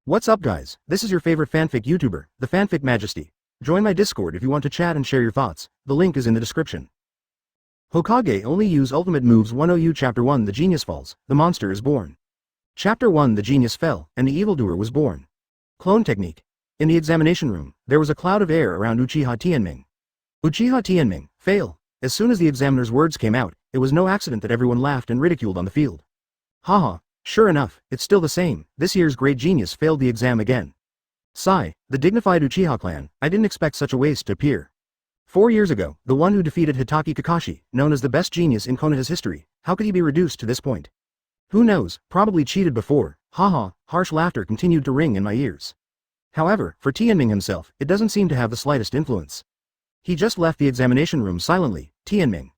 What's up guys, this is your favorite fanfic YouTuber, the Fanfic Majesty. Join my Discord if you want to chat and share your thoughts, the link is in the description. Hokage only use ultimate moves 10U Chapter 1 The Genius Falls, the monster is born. Chapter 1 The Genius fell, and the evildoer was born. Clone technique. In the examination room, there was a cloud of air around Uchiha Tianming. Uchiha Tianming, fail. As soon as the examiner's words came out, it was no accident that everyone laughed and ridiculed on the field. Haha, sure enough, it's still the same, this year's great genius failed the exam again. Sigh, the dignified Uchiha clan, I didn't expect such a waste to appear. 4 years ago, the one who defeated Hitaki Kakashi, known as the best genius in Konoha's history, how could he be reduced to this point? Who knows, probably cheated before, haha, harsh laughter continued to ring in my ears. However, for Tianming himself, it doesn't seem to have the slightest influence. He just left the examination room silently. Tianming.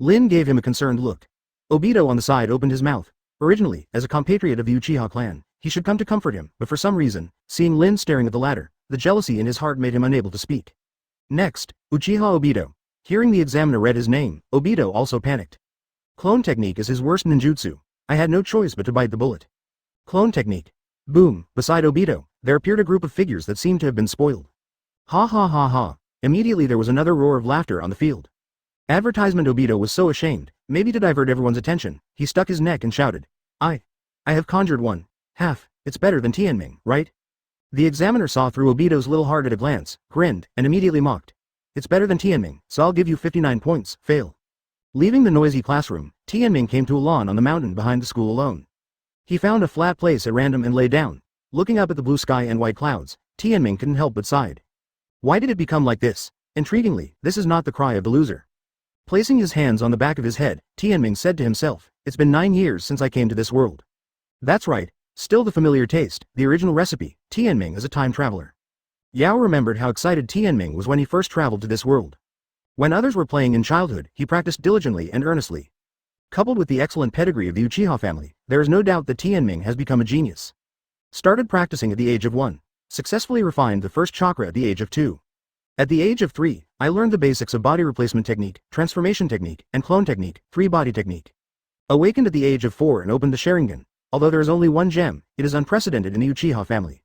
Lin gave him a concerned look. Obito on the side opened his mouth. Originally, as a compatriot of the Uchiha clan, he should come to comfort him, but for some reason, seeing Lin staring at the latter, the jealousy in his heart made him unable to speak. Next, Uchiha Obito. Hearing the examiner read his name, Obito also panicked. Clone technique is his worst ninjutsu. I had no choice but to bite the bullet. Clone technique. Boom, beside Obito, there appeared a group of figures that seemed to have been spoiled. Ha ha ha ha. Immediately there was another roar of laughter on the field. Advertisement Obito was so ashamed, maybe to divert everyone's attention, he stuck his neck and shouted, I have conjured one. Half, it's better than Tianming, right? The examiner saw through Obito's little heart at a glance, grinned, and immediately mocked. It's better than Tianming, so I'll give you 59 points, fail. Leaving the noisy classroom, Tianming came to a lawn on the mountain behind the school alone. He found a flat place at random and lay down. Looking up at the blue sky and white clouds, Tianming couldn't help but sighed. Why did it become like this? Intriguingly, this is not the cry of the loser. Placing his hands on the back of his head, Tianming said to himself, it's been 9 years since I came to this world. That's right, still the familiar taste, the original recipe, Tianming is a time traveler. Yao remembered how excited Tianming was when he first traveled to this world. When others were playing in childhood, he practiced diligently and earnestly. Coupled with the excellent pedigree of the Uchiha family, there is no doubt that Tianming has become a genius. Started practicing at the age of 1. Successfully refined the first chakra at the age of 2. At the age of 3, I learned the basics of body replacement technique, transformation technique, and clone technique, 3-body technique. Awakened at the age of 4 and opened the Sharingan. Although there is only one gem, it is unprecedented in the Uchiha family.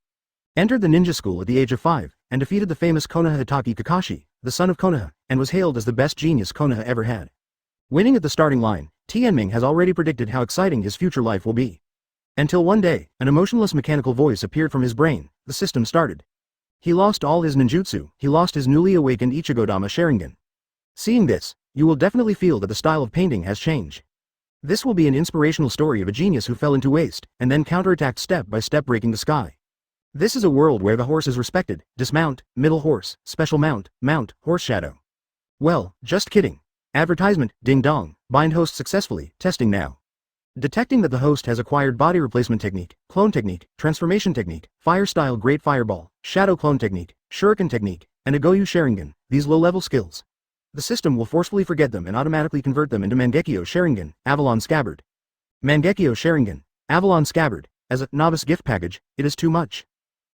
Entered the ninja school at the age of 5, and defeated the famous Konoha Hitaki Kakashi, the son of Konoha, and was hailed as the best genius Konoha ever had. Winning at the starting line, Tianming has already predicted how exciting his future life will be. Until one day, an emotionless mechanical voice appeared from his brain, the system started. He lost all his ninjutsu, he lost his newly awakened Ichigo-dama Sharingan. Seeing this, you will definitely feel that the style of painting has changed. This will be an inspirational story of a genius who fell into waste, and then counterattacked step by step breaking the sky. This is a world where the horse is respected, dismount, middle horse, special mount, mount, horse shadow. Well, just kidding. Advertisement, ding dong, bind host successfully, testing now. Detecting that the host has acquired body replacement technique, clone technique, transformation technique, fire style great fireball, shadow clone technique, shuriken technique, and a giyu Sharingan, these low-level skills. The system will forcefully forget them and automatically convert them into Mangekyō Sharingan, Avalon scabbard. Mangekyō Sharingan, Avalon scabbard, as a novice gift package, it is too much.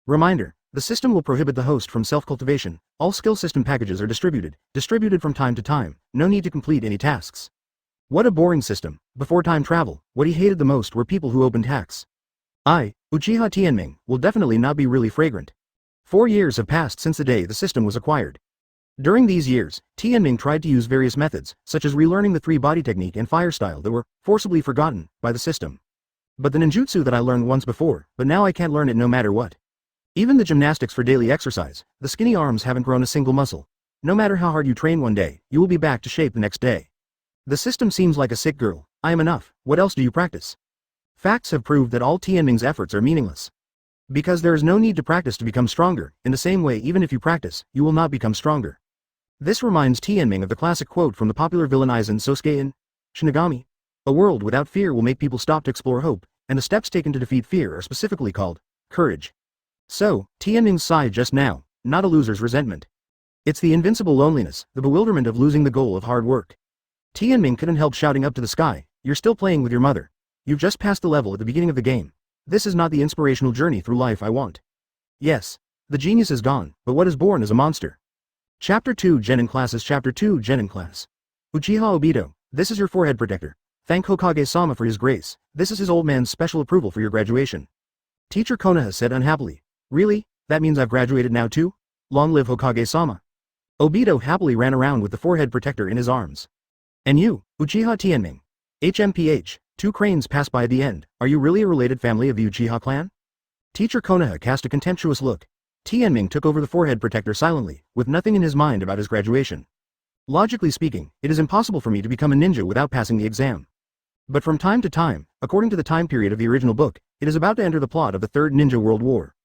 Reminder, the system will prohibit the host from self-cultivation, all skill system packages are distributed from time to time, no need to complete any tasks. What a boring system. Before time travel, what he hated the most were people who opened hacks. Uchiha Tianming, will definitely not be really fragrant. 4 years have passed since the day the system was acquired. During these years, Tianming tried to use various methods, such as relearning the 3-body technique and fire style that were forcibly forgotten by the system. But the ninjutsu that I learned once before, but now I can't learn it no matter what. Even the gymnastics for daily exercise, the skinny arms haven't grown a single muscle. No matter how hard you train one day, you will be back to shape the next day. The system seems like a sick girl. I am enough, what else do you practice? Facts have proved that all Tianming's efforts are meaningless. Because there is no need to practice to become stronger, in the same way even if you practice, you will not become stronger. This reminds Tianming of the classic quote from the popular villain Aizen Sosuke in Shinigami. A world without fear will make people stop to explore hope, and the steps taken to defeat fear are specifically called courage. So, Tianming sighed just now, not a loser's resentment. It's the invincible loneliness, the bewilderment of losing the goal of hard work. Tianming couldn't help shouting up to the sky, you're still playing with your mother. You've just passed the level at the beginning of the game. This is not the inspirational journey through life I want. Yes, the genius is gone, but what is born is a monster. Chapter 2 Genin Classes Chapter 2 Genin Class. Uchiha Obito, this is your forehead protector. Thank Hokage-sama for his grace, this is his old man's special approval for your graduation. Teacher Konoha said unhappily. Really? That means I've graduated now too? Long live Hokage-sama. Obito happily ran around with the forehead protector in his arms. And you, Uchiha Tianming. HMPH, 2 cranes pass by at the end. Are you really a related family of the Uchiha clan? Teacher Konoha cast a contemptuous look. Tianming took over the forehead protector silently, with nothing in his mind about his graduation. Logically speaking, it is impossible for me to become a ninja without passing the exam. But from time to time, according to the time period of the original book, it is about to enter the plot of the Third Ninja World War.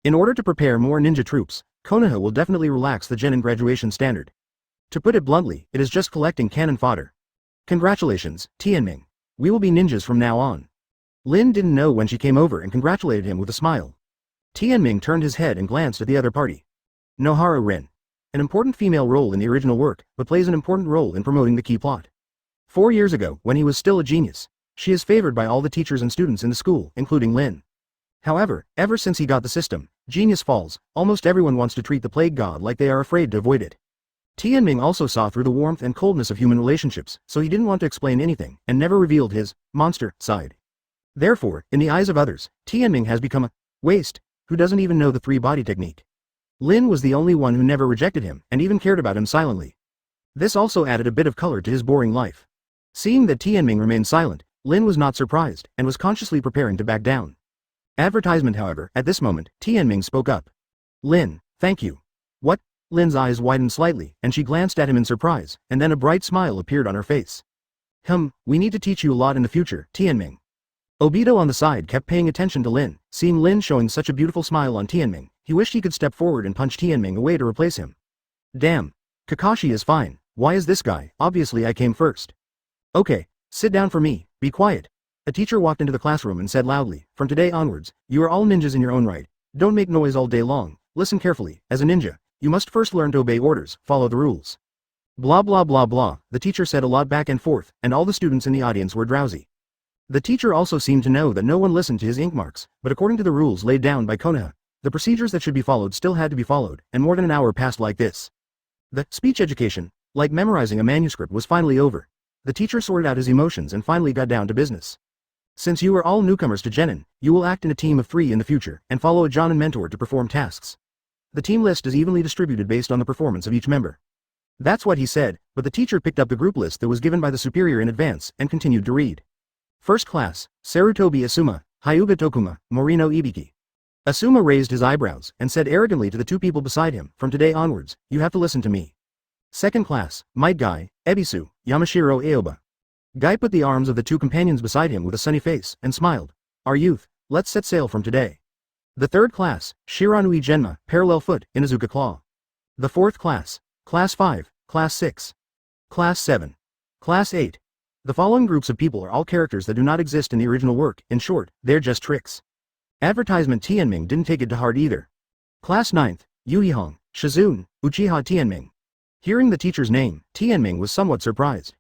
In order to prepare more ninja troops, Konoha will definitely relax the genin graduation standard. To put it bluntly, it is just collecting cannon fodder. Congratulations, Tianming. We will be ninjas from now on. Lin didn't know when she came over and congratulated him with a smile. Tianming turned his head and glanced at the other party. Nohara Rin. An important female role in the original work, but plays an important role in promoting the key plot. 4 years ago, when he was still a genius, she is favored by all the teachers and students in the school, including Lin. However, ever since he got the system, Genius Falls, almost everyone wants to treat the plague god like they are afraid to avoid it. Tianming also saw through the warmth and coldness of human relationships, so he didn't want to explain anything, and never revealed his monster side. Therefore, in the eyes of others, Tianming has become a waste, who doesn't even know the 3-body technique. Lin was the only one who never rejected him, and even cared about him silently. This also added a bit of color to his boring life. Seeing that Tianming remained silent, Lin was not surprised, and was consciously preparing to back down. Advertisement, however, at this moment, Tianming spoke up. Lin, thank you. What? Lin's eyes widened slightly, and she glanced at him in surprise, and then a bright smile appeared on her face. We need to teach you a lot in the future, Tianming. Obito on the side kept paying attention to Lin. Seeing Lin showing such a beautiful smile on Tianming, he wished he could step forward and punch Tianming away to replace him. Damn. Kakashi is fine. Why is this guy? Obviously I came first. Okay, sit down for me, be quiet. A teacher walked into the classroom and said loudly, from today onwards, you are all ninjas in your own right. Don't make noise all day long. Listen carefully. As a ninja, you must first learn to obey orders, follow the rules. Blah blah blah blah. The teacher said a lot back and forth, and all the students in the audience were drowsy. The teacher also seemed to know that no one listened to his ink marks, but according to the rules laid down by Konoha, the procedures that should be followed still had to be followed, and more than an hour passed like this. The speech education, like memorizing a manuscript, was finally over. The teacher sorted out his emotions and finally got down to business. Since you are all newcomers to genin, you will act in a team of 3 in the future, and follow a jonin mentor to perform tasks. The team list is evenly distributed based on the performance of each member. That's what he said, but the teacher picked up the group list that was given by the superior in advance, and continued to read. First class, Sarutobi Asuma, Hyuga Tokuma, Morino Ibiki. Asuma raised his eyebrows, and said arrogantly to the 2 people beside him, from today onwards, you have to listen to me. Second class, Might Guy, Ebisu, Yamashiro Aoba. Guy put the arms of the 2 companions beside him with a sunny face, and smiled. Our youth, let's set sail from today. The third class, Shiranui Genma, Parallel Foot, Inazuka Claw. The fourth class, Class 5, Class 6, Class 7, Class 8. The following groups of people are all characters that do not exist in the original work. In short, they're just tricks. Advertisement. Tianming didn't take it to heart either. Class 9th, Yuihong, Shizune, Uchiha Tianming. Hearing the teacher's name, Tianming was somewhat surprised.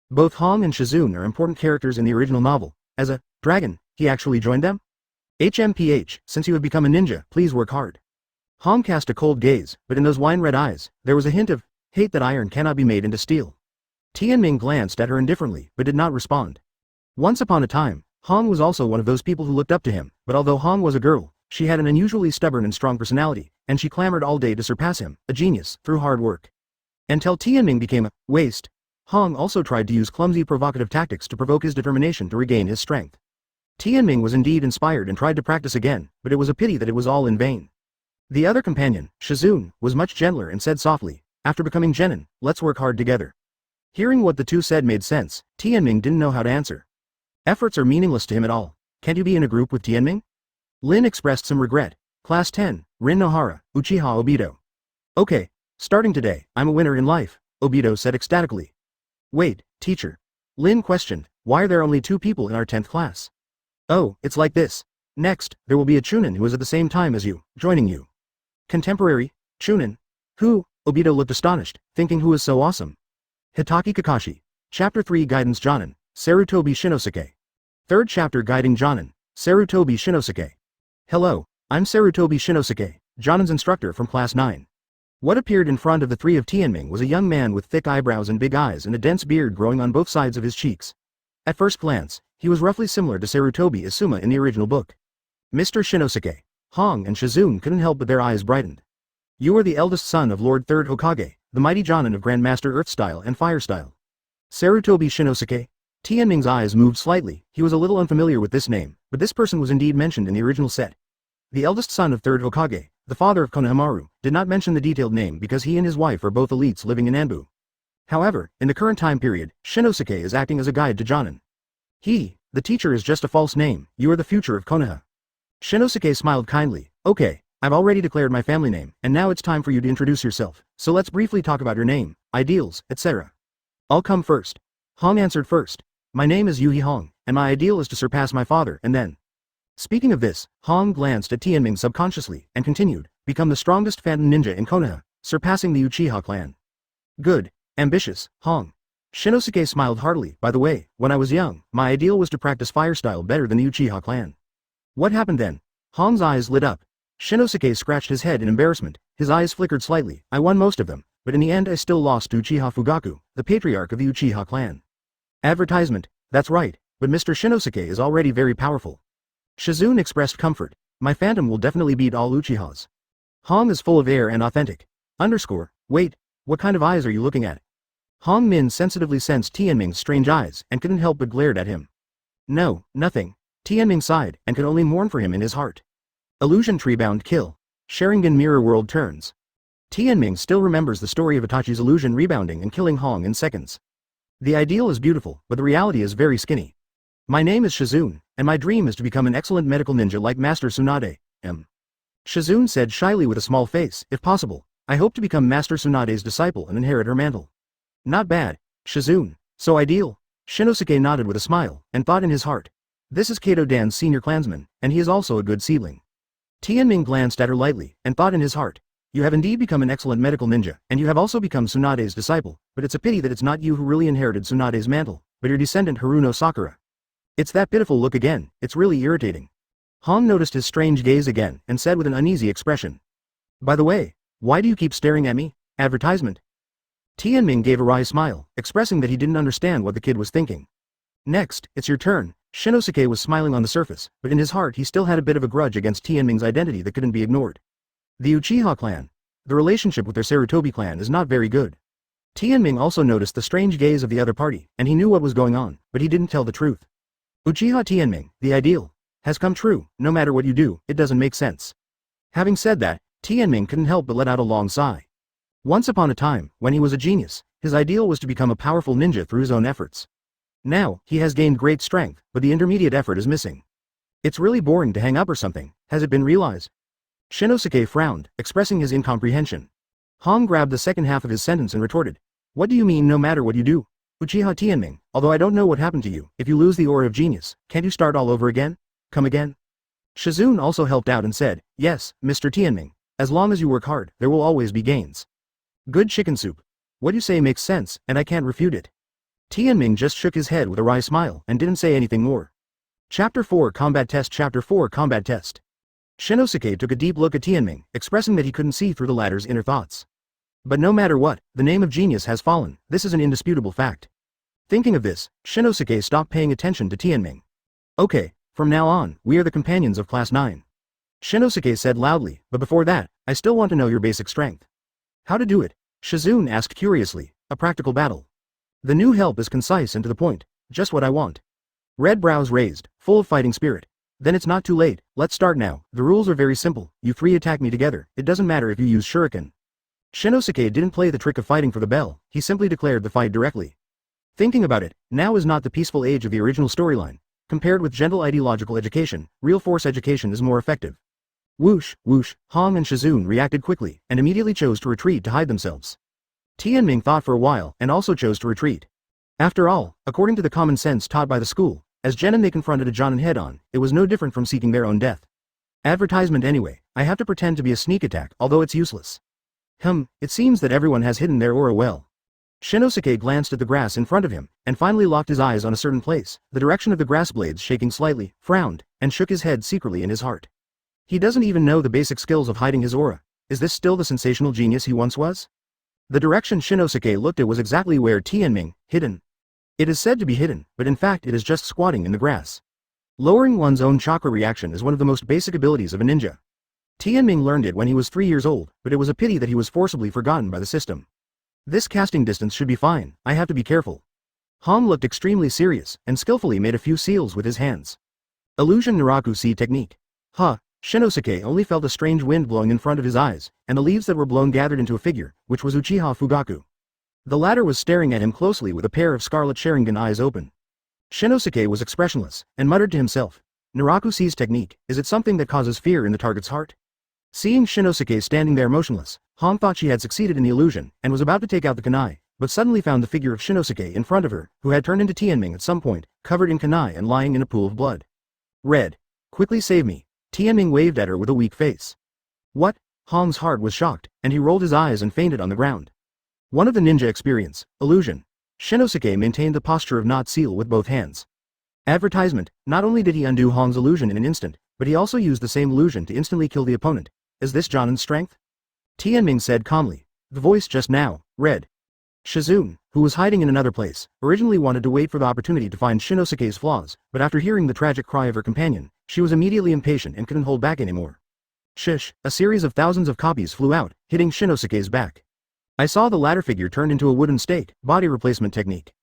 Both Hong and Shizune are important characters in the original novel. As a dragon, he actually joined them? HMPH, since you have become a ninja, please work hard. Hong cast a cold gaze, but in those wine-red eyes, there was a hint of hate that iron cannot be made into steel. Tianming glanced at her indifferently, but did not respond. Once upon a time, Hong was also one of those people who looked up to him, but although Hong was a girl, she had an unusually stubborn and strong personality, and she clamored all day to surpass him, a genius, through hard work. Until Tianming became a waste. Hong also tried to use clumsy provocative tactics to provoke his determination to regain his strength. Tianming was indeed inspired and tried to practice again, but it was a pity that it was all in vain. The other companion, Shizune, was much gentler and said softly, after becoming genin, let's work hard together. Hearing what the 2 said made sense, Tianming didn't know how to answer. Efforts are meaningless to him at all. Can't you be in a group with Tianming? Lin expressed some regret. Class 10, Rin Nohara, Uchiha Obito. Okay, starting today, I'm a winner in life, Obito said ecstatically. Wait, teacher. Lin questioned, why are there only 2 people in our 10th class? Oh, it's like this. Next, there will be a chunin who is at the same time as you, joining you. Contemporary, chunin? Who? Obito looked astonished, thinking who is so awesome. Hitaki Kakashi. Chapter 3 Guidance Jonin, Sarutobi Shinosuke. Third chapter Guiding Jonin, Sarutobi Shinosuke. Hello, I'm Sarutobi Shinosuke, Jonin's instructor from Class 9. What appeared in front of the 3 of Tianming was a young man with thick eyebrows and big eyes and a dense beard growing on both sides of his cheeks. At first glance, he was roughly similar to Sarutobi Asuma in the original book. Mr. Shinosuke. Hong and Shizune couldn't help but their eyes brightened. You are the eldest son of Lord Third Hokage, the mighty Jonin of Grandmaster Earth-style and Fire-style. Sarutobi Shinosuke? Tianming's eyes moved slightly. He was a little unfamiliar with this name, but this person was indeed mentioned in the original set. The eldest son of Third Hokage, the father of Konohamaru, did not mention the detailed name because he and his wife are both elites living in Anbu. However, in the current time period, Shinosuke is acting as a guide to Jonin. The teacher is just a false name. You are the future of Konoha. Shinosuke smiled kindly. Okay, I've already declared my family name, and now it's time for you to introduce yourself, so let's briefly talk about your name, ideals, etc. I'll come first. Hong answered first. My name is Yuhi Hong, and my ideal is to surpass my father, and then. Speaking of this, Hong glanced at Tianming subconsciously, and continued, become the strongest phantom ninja in Konoha, surpassing the Uchiha clan. Good. Ambitious, Hong. Shinosuke smiled heartily. By the way, when I was young, my ideal was to practice fire style better than the Uchiha clan. What happened then? Hong's eyes lit up. Shinosuke scratched his head in embarrassment. His eyes flickered slightly. I won most of them, but in the end I still lost to Uchiha Fugaku, the patriarch of the Uchiha clan. Advertisement. That's right, but Mr. Shinosuke is already very powerful. Shizune expressed comfort. My phantom will definitely beat all Uchihas. Hong is full of air and authentic. Wait, what kind of eyes are you looking at? Hong Min sensitively sensed Tianming's strange eyes and couldn't help but glared at him. No, nothing. Tianming sighed and could only mourn for him in his heart. Illusion tree-bound kill. Sharingan mirror world turns. Tianming still remembers the story of Itachi's illusion rebounding and killing Hong in seconds. The ideal is beautiful, but the reality is very skinny. My name is Shizune, and my dream is to become an excellent medical ninja like Master Tsunade. Shizune said shyly with a small face, if possible, I hope to become Master Tsunade's disciple and inherit her mantle. Not bad, Shizune. So ideal? Shinosuke nodded with a smile, and thought in his heart. This is Kato Dan's senior clansman, and he is also a good seedling. Tianming glanced at her lightly, and thought in his heart. You have indeed become an excellent medical ninja, and you have also become Tsunade's disciple, but it's a pity that it's not you who really inherited Tsunade's mantle, but your descendant Haruno Sakura. It's that pitiful look again, it's really irritating. Hong noticed his strange gaze again, and said with an uneasy expression. By the way, why do you keep staring at me? Advertisement? Tianming gave a wry smile, expressing that he didn't understand what the kid was thinking. Next, it's your turn. Shinosuke was smiling on the surface, but in his heart he still had a bit of a grudge against Tianming's identity that couldn't be ignored. The Uchiha clan. The relationship with their Sarutobi clan is not very good. Tianming also noticed the strange gaze of the other party, and he knew what was going on, but he didn't tell the truth. Uchiha Tianming, the ideal, has come true. No matter what you do, it doesn't make sense. Having said that, Tianming couldn't help but let out a long sigh. Once upon a time, when he was a genius, his ideal was to become a powerful ninja through his own efforts. Now, he has gained great strength, but the intermediate effort is missing. It's really boring to hang up or something. Has it been realized? Shinosuke frowned, expressing his incomprehension. Hong grabbed the second half of his sentence and retorted. What do you mean no matter what you do? Uchiha Tianming, although I don't know what happened to you, if you lose the aura of genius, can't you start all over again? Come again? Shizune also helped out and said, yes, Mr. Tianming, as long as you work hard, there will always be gains. Good chicken soup. What you say makes sense, and I can't refute it. Tianming just shook his head with a wry smile and didn't say anything more. Chapter 4 Combat Test. Chapter 4 Combat Test. Shinosuke took a deep look at Tianming, expressing that he couldn't see through the latter's inner thoughts. But no matter what, the name of genius has fallen. This is an indisputable fact. Thinking of this, Shinosuke stopped paying attention to Tianming. Okay, from now on, we are the companions of Class 9. Shinosuke said loudly, but before that, I still want to know your basic strength. How to do it? Shizune asked curiously. A practical battle. The new help is concise and to the point. Just what I want. Red brows raised, full of fighting spirit. Then it's not too late, let's start now. The rules are very simple. You three attack me together. It doesn't matter if you use shuriken. Shinosuke didn't play the trick of fighting for the bell, he simply declared the fight directly. Thinking about it, now is not the peaceful age of the original storyline. Compared with gentle ideological education, real force education is more effective. Whoosh, whoosh, Hong and Shizune reacted quickly, and immediately chose to retreat to hide themselves. Tianming thought for a while, and also chose to retreat. After all, according to the common sense taught by the school, as genin they confronted a jonin head-on, it was no different from seeking their own death. Advertisement anyway, I have to pretend to be a sneak attack, although it's useless. It seems that everyone has hidden their aura well. Shinosuke glanced at the grass in front of him, and finally locked his eyes on a certain place, the direction of the grass blades shaking slightly, frowned, and shook his head secretly in his heart. He doesn't even know the basic skills of hiding his aura. Is this still the sensational genius he once was? The direction Shinosuke looked at was exactly where Tianming, hidden. It is said to be hidden, but in fact it is just squatting in the grass. Lowering one's own chakra reaction is one of the most basic abilities of a ninja. Tianming learned it when he was 3 years old, but it was a pity that he was forcibly forgotten by the system. This casting distance should be fine, I have to be careful. Hong looked extremely serious, and skillfully made a few seals with his hands. Illusion Naraku C technique. Shinosuke only felt a strange wind blowing in front of his eyes, and the leaves that were blown gathered into a figure, which was Uchiha Fugaku. The latter was staring at him closely with a pair of scarlet Sharingan eyes open. Shinosuke was expressionless, and muttered to himself, Naraku C's technique, is it something that causes fear in the target's heart? Seeing Shinosuke standing there motionless, Hong thought she had succeeded in the illusion, and was about to take out the kunai, but suddenly found the figure of Shinosuke in front of her, who had turned into Tianming at some point, covered in kunai and lying in a pool of blood. Red. Quickly save me. Tianming waved at her with a weak face. What? Hong's heart was shocked, and he rolled his eyes and fainted on the ground. One of the ninja experience, illusion. Shinosuke maintained the posture of not seal with both hands. Advertisement, not only did he undo Hong's illusion in an instant, but he also used the same illusion to instantly kill the opponent. Is this Jonan's strength? Tianming said calmly. The voice just now, Red. Shizune, who was hiding in another place, originally wanted to wait for the opportunity to find Shinosuke's flaws, but after hearing the tragic cry of her companion, she was immediately impatient and couldn't hold back anymore. Shish, a series of thousands of copies flew out, hitting Shinosuke's back. I saw the latter figure turned into a wooden stake, body replacement technique.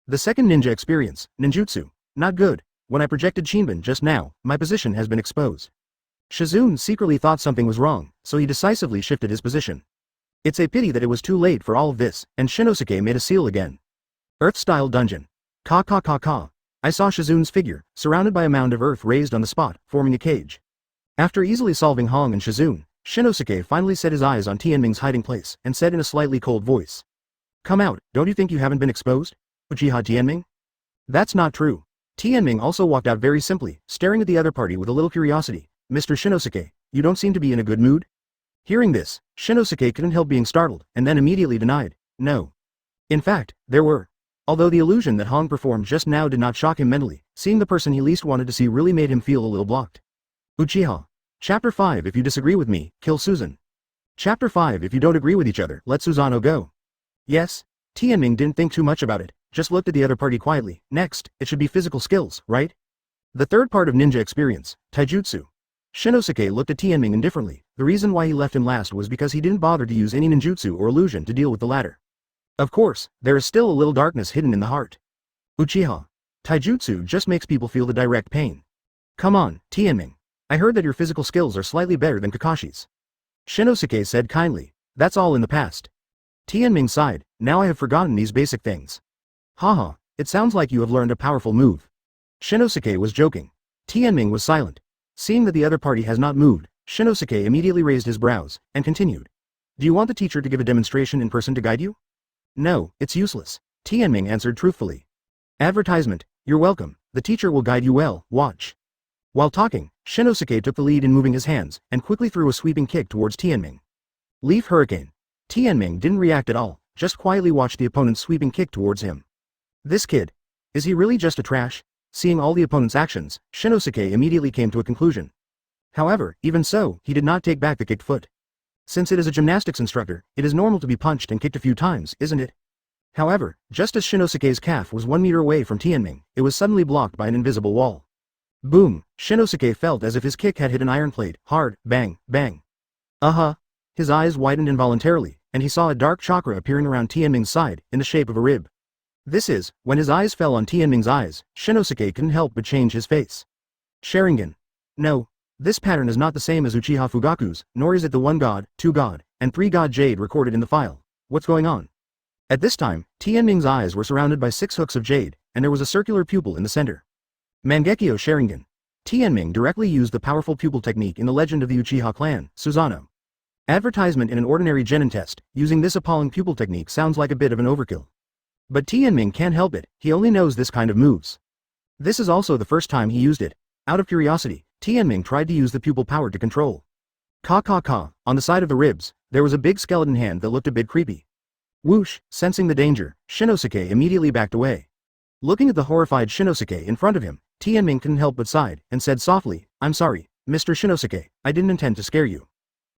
The second ninja experience, ninjutsu. Not good. When I projected Shinbin just now, my position has been exposed. Shizune secretly thought something was wrong, so he decisively shifted his position. It's a pity that it was too late for all of this, and Shinosuke made a seal again. Earth-style dungeon. Ka. I saw Shizune's figure, surrounded by a mound of earth raised on the spot, forming a cage. After easily solving Hong and Shizune, Shinosuke finally set his eyes on Tianming's hiding place, and said in a slightly cold voice. Come out, don't you think you haven't been exposed? Uchiha Tianming? That's not true. Tianming also walked out very simply, staring at the other party with a little curiosity. Mr. Shinosuke, you don't seem to be in a good mood? Hearing this, Shinosuke couldn't help being startled, and then immediately denied, no. In fact, there were. Although the illusion that Hong performed just now did not shock him mentally, seeing the person he least wanted to see really made him feel a little blocked. Uchiha. Chapter 5 If you disagree with me, kill Susan. Chapter 5 If you don't agree with each other, let Susanoo go. Yes? Tianming didn't think too much about it, just looked at the other party quietly. Next, it should be physical skills, right? The third part of ninja experience, taijutsu. Shinosuke looked at Tianming indifferently. The reason why he left him last was because he didn't bother to use any ninjutsu or illusion to deal with the latter. Of course, there is still a little darkness hidden in the heart. Uchiha. Taijutsu just makes people feel the direct pain. Come on, Tianming. I heard that your physical skills are slightly better than Kakashi's. Shinosuke said kindly. That's all in the past. Tianming sighed. Now I have forgotten these basic things. Haha, it sounds like you have learned a powerful move. Shinosuke was joking. Tianming was silent. Seeing that the other party has not moved, Shinosuke immediately raised his brows, and continued. Do you want the teacher to give a demonstration in person to guide you? No, it's useless. Tianming answered truthfully. Advertisement, you're welcome, the teacher will guide you well, watch. While talking, Shinosuke took the lead in moving his hands, and quickly threw a sweeping kick towards Tianming. Leaf Hurricane. Tianming didn't react at all, just quietly watched the opponent's sweeping kick towards him. This kid. Is he really just a trash? Seeing all the opponent's actions, Shinosuke immediately came to a conclusion. However, even so, he did not take back the kicked foot. Since it is a gymnastics instructor, it is normal to be punched and kicked a few times, isn't it? However, just as Shinosuke's calf was 1 meter away from Tianming, it was suddenly blocked by an invisible wall. Boom! Shinosuke felt as if his kick had hit an iron plate, hard, bang, bang. His eyes widened involuntarily, and he saw a dark chakra appearing around Tianming's side, in the shape of a rib. This is, when his eyes fell on Tianming's eyes, Shinosuke couldn't help but change his face. Sharingan. No. This pattern is not the same as Uchiha Fugaku's, nor is it the 1 god, 2 god, and 3 god jade recorded in the file. What's going on? At this time, Tianming's eyes were surrounded by 6 hooks of jade, and there was a circular pupil in the center. Mangekyō Sharingan. Tianming directly used the powerful pupil technique in the legend of the Uchiha clan, Susanoo. Advertisement in an ordinary genin test, using this appalling pupil technique sounds like a bit of an overkill. But Tianming can't help it, he only knows this kind of moves. This is also the first time he used it. Out of curiosity, Tianming tried to use the pupil power to control. On the side of the ribs, there was a big skeleton hand that looked a bit creepy. Whoosh, sensing the danger, Shinosuke immediately backed away. Looking at the horrified Shinosuke in front of him, Tianming couldn't help but sighed, and said softly, I'm sorry, Mr. Shinosuke, I didn't intend to scare you.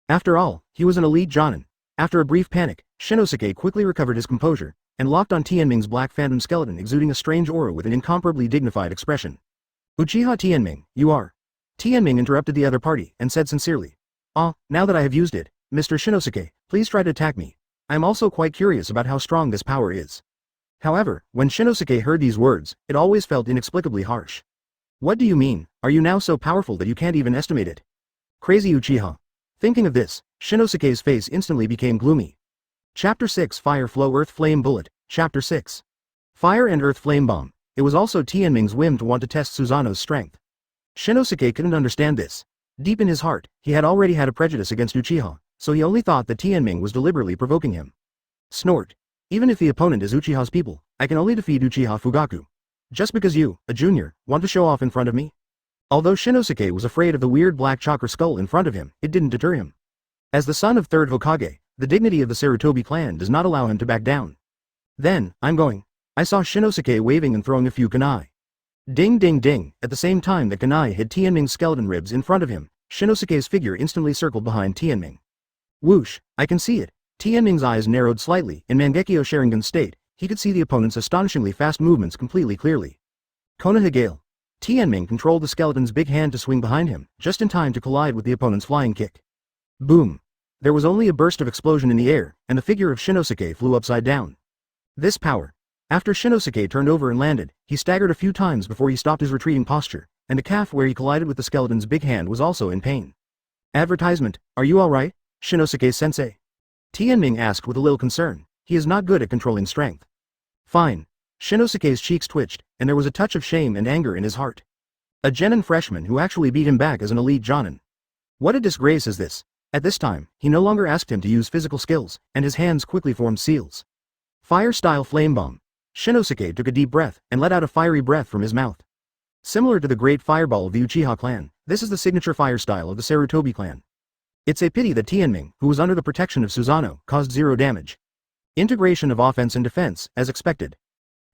After all, he was an elite jonin. After a brief panic, Shinosuke quickly recovered his composure, and locked on Tianming's black phantom skeleton exuding a strange aura with an incomparably dignified expression. Uchiha Tianming, you are. Tianming interrupted the other party and said sincerely. Now that I have used it, Mr. Shinosuke, please try to attack me. I am also quite curious about how strong this power is. However, when Shinosuke heard these words, it always felt inexplicably harsh. What do you mean? Are you now so powerful that you can't even estimate it? Crazy Uchiha. Thinking of this, Shinosuke's face instantly became gloomy. Chapter 6 Fire Flow Earth Flame Bullet. Chapter 6 Fire and Earth Flame Bomb. It was also Tianming's whim to want to test Susanoo's strength. Shinosuke couldn't understand this. Deep in his heart, he had already had a prejudice against Uchiha, so he only thought that Tianming was deliberately provoking him. Snort. Even if the opponent is Uchiha's people, I can only defeat Uchiha Fugaku. Just because you, a junior, want to show off in front of me? Although Shinosuke was afraid of the weird black chakra skull in front of him, it didn't deter him. As the son of 3rd Hokage, the dignity of the Sarutobi clan does not allow him to back down. Then, I'm going. I saw Shinosuke waving and throwing a few kunai. Ding ding ding, at the same time that kunai hit Tianming's skeleton ribs in front of him, Shinosuke's figure instantly circled behind Tianming. Whoosh, I can see it. Tianming's eyes narrowed slightly. In Mangekyō Sharingan state, he could see the opponent's astonishingly fast movements completely clearly. Konoha Gale. Tianming controlled the skeleton's big hand to swing behind him, just in time to collide with the opponent's flying kick. Boom. There was only a burst of explosion in the air, and the figure of Shinosuke flew upside down. This power. After Shinosuke turned over and landed, he staggered a few times before he stopped his retreating posture, and the calf where he collided with the skeleton's big hand was also in pain. Advertisement, are you alright, Shinosuke-sensei? Tianming asked with a little concern. He is not good at controlling strength. Fine. Shinosuke's cheeks twitched, and there was a touch of shame and anger in his heart. A genin freshman who actually beat him back as an elite jonin. What a disgrace is this? At this time, he no longer asked him to use physical skills, and his hands quickly formed seals. Fire-style flame bomb. Shinosuke took a deep breath, and let out a fiery breath from his mouth. Similar to the great fireball of the Uchiha clan, this is the signature fire style of the Sarutobi clan. It's a pity that Tianming, who was under the protection of Susanoo, caused 0 damage. Integration of offense and defense, as expected.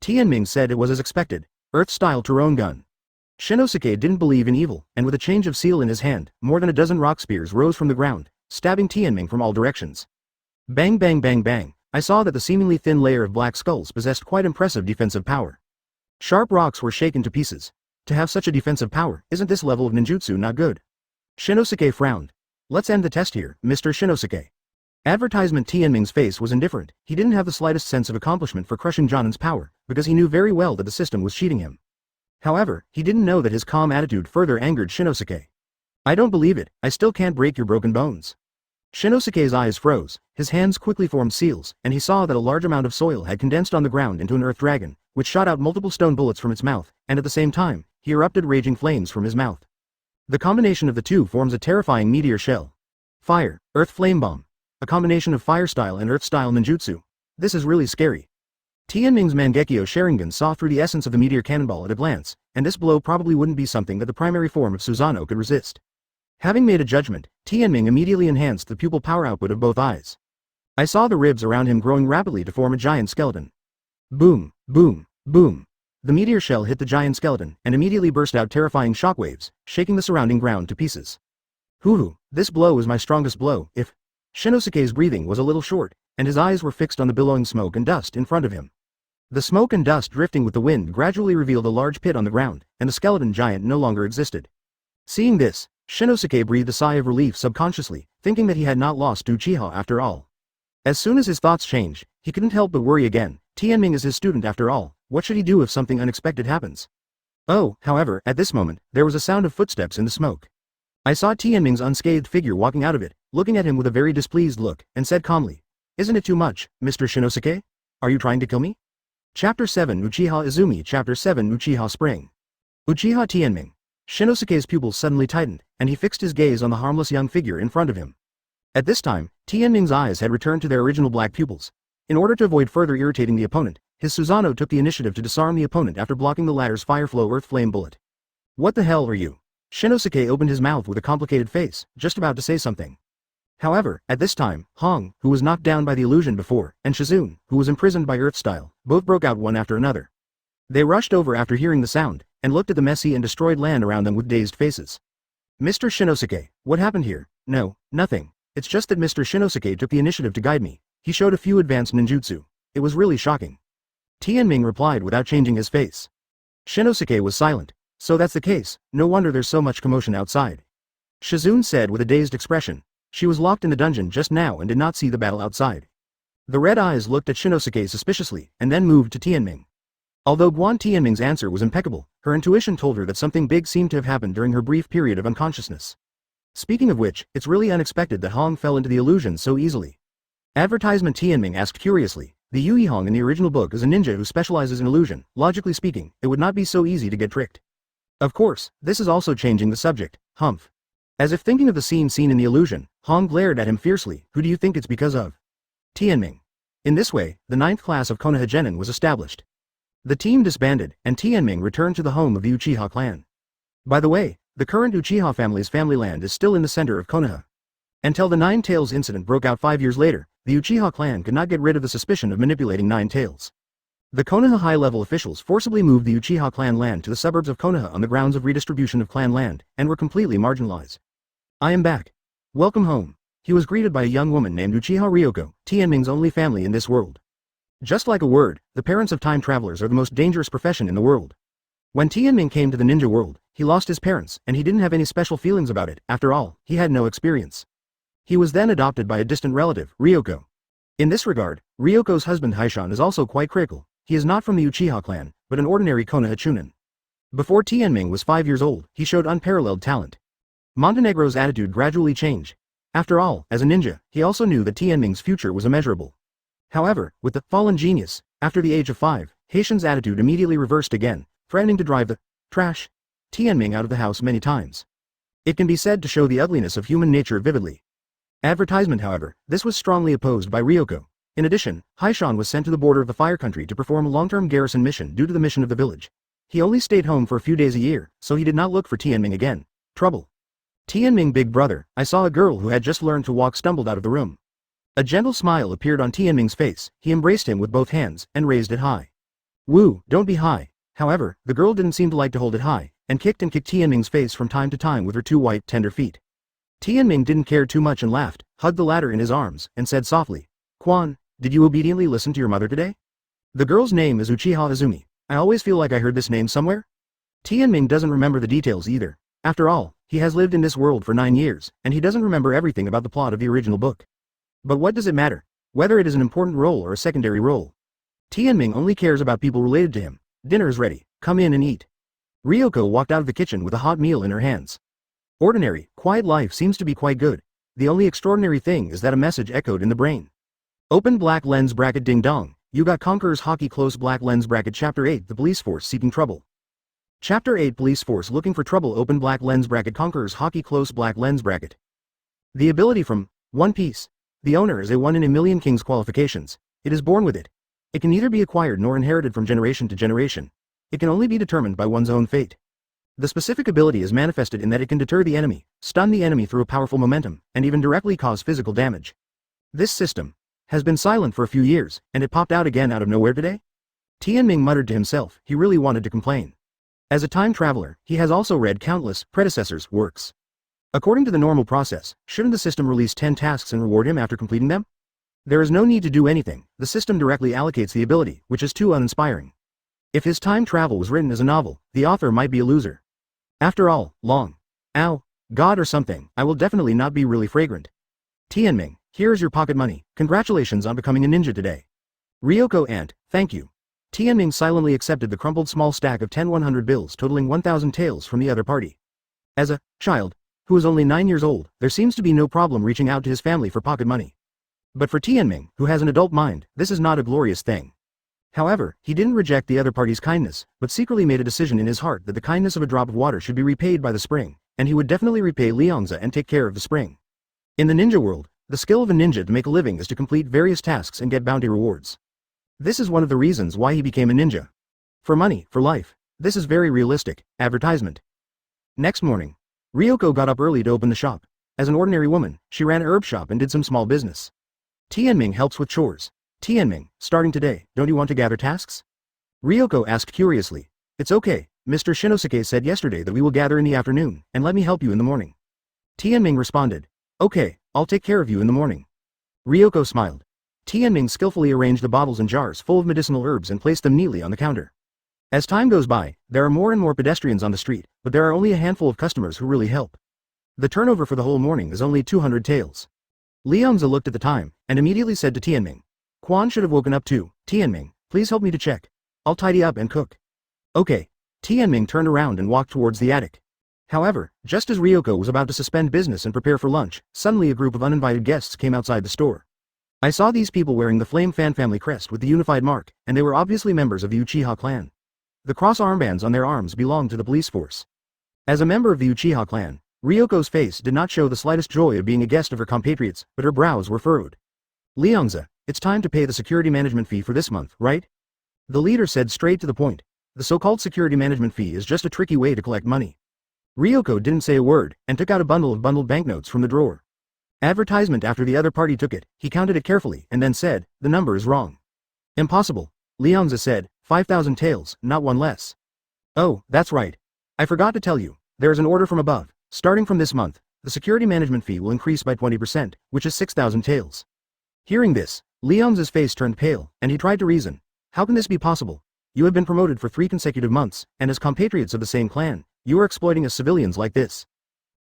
Tianming said it was as expected. Earth-style Tyrone gun. Shinosuke didn't believe in evil, and with a change of seal in his hand, more than a dozen rock spears rose from the ground, stabbing Tianming from all directions. Bang bang bang bang. I saw that the seemingly thin layer of black skulls possessed quite impressive defensive power. Sharp rocks were shaken to pieces. To have such a defensive power, isn't this level of ninjutsu not good? Shinosuke frowned. Let's end the test here, Mr. Shinosuke. Advertisement. Tianming's face was indifferent. He didn't have the slightest sense of accomplishment for crushing Jonin's power, because he knew very well that the system was cheating him. However, he didn't know that his calm attitude further angered Shinosuke. I don't believe it, I still can't break your broken bones. Shinosuke's eyes froze, his hands quickly formed seals, and he saw that a large amount of soil had condensed on the ground into an earth dragon, which shot out multiple stone bullets from its mouth, and at the same time, he erupted raging flames from his mouth. The combination of the two forms a terrifying meteor shell. Fire, earth flame bomb. A combination of fire-style and earth-style ninjutsu. This is really scary. Tianming's Mangekyō Sharingan saw through the essence of the meteor cannonball at a glance, and this blow probably wouldn't be something that the primary form of Susanoo could resist. Having made a judgment, Tianming immediately enhanced the pupil power output of both eyes. I saw the ribs around him growing rapidly to form a giant skeleton. Boom, boom, boom. The meteor shell hit the giant skeleton, and immediately burst out terrifying shockwaves, shaking the surrounding ground to pieces. Hoo-hoo, this blow is my strongest blow. If Shinosuke's breathing was a little short, and his eyes were fixed on the billowing smoke and dust in front of him. The smoke and dust drifting with the wind gradually revealed a large pit on the ground, and the skeleton giant no longer existed. Seeing this, Shinosuke breathed a sigh of relief subconsciously, thinking that he had not lost to Uchiha after all. As soon as his thoughts changed, he couldn't help but worry again. Tianming is his student after all. What should he do if something unexpected happens? Oh, however, at this moment, there was a sound of footsteps in the smoke. I saw Tianming's unscathed figure walking out of it, looking at him with a very displeased look, and said calmly, "Isn't it too much, Mr. Shinosuke? Are you trying to kill me?" Chapter 7 Uchiha Izumi. Chapter 7 Uchiha Spring. Uchiha Tianming. Shinosuke's pupils suddenly tightened, and he fixed his gaze on the harmless young figure in front of him. At this time, Tianming's eyes had returned to their original black pupils. In order to avoid further irritating the opponent, his Susanoo took the initiative to disarm the opponent after blocking the latter's fire flow earth flame bullet. What the hell are you? Shinosuke opened his mouth with a complicated face, just about to say something. However, at this time, Hong, who was knocked down by the illusion before, and Shizune, who was imprisoned by Earth Style, both broke out one after another. They rushed over after hearing the sound, and looked at the messy and destroyed land around them with dazed faces. Mr. Shinosuke, what happened here? No, nothing. It's just that Mr. Shinosuke took the initiative to guide me. He showed a few advanced ninjutsu. It was really shocking. Tianming replied without changing his face. Shinosuke was silent. So that's the case, no wonder there's so much commotion outside. Shizune said with a dazed expression. She was locked in the dungeon just now and did not see the battle outside. The red eyes looked at Shinosuke suspiciously, and then moved to Tianming. Although Guan Tianming's answer was impeccable, her intuition told her that something big seemed to have happened during her brief period of unconsciousness. Speaking of which, it's really unexpected that Hong fell into the illusion so easily. Advertisement Tianming asked curiously. The Yui Hong in the original book is a ninja who specializes in illusion. Logically speaking, it would not be so easy to get tricked. Of course, this is also changing the subject, humph. As if thinking of the scene seen in the illusion, Hong glared at him fiercely. Who do you think it's because of? Tianming. In this way, the 9th class of Konoha Genin was established. The team disbanded, and Tianming returned to the home of the Uchiha clan. By the way, the current Uchiha family's family land is still in the center of Konoha. Until the Nine Tails incident broke out 5 years later, the Uchiha clan could not get rid of the suspicion of manipulating Nine Tails. The Konoha high-level officials forcibly moved the Uchiha clan land to the suburbs of Konoha on the grounds of redistribution of clan land, and were completely marginalized. I am back. Welcome home. He was greeted by a young woman named Uchiha Ryoko, Tianming's only family in this world. Just like a word, the parents of time travelers are the most dangerous profession in the world. When Tianming came to the ninja world, he lost his parents, and he didn't have any special feelings about it. After all, he had no experience. He was then adopted by a distant relative, Ryoko. In this regard, Ryoko's husband Haishan is also quite critical. He is not from the Uchiha clan, but an ordinary Konoha chunin. Before Tianming was 5 years old, he showed unparalleled talent. Montenegro's attitude gradually changed. After all, as a ninja, he also knew that Tianming's future was immeasurable. However, with the fallen genius, after the age of 5, Haishan's attitude immediately reversed again, threatening to drive the trash Tianming out of the house many times. It can be said to show the ugliness of human nature vividly. Advertisement, however, this was strongly opposed by Ryoko. In addition, Haishan was sent to the border of the Fire Country to perform a long-term garrison mission due to the mission of the village. He only stayed home for a few days a year, so he did not look for Tianming again. Trouble. Tianming big brother, I saw a girl who had just learned to walk stumbled out of the room. A gentle smile appeared on Tianming's face. He embraced him with both hands, and raised it high. Woo, don't be high. However, the girl didn't seem to like to hold it high, and kicked Tianming's face from time to time with her 2 white, tender feet. Tianming didn't care too much and laughed, hugged the latter in his arms, and said softly, Quan, did you obediently listen to your mother today? The girl's name is Uchiha Izumi. I always feel like I heard this name somewhere. Tianming doesn't remember the details either. After all, he has lived in this world for 9 years, and he doesn't remember everything about the plot of the original book. But what does it matter? Whether it is an important role or a secondary role. Tianming only cares about people related to him. Dinner is ready, come in and eat. Ryoko walked out of the kitchen with a hot meal in her hands. Ordinary, quiet life seems to be quite good. The only extraordinary thing is that a message echoed in the brain. Open black lens bracket ding dong, you got Conqueror's Haki close black lens bracket Chapter 8 The Police Force Seeking Trouble. Chapter 8 Police Force Looking for Trouble Open black lens bracket Conqueror's Haki close black lens bracket. The ability from One Piece. The owner is a 1 in a million king's qualifications. It is born with it. It can neither be acquired nor inherited from generation to generation. It can only be determined by one's own fate. The specific ability is manifested in that it can deter the enemy, stun the enemy through a powerful momentum, and even directly cause physical damage. This system has been silent for a few years, and it popped out again out of nowhere today? Tianming muttered to himself. He really wanted to complain. As a time traveler, he has also read countless predecessors' works. According to the normal process, shouldn't the system release 10 tasks and reward him after completing them? There is no need to do anything. The system directly allocates the ability, which is too uninspiring. If his time travel was written as a novel, the author might be a loser. After all, long. Ow, God or something, I will definitely not be really fragrant. Tianming, here is your pocket money. Congratulations on becoming a ninja today. Ryoko aunt, thank you. Tianming silently accepted the crumpled small stack of 10 100 bills totaling 1,000 taels from the other party. As a child, who is only 9 years old, there seems to be no problem reaching out to his family for pocket money. But for Tianming, who has an adult mind, this is not a glorious thing. However, he didn't reject the other party's kindness, but secretly made a decision in his heart that the kindness of a drop of water should be repaid by the spring, and he would definitely repay Liangza and take care of the spring. In the ninja world, the skill of a ninja to make a living is to complete various tasks and get bounty rewards. This is one of the reasons why he became a ninja. For money, for life. This is very realistic. Advertisement. Next morning, Ryoko got up early to open the shop. As an ordinary woman, she ran an herb shop and did some small business. Tianming helps with chores. Tianming, starting today, don't you want to gather tasks? Ryoko asked curiously. It's okay, Mr. Shinosuke said yesterday that we will gather in the afternoon, and let me help you in the morning. Tianming responded. Okay, I'll take care of you in the morning. Ryoko smiled. Tianming skillfully arranged the bottles and jars full of medicinal herbs and placed them neatly on the counter. As time goes by, there are more and more pedestrians on the street, but there are only a handful of customers who really help. The turnover for the whole morning is only 200 taels. Liangza looked at the time, and immediately said to Tianming. Quan should have woken up too. Tianming, please help me to check. I'll tidy up and cook. Okay. Tianming turned around and walked towards the attic. However, just as Ryoko was about to suspend business and prepare for lunch, suddenly a group of uninvited guests came outside the store. I saw these people wearing the Flame Fan family crest with the unified mark, and they were obviously members of the Uchiha clan. The cross armbands on their arms belonged to the police force. As a member of the Uchiha clan, Ryoko's face did not show the slightest joy of being a guest of her compatriots, but her brows were furrowed. Liangza, it's time to pay the security management fee for this month, right? The leader said straight to the point. The so-called security management fee is just a tricky way to collect money. Ryoko didn't say a word, and took out a bundle of bundled banknotes from the drawer. Advertisement after the other party took it, he counted it carefully, and then said, the number is wrong. Impossible. Liangza said, 5,000 taels, not one less. Oh, that's right. I forgot to tell you, there is an order from above. Starting from this month, the security management fee will increase by 20%, which is 6,000 taels. Hearing this, Liangza's face turned pale, and he tried to reason. How can this be possible? You have been promoted for 3 consecutive months, and as compatriots of the same clan, you are exploiting us civilians like this.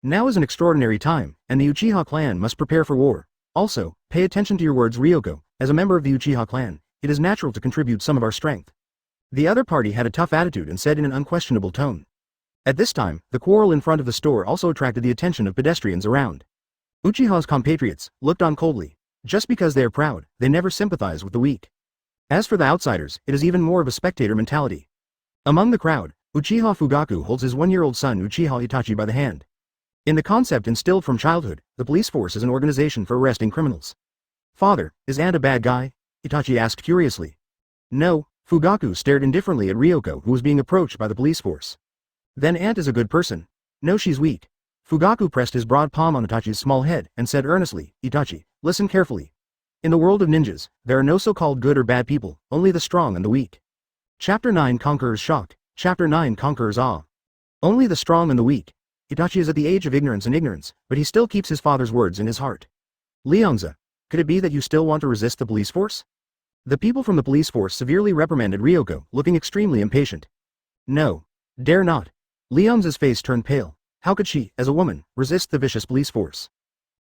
Now is an extraordinary time, and the Uchiha clan must prepare for war. Also, pay attention to your words, Ryoko. As a member of the Uchiha clan, it is natural to contribute some of our strength. The other party had a tough attitude and said in an unquestionable tone. At this time, the quarrel in front of the store also attracted the attention of pedestrians around. Uchiha's compatriots looked on coldly. Just because they are proud, they never sympathize with the weak. As for the outsiders, it is even more of a spectator mentality. Among the crowd, Uchiha Fugaku holds his 1-year-old son Uchiha Itachi by the hand. In the concept instilled from childhood, the police force is an organization for arresting criminals. Father, is Aunt a bad guy? Itachi asked curiously. No, Fugaku stared indifferently at Ryoko who was being approached by the police force. Then Aunt is a good person. No, she's weak. Fugaku pressed his broad palm on Itachi's small head and said earnestly, Itachi, listen carefully. In the world of ninjas, there are no so-called good or bad people, only the strong and the weak. Chapter 9 Conqueror's Shock. Chapter 9 Conqueror's Awe. Only the strong and the weak. Itachi is at the age of ignorance, but he still keeps his father's words in his heart. Liangza, could it be that you still want to resist the police force? The people from the police force severely reprimanded Ryoko, looking extremely impatient. No. Dare not. Liangza's face turned pale. How could she, as a woman, resist the vicious police force?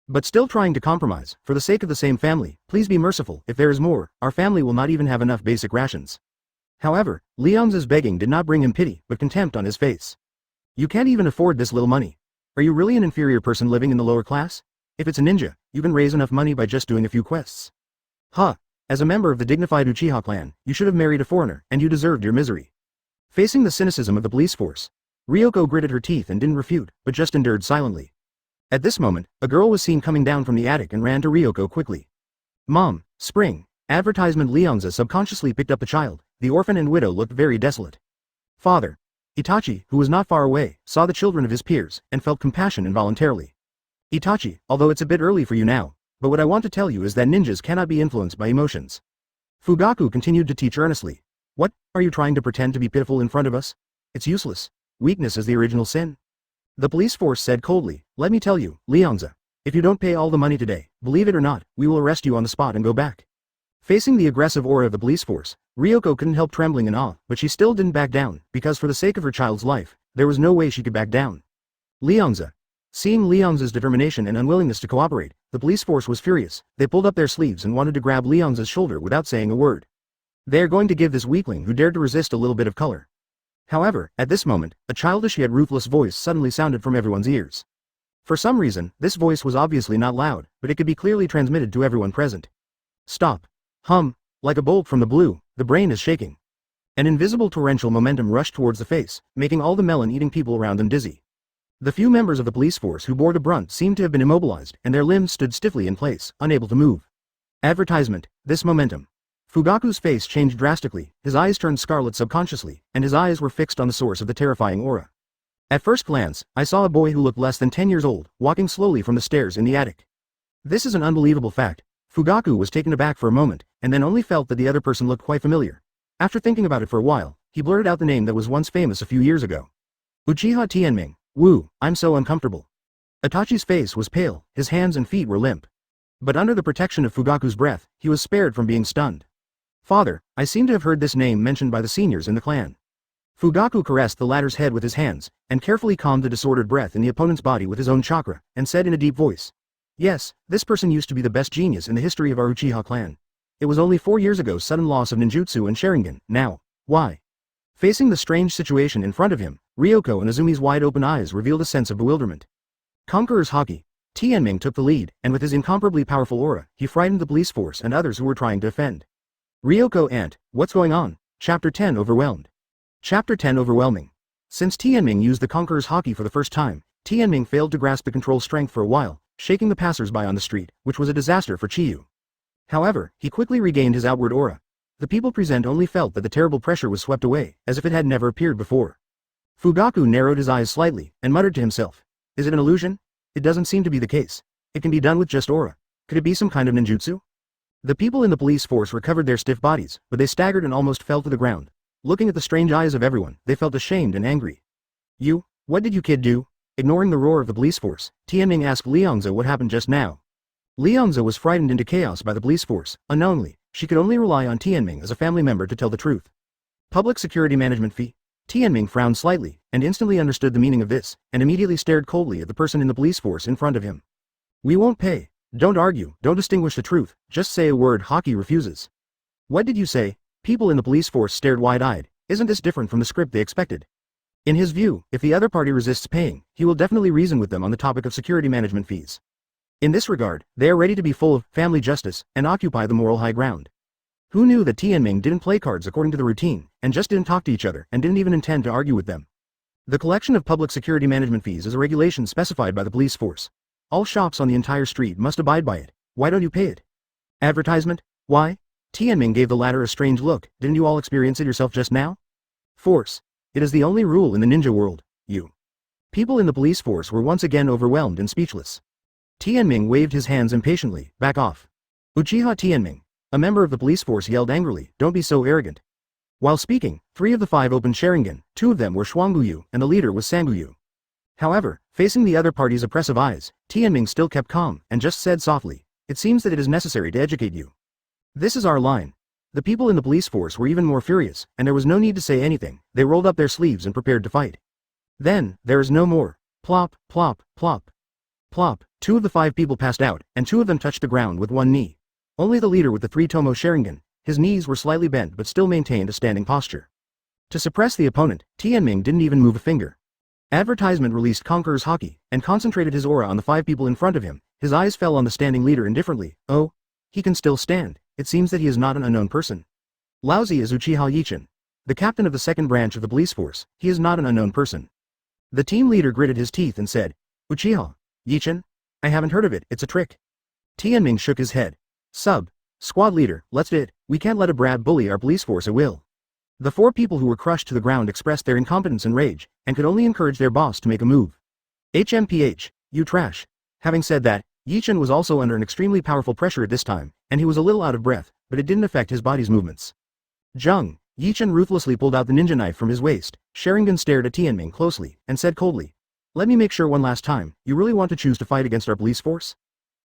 But still trying to compromise, for the sake of the same family, please be merciful, if there is more, our family will not even have enough basic rations. However, Liangza's begging did not bring him pity, but contempt on his face. You can't even afford this little money. Are you really an inferior person living in the lower class? If it's a ninja, you can raise enough money by just doing a few quests. Huh. As a member of the dignified Uchiha clan, you should have married a foreigner, and you deserved your misery. Facing the cynicism of the police force, Ryoko gritted her teeth and didn't refute, but just endured silently. At this moment, a girl was seen coming down from the attic and ran to Ryoko quickly. Mom, Spring. Advertisement. Liangza subconsciously picked up the child. The orphan and widow looked very desolate. Father. Itachi, who was not far away, saw the children of his peers, and felt compassion involuntarily. Itachi, although it's a bit early for you now, but what I want to tell you is that ninjas cannot be influenced by emotions. Fugaku continued to teach earnestly. What, are you trying to pretend to be pitiful in front of us? It's useless. Weakness is the original sin. The police force said coldly, let me tell you, Liangza, if you don't pay all the money today, believe it or not, we will arrest you on the spot and go back. Facing the aggressive aura of the police force, Ryoko couldn't help trembling in awe, but she still didn't back down, because for the sake of her child's life, there was no way she could back down. Liangza. Seeing Liangza's determination and unwillingness to cooperate, the police force was furious. They pulled up their sleeves and wanted to grab Liangza's shoulder without saying a word. They are going to give this weakling who dared to resist a little bit of color. However, at this moment, a childish yet ruthless voice suddenly sounded from everyone's ears. For some reason, this voice was obviously not loud, but it could be clearly transmitted to everyone present. Stop. Hum. Like a bolt from the blue, the brain is shaking. An invisible torrential momentum rushed towards the face, making all the melon-eating people around them dizzy. The few members of the police force who bore the brunt seemed to have been immobilized, and their limbs stood stiffly in place, unable to move. Advertisement. This momentum. Fugaku's face changed drastically, his eyes turned scarlet subconsciously, and his eyes were fixed on the source of the terrifying aura. At first glance, I saw a boy who looked less than 10 years old, walking slowly from the stairs in the attic. This is an unbelievable fact. Fugaku was taken aback for a moment, and then only felt that the other person looked quite familiar. After thinking about it for a while, he blurted out the name that was once famous a few years ago. Uchiha Tianming. Woo, I'm so uncomfortable. Itachi's face was pale, his hands and feet were limp. But under the protection of Fugaku's breath, he was spared from being stunned. Father, I seem to have heard this name mentioned by the seniors in the clan. Fugaku caressed the latter's head with his hands, and carefully calmed the disordered breath in the opponent's body with his own chakra, and said in a deep voice. Yes, this person used to be the best genius in the history of our Uchiha clan. It was only 4 years ago sudden loss of ninjutsu and Sharingan, now, why? Facing the strange situation in front of him, Ryoko and Azumi's wide-open eyes revealed a sense of bewilderment. Conqueror's Haki. Tianming took the lead, and with his incomparably powerful aura, he frightened the police force and others who were trying to defend. Ryoko Ant, what's going on? Chapter 10 Overwhelmed. Chapter 10 Overwhelming. Since Tianming used the Conqueror's Haki for the first time, Tianming failed to grasp the control strength for a while, shaking the passers-by on the street, which was a disaster for Chiyu. However, he quickly regained his outward aura. The people present only felt that the terrible pressure was swept away, as if it had never appeared before. Fugaku narrowed his eyes slightly, and muttered to himself. Is it an illusion? It doesn't seem to be the case. It can be done with just aura. Could it be some kind of ninjutsu? The people in the police force recovered their stiff bodies, but they staggered and almost fell to the ground. Looking at the strange eyes of everyone, they felt ashamed and angry. You? What did you kid do? Ignoring the roar of the police force, Tianming asked Liangzo what happened just now. Liangzo was frightened into chaos by the police force. Unknowingly, she could only rely on Tianming as a family member to tell the truth. Public security management fee? Tianming frowned slightly, and instantly understood the meaning of this, and immediately stared coldly at the person in the police force in front of him. We won't pay. Don't argue, don't distinguish the truth, just say a word. Haki refuses. What did you say? People in the police force stared wide-eyed. Isn't this different from the script they expected? In his view, if the other party resists paying, he will definitely reason with them on the topic of security management fees. In this regard, they are ready to be full of family justice and occupy the moral high ground. Who knew that Tianming didn't play cards according to the routine, and just didn't talk to each other and didn't even intend to argue with them? The collection of public security management fees is a regulation specified by the police force. All shops on the entire street must abide by it. Why don't you pay it? Advertisement? Why? Tianming gave the latter a strange look. Didn't you all experience it yourself just now? Force. It is the only rule in the ninja world. You. People in the police force were once again overwhelmed and speechless. Tianming waved his hands impatiently. Back off. Uchiha Tianming. A member of the police force yelled angrily, don't be so arrogant. While speaking, 3 of the 5 opened Sharingan, 2 of them were Shuangguyu, and the leader was Sanguyu. However, facing the other party's oppressive eyes, Tianming still kept calm, and just said softly, it seems that it is necessary to educate you. This is our line. The people in the police force were even more furious, and there was no need to say anything. They rolled up their sleeves and prepared to fight. Then, there is no more. Plop, plop, plop. Plop, 2 of the 5 people passed out, and 2 of them touched the ground with one knee. Only the leader with the 3 Tomo Sharingan, his knees were slightly bent but still maintained a standing posture. To suppress the opponent, Tianming didn't even move a finger. Advertisement released Conqueror's Haki, and concentrated his aura on the 5 people in front of him. His eyes fell on the standing leader indifferently. Oh? He can still stand. It seems that he is not an unknown person. Lousy is Uchiha Yichin. The captain of the second branch of the police force, he is not an unknown person. The team leader gritted his teeth and said, Uchiha Yichin? I haven't heard of it, it's a trick. Tianming shook his head. Squad leader, let's do it. We can't let a brat bully our police force at will. The 4 people who were crushed to the ground expressed their incompetence and rage, and could only encourage their boss to make a move. HMPH, you trash. Having said that, Yichin was also under an extremely powerful pressure at this time, and he was a little out of breath, but it didn't affect his body's movements. Jung, Yichin ruthlessly pulled out the ninja knife from his waist. Sharingan stared at Tianming closely, and said coldly, let me make sure one last time, you really want to choose to fight against our police force?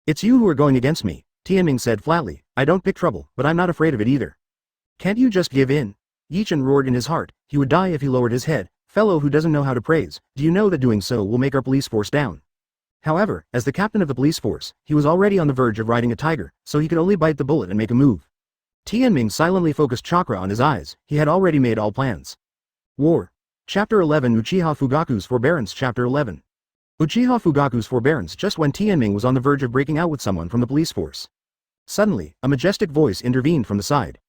It's you who are going against me, Tianming said flatly. I don't pick trouble, but I'm not afraid of it either. Can't you just give in? Yichin roared in his heart. He would die if he lowered his head. Fellow who doesn't know how to praise, do you know that doing so will make our police force down? However, as the captain of the police force, he was already on the verge of riding a tiger, so he could only bite the bullet and make a move. Tianming silently focused chakra on his eyes. He had already made all plans. War. Chapter 11 Uchiha Fugaku's Forbearance. Chapter 11. Uchiha Fugaku's Forbearance. Just when Tianming was on the verge of breaking out with someone from the police force, suddenly, a majestic voice intervened from the side.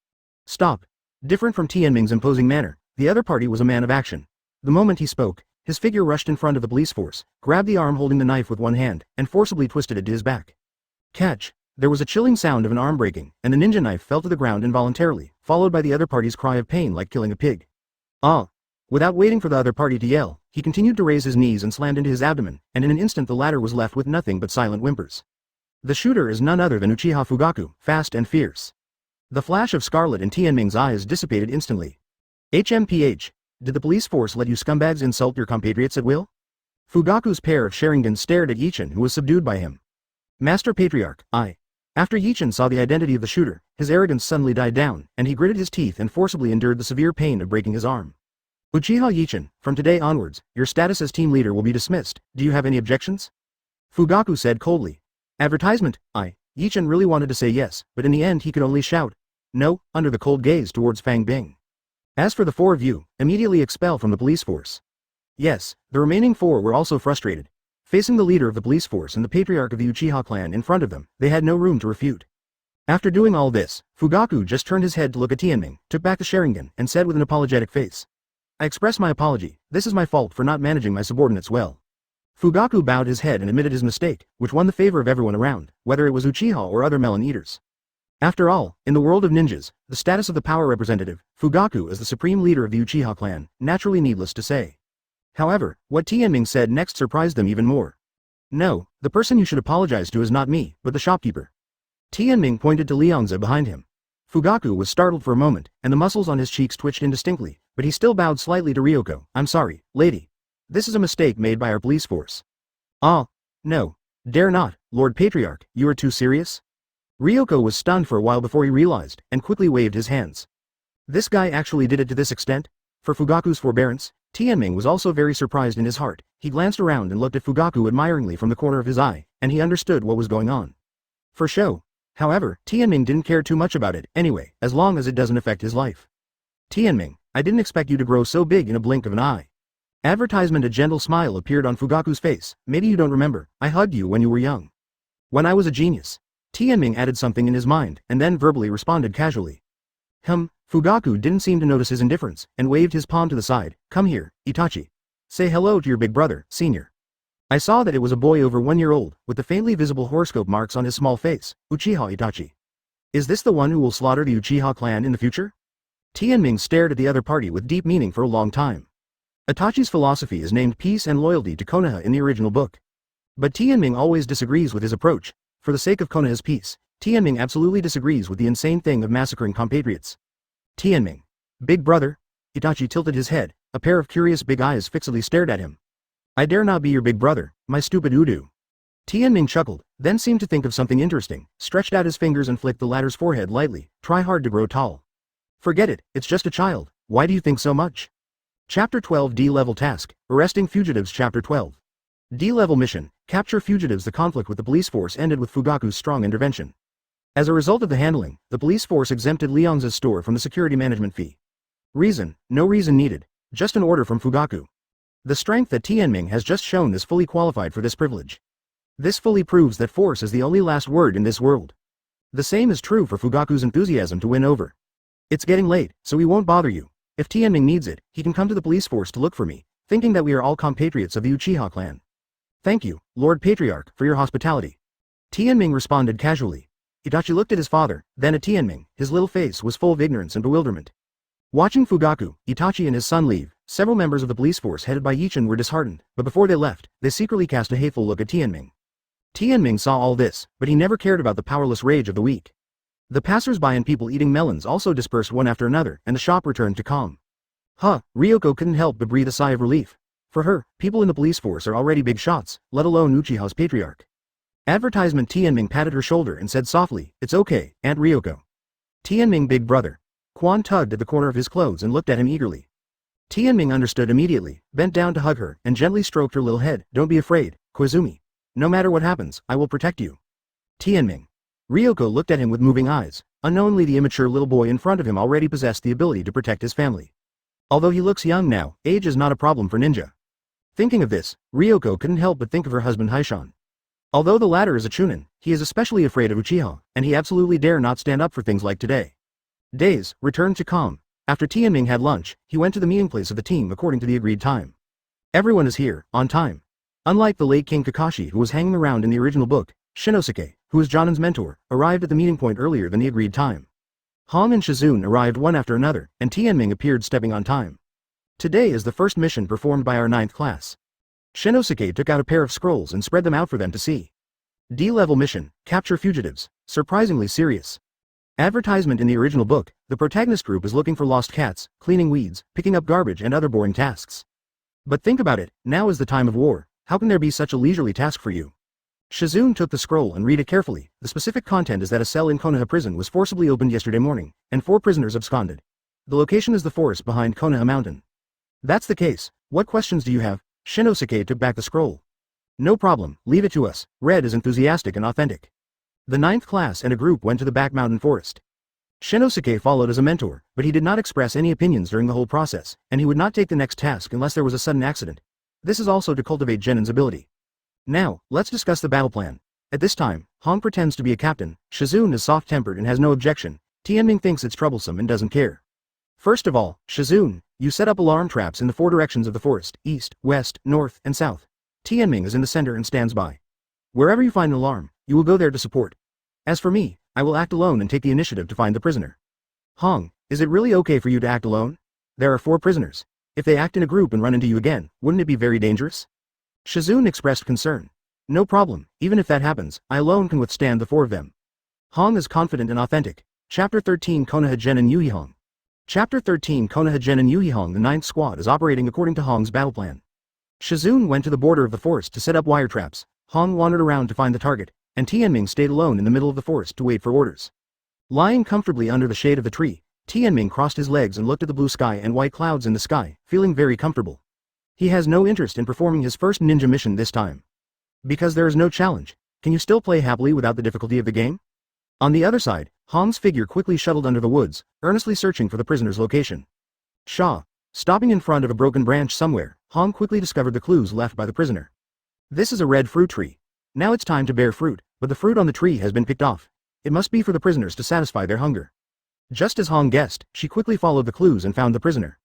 Stop. Different from Tianming's imposing manner, the other party was a man of action. The moment he spoke, his figure rushed in front of the police force, grabbed the arm holding the knife with one hand, and forcibly twisted it to his back. Catch. There was a chilling sound of an arm breaking, and the ninja knife fell to the ground involuntarily, followed by the other party's cry of pain like killing a pig. Ah! Without waiting for the other party to yell, he continued to raise his knees and slammed into his abdomen, and in an instant the latter was left with nothing but silent whimpers. The shooter is none other than Uchiha Fugaku, fast and fierce. The flash of scarlet in Tianming's eyes dissipated instantly. HMPH, did the police force let you scumbags insult your compatriots at will? Fugaku's pair of Sharingan stared at Yichin, who was subdued by him. Master Patriarch, I. After Yichin saw the identity of the shooter, his arrogance suddenly died down, and he gritted his teeth and forcibly endured the severe pain of breaking his arm. Uchiha Yichin, from today onwards, your status as team leader will be dismissed. Do you have any objections? Fugaku said coldly. Advertisement, Yichin really wanted to say yes, but in the end he could only shout, no, under the cold gaze towards Fang Bing. As for the 4 of you, immediately expel from the police force. Yes, the remaining 4 were also frustrated. Facing the leader of the police force and the patriarch of the Uchiha clan in front of them, they had no room to refute. After doing all this, Fugaku just turned his head to look at Tianming, took back the Sharingan, and said with an apologetic face. I express my apology, this is my fault for not managing my subordinates well. Fugaku bowed his head and admitted his mistake, which won the favor of everyone around, whether it was Uchiha or other melon eaters. After all, in the world of ninjas, the status of the power representative, Fugaku as the supreme leader of the Uchiha clan, naturally needless to say. However, what Tianming said next surprised them even more. No, the person you should apologize to is not me, but the shopkeeper. Tianming pointed to Liangzi behind him. Fugaku was startled for a moment, and the muscles on his cheeks twitched indistinctly, but he still bowed slightly to Ryoko. I'm sorry, lady. This is a mistake made by our police force. Ah, no. Dare not, Lord Patriarch, you are too serious? Ryoko was stunned for a while before he realized, and quickly waved his hands. This guy actually did it to this extent? For Fugaku's forbearance, Tianming was also very surprised in his heart. He glanced around and looked at Fugaku admiringly from the corner of his eye, and he understood what was going on. For show. However, Tianming didn't care too much about it, anyway, as long as it doesn't affect his life. Tianming, I didn't expect you to grow so big in a blink of an eye. Advertisement. A gentle smile appeared on Fugaku's face. Maybe you don't remember, I hugged you when you were young. When I was a genius. Tianming added something in his mind, and then verbally responded casually. Fugaku didn't seem to notice his indifference, and waved his palm to the side. Come here, Itachi. Say hello to your big brother, senior. I saw that it was a boy over 1 year old, with the faintly visible horoscope marks on his small face, Uchiha Itachi. Is this the one who will slaughter the Uchiha clan in the future? Tianming stared at the other party with deep meaning for a long time. Itachi's philosophy is named peace and loyalty to Konoha in the original book. But Tianming always disagrees with his approach. For the sake of Konoha's peace, Tianming absolutely disagrees with the insane thing of massacring compatriots. Tianming. Big brother? Itachi tilted his head, a pair of curious big eyes fixedly stared at him. I dare not be your big brother, my stupid Udu. Tianming chuckled, then seemed to think of something interesting, stretched out his fingers and flicked the latter's forehead lightly. Try hard to grow tall. Forget it, it's just a child, why do you think so much? Chapter 12 D-Level Task, Arresting Fugitives. Chapter 12. D-Level Mission, Capture Fugitives. The conflict with the police force ended with Fugaku's strong intervention. As a result of the handling, the police force exempted Liangzi's store from the security management fee. Reason, no reason needed, just an order from Fugaku. The strength that Tianming has just shown is fully qualified for this privilege. This fully proves that force is the only last word in this world. The same is true for Fugaku's enthusiasm to win over. It's getting late, so we won't bother you. If Tianming needs it, he can come to the police force to look for me, thinking that we are all compatriots of the Uchiha clan. Thank you, Lord Patriarch, for your hospitality. Tianming responded casually. Itachi looked at his father, then at Tianming. His little face was full of ignorance and bewilderment. Watching Fugaku, Itachi and his son leave, several members of the police force headed by Yichin were disheartened, but before they left, they secretly cast a hateful look at Tianming. Tianming saw all this, but he never cared about the powerless rage of the weak. The passers-by and people eating melons also dispersed one after another, and the shop returned to calm. Ryoko couldn't help but breathe a sigh of relief. For her, people in the police force are already big shots, let alone Uchiha's patriarch. Advertisement. Tianming patted her shoulder and said softly, it's okay, Aunt Ryoko. Tianming big brother. Quan tugged at the corner of his clothes and looked at him eagerly. Tianming understood immediately, bent down to hug her, and gently stroked her little head. Don't be afraid, Koizumi. No matter what happens, I will protect you. Tianming. Ryoko looked at him with moving eyes. Unknowingly, the immature little boy in front of him already possessed the ability to protect his family. Although he looks young now, age is not a problem for ninja. Thinking of this, Ryoko couldn't help but think of her husband Haishan. Although the latter is a chunin, he is especially afraid of Uchiha, and he absolutely dare not stand up for things like today. Days returned to calm. After Tianming had lunch, he went to the meeting place of the team according to the agreed time. Everyone is here, on time. Unlike the late King Kakashi who was hanging around in the original book, Shinosuke, who was Jonan's mentor, arrived at the meeting point earlier than the agreed time. Hong and Shizune arrived one after another, and Tianming appeared stepping on time. Today is the first mission performed by our 9th class. Shinosuke took out a pair of scrolls and spread them out for them to see. D-level mission, capture fugitives, surprisingly serious. Advertisement. In the original book, the protagonist group is looking for lost cats, cleaning weeds, picking up garbage and other boring tasks. But think about it, now is the time of war, how can there be such a leisurely task for you? Shizune took the scroll and read it carefully. The specific content is that a cell in Konoha prison was forcibly opened yesterday morning, and 4 prisoners absconded. The location is the forest behind Konoha mountain. That's the case. What questions do you have? Shinosuke took back the scroll. No problem, leave it to us. Red is enthusiastic and authentic. The 9th class and a group went to the back mountain forest. Shinosuke followed as a mentor, but he did not express any opinions during the whole process, and he would not take the next task unless there was a sudden accident. This is also to cultivate Genin's ability. Now, let's discuss the battle plan. At this time, Hong pretends to be a captain, Shizune is soft-tempered and has no objection, Tianming thinks it's troublesome and doesn't care. First of all, Shizune, you set up alarm traps in the 4 directions of the forest, east, west, north, and south. Tianming is in the center and stands by. Wherever you find an alarm, you will go there to support. As for me, I will act alone and take the initiative to find the prisoner. Hong, is it really okay for you to act alone? There are 4 prisoners. If they act in a group and run into you again, wouldn't it be very dangerous? Shizune expressed concern. No problem, even if that happens, I alone can withstand the 4 of them. Hong is confident and authentic. Chapter 13 Konoha Genin Yuhihong. Chapter 13 Konoha Genin Yuhihong. The 9th squad is operating according to Hong's battle plan. Shizune went to the border of the forest to set up wire traps, Hong wandered around to find the target, and Tianming stayed alone in the middle of the forest to wait for orders. Lying comfortably under the shade of the tree, Tianming crossed his legs and looked at the blue sky and white clouds in the sky, feeling very comfortable. He has no interest in performing his first ninja mission this time. Because there is no challenge, can you still play happily without the difficulty of the game? On the other side, Hong's figure quickly shuttled under the woods, earnestly searching for the prisoner's location. Stopping in front of a broken branch somewhere, Hong quickly discovered the clues left by the prisoner. This is a red fruit tree. Now it's time to bear fruit, but the fruit on the tree has been picked off. It must be for the prisoners to satisfy their hunger. Just as Hong guessed, she quickly followed the clues and found the prisoner.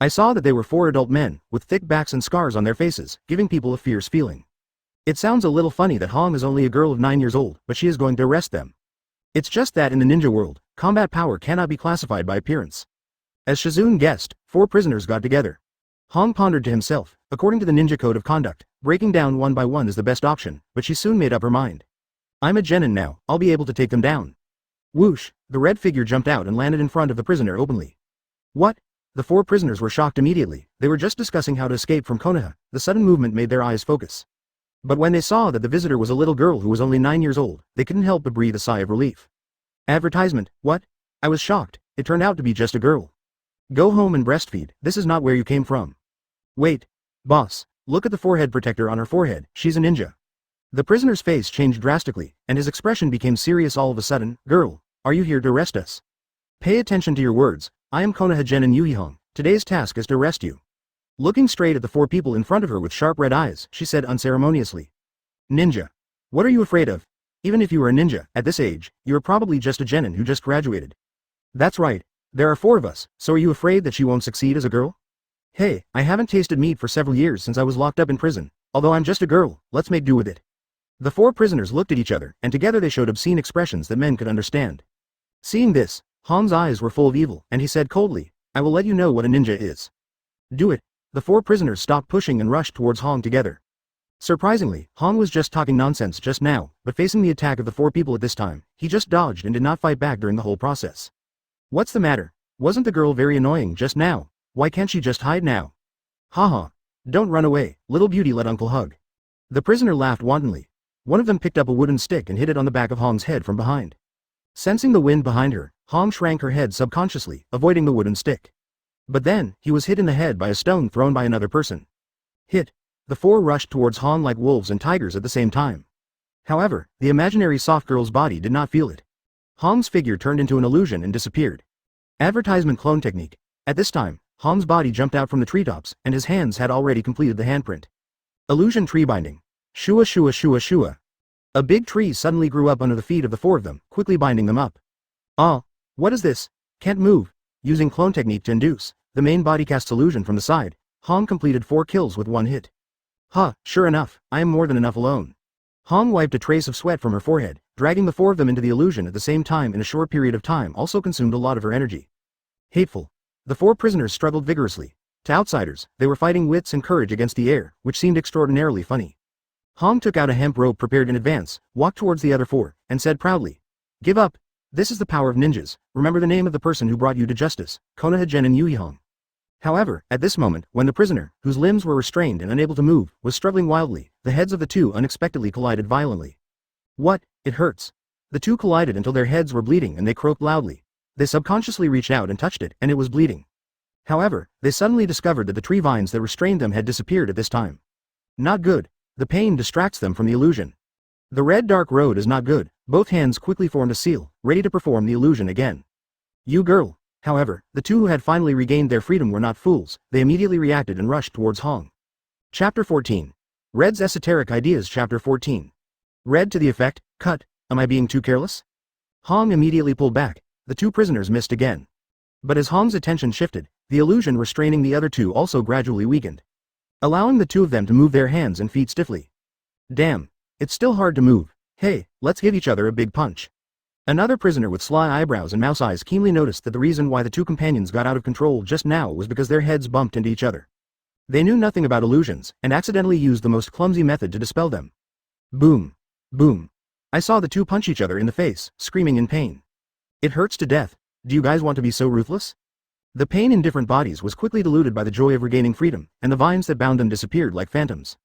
I saw that they were 4 adult men, with thick backs and scars on their faces, giving people a fierce feeling. It sounds a little funny that Hong is only a girl of 9 years old, but she is going to arrest them. It's just that in the ninja world, combat power cannot be classified by appearance. As Shizune guessed, 4 prisoners got together. Hong pondered to himself, according to the ninja code of conduct, breaking down one by one is the best option, but she soon made up her mind. I'm a genin now, I'll be able to take them down. Whoosh, the red figure jumped out and landed in front of the prisoner openly. What? The 4 prisoners were shocked immediately, they were just discussing how to escape from Konoha, the sudden movement made their eyes focus. But when they saw that the visitor was a little girl who was only 9 years old, they couldn't help but breathe a sigh of relief. Advertisement, what? I was shocked, it turned out to be just a girl. Go home and breastfeed, this is not where you came from. Wait. Boss, look at the forehead protector on her forehead, she's a ninja. The prisoner's face changed drastically, and his expression became serious all of a sudden. Girl, are you here to arrest us? Pay attention to your words, I am Konoha Genin Yuhihong, today's task is to arrest you. Looking straight at the 4 people in front of her with sharp red eyes, she said unceremoniously. Ninja. What are you afraid of? Even if you were a ninja, at this age, you are probably just a genin who just graduated. That's right. There are 4 of us, so are you afraid that she won't succeed as a girl? Hey, I haven't tasted meat for several years since I was locked up in prison, although I'm just a girl, let's make do with it. The 4 prisoners looked at each other, and together they showed obscene expressions that men could understand. Seeing this, Hong's eyes were full of evil, and he said coldly, I will let you know what a ninja is. Do it. The 4 prisoners stopped pushing and rushed towards Hong together. Surprisingly, Hong was just talking nonsense just now, but facing the attack of the 4 people at this time, he just dodged and did not fight back during the whole process. What's the matter? Wasn't the girl very annoying just now? Why can't she just hide now? Haha. Don't run away, little beauty, let uncle hug. The prisoner laughed wantonly. One of them picked up a wooden stick and hit it on the back of Hong's head from behind. Sensing the wind behind her, Hong shrank her head subconsciously, avoiding the wooden stick. But then, he was hit in the head by a stone thrown by another person. Hit. The 4 rushed towards Hong like wolves and tigers at the same time. However, the imaginary soft girl's body did not feel it. Hong's figure turned into an illusion and disappeared. Advertisement clone technique. At this time, Hong's body jumped out from the treetops, and his hands had already completed the handprint. Illusion tree binding. Shua shua shua shua. A big tree suddenly grew up under the feet of the 4 of them, quickly binding them up. Ah, what is this? Can't move. Using clone technique to induce the main body cast illusion from the side, Hong completed 4 kills with 1 hit. Sure enough, I am more than enough alone. Hong wiped a trace of sweat from her forehead, dragging the 4 of them into the illusion at the same time in a short period of time also consumed a lot of her energy. Hateful. The 4 prisoners struggled vigorously. To outsiders, they were fighting wits and courage against the air, which seemed extraordinarily funny. Hong took out a hemp rope prepared in advance, walked towards the other 4, and said proudly, Give up. This is the power of ninjas, remember the name of the person who brought you to justice, Konoha Genin Yuhihong. However, at this moment, when the prisoner, whose limbs were restrained and unable to move, was struggling wildly, the heads of the 2 unexpectedly collided violently. What? It hurts. The 2 collided until their heads were bleeding and they croaked loudly. They subconsciously reached out and touched it, and it was bleeding. However, they suddenly discovered that the tree vines that restrained them had disappeared at this time. Not good. The pain distracts them from the illusion. The red dark road is not good. Both hands quickly formed a seal, ready to perform the illusion again. You girl. However, the two who had finally regained their freedom were not fools. They immediately reacted and rushed towards Hong. Chapter 14. Red's Esoteric Ideas. Chapter 14. Red to the effect, cut, am I being too careless? Hong immediately pulled back. The two prisoners missed again. But as Hong's attention shifted, the illusion restraining the other two also gradually weakened, allowing the two of them to move their hands and feet stiffly. Damn. It's still hard to move. Hey, let's give each other a big punch. Another prisoner with sly eyebrows and mouse eyes keenly noticed that the reason why the two companions got out of control just now was because their heads bumped into each other. They knew nothing about illusions, and accidentally used the most clumsy method to dispel them. Boom. Boom. I saw the two punch each other in the face, screaming in pain. It hurts to death. Do you guys want to be so ruthless? The pain in different bodies was quickly diluted by the joy of regaining freedom, and the vines that bound them disappeared like phantoms.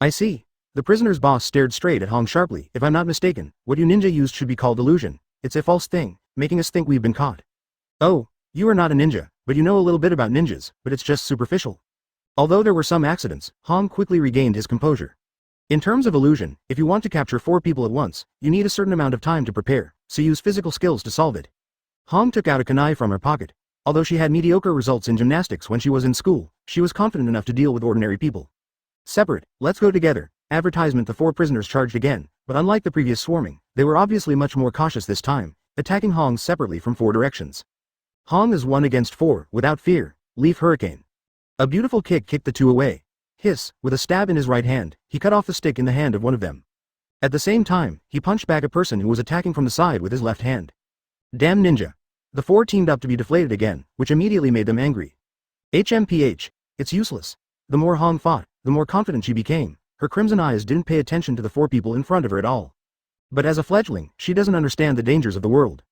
I see. The prisoner's boss stared straight at Hong sharply. If I'm not mistaken, what you ninja used should be called illusion. It's a false thing, making us think we've been caught. Oh, you are not a ninja, but you know a little bit about ninjas, but it's just superficial. Although there were some accidents, Hong quickly regained his composure. In terms of illusion, if you want to capture 4 people at once, you need a certain amount of time to prepare, so use physical skills to solve it. Hong took out a kunai from her pocket. Although she had mediocre results in gymnastics when she was in school, she was confident enough to deal with ordinary people. Separate, let's go together. Advertisement. The 4 prisoners charged again, but unlike the previous swarming, they were obviously much more cautious this time, attacking Hong separately from 4 directions. Hong is 1 against 4, without fear. Leaf Hurricane. A beautiful kick kicked the 2 away. Hiss, with a stab in his right hand, he cut off the stick in the hand of one of them. At the same time, he punched back a person who was attacking from the side with his left hand. Damn ninja. The 4 teamed up to be deflated again, which immediately made them angry. HMPH. It's useless. The more Hong fought, the more confident she became. Her crimson eyes didn't pay attention to the 4 people in front of her at all. But as a fledgling, she doesn't understand the dangers of the world.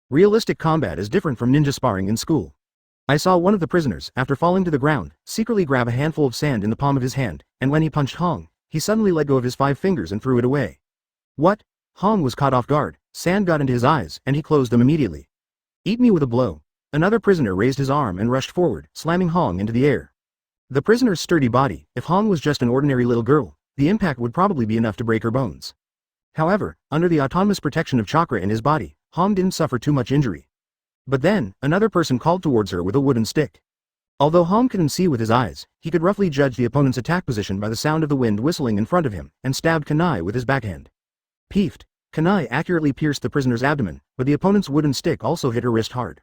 Realistic combat is different from ninja sparring in school. I saw one of the prisoners, after falling to the ground, secretly grab a handful of sand in the palm of his hand, and when he punched Hong, he suddenly let go of his 5 fingers and threw it away. What? Hong was caught off guard, sand got into his eyes, and he closed them immediately. Eat me with a blow. Another prisoner raised his arm and rushed forward, slamming Hong into the air. The prisoner's sturdy body, if Hong was just an ordinary little girl, the impact would probably be enough to break her bones. However, under the autonomous protection of Chakra in his body, Hong didn't suffer too much injury. But then, another person called towards her with a wooden stick. Although Hong couldn't see with his eyes, he could roughly judge the opponent's attack position by the sound of the wind whistling in front of him, and stabbed kunai with his backhand. Peefed. Kunai accurately pierced the prisoner's abdomen, but the opponent's wooden stick also hit her wrist hard.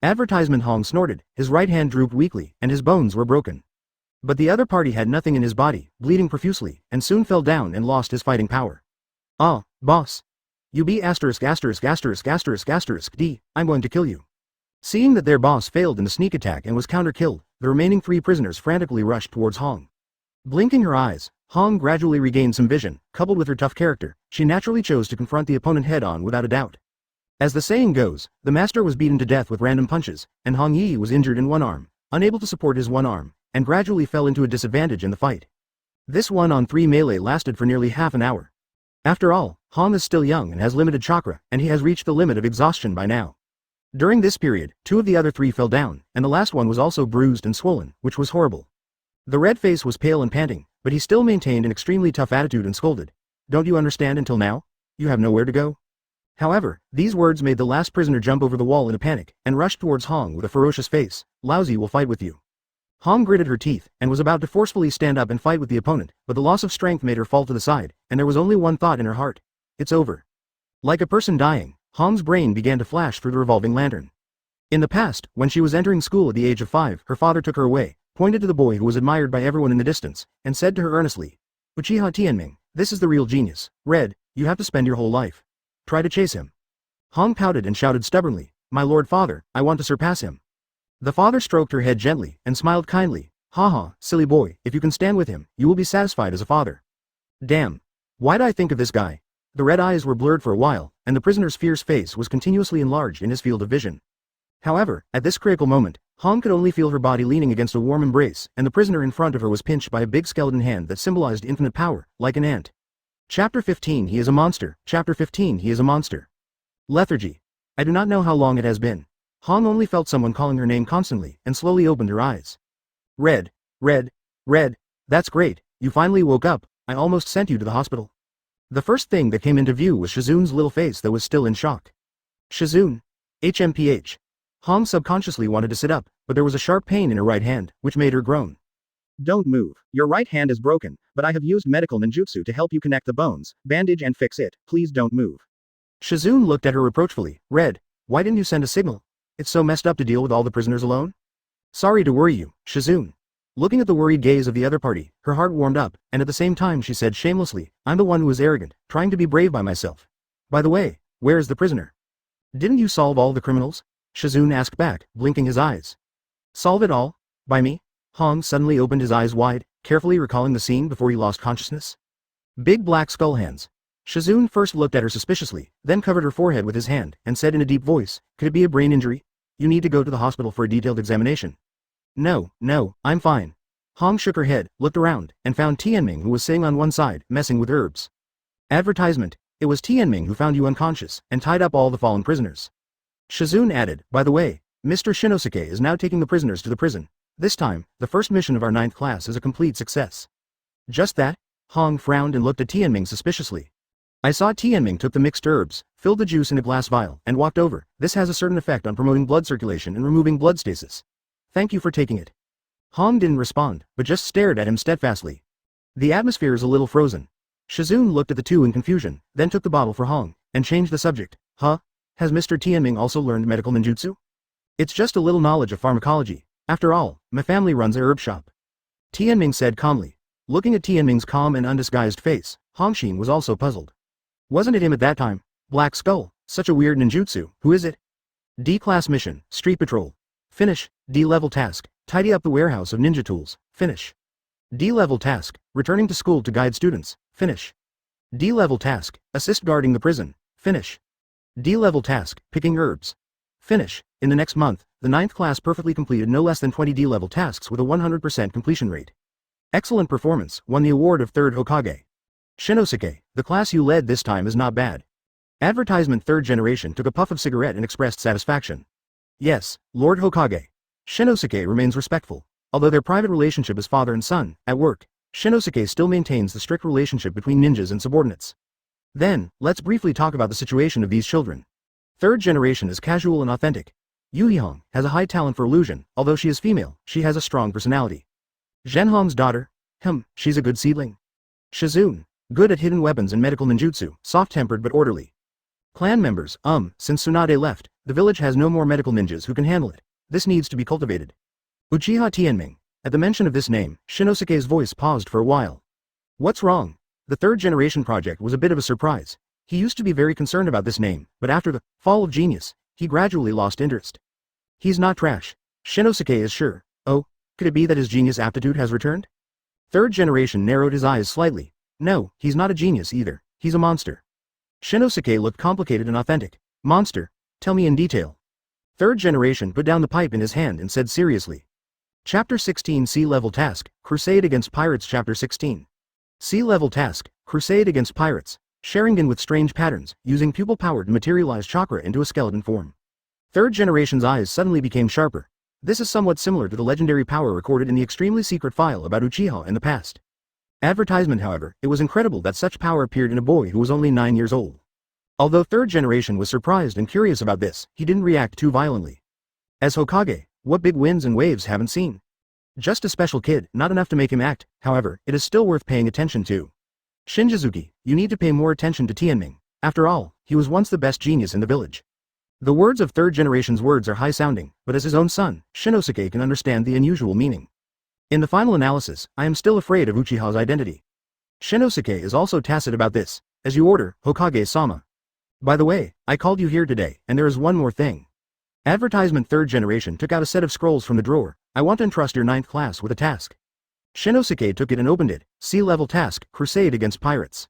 Advertisement. Hong snorted, his right hand drooped weakly, and his bones were broken. But the other party had nothing in his body, bleeding profusely, and soon fell down and lost his fighting power. Ah, boss. You be D, I'm going to kill you. Seeing that their boss failed in the sneak attack and was counter-killed, the remaining 3 prisoners frantically rushed towards Hong. Blinking her eyes, Hong gradually regained some vision. Coupled with her tough character, she naturally chose to confront the opponent head-on without a doubt. As the saying goes, the master was beaten to death with random punches, and Hong Yi was injured in one arm, unable to support his one arm, and gradually fell into a disadvantage in the fight. This 1-on-3 melee lasted for nearly half an hour. After all, Hong is still young and has limited chakra, and he has reached the limit of exhaustion by now. During this period, 2 of the other 3 fell down, and the last one was also bruised and swollen, which was horrible. The red face was pale and panting, but he still maintained an extremely tough attitude and scolded. Don't you understand until now? You have nowhere to go? However, these words made the last prisoner jump over the wall in a panic, and rushed towards Hong with a ferocious face. Lousy will fight with you. Hong gritted her teeth, and was about to forcefully stand up and fight with the opponent, but the loss of strength made her fall to the side, and there was only one thought in her heart. It's over. Like a person dying, Hong's brain began to flash through the revolving lantern. In the past, when she was entering school at the age of 5, her father took her away, pointed to the boy who was admired by everyone in the distance, and said to her earnestly, Uchiha Tianming, this is the real genius. Red, you have to spend your whole life. Try to chase him. Hong pouted and shouted stubbornly, My lord father, I want to surpass him. The father stroked her head gently, and smiled kindly. Haha, silly boy, if you can stand with him, you will be satisfied as a father. Damn. Why'd I think of this guy? The red eyes were blurred for a while, and the prisoner's fierce face was continuously enlarged in his field of vision. However, at this critical moment, Hong could only feel her body leaning against a warm embrace, and the prisoner in front of her was pinched by a big skeleton hand that symbolized infinite power, like an ant. Chapter 15. He is a monster. Chapter 15. He is a monster. Lethargy. I do not know how long it has been. Hong only felt someone calling her name constantly and slowly opened her eyes. Red, red, red, that's great, you finally woke up, I almost sent you to the hospital. The first thing that came into view was Shizun's little face that was still in shock. Shizun. HMPH. Hong subconsciously wanted to sit up, but there was a sharp pain in her right hand, which made her groan. Don't move, your right hand is broken, but I have used medical ninjutsu to help you connect the bones, bandage and fix it, please don't move. Shizun looked at her reproachfully. Red, why didn't you send a signal? It's so messed up to deal with all the prisoners alone? Sorry to worry you, Shizun. Looking at the worried gaze of the other party, her heart warmed up, and at the same time she said shamelessly, I'm the one who is arrogant, trying to be brave by myself. By the way, where is the prisoner? Didn't you solve all the criminals? Shizun asked back, blinking his eyes. Solve it all? By me? Hong suddenly opened his eyes wide, carefully recalling the scene before he lost consciousness. Big black skull hands. Shizun first looked at her suspiciously, then covered her forehead with his hand, and said in a deep voice, could it be a brain injury? You need to go to the hospital for a detailed examination. No, I'm fine. Hong shook her head, looked around, and found Tianming who was sitting on one side, messing with herbs. Advertisement. It was Tianming who found you unconscious, and tied up all the fallen prisoners. Shizun added, by the way, Mr. Shinosuke is now taking the prisoners to the prison. This time, the first mission of our 9th class is a complete success. Just that? Hong frowned and looked at Tianming suspiciously. I saw Tianming took the mixed herbs, filled the juice in a glass vial, and walked over. This has a certain effect on promoting blood circulation and removing blood stasis. Thank you for taking it. Hong didn't respond, but just stared at him steadfastly. The atmosphere is a little frozen. Shizun looked at the two in confusion, then took the bottle for Hong, and changed the subject. Huh? Has Mr. Tianming also learned medical ninjutsu? It's just a little knowledge of pharmacology. After all, my family runs a herb shop. Tianming said calmly. Looking at Tianming's calm and undisguised face, Hongxin was also puzzled. Wasn't it him at that time? Black Skull, such a weird ninjutsu, who is it? D-class mission, street patrol. Finish, D-level task, tidy up the warehouse of ninja tools, finish. D-level task, returning to school to guide students, finish. D-level task, assist guarding the prison, finish. D-level task, picking herbs. Finish. In the next month, the 9th class perfectly completed no less than 20 D-level tasks with a 100% completion rate. Excellent performance, won the award of 3rd Hokage. Shinosuke, the class you led this time is not bad. Advertisement 3rd generation took a puff of cigarette and expressed satisfaction. Yes, Lord Hokage. Shinosuke remains respectful. Although their private relationship is father and son, at work, Shinosuke still maintains the strict relationship between ninjas and subordinates. Then, let's briefly talk about the situation of these children. 3rd generation is casual and authentic. Yuhihong has a high talent for illusion, although she is female, she has a strong personality. Zhenhong's daughter? She's a good seedling. Shizun, good at hidden weapons and medical ninjutsu, soft-tempered but orderly. Clan members, since Tsunade left, the village has no more medical ninjas who can handle it. This needs to be cultivated. Uchiha Tianming. At the mention of this name, Shinosuke's voice paused for a while. What's wrong? The 3rd generation project was a bit of a surprise. He used to be very concerned about this name, but after the fall of genius, he gradually lost interest. He's not trash. Shinosuke is sure. Oh, could it be that his genius aptitude has returned? 3rd generation narrowed his eyes slightly. No, he's not a genius either. He's a monster. Shinosuke looked complicated and authentic. Monster? Tell me in detail. 3rd generation put down the pipe in his hand and said seriously. Chapter 16 Sea-level task, Crusade against Pirates. Chapter 16. Sea-level task, Crusade against Pirates. Sharingan with strange patterns, using pupil power to materialize Chakra into a skeleton form. 3rd generation's eyes suddenly became sharper. This is somewhat similar to the legendary power recorded in the extremely secret file about Uchiha in the past. Advertisement, however, it was incredible that such power appeared in a boy who was only 9 years old. Although 3rd generation was surprised and curious about this, he didn't react too violently. As Hokage, what big winds and waves haven't seen? Just a special kid, not enough to make him act, however, it is still worth paying attention to. Shinjizuki, you need to pay more attention to Tianming. After all, he was once the best genius in the village. The words of 3rd generation's words are high-sounding, but as his own son, Shinosuke can understand the unusual meaning. In the final analysis, I am still afraid of Uchiha's identity. Shinosuke is also tacit about this. As you order, Hokage-sama. By the way, I called you here today, and there is one more thing. Advertisement 3rd generation took out a set of scrolls from the drawer. I want to entrust your 9th class with a task. Shinosuke took it and opened it. Sea-level task, Crusade against Pirates.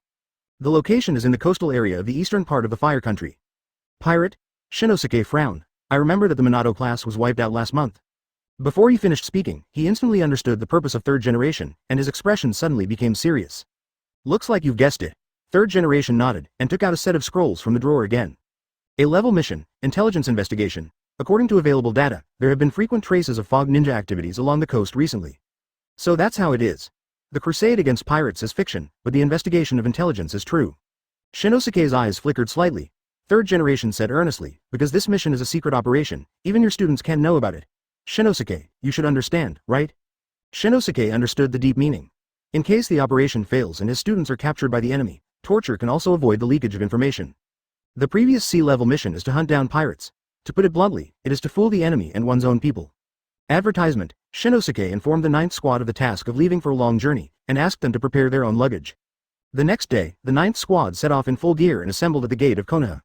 The location is in the coastal area of the eastern part of the Fire Country. Pirate? Shinosuke frowned. I remember that the Minato class was wiped out last month. Before he finished speaking, he instantly understood the purpose of 3rd generation, and his expression suddenly became serious. Looks like you've guessed it. 3rd generation nodded, and took out a set of scrolls from the drawer again. A level mission, intelligence investigation. According to available data, there have been frequent traces of fog ninja activities along the coast recently. So that's how it is. The crusade against pirates is fiction, but the investigation of intelligence is true. Shinosuke's eyes flickered slightly. Third generation said earnestly, because this mission is a secret operation, even your students can't know about it. Shinosuke, you should understand, right? Shinosuke understood the deep meaning. In case the operation fails and his students are captured by the enemy, torture can also avoid the leakage of information. The previous sea-level mission is to hunt down pirates. To put it bluntly, it is to fool the enemy and one's own people. Advertisement: Shinosuke informed the 9th squad of the task of leaving for a long journey, and asked them to prepare their own luggage. The next day, the 9th squad set off in full gear and assembled at the gate of Konoha.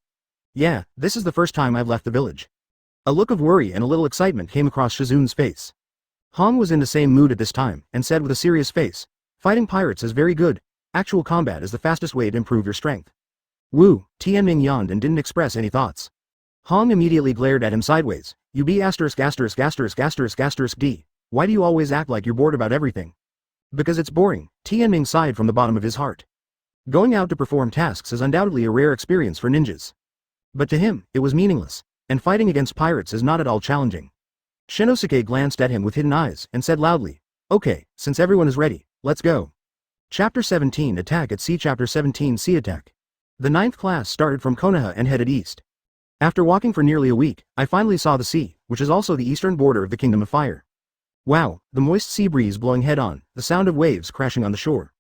Yeah, this is the first time I've left the village. A look of worry and a little excitement came across Shizune's face. Hong was in the same mood at this time, and said with a serious face, "Fighting pirates is very good. Actual combat is the fastest way to improve your strength." Wu, Tianming yawned and didn't express any thoughts. Hong immediately glared at him sideways. "You be asterisk asterisk asterisk asterisk asterisk D. Why do you always act like you're bored about everything?" "Because it's boring," Tianming sighed from the bottom of his heart. Going out to perform tasks is undoubtedly a rare experience for ninjas. But to him, it was meaningless, and fighting against pirates is not at all challenging. Shinosuke glanced at him with hidden eyes and said loudly, "Okay, since everyone is ready, let's go." Chapter 17 Attack at Sea. Chapter 17 Sea Attack. The 9th class started from Konoha and headed east. After walking for nearly a week, I finally saw the sea, which is also the eastern border of the Kingdom of Fire. Wow, the moist sea breeze blowing head-on, the sound of waves crashing on the shore.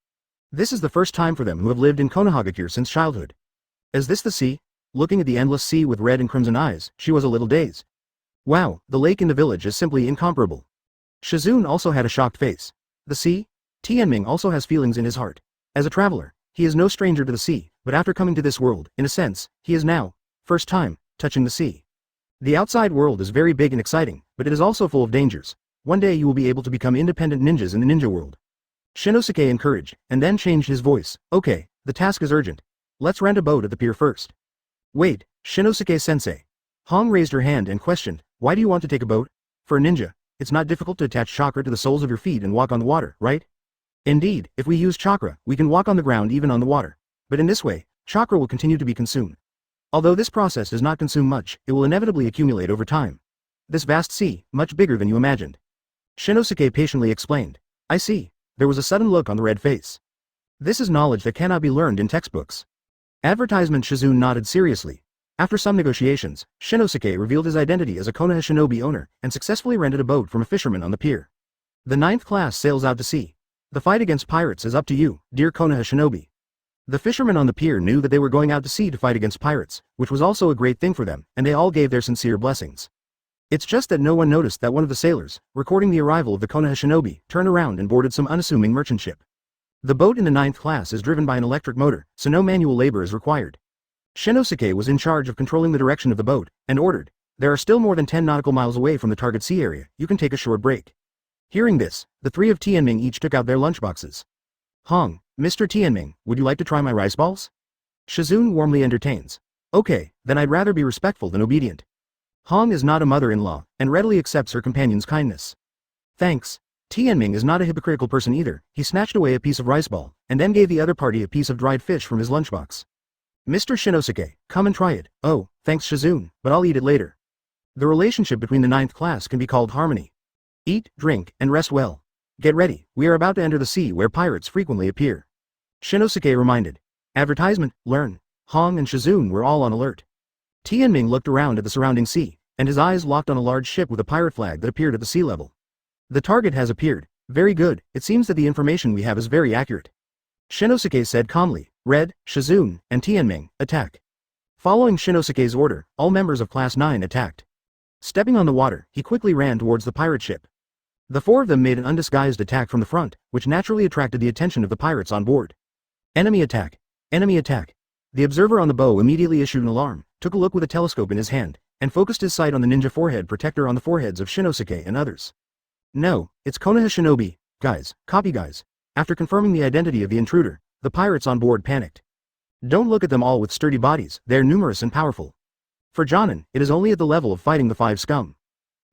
This is the first time for them who have lived in Konoha since childhood. Is this the sea? Looking at the endless sea with red and crimson eyes, she was a little dazed. Wow, the lake in the village is simply incomparable. Shizune also had a shocked face. The sea? Tianming also has feelings in his heart. As a traveler, he is no stranger to the sea, but after coming to this world, in a sense, he is now, first time, touching the sea. The outside world is very big and exciting, but it is also full of dangers. One day you will be able to become independent ninjas in the ninja world. Shinosuke encouraged, and then changed his voice. Okay, the task is urgent. Let's rent a boat at the pier first. Wait, Shinosuke-sensei. Hong raised her hand and questioned, why do you want to take a boat? For a ninja, it's not difficult to attach chakra to the soles of your feet and walk on the water, right? Indeed, if we use chakra, we can walk on the ground even on the water. But in this way, chakra will continue to be consumed. Although this process does not consume much, it will inevitably accumulate over time. This vast sea, much bigger than you imagined. Shinosuke patiently explained. I see. There was a sudden look on the red face. This is knowledge that cannot be learned in textbooks. Advertisement. Shizune nodded seriously. After some negotiations, Shinosuke revealed his identity as a Konoha shinobi owner and successfully rented a boat from a fisherman on the pier. The 9th class sails out to sea. The fight against pirates is up to you, dear Konoha shinobi. The fishermen on the pier knew that they were going out to sea to fight against pirates, which was also a great thing for them, and they all gave their sincere blessings. It's just that no one noticed that one of the sailors, recording the arrival of the Konoha shinobi, turned around and boarded some unassuming merchant ship. The boat in the 9th class is driven by an electric motor, so no manual labor is required. Shinosuke was in charge of controlling the direction of the boat, and ordered, there are still more than 10 nautical miles away from the target sea area, you can take a short break. Hearing this, the three of Tianming each took out their lunchboxes. Hong, Mr. Tianming, would you like to try my rice balls? Shizune warmly entertains. Okay, then I'd rather be respectful than obedient. Hong is not a mother-in-law, and readily accepts her companion's kindness. Thanks. Tianming is not a hypocritical person either. He snatched away a piece of rice ball, and then gave the other party a piece of dried fish from his lunchbox. Mr. Shinosuke, come and try it. Oh, thanks Shizune, but I'll eat it later. The relationship between the 9th class can be called harmony. Eat, drink, and rest well. Get ready, we are about to enter the sea where pirates frequently appear. Shinosuke reminded. Advertisement, learn. Hong and Shizune were all on alert. Tianming looked around at the surrounding sea, and his eyes locked on a large ship with a pirate flag that appeared at the sea level. The target has appeared. Very good, it seems that the information we have is very accurate. Shinosuke said calmly. Red, Shizune, and Tianming, attack. Following Shinosuke's order, all members of Class 9 attacked. Stepping on the water, he quickly ran towards the pirate ship. The four of them made an undisguised attack from the front, which naturally attracted the attention of the pirates on board. Enemy attack! Enemy attack! The observer on the bow immediately issued an alarm, took a look with a telescope in his hand, and focused his sight on the ninja forehead protector on the foreheads of Shinosuke and others. No, it's Konoha shinobi, guys, copy guys. After confirming the identity of the intruder, the pirates on board panicked. Don't look at them all with sturdy bodies, they are numerous and powerful. For Jonin, it is only at the level of fighting the 5 scum.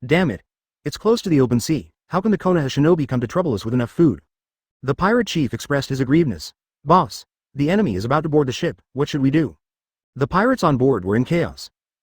Damn it. It's close to the open sea, how can the Konoha shinobi come to trouble us with enough food? The pirate chief expressed his aggrievedness. Boss, the enemy is about to board the ship, what should we do? The pirates on board were in chaos.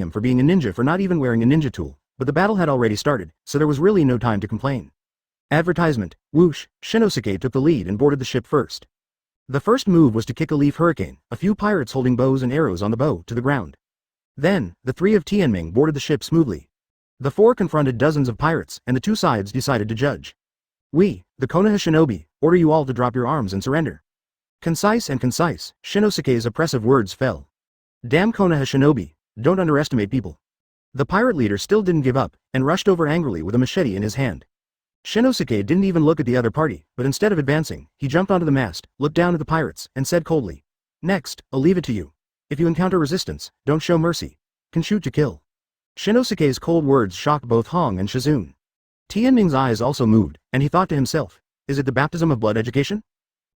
him for being a ninja for not even wearing a ninja tool, but the battle had already started, so there was really no time to complain. Advertisement, whoosh, Shinosuke took the lead and boarded the ship first. The first move was to kick a leaf hurricane, a few pirates holding bows and arrows on the bow, to the ground. Then, the three of Tianming boarded the ship smoothly. The four confronted dozens of pirates, and the two sides decided to judge. We, the Konoha shinobi, order you all to drop your arms and surrender. Concise, Shinosuke's oppressive words fell. Damn Konoha shinobi, don't underestimate people. The pirate leader still didn't give up, and rushed over angrily with a machete in his hand. Shinosuke didn't even look at the other party, but instead of advancing, he jumped onto the mast, looked down at the pirates, and said coldly, "Next, I'll leave it to you. If you encounter resistance, don't show mercy. Can shoot to kill." Shinosuke's cold words shocked both Hong and Shizune. Tianming's eyes also moved, and he thought to himself, is it the baptism of blood education?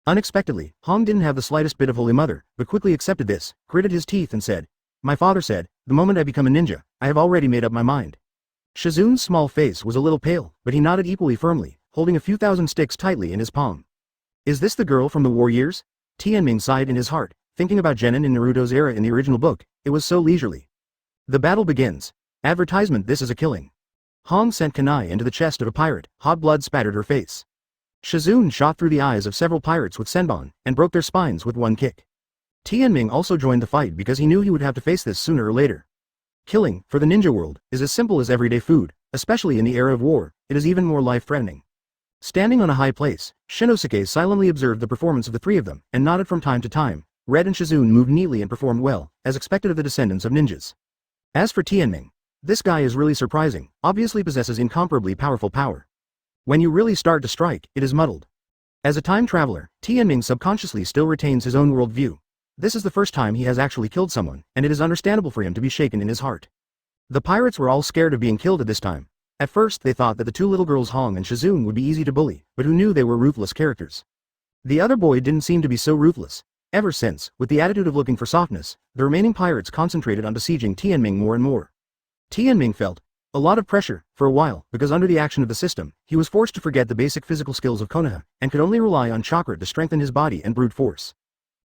Unexpectedly, Hong didn't have the slightest bit of Holy Mother, but quickly accepted this, gritted his teeth and said, "My father said, the moment I become a ninja, I have already made up my mind." Shizune's small face was a little pale, but he nodded equally firmly, holding a few thousand sticks tightly in his palm. Is this the girl from the war years? Tianming sighed in his heart, thinking about Genin in Naruto's era in the original book. It was so leisurely. The battle begins. Advertisement, this is a killing. Hong sent kunai into the chest of a pirate, hot blood spattered her face. Shizune shot through the eyes of several pirates with senbon, and broke their spines with one kick. Tianming also joined the fight because he knew he would have to face this sooner or later. Killing, for the ninja world, is as simple as everyday food, especially in the era of war. It is even more life-threatening. Standing on a high place, Shinosuke silently observed the performance of the three of them, and nodded from time to time. Red and Shizune moved neatly and performed well, as expected of the descendants of ninjas. As for Tianming, this guy is really surprising, obviously possesses incomparably powerful power. When you really start to strike, it is muddled. As a time traveler, Tianming subconsciously still retains his own worldview. This is the first time he has actually killed someone, and it is understandable for him to be shaken in his heart. The pirates were all scared of being killed at this time. At first they thought that the two little girls Hong and Shizune would be easy to bully, but who knew they were ruthless characters. The other boy didn't seem to be so ruthless. Ever since, with the attitude of looking for softness, the remaining pirates concentrated on besieging Tianming more and more. Tianming felt a lot of pressure, for a while, because under the action of the system, he was forced to forget the basic physical skills of Konoha, and could only rely on chakra to strengthen his body and brute force.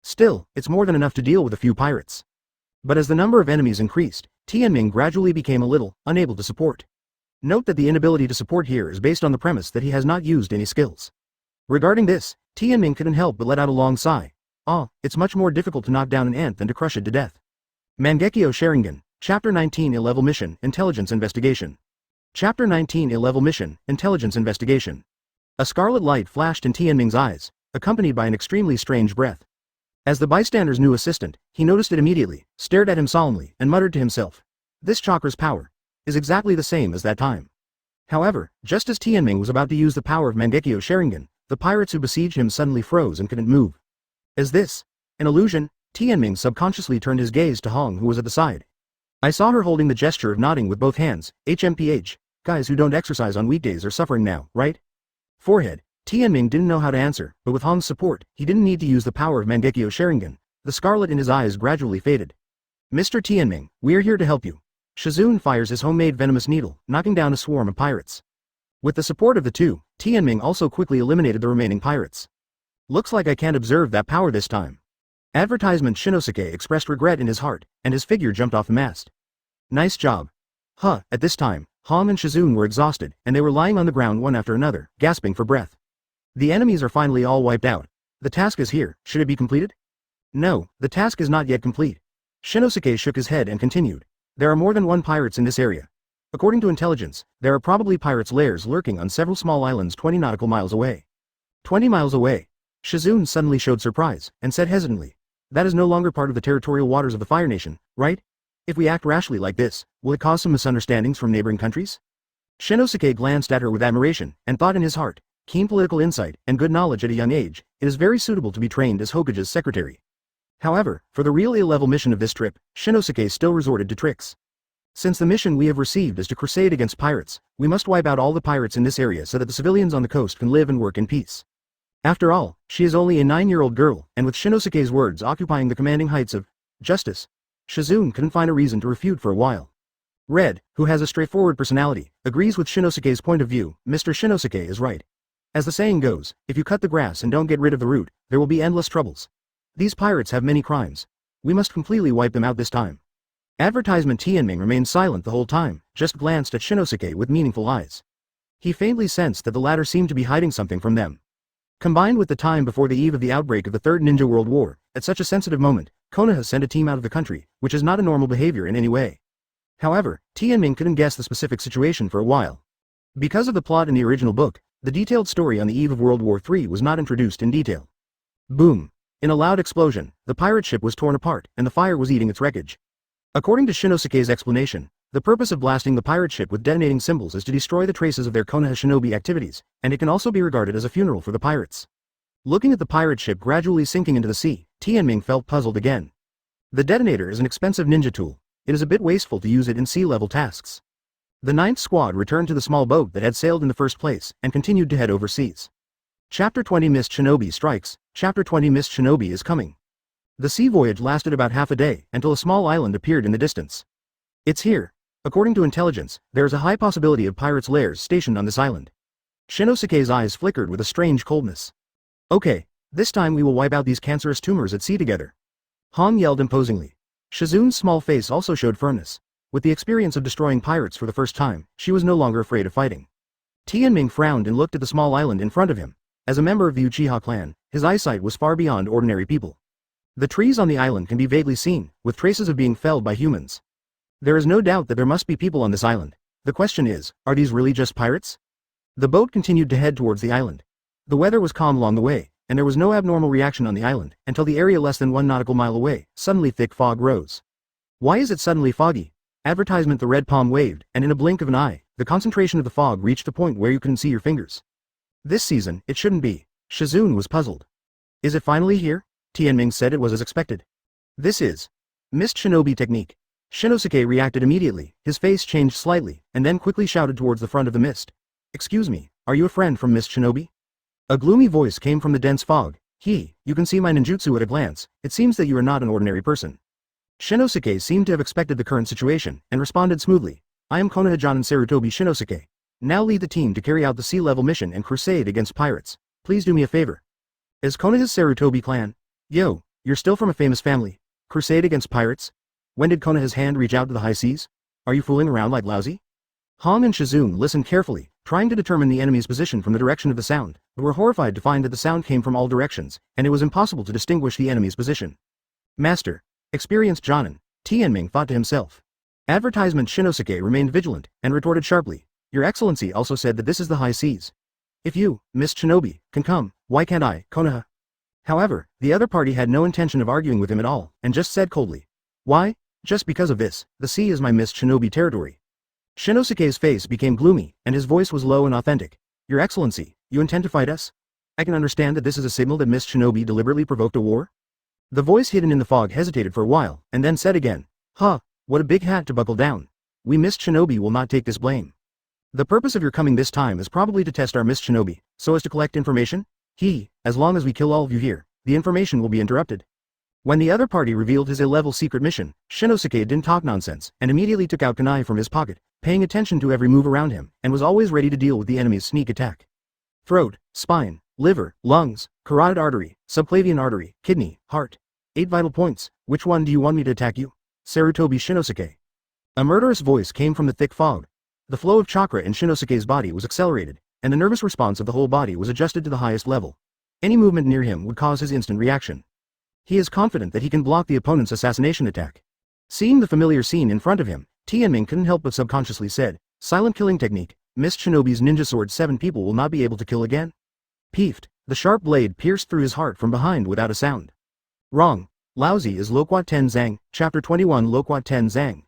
Still, it's more than enough to deal with a few pirates. But as the number of enemies increased, Tianming gradually became a little unable to support. Note that the inability to support here is based on the premise that he has not used any skills. Regarding this, Tianming couldn't help but let out a long sigh. It's much more difficult to knock down an ant than to crush it to death. Mangekyō Sharingan, Chapter 19 A-Level Mission, Intelligence Investigation. Chapter 19 A-Level Mission, Intelligence Investigation. A scarlet light flashed in Tianming's eyes, accompanied by an extremely strange breath. As the bystander's new assistant, he noticed it immediately, stared at him solemnly, and muttered to himself, "This chakra's power is exactly the same as that time." However, just as Tianming was about to use the power of Mangekyō Sharingan, the pirates who besieged him suddenly froze and couldn't move. Is this an illusion? Tianming subconsciously turned his gaze to Hong, who was at the side. I saw her holding the gesture of nodding with both hands. HMPH. Guys who don't exercise on weekdays are suffering now, right? Forehead. Tianming didn't know how to answer, but with Hong's support, he didn't need to use the power of Mangekyō Sharingan. The scarlet in his eyes gradually faded. Mr. Tianming, we're here to help you. Shizune fires his homemade venomous needle, knocking down a swarm of pirates. With the support of the two, Tianming also quickly eliminated the remaining pirates. Looks like I can't observe that power this time. Advertisement. Shinosuke expressed regret in his heart, and his figure jumped off the mast. Nice job. At this time, Hong and Shizune were exhausted, and they were lying on the ground one after another, gasping for breath. The enemies are finally all wiped out. The task is here. Should it be completed? No, the task is not yet complete. Shinosuke shook his head and continued. There are more than one pirates in this area. According to intelligence, there are probably pirates' lairs lurking on several small islands 20 nautical miles away. 20 miles away? Shizune suddenly showed surprise, and said hesitantly. That is no longer part of the territorial waters of the Fire Nation, right? If we act rashly like this, will it cause some misunderstandings from neighboring countries? Shinosuke glanced at her with admiration, and thought in his heart, keen political insight, and good knowledge at a young age, it is very suitable to be trained as Hokage's secretary. However, for the real A-level mission of this trip, Shinosuke still resorted to tricks. Since the mission we have received is to crusade against pirates, we must wipe out all the pirates in this area so that the civilians on the coast can live and work in peace. After all, she is only a 9-year-old girl, and with Shinosuke's words occupying the commanding heights of justice, Shizune couldn't find a reason to refute for a while. Red, who has a straightforward personality, agrees with Shinosuke's point of view. Mr. Shinosuke is right. As the saying goes, if you cut the grass and don't get rid of the root, there will be endless troubles. These pirates have many crimes. We must completely wipe them out this time. Advertisement Tianming remained silent the whole time, just glanced at Shinosuke with meaningful eyes. He faintly sensed that the latter seemed to be hiding something from them. Combined with the time before the eve of the outbreak of the Third Ninja World War, at such a sensitive moment, Konoha sent a team out of the country, which is not a normal behavior in any way. However, Tianming couldn't guess the specific situation for a while. Because of the plot in the original book, the detailed story on the eve of World War III was not introduced in detail. Boom! In a loud explosion, the pirate ship was torn apart, and the fire was eating its wreckage. According to Shinosuke's explanation, the purpose of blasting the pirate ship with detonating symbols is to destroy the traces of their Konoha shinobi activities, and it can also be regarded as a funeral for the pirates. Looking at the pirate ship gradually sinking into the sea, Tianming felt puzzled again. The detonator is an expensive ninja tool. It is a bit wasteful to use it in sea-level tasks. The 9th Squad returned to the small boat that had sailed in the first place, and continued to head overseas. Chapter 20 Mist Shinobi Strikes. Chapter 20 Mist Shinobi is coming. The sea voyage lasted about half a day, until a small island appeared in the distance. It's here. According to intelligence, there is a high possibility of pirates' lairs stationed on this island. Shinosuke's eyes flickered with a strange coldness. Okay, this time we will wipe out these cancerous tumors at sea together. Han yelled imposingly. Shizune's small face also showed firmness. With the experience of destroying pirates for the first time, she was no longer afraid of fighting. Tianming frowned and looked at the small island in front of him. As a member of the Uchiha clan, his eyesight was far beyond ordinary people. The trees on the island can be vaguely seen, with traces of being felled by humans. There is no doubt that there must be people on this island. The question is, are these really just pirates? The boat continued to head towards the island. The weather was calm along the way, and there was no abnormal reaction on the island, until the area less than 1 nautical mile away, suddenly thick fog rose. Why is it suddenly foggy? Advertisement. The red palm waved, and in a blink of an eye, the concentration of the fog reached the point where you couldn't see your fingers. This season, it shouldn't be. Shizune was puzzled. Is it finally here? Tianming said it was as expected. This is Mist Shinobi technique. Shinosuke reacted immediately, his face changed slightly, and then quickly shouted towards the front of the mist. Excuse me, are you a friend from Mist Shinobi? A gloomy voice came from the dense fog. You can see my ninjutsu at a glance. It seems that you are not an ordinary person. Shinosuke seemed to have expected the current situation, and responded smoothly. I am Konoha Jonin Sarutobi Shinosuke. Now lead the team to carry out the sea-level mission and crusade against pirates. Please do me a favor. As Konoha's Sarutobi clan? Yo, you're still from a famous family. Crusade against pirates? When did Konoha's hand reach out to the high seas? Are you fooling around like lousy? Han and Shizune listened carefully, trying to determine the enemy's position from the direction of the sound, but were horrified to find that the sound came from all directions, and it was impossible to distinguish the enemy's position. Master. Experienced Jonin, Tianming thought to himself. Advertisement. Shinosuke remained vigilant, and retorted sharply. Your Excellency also said that this is the high seas. If you, Mist Shinobi, can come, why can't I, Konoha? However, the other party had no intention of arguing with him at all, and just said coldly. Why? Just because of this, the sea is my Mist Shinobi territory. Shinosuke's face became gloomy, and his voice was low and authentic. Your Excellency, you intend to fight us? I can understand that this is a signal that Mist Shinobi deliberately provoked a war? The voice hidden in the fog hesitated for a while, and then said again. What a big hat to buckle down. We Mist Shinobi will not take this blame. The purpose of your coming this time is probably to test our Mist Shinobi, so as to collect information? As long as we kill all of you here, the information will be interrupted. When the other party revealed his A-level secret mission, Shinosuke didn't talk nonsense, and immediately took out kunai from his pocket, paying attention to every move around him, and was always ready to deal with the enemy's sneak attack. Throat, spine, liver, lungs, carotid artery, subclavian artery, kidney, heart. 8 vital points. Which one do you want me to attack you? Sarutobi Shinosuke. A murderous voice came from the thick fog. The flow of chakra in Shinosuke's body was accelerated, and the nervous response of the whole body was adjusted to the highest level. Any movement near him would cause his instant reaction. He is confident that he can block the opponent's assassination attack. Seeing the familiar scene in front of him, Tianming couldn't help but subconsciously said, silent killing technique, Mist Shinobi's ninja sword 7 people will not be able to kill again? Peeved, the sharp blade pierced through his heart from behind without a sound. Wrong. Lousy is Loquat Ten Zhang, Chapter 21 Loquat Ten Zhang.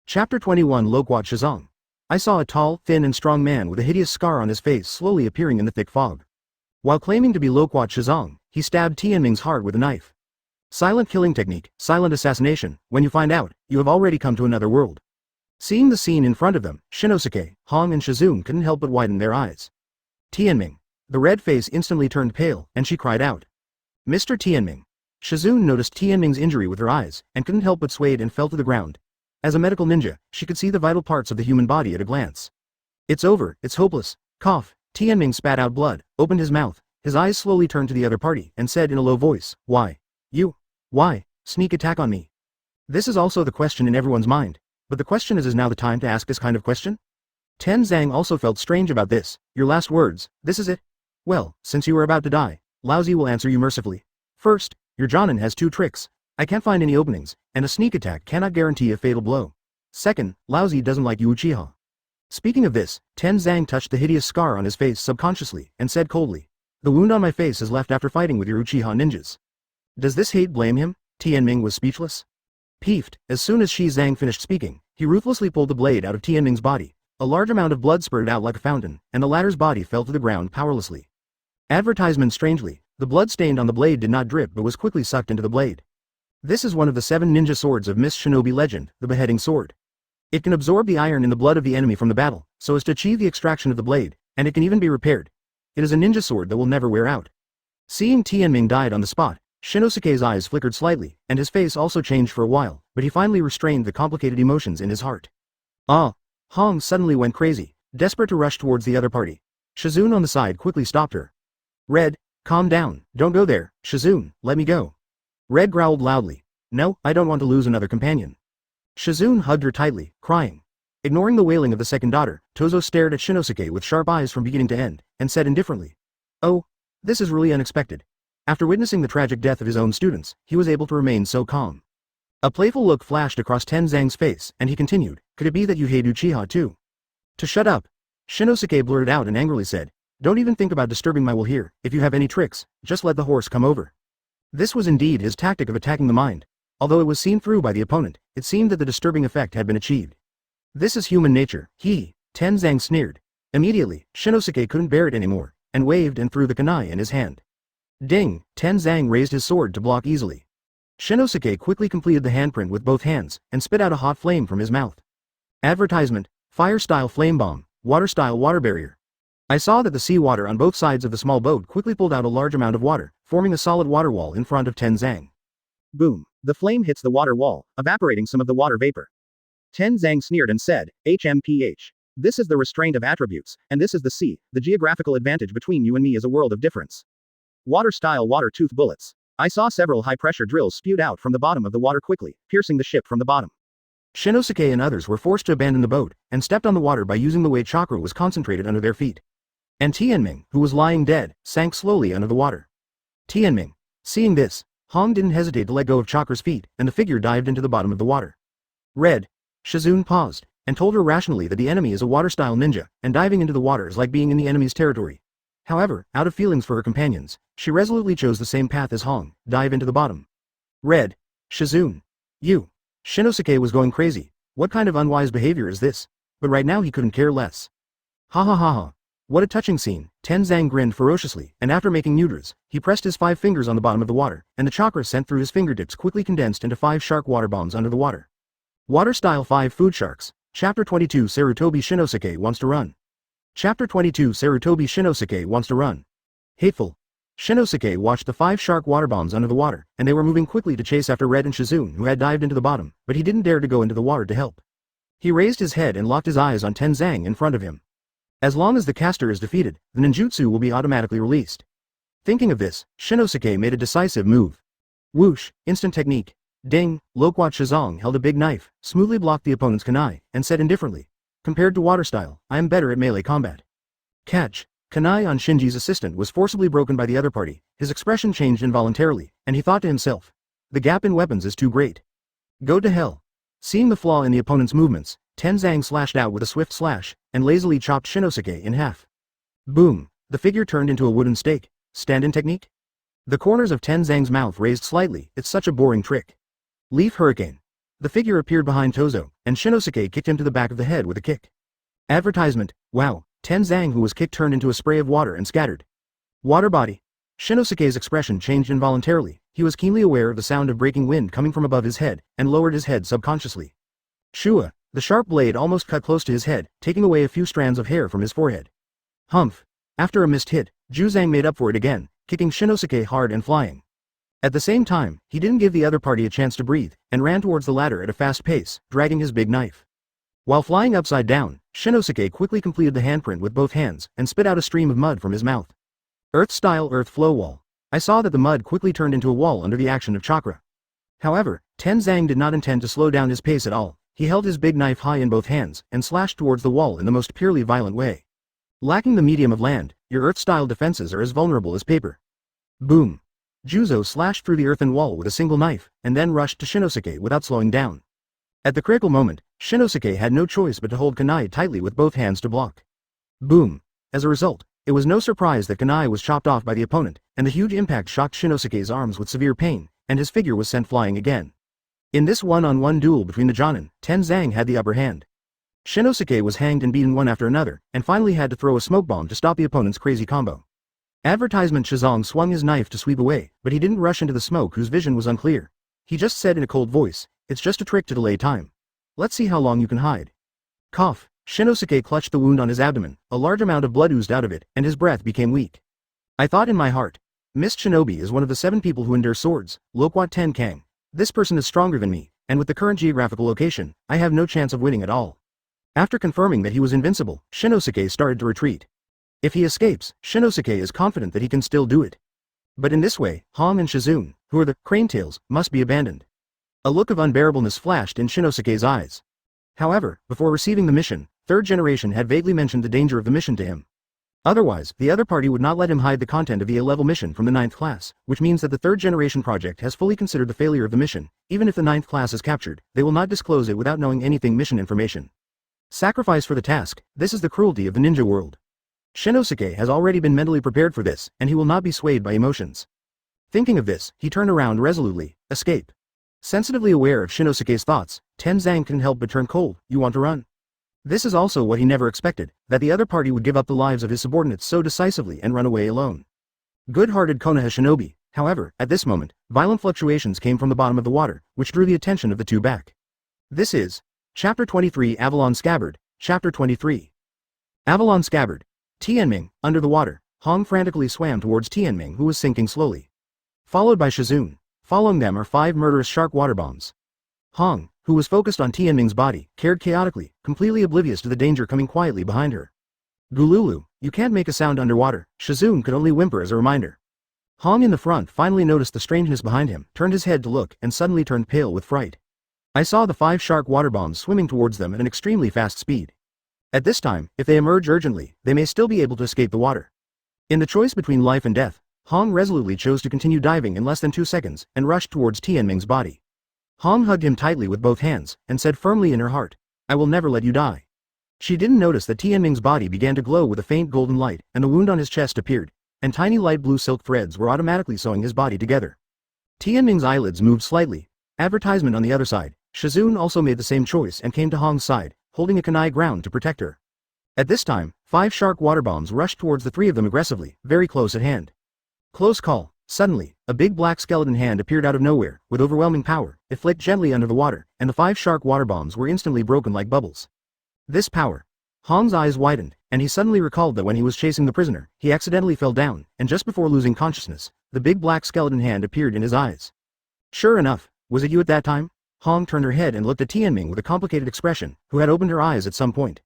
Chapter 21 Loquat Shizong. I saw a tall, thin and strong man with a hideous scar on his face slowly appearing in the thick fog. While claiming to be Loquat Shizong, he stabbed Tianming's heart with a knife. Silent killing technique, silent assassination, when you find out, you have already come to another world. Seeing the scene in front of them, Shinosuke, Hong and Shizune couldn't help but widen their eyes. Tianming. The red face instantly turned pale, and she cried out. Mr. Tianming. Shizune noticed Tianming's injury with her eyes, and couldn't help but swayed and fell to the ground. As a medical ninja, she could see the vital parts of the human body at a glance. It's over, it's hopeless. Cough. Tianming spat out blood, opened his mouth, his eyes slowly turned to the other party, and said in a low voice, Why? You? Why? Sneak attack on me? This is also the question in everyone's mind. But the question is now the time to ask this kind of question? Ten Zhang also felt strange about this. Your last words, this is it? Well, since you are about to die, Lousy will answer you mercifully. First, your Jonin has 2 tricks. I can't find any openings, and a sneak attack cannot guarantee a fatal blow. Second, Lousy doesn't like you Uchiha. Speaking of this, Ten Zhang touched the hideous scar on his face subconsciously, and said coldly, the wound on my face is left after fighting with your Uchiha ninjas. Does this hate blame him? Tianming was speechless. Peeved, as soon as Shi Zhang finished speaking, he ruthlessly pulled the blade out of Tianming's body. A large amount of blood spurted out like a fountain, and the latter's body fell to the ground powerlessly. Advertisement strangely, the blood stained on the blade did not drip but was quickly sucked into the blade. This is one of the 7 ninja swords of Mist Shinobi legend, the beheading sword. It can absorb the iron in the blood of the enemy from the battle, so as to achieve the extraction of the blade, and it can even be repaired. It is a ninja sword that will never wear out. Seeing Tianming died on the spot, Shinosuke's eyes flickered slightly, and his face also changed for a while, but he finally restrained the complicated emotions in his heart. Ah! Hong suddenly went crazy, desperate to rush towards the other party. Shizune on the side quickly stopped her. Red, calm down, don't go there, Shizune, let me go. Red growled loudly. No, I don't want to lose another companion. Shizune hugged her tightly, crying. Ignoring the wailing of the second daughter, Tozo stared at Shinosuke with sharp eyes from beginning to end, and said indifferently. Oh, this is really unexpected. After witnessing the tragic death of his own students, he was able to remain so calm. A playful look flashed across Ten Zhang's face, and he continued, could it be that you hate Uchiha too? To shut up. Shinosuke blurted out and angrily said, don't even think about disturbing my will here, if you have any tricks, just let the horse come over. This was indeed his tactic of attacking the mind. Although it was seen through by the opponent, it seemed that the disturbing effect had been achieved. This is human nature, Ten Zhang sneered. Immediately, Shinosuke couldn't bear it anymore, and waved and threw the kunai in his hand. Ding! Ten Zhang raised his sword to block easily. Shinosuke quickly completed the handprint with both hands, and spit out a hot flame from his mouth. Advertisement, fire-style flame bomb, water-style water barrier. I saw that the seawater on both sides of the small boat quickly pulled out a large amount of water, forming a solid water wall in front of Ten Zhang. Boom! The flame hits the water wall, evaporating some of the water vapor. Ten Zhang sneered and said, HMPH. This is the restraint of attributes, and this is the sea, the geographical advantage between you and me is a world of difference. Water-style water-tooth bullets. I saw several high-pressure drills spewed out from the bottom of the water quickly, piercing the ship from the bottom. Shinosuke and others were forced to abandon the boat, and stepped on the water by using the way chakra was concentrated under their feet. And Tianming, who was lying dead, sank slowly under the water. Tianming. Seeing this, Hong didn't hesitate to let go of Chakra's feet, and the figure dived into the bottom of the water. Red. Shizune paused, and told her rationally that the enemy is a water-style ninja, and diving into the water is like being in the enemy's territory. However, out of feelings for her companions, she resolutely chose the same path as Hong, dive into the bottom. Red. Shizune. You. Shinosuke was going crazy. What kind of unwise behavior is this? But right now he couldn't care less. Ha ha ha ha. What a touching scene. Ten Zhang grinned ferociously, and after making mudras, he pressed his 5 fingers on the bottom of the water, and the chakra sent through his fingertips quickly condensed into 5 shark water bombs under the water. Water-style 5 food sharks. Chapter 22 Sarutobi Shinosuke wants to run. Chapter 22 Sarutobi Shinosuke wants to run. Hateful. Shinosuke watched the 5 shark water bombs under the water, and they were moving quickly to chase after Red and Shizune who had dived into the bottom, but he didn't dare to go into the water to help. He raised his head and locked his eyes on Ten Zhang in front of him. As long as the caster is defeated, the ninjutsu will be automatically released. Thinking of this, Shinosuke made a decisive move. Whoosh, instant technique. Ding, Loquat Shizong held a big knife, smoothly blocked the opponent's kunai, and said indifferently, compared to water style, I am better at melee combat. Catch. Kunai on Shinji's assistant was forcibly broken by the other party, his expression changed involuntarily, and he thought to himself, the gap in weapons is too great. Go to hell. Seeing the flaw in the opponent's movements, Tenzang slashed out with a swift slash, and lazily chopped Shinosuke in half. Boom! The figure turned into a wooden stake. Stand-in technique? The corners of Tenzang's mouth raised slightly. It's such a boring trick. Leaf Hurricane. The figure appeared behind Tozo, and Shinosuke kicked him to the back of the head with a kick. Advertisement. Wow. Tenzang, who was kicked, turned into a spray of water and scattered. Water body. Shinosuke's expression changed involuntarily. He was keenly aware of the sound of breaking wind coming from above his head, and lowered his head subconsciously. Shua. The sharp blade almost cut close to his head, taking away a few strands of hair from his forehead. Humph. After a missed hit, Juzang made up for it again, kicking Shinosuke hard and flying. At the same time, he didn't give the other party a chance to breathe, and ran towards the ladder at a fast pace, dragging his big knife. While flying upside down, Shinosuke quickly completed the handprint with both hands, and spit out a stream of mud from his mouth. Earth-style earth flow wall. I saw that the mud quickly turned into a wall under the action of Chakra. However, Tenzang did not intend to slow down his pace at all. He held his big knife high in both hands, and slashed towards the wall in the most purely violent way. Lacking the medium of land, your earth-style defenses are as vulnerable as paper. Boom! Juzo slashed through the earthen wall with a single knife, and then rushed to Shinosuke without slowing down. At the critical moment, Shinosuke had no choice but to hold kunai tightly with both hands to block. Boom! As a result, it was no surprise that kunai was chopped off by the opponent, and the huge impact shocked Shinosuke's arms with severe pain, and his figure was sent flying again. In this one-on-one duel between the Jonin, Tenzang had the upper hand. Shinosuke was hanged and beaten one after another, and finally had to throw a smoke bomb to stop the opponent's crazy combo. Advertisement. Shizong swung his knife to sweep away, but he didn't rush into the smoke whose vision was unclear. He just said in a cold voice, "It's just a trick to delay time. Let's see how long you can hide." Cough. Shinosuke clutched the wound on his abdomen, a large amount of blood oozed out of it, and his breath became weak. I thought in my heart, Mist Shinobi is one of the 7 people who endure swords, Loquat Ten Kang. This person is stronger than me, and with the current geographical location, I have no chance of winning at all. After confirming that he was invincible, Shinosuke started to retreat. If he escapes, Shinosuke is confident that he can still do it. But in this way, Hong and Shizune, who are the Cranetails, must be abandoned. A look of unbearableness flashed in Shinosuke's eyes. However, before receiving the mission, Third Generation had vaguely mentioned the danger of the mission to him. Otherwise, the other party would not let him hide the content of the A-level mission from the 9th class, which means that the Third Generation project has fully considered the failure of the mission. Even if the 9th class is captured, they will not disclose it without knowing anything mission information. Sacrifice for the task. This is the cruelty of the ninja world. Shinosuke has already been mentally prepared for this, and he will not be swayed by emotions. Thinking of this, he turned around resolutely. Escape. Sensitively aware of Shinosuke's thoughts, Tenzang couldn't help but turn cold. You want to run? This is also what he never expected, that the other party would give up the lives of his subordinates so decisively and run away alone. Good-hearted Konoha shinobi. However, at this moment, violent fluctuations came from the bottom of the water, which drew the attention of the two back. This is Chapter 23 Avalon Scabbard. Chapter 23 Avalon Scabbard. Tianming, under the water, Hong frantically swam towards Tianming, who was sinking slowly. Followed by Shizune. Following them are 5 murderous shark water bombs. Hong, who was focused on Tianming's body, cared chaotically, completely oblivious to the danger coming quietly behind her. Gululu, you can't make a sound underwater. Shizune could only whimper as a reminder. Hong in the front finally noticed the strangeness behind him, turned his head to look, and suddenly turned pale with fright. I saw the 5 shark water bombs swimming towards them at an extremely fast speed. At this time, if they emerge urgently, they may still be able to escape the water. In the choice between life and death, Hong resolutely chose to continue diving in less than 2 seconds, and rushed towards Tianming's body. Hong hugged him tightly with both hands, and said firmly in her heart, I will never let you die. She didn't notice that Tianming's body began to glow with a faint golden light, and the wound on his chest appeared, and tiny light blue silk threads were automatically sewing his body together. Tianming's eyelids moved slightly. Advertisement on the other side, Shizune also made the same choice and came to Hong's side, holding a kunai ground to protect her. At this time, 5 shark water bombs rushed towards the 3 of them aggressively, very close at hand. Close call. Suddenly, a big black skeleton hand appeared out of nowhere, with overwhelming power. It flicked gently under the water, and the 5 shark water bombs were instantly broken like bubbles. This power. Hong's eyes widened, and he suddenly recalled that when he was chasing the prisoner, he accidentally fell down, and just before losing consciousness, the big black skeleton hand appeared in his eyes. Sure enough, was it you at that time? Hong turned her head and looked at Tianming with a complicated expression, who had opened her eyes at some point.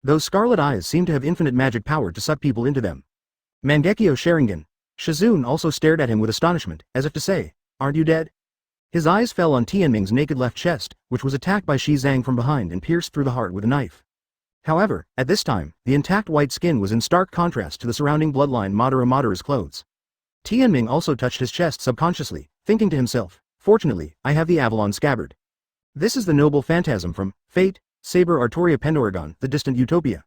Those scarlet eyes seemed to have infinite magic power to suck people into them. Mangekyō Sharingan. Shizune also stared at him with astonishment, as if to say, aren't you dead? His eyes fell on Tianming's naked left chest, which was attacked by Shizang from behind and pierced through the heart with a knife. However, at this time, the intact white skin was in stark contrast to the surrounding bloodline Madara's clothes. Tianming also touched his chest subconsciously, thinking to himself, fortunately, I have the Avalon Scabbard. This is the noble phantasm from Fate, saber Artoria Pendoragon, the distant utopia.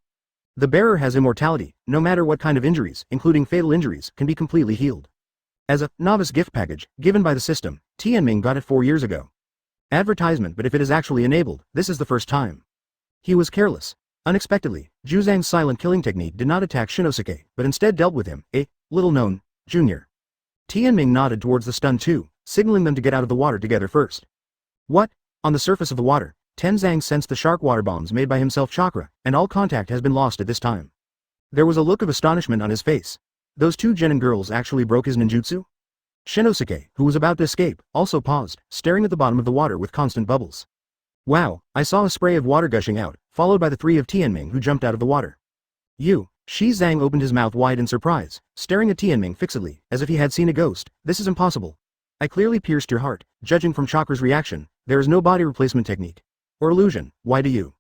The bearer has immortality, no matter what kind of injuries, including fatal injuries, can be completely healed. As a novice gift package, given by the system, Tianming got it 4 years ago. Advertisement, but if it is actually enabled, this is the first time. He was careless. Unexpectedly, Juzang's silent killing technique did not attack Shinosuke, but instead dealt with him, a little-known junior. Tianming nodded towards the stunned two, signaling them to get out of the water together first. What? On the surface of the water, Tenzang sensed the shark water bombs made by himself Chakra, and all contact has been lost at this time. There was a look of astonishment on his face. Those two genin girls actually broke his ninjutsu? Shinosuke, who was about to escape, also paused, staring at the bottom of the water with constant bubbles. Wow, I saw a spray of water gushing out, followed by the three of Tianming who jumped out of the water. Shi Zhang opened his mouth wide in surprise, staring at Tianming fixedly, as if he had seen a ghost. This is impossible. I clearly pierced your heart. Judging from Chakra's reaction, there is no body replacement technique. Or illusion, why do you?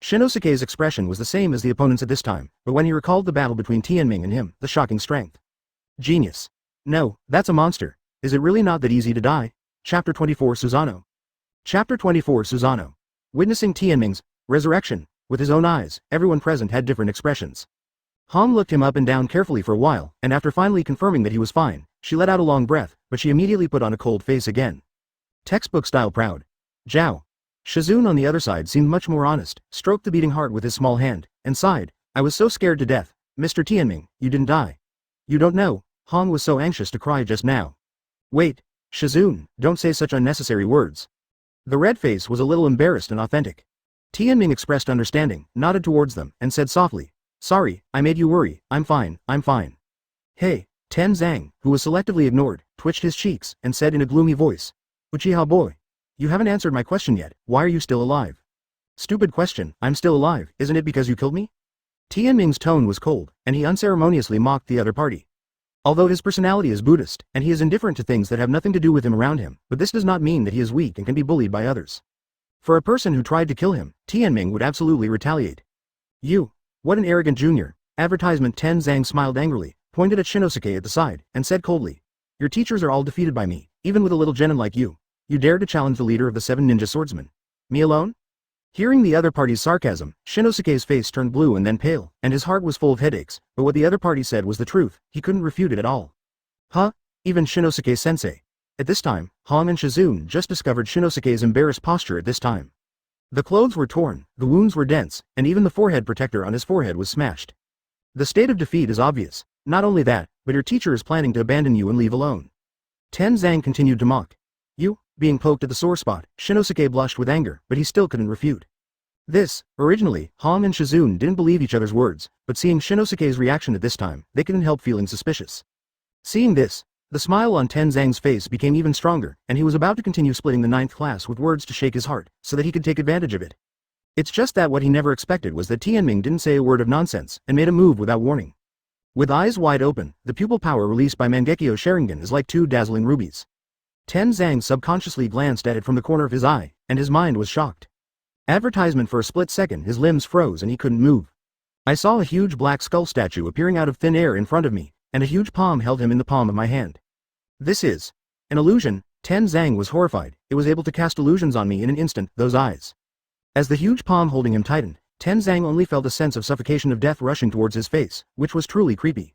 Shinosuke's expression was the same as the opponent's at this time, but when he recalled the battle between Tianming and him, the shocking strength. Genius. No, that's a monster. Is it really not that easy to die? Chapter 24 Susano. Chapter 24 Susano. Witnessing Tianming's resurrection, with his own eyes, everyone present had different expressions. Hong looked him up and down carefully for a while, and after finally confirming that he was fine, she let out a long breath, but she immediately put on a cold face again. Textbook-style proud. Zhao. Shizun on the other side seemed much more honest, stroked the beating heart with his small hand, and sighed, I was so scared to death. Mr. Tianming, you didn't die. You don't know. Hong was so anxious to cry just now. Wait, Shizun, don't say such unnecessary words. The red face was a little embarrassed and authentic. Tianming expressed understanding, nodded towards them, and said softly, sorry, I made you worry, I'm fine, I'm fine. Hey, Tenzang, who was selectively ignored, twitched his cheeks, and said in a gloomy voice, Uchiha boy. You haven't answered my question yet, why are you still alive? Stupid question, I'm still alive, isn't it because you killed me? Tianming's tone was cold, and he unceremoniously mocked the other party. Although his personality is Buddhist, and he is indifferent to things that have nothing to do with him around him, but this does not mean that he is weak and can be bullied by others. For a person who tried to kill him, Tianming would absolutely retaliate. You. What an arrogant junior. Advertisement. Tenzang smiled angrily, pointed at Shinosuke at the side, and said coldly, your teachers are all defeated by me, even with a little genin like you. You dare to challenge the leader of the 7 ninja swordsmen. Me alone? Hearing the other party's sarcasm, Shinosuke's face turned blue and then pale, and his heart was full of headaches, but what the other party said was the truth, he couldn't refute it at all. Huh? Even Shinosuke-sensei. At this time, Hong and Shizun just discovered Shinosuke's embarrassed posture at this time. The clothes were torn, the wounds were dense, and even the forehead protector on his forehead was smashed. The state of defeat is obvious. Not only that, but your teacher is planning to abandon you and leave alone. Tenzang continued to mock. You? Being poked at the sore spot, Shinosuke blushed with anger, but he still couldn't refute. Originally, Hong and Shizun didn't believe each other's words, but seeing Shinosuke's reaction at this time, they couldn't help feeling suspicious. Seeing this, the smile on Tenzang's face became even stronger, and he was about to continue splitting the 9th class with words to shake his heart, so that he could take advantage of it. It's just that what he never expected was that Tianming didn't say a word of nonsense, and made a move without warning. With eyes wide open, the pupil power released by Mangekyō Sharingan is like 2 dazzling rubies. Tenzang subconsciously glanced at it from the corner of his eye, and his mind was shocked. Advertisement. For a split second his limbs froze and he couldn't move. I saw a huge black skull statue appearing out of thin air in front of me, and a huge palm held him in the palm of my hand. This is an illusion. Tenzang was horrified, it was able to cast illusions on me in an instant, those eyes. As the huge palm holding him tightened, Tenzang only felt a sense of suffocation of death rushing towards his face, which was truly creepy.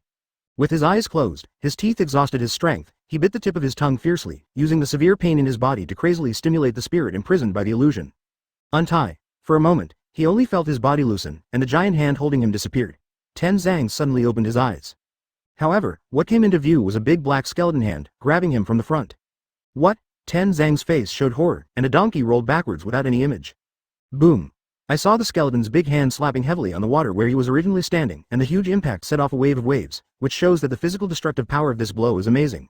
With his eyes closed, his teeth exhausted his strength, he bit the tip of his tongue fiercely, using the severe pain in his body to crazily stimulate the spirit imprisoned by the illusion. Untie. For a moment, he only felt his body loosen, and the giant hand holding him disappeared. Tenzang suddenly opened his eyes. However, what came into view was a big black skeleton hand, grabbing him from the front. What? Tenzang's face showed horror, and a donkey rolled backwards without any image. Boom. I saw the skeleton's big hand slapping heavily on the water where he was originally standing, and the huge impact set off a wave of waves, which shows that the physical destructive power of this blow is amazing.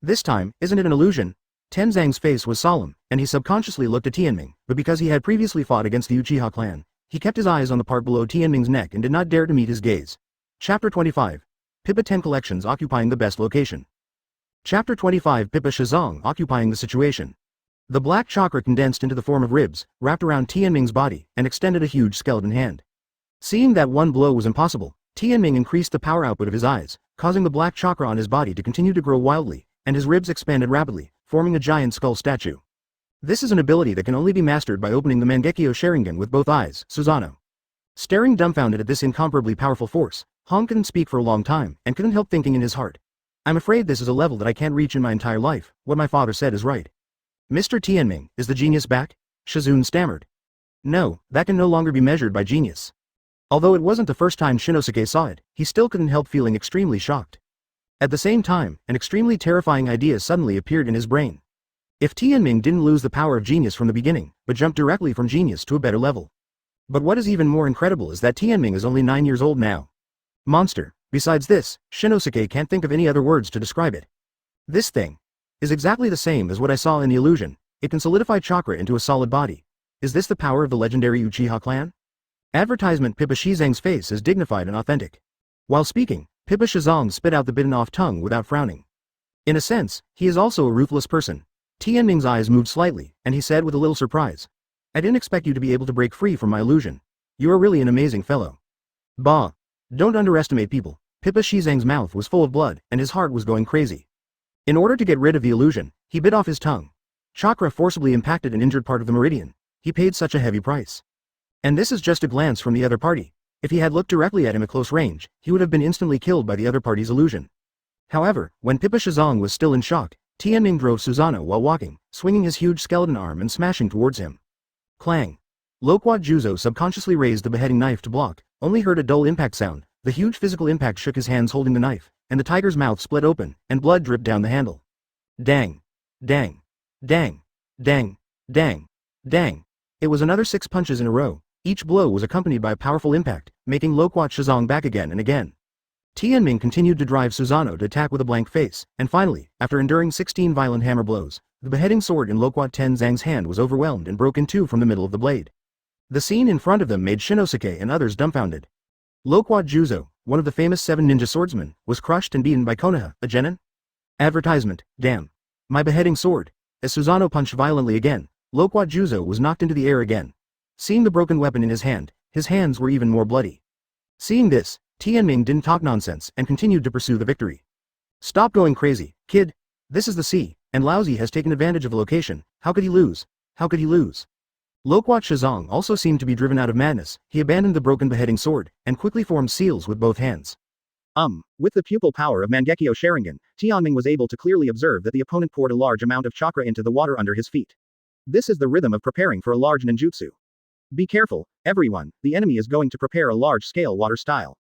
This time, isn't it an illusion? Tenzang's face was solemn, and he subconsciously looked at Tianming, but because he had previously fought against the Uchiha clan, he kept his eyes on the part below Tianming's neck and did not dare to meet his gaze. Chapter 25. Pippa 10 collections occupying the best location. Chapter 25. Pippa Shizong occupying the situation. The black chakra condensed into the form of ribs, wrapped around Tianming's body, and extended a huge skeleton hand. Seeing that one blow was impossible, Tianming increased the power output of his eyes, causing the black chakra on his body to continue to grow wildly, and his ribs expanded rapidly, forming a giant skull statue. This is an ability that can only be mastered by opening the Mangekyō Sharingan with both eyes, Susanoo. Staring dumbfounded at this incomparably powerful force, Hong couldn't speak for a long time and couldn't help thinking in his heart. I'm afraid this is a level that I can't reach in my entire life. What my father said is right. Mr. Tianming, is the genius back? Shizune stammered. No, that can no longer be measured by genius. Although it wasn't the first time Shinosuke saw it, he still couldn't help feeling extremely shocked. At the same time, an extremely terrifying idea suddenly appeared in his brain. If Tianming didn't lose the power of genius from the beginning, but jumped directly from genius to a better level. But what is even more incredible is that Tianming is only 9 years old now. Monster. Besides this, Shinosuke can't think of any other words to describe it. This thing is exactly the same as what I saw in the illusion. It can solidify chakra into a solid body. Is this the power of the legendary Uchiha clan? Advertisement. Pippa Shizang's face is dignified and authentic. While speaking, Pippa Shizang spit out the bitten-off tongue without frowning. In a sense, he is also a ruthless person. Tianming's eyes moved slightly, and he said with a little surprise. I didn't expect you to be able to break free from my illusion. You are really an amazing fellow. Bah. Don't underestimate people. Pippa Shizang's mouth was full of blood, and his heart was going crazy. In order to get rid of the illusion, he bit off his tongue. Chakra forcibly impacted an injured part of the meridian. He paid such a heavy price. And this is just a glance from the other party. If he had looked directly at him at close range, he would have been instantly killed by the other party's illusion. However, when Pippa Shizang was still in shock, Tianming drove Susanoo while walking, swinging his huge skeleton arm and smashing towards him. Clang. Loquat Juzo subconsciously raised the beheading knife to block, only heard a dull impact sound. The huge physical impact shook his hands holding the knife, and the tiger's mouth split open, and blood dripped down the handle. Dang. Dang. Dang. Dang. Dang. Dang. It was another 6 punches in a row. Each blow was accompanied by a powerful impact, making Loquat Shizang back again and again. Tianming continued to drive Susanoo to attack with a blank face, and finally, after enduring 16 violent hammer blows, the beheading sword in Loquat Tenzang's hand was overwhelmed and broke in two from the middle of the blade. The scene in front of them made Shinosuke and others dumbfounded. Loquat Juzo, one of the famous 7 ninja swordsmen, was crushed and beaten by Konoha, a genin? Advertisement. Damn. My beheading sword. As Susanoo punched violently again, Loquat Juzo was knocked into the air again. Seeing the broken weapon in his hands were even more bloody. Seeing this, Tianming didn't talk nonsense and continued to pursue the victory. Stop going crazy, kid. This is the sea, and Laozi has taken advantage of the location. How could he lose? How could he lose? Loquat Shizang also seemed to be driven out of madness. He abandoned the broken beheading sword, and quickly formed seals with both hands. With the pupil power of Mangekyō Sharingan, Tianming was able to clearly observe that the opponent poured a large amount of chakra into the water under his feet. This is the rhythm of preparing for a large ninjutsu. Be careful, everyone, the enemy is going to prepare a large-scale water style.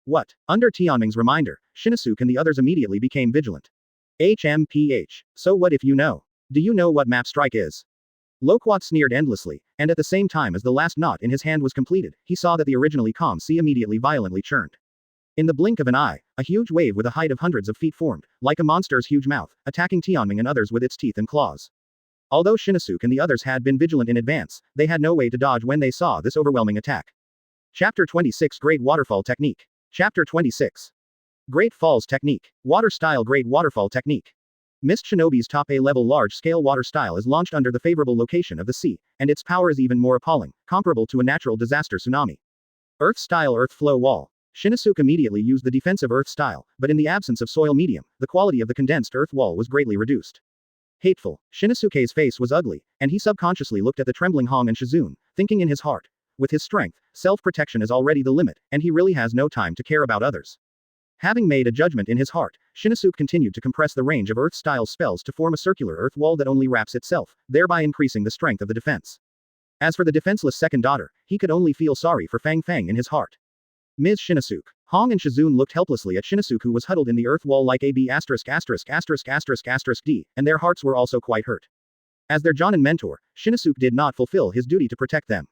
What? Under Tianming's reminder, Shinosuke and the others immediately became vigilant. HMPH. So what if you know? Do you know what map strike is? Loquat sneered endlessly, and at the same time as the last knot in his hand was completed, he saw that the originally calm sea immediately violently churned. In the blink of an eye, a huge wave with a height of hundreds of feet formed, like a monster's huge mouth, attacking Tianming and others with its teeth and claws. Although Shinosuke and the others had been vigilant in advance, they had no way to dodge when they saw this overwhelming attack. Chapter 26 Great Waterfall Technique. Chapter 26. Great Falls Technique. Water Style. Great Waterfall Technique. Mist Shinobi's top A-level large-scale water style is launched under the favorable location of the sea, and its power is even more appalling, comparable to a natural disaster tsunami. Earth Style. Earth Flow Wall. Shinosuke immediately used the defensive earth style, but in the absence of soil medium, the quality of the condensed earth wall was greatly reduced. Hateful. Shinosuke's face was ugly, and he subconsciously looked at the trembling Hong and Shizune, thinking in his heart. With his strength, self-protection is already the limit, and he really has no time to care about others. Having made a judgment in his heart, Shinosuke continued to compress the range of earth-style spells to form a circular earth wall that only wraps itself, thereby increasing the strength of the defense. As for the defenseless second daughter, he could only feel sorry for Fang Fang in his heart. Ms. Shinosuke. Hong and Shizune looked helplessly at Shinosuke, who was huddled in the earth wall like AB***********, and their hearts were also quite hurt. As their Jonin mentor, Shinosuke did not fulfill his duty to protect them.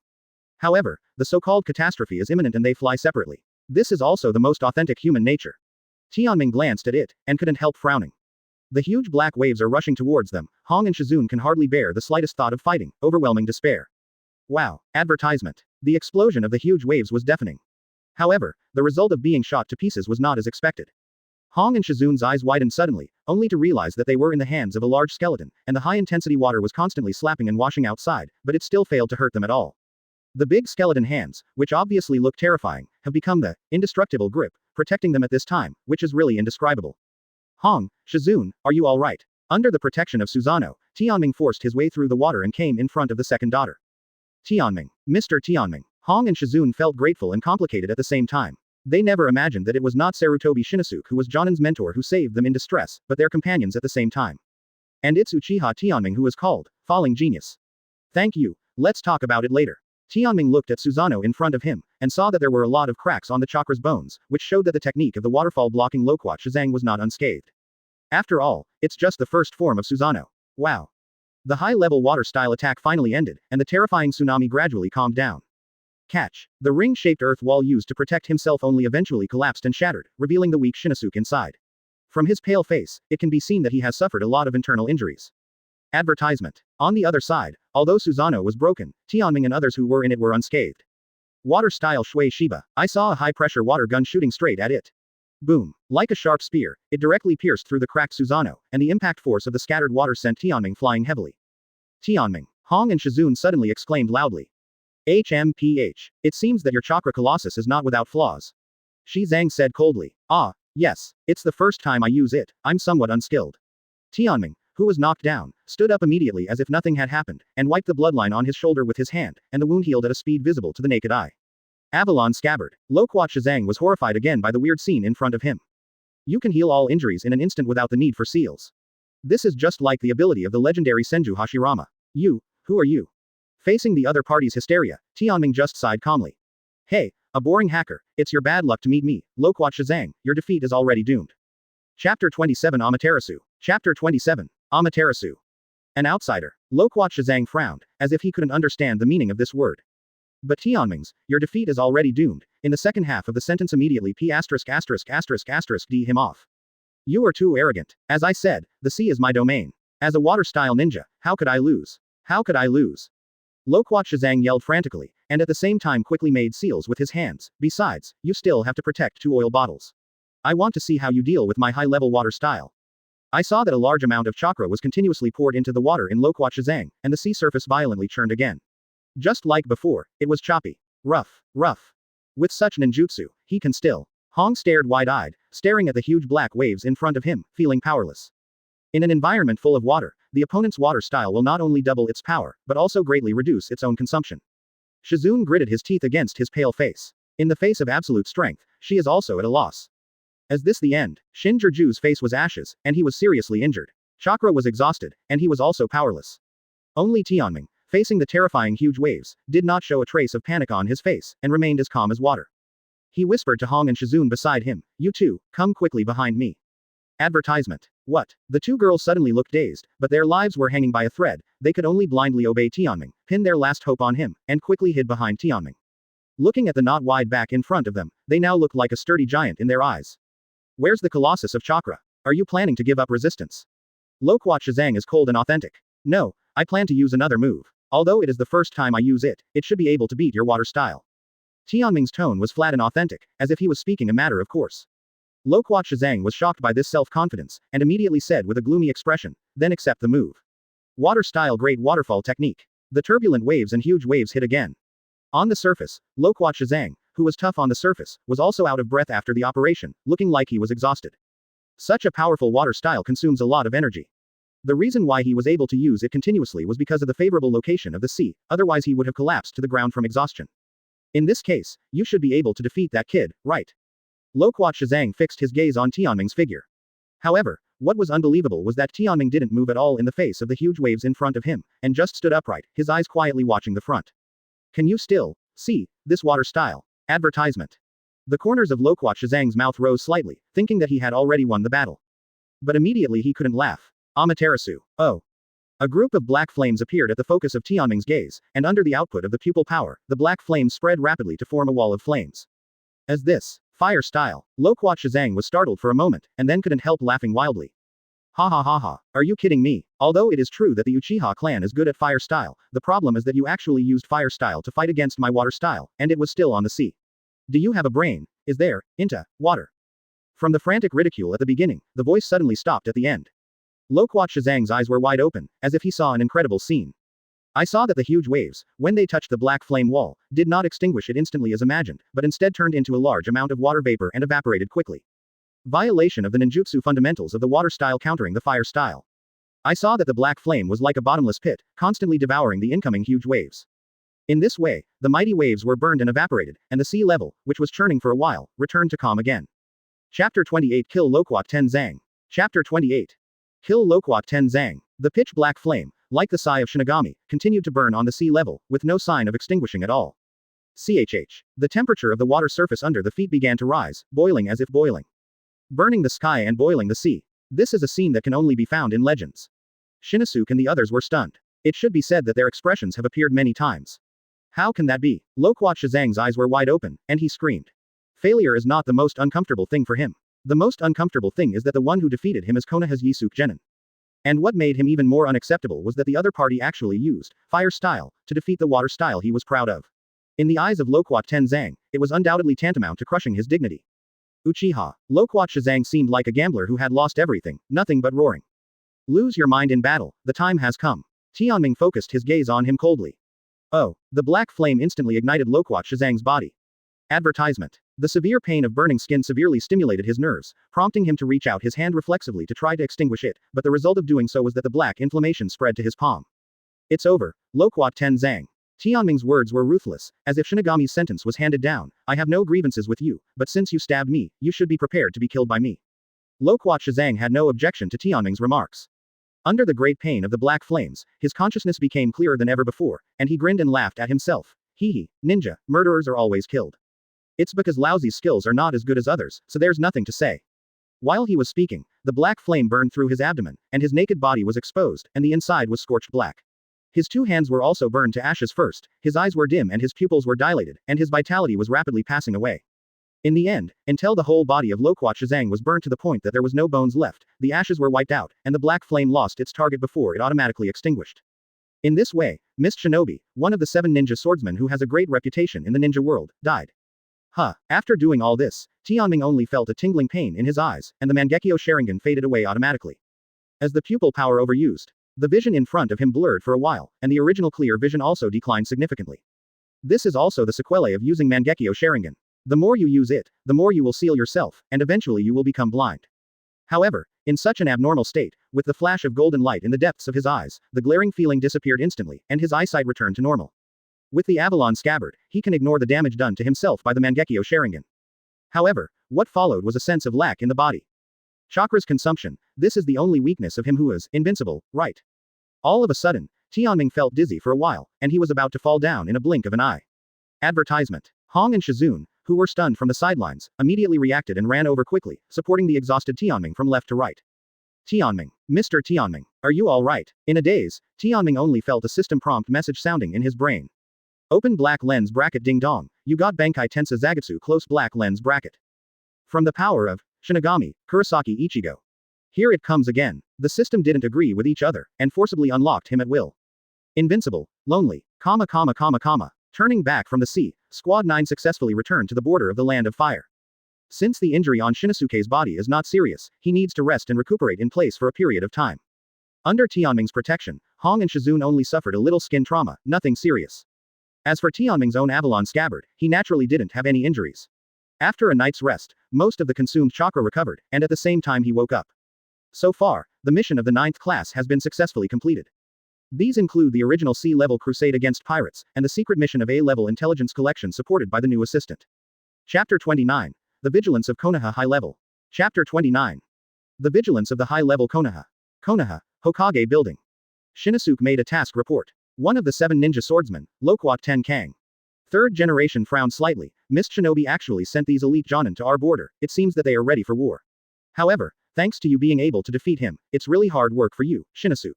However, the so-called catastrophe is imminent and they fly separately. This is also the most authentic human nature. Tianming glanced at it, and couldn't help frowning. The huge black waves are rushing towards them. Hong and Shizune can hardly bear the slightest thought of fighting, overwhelming despair. Wow. Advertisement. The explosion of the huge waves was deafening. However, the result of being shot to pieces was not as expected. Hong and Shizune's eyes widened suddenly, only to realize that they were in the hands of a large skeleton, and the high-intensity water was constantly slapping and washing outside, but it still failed to hurt them at all. The big skeleton hands, which obviously look terrifying, have become the indestructible grip, protecting them at this time, which is really indescribable. Hong, Shizune, are you all right? Under the protection of Susanoo, Tianming forced his way through the water and came in front of the second daughter. Tianming. Mr. Tianming. Hong and Shizune felt grateful and complicated at the same time. They never imagined that it was not Sarutobi Shinosuke who was Jonan's mentor who saved them in distress, but their companions at the same time. And it's Uchiha Tianming who is called Falling Genius. Thank you, let's talk about it later. Tianming looked at Susanoo in front of him, and saw that there were a lot of cracks on the chakra's bones, which showed that the technique of the waterfall blocking Loquat Shizang was not unscathed. After all, it's just the first form of Susanoo. Wow. The high-level water-style attack finally ended, and the terrifying tsunami gradually calmed down. Catch. The ring-shaped earth wall used to protect himself only eventually collapsed and shattered, revealing the weak Shinosuke inside. From his pale face, it can be seen that he has suffered a lot of internal injuries. Advertisement. On the other side, although Susanoo was broken, Tianming and others who were in it were unscathed. Water-style Shui Shiba. I saw a high-pressure water gun shooting straight at it. Boom. Like a sharp spear, it directly pierced through the cracked Susanoo, and the impact force of the scattered water sent Tianming flying heavily. Tianming. Hong and Shizune suddenly exclaimed loudly. HMPH. It seems that your chakra colossus is not without flaws. Shi Zhang said coldly. Ah, yes, it's the first time I use it, I'm somewhat unskilled. Tianming, who was knocked down, stood up immediately as if nothing had happened, and wiped the bloodline on his shoulder with his hand, and the wound healed at a speed visible to the naked eye. Avalon scabbard. Loquat Shizang was horrified again by the weird scene in front of him. You can heal all injuries in an instant without the need for seals. This is just like the ability of the legendary Senju Hashirama. You, who are you? Facing the other party's hysteria, Tianming just sighed calmly. Hey, a boring hacker, it's your bad luck to meet me, Loquat Shizang, your defeat is already doomed. Chapter 27 Amaterasu. Chapter 27. Amaterasu. An outsider. Loquat Shizang frowned, as if he couldn't understand the meaning of this word. But Tianming's, your defeat is already doomed, in the second half of the sentence immediately d him off. You are too arrogant. As I said, the sea is my domain. As a water-style ninja, how could I lose? How could I lose? Loquat Shizang yelled frantically, and at the same time quickly made seals with his hands. Besides, you still have to protect 2 oil bottles. I want to see how you deal with my high-level water style. I saw that a large amount of chakra was continuously poured into the water in Loquat Shizang, and the sea surface violently churned again. Just like before, it was choppy. Rough. With such ninjutsu, he can still. Hong stared wide-eyed, staring at the huge black waves in front of him, feeling powerless. In an environment full of water, the opponent's water style will not only double its power, but also greatly reduce its own consumption. Shizune gritted his teeth against his pale face. In the face of absolute strength, she is also at a loss. Is this the end? Shin Jirju's face was ashes, and he was seriously injured. Chakra was exhausted, and he was also powerless. Only Tianming, facing the terrifying huge waves, did not show a trace of panic on his face, and remained as calm as water. He whispered to Hong and Shizune beside him, you two, come quickly behind me. Advertisement. What? The 2 girls suddenly looked dazed, but their lives were hanging by a thread, they could only blindly obey Tianming, pin their last hope on him, and quickly hid behind Tianming. Looking at the not wide back in front of them, they now looked like a sturdy giant in their eyes. Where's the Colossus of Chakra? Are you planning to give up resistance? Loquat Shizang is cold and authentic. No, I plan to use another move. Although it is the first time I use it, it should be able to beat your water style. Tianming's tone was flat and authentic, as if he was speaking a matter of course. Loquat Shizang was shocked by this self-confidence, and immediately said with a gloomy expression, then accept the move. Water-style great waterfall technique. The turbulent waves and huge waves hit again. On the surface, Loquat Shizang, who was tough on the surface, was also out of breath after the operation, looking like he was exhausted. Such a powerful water style consumes a lot of energy. The reason why he was able to use it continuously was because of the favorable location of the sea, otherwise he would have collapsed to the ground from exhaustion. In this case, you should be able to defeat that kid, right? Loquat Shizang fixed his gaze on Tianming's figure. However, what was unbelievable was that Tianming didn't move at all in the face of the huge waves in front of him, and just stood upright, his eyes quietly watching the front. Can you still see this water style? Advertisement. The corners of Loquat Shizang's mouth rose slightly, thinking that he had already won the battle. But immediately he couldn't laugh. Amaterasu. Oh. A group of black flames appeared at the focus of Tianming's gaze, and under the output of the pupil power, the black flames spread rapidly to form a wall of flames. As this fire style, Loquat Shizang was startled for a moment, and then couldn't help laughing wildly. Ha ha ha ha, are you kidding me? Although it is true that the Uchiha clan is good at fire style, the problem is that you actually used fire style to fight against my water style, and it was still on the sea. Do you have a brain? Is there, into, water? From the frantic ridicule at the beginning, the voice suddenly stopped at the end. Loquat Shizang's eyes were wide open, as if he saw an incredible scene. I saw that the huge waves, when they touched the black flame wall, did not extinguish it instantly as imagined, but instead turned into a large amount of water vapor and evaporated quickly. Violation of the ninjutsu fundamentals of the water style countering the fire style. I saw that the black flame was like a bottomless pit, constantly devouring the incoming huge waves. In this way, the mighty waves were burned and evaporated, and the sea level, which was churning for a while, returned to calm again. Chapter 28 Kill Loquat Ten Zhang. Chapter 28. Kill Loquat Ten Zhang. The pitch-black flame, like the Sai of Shinigami, continued to burn on the sea level, with no sign of extinguishing at all. CHH. The temperature of the water surface under the feet began to rise, boiling as if boiling. Burning the sky and boiling the sea. This is a scene that can only be found in legends. Shinosuke and the others were stunned. It should be said that their expressions have appeared many times. How can that be? Loquat Shazang's eyes were wide open, and he screamed. Failure is not the most uncomfortable thing for him. The most uncomfortable thing is that the one who defeated him is Konoha's Yisuke Genin. And what made him even more unacceptable was that the other party actually used fire style to defeat the water style he was proud of. In the eyes of Loquat Tenzang, it was undoubtedly tantamount to crushing his dignity. Uchiha. Loquat Shazang seemed like a gambler who had lost everything, nothing but roaring. Lose your mind in battle, the time has come. Tianming focused his gaze on him coldly. Oh, the black flame instantly ignited Loquat Shazang's body. Advertisement. The severe pain of burning skin severely stimulated his nerves, prompting him to reach out his hand reflexively to try to extinguish it, but the result of doing so was that the black inflammation spread to his palm. It's over, Loquat Tenzang. Tianming's words were ruthless, as if Shinigami's sentence was handed down. I have no grievances with you, but since you stabbed me, you should be prepared to be killed by me. Loquat Shazang had no objection to Tianming's remarks. Under the great pain of the black flames, his consciousness became clearer than ever before, and he grinned and laughed at himself. Hee, ninja, murderers are always killed. It's because Laozi's skills are not as good as others, so there's nothing to say. While he was speaking, the black flame burned through his abdomen, and his naked body was exposed, and the inside was scorched black. His two hands were also burned to ashes first, his eyes were dim and his pupils were dilated, and his vitality was rapidly passing away. In the end, until the whole body of Loquat Shazang was burnt to the point that there was no bones left, the ashes were wiped out, and the black flame lost its target before it automatically extinguished. In this way, Mist Shinobi, one of the 7 ninja swordsmen who has a great reputation in the ninja world, died. After doing all this, Tianming only felt a tingling pain in his eyes, and the Mangekyō Sharingan faded away automatically. As the pupil power overused, the vision in front of him blurred for a while, and the original clear vision also declined significantly. This is also the sequelae of using Mangekyō Sharingan. The more you use it, the more you will seal yourself, and eventually you will become blind. However, in such an abnormal state, with the flash of golden light in the depths of his eyes, the glaring feeling disappeared instantly, and his eyesight returned to normal. With the Avalon scabbard, he can ignore the damage done to himself by the Mangekyō Sharingan. However, what followed was a sense of lack in the body. Chakra's consumption, this is the only weakness of him who is invincible, right? All of a sudden, Tianming felt dizzy for a while, and he was about to fall down in a blink of an eye. Advertisement. Hong and Shizun, who were stunned from the sidelines, immediately reacted and ran over quickly, supporting the exhausted Tianming from left to right. Tianming. Mr. Tianming. Are you all right? In a daze, Tianming only felt a system prompt message sounding in his brain. Open black lens bracket ding dong, you got Bankai Tensa Zagetsu close black lens bracket. From the power of Shinigami, Kurosaki Ichigo. Here it comes again. The system didn't agree with each other, and forcibly unlocked him at will. Invincible, lonely, Turning back from the sea, Squad 9 successfully returned to the border of the Land of Fire. Since the injury on Shinosuke's body is not serious, he needs to rest and recuperate in place for a period of time. Under Tianming's protection, Hong and Shizun only suffered a little skin trauma, nothing serious. As for Tianming's own Avalon scabbard, he naturally didn't have any injuries. After a night's rest, most of the consumed chakra recovered, and at the same time he woke up. So far, the mission of the 9th class has been successfully completed. These include the original C-level crusade against pirates, and the secret mission of A-level intelligence collection supported by the new assistant. Chapter 29. The Vigilance of Konoha High Level. Chapter 29. The Vigilance of the High Level Konoha. Konoha, Hokage Building. Shinosuke made a task report. One of the 7 ninja swordsmen, Loquat Ten Kang. 3rd generation frowned slightly. Mist Shinobi actually sent these elite jonin to our border. It seems that they are ready for war. However, thanks to you being able to defeat him, it's really hard work for you, Shinosuke.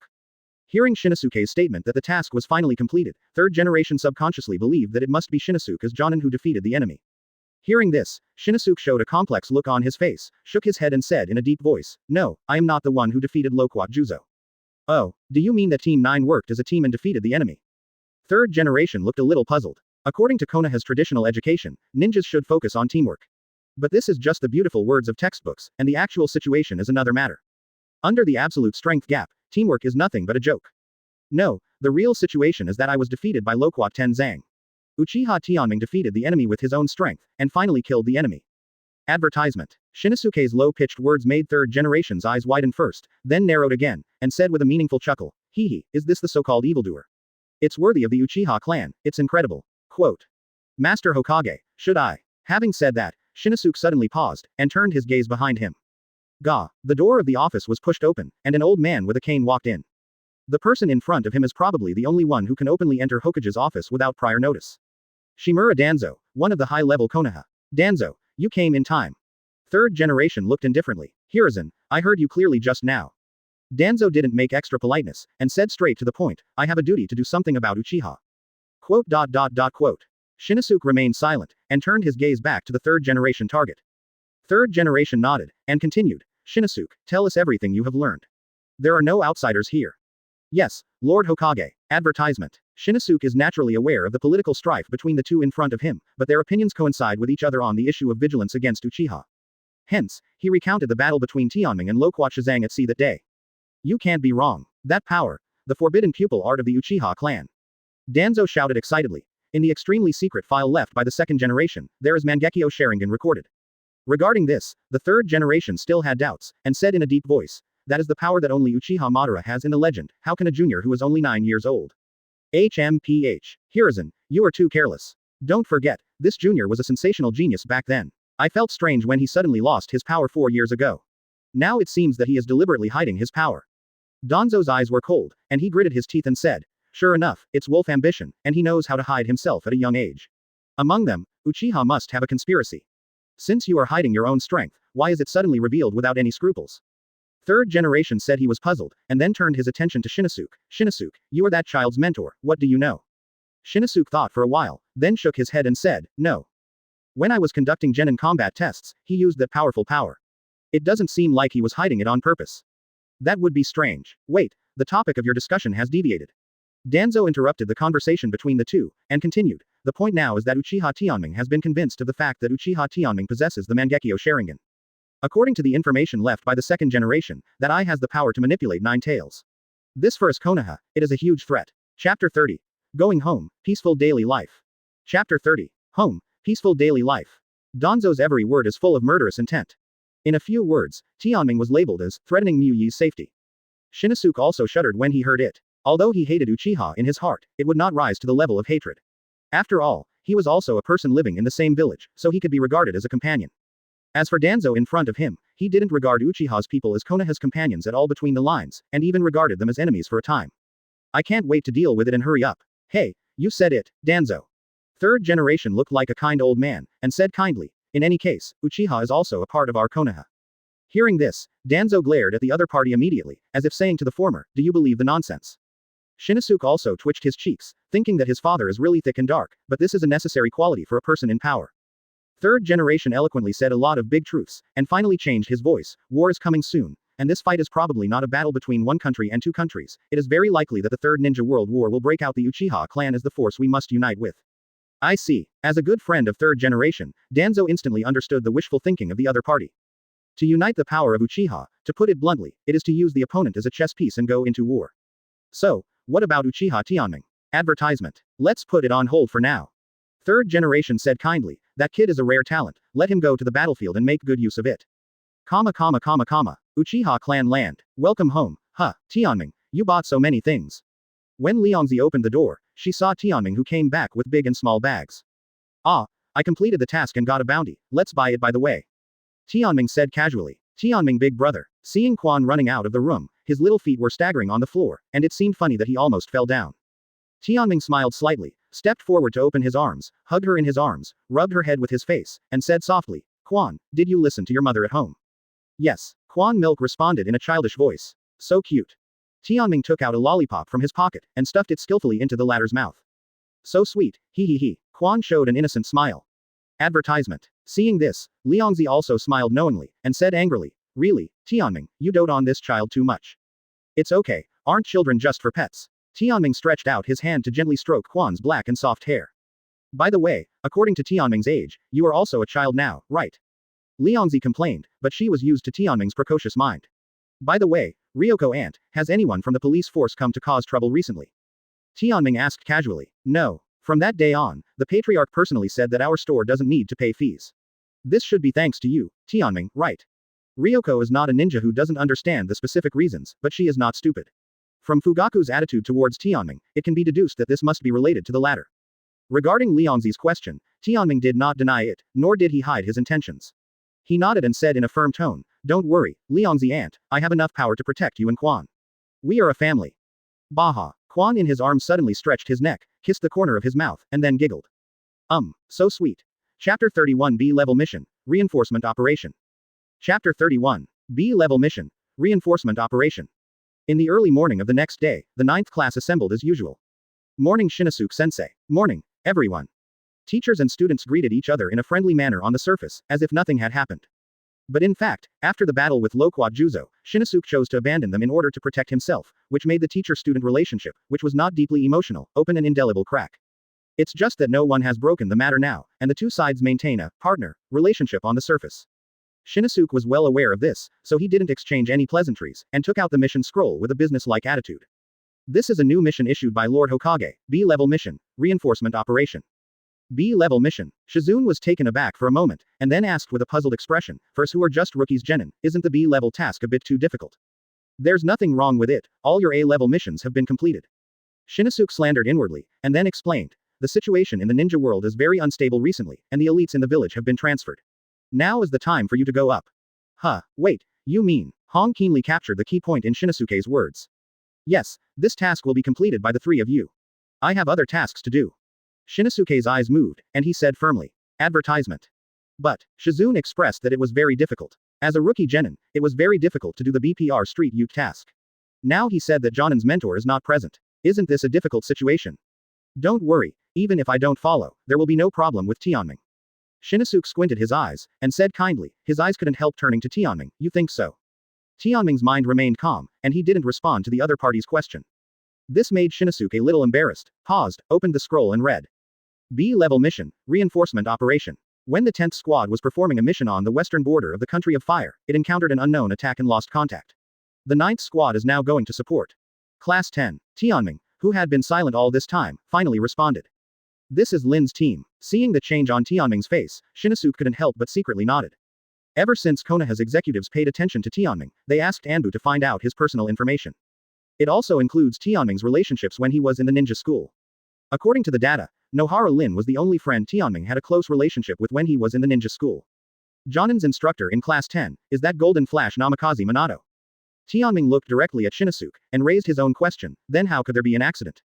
Hearing Shinosuke's statement that the task was finally completed, 3rd generation subconsciously believed that it must be Shinosuke as jonin who defeated the enemy. Hearing this, Shinosuke showed a complex look on his face, shook his head and said in a deep voice, "No, I am not the one who defeated Loquat Juzo." Oh, do you mean that Team 9 worked as a team and defeated the enemy? 3rd generation looked a little puzzled. According to Konoha's traditional education, ninjas should focus on teamwork. But this is just the beautiful words of textbooks, and the actual situation is another matter. Under the absolute strength gap, teamwork is nothing but a joke. No, the real situation is that I was defeated by Loquat Tenzang. Uchiha Tianming defeated the enemy with his own strength, and finally killed the enemy. Advertisement. Shinosuke's low-pitched words made third generation's eyes widen first, then narrowed again, and said with a meaningful chuckle, "Hee hee, is this the so-called evildoer? It's worthy of the Uchiha clan, it's incredible." Quote. Master Hokage, should I? Having said that, Shinosuke suddenly paused, and turned his gaze behind him. Gah! The door of the office was pushed open, and an old man with a cane walked in. The person in front of him is probably the only one who can openly enter Hokage's office without prior notice. Shimura Danzo, one of the high-level Konoha. Danzo, you came in time. Third generation looked indifferently. Hiruzen, I heard you clearly just now. Danzo didn't make extra politeness, and said straight to the point, I have a duty to do something about Uchiha. Quote. Shinosuke remained silent, and turned his gaze back to the third generation target. Third generation nodded, and continued, Shinosuke, tell us everything you have learned. There are no outsiders here. Yes, Lord Hokage. Advertisement. Shinosuke is naturally aware of the political strife between the two in front of him, but their opinions coincide with each other on the issue of vigilance against Uchiha. Hence, he recounted the battle between Tianming and Loquat Shizang at sea that day. You can't be wrong. That power. The forbidden pupil art of the Uchiha clan. Danzo shouted excitedly. In the extremely secret file left by the second generation, there is Mangekyō Sharingan recorded. Regarding this, the third generation still had doubts, and said in a deep voice, that is the power that only Uchiha Madara has in the legend, how can a junior who is only 9 years old? HMPH. Hiruzen, you are too careless. Don't forget, this junior was a sensational genius back then. I felt strange when he suddenly lost his power 4 years ago. Now it seems that he is deliberately hiding his power. Danzo's eyes were cold, and he gritted his teeth and said, sure enough, it's wolf ambition, and he knows how to hide himself at a young age. Among them, Uchiha must have a conspiracy. Since you are hiding your own strength, why is it suddenly revealed without any scruples? Third generation said he was puzzled, and then turned his attention to Shinosuke. Shinosuke, you are that child's mentor, what do you know? Shinosuke thought for a while, then shook his head and said, no. When I was conducting genin combat tests, he used that powerful power. It doesn't seem like he was hiding it on purpose. That would be strange. Wait, the topic of your discussion has deviated. Danzo interrupted the conversation between the two, and continued, the point now is that Uchiha Tianming has been convinced of the fact that Uchiha Tianming possesses the Mangekyō Sharingan. According to the information left by the second generation, that eye has the power to manipulate 9 tails. This for us Konoha, it is a huge threat. Chapter 30. Going home, peaceful daily life. Chapter 30. Home, peaceful daily life. Danzo's every word is full of murderous intent. In a few words, Tianming was labeled as threatening Miu Yi's safety. Shinosuke also shuddered when he heard it. Although he hated Uchiha in his heart, it would not rise to the level of hatred. After all, he was also a person living in the same village, so he could be regarded as a companion. As for Danzo in front of him, he didn't regard Uchiha's people as Konoha's companions at all between the lines, and even regarded them as enemies for a time. I can't wait to deal with it and hurry up. Hey, you said it, Danzo. Third generation looked like a kind old man, and said kindly, in any case, Uchiha is also a part of our Konoha. Hearing this, Danzo glared at the other party immediately, as if saying to the former, do you believe the nonsense? Shinosuke also twitched his cheeks, thinking that his father is really thick and dark, but this is a necessary quality for a person in power. Third generation eloquently said a lot of big truths, and finally changed his voice, war is coming soon, and this fight is probably not a battle between one country and 2 countries, it is very likely that the Third Ninja World War will break out. The Uchiha clan is the force we must unite with. I see. As a good friend of third generation, Danzo instantly understood the wishful thinking of the other party. To unite the power of Uchiha, to put it bluntly, it is to use the opponent as a chess piece and go into war. So, what about Uchiha Tianming? Advertisement. Let's put it on hold for now. Third generation said kindly, that kid is a rare talent, let him go to the battlefield and make good use of it. Uchiha clan land. Welcome home, Tianming, you bought so many things. When Liangzi opened the door, she saw Tianming who came back with big and small bags. Ah, I completed the task and got a bounty, let's buy it by the way. Tianming said casually. Tianming big brother. Seeing Quan running out of the room, his little feet were staggering on the floor, and it seemed funny that he almost fell down. Tianming smiled slightly, stepped forward to open his arms, hugged her in his arms, rubbed her head with his face, and said softly, Quan, did you listen to your mother at home? Yes, Quan Milk responded in a childish voice. So cute. Tianming took out a lollipop from his pocket, and stuffed it skillfully into the latter's mouth. So sweet, he. Quan showed an innocent smile. Advertisement. Seeing this, Liangzi also smiled knowingly, and said angrily, really, Tianming, you dote on this child too much. It's okay, aren't children just for pets? Tianming stretched out his hand to gently stroke Quan's black and soft hair. By the way, according to Tianming's age, you are also a child now, right? Liangzi complained, but she was used to Tianming's precocious mind. By the way, Ryoko aunt, has anyone from the police force come to cause trouble recently? Tianming asked casually. No. From that day on, the patriarch personally said that our store doesn't need to pay fees. This should be thanks to you, Tianming, right? Ryoko is not a ninja who doesn't understand the specific reasons, but she is not stupid. From Fugaku's attitude towards Tianming, it can be deduced that this must be related to the latter. Regarding Liangzi's question, Tianming did not deny it, nor did he hide his intentions. He nodded and said in a firm tone, "Don't worry, Liangzi aunt, I have enough power to protect you and Quan. We are a family." Baha. Quan in his arms suddenly stretched his neck, kissed the corner of his mouth, and then giggled. So sweet. Chapter 31 B-Level Mission, Reinforcement Operation. Chapter 31. B-Level Mission, Reinforcement Operation. In the early morning of the next day, the 9th class assembled as usual. Morning Shinosuke-sensei. Morning, everyone. Teachers and students greeted each other in a friendly manner on the surface, as if nothing had happened. But in fact, after the battle with Loquat Juzo, Shinosuke chose to abandon them in order to protect himself, which made the teacher-student relationship, which was not deeply emotional, open an indelible crack. It's just that no one has broken the matter now, and the two sides maintain a partner relationship on the surface. Shinosuke was well aware of this, so he didn't exchange any pleasantries, and took out the mission scroll with a business-like attitude. This is a new mission issued by Lord Hokage, B-Level Mission, Reinforcement Operation. B-Level Mission. Shizune was taken aback for a moment, and then asked with a puzzled expression, "For us who are just rookies Genin, isn't the B-Level task a bit too difficult?" "There's nothing wrong with it, all your A-Level missions have been completed." Shinosuke slandered inwardly, and then explained, "The situation in the ninja world is very unstable recently, and the elites in the village have been transferred. Now is the time for you to go up." Wait, you mean? Hong keenly captured the key point in Shinosuke's words. "Yes, this task will be completed by the three of you. I have other tasks to do." Shinosuke's eyes moved, and he said firmly, "Advertisement." But, Shizune expressed that it was very difficult. As a rookie Genin, it was very difficult to do the BPR Street Youth task. Now he said that Jonin's mentor is not present. Isn't this a difficult situation? "Don't worry, even if I don't follow, there will be no problem with Tianming." Shinosuke squinted his eyes, and said kindly, his eyes couldn't help turning to Tianming, "You think so?" Tianming's mind remained calm, and he didn't respond to the other party's question. This made Shinosuke a little embarrassed, paused, opened the scroll and read. B-Level Mission, Reinforcement Operation. When the 10th Squad was performing a mission on the western border of the Country of Fire, it encountered an unknown attack and lost contact. The 9th Squad is now going to support. Class 10. Tianming, who had been silent all this time, finally responded. "This is Lin's team." Seeing the change on Tianming's face, Shinosuke couldn't help but secretly nodded. Ever since Konoha's executives paid attention to Tianming, they asked Anbu to find out his personal information. It also includes Tianming's relationships when he was in the ninja school. According to the data, Nohara Lin was the only friend Tianming had a close relationship with when he was in the ninja school. Jonin's instructor in Class 10 is that Golden Flash Namikaze Minato. Tianming looked directly at Shinosuke, and raised his own question, then how could there be an accident?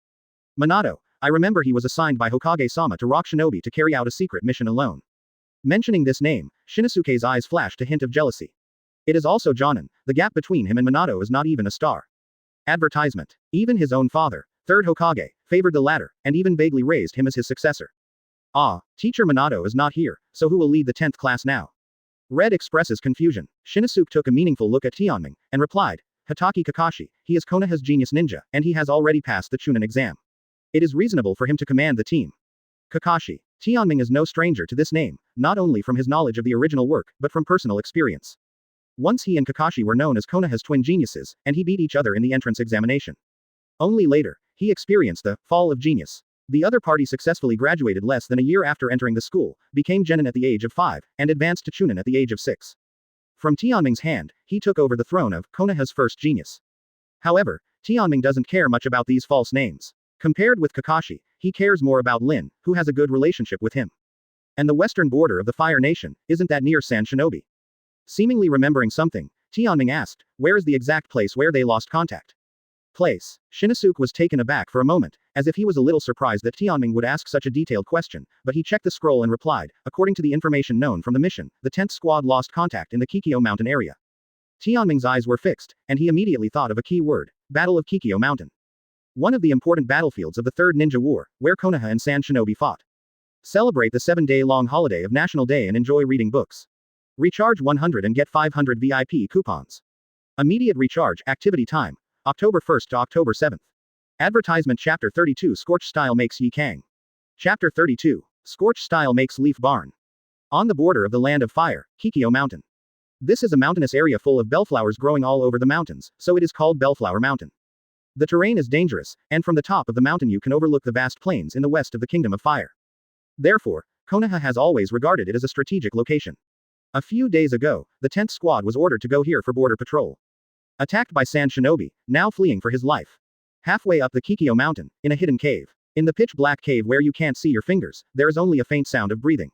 "Minato, I remember he was assigned by Hokage-sama to Rock Shinobi to carry out a secret mission alone." Mentioning this name, Shinosuke's eyes flashed a hint of jealousy. It is also Jonin, the gap between him and Minato is not even a star. Advertisement. Even his own father, 3rd Hokage, favored the latter, and even vaguely raised him as his successor. Teacher Minato is not here, so who will lead the 10th class now? Red expresses confusion. Shinosuke took a meaningful look at Tianming, and replied, "Hatake Kakashi, he is Konoha's genius ninja, and he has already passed the Chunin exam. It is reasonable for him to command the team." Kakashi. Tianming is no stranger to this name, not only from his knowledge of the original work, but from personal experience. Once he and Kakashi were known as Konoha's twin geniuses, and he beat each other in the entrance examination. Only later, he experienced the fall of genius. The other party successfully graduated less than a year after entering the school, became Genin at the age of 5, and advanced to Chunin at the age of 6. From Tianming's hand, he took over the throne of Konoha's first genius. However, Tianming doesn't care much about these false names. Compared with Kakashi, he cares more about Lin, who has a good relationship with him. And the western border of the Fire Nation, isn't that near San Shinobi? Seemingly remembering something, Tianming asked, "Where is the exact place where they lost contact?" Place. Shinosuke was taken aback for a moment, as if he was a little surprised that Tianming would ask such a detailed question, but he checked the scroll and replied, "According to the information known from the mission, the 10th Squad lost contact in the Kikyo Mountain area." Tianming's eyes were fixed, and he immediately thought of a key word: Battle of Kikyo Mountain. One of the important battlefields of the Third Ninja War, where Konoha and San Shinobi fought. Celebrate the 7-day-long holiday of National Day and enjoy reading books. Recharge 100 and get 500 VIP coupons. Immediate recharge, activity time, October 1st to October 7th. Advertisement Chapter 32 Scorched Style makes Yi Kang. Chapter 32. Scorched Style makes Leaf Barn. On the border of the Land of Fire, Kikyo Mountain. This is a mountainous area full of bellflowers growing all over the mountains, so it is called Bellflower Mountain. The terrain is dangerous, and from the top of the mountain you can overlook the vast plains in the west of the Kingdom of Fire. Therefore, Konoha has always regarded it as a strategic location. A few days ago, the 10th squad was ordered to go here for border patrol. Attacked by Sand Shinobi, now fleeing for his life. Halfway up the Kikyo mountain, in a hidden cave. In the pitch-black cave where you can't see your fingers, there is only a faint sound of breathing.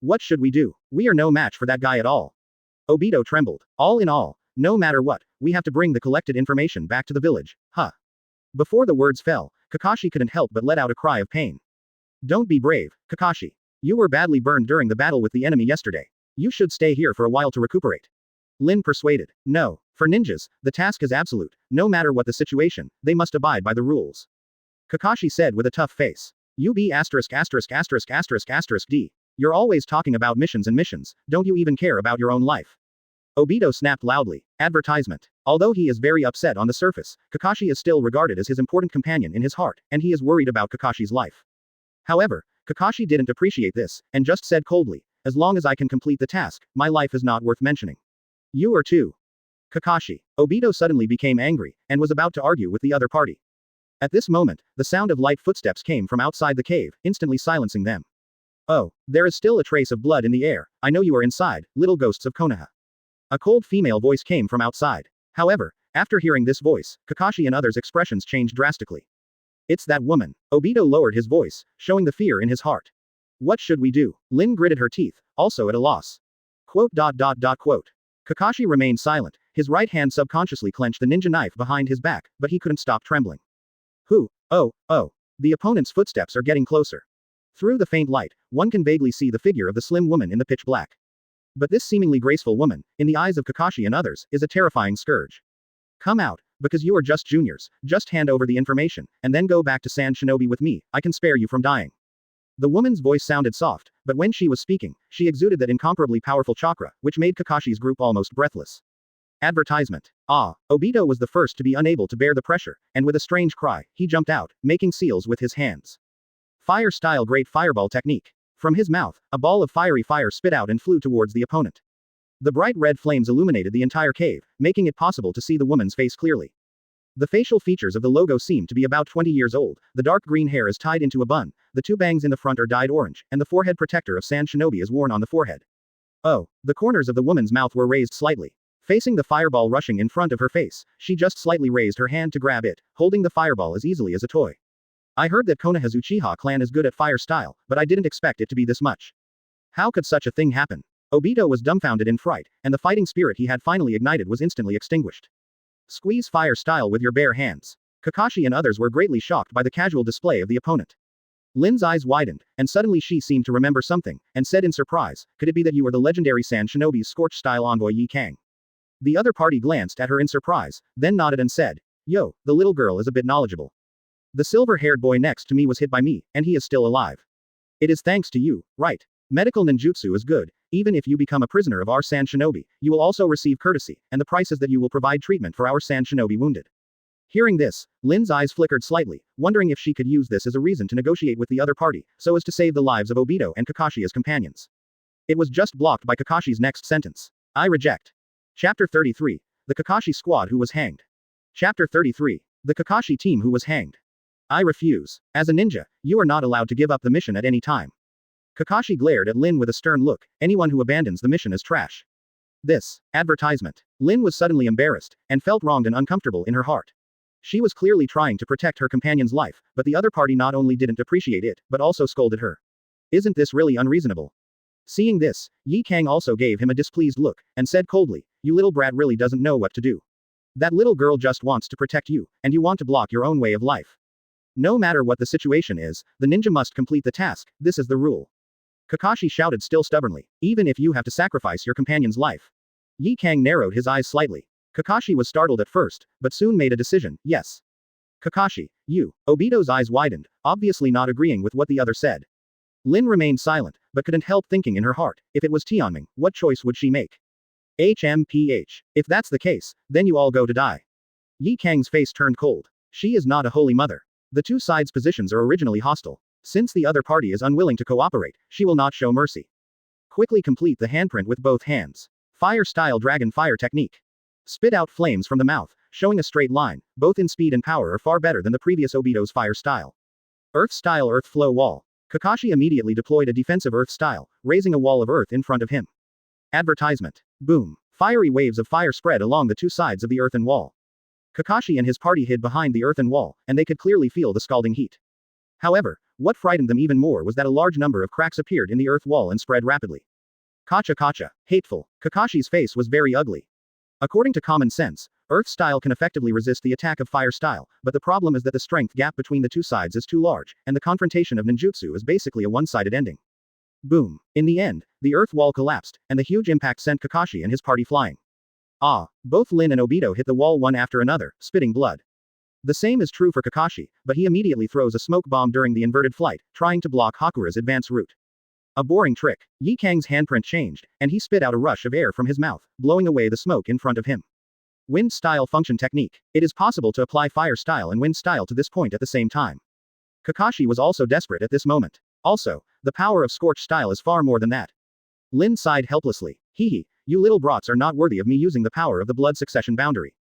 What should we do? We are no match for that guy at all. Obito trembled. All in all, no matter what, we have to bring the collected information back to the village, huh? Before the words fell, Kakashi couldn't help but let out a cry of pain. Don't be brave, Kakashi. You were badly burned during the battle with the enemy yesterday. You should stay here for a while to recuperate. Lin persuaded. No. For ninjas, the task is absolute. No matter what the situation, they must abide by the rules. Kakashi said with a tough face. You be asterisk asterisk asterisk asterisk asterisk D. You're always talking about missions and missions, don't you even care about your own life? Obito snapped loudly. Advertisement. Although he is very upset on the surface, Kakashi is still regarded as his important companion in his heart, and he is worried about Kakashi's life. However, Kakashi didn't appreciate this, and just said coldly, as long as I can complete the task, my life is not worth mentioning. You are too. Kakashi. Obito suddenly became angry, and was about to argue with the other party. At this moment, the sound of light footsteps came from outside the cave, instantly silencing them. Oh, there is still a trace of blood in the air, I know you are inside, little ghosts of Konoha. A cold female voice came from outside. However, after hearing this voice, Kakashi and others' expressions changed drastically. It's that woman. Obito lowered his voice, showing the fear in his heart. What should we do? Lin gritted her teeth, also at a loss. Quote. Kakashi remained silent, his right hand subconsciously clenched the ninja knife behind his back, but he couldn't stop trembling. Who? Oh. The opponent's footsteps are getting closer. Through the faint light, one can vaguely see the figure of the slim woman in the pitch black. But this seemingly graceful woman, in the eyes of Kakashi and others, is a terrifying scourge. Come out, because you are just juniors, just hand over the information, and then go back to Sand Shinobi with me, I can spare you from dying. The woman's voice sounded soft, but when she was speaking, she exuded that incomparably powerful chakra, which made Kakashi's group almost breathless. Advertisement. Obito was the first to be unable to bear the pressure, and with a strange cry, he jumped out, making seals with his hands. Fire-style Great Fireball technique. From his mouth, a ball of fiery fire spit out and flew towards the opponent. The bright red flames illuminated the entire cave, making it possible to see the woman's face clearly. The facial features of the logo seem to be about 20 years old, the dark green hair is tied into a bun, the two bangs in the front are dyed orange, and the forehead protector of Sand Shinobi is worn on the forehead. Oh, the corners of the woman's mouth were raised slightly. Facing the fireball rushing in front of her face, she just slightly raised her hand to grab it, holding the fireball as easily as a toy. I heard that Konoha's Uchiha clan is good at fire style, but I didn't expect it to be this much. How could such a thing happen? Obito was dumbfounded in fright, and the fighting spirit he had finally ignited was instantly extinguished. Squeeze fire style with your bare hands. Kakashi and others were greatly shocked by the casual display of the opponent. Lin's eyes widened, and suddenly she seemed to remember something, and said in surprise, could it be that you are the legendary Sand Shinobi's Scorch-style envoy Yi Kang? The other party glanced at her in surprise, then nodded and said, Yo, the little girl is a bit knowledgeable. The silver-haired boy next to me was hit by me, and he is still alive. It is thanks to you, right? Medical ninjutsu is good, even if you become a prisoner of our Sand Shinobi, you will also receive courtesy, and the price is that you will provide treatment for our Sand Shinobi wounded. Hearing this, Lin's eyes flickered slightly, wondering if she could use this as a reason to negotiate with the other party, so as to save the lives of Obito and Kakashi as companions. It was just blocked by Kakashi's next sentence. I reject. Chapter 33. The Kakashi squad who was hanged. Chapter 33. The Kakashi team who was hanged. I refuse. As a ninja, you are not allowed to give up the mission at any time. Kakashi glared at Lin with a stern look, anyone who abandons the mission is trash. This advertisement. Lin was suddenly embarrassed, and felt wronged and uncomfortable in her heart. She was clearly trying to protect her companion's life, but the other party not only didn't appreciate it, but also scolded her. Isn't this really unreasonable? Seeing this, Yi Kang also gave him a displeased look, and said coldly, you little brat really doesn't know what to do. That little girl just wants to protect you, and you want to block your own way of life. No matter what the situation is, the ninja must complete the task, this is the rule. Kakashi shouted still stubbornly, even if you have to sacrifice your companion's life. Yi Kang narrowed his eyes slightly. Kakashi was startled at first, but soon made a decision, yes. Kakashi, you. Obito's eyes widened, obviously not agreeing with what the other said. Lin remained silent, but couldn't help thinking in her heart, if it was Tianming, what choice would she make? HMPH. If that's the case, then you all go to die. Yi Kang's face turned cold. She is not a holy mother. The two sides' positions are originally hostile. Since the other party is unwilling to cooperate, she will not show mercy. Quickly complete the handprint with both hands. Fire-style dragon fire technique. Spit out flames from the mouth, showing a straight line, both in speed and power are far better than the previous Obito's fire style. Earth-style earth flow wall. Kakashi immediately deployed a defensive earth style, raising a wall of earth in front of him. Advertisement. Boom. Fiery waves of fire spread along the two sides of the earthen wall. Kakashi and his party hid behind the earthen wall, and they could clearly feel the scalding heat. However, what frightened them even more was that a large number of cracks appeared in the earth wall and spread rapidly. Kacha kacha. Hateful. Kakashi's face was very ugly. According to common sense, earth style can effectively resist the attack of fire style, but the problem is that the strength gap between the two sides is too large, and the confrontation of ninjutsu is basically a one-sided ending. Boom. In the end, the earth wall collapsed, and the huge impact sent Kakashi and his party flying. Both Lin and Obito hit the wall one after another, spitting blood. The same is true for Kakashi, but he immediately throws a smoke bomb during the inverted flight, trying to block Hakura's advance route. A boring trick. Yi Kang's handprint changed, and he spit out a rush of air from his mouth, blowing away the smoke in front of him. Wind style function technique. It is possible to apply fire style and wind style to this point at the same time. Kakashi was also desperate at this moment. Also, the power of scorch style is far more than that. Lin sighed helplessly. Hee, you little brats are not worthy of me using the power of the blood succession boundary.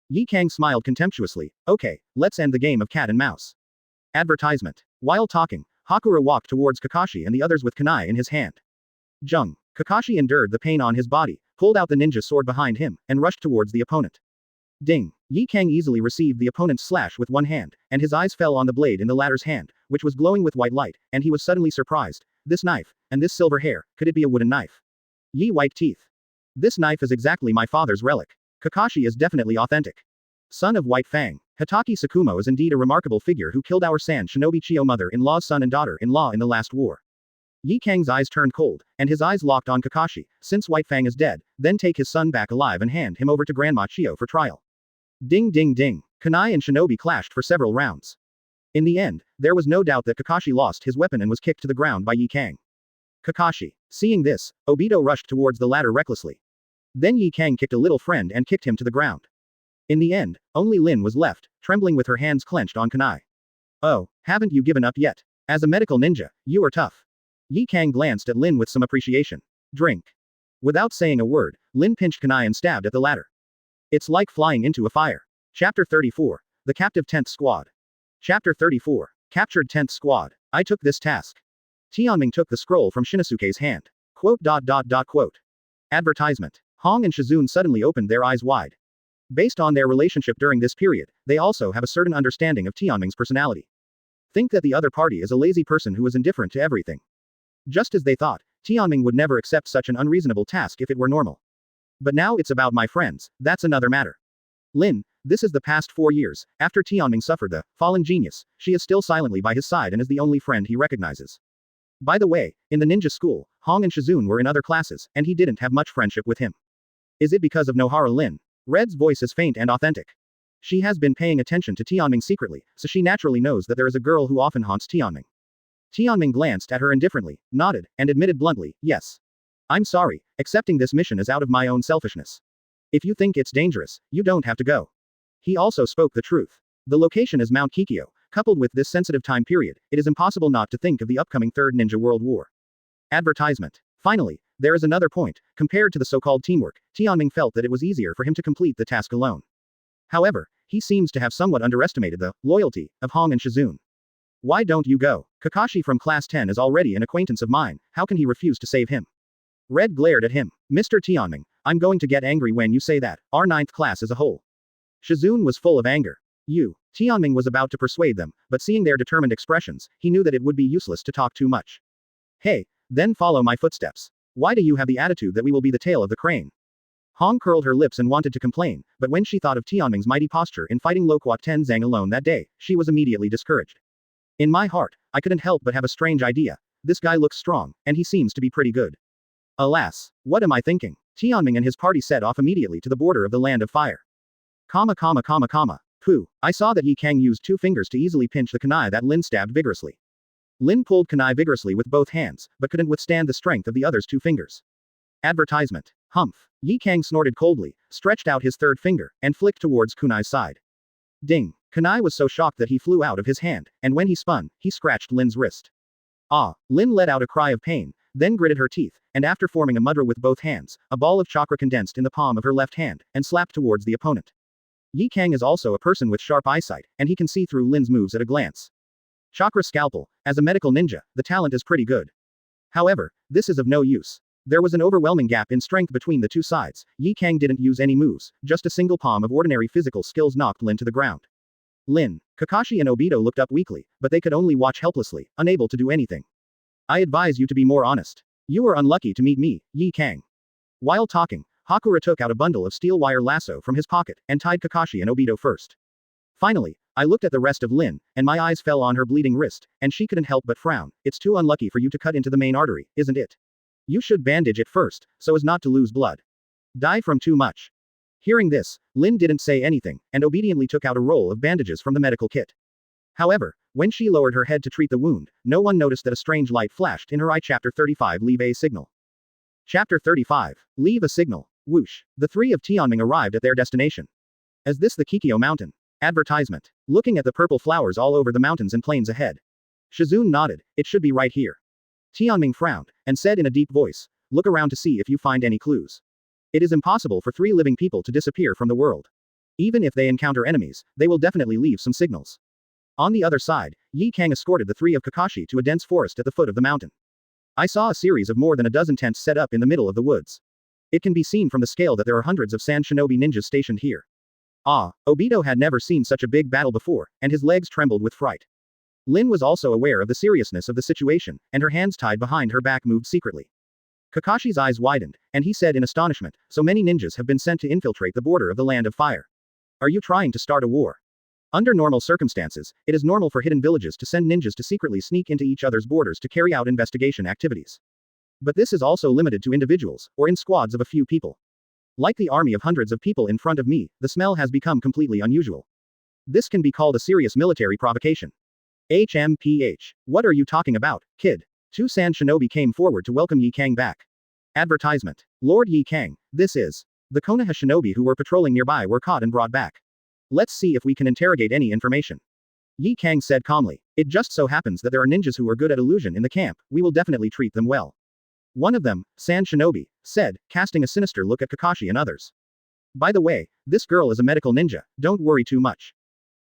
Yi Kang smiled contemptuously. Okay, let's end the game of cat and mouse. Advertisement. While talking, Hakura walked towards Kakashi and the others with kunai in his hand. Jung. Kakashi endured the pain on his body, pulled out the ninja sword behind him, and rushed towards the opponent. Ding. Yi Kang easily received the opponent's slash with one hand, and his eyes fell on the blade in the latter's hand, which was glowing with white light, and he was suddenly surprised. This knife, and this silver hair, could it be a wooden knife? Yi white teeth. This knife is exactly my father's relic. Kakashi is definitely authentic. Son of White Fang. Hitaki Tsukumo is indeed a remarkable figure who killed our Sand Shinobi Chiyo mother-in-law's son and daughter-in-law in the last war. Yi Kang's eyes turned cold, and his eyes locked on Kakashi. Since White Fang is dead, then take his son back alive and hand him over to Grandma Chiyo for trial. Ding ding ding. Kunai and Shinobi clashed for several rounds. In the end, there was no doubt that Kakashi lost his weapon and was kicked to the ground by Yi Kang. Kakashi. Seeing this, Obito rushed towards the ladder recklessly. Then Yi Kang kicked a little friend and kicked him to the ground. In the end, only Lin was left, trembling with her hands clenched on kunai. Oh, haven't you given up yet? As a medical ninja, you are tough. Yi Kang glanced at Lin with some appreciation. Drink. Without saying a word, Lin pinched kunai and stabbed at the ladder. It's like flying into a fire. Chapter 34. The Captive 10th Squad. Chapter 34. Captured 10th Squad. I took this task. Tianming took the scroll from Shinosuke's hand. Quote. Advertisement. Hong and Shizune suddenly opened their eyes wide. Based on their relationship during this period, they also have a certain understanding of Tianming's personality. Think that the other party is a lazy person who is indifferent to everything. Just as they thought, Tianming would never accept such an unreasonable task if it were normal. But now it's about my friends, that's another matter. Lin, this is the past 4 years, after Tianming suffered the fallen genius, she is still silently by his side and is the only friend he recognizes. By the way, in the ninja school, Hong and Shizune were in other classes, and he didn't have much friendship with him. Is it because of Nohara Lin? Red's voice is faint and authentic. She has been paying attention to Tianming secretly, so she naturally knows that there is a girl who often haunts Tianming. Tianming glanced at her indifferently, nodded, and admitted bluntly, yes. I'm sorry, accepting this mission is out of my own selfishness. If you think it's dangerous, you don't have to go. He also spoke the truth. The location is Mount Kikyo. Coupled with this sensitive time period, it is impossible not to think of the upcoming Third Ninja World War. Advertisement. Finally, there is another point. Compared to the so-called teamwork, Tianming felt that it was easier for him to complete the task alone. However, he seems to have somewhat underestimated the loyalty of Hong and Shizune. Why don't you go? Kakashi from Class 10 is already an acquaintance of mine, how can he refuse to save him? Red glared at him. Mr. Tianming, I'm going to get angry when you say that, our 9th class as a whole. Shizune was full of anger. Tianming was about to persuade them, but seeing their determined expressions, he knew that it would be useless to talk too much. Hey, then follow my footsteps. Why do you have the attitude that we will be the tail of the crane? Hong curled her lips and wanted to complain, but when she thought of Tianming's mighty posture in fighting Loquat Tenzang alone that day, she was immediately discouraged. In my heart, I couldn't help but have a strange idea. This guy looks strong, and he seems to be pretty good. Alas, what am I thinking? Tianming and his party set off immediately to the border of the Land of Fire. Pooh, I saw that Yi Kang used 2 fingers to easily pinch the kunai that Lin stabbed vigorously. Lin pulled kunai vigorously with both hands, but couldn't withstand the strength of the other's 2 fingers. Advertisement. Humph. Yi Kang snorted coldly, stretched out his 3rd finger, and flicked towards kunai's side. Ding. Kunai was so shocked that he flew out of his hand, and when he spun, he scratched Lin's wrist. Lin let out a cry of pain, then gritted her teeth, and after forming a mudra with both hands, a ball of chakra condensed in the palm of her left hand, and slapped towards the opponent. Yi Kang is also a person with sharp eyesight, and he can see through Lin's moves at a glance. Chakra scalpel. As a medical ninja, the talent is pretty good. However, this is of no use. There was an overwhelming gap in strength between the two sides. Yi Kang didn't use any moves, just a single palm of ordinary physical skills knocked Lin to the ground. Lin, Kakashi and Obito looked up weakly, but they could only watch helplessly, unable to do anything. I advise you to be more honest. You were unlucky to meet me, Yi Kang. While talking, Hakura took out a bundle of steel wire lasso from his pocket, and tied Kakashi and Obito first. Finally, I looked at the rest of Lin, and my eyes fell on her bleeding wrist, and she couldn't help but frown. It's too unlucky for you to cut into the main artery, isn't it? You should bandage it first, so as not to lose blood. Die from too much. Hearing this, Lin didn't say anything, and obediently took out a roll of bandages from the medical kit. However, when she lowered her head to treat the wound, no one noticed that a strange light flashed in her eye. Chapter 35 Leave a signal. Chapter 35. Leave a signal. Whoosh. The three of Tianming arrived at their destination. Is this the Kikyo Mountain? Advertisement. Looking at the purple flowers all over the mountains and plains ahead. Shizune nodded. It should be right here. Tianming frowned, and said in a deep voice, look around to see if you find any clues. It is impossible for three living people to disappear from the world. Even if they encounter enemies, they will definitely leave some signals. On the other side, Yi Kang escorted the three of Kakashi to a dense forest at the foot of the mountain. I saw a series of more than a dozen tents set up in the middle of the woods. It can be seen from the scale that there are hundreds of sand shinobi ninjas stationed here. Ah, Obito had never seen such a big battle before, and his legs trembled with fright. Lin was also aware of the seriousness of the situation, and her hands tied behind her back moved secretly. Kakashi's eyes widened, and he said in astonishment, so many ninjas have been sent to infiltrate the border of the Land of Fire. Are you trying to start a war? Under normal circumstances, it is normal for hidden villages to send ninjas to secretly sneak into each other's borders to carry out investigation activities. But this is also limited to individuals, or in squads of a few people. Like the army of hundreds of people in front of me, the smell has become completely unusual. This can be called a serious military provocation. HMPH. What are you talking about, kid? Two sand shinobi came forward to welcome Yi Kang back. Advertisement. Lord Yi Kang, this is. The Konoha shinobi who were patrolling nearby were caught and brought back. Let's see if we can interrogate any information. Yi Kang said calmly. It just so happens that there are ninjas who are good at illusion in the camp, we will definitely treat them well. One of them, Sand Shinobi, said, casting a sinister look at Kakashi and others. By the way, this girl is a medical ninja, don't worry too much.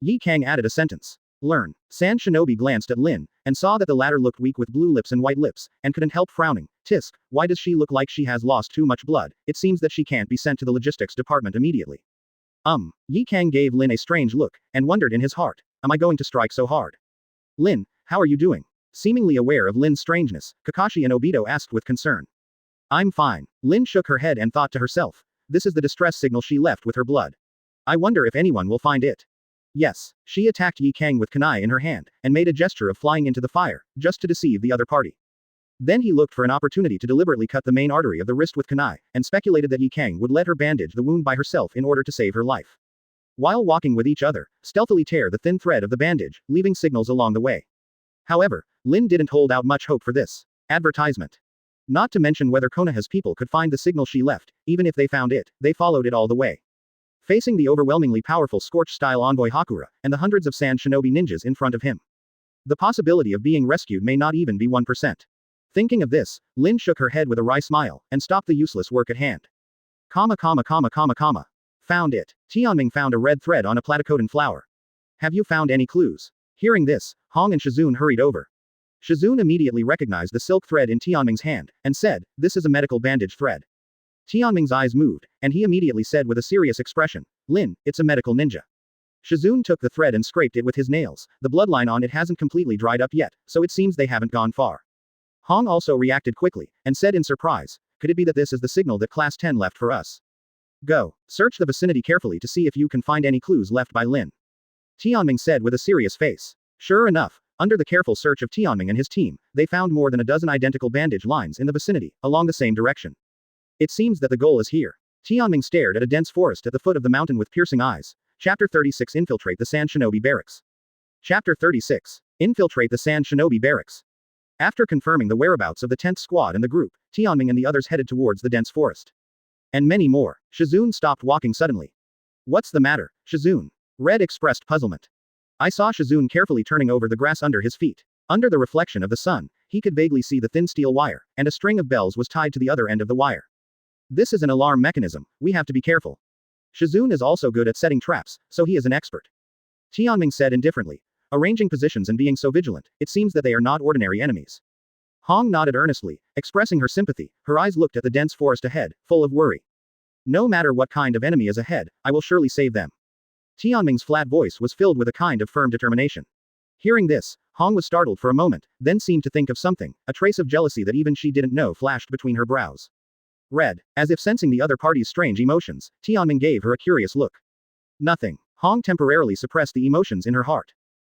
Yi Kang added a sentence. Learn. Sand Shinobi glanced at Lin, and saw that the latter looked weak with blue lips and white lips, and couldn't help frowning. Tisk, why does she look like she has lost too much blood? It seems that she can't be sent to the logistics department immediately. Yi Kang gave Lin a strange look, and wondered in his heart, am I going to strike so hard? Lin, how are you doing? Seemingly aware of Lin's strangeness, Kakashi and Obito asked with concern. I'm fine. Lin shook her head and thought to herself, this is the distress signal she left with her blood. I wonder if anyone will find it. Yes, she attacked Yi Kang with kunai in her hand, and made a gesture of flying into the fire, just to deceive the other party. Then he looked for an opportunity to deliberately cut the main artery of the wrist with kunai, and speculated that Yi Kang would let her bandage the wound by herself in order to save her life. While walking with each other, stealthily tear the thin thread of the bandage, leaving signals along the way. However, Lin didn't hold out much hope for this. Advertisement. Not to mention whether Konoha's people could find the signal she left, even if they found it, they followed it all the way. Facing the overwhelmingly powerful Scorch-style envoy Hakura, and the hundreds of sand shinobi ninjas in front of him. The possibility of being rescued may not even be 1%. Thinking of this, Lin shook her head with a wry smile, and stopped the useless work at hand. Found it. Tianming found a red thread on a platycodon flower. Have you found any clues? Hearing this, Hong and Shizune hurried over. Shizune immediately recognized the silk thread in Tianming's hand, and said, this is a medical bandage thread. Tianming's eyes moved, and he immediately said with a serious expression, Lin, it's a medical ninja. Shizune took the thread and scraped it with his nails, the bloodline on it hasn't completely dried up yet, so it seems they haven't gone far. Hong also reacted quickly, and said in surprise, could it be that this is the signal that Class 10 left for us? Go. Search the vicinity carefully to see if you can find any clues left by Lin. Tianming said with a serious face. Sure enough, under the careful search of Tianming and his team, they found more than a dozen identical bandage lines in the vicinity, along the same direction. It seems that the goal is here. Tianming stared at a dense forest at the foot of the mountain with piercing eyes. Chapter 36 Infiltrate the Sand Shinobi Barracks. Chapter 36. Infiltrate the Sand Shinobi Barracks. After confirming the whereabouts of the 10th squad and the group, Tianming and the others headed towards the dense forest. And many more. Shizune stopped walking suddenly. What's the matter, Shizune? Red expressed puzzlement. I saw Shizune carefully turning over the grass under his feet. Under the reflection of the sun, he could vaguely see the thin steel wire, and a string of bells was tied to the other end of the wire. This is an alarm mechanism, we have to be careful. Shizune is also good at setting traps, so he is an expert. Tianming said indifferently. Arranging positions and being so vigilant, it seems that they are not ordinary enemies. Hong nodded earnestly, expressing her sympathy. Her eyes looked at the dense forest ahead, full of worry. No matter what kind of enemy is ahead, I will surely save them. Tianming's flat voice was filled with a kind of firm determination. Hearing this, Hong was startled for a moment, then seemed to think of something, a trace of jealousy that even she didn't know flashed between her brows. Red, as if sensing the other party's strange emotions, Tianming gave her a curious look. Nothing. Hong temporarily suppressed the emotions in her heart.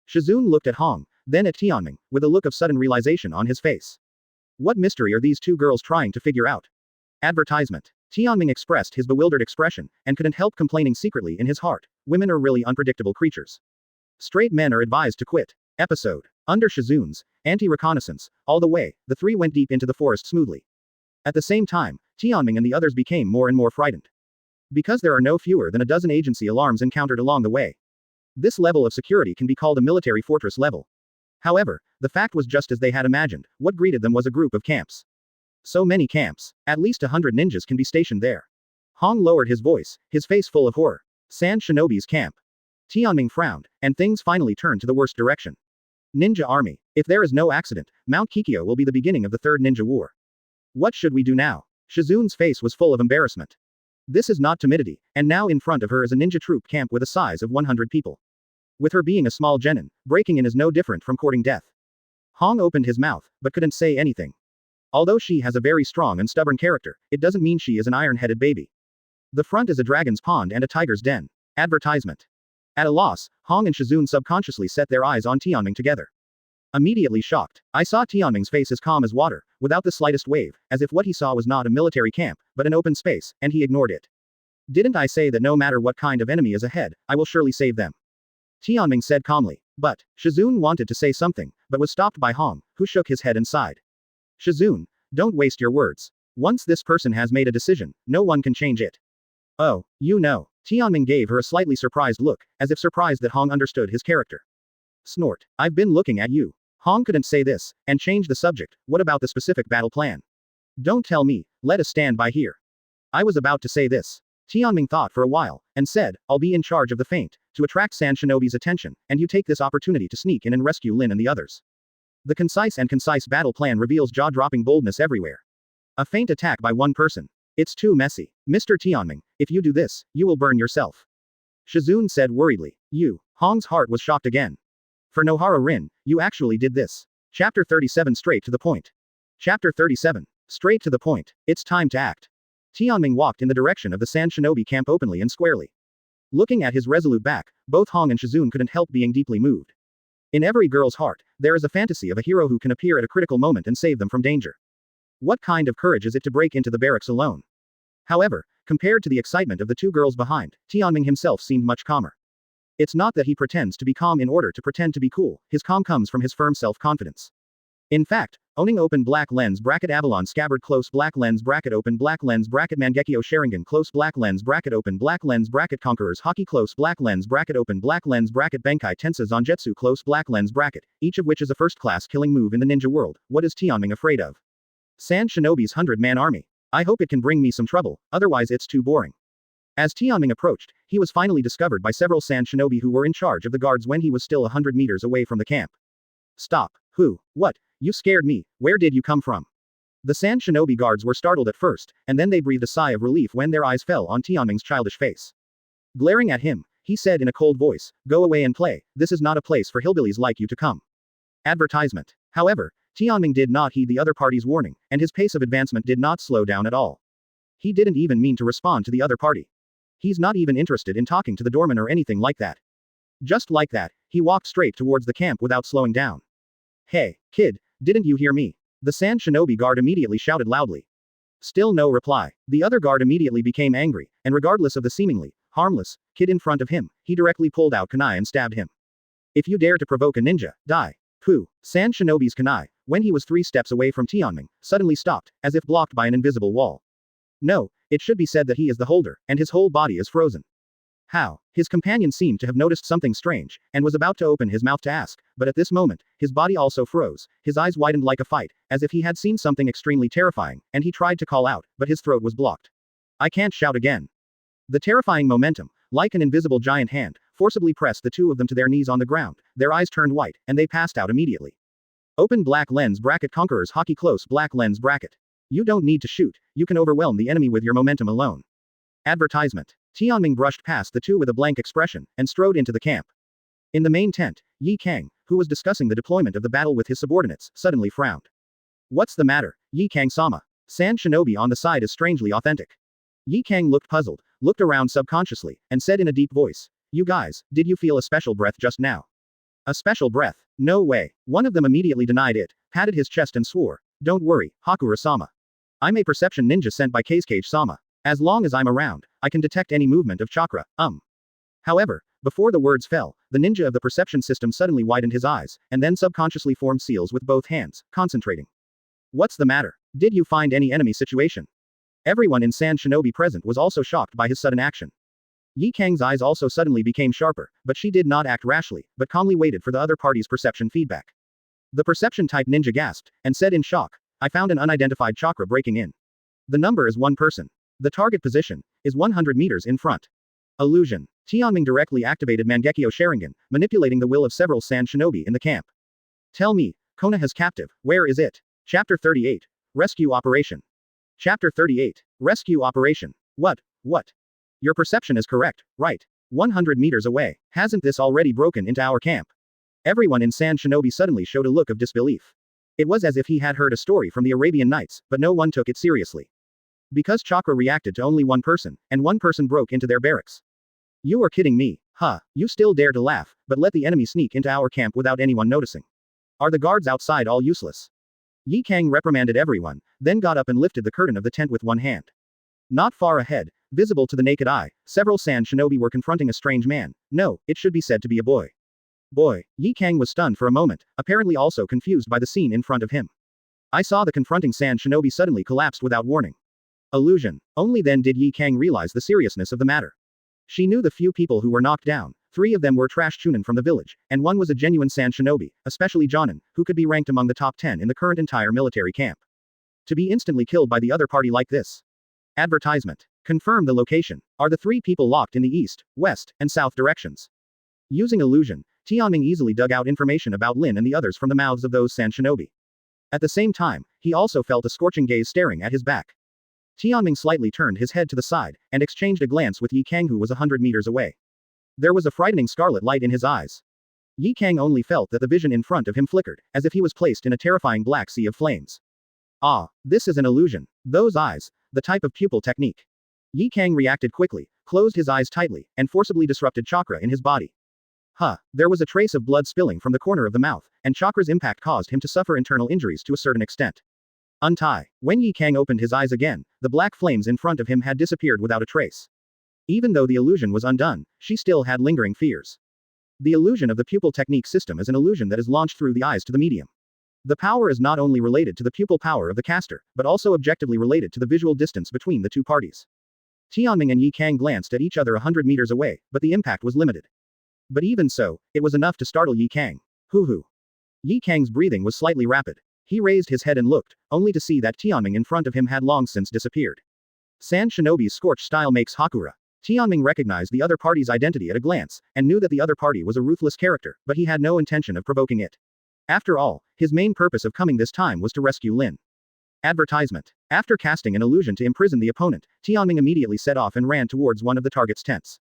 Shizun looked at Hong, then at Tianming, with a look of sudden realization on his face. What mystery are these two girls trying to figure out? Advertisement. Tianming expressed his bewildered expression, and couldn't help complaining secretly in his heart. Women are really unpredictable creatures. Straight men are advised to quit. Episode. Under Shizun's anti-reconnaissance, all the way, the three went deep into the forest smoothly. At the same time, Tianming and the others became more and more frightened. Because there are no fewer than a dozen agency alarms encountered along the way. This level of security can be called a military fortress level. However, the fact was just as they had imagined. What greeted them was a group of camps. So many camps. At least 100 ninjas can be stationed there. Hong lowered his voice, his face full of horror. Sand Shinobi's camp. Tianming frowned, and things finally turned to the worst direction. Ninja army. If there is no accident, Mount Kikyo will be the beginning of the Third Ninja War. What should we do now? Shizun's face was full of embarrassment. This is not timidity, and now in front of her is a ninja troop camp with a size of 100 people. With her being a small genin, breaking in is no different from courting death. Hong opened his mouth, but couldn't say anything. Although she has a very strong and stubborn character, it doesn't mean she is an iron-headed baby. The front is a dragon's pond and a tiger's den. Advertisement. At a loss, Hong and Shizun subconsciously set their eyes on Tianming together. Immediately shocked, I saw Tianming's face as calm as water, without the slightest wave, as if what he saw was not a military camp, but an open space, and he ignored it. Didn't I say that no matter what kind of enemy is ahead, I will surely save them? Tianming said calmly. But, Shizun wanted to say something, but was stopped by Hong, who shook his head and sighed. Shizun, don't waste your words. Once this person has made a decision, no one can change it. Oh, you know. Tianming gave her a slightly surprised look, as if surprised that Hong understood his character. Snort. I've been looking at you. Hong couldn't say this, and changed the subject. What about the specific battle plan? Don't tell me, let us stand by here. I was about to say this. Tianming thought for a while, and said, I'll be in charge of the feint, to attract Sand Shinobi's attention, and you take this opportunity to sneak in and rescue Lin and the others. The concise battle plan reveals jaw-dropping boldness everywhere. A feint attack by one person. It's too messy. Mr. Tianming, if you do this, you will burn yourself. Shizun said worriedly. You. Hong's heart was shocked again. For Nohara Rin, you actually did this. Chapter 37 Straight to the point. Chapter 37. Straight to the point. It's time to act. Tianming walked in the direction of the Sand Shinobi camp openly and squarely. Looking at his resolute back, both Hong and Shizun couldn't help being deeply moved. In every girl's heart, there is a fantasy of a hero who can appear at a critical moment and save them from danger. What kind of courage is it to break into the barracks alone? However, compared to the excitement of the two girls behind, Tianming himself seemed much calmer. It's not that he pretends to be calm in order to pretend to be cool, his calm comes from his firm self-confidence. In fact, owning open black lens bracket Avalon scabbard close black lens bracket open black lens bracket Mangekyō Sharingan close black lens bracket open black lens bracket Conqueror's Haki close black lens bracket open black lens bracket Bankai Tensa Zagetsu close black lens bracket, each of which is a first-class killing move in the ninja world. What is Tianming afraid of? Sand Shinobi's 100-man army. I hope it can bring me some trouble, otherwise it's too boring. As Tianming approached, he was finally discovered by several Sand Shinobi who were in charge of the guards when he was still 100 meters away from the camp. Stop. Who? What? You scared me. Where did you come from? The Sand Shinobi guards were startled at first, and then they breathed a sigh of relief when their eyes fell on Tianming's childish face. Glaring at him, he said in a cold voice, Go away and play, this is not a place for hillbillies like you to come. Advertisement. However, Tianming did not heed the other party's warning, and his pace of advancement did not slow down at all. He didn't even mean to respond to the other party. He's not even interested in talking to the doorman or anything like that. Just like that, he walked straight towards the camp without slowing down. Hey, kid, didn't you hear me? The Sand Shinobi guard immediately shouted loudly. Still no reply. The other guard immediately became angry, and regardless of the seemingly harmless kid in front of him, he directly pulled out kunai and stabbed him. If you dare to provoke a ninja, die. Pooh. Sand Shinobi's kunai, when he was 3 steps away from Tianming, suddenly stopped, as if blocked by an invisible wall. No, it should be said that he is the holder, and his whole body is frozen. How? His companion seemed to have noticed something strange, and was about to open his mouth to ask, but at this moment, his body also froze, his eyes widened like a fight, as if he had seen something extremely terrifying, and he tried to call out, but his throat was blocked. I can't shout again. The terrifying momentum, like an invisible giant hand, forcibly pressed the two of them to their knees on the ground, their eyes turned white, and they passed out immediately. Open black lens bracket Conqueror's Haki close black lens bracket. You don't need to shoot, you can overwhelm the enemy with your momentum alone. Advertisement. Tianming brushed past the two with a blank expression, and strode into the camp. In the main tent, Yi Kang, who was discussing the deployment of the battle with his subordinates, suddenly frowned. What's the matter, Yi Kang-sama? Sand shinobi on the side is strangely authentic. Yi Kang looked puzzled, looked around subconsciously, and said in a deep voice, You guys, did you feel a special breath just now? A special breath? No way. One of them immediately denied it, patted his chest and swore, Don't worry, Hakura-sama. I'm a perception ninja sent by Kazekage-sama. As long as I'm around, I can detect any movement of chakra. However, before the words fell, the ninja of the perception system suddenly widened his eyes, and then subconsciously formed seals with both hands, concentrating. What's the matter? Did you find any enemy situation? Everyone in Sand Shinobi present was also shocked by his sudden action. Yi Kang's eyes also suddenly became sharper, but she did not act rashly, but calmly waited for the other party's perception feedback. The perception-type ninja gasped, and said in shock, I found an unidentified chakra breaking in. The number is one person. The target position is 100 meters in front. Illusion. Tianming directly activated Mangekyō Sharingan, manipulating the will of several Sand Shinobi in the camp. Tell me, Konoha's captive, where is it? Chapter 38. Rescue Operation. Chapter 38. Rescue Operation. What? Your perception is correct, right? 100 meters away. Hasn't this already broken into our camp? Everyone in Sand Shinobi suddenly showed a look of disbelief. It was as if he had heard a story from the Arabian Nights, but no one took it seriously. Because Chakra reacted to only one person, and one person broke into their barracks. You are kidding me, huh? You still dare to laugh, but let the enemy sneak into our camp without anyone noticing. Are the guards outside all useless? Yi Kang reprimanded everyone, then got up and lifted the curtain of the tent with one hand. Not far ahead, visible to the naked eye, several Sand Shinobi were confronting a strange man. No, it should be said to be a boy. Boy, Yi Kang was stunned for a moment, apparently also confused by the scene in front of him. I saw the confronting Sand Shinobi suddenly collapsed without warning. Illusion. Only then did Yi Kang realize the seriousness of the matter. She knew the few people who were knocked down. 3 of them were trash chunin from the village, and one was a genuine Sand Shinobi, especially Jonin, who could be ranked among the top 10 in the current entire military camp. To be instantly killed by the other party like this. Advertisement. Confirm the location. Are the 3 people locked in the east, west, and south directions? Using illusion, Tianming easily dug out information about Lin and the others from the mouths of those Sand Shinobi. At the same time, he also felt a scorching gaze staring at his back. Tianming slightly turned his head to the side, and exchanged a glance with Yi Kang who was 100 meters away. There was a frightening scarlet light in his eyes. Yi Kang only felt that the vision in front of him flickered, as if he was placed in a terrifying black sea of flames. Ah, this is an illusion. Those eyes, the type of pupil technique. Yi Kang reacted quickly, closed his eyes tightly, and forcibly disrupted chakra in his body. There was a trace of blood spilling from the corner of the mouth, and chakra's impact caused him to suffer internal injuries to a certain extent. Untie. When Yi Kang opened his eyes again, the black flames in front of him had disappeared without a trace. Even though the illusion was undone, she still had lingering fears. The illusion of the pupil technique system is an illusion that is launched through the eyes to the medium. The power is not only related to the pupil power of the caster, but also objectively related to the visual distance between the two parties. Tianming and Yi Kang glanced at each other 100 meters away, but the impact was limited. But even so, it was enough to startle Yi Kang. Hoo. Yi Kang's breathing was slightly rapid. He raised his head and looked, only to see that Tianming in front of him had long since disappeared. Sand Shinobi's scorched style makes Hakura. Tianming recognized the other party's identity at a glance, and knew that the other party was a ruthless character, but he had no intention of provoking it. After all, his main purpose of coming this time was to rescue Lin. Advertisement. After casting an illusion to imprison the opponent, Tianming immediately set off and ran towards one of the target's tents.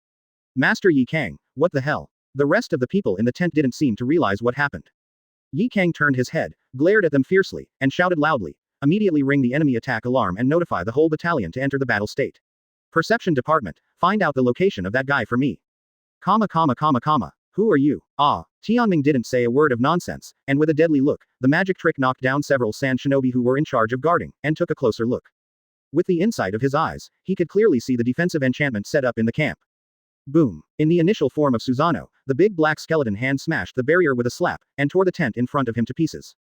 Master Yi Kang, what the hell? The rest of the people in the tent didn't seem to realize what happened. Yi Kang turned his head, glared at them fiercely, and shouted loudly, immediately ring the enemy attack alarm and notify the whole battalion to enter the battle state. Perception department, find out the location of that guy for me. Who are you? Tianming didn't say a word of nonsense, and with a deadly look, the magic trick knocked down several Sand Shinobi who were in charge of guarding, and took a closer look. With the insight of his eyes, he could clearly see the defensive enchantment set up in the camp. Boom. In the initial form of Susanoo, the big black skeleton hand smashed the barrier with a slap, and tore the tent in front of him to pieces.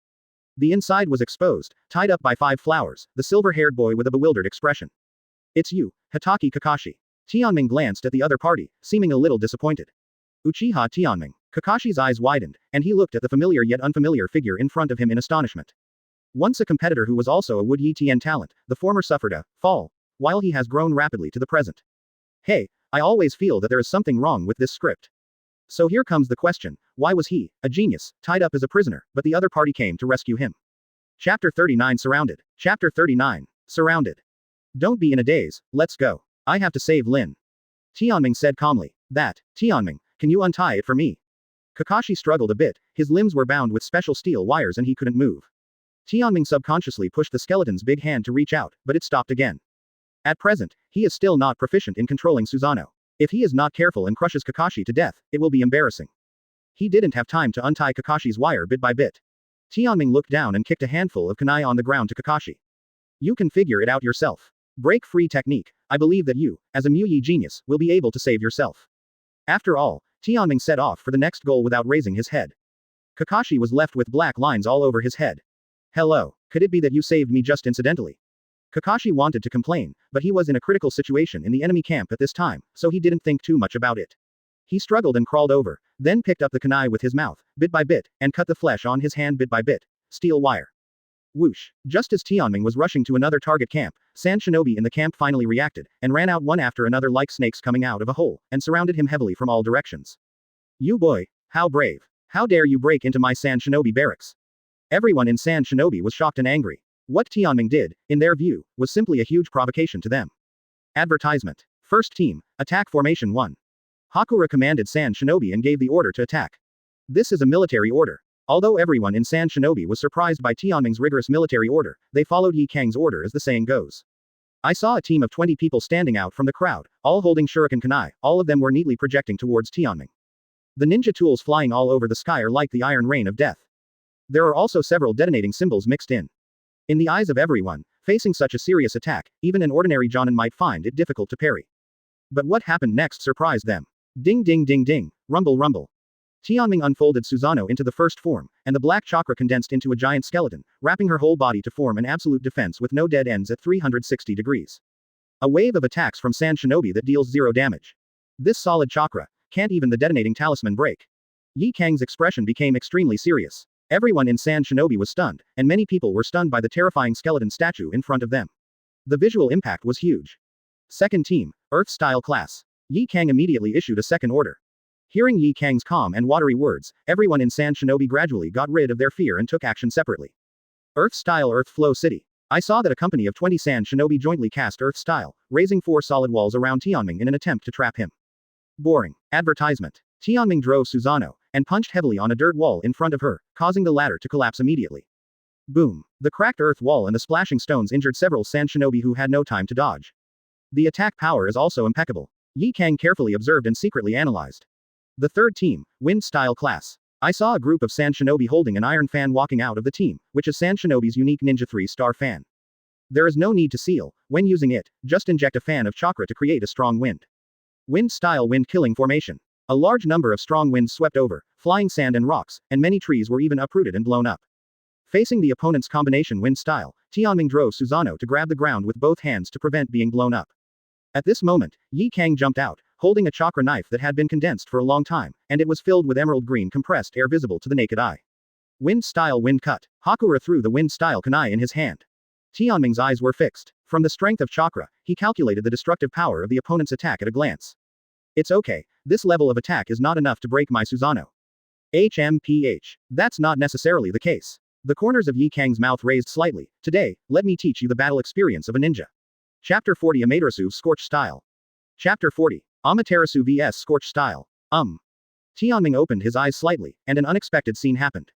The inside was exposed, tied up by 5 flowers, the silver-haired boy with a bewildered expression. It's you, Hitaki Kakashi. Tianming glanced at the other party, seeming a little disappointed. Uchiha Tianming. Kakashi's eyes widened, and he looked at the familiar yet unfamiliar figure in front of him in astonishment. Once a competitor who was also a Wood Yi Tian talent, the former suffered a fall, while he has grown rapidly to the present. Hey, I always feel that there is something wrong with this script. So here comes the question, why was he, a genius, tied up as a prisoner, but the other party came to rescue him? Chapter 39 Surrounded. Chapter 39. Surrounded. Don't be in a daze, let's go. I have to save Lin. Tianming said calmly. Tianming, can you untie it for me? Kakashi struggled a bit, his limbs were bound with special steel wires and he couldn't move. Tianming subconsciously pushed the skeleton's big hand to reach out, but it stopped again. At present, he is still not proficient in controlling Susanoo. If he is not careful and crushes Kakashi to death, it will be embarrassing. He didn't have time to untie Kakashi's wire bit by bit. Tianming looked down and kicked a handful of kunai on the ground to Kakashi. You can figure it out yourself. Break free technique, I believe that you, as a Muyi genius, will be able to save yourself. After all, Tianming set off for the next goal without raising his head. Kakashi was left with black lines all over his head. Hello, could it be that you saved me just incidentally? Kakashi wanted to complain, but he was in a critical situation in the enemy camp at this time, so he didn't think too much about it. He struggled and crawled over, then picked up the kunai with his mouth, bit by bit, and cut the flesh on his hand bit by bit. Steel wire. Whoosh. Just as Tianming was rushing to another target camp, sand shinobi in the camp finally reacted, and ran out one after another like snakes coming out of a hole, and surrounded him heavily from all directions. You boy, how brave. How dare you break into my sand shinobi barracks? Everyone in sand shinobi was shocked and angry. What Tianming did, in their view, was simply a huge provocation to them. Advertisement. First team, attack formation 1. Hakura commanded sand shinobi and gave the order to attack. This is a military order. Although everyone in Sand Shinobi was surprised by Tianming's rigorous military order, they followed Ye Kang's order as the saying goes. I saw a team of 20 people standing out from the crowd, all holding shuriken kunai, all of them were neatly projecting towards Tianming. The ninja tools flying all over the sky are like the iron rain of death. There are also several detonating symbols mixed in. In the eyes of everyone, facing such a serious attack, even an ordinary jonin might find it difficult to parry. But what happened next surprised them. Ding ding ding ding, rumble rumble. Tianming unfolded Susanoo into the first form, and the black chakra condensed into a giant skeleton, wrapping her whole body to form an absolute defense with no dead ends at 360 degrees. A wave of attacks from Sand Shinobi that deals 0 damage. This solid chakra, can't even the detonating talisman break. Ye Kang's expression became extremely serious. Everyone in Sand Shinobi was stunned, and many people were stunned by the terrifying skeleton statue in front of them. The visual impact was huge. Second team, Earth-style class. Ye Kang immediately issued a second order. Hearing Ye Kang's calm and watery words, everyone in Sand Shinobi gradually got rid of their fear and took action separately. Earth-style Earth Flow City. I saw that a company of 20 Sand Shinobi jointly cast Earth-style, raising 4 solid walls around Tianming in an attempt to trap him. Boring. Advertisement. Tianming drove Susanoo, and punched heavily on a dirt wall in front of her, causing the latter to collapse immediately. Boom. The cracked earth wall and the splashing stones injured several Sand Shinobi who had no time to dodge. The attack power is also impeccable. Ye Kang carefully observed and secretly analyzed. The third team, Wind-style class. I saw a group of Sand Shinobi holding an iron fan walking out of the team, which is Sand Shinobi's unique ninja 3-star fan. There is no need to seal, when using it, just inject a fan of chakra to create a strong wind. Wind-style wind-killing formation. A large number of strong winds swept over, flying sand and rocks, and many trees were even uprooted and blown up. Facing the opponent's combination wind-style, Tianming drove Susanoo to grab the ground with both hands to prevent being blown up. At this moment, Ye Kang jumped out, holding a chakra knife that had been condensed for a long time, and it was filled with emerald green compressed air visible to the naked eye. Wind-style wind cut. Hakura threw the wind-style kunai in his hand. Tianming's eyes were fixed. From the strength of chakra, he calculated the destructive power of the opponent's attack at a glance. It's okay, this level of attack is not enough to break my Susanoo. HMPH. That's not necessarily the case. The corners of Ye Kang's mouth raised slightly. Today, let me teach you the battle experience of a ninja. Chapter 40 Amaterasu Scorch Style. Chapter 40. Amaterasu vs Scorch Style. Tianming opened his eyes slightly, and an unexpected scene happened.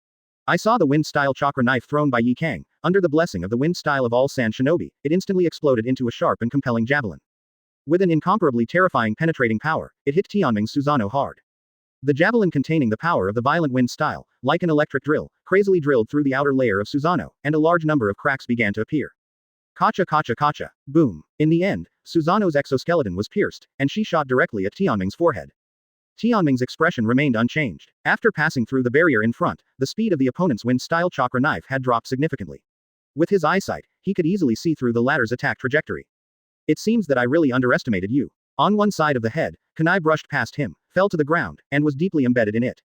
I saw the wind-style chakra knife thrown by Ye Kang. Under the blessing of the wind-style of all Sand Shinobi, it instantly exploded into a sharp and compelling javelin. With an incomparably terrifying penetrating power, it hit Tianming's Susanoo hard. The javelin containing the power of the violent wind-style, like an electric drill, crazily drilled through the outer layer of Susanoo, and a large number of cracks began to appear. Kacha kacha kacha. Boom. In the end, Susanoo's exoskeleton was pierced, and she shot directly at Tianming's forehead. Tianming's expression remained unchanged. After passing through the barrier in front, the speed of the opponent's wind-style chakra knife had dropped significantly. With his eyesight, he could easily see through the latter's attack trajectory. It seems that I really underestimated you. On one side of the head, kunai brushed past him, fell to the ground, and was deeply embedded in it.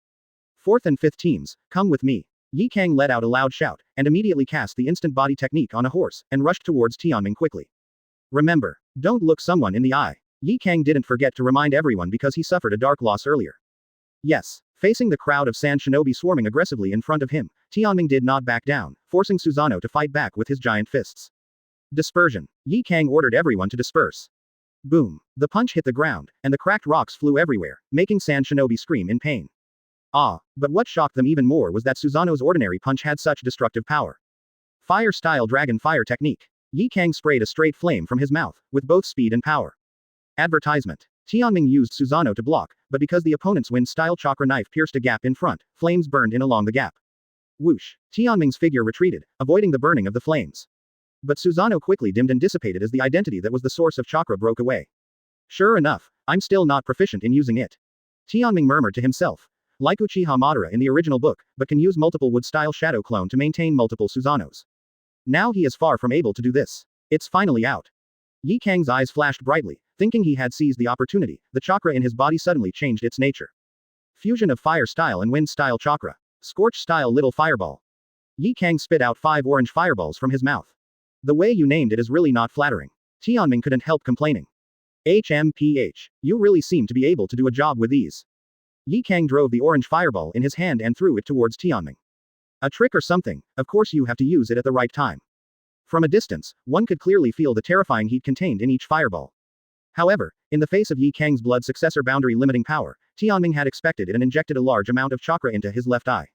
Fourth and fifth teams, come with me. Ye Kang let out a loud shout, and immediately cast the instant body technique on a horse, and rushed towards Tianming quickly. Remember, don't look someone in the eye. Ye Kang didn't forget to remind everyone because he suffered a dark loss earlier. Yes. Facing the crowd of sand shinobi swarming aggressively in front of him, Tianming did not back down, forcing Susanoo to fight back with his giant fists. Dispersion. Yi Kang ordered everyone to disperse. Boom. The punch hit the ground, and the cracked rocks flew everywhere, making sand shinobi scream in pain. But what shocked them even more was that Susanoo's ordinary punch had such destructive power. Fire-style dragon fire technique. Yi Kang sprayed a straight flame from his mouth, with both speed and power. Advertisement. Tianming used Susanoo to block, but because the opponent's wind-style chakra knife pierced a gap in front, flames burned in along the gap. Whoosh. Tianming's figure retreated, avoiding the burning of the flames. But Susanoo quickly dimmed and dissipated as the identity that was the source of chakra broke away. Sure enough, I'm still not proficient in using it. Tianming murmured to himself. Like Uchiha Madara in the original book, but can use multiple wood-style shadow clone to maintain multiple Susanoos. Now he is far from able to do this. It's finally out. Yi Kang's eyes flashed brightly, thinking he had seized the opportunity. The chakra in his body suddenly changed its nature. Fusion of fire-style and wind-style chakra. Scorch-style little fireball. Yi Kang spit out 5 orange fireballs from his mouth. The way you named it is really not flattering. Tianming couldn't help complaining. HMPH. You really seem to be able to do a job with these. Yi Kang drove the orange fireball in his hand and threw it towards Tianming. A trick or something, of course you have to use it at the right time. From a distance, one could clearly feel the terrifying heat contained in each fireball. However, in the face of Yi Kang's blood successor boundary limiting power, Tianming had expected it and injected a large amount of chakra into his left eye.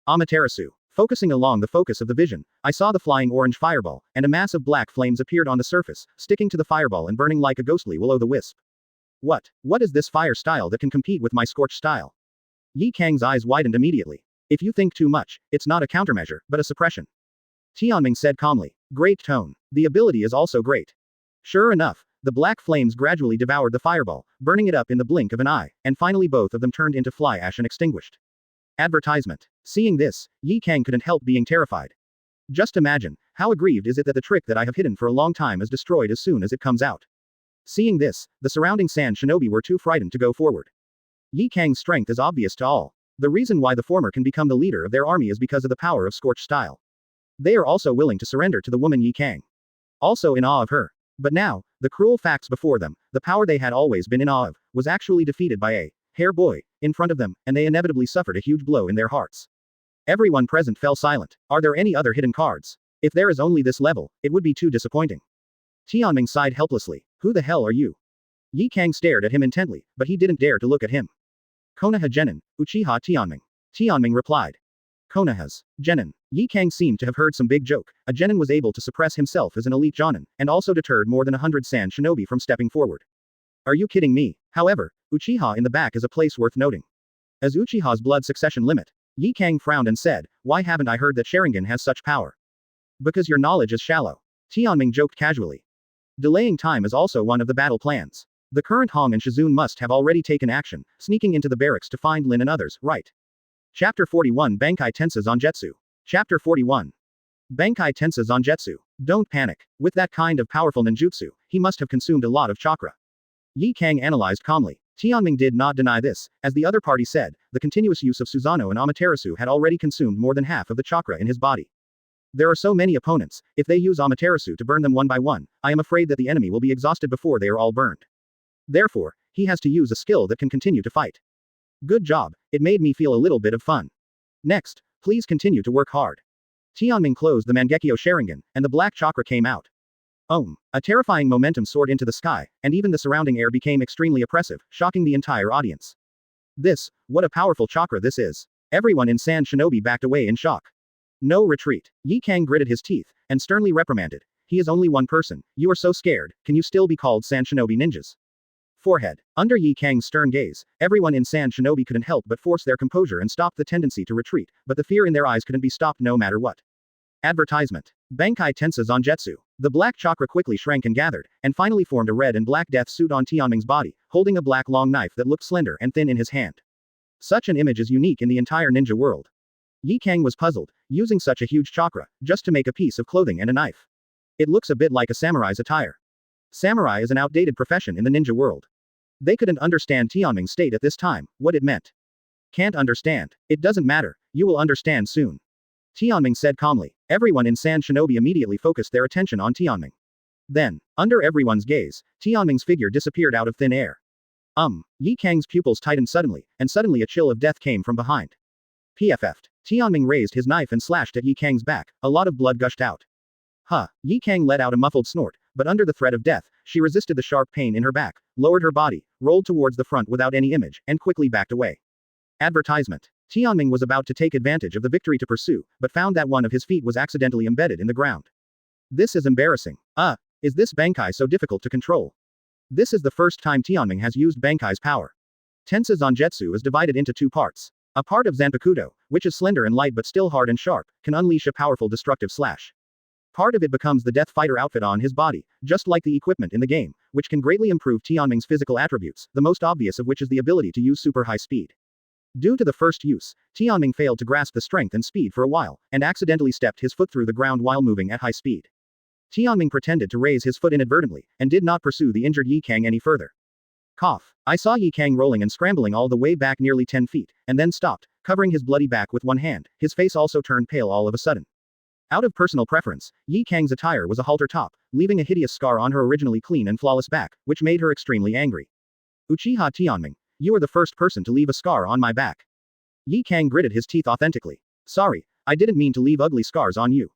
Amaterasu. Focusing along the focus of the vision, I saw the flying orange fireball, and a mass of black flames appeared on the surface, sticking to the fireball and burning like a ghostly will-o'-the-wisp. What is this fire style that can compete with my scorch style? Yi Kang's eyes widened immediately. If you think too much, it's not a countermeasure, but a suppression. Tianming said calmly. Great tone. The ability is also great. Sure enough, the black flames gradually devoured the fireball, burning it up in the blink of an eye, and finally both of them turned into fly ash and extinguished. Advertisement. Seeing this, Yi Kang couldn't help being terrified. Just imagine, how aggrieved is it that the trick that I have hidden for a long time is destroyed as soon as it comes out. Seeing this, the surrounding sand shinobi were too frightened to go forward. Yi Kang's strength is obvious to all. The reason why the former can become the leader of their army is because of the power of scorch style. They are also willing to surrender to the woman Yi Kang. Also in awe of her. But now, the cruel facts before them, the power they had always been in awe of, was actually defeated by a hair boy in front of them, and they inevitably suffered a huge blow in their hearts. Everyone present fell silent. Are there any other hidden cards? If there is only this level, it would be too disappointing. Tianming sighed helplessly. Who the hell are you? Yi Kang stared at him intently, but he didn't dare to look at him. Konoha Genin, Uchiha Tianming. Tianming replied. Konoha's Genin. Yi Kang seemed to have heard some big joke. A Genin was able to suppress himself as an elite Jonin, and also deterred more than 100 sand shinobi from stepping forward. Are you kidding me? However, Uchiha in the back is a place worth noting. As Uchiha's blood succession limit, Yi Kang frowned and said, why haven't I heard that Sharingan has such power? Because your knowledge is shallow. Tianming joked casually. Delaying time is also one of the battle plans. The current Hong and Shizun must have already taken action, sneaking into the barracks to find Lin and others, right? Chapter 41 Bankai Tensa Zangetsu. Chapter 41. Bankai Tensa Zangetsu. Don't panic. With that kind of powerful ninjutsu, he must have consumed a lot of chakra. Yi Kang analyzed calmly. Tianming did not deny this, as the other party said, the continuous use of Susanoo and Amaterasu had already consumed more than half of the chakra in his body. There are so many opponents, if they use Amaterasu to burn them one by one, I am afraid that the enemy will be exhausted before they are all burned. Therefore, he has to use a skill that can continue to fight. Good job, it made me feel a little bit of fun. Next, please continue to work hard. Tianming closed the Mangekyō Sharingan, and the black chakra came out. A terrifying momentum soared into the sky, and even the surrounding air became extremely oppressive, shocking the entire audience. What a powerful chakra this is. Everyone in Sand Shinobi backed away in shock. No retreat. Yi Kang gritted his teeth, and sternly reprimanded. He is only one person, you are so scared, can you still be called Sand Shinobi ninjas? Forehead. Under Yi Kang's stern gaze, everyone in Sand Shinobi couldn't help but force their composure and stop the tendency to retreat, but the fear in their eyes couldn't be stopped no matter what. Advertisement. Bankai Tensa Zangetsu. The black chakra quickly shrank and gathered, and finally formed a red and black death suit on Tianming's body, holding a black long knife that looked slender and thin in his hand. Such an image is unique in the entire ninja world. Yi Kang was puzzled, using such a huge chakra, just to make a piece of clothing and a knife. It looks a bit like a samurai's attire. Samurai is an outdated profession in the ninja world. They couldn't understand Tianming's state at this time, what it meant. Can't understand. It doesn't matter, you will understand soon. Tianming said calmly. Everyone in Sand Shinobi immediately focused their attention on Tianming. Then, under everyone's gaze, Tianming's figure disappeared out of thin air. Yi Kang's pupils tightened suddenly, and suddenly a chill of death came from behind. PFF'd. Tianming raised his knife and slashed at Yi Kang's back, a lot of blood gushed out. Yi Kang let out a muffled snort, but under the threat of death, she resisted the sharp pain in her back, lowered her body, rolled towards the front without any image, and quickly backed away. Advertisement. Tianming was about to take advantage of the victory to pursue, but found that one of his feet was accidentally embedded in the ground. This is embarrassing. Is this Bankai so difficult to control? This is the first time Tianming has used Bankai's power. Tensa Zagetsu is divided into two parts. A part of Zanpakuto, which is slender and light but still hard and sharp, can unleash a powerful destructive slash. Part of it becomes the Death Fighter outfit on his body, just like the equipment in the game, which can greatly improve Tianming's physical attributes, the most obvious of which is the ability to use super high speed. Due to the first use, Tianming failed to grasp the strength and speed for a while, and accidentally stepped his foot through the ground while moving at high speed. Tianming pretended to raise his foot inadvertently, and did not pursue the injured Yi Kang any further. Cough. I saw Yi Kang rolling and scrambling all the way back nearly 10 feet, and then stopped, covering his bloody back with one hand. His face also turned pale all of a sudden. Out of personal preference, Yi Kang's attire was a halter top, leaving a hideous scar on her originally clean and flawless back, which made her extremely angry. Uchiha Tianming, you are the first person to leave a scar on my back. Yi Kang gritted his teeth authentically. Sorry, I didn't mean to leave ugly scars on you.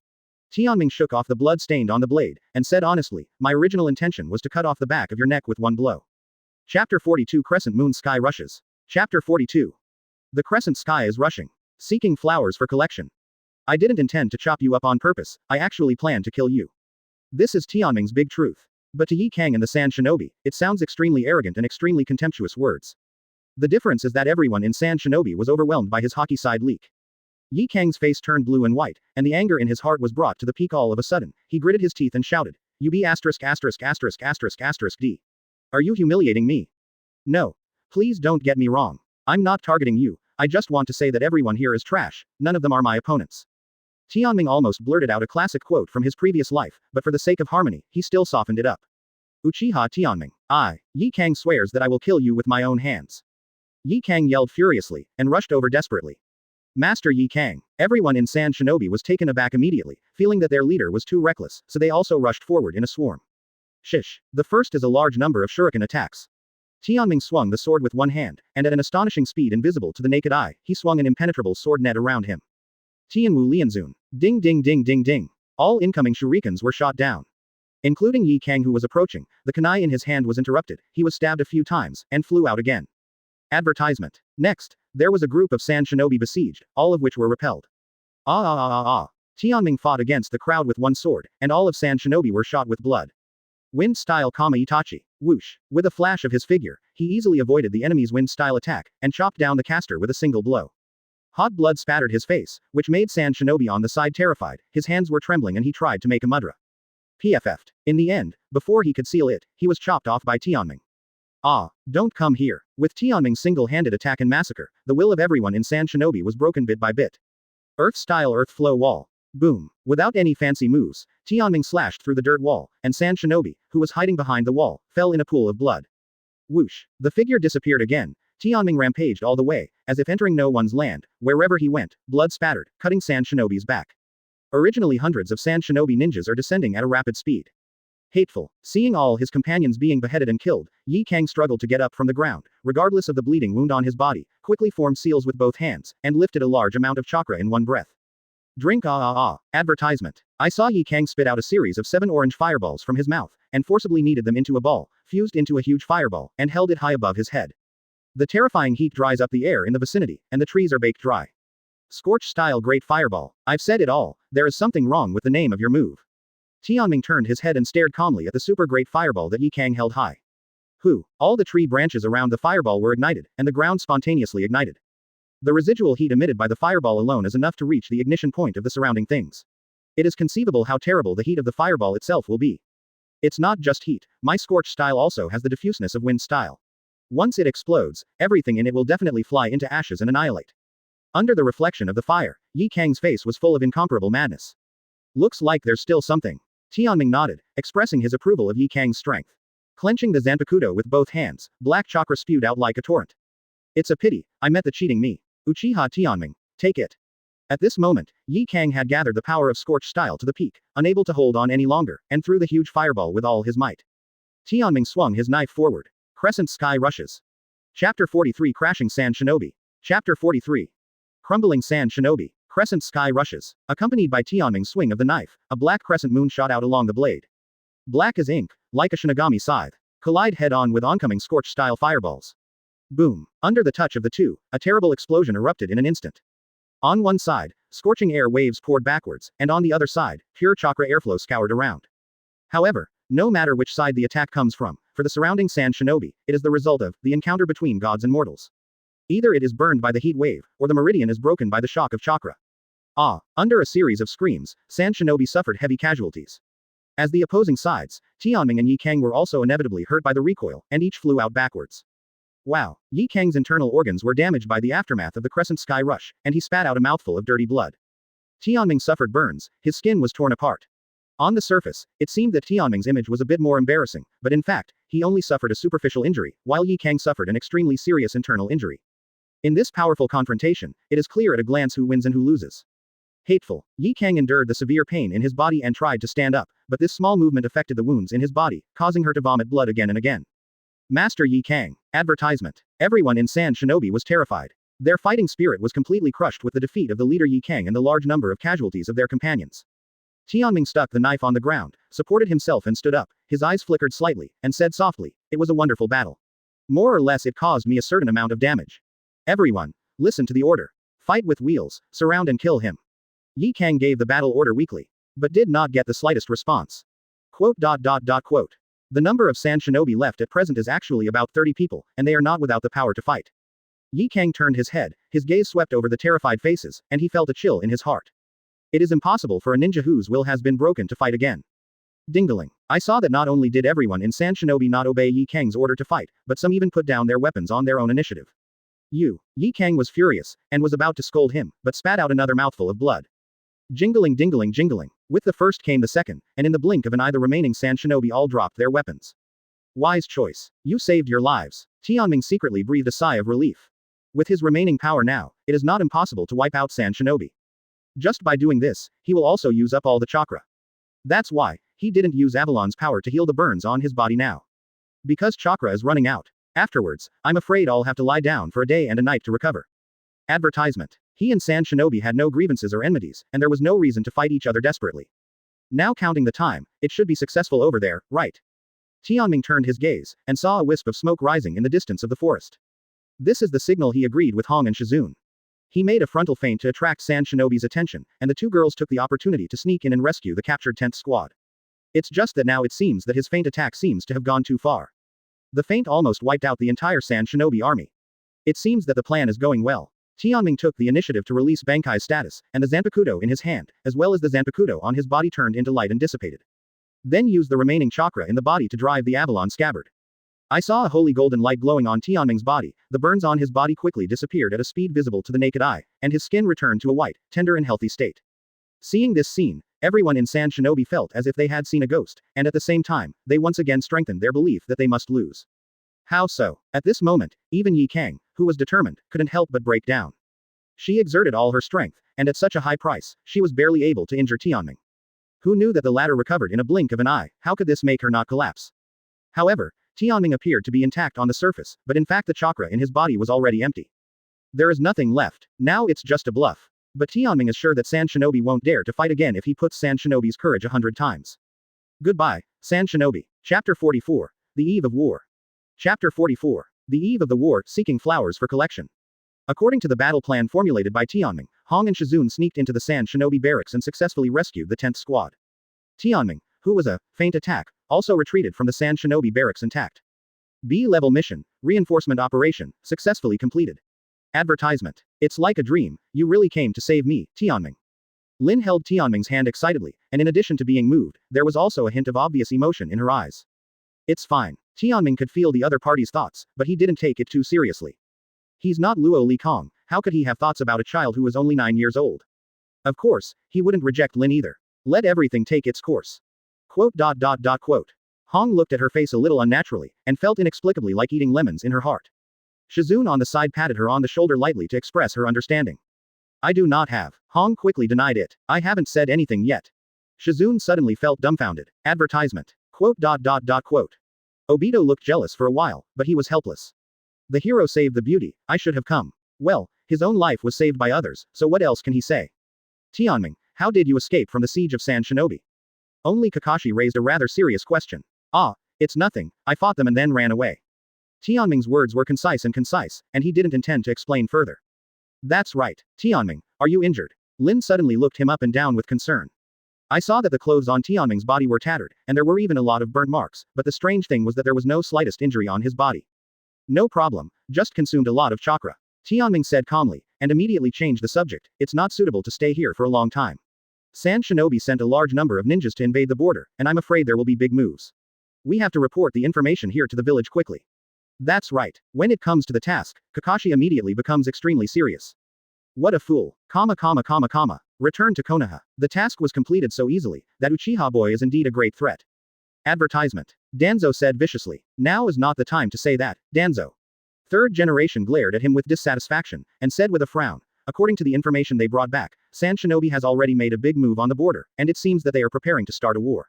Tianming shook off the blood stained on the blade, and said honestly, my original intention was to cut off the back of your neck with one blow. Chapter 42 Crescent Moon Sky Rushes. Chapter 42. The crescent sky is rushing. Seeking flowers for collection. I didn't intend to chop you up on purpose, I actually planned to kill you. This is Tianming's big truth. But to Yi Kang and the Sand Shinobi, it sounds extremely arrogant and extremely contemptuous words. The difference is that everyone in Sand Shinobi was overwhelmed by his Haki side leak. Yi Kang's face turned blue and white, and the anger in his heart was brought to the peak all of a sudden. He gritted his teeth and shouted, "You be asterisk asterisk asterisk asterisk asterisk D. Are you humiliating me? No. Please don't get me wrong. I'm not targeting you, I just want to say that everyone here is trash, none of them are my opponents." Tianming almost blurted out a classic quote from his previous life, but for the sake of harmony, he still softened it up. Uchiha Tianming. Yi Kang swears that I will kill you with my own hands. Yi Kang yelled furiously, and rushed over desperately. Master Yi Kang. Everyone in Sand Shinobi was taken aback immediately, feeling that their leader was too reckless, so they also rushed forward in a swarm. Shish. The first is a large number of shuriken attacks. Tianming swung the sword with one hand, and at an astonishing speed invisible to the naked eye, he swung an impenetrable sword net around him. Tianwu Lianzun. Ding ding ding ding ding. All incoming shurikens were shot down. Including Yi Kang who was approaching, the kunai in his hand was interrupted, he was stabbed a few times, and flew out again. Advertisement. Next, there was a group of Sand Shinobi besieged, all of which were repelled. Tianming fought against the crowd with one sword, and all of Sand Shinobi were shot with blood. Wind-style Kama Itachi. Whoosh. With a flash of his figure, he easily avoided the enemy's wind-style attack, and chopped down the caster with a single blow. Hot blood spattered his face, which made Sand Shinobi on the side terrified, his hands were trembling and he tried to make a mudra. PFF'd. In the end, before he could seal it, he was chopped off by Tianming. Don't come here. With Tianming's single-handed attack and massacre, the will of everyone in Sand Shinobi was broken bit by bit. Earth-style earth flow wall. Boom. Without any fancy moves, Tianming slashed through the dirt wall, and Sand Shinobi, who was hiding behind the wall, fell in a pool of blood. Whoosh. The figure disappeared again. Tianming rampaged all the way, as if entering no one's land. Wherever he went, blood spattered, cutting Sand Shinobi's back. Originally hundreds of Sand Shinobi ninjas are descending at a rapid speed. Hateful. Seeing all his companions being beheaded and killed, Yi Kang struggled to get up from the ground, regardless of the bleeding wound on his body, quickly formed seals with both hands, and lifted a large amount of chakra in one breath. Drink Advertisement. I saw Yi Kang spit out a series of 7 orange fireballs from his mouth, and forcibly kneaded them into a ball, fused into a huge fireball, and held it high above his head. The terrifying heat dries up the air in the vicinity, and the trees are baked dry. Scorch-style Great Fireball. I've said it all, there is something wrong with the name of your move. Tianming turned his head and stared calmly at the super great fireball that Yi Kang held high. All the tree branches around the fireball were ignited, and the ground spontaneously ignited. The residual heat emitted by the fireball alone is enough to reach the ignition point of the surrounding things. It is conceivable how terrible the heat of the fireball itself will be. It's not just heat, my scorch style also has the diffuseness of wind style. Once it explodes, everything in it will definitely fly into ashes and annihilate. Under the reflection of the fire, Yi Kang's face was full of incomparable madness. Looks like there's still something. Tianming nodded, expressing his approval of Yi Kang's strength. Clenching the Zanpakuto with both hands, black chakra spewed out like a torrent. It's a pity, I met the cheating me. Uchiha Tianming, take it. At this moment, Yi Kang had gathered the power of Scorch style to the peak, unable to hold on any longer, and threw the huge fireball with all his might. Tianming swung his knife forward. Crescent sky rushes. Chapter 43 Crashing Sand Shinobi. Chapter 43. Crumbling Sand Shinobi. Crescent sky rushes. Accompanied by Tianming's swing of the knife, a black crescent moon shot out along the blade. Black as ink, like a Shinigami scythe. Collide head-on with oncoming scorch-style fireballs. Boom. Under the touch of the two, a terrible explosion erupted in an instant. On one side, scorching air waves poured backwards, and on the other side, pure chakra airflow scoured around. However, no matter which side the attack comes from, for the surrounding sand shinobi, it is the result of the encounter between gods and mortals. Either it is burned by the heat wave, or the meridian is broken by the shock of chakra. Under a series of screams, sand shinobi suffered heavy casualties. As the opposing sides, Tianming and Yi Kang were also inevitably hurt by the recoil, and each flew out backwards. Wow. Yi Kang's internal organs were damaged by the aftermath of the crescent sky rush, and he spat out a mouthful of dirty blood. Tianming suffered burns, his skin was torn apart. On the surface, it seemed that Tianming's image was a bit more embarrassing, but in fact, he only suffered a superficial injury, while Yi Kang suffered an extremely serious internal injury. In this powerful confrontation, it is clear at a glance who wins and who loses. Hateful. Yi Kang endured the severe pain in his body and tried to stand up, but this small movement affected the wounds in his body, causing her to vomit blood again and again. Master Yi Kang. Advertisement. Everyone in Sand Shinobi was terrified. Their fighting spirit was completely crushed with the defeat of the leader Yi Kang and the large number of casualties of their companions. Tianming stuck the knife on the ground, supported himself and stood up, his eyes flickered slightly, and said softly, "It was a wonderful battle. More or less it caused me a certain amount of damage. Everyone, listen to the order. Fight with wheels, surround and kill him." Yi Kang gave the battle order weakly, but did not get the slightest response. Quote. The number of Sand Shinobi left at present is actually about 30 people, and they are not without the power to fight. Yi Kang turned his head, his gaze swept over the terrified faces, and he felt a chill in his heart. It is impossible for a ninja whose will has been broken to fight again. Dingling. I saw that not only did everyone in Sand Shinobi not obey Yi Kang's order to fight, but some even put down their weapons on their own initiative. Yi Kang was furious, and was about to scold him, but spat out another mouthful of blood. Jingling dingling jingling. With the first came the second, and in the blink of an eye the remaining Sand Shinobi all dropped their weapons. Wise choice. You saved your lives. Tianming secretly breathed a sigh of relief. With his remaining power now, it is not impossible to wipe out Sand Shinobi. Just by doing this, he will also use up all the chakra. That's why, he didn't use Avalon's power to heal the burns on his body now. Because chakra is running out. Afterwards, I'm afraid I'll have to lie down for a day and a night to recover. Advertisement. He and Sand Shinobi had no grievances or enmities, and there was no reason to fight each other desperately. Now counting the time, it should be successful over there, right? Tianming turned his gaze, and saw a wisp of smoke rising in the distance of the forest. This is the signal he agreed with Hong and Shizune. He made a frontal feint to attract Sand Shinobi's attention, and the two girls took the opportunity to sneak in and rescue the captured 10th squad. It's just that now it seems that his feint attack seems to have gone too far. The feint almost wiped out the entire Sand Shinobi army. It seems that the plan is going well. Tianming took the initiative to release Bankai's status, and the Zanpakuto in his hand, as well as the Zanpakuto on his body turned into light and dissipated. Then used the remaining chakra in the body to drive the Avalon scabbard. I saw a holy golden light glowing on Tianming's body, the burns on his body quickly disappeared at a speed visible to the naked eye, and his skin returned to a white, tender and healthy state. Seeing this scene, everyone in Sand Shinobi felt as if they had seen a ghost, and at the same time, they once again strengthened their belief that they must lose. How so? At this moment, even Yi Kang, who was determined, couldn't help but break down. She exerted all her strength, and at such a high price, she was barely able to injure Tianming. Who knew that the latter recovered in a blink of an eye? How could this make her not collapse? However, Tianming appeared to be intact on the surface, but in fact the chakra in his body was already empty. There is nothing left. Now it's just a bluff. But Tianming is sure that Sand Shinobi won't dare to fight again if he puts Sand Shinobi's courage 100 times. Goodbye, Sand Shinobi. Chapter 44. The Eve of War. Chapter 44. The Eve of the War, seeking flowers for collection. According to the battle plan formulated by Tianming, Hong and Shizune sneaked into the Sand Shinobi barracks and successfully rescued the 10th squad. Tianming, who was a feint attack, also retreated from the Sand Shinobi barracks intact. B-level mission, reinforcement operation, successfully completed. Advertisement. It's like a dream, you really came to save me, Tianming. Lin held Tianming's hand excitedly, and in addition to being moved, there was also a hint of obvious emotion in her eyes. It's fine. Tianming could feel the other party's thoughts, but he didn't take it too seriously. He's not Luo Li Kong, how could he have thoughts about a child who was only 9 years old? Of course, he wouldn't reject Lin either. Let everything take its course. Quote. Hong looked at her face a little unnaturally, and felt inexplicably like eating lemons in her heart. Shizune on the side patted her on the shoulder lightly to express her understanding. I do not have. Hong quickly denied it. I haven't said anything yet. Shizune suddenly felt dumbfounded. Advertisement. Quote. Obito looked jealous for a while, but he was helpless. The hero saved the beauty, I should have come. Well, his own life was saved by others, so what else can he say? Tianming, how did you escape from the siege of Sand Shinobi? Only Kakashi raised a rather serious question. Ah, it's nothing, I fought them and then ran away. Tianming's words were concise, and he didn't intend to explain further. That's right, Tianming, are you injured? Lin suddenly looked him up and down with concern. I saw that the clothes on Tianming's body were tattered, and there were even a lot of burnt marks, but the strange thing was that there was no slightest injury on his body. No problem, just consumed a lot of chakra. Tianming said calmly, and immediately changed the subject. It's not suitable to stay here for a long time. Sand Shinobi sent a large number of ninjas to invade the border, and I'm afraid there will be big moves. We have to report the information here to the village quickly. That's right. When it comes to the task, Kakashi immediately becomes extremely serious. What a fool. Return to Konoha. The task was completed so easily, that Uchiha boy is indeed a great threat. Advertisement. Danzo said viciously. Now is not the time to say that, Danzo. Third generation glared at him with dissatisfaction, and said with a frown, according to the information they brought back, Sand Shinobi has already made a big move on the border, and it seems that they are preparing to start a war.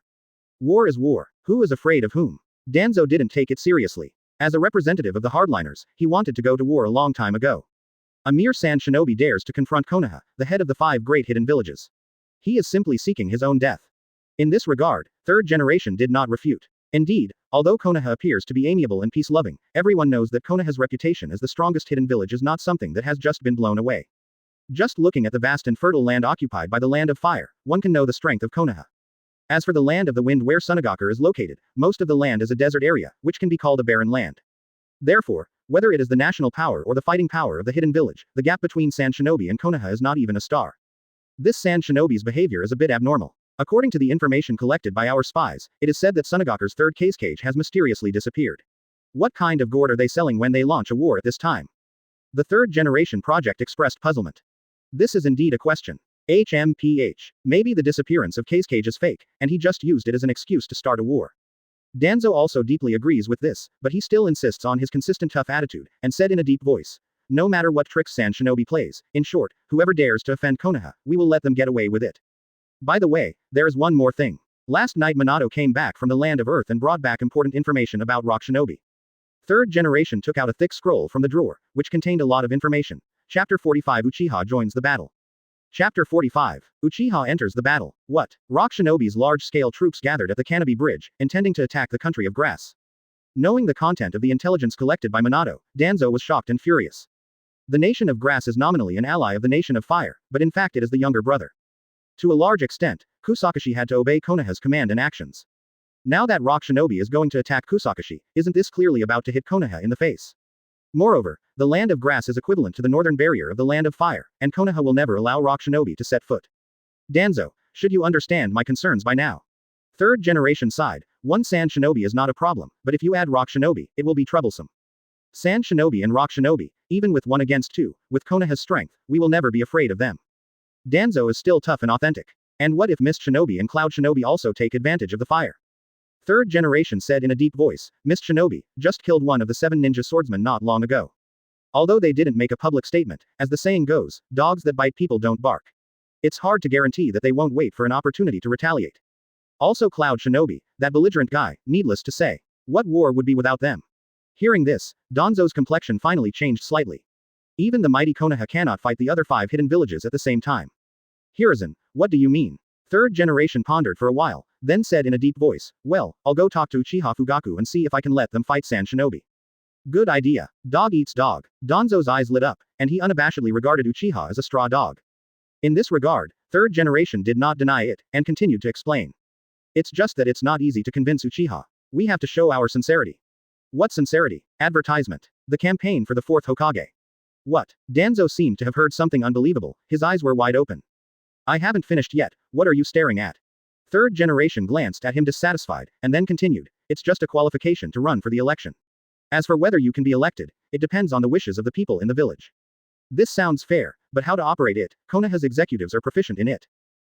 War is war. Who is afraid of whom? Danzo didn't take it seriously. As a representative of the hardliners, he wanted to go to war a long time ago. A mere Sand Shinobi dares to confront Konoha, the head of the 5 great hidden villages. He is simply seeking his own death. In this regard, third generation did not refute. Indeed, although Konoha appears to be amiable and peace-loving, everyone knows that Konoha's reputation as the strongest hidden village is not something that has just been blown away. Just looking at the vast and fertile land occupied by the Land of Fire, one can know the strength of Konoha. As for the Land of the Wind where Sunagakur is located, most of the land is a desert area, which can be called a barren land. Therefore, whether it is the national power or the fighting power of the hidden village, the gap between Sand Shinobi and Konoha is not even a star. This Sand Shinobi's behavior is a bit abnormal. According to the information collected by our spies, it is said that Sunagakur's third case cage has mysteriously disappeared. What kind of gourd are they selling when they launch a war at this time? The third generation project expressed puzzlement. This is indeed a question. Maybe the disappearance of case cage is fake, and he just used it as an excuse to start a war. Danzo also deeply agrees with this, but he still insists on his consistent tough attitude, and said in a deep voice, no matter what tricks Sand Shinobi plays, in short, whoever dares to offend Konoha, we will let them get away with it. By the way, there is one more thing. Last night Minato came back from the Land of Earth and brought back important information about Rock Shinobi. Third generation took out a thick scroll from the drawer, which contained a lot of information. Chapter 45 Uchiha joins the battle. Chapter 45. Uchiha enters the battle. What? Rock Shinobi's large-scale troops gathered at the Canopy Bridge, intending to attack the country of grass. Knowing the content of the intelligence collected by Minato, Danzo was shocked and furious. The nation of grass is nominally an ally of the nation of fire, but in fact it is the younger brother. To a large extent, Kusakashi had to obey Konoha's command and actions. Now that Rock Shinobi is going to attack Kusakashi, isn't this clearly about to hit Konoha in the face? Moreover, the Land of Grass is equivalent to the northern barrier of the Land of Fire, and Konoha will never allow Rock Shinobi to set foot. Danzo, should you understand my concerns by now? Third generation sighed, one Sand Shinobi is not a problem, but if you add Rock Shinobi, it will be troublesome. Sand Shinobi and Rock Shinobi, even with 1 against 2, with Konoha's strength, we will never be afraid of them. Danzo is still tough and authentic. And what if Mist Shinobi and Cloud Shinobi also take advantage of the fire? Third generation said in a deep voice, Mist Shinobi just killed one of the 7 ninja swordsmen not long ago. Although they didn't make a public statement, as the saying goes, dogs that bite people don't bark. It's hard to guarantee that they won't wait for an opportunity to retaliate. Also Cloud Shinobi, that belligerent guy, needless to say. What war would be without them? Hearing this, Danzo's complexion finally changed slightly. Even the mighty Konoha cannot fight the other 5 hidden villages at the same time. Hiruzen, what do you mean? Third generation pondered for a while, then said in a deep voice, well, I'll go talk to Uchiha Fugaku and see if I can let them fight Sand Shinobi. Good idea. Dog eats dog. Danzo's eyes lit up, and he unabashedly regarded Uchiha as a straw dog. In this regard, third generation did not deny it, and continued to explain. It's just that it's not easy to convince Uchiha. We have to show our sincerity. What sincerity? Advertisement. The campaign for the 4th Hokage. What? Danzo seemed to have heard something unbelievable, his eyes were wide open. I haven't finished yet, what are you staring at? Third generation glanced at him dissatisfied, and then continued, it's just a qualification to run for the election. As for whether you can be elected, it depends on the wishes of the people in the village. This sounds fair, but how to operate it, Konoha's executives are proficient in it.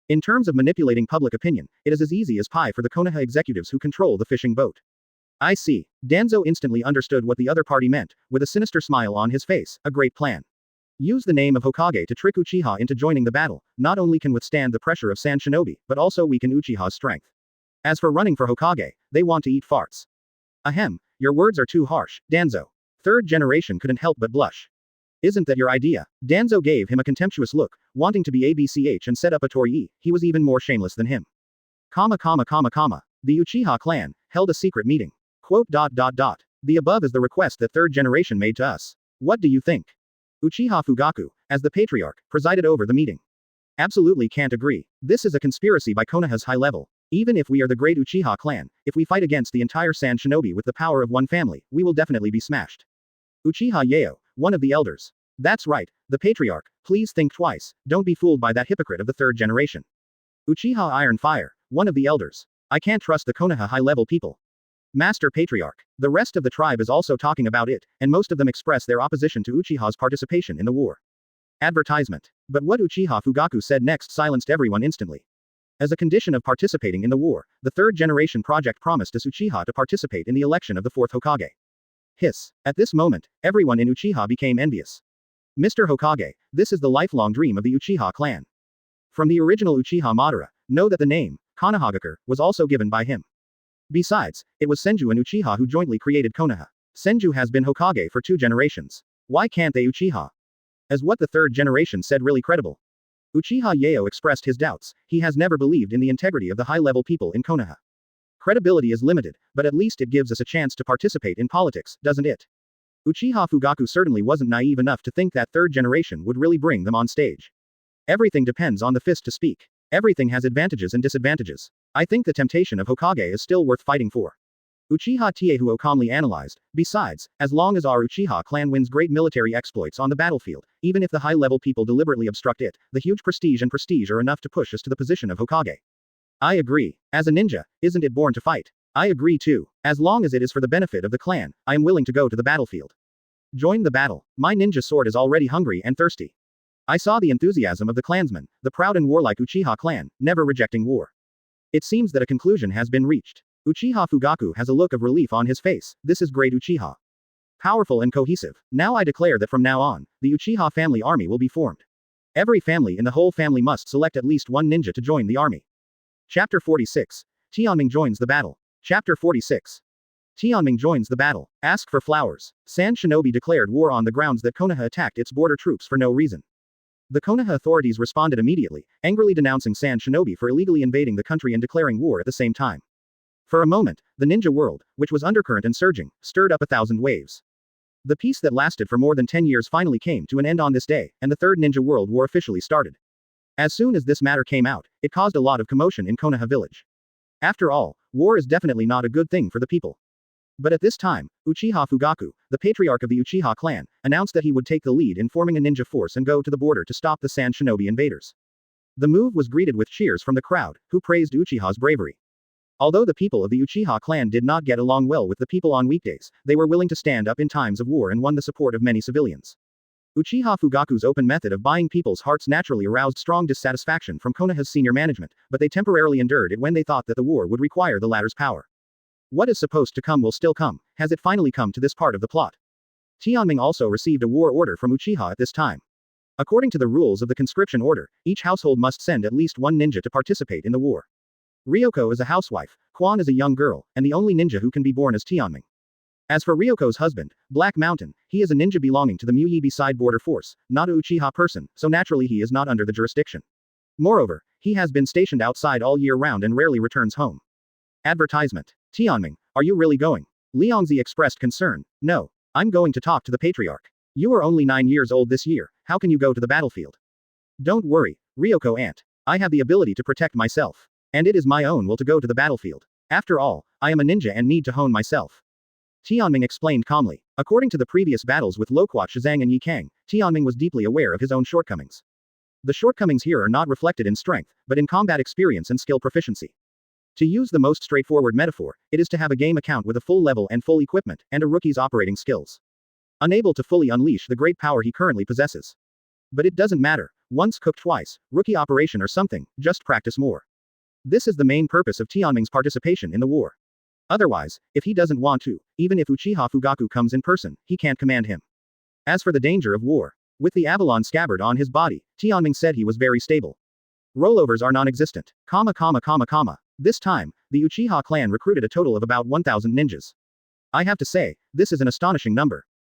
In terms of manipulating public opinion, it is as easy as pie for the Konoha executives who control the fishing boat. I see. Danzo instantly understood what the other party meant, with a sinister smile on his face, a great plan. Use the name of Hokage to trick Uchiha into joining the battle, not only can withstand the pressure of Sand Shinobi, but also weaken Uchiha's strength. As for running for Hokage, they want to eat farts. Ahem, your words are too harsh, Danzo. Third generation couldn't help but blush. Isn't that your idea? Danzo gave him a contemptuous look, wanting to be ABCH and set up a Torii. He was even more shameless than him. The Uchiha clan held a secret meeting. Quote. The above is the request that third generation made to us. What do you think? Uchiha Fugaku, as the patriarch, presided over the meeting. Absolutely can't agree. This is a conspiracy by Konoha's high level. Even if we are the great Uchiha clan, if we fight against the entire Sand Shinobi with the power of one family, we will definitely be smashed. Uchiha Yeo, one of the elders. That's right, the patriarch, please think twice, don't be fooled by that hypocrite of the third generation. Uchiha Iron Fire, one of the elders. I can't trust the Konoha high-level people. Master Patriarch. The rest of the tribe is also talking about it, and most of them express their opposition to Uchiha's participation in the war. Advertisement. But what Uchiha Fugaku said next silenced everyone instantly. As a condition of participating in the war, the third generation project promised us Uchiha to participate in the election of the fourth Hokage. Hiss. At this moment, everyone in Uchiha became envious. Mr. Hokage, this is the lifelong dream of the Uchiha clan. From the original Uchiha Madara, know that the name, Konohagakure, was also given by him. Besides, it was Senju and Uchiha who jointly created Konoha. Senju has been Hokage for 2 generations. Why can't they Uchiha? Is what the third generation said really credible? Uchiha Yeo expressed his doubts. He has never believed in the integrity of the high-level people in Konoha. Credibility is limited, but at least it gives us a chance to participate in politics, doesn't it? Uchiha Fugaku certainly wasn't naive enough to think that third generation would really bring them on stage. Everything depends on the fist to speak. Everything has advantages and disadvantages. I think the temptation of Hokage is still worth fighting for. Uchiha Tiehuo calmly analyzed. Besides, as long as our Uchiha clan wins great military exploits on the battlefield, even if the high-level people deliberately obstruct it, the huge prestige are enough to push us to the position of Hokage. I agree. As a ninja, isn't it born to fight? I agree too. As long as it is for the benefit of the clan, I am willing to go to the battlefield. Join the battle. My ninja sword is already hungry and thirsty. I saw the enthusiasm of the clansmen, the proud and warlike Uchiha clan, never rejecting war. It seems that a conclusion has been reached. Uchiha Fugaku has a look of relief on his face. This is great Uchiha. Powerful and cohesive. Now I declare that from now on, the Uchiha family army will be formed. Every family in the whole family must select at least one ninja to join the army. Chapter 46. Tianming joins the battle. Chapter 46. Tianming joins the battle. Ask for flowers. Sand Shinobi declared war on the grounds that Konoha attacked its border troops for no reason. The Konoha authorities responded immediately, angrily denouncing Sand Shinobi for illegally invading the country and declaring war at the same time. For a moment, the ninja world, which was undercurrent and surging, stirred up 1,000 waves. The peace that lasted for more than 10 years finally came to an end on this day, and the Third Ninja World War officially started. As soon as this matter came out, it caused a lot of commotion in Konoha village. After all, war is definitely not a good thing for the people. But at this time, Uchiha Fugaku, the patriarch of the Uchiha clan, announced that he would take the lead in forming a ninja force and go to the border to stop the Sand Shinobi invaders. The move was greeted with cheers from the crowd, who praised Uchiha's bravery. Although the people of the Uchiha clan did not get along well with the people on weekdays, they were willing to stand up in times of war and won the support of many civilians. Uchiha Fugaku's open method of buying people's hearts naturally aroused strong dissatisfaction from Konoha's senior management, but they temporarily endured it when they thought that the war would require the latter's power. What is supposed to come will still come. Has it finally come to this part of the plot? Tianming also received a war order from Uchiha at this time. According to the rules of the conscription order, each household must send at least one ninja to participate in the war. Ryoko is a housewife, Quan is a young girl, and the only ninja who can be born is Tianming. As for Ryoko's husband, Black Mountain, he is a ninja belonging to the Muyibi side border force, not a Uchiha person, so naturally he is not under the jurisdiction. Moreover, he has been stationed outside all year round and rarely returns home. Advertisement. Tianming, are you really going? Liangzi expressed concern. No. I'm going to talk to the patriarch. You are only 9 years old this year, how can you go to the battlefield? Don't worry, Ryoko aunt. I have the ability to protect myself. And it is my own will to go to the battlefield. After all, I am a ninja and need to hone myself. Tianming explained calmly. According to the previous battles with Loquat Shizang and Yikang, Tianming was deeply aware of his own shortcomings. The shortcomings here are not reflected in strength, but in combat experience and skill proficiency. To use the most straightforward metaphor, it is to have a game account with a full level and full equipment, and a rookie's operating skills. Unable to fully unleash the great power he currently possesses. But it doesn't matter, once cooked twice, rookie operation or something, just practice more. This is the main purpose of Tianming's participation in the war. Otherwise, if he doesn't want to, even if Uchiha Fugaku comes in person, he can't command him. As for the danger of war, with the Avalon scabbard on his body, Tianming said he was very stable. Rollovers are non-existent. This time, the Uchiha clan recruited a total of about 1,000 ninjas. I have to say, this is an astonishing number.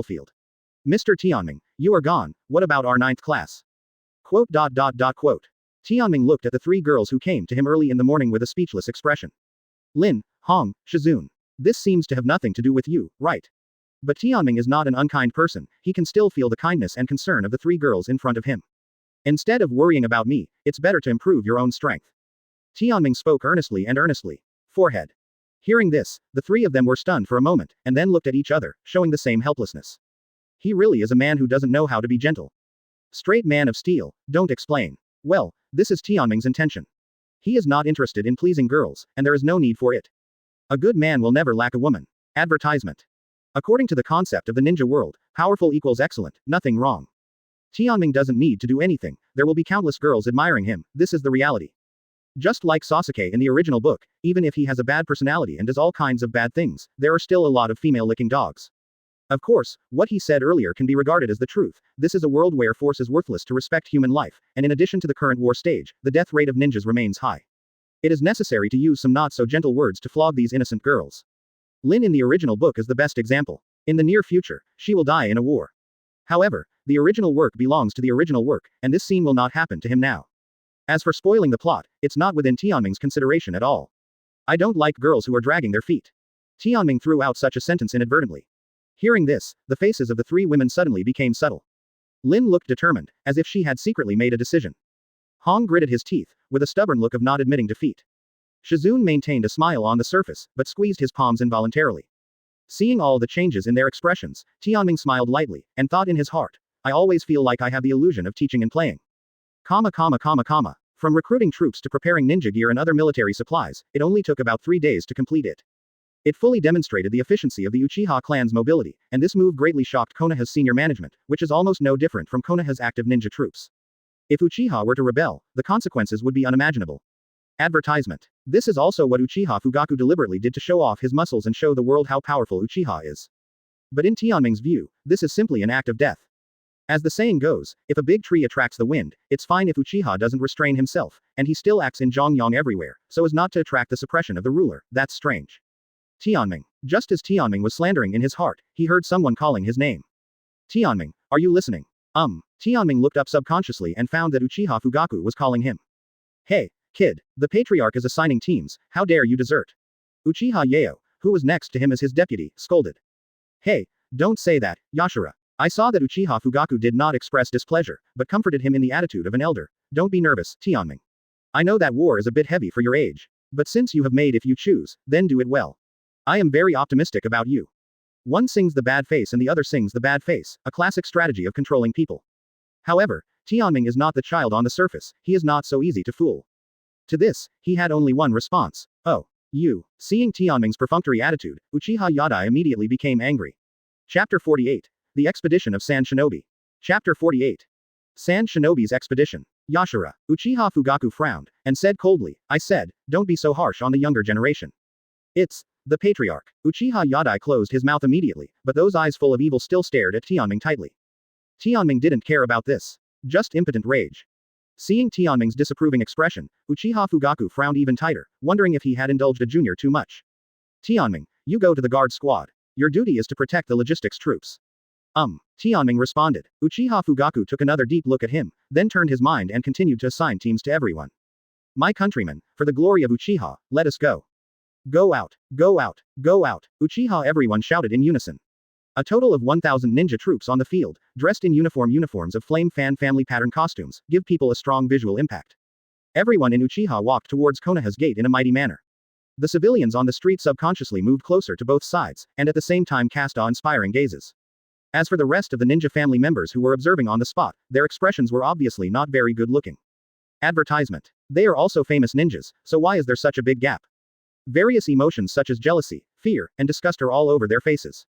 battlefield. Mr. Tianming, you are gone, what about our ninth class? Quote. Tianming looked at the three girls who came to him early in the morning with a speechless expression. Lin, Hong, Shizun. This seems to have nothing to do with you, right? But Tianming is not an unkind person, he can still feel the kindness and concern of the three girls in front of him. Instead of worrying about me, it's better to improve your own strength. Tianming spoke earnestly and earnestly. Forehead. Hearing this, the three of them were stunned for a moment, and then looked at each other, showing the same helplessness. He really is a man who doesn't know how to be gentle. Straight man of steel, don't explain. Well, this is Tianming's intention. He is not interested in pleasing girls, and there is no need for it. A good man will never lack a woman. Advertisement. According to the concept of the ninja world, powerful equals excellent, nothing wrong. Tianming doesn't need to do anything, there will be countless girls admiring him, this is the reality. Just like Sasuke in the original book, even if he has a bad personality and does all kinds of bad things, there are still a lot of female-licking dogs. Of course, what he said earlier can be regarded as the truth, this is a world where force is worthless to respect human life, and in addition to the current war stage, the death rate of ninjas remains high. It is necessary to use some not-so-gentle words to flog these innocent girls. Lin in the original book is the best example. In the near future, she will die in a war. However, the original work belongs to the original work, and this scene will not happen to him now. As for spoiling the plot, it's not within Tianming's consideration at all. I don't like girls who are dragging their feet. Tianming threw out such a sentence inadvertently. Hearing this, the faces of the three women suddenly became subtle. Lin looked determined, as if she had secretly made a decision. Hong gritted his teeth, with a stubborn look of not admitting defeat. Shizun maintained a smile on the surface, but squeezed his palms involuntarily. Seeing all the changes in their expressions, Tianming smiled lightly, and thought in his heart, I always feel like I have the illusion of teaching and playing. From recruiting troops to preparing ninja gear and other military supplies, it only took about 3 days to complete it. It fully demonstrated the efficiency of the Uchiha clan's mobility, and this move greatly shocked Konoha's senior management, which is almost no different from Konoha's active ninja troops. If Uchiha were to rebel, the consequences would be unimaginable. Advertisement. This is also what Uchiha Fugaku deliberately did to show off his muscles and show the world how powerful Uchiha is. But in Tianming's view, this is simply an act of death. As the saying goes, if a big tree attracts the wind, it's fine if Uchiha doesn't restrain himself, and he still acts in Zhongyang everywhere, so as not to attract the suppression of the ruler, that's strange. Tianming. Just as Tianming was slandering in his heart, he heard someone calling his name. Tianming, are you listening? Tianming looked up subconsciously and found that Uchiha Fugaku was calling him. Hey, kid, the patriarch is assigning teams, how dare you desert? Uchiha Yeo, who was next to him as his deputy, scolded. Hey, don't say that, Yashira. I saw that Uchiha Fugaku did not express displeasure, but comforted him in the attitude of an elder. Don't be nervous, Tianming. I know that war is a bit heavy for your age. But since you have made if you choose, then do it well. I am very optimistic about you. One sings the bad face and the other sings the bad face, a classic strategy of controlling people. However, Tianming is not the child on the surface, he is not so easy to fool. To this, he had only one response. Oh, you. Seeing Tianming's perfunctory attitude, Uchiha Yadai immediately became angry. Chapter 48. The Expedition of Sand Shinobi. Chapter 48. Sand Shinobi's Expedition. Yashira. Uchiha Fugaku frowned, and said coldly, I said, don't be so harsh on the younger generation. It's the patriarch. Uchiha Yadai closed his mouth immediately, but those eyes full of evil still stared at Tianming tightly. Tianming didn't care about this. Just impotent rage. Seeing Tianming's disapproving expression, Uchiha Fugaku frowned even tighter, wondering if he had indulged a junior too much. Tianming, you go to the guard squad. Your duty is to protect the logistics troops. Tianming responded. Uchiha Fugaku took another deep look at him, then turned his mind and continued to assign teams to everyone. My countrymen, for the glory of Uchiha, let us go. Go out, go out, go out, Uchiha, everyone shouted in unison. A total of 1,000 ninja troops on the field, dressed in uniforms of flame fan family pattern costumes, give people a strong visual impact. Everyone in Uchiha walked towards Konoha's gate in a mighty manner. The civilians on the street subconsciously moved closer to both sides, and at the same time cast awe-inspiring gazes. As for the rest of the ninja family members who were observing on the spot, their expressions were obviously not very good looking. Advertisement. They are also famous ninjas, so why is there such a big gap? Various emotions such as jealousy, fear, and disgust are all over their faces.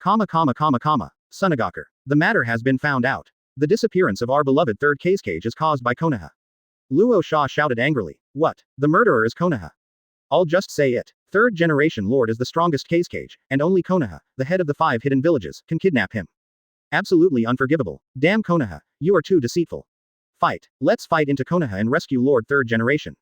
Sunagaker. The matter has been found out. The disappearance of our beloved third Kazekage is caused by Konoha. Luo Sha shouted angrily. What? The murderer is Konoha. I'll just say it. Third generation lord is the strongest Kazekage, and only Konoha, the head of the 5 hidden villages, can kidnap him. Absolutely unforgivable. Damn Konoha, you are too deceitful. Fight. Let's fight into Konoha and rescue Lord third generation.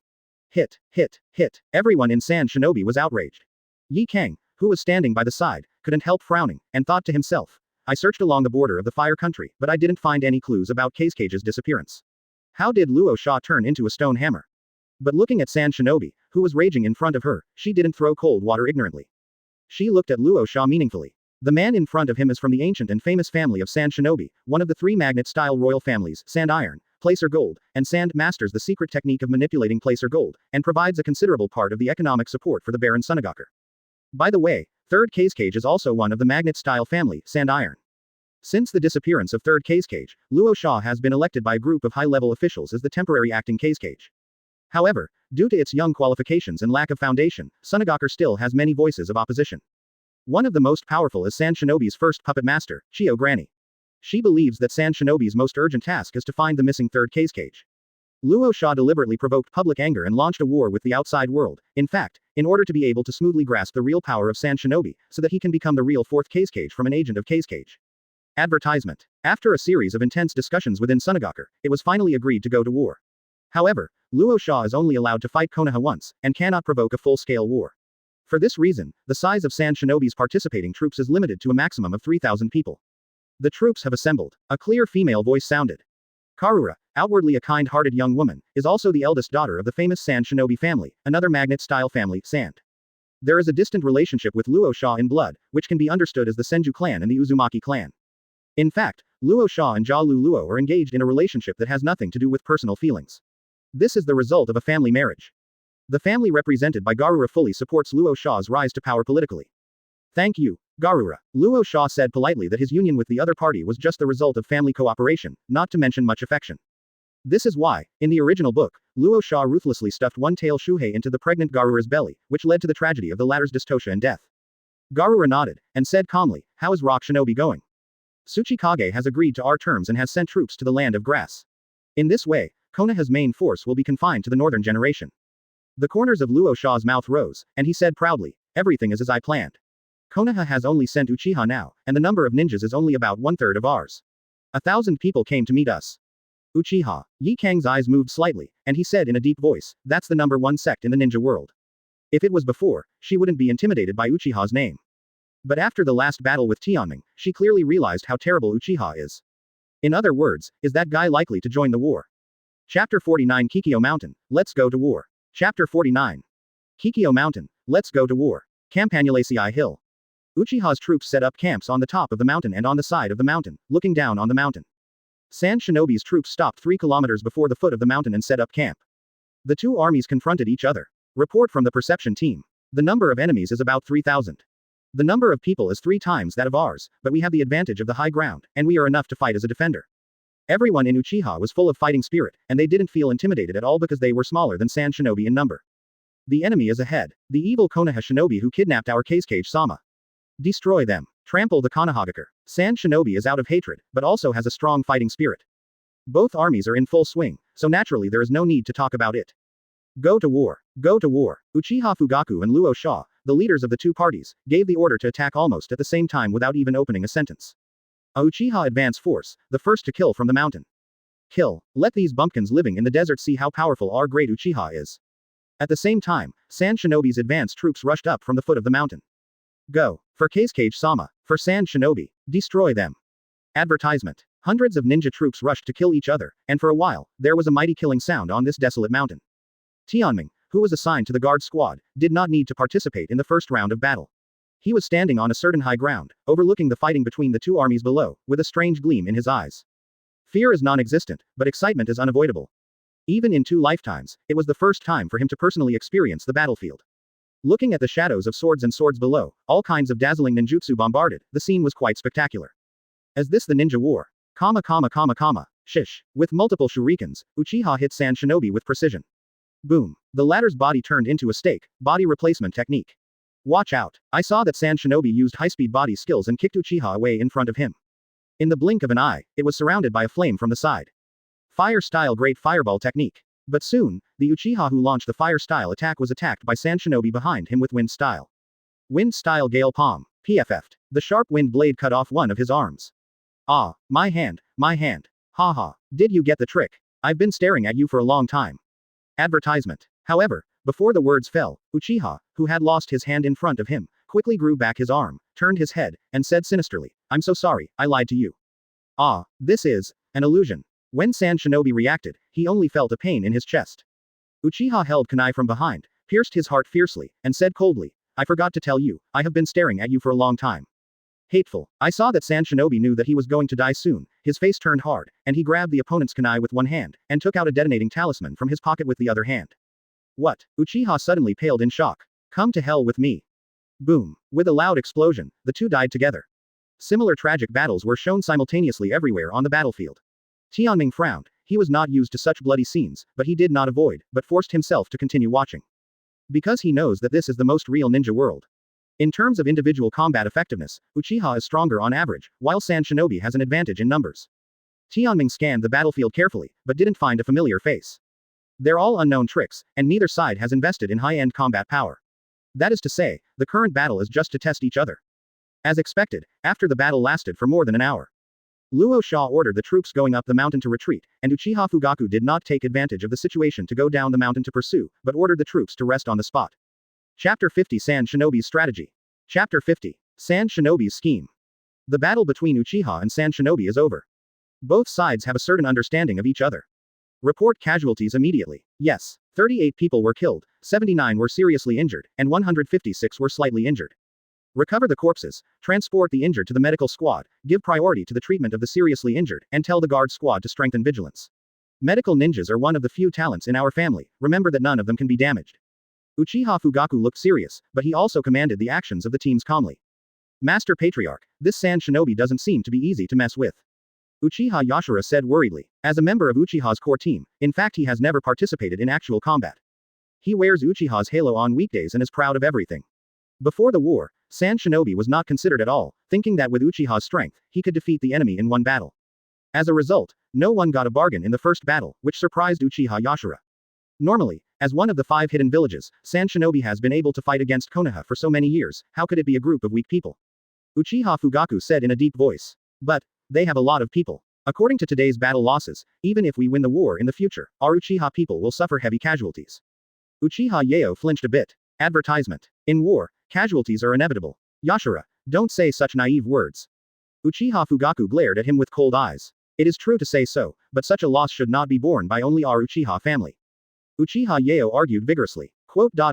Hit, hit, hit. Everyone in Sand Shinobi was outraged. Yi Kang, who was standing by the side, couldn't help frowning, and thought to himself. I searched along the border of the Fire Country, but I didn't find any clues about Kazekage's disappearance. How did Luo Sha turn into a stone hammer? But looking at Sand Shinobi, who was raging in front of her, she didn't throw cold water ignorantly. She looked at Luo Sha meaningfully. The man in front of him is from the ancient and famous family of Sand Shinobi, one of the 3 magnet-style royal families, Sand Iron, Placer Gold, and Sand masters the secret technique of manipulating Placer Gold, and provides a considerable part of the economic support for the Baron Sunagaker. By the way, third Kazekage is also one of the magnet-style family, Sand Iron. Since the disappearance of third Kazekage, Luo Sha has been elected by a group of high-level officials as the temporary acting Kazekage. However, due to its young qualifications and lack of foundation, Sunagaker still has many voices of opposition. One of the most powerful is Sand Shinobi's first puppet master, Chio Granny. She believes that Sand Shinobi's most urgent task is to find the missing third Kazekage. Luo Sha deliberately provoked public anger and launched a war with the outside world, in fact, in order to be able to smoothly grasp the real power of Sand Shinobi, so that he can become the real fourth Kazekage from an agent of Kazekage. Advertisement. After a series of intense discussions within Sunagaker, it was finally agreed to go to war. However, Luo Sha is only allowed to fight Konoha once, and cannot provoke a full-scale war. For this reason, the size of Sand Shinobi's participating troops is limited to a maximum of 3,000 people. The troops have assembled. A clear female voice sounded. Karura, outwardly a kind-hearted young woman, is also the eldest daughter of the famous Sand Shinobi family, another magnet-style family, Sand. There is a distant relationship with Luo Sha in blood, which can be understood as the Senju clan and the Uzumaki clan. In fact, Luo Sha and Jia Lu Luo are engaged in a relationship that has nothing to do with personal feelings. This is the result of a family marriage. The family represented by Garura fully supports Luo Sha's rise to power politically. Thank you, Garura. Luo Sha said politely that his union with the other party was just the result of family cooperation, not to mention much affection. This is why, in the original book, Luo Sha ruthlessly stuffed one-tail Shuhei into the pregnant Garura's belly, which led to the tragedy of the latter's dystosha and death. Garura nodded, and said calmly, how is Rock Shinobi going? Tsuchikage has agreed to our terms and has sent troops to the land of grass. In this way, Konoha's main force will be confined to the northern generation. The corners of Luo Sha's mouth rose, and he said proudly, everything is as I planned. Konoha has only sent Uchiha now, and the number of ninjas is only about 1/3 of ours. 1,000 people came to meet us. Uchiha. Yi Kang's eyes moved slightly, and he said in a deep voice, that's the number 1 sect in the ninja world. If it was before, she wouldn't be intimidated by Uchiha's name. But after the last battle with Tianming, she clearly realized how terrible Uchiha is. In other words, is that guy likely to join the war? Chapter 49 Kikyo Mountain, let's go to war. Chapter 49. Kikyo Mountain, let's go to war. Campanulaceae Hill. Uchiha's troops set up camps on the top of the mountain and on the side of the mountain, looking down on the mountain. Sand Shinobi's troops stopped 3 kilometers before the foot of the mountain and set up camp. The two armies confronted each other. Report from the perception team. The number of enemies is about 3,000. The number of people is 3 times that of ours, but we have the advantage of the high ground, and we are enough to fight as a defender. Everyone in Uchiha was full of fighting spirit, and they didn't feel intimidated at all because they were smaller than Sand Shinobi in number. The enemy is ahead. The evil Konoha Shinobi who kidnapped our Kazekage Sama. Destroy them. Trample the Konohagaker. Sand Shinobi is out of hatred, but also has a strong fighting spirit. Both armies are in full swing, so naturally there is no need to talk about it. Go to war. Go to war. Uchiha Fugaku and Luo Sha, the leaders of the two parties, gave the order to attack almost at the same time without even opening a sentence. A Uchiha advance force, the first to kill from the mountain. Kill. Let these bumpkins living in the desert see how powerful our great Uchiha is. At the same time, Sand Shinobi's advance troops rushed up from the foot of the mountain. Go. For Kazekage-sama. For Sand Shinobi. Destroy them. Advertisement. Hundreds of ninja troops rushed to kill each other, and for a while, there was a mighty killing sound on this desolate mountain. Tianming, who was assigned to the guard squad, did not need to participate in the first round of battle. He was standing on a certain high ground, overlooking the fighting between the two armies below, with a strange gleam in his eyes. Fear is non-existent, but excitement is unavoidable. Even in 2 lifetimes, it was the first time for him to personally experience the battlefield. Looking at the shadows of swords and swords below, all kinds of dazzling ninjutsu bombarded, the scene was quite spectacular. Is this the ninja war? Shish. With multiple shurikens, Uchiha hit Sand Shinobi with precision. Boom. The latter's body turned into a stake, body replacement technique. Watch out. I saw that Sand Shinobi used high-speed body skills and kicked Uchiha away in front of him. In the blink of an eye, it was surrounded by a flame from the side. Fire-style great fireball technique. But soon, the Uchiha who launched the fire-style attack was attacked by Sand Shinobi behind him with wind-style. Wind-style gale palm. PFF'd. The sharp wind blade cut off one of his arms. Ah, my hand. Haha. Did you get the trick? I've been staring at you for a long time. Advertisement. However, before the words fell, Uchiha, who had lost his hand in front of him, quickly grew back his arm, turned his head, and said sinisterly, I'm so sorry, I lied to you. Ah, this is an illusion. When Sand Shinobi reacted, he only felt a pain in his chest. Uchiha held kunai from behind, pierced his heart fiercely, and said coldly, I forgot to tell you, I have been staring at you for a long time. Hateful. I saw that Sand Shinobi knew that he was going to die soon, his face turned hard, and he grabbed the opponent's kunai with one hand, and took out a detonating talisman from his pocket with the other hand. What? Uchiha suddenly paled in shock. Come to hell with me. Boom. With a loud explosion, the two died together. Similar tragic battles were shown simultaneously everywhere on the battlefield. Tianming frowned. He was not used to such bloody scenes, but he did not avoid, but forced himself to continue watching. Because he knows that this is the most real ninja world. In terms of individual combat effectiveness, Uchiha is stronger on average, while Sand Shinobi has an advantage in numbers. Tianming scanned the battlefield carefully, but didn't find a familiar face. They're all unknown tricks, and neither side has invested in high-end combat power. That is to say, the current battle is just to test each other. As expected, after the battle lasted for more than an hour. Luo Sha ordered the troops going up the mountain to retreat, and Uchiha Fugaku did not take advantage of the situation to go down the mountain to pursue, but ordered the troops to rest on the spot. Chapter 50 Sand Shinobi's Strategy. Chapter 50. Sand Shinobi's Scheme. The battle between Uchiha and Sand Shinobi is over. Both sides have a certain understanding of each other. Report casualties immediately. Yes. 38 people were killed, 79 were seriously injured, and 156 were slightly injured. Recover the corpses, transport the injured to the medical squad, give priority to the treatment of the seriously injured, and tell the guard squad to strengthen vigilance. Medical ninjas are one of the few talents in our family, remember that none of them can be damaged. Uchiha Fugaku looked serious, but he also commanded the actions of the teams calmly. Master Patriarch, this Sand Shinobi doesn't seem to be easy to mess with. Uchiha Yashira said worriedly. As a member of Uchiha's core team, in fact he has never participated in actual combat. He wears Uchiha's halo on weekdays and is proud of everything. Before the war, Sand Shinobi was not considered at all, thinking that with Uchiha's strength, he could defeat the enemy in one battle. As a result, no one got a bargain in the first battle, which surprised Uchiha Yashira. Normally, as one of the 5 hidden villages, Sand Shinobi has been able to fight against Konoha for so many years, how could it be a group of weak people? Uchiha Fugaku said in a deep voice. But, they have a lot of people. According to today's battle losses, even if we win the war in the future, our Uchiha people will suffer heavy casualties. Uchiha Yeo flinched a bit. Advertisement. In war, casualties are inevitable. Yashira, don't say such naive words. Uchiha Fugaku glared at him with cold eyes. It is true to say so, but such a loss should not be borne by only our Uchiha family. Uchiha Yeo argued vigorously. Uchiha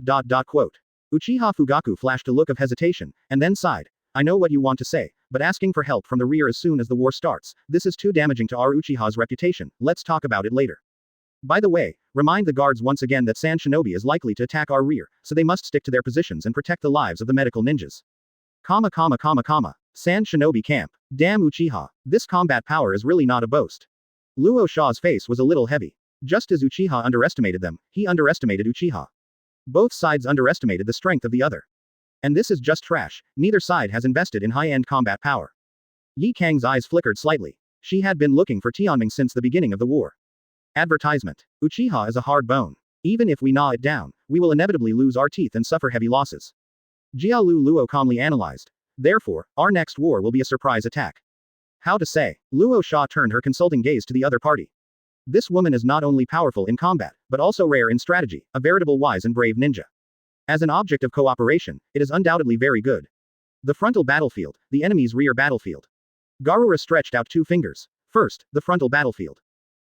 Fugaku flashed a look of hesitation, and then sighed. I know what you want to say, but asking for help from the rear as soon as the war starts, this is too damaging to our Uchiha's reputation, let's talk about it later. By the way, remind the guards once again that Sand Shinobi is likely to attack our rear, so they must stick to their positions and protect the lives of the medical ninjas. Sand Shinobi camp. Damn Uchiha, this combat power is really not a boast. Luo Sha's face was a little heavy. Just as Uchiha underestimated them, he underestimated Uchiha. Both sides underestimated the strength of the other. And this is just trash, neither side has invested in high-end combat power. Yi Kang's eyes flickered slightly. She had been looking for Tianming since the beginning of the war. Advertisement. Uchiha is a hard bone. Even if we gnaw it down, we will inevitably lose our teeth and suffer heavy losses. Jialu Luo calmly analyzed. Therefore, our next war will be a surprise attack. How to say? Luo Sha turned her consulting gaze to the other party. This woman is not only powerful in combat, but also rare in strategy, a veritable wise and brave ninja. As an object of cooperation, it is undoubtedly very good. The frontal battlefield, the enemy's rear battlefield. Garura stretched out 2 fingers. First, the frontal battlefield.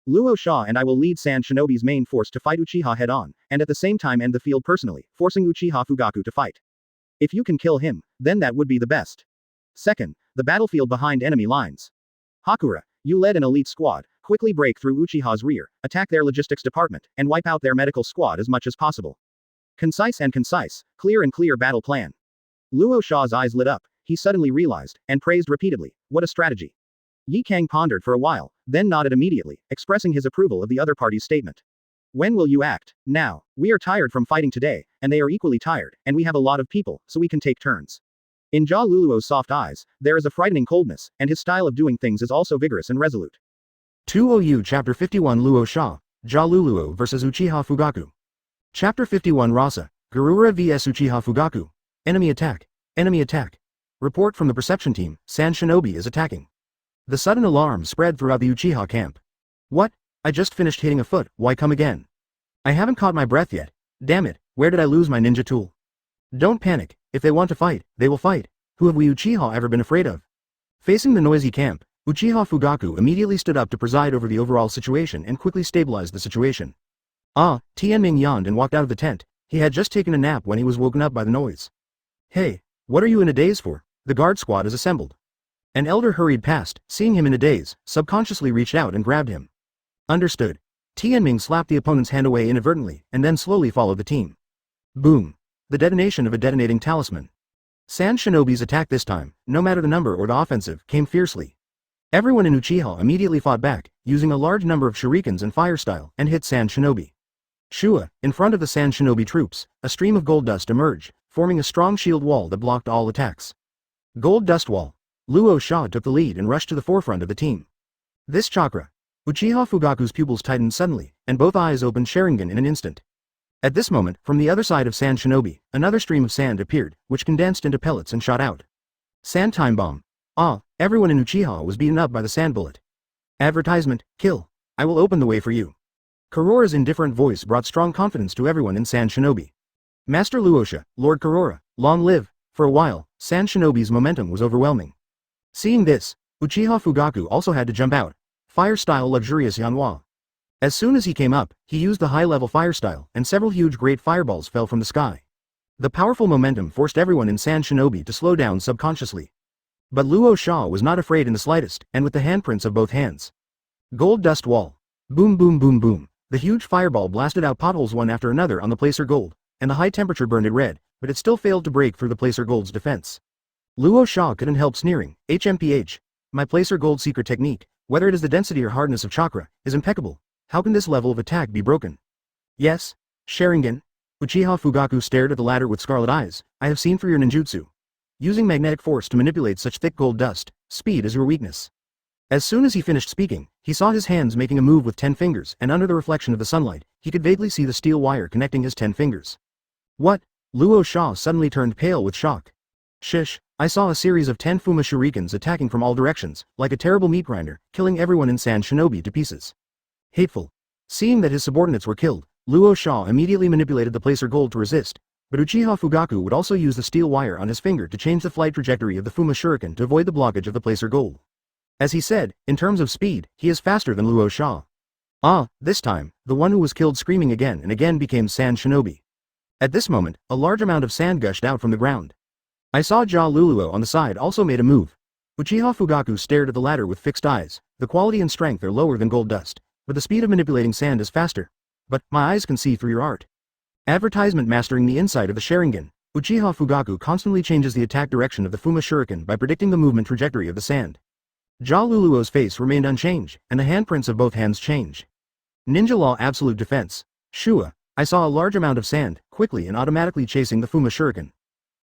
Luo Sha and I will lead Sand Shinobi's main force to fight Uchiha head-on, and at the same time end the field personally, forcing Uchiha Fugaku to fight. If you can kill him, then that would be the best. Second, the battlefield behind enemy lines. Hakura, you led an elite squad, quickly break through Uchiha's rear, attack their logistics department, and wipe out their medical squad as much as possible. Concise and concise, clear and clear battle plan. Luo Sha's eyes lit up, he suddenly realized, and praised repeatedly, what a strategy. Yi Kang pondered for a while, then nodded immediately, expressing his approval of the other party's statement. When will you act? Now. We are tired from fighting today, and they are equally tired, and we have a lot of people, so we can take turns. In Ja Luluo's soft eyes, there is a frightening coldness, and his style of doing things is also vigorous and resolute. 2OU Chapter 51 Luo Sha, Ja Luluo vs Uchiha Fugaku. Chapter 51 Rasa, Garura vs Uchiha Fugaku. Enemy attack. Enemy attack. Report from the perception team, Sand Shinobi is attacking. The sudden alarm spread throughout the Uchiha camp. What? I just finished hitting a foot, why come again? I haven't caught my breath yet. Damn it, where did I lose my ninja tool? Don't panic, if they want to fight, they will fight. Who have we Uchiha ever been afraid of? Facing the noisy camp, Uchiha Fugaku immediately stood up to preside over the overall situation and quickly stabilized the situation. Tianming yawned and walked out of the tent. He had just taken a nap when he was woken up by the noise. Hey, what are you in a daze for? The guard squad is assembled. An elder hurried past, seeing him in a daze, subconsciously reached out and grabbed him. Understood. Tianming slapped the opponent's hand away inadvertently, and then slowly followed the team. Boom. The detonation of a detonating talisman. Sand Shinobi's attack this time, no matter the number or the offensive, came fiercely. Everyone in Uchiha immediately fought back, using a large number of shurikens and fire style, and hit Sand Shinobi. Shua, in front of the Sand Shinobi troops, a stream of gold dust emerged, forming a strong shield wall that blocked all attacks. Gold dust wall. Luo Sha took the lead and rushed to the forefront of the team. This Chakra. Uchiha Fugaku's pupils tightened suddenly, and both eyes opened Sharingan in an instant. At this moment, from the other side of Sand Shinobi, another stream of sand appeared, which condensed into pellets and shot out. Sand time bomb. Everyone in Uchiha was beaten up by the sand bullet. Advertisement, kill. I will open the way for you. Kurora's indifferent voice brought strong confidence to everyone in Sand Shinobi. Master Luosha, Lord Kurora, long live. For a while, Sand Shinobi's momentum was overwhelming. Seeing this, Uchiha Fugaku also had to jump out. Fire-style luxurious Yanhua. As soon as he came up, he used the high-level fire style, and several huge great fireballs fell from the sky. The powerful momentum forced everyone in Sand Shinobi to slow down subconsciously. But Luo Sha was not afraid in the slightest, and with the handprints of both hands. Gold dust wall. Boom boom boom boom. The huge fireball blasted out potholes one after another on the placer gold, and the high temperature burned it red, but it still failed to break through the placer gold's defense. Luo Sha couldn't help sneering. HMPH. My placer gold secret technique, whether it is the density or hardness of chakra, is impeccable. How can this level of attack be broken? Yes. Sharingan. Uchiha Fugaku stared at the latter with scarlet eyes. I have seen for your ninjutsu. Using magnetic force to manipulate such thick gold dust, speed is your weakness. As soon as he finished speaking, he saw his hands making a move with 10 fingers, and under the reflection of the sunlight, he could vaguely see the steel wire connecting his 10 fingers. What? Luo Sha suddenly turned pale with shock. Shish, I saw a series of 10 Fuma shurikens attacking from all directions, like a terrible meat grinder, killing everyone in Sand Shinobi to pieces. Hateful. Seeing that his subordinates were killed, Luo Sha immediately manipulated the placer gold to resist, but Uchiha Fugaku would also use the steel wire on his finger to change the flight trajectory of the Fuma shuriken to avoid the blockage of the placer gold. As he said, in terms of speed, he is faster than Luo Sha. This time, the one who was killed screaming again and again became Sand Shinobi. At this moment, a large amount of sand gushed out from the ground. I saw Ja Luluo on the side also made a move. Uchiha Fugaku stared at the latter with fixed eyes. The quality and strength are lower than gold dust, but the speed of manipulating sand is faster. But, my eyes can see through your art. Advertisement mastering the inside of the Sharingan. Uchiha Fugaku constantly changes the attack direction of the Fuma shuriken by predicting the movement trajectory of the sand. Ja Luluo's face remained unchanged, and the handprints of both hands changed. Ninja Law Absolute Defense. Shua. I saw a large amount of sand, quickly and automatically chasing the Fuma shuriken.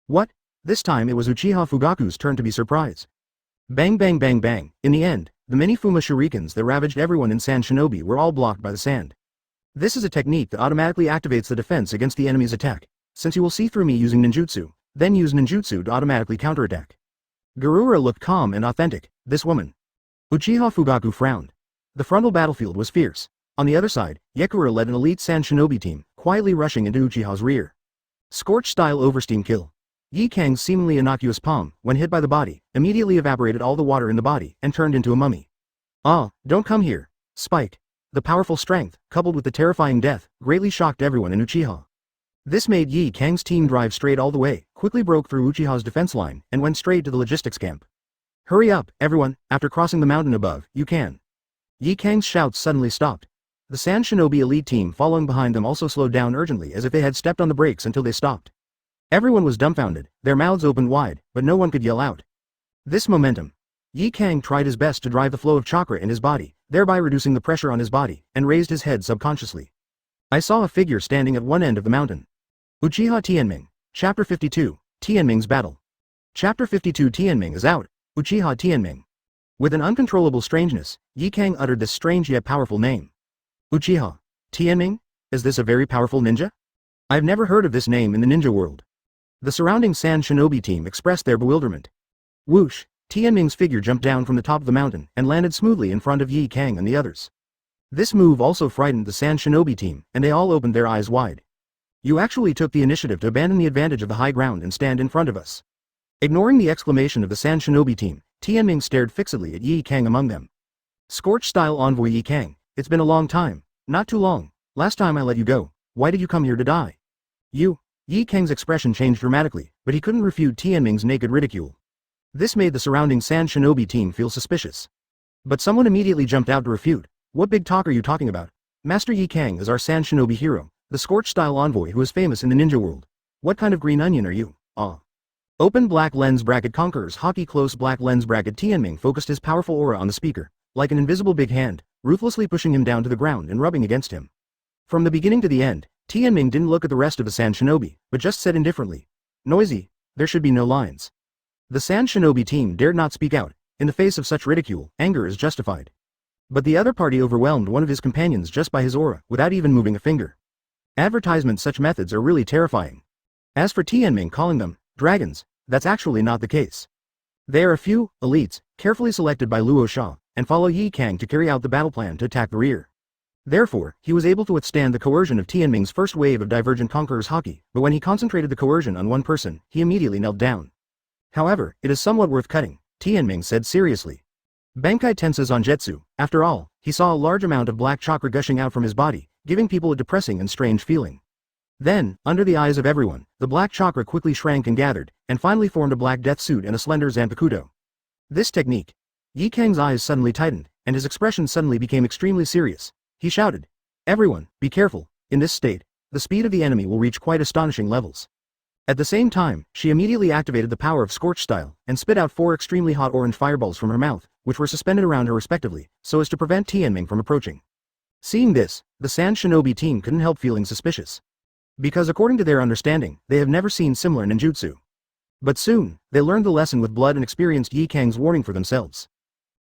What? This time it was Uchiha Fugaku's turn to be surprised. Bang bang bang bang. In the end, the many Fuma shurikens that ravaged everyone in Sand Shinobi were all blocked by the sand. This is a technique that automatically activates the defense against the enemy's attack. Since you will see through me using ninjutsu, then use ninjutsu to automatically counterattack. Garura looked calm and authentic. This woman. Uchiha Fugaku frowned. The frontal battlefield was fierce. On the other side, Yekura led an elite Sand Shinobi team, quietly rushing into Uchiha's rear. Scorch-style oversteam kill. Yi Kang's seemingly innocuous palm, when hit by the body, immediately evaporated all the water in the body and turned into a mummy. Ah, don't come here, Spike. The powerful strength, coupled with the terrifying death, greatly shocked everyone in Uchiha. This made Yi Kang's team drive straight all the way, quickly broke through Uchiha's defense line, and went straight to the logistics camp. Hurry up, everyone, after crossing the mountain above, you can. Yi Kang's shouts suddenly stopped. The Sand Shinobi elite team following behind them also slowed down urgently as if they had stepped on the brakes until they stopped. Everyone was dumbfounded, their mouths opened wide, but no one could yell out. This momentum. Yi Kang tried his best to drive the flow of chakra in his body, thereby reducing the pressure on his body, and raised his head subconsciously. I saw a figure standing at one end of the mountain. Uchiha Tianming. Chapter 52, Tianming's Battle. Chapter 52 Tianming is out, Uchiha Tianming. With an uncontrollable strangeness, Yi Kang uttered this strange yet powerful name. Uchiha Tianming? Is this a very powerful ninja? I've never heard of this name in the ninja world. The surrounding Sand Shinobi team expressed their bewilderment. Whoosh! Tianming's figure jumped down from the top of the mountain and landed smoothly in front of Yi Kang and the others. This move also frightened the Sand Shinobi team, and they all opened their eyes wide. You actually took the initiative to abandon the advantage of the high ground and stand in front of us. Ignoring the exclamation of the Sand Shinobi team, Tianming stared fixedly at Yi Kang among them. Scorch-style envoy Yi Kang, it's been a long time. Not too long. Last time I let you go, why did you come here to die? Yi Kang's expression changed dramatically, but he couldn't refute Tianming's naked ridicule. This made the surrounding Sand Shinobi team feel suspicious. But someone immediately jumped out to refute. What big talk are you talking about? Master Yi Kang is our Sand Shinobi hero, the Scorch-style envoy who is famous in the ninja world. What kind of green onion are you? Open black lens bracket Conqueror's Haki close black lens bracket Tianming focused his powerful aura on the speaker, like an invisible big hand, ruthlessly pushing him down to the ground and rubbing against him. From the beginning to the end, Tianming didn't look at the rest of the Sand Shinobi, but just said indifferently. Noisy, there should be no lines. The Sand Shinobi team dared not speak out. In the face of such ridicule, anger is justified. But the other party overwhelmed one of his companions just by his aura, without even moving a finger. Advertisement such methods are really terrifying. As for Tianming calling them dragons, that's actually not the case. They are a few elites, carefully selected by Luo Sha, and follow Yi Kang to carry out the battle plan to attack the rear. Therefore, he was able to withstand the coercion of Tianming's first wave of divergent Conqueror's Haki, but when he concentrated the coercion on one person, he immediately knelt down. However, it is somewhat worth cutting, Tianming said seriously. Bankai Tensa's Zagetsu, after all, he saw a large amount of black chakra gushing out from his body, giving people a depressing and strange feeling. Then, under the eyes of everyone, the black chakra quickly shrank and gathered, and finally formed a black death suit and a slender Zanpakuto. This technique. Yi Kang's eyes suddenly tightened, and his expression suddenly became extremely serious. He shouted, "Everyone, be careful, in this state, the speed of the enemy will reach quite astonishing levels." At the same time, she immediately activated the power of Scorch Style, and spit out 4 extremely hot orange fireballs from her mouth, which were suspended around her respectively, so as to prevent Tianming from approaching. Seeing this, the Sand Shinobi team couldn't help feeling suspicious. Because according to their understanding, they have never seen similar ninjutsu. But soon, they learned the lesson with blood and experienced Yi Kang's warning for themselves.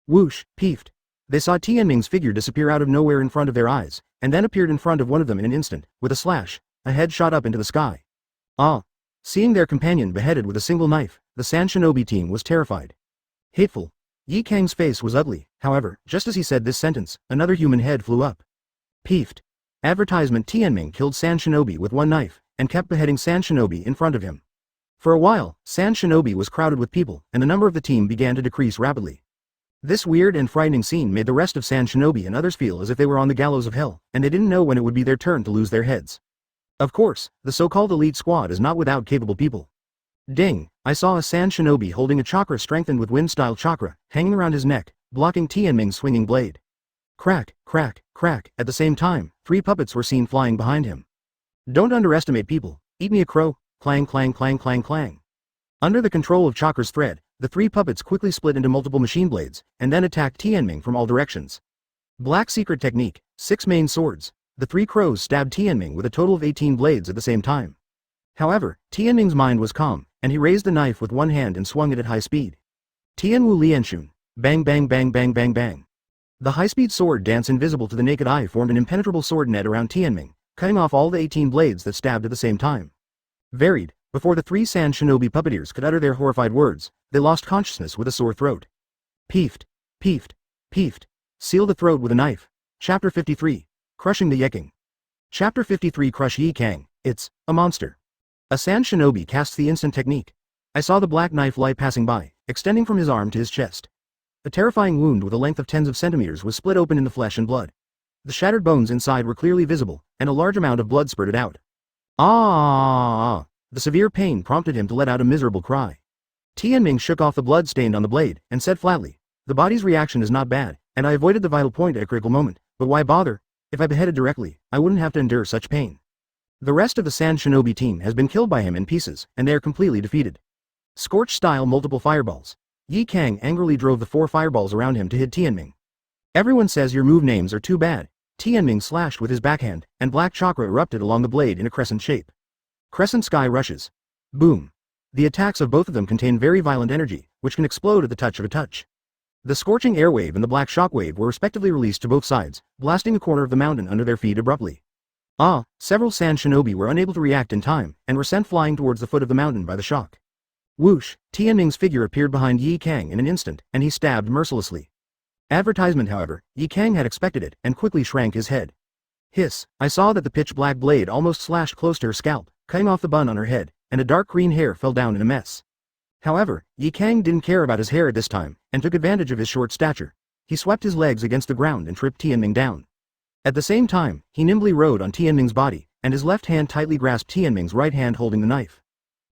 Whoosh, peefed. They saw Tianming's figure disappear out of nowhere in front of their eyes, and then appeared in front of one of them in an instant, with a slash, a head shot up into the sky. Seeing their companion beheaded with a single knife, the Sand Shinobi team was terrified. Hateful. Yi Kang's face was ugly, however, just as he said this sentence, another human head flew up. Peefed. Advertisement Tianming killed Sand Shinobi with one knife, and kept beheading Sand Shinobi in front of him. For a while, Sand Shinobi was crowded with people, and the number of the team began to decrease rapidly. This weird and frightening scene made the rest of Sand Shinobi and others feel as if they were on the gallows of hell, and they didn't know when it would be their turn to lose their heads. Of course, the so-called elite squad is not without capable people. Ding! I saw a Sand Shinobi holding a chakra strengthened with wind-style chakra, hanging around his neck, blocking Tianming's swinging blade. Crack, crack, crack, at the same time, 3 puppets were seen flying behind him. Don't underestimate people. Eat me a crow, clang clang clang clang clang. Under the control of Chakra's thread, the 3 puppets quickly split into multiple machine blades, and then attacked Tianming from all directions. Black secret technique, 6 main swords. The 3 crows stabbed Tianming with a total of 18 blades at the same time. However, Tianming's mind was calm, and he raised the knife with one hand and swung it at high speed. Tianwu Lianshun. Bang bang bang bang bang bang. The high-speed sword dance invisible to the naked eye formed an impenetrable sword net around Tianming, cutting off all the 18 blades that stabbed at the same time. Varied, before the 3 Sand Shinobi puppeteers could utter their horrified words, they lost consciousness with a sore throat. Peefed, peefed, peefed. Seal the throat with a knife. Chapter 53. Crushing the Yeking. Chapter 53 Crush Yi Kang. It's a monster. A Sand Shinobi casts the instant technique, I saw the black knife light passing by, extending from his arm to his chest. A terrifying wound with a length of tens of centimeters was split open in the flesh and blood. The shattered bones inside were clearly visible, and a large amount of blood spurted out. Ah! The severe pain prompted him to let out a miserable cry. Tianming shook off the blood stained on the blade, and said flatly, "The body's reaction is not bad, and I avoided the vital point at a critical moment, but why bother? If I beheaded directly, I wouldn't have to endure such pain." The rest of the Sand Shinobi team has been killed by him in pieces, and they are completely defeated. Scorch-style multiple fireballs. Yi Kang angrily drove the 4 fireballs around him to hit Tianming. "Everyone says your move names are too bad." Tianming slashed with his backhand, and black chakra erupted along the blade in a crescent shape. Crescent sky rushes. Boom. The attacks of both of them contain very violent energy, which can explode at the touch of a touch. The scorching airwave and the black shockwave were respectively released to both sides, blasting a corner of the mountain under their feet abruptly. Several Sand Shinobi were unable to react in time, and were sent flying towards the foot of the mountain by the shock. Whoosh, Tianming's figure appeared behind Yi Kang in an instant, and he stabbed mercilessly. Advertisement, however, Yi Kang had expected it, and quickly shrank his head. Hiss, I saw that the pitch-black blade almost slashed close to her scalp, cutting off the bun on her head, and a dark green hair fell down in a mess. However, Yi Kang didn't care about his hair at this time, and took advantage of his short stature. He swept his legs against the ground and tripped Tianming down. At the same time, he nimbly rode on Tianming's body, and his left hand tightly grasped Tianming's right hand holding the knife.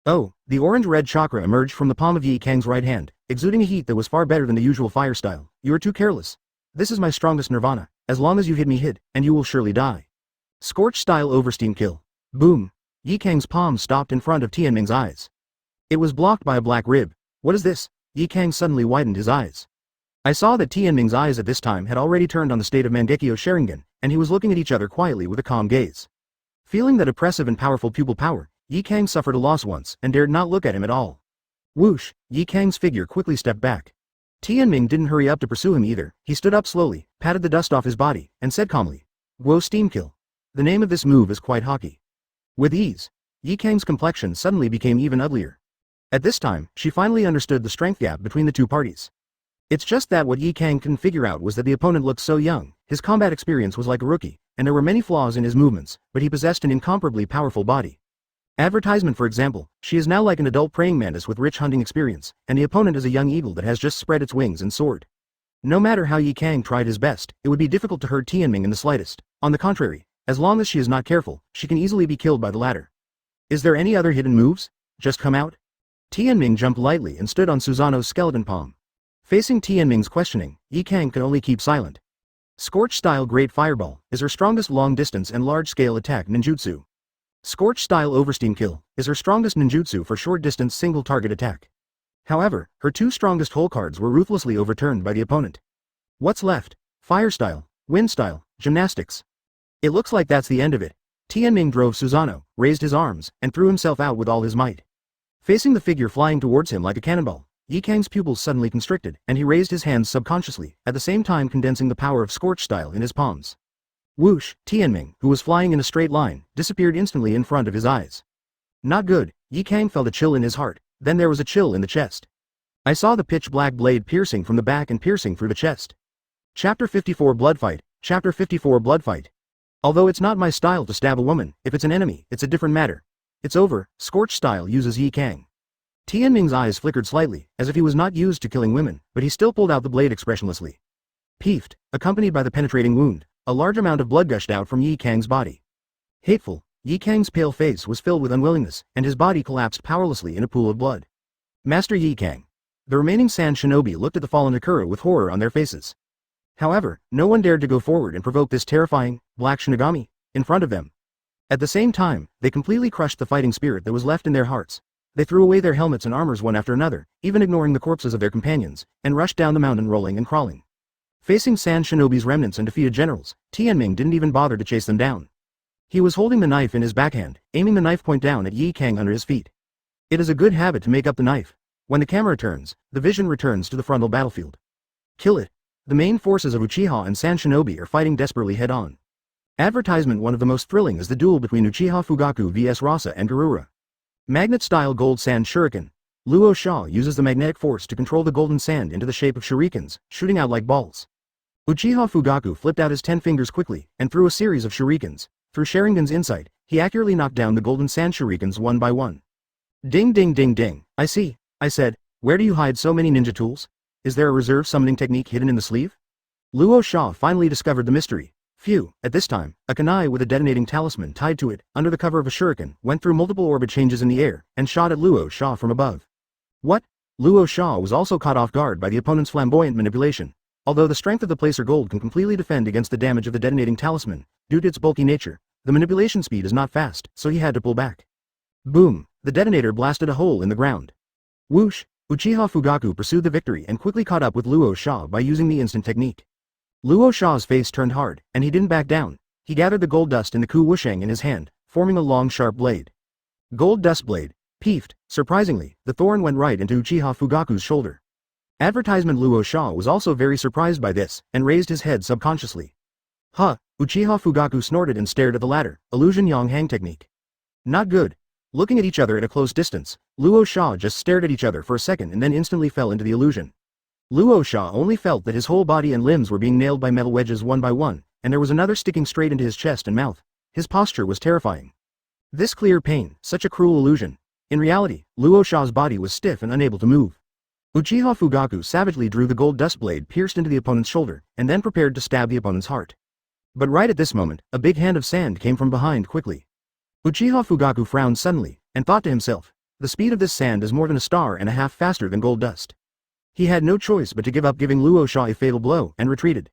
Oh, the orange-red chakra emerged from the palm of Yi Kang's right hand, exuding a heat that was far better than the usual fire style. "You are too careless. This is my strongest nirvana. As long as you hit me and you will surely die." Scorch-style oversteam kill. Boom. Yi Kang's palm stopped in front of Tianming's eyes. It was blocked by a black rib. What is this? Yi Kang suddenly widened his eyes. I saw that Tianming's eyes at this time had already turned on the state of Mangekyō Sharingan, and he was looking at each other quietly with a calm gaze. Feeling that oppressive and powerful pupil power, Yi Kang suffered a loss once and dared not look at him at all. Whoosh, Yi Kang's figure quickly stepped back. Tianming didn't hurry up to pursue him either. He stood up slowly, patted the dust off his body, and said calmly, "Guo steam kill. The name of this move is quite Haki." With ease, Yi Kang's complexion suddenly became even uglier. At this time, she finally understood the strength gap between the two parties. It's just that what Yi Kang couldn't figure out was that the opponent looked so young, his combat experience was like a rookie, and there were many flaws in his movements, but he possessed an incomparably powerful body. Advertisement, for example, she is now like an adult praying mantis with rich hunting experience, and the opponent is a young eagle that has just spread its wings and soared. No matter how Yi Kang tried his best, it would be difficult to hurt Tianming in the slightest. On the contrary, as long as she is not careful, she can easily be killed by the latter. Is there any other hidden moves? Just come out? Tianming jumped lightly and stood on Susanoo's skeleton palm. Facing Tianming's questioning, Yi Kang could only keep silent. Scorch-style Great Fireball is her strongest long-distance and large-scale attack ninjutsu. Scorch-style Oversteam Kill is her strongest ninjutsu for short-distance single-target attack. However, her 2 strongest hole cards were ruthlessly overturned by the opponent. What's left? Fire-style, Wind-style, Gymnastics. It looks like that's the end of it. Tianming drove Susanoo, raised his arms, and threw himself out with all his might. Facing the figure flying towards him like a cannonball, Yi Kang's pupils suddenly constricted, and he raised his hands subconsciously, at the same time condensing the power of Scorch-style in his palms. Whoosh, Tianming, who was flying in a straight line, disappeared instantly in front of his eyes. Not good, Yi Kang felt a chill in his heart, then there was a chill in the chest. I saw the pitch-black blade piercing from the back and piercing through the chest. Chapter 54 Blood Fight. Chapter 54 Blood Fight. Although it's not my style to stab a woman, if it's an enemy, it's a different matter. It's over, Scorch-style uses Yi Kang. Tianming's eyes flickered slightly, as if he was not used to killing women, but he still pulled out the blade expressionlessly. Peefed, accompanied by the penetrating wound, a large amount of blood gushed out from Yi Kang's body. Hateful, Yi Kang's pale face was filled with unwillingness, and his body collapsed powerlessly in a pool of blood. Master Yi Kang. The remaining Sand Shinobi looked at the fallen Akura with horror on their faces. However, no one dared to go forward and provoke this terrifying, black Shinigami in front of them. At the same time, they completely crushed the fighting spirit that was left in their hearts. They threw away their helmets and armors one after another, even ignoring the corpses of their companions, and rushed down the mountain rolling and crawling. Facing Sand Shinobi's remnants and defeated generals, Tianming didn't even bother to chase them down. He was holding the knife in his backhand, aiming the knife point down at Yi Kang under his feet. It is a good habit to make up the knife. When the camera turns, the vision returns to the frontal battlefield. Kill it. The main forces of Uchiha and Sand Shinobi are fighting desperately head-on. Advertisement. One of the most thrilling is the duel between Uchiha Fugaku vs Rasa and Garura. Magnet-style Gold Sand Shuriken. Luo Sha uses the magnetic force to control the golden sand into the shape of shurikens, shooting out like balls. Uchiha Fugaku flipped out his 10 fingers quickly, and threw a series of shurikens. Through Sharingan's insight, he accurately knocked down the golden sand shurikens one by one. Ding ding ding ding, I see, I said. Where do you hide so many ninja tools? Is there a reserve summoning technique hidden in the sleeve? Luo Sha finally discovered the mystery. Phew, at this time, a kunai with a detonating talisman tied to it, under the cover of a shuriken, went through multiple orbit changes in the air, and shot at Luo Sha from above. What? Luo Sha was also caught off guard by the opponent's flamboyant manipulation. Although the strength of the placer gold can completely defend against the damage of the detonating talisman, due to its bulky nature, the manipulation speed is not fast, so he had to pull back. Boom! The detonator blasted a hole in the ground. Whoosh! Uchiha Fugaku pursued the victory and quickly caught up with Luo Sha by using the instant technique. Luo Sha's face turned hard, and he didn't back down. He gathered the gold dust in the ku wusheng in his hand, forming a long sharp blade. Gold dust blade. Peeved. Surprisingly, the thorn went right into Uchiha Fugaku's shoulder. Advertisement Luo Sha was also very surprised by this, and raised his head subconsciously. Huh, Uchiha Fugaku snorted and stared at the latter, illusion yang hang technique. Not good. Looking at each other at a close distance, Luo Sha just stared at each other for a second and then instantly fell into the illusion. Luo Sha only felt that his whole body and limbs were being nailed by metal wedges one by one, and there was another sticking straight into his chest and mouth. His posture was terrifying. This clear pain, such a cruel illusion. In reality, Luo Sha's body was stiff and unable to move. Uchiha Fugaku savagely drew the gold dust blade pierced into the opponent's shoulder, and then prepared to stab the opponent's heart. But right at this moment, a big hand of sand came from behind quickly. Uchiha Fugaku frowned suddenly, and thought to himself, the speed of this sand is more than a star and a half faster than gold dust. He had no choice but to give up giving Luo Sha a fatal blow, and retreated.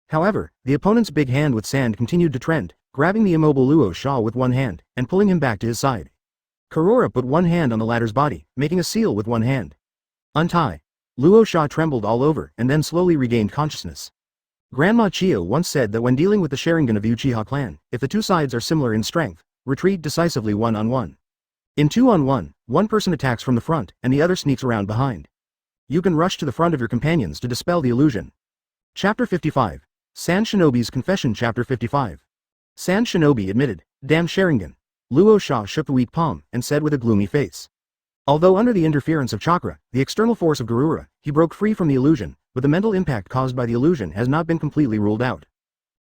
However, the opponent's big hand with sand continued to trend, grabbing the immobile Luo Sha with one hand, and pulling him back to his side. Karora put one hand on the latter's body, making a seal with one hand. Untie. Luo Sha trembled all over, and then slowly regained consciousness. Grandma Chiyo once said that when dealing with the Sharingan of the Uchiha clan, if the two sides are similar in strength, retreat decisively one-on-one. In 2-on-1, one person attacks from the front, and the other sneaks around behind. You can rush to the front of your companions to dispel the illusion. Chapter 55. Sand Shinobi's Confession. Chapter 55. Sand Shinobi admitted, damn Sharingan. Luo Sha shook the weak palm, and said with a gloomy face. Although under the interference of Chakra, the external force of Garura, he broke free from the illusion, but the mental impact caused by the illusion has not been completely ruled out.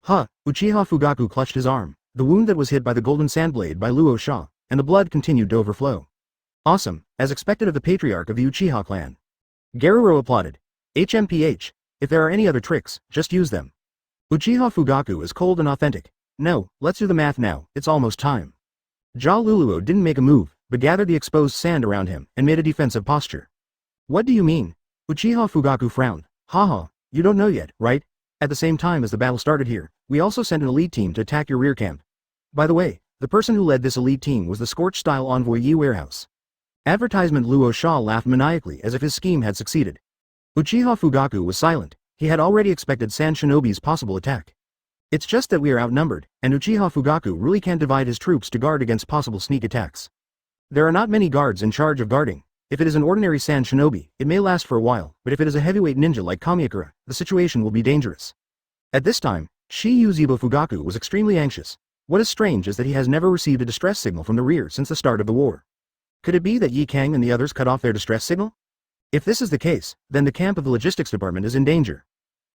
Huh, Uchiha Fugaku clutched his arm, the wound that was hit by the golden sand blade by Luo Sha, and the blood continued to overflow. Awesome, as expected of the patriarch of the Uchiha clan. Garuro applauded. HMPH, if there are any other tricks, just use them. Uchiha Fugaku is cold and authentic. No, let's do the math now, it's almost time. Ja Luluo didn't make a move, but gathered the exposed sand around him, and made a defensive posture. What do you mean? Uchiha Fugaku frowned. Haha, you don't know yet, right? At the same time as the battle started here, we also sent an elite team to attack your rear camp. By the way, the person who led this elite team was the Scorch-style envoy Yi Warehouse. Advertisement Luo Sha laughed maniacally as if his scheme had succeeded. Uchiha Fugaku was silent. He had already expected Sand Shinobi's possible attack. It's just that we are outnumbered, and Uchiha Fugaku really can't divide his troops to guard against possible sneak attacks. There are not many guards in charge of guarding. If it is an ordinary Sand Shinobi, it may last for a while, but if it is a heavyweight ninja like Kamiyakura, the situation will be dangerous. At this time, Shiyu Zibo Fugaku was extremely anxious. What is strange is that he has never received a distress signal from the rear since the start of the war. Could it be that Yi Kang and the others cut off their distress signal? If this is the case, then the camp of the logistics department is in danger.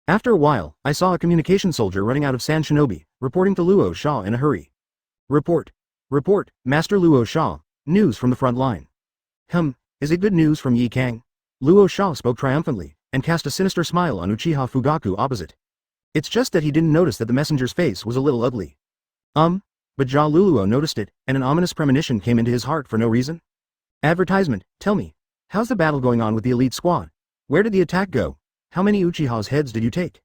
After a while, I saw a communication soldier running out of Sand Shinobi, reporting to Luo Sha in a hurry. Report. Report, Master Luo Sha. News from the front line. Is it good news from Yi Kang? Luo Sha spoke triumphantly, and cast a sinister smile on Uchiha Fugaku opposite. It's just that he didn't notice that the messenger's face was a little ugly. But Ja Luluo noticed it, and an ominous premonition came into his heart for no reason. Advertisement, tell me. How's the battle going on with the elite squad? Where did the attack go? How many Uchiha's heads did you take?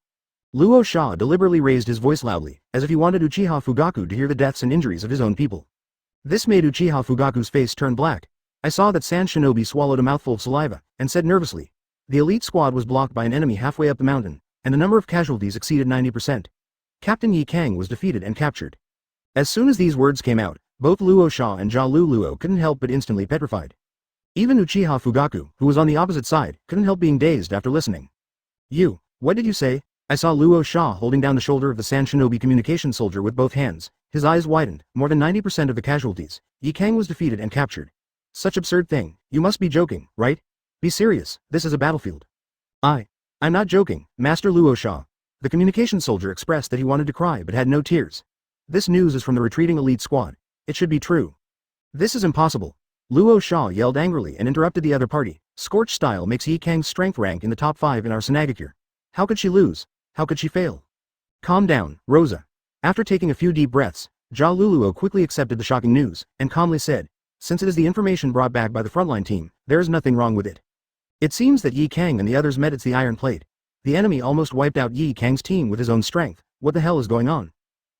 Luo Sha deliberately raised his voice loudly, as if he wanted Uchiha Fugaku to hear the deaths and injuries of his own people. This made Uchiha Fugaku's face turn black. I saw that Sand Shinobi swallowed a mouthful of saliva, and said nervously, the elite squad was blocked by an enemy halfway up the mountain, and the number of casualties exceeded 90%. Captain Yi Kang was defeated and captured. As soon as these words came out, both Luo Sha and Ja Luluo couldn't help but instantly petrified. Even Uchiha Fugaku, who was on the opposite side, couldn't help being dazed after listening. What did you say? I saw Luo Sha holding down the shoulder of the Sand Shinobi communication soldier with both hands. His eyes widened. More than 90% of the casualties. Yi Kang was defeated and captured. Such absurd thing. You must be joking, right? Be serious, this is a battlefield. I'm not joking, Master Luo Sha. The communication soldier expressed that he wanted to cry but had no tears. This news is from the retreating elite squad. It should be true. This is impossible. Luo Sha yelled angrily and interrupted the other party. Scorch style makes Yi Kang's strength rank in the top 5 in our Sanagakure. How could she lose? How could she fail? Calm down, Rosa. After taking a few deep breaths, Jia Luluo quickly accepted the shocking news, and calmly said, since it is the information brought back by the frontline team, there is nothing wrong with it. It seems that Yi Kang and the others met at the Iron Plate. The enemy almost wiped out Yi Kang's team with his own strength. What the hell is going on?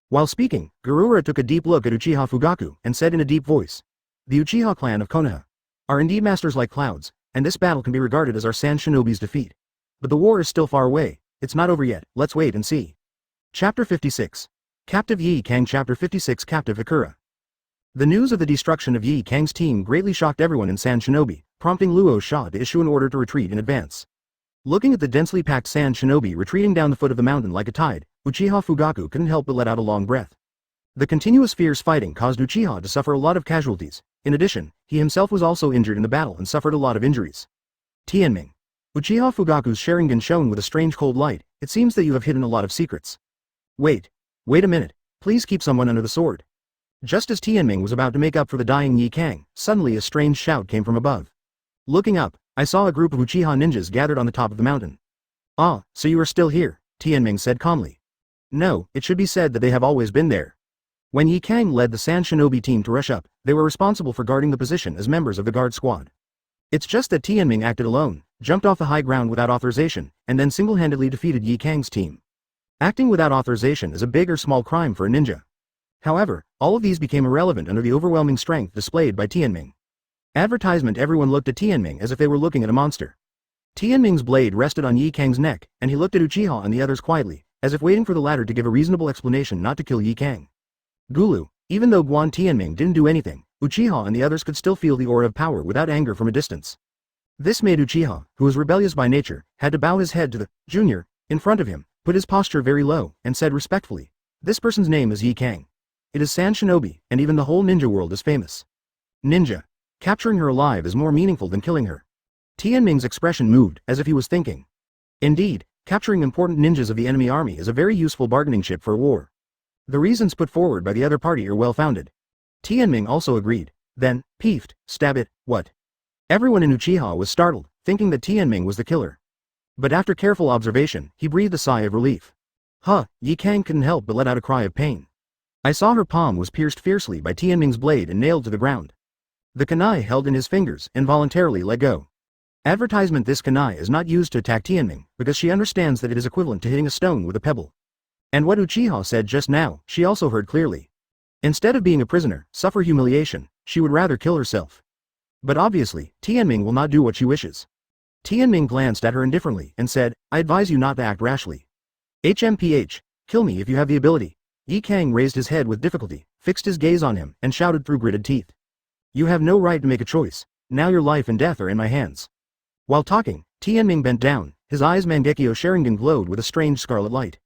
While speaking, Garura took a deep look at Uchiha Fugaku and said in a deep voice, the Uchiha clan of Konoha are indeed masters like clouds, and this battle can be regarded as our Sand Shinobi's defeat. But the war is still far away. It's not over yet. Let's wait and see. Chapter 56. Captive Yi Kang. Chapter 56. Captive Hakura. The news of the destruction of Yi Kang's team greatly shocked everyone in Sand Shinobi, prompting Luo Sha to issue an order to retreat in advance. Looking at the densely packed Sand Shinobi retreating down the foot of the mountain like a tide, Uchiha Fugaku couldn't help but let out a long breath. The continuous fierce fighting caused Uchiha to suffer a lot of casualties. In addition, he himself was also injured in the battle and suffered a lot of injuries. Tianming. Uchiha Fugaku's Sharingan shone with a strange cold light. It seems that you have hidden a lot of secrets. Wait a minute. Please keep someone under the sword. Just as Tianming was about to make up for the dying Yi Kang, suddenly a strange shout came from above. Looking up, I saw a group of Uchiha ninjas gathered on the top of the mountain. Ah, so you are still here, Tianming said calmly. No, it should be said that they have always been there. When Yi Kang led the Sand Shinobi team to rush up, they were responsible for guarding the position as members of the guard squad. It's just that Tianming acted alone, jumped off the high ground without authorization, and then single-handedly defeated Yi Kang's team. Acting without authorization is a big or small crime for a ninja. However, all of these became irrelevant under the overwhelming strength displayed by Tianming. Advertisement. Everyone looked at Tianming as if they were looking at a monster. Tianming's blade rested on Yi Kang's neck, and he looked at Uchiha and the others quietly, as if waiting for the latter to give a reasonable explanation not to kill Yi Kang. Gulu. Even though Guan Tianming didn't do anything, Uchiha and the others could still feel the aura of power without anger from a distance. This made Uchiha, who was rebellious by nature, had to bow his head to the junior in front of him, put his posture very low, and said respectfully, this person's name is Yi Kang. It is Sand Shinobi, and even the whole ninja world is famous. Ninja. Capturing her alive is more meaningful than killing her. Tianming's expression moved, as if he was thinking. Indeed, capturing important ninjas of the enemy army is a very useful bargaining chip for war. The reasons put forward by the other party are well-founded. Tianming also agreed. Then, peeved, stab it, what? Everyone in Uchiha was startled, thinking that Tianming was the killer. But after careful observation, he breathed a sigh of relief. Yi Kang couldn't help but let out a cry of pain. I saw her palm was pierced fiercely by Tianming's blade and nailed to the ground. The kunai held in his fingers involuntarily let go. Advertisement. This kunai is not used to attack Tianming, because she understands that it is equivalent to hitting a stone with a pebble. And what Uchiha said just now, she also heard clearly. Instead of being a prisoner, suffer humiliation, she would rather kill herself. But obviously, Tianming will not do what she wishes. Tianming glanced at her indifferently and said, I advise you not to act rashly. HMPH, kill me if you have the ability. Yi Kang raised his head with difficulty, fixed his gaze on him, and shouted through gritted teeth. You have no right to make a choice. Now your life and death are in my hands. While talking, Tianming bent down, his eyes Mangekyō Sharingan glowed with a strange scarlet light.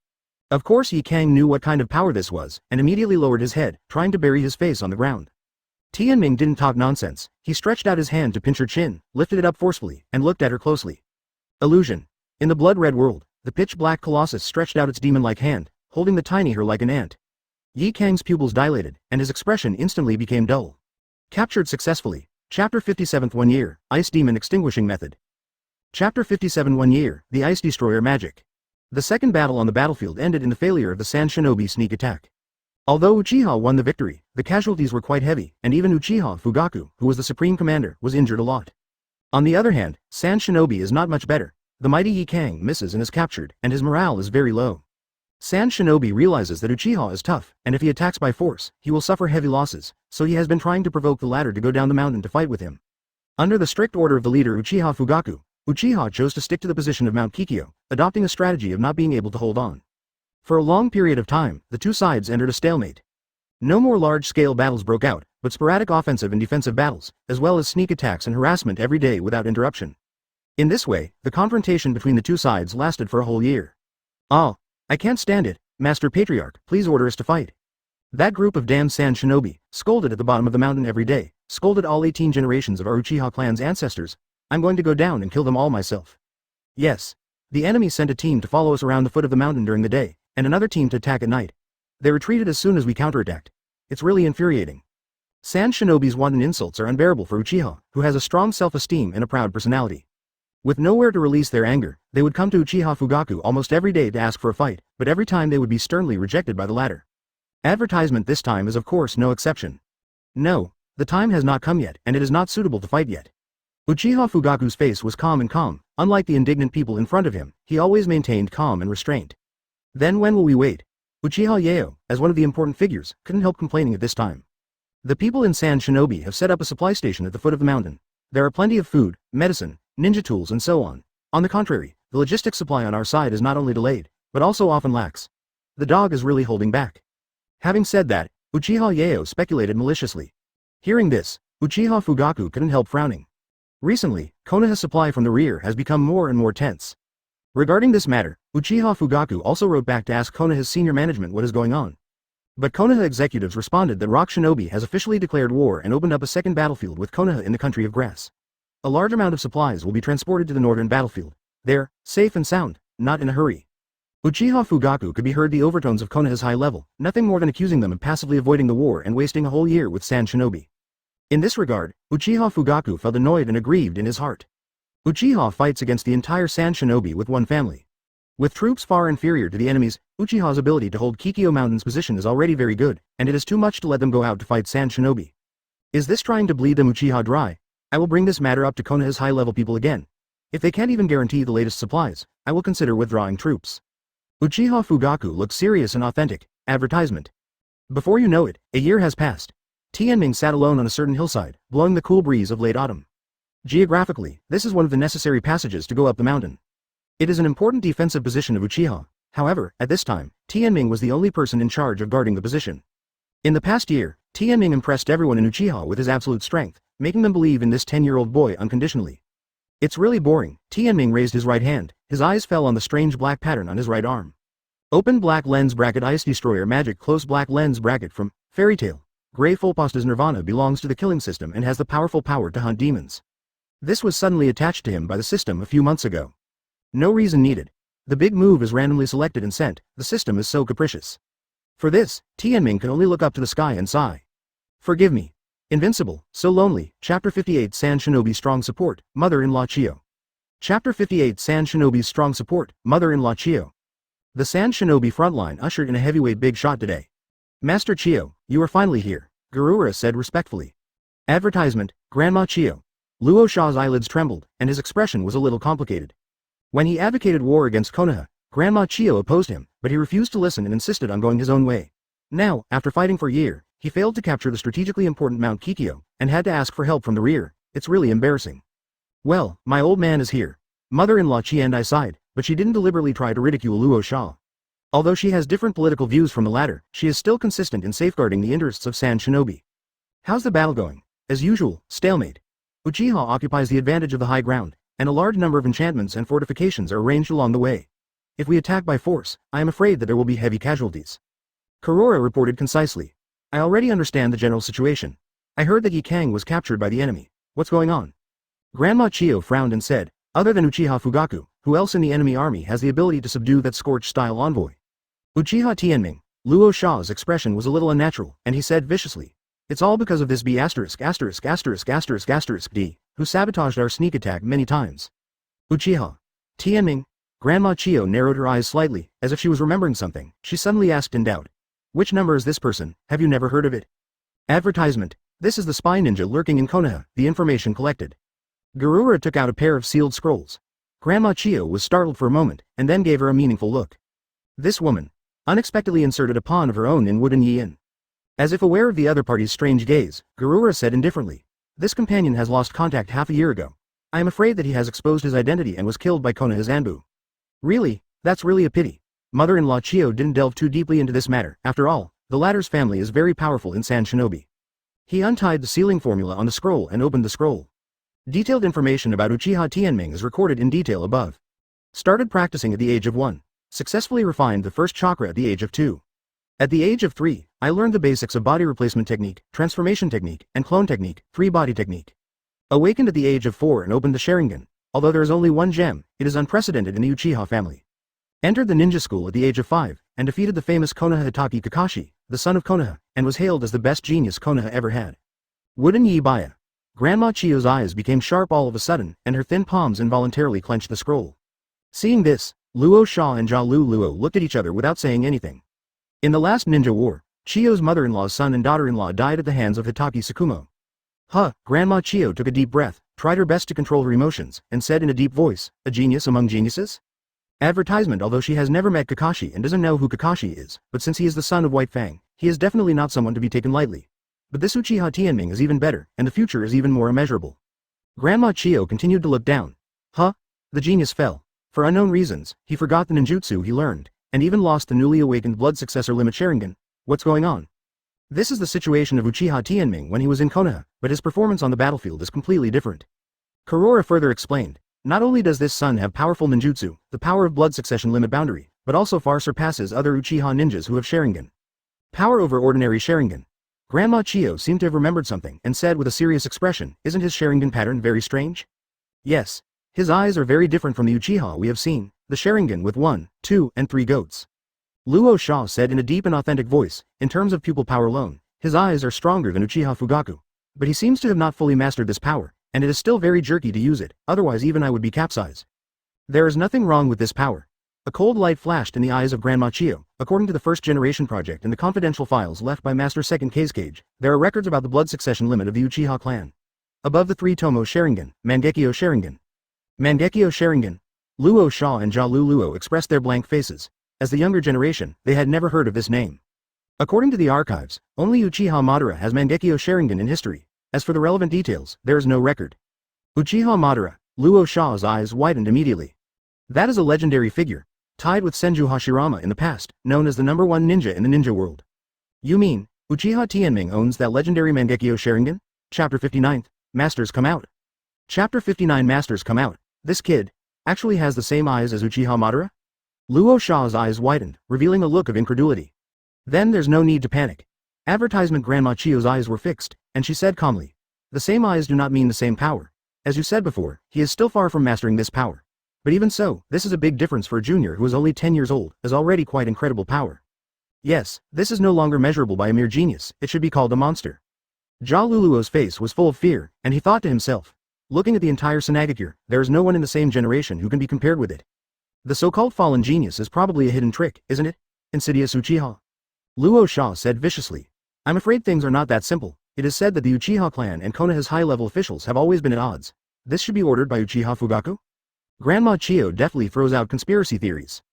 Of course Yi Kang knew what kind of power this was, and immediately lowered his head, trying to bury his face on the ground. Tianming didn't talk nonsense. He stretched out his hand to pinch her chin, lifted it up forcefully, and looked at her closely. Illusion. In the blood-red world, the pitch-black colossus stretched out its demon-like hand, holding the tiny her like an ant. Yi Kang's pupils dilated, and his expression instantly became dull. Captured successfully. Chapter 57. 1 year, Ice Demon Extinguishing Method. Chapter 57. 1 year, the Ice Destroyer Magic. The second battle on the battlefield ended in the failure of the Sand Shinobi sneak attack. Although Uchiha won the victory, the casualties were quite heavy, and even Uchiha Fugaku, who was the supreme commander, was injured a lot. On the other hand, Sand Shinobi is not much better. The mighty Yi Kang misses and is captured, and his morale is very low. Sand Shinobi realizes that Uchiha is tough, and if he attacks by force, he will suffer heavy losses, so he has been trying to provoke the latter to go down the mountain to fight with him. Under the strict order of the leader Uchiha Fugaku, Uchiha chose to stick to the position of Mount Kikyo, adopting a strategy of not being able to hold on. For a long period of time, the two sides entered a stalemate. No more large-scale battles broke out, but sporadic offensive and defensive battles, as well as sneak attacks and harassment every day without interruption. In this way, the confrontation between the two sides lasted for a whole year. Ah, I can't stand it, Master Patriarch, please order us to fight. That group of damn Sand Shinobi, scolded at the bottom of the mountain every day, scolded all 18 generations of our Uchiha clan's ancestors. I'm going to go down and kill them all myself. Yes. The enemy sent a team to follow us around the foot of the mountain during the day, and another team to attack at night. They retreated as soon as we counterattacked. It's really infuriating. Sand shinobi's wanton insults are unbearable for Uchiha, who has a strong self-esteem and a proud personality. With nowhere to release their anger, they would come to Uchiha Fugaku almost every day to ask for a fight, but every time they would be sternly rejected by the latter. Advertisement this time is of course no exception. No, the time has not come yet, and it is not suitable to fight yet. Uchiha Fugaku's face was calm and calm. Unlike the indignant people in front of him, he always maintained calm and restraint. Then when will we wait? Uchiha Yeo, as one of the important figures, couldn't help complaining at this time. The people in Sand Shinobi have set up a supply station at the foot of the mountain. There are plenty of food, medicine, ninja tools and so on. On the contrary, the logistics supply on our side is not only delayed, but also often lacks. The dog is really holding back. Having said that, Uchiha Yeo speculated maliciously. Hearing this, Uchiha Fugaku couldn't help frowning. Recently, Konoha's supply from the rear has become more and more tense. Regarding this matter, Uchiha Fugaku also wrote back to ask Konoha's senior management what is going on. But Konoha executives responded that Rock Shinobi has officially declared war and opened up a second battlefield with Konoha in the country of grass. A large amount of supplies will be transported to the northern battlefield. There, safe and sound, not in a hurry. Uchiha Fugaku could be heard the overtones of Konoha's high level, nothing more than accusing them of passively avoiding the war and wasting a whole year with Sand Shinobi. In this regard, Uchiha Fugaku felt annoyed and aggrieved in his heart. Uchiha fights against the entire Sand Shinobi with one family. With troops far inferior to the enemies, Uchiha's ability to hold Kikyo Mountain's position is already very good, and it is too much to let them go out to fight Sand Shinobi. Is this trying to bleed them Uchiha dry? I will bring this matter up to Konoha's high-level people again. If they can't even guarantee the latest supplies, I will consider withdrawing troops. Uchiha Fugaku looks serious and authentic. Advertisement. Before you know it, a year has passed. Tianming sat alone on a certain hillside, blowing the cool breeze of late autumn. Geographically, this is one of the necessary passages to go up the mountain. It is an important defensive position of Uchiha. However, at this time, Tianming was the only person in charge of guarding the position. In the past year, Tianming impressed everyone in Uchiha with his absolute strength, making them believe in this 10-year-old boy unconditionally. It's really boring. Tianming raised his right hand. His eyes fell on the strange black pattern on his right arm. Open black lens bracket Ice Destroyer magic close black lens bracket from Fairy Tail. Grey Fulpasta's Nirvana belongs to the killing system and has the powerful power to hunt demons. This was suddenly attached to him by the system a few months ago. No reason needed. The big move is randomly selected and sent. The system is so capricious. For this, Tianming can only look up to the sky and sigh. Forgive me. Invincible, so lonely. Chapter 58 Sand Shinobi's strong support, mother-in-law Chiyo. Chapter 58 Sand Shinobi's strong support, mother-in-law Chiyo. The Sand Shinobi frontline ushered in a heavyweight big shot today. Master Chiyo, you are finally here, Garura said respectfully. Advertisement, Grandma Chiyo. Luo Sha's eyelids trembled, and his expression was a little complicated. When he advocated war against Konoha, Grandma Chiyo opposed him, but he refused to listen and insisted on going his own way. Now, after fighting for a year, he failed to capture the strategically important Mount Kikyo, and had to ask for help from the rear. It's really embarrassing. Well, my old man is here. Mother-in-law Chi and I sighed, but she didn't deliberately try to ridicule Luo Sha. Although she has different political views from the latter, she is still consistent in safeguarding the interests of Sand Shinobi. How's the battle going? As usual, stalemate. Uchiha occupies the advantage of the high ground, and a large number of enchantments and fortifications are arranged along the way. If we attack by force, I am afraid that there will be heavy casualties. Kurora reported concisely. I already understand the general situation. I heard that Yi Kang was captured by the enemy. What's going on? Grandma Chiyo frowned and said, other than Uchiha Fugaku, who else in the enemy army has the ability to subdue that scorched-style envoy? Uchiha Tianming. Luo Sha's expression was a little unnatural, and he said viciously. It's all because of this B****************, D, who sabotaged our sneak attack many times. Uchiha Tianming. Grandma Chiyo narrowed her eyes slightly, as if she was remembering something. She suddenly asked in doubt. Which number is this person? Have you never heard of it? Advertisement. This is the spy ninja lurking in Konoha, the information collected. Garura took out a pair of sealed scrolls. Grandma Chiyo was startled for a moment, and then gave her a meaningful look. This woman unexpectedly inserted a pawn of her own in wooden yin. As if aware of the other party's strange gaze, Garura said indifferently. This companion has lost contact half a year ago. I am afraid that he has exposed his identity and was killed by Konoha's Anbu. Really? That's really a pity. Mother-in-law Chiyo didn't delve too deeply into this matter. After all, the latter's family is very powerful in Sand Shinobi. He untied the sealing formula on the scroll and opened the scroll. Detailed information about Uchiha Tianming is recorded in detail above. Started practicing at the age of 1. Successfully refined the first chakra at the age of 2. At the age of 3, I learned the basics of body replacement technique, transformation technique, and clone technique, 3-body technique. Awakened at the age of 4 and opened the Sharingan. Although there is only one gem, it is unprecedented in the Uchiha family. Entered the ninja school at the age of 5, and defeated the famous Konoha Hitaki Kakashi, the son of Konoha, and was hailed as the best genius Konoha ever had. Wooden Yi Baya. Grandma Chiyo's eyes became sharp all of a sudden, and her thin palms involuntarily clenched the scroll. Seeing this, Luo Sha and Jia Luo looked at each other without saying anything. In the last ninja war, Chiyo's mother-in-law's son and daughter-in-law died at the hands of Hitaki Tsukumo. Grandma Chiyo took a deep breath, tried her best to control her emotions, and said in a deep voice, "A genius among geniuses?" Advertisement. Although she has never met Kakashi and doesn't know who Kakashi is, but since he is the son of White Fang, he is definitely not someone to be taken lightly. But this Uchiha Tianming is even better, and the future is even more immeasurable. Grandma Chiyo continued to look down. The genius fell. For unknown reasons, he forgot the ninjutsu he learned, and even lost the newly awakened blood successor limit Sharingan. What's going on? This is the situation of Uchiha Tianming when he was in Konoha, but his performance on the battlefield is completely different. Kurora further explained, not only does this son have powerful ninjutsu, the power of blood succession limit boundary, but also far surpasses other Uchiha ninjas who have Sharingan. Power over ordinary Sharingan. Grandma Chiyo seemed to have remembered something and said with a serious expression, isn't his Sharingan pattern very strange? Yes. His eyes are very different from the Uchiha we have seen, the Sharingan with 1, 2, and 3 goats. Luo Sha said in a deep and authentic voice, in terms of pupil power alone, his eyes are stronger than Uchiha Fugaku. But he seems to have not fully mastered this power, and it is still very jerky to use it, otherwise even I would be capsized. There is nothing wrong with this power. A cold light flashed in the eyes of Grandma Chiyo. According to the first generation project and the confidential files left by Master Second Kazekage, there are records about the blood succession limit of the Uchiha clan. Above the 3 Tomo Sharingan, Mangekyō Sharingan. Mangekyō Sharingan. Luo Sha and Jia Luo expressed their blank faces. As the younger generation, they had never heard of this name. According to the archives, only Uchiha Madara has Mangekyō Sharingan in history. As for the relevant details, there is no record. Uchiha Madara. Luo Sha's eyes widened immediately. That is a legendary figure, tied with Senju Hashirama in the past, known as the #1 ninja in the ninja world. You mean, Uchiha Tianming owns that legendary Mangekyō Sharingan? Chapter 59, Masters Come Out. Chapter 59 Masters Come Out. This kid actually has the same eyes as Uchiha Madara? Luo Sha's eyes widened, revealing a look of incredulity. Then there's no need to panic. Advertisement. Grandma Chiyo's eyes were fixed, and she said calmly, the same eyes do not mean the same power. As you said before, he is still far from mastering this power. But even so, this is a big difference for a junior who is only 10 years old, is already quite incredible power. Yes, this is no longer measurable by a mere genius, it should be called a monster. Jia Luo's face was full of fear, and he thought to himself, looking at the entire Sanagakure, there is no one in the same generation who can be compared with it. The so-called fallen genius is probably a hidden trick, isn't it? Insidious Uchiha. Luo Sha said viciously. I'm afraid things are not that simple. It is said that the Uchiha clan and Konoha's high-level officials have always been at odds. This should be ordered by Uchiha Fugaku? Grandma Chiyo deftly throws out conspiracy theories.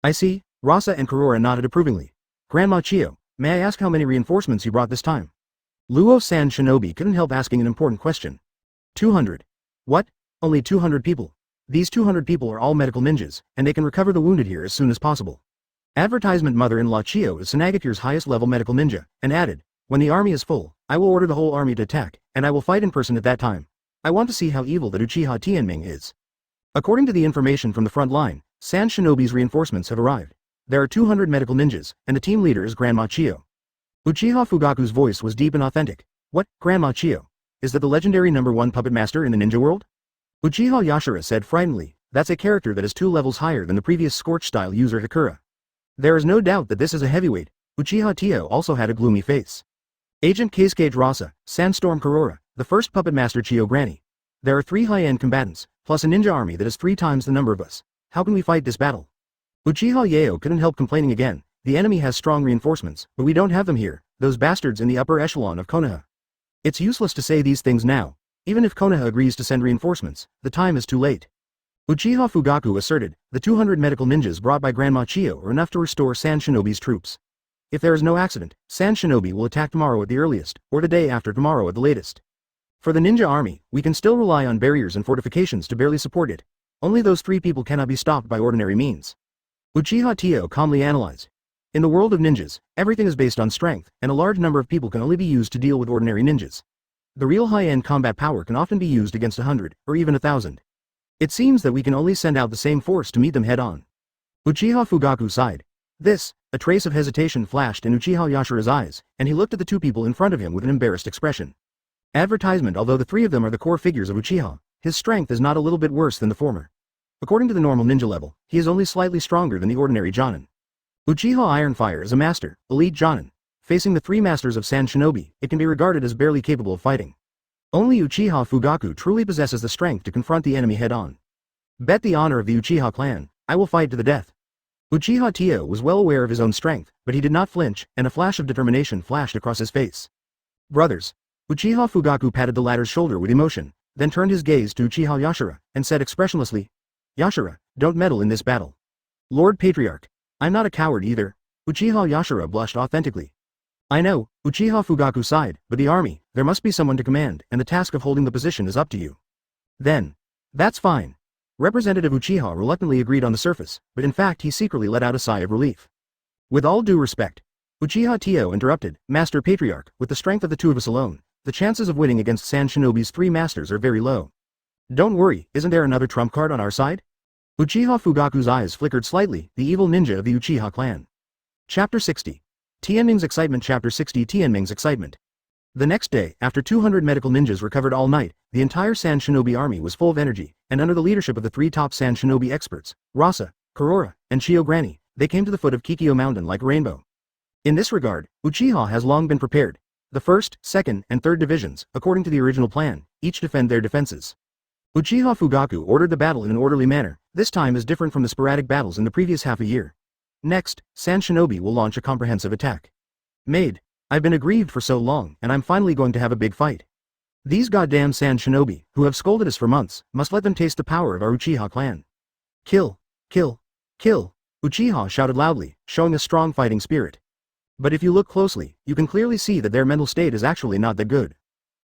I see. Rasa and Kurora nodded approvingly. Grandma Chiyo, may I ask how many reinforcements you brought this time? Luo-san Shinobi couldn't help asking an important question. 200. What? Only 200 people? These 200 people are all medical ninjas, and they can recover the wounded here as soon as possible. Advertisement. Mother-in-law Chiyo is Sanagakure's highest level medical ninja, and added, when the army is full, I will order the whole army to attack, and I will fight in person at that time. I want to see how evil that Uchiha Tianming is. According to the information from the front line, San Shinobi's reinforcements have arrived. There are 200 medical ninjas, and the team leader is Grandma Chiyo. Uchiha Fugaku's voice was deep and authentic. What, Grandma Chiyo? Is that the legendary #1 puppet master in the ninja world? Uchiha Yashira said frighteningly, that's a character that is 2 levels higher than the previous Scorch-style user Hakura. There is no doubt that this is a heavyweight. Uchiha Tio also had a gloomy face. Agent Kazekage Rasa, Sandstorm Kurora, the first puppet master Chiyo Granny. There are 3 high-end combatants, plus a ninja army that is 3 times the number of us. How can we fight this battle? Uchiha Yeo couldn't help complaining again. The enemy has strong reinforcements, but we don't have them here, those bastards in the upper echelon of Konoha. It's useless to say these things now. Even if Konoha agrees to send reinforcements, the time is too late. Uchiha Fugaku asserted, the 200 medical ninjas brought by Grandma Chiyo are enough to restore San Shinobi's troops. If there is no accident, San Shinobi will attack tomorrow at the earliest, or the day after tomorrow at the latest. For the ninja army, we can still rely on barriers and fortifications to barely support it. Only those 3 people cannot be stopped by ordinary means. Uchiha Tio calmly analyzed. In the world of ninjas, everything is based on strength, and a large number of people can only be used to deal with ordinary ninjas. The real high-end combat power can often be used against 100, or even 1,000. It seems that we can only send out the same force to meet them head-on. Uchiha Fugaku sighed. A trace of hesitation flashed in Uchiha Yashira's eyes, and he looked at the 2 people in front of him with an embarrassed expression. Advertisement. Although the 3 of them are the core figures of Uchiha, his strength is not a little bit worse than the former. According to the normal ninja level, he is only slightly stronger than the ordinary Jonin. Uchiha Ironfire is a master, elite Jonin. facing the three masters of Sand Shinobi, it can be regarded as barely capable of fighting. Only Uchiha Fugaku truly possesses the strength to confront the enemy head-on. Bet the honor of the Uchiha clan, I will fight to the death. Uchiha Tio was well aware of his own strength, but he did not flinch, and a flash of determination flashed across his face. Brothers. Uchiha Fugaku patted the latter's shoulder with emotion, then turned his gaze to Uchiha Yashira, and said expressionlessly, Yashira, don't meddle in this battle. Lord Patriarch. I'm not a coward either. Uchiha Yashira blushed authentically. I know, Uchiha Fugaku sighed, but the army, there must be someone to command, and the task of holding the position is up to you. Then. That's fine. Representative Uchiha reluctantly agreed on the surface, but in fact he secretly let out a sigh of relief. With all due respect. Uchiha Tio interrupted, Master Patriarch, with the strength of the two of us alone, the chances of winning against Sand Shinobi's three masters are very low. Don't worry, isn't there another trump card on our side? Uchiha Fugaku's eyes flickered slightly, the evil ninja of the Uchiha clan. Chapter 60. Tianming's Excitement. Chapter 60. Tianming's Excitement. The next day, after 200 medical ninjas recovered all night, the entire Sand Shinobi army was full of energy, and under the leadership of the three top Sand Shinobi experts, Rasa, Kurora, and Chio Granny, they came to the foot of Kikyo Mountain like a rainbow. In this regard, Uchiha has long been prepared. The 1st, 2nd, and 3rd divisions, according to the original plan, each defend their defenses. Uchiha Fugaku ordered the battle in an orderly manner, this time is different from the sporadic battles in the previous half a year. Next, Sand Shinobi will launch a comprehensive attack. Maid. I've been aggrieved for so long, and I'm finally going to have a big fight. These goddamn Sand Shinobi, who have scolded us for months, must let them taste the power of our Uchiha clan. Kill. Kill. Kill. Uchiha shouted loudly, showing a strong fighting spirit. But if you look closely, you can clearly see that their mental state is actually not that good.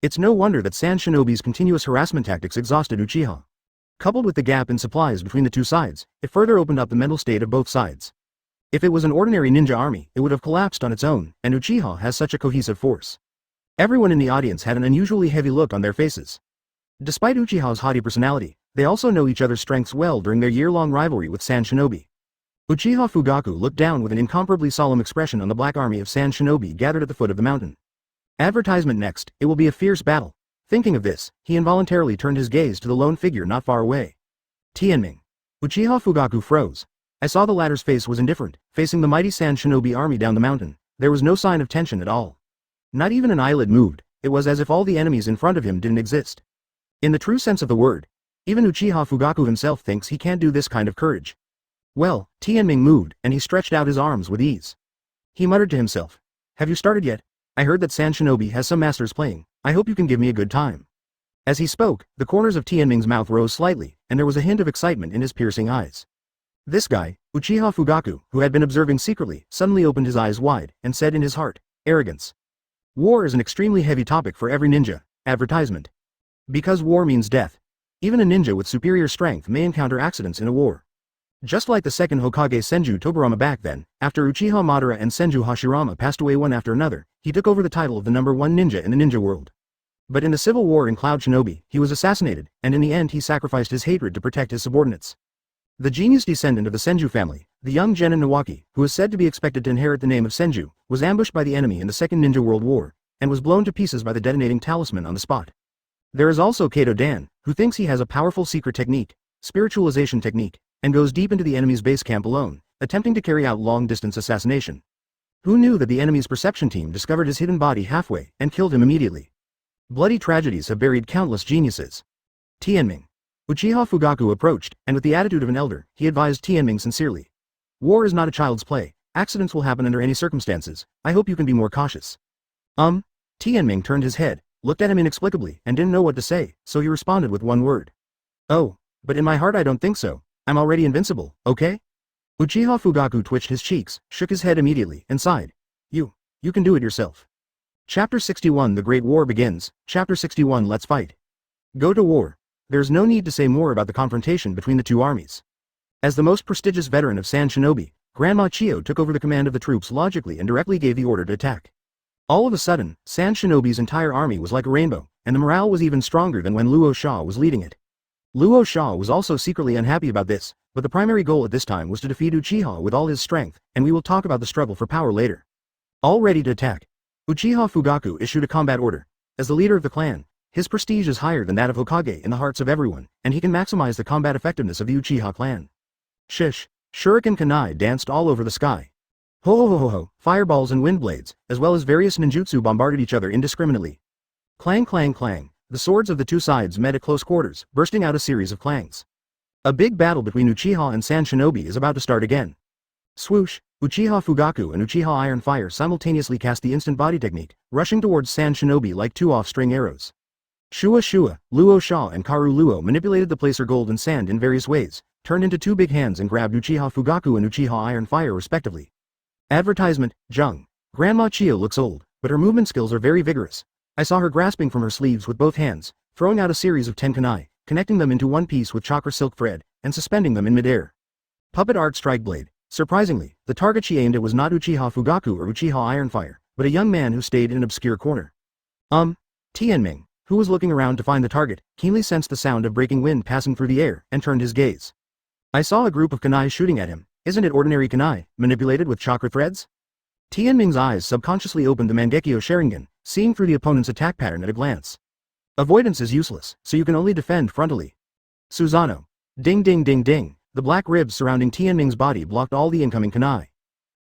It's no wonder that Sand Shinobi's continuous harassment tactics exhausted Uchiha. Coupled with the gap in supplies between the two sides, it further opened up the mental state of both sides. If it was an ordinary ninja army, it would have collapsed on its own, and Uchiha has such a cohesive force. Everyone in the audience had an unusually heavy look on their faces. Despite Uchiha's haughty personality, they also know each other's strengths well during their year-long rivalry with Sand Shinobi. Uchiha Fugaku looked down with an incomparably solemn expression on the black army of Sand Shinobi gathered at the foot of the mountain. Advertisement next, it will be a fierce battle. Thinking of this, he involuntarily turned his gaze to the lone figure not far away. Tianming. Uchiha Fugaku froze. I saw the latter's face was indifferent, facing the mighty Sand Shinobi army down the mountain. There was no sign of tension at all. Not even an eyelid moved, it was as if all the enemies in front of him didn't exist. In the true sense of the word, even Uchiha Fugaku himself thinks he can't do this kind of courage. Well, Tianming moved, and he stretched out his arms with ease. He muttered to himself. Have you started yet? I heard that Sand Shinobi has some masters playing, I hope you can give me a good time. As he spoke, the corners of Tianming's mouth rose slightly, and there was a hint of excitement in his piercing eyes. This guy, Uchiha Fugaku, who had been observing secretly, suddenly opened his eyes wide, and said in his heart, arrogance. War is an extremely heavy topic for every ninja. Advertisement. Because war means death. Even a ninja with superior strength may encounter accidents in a war. Just like the second Hokage Senju Tobirama back then, after Uchiha Madara and Senju Hashirama passed away one after another, he took over the title of the #1 ninja in the ninja world. But in the civil war in Cloud Shinobi, he was assassinated, and in the end he sacrificed his hatred to protect his subordinates. The genius descendant of the Senju family, the young Genin Nawaki, who is said to be expected to inherit the name of Senju, was ambushed by the enemy in the Second Ninja World War, and was blown to pieces by the detonating talisman on the spot. There is also Kato Dan, who thinks he has a powerful secret technique, spiritualization technique, and goes deep into the enemy's base camp alone, attempting to carry out long-distance assassination. Who knew that the enemy's perception team discovered his hidden body halfway, and killed him immediately? Bloody tragedies have buried countless geniuses. Tianming. Uchiha Fugaku approached, and with the attitude of an elder, he advised Tianming sincerely. War is not a child's play, accidents will happen under any circumstances, I hope you can be more cautious. Tianming turned his head, looked at him inexplicably, and didn't know what to say, so he responded with one word. Oh, but in my heart I don't think so, I'm already invincible, okay? Uchiha Fugaku twitched his cheeks, shook his head immediately, and sighed. You can do it yourself. Chapter 61 The Great War Begins, Chapter 61 Let's Fight. Go to war. There's no need to say more about the confrontation between the two armies. As the most prestigious veteran of Sand Shinobi, Grandma Chio took over the command of the troops logically and directly gave the order to attack. All of a sudden, Sand Shinobi's entire army was like a rainbow, and the morale was even stronger than when Luo Sha was leading it. Luo Sha was also secretly unhappy about this, but the primary goal at this time was to defeat Uchiha with all his strength, and we will talk about the struggle for power later. All ready to attack. Uchiha Fugaku issued a combat order. As the leader of the clan, his prestige is higher than that of Hokage in the hearts of everyone, and he can maximize the combat effectiveness of the Uchiha clan. Shish! Shuriken Kanai danced all over the sky. Ho ho ho ho ho, fireballs and wind blades, as well as various ninjutsu bombarded each other indiscriminately. Clang clang clang, the swords of the two sides met at close quarters, bursting out a series of clangs. A big battle between Uchiha and Sand Shinobi is about to start again. Swoosh, Uchiha Fugaku and Uchiha Iron Fire simultaneously cast the instant body technique, rushing towards Sand Shinobi like two off-string arrows. Shua Shua, Luo Sha and Karu Luo manipulated the placer gold and sand in various ways, turned into two big hands and grabbed Uchiha Fugaku and Uchiha Iron Fire respectively. Advertisement, Jung. Grandma Chiyo looks old, but her movement skills are very vigorous. I saw her grasping from her sleeves with both hands, throwing out a series of 10 kunai, connecting them into one piece with chakra silk thread, and suspending them in midair. Puppet art strike blade. Surprisingly, the target she aimed at was not Uchiha Fugaku or Uchiha Ironfire, but a young man who stayed in an obscure corner. Tianming, who was looking around to find the target, keenly sensed the sound of breaking wind passing through the air, and turned his gaze. I saw a group of kunai shooting at him. Isn't it ordinary kunai, manipulated with chakra threads? Tianming's eyes subconsciously opened the Mangekyō Sharingan, seeing through the opponent's attack pattern at a glance. Avoidance is useless, so you can only defend frontally. Susanoo. Ding ding ding ding, the black ribs surrounding Tianming's body blocked all the incoming kunai.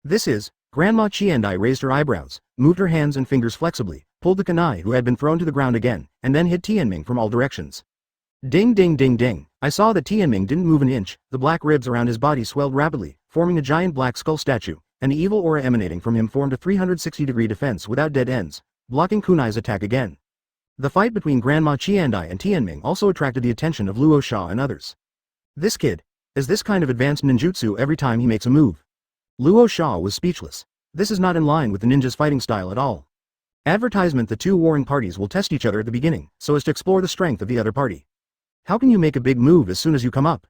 This is, Grandma Chiendai raised her eyebrows, moved her hands and fingers flexibly, pulled the kunai who had been thrown to the ground again, and then hit Tianming from all directions. Ding ding ding ding, I saw that Tianming didn't move an inch, the black ribs around his body swelled rapidly, forming a giant black skull statue, and the evil aura emanating from him formed a 360-degree defense without dead ends, blocking kunai's attack again. The fight between Grandma Chiendai and Tianming also attracted the attention of Luo Sha and others. This kid is this kind of advanced ninjutsu every time he makes a move. Luo Sha was speechless. This is not in line with the ninja's fighting style at all. Advertisement: the two warring parties will test each other at the beginning, so as to explore the strength of the other party. How can you make a big move as soon as you come up?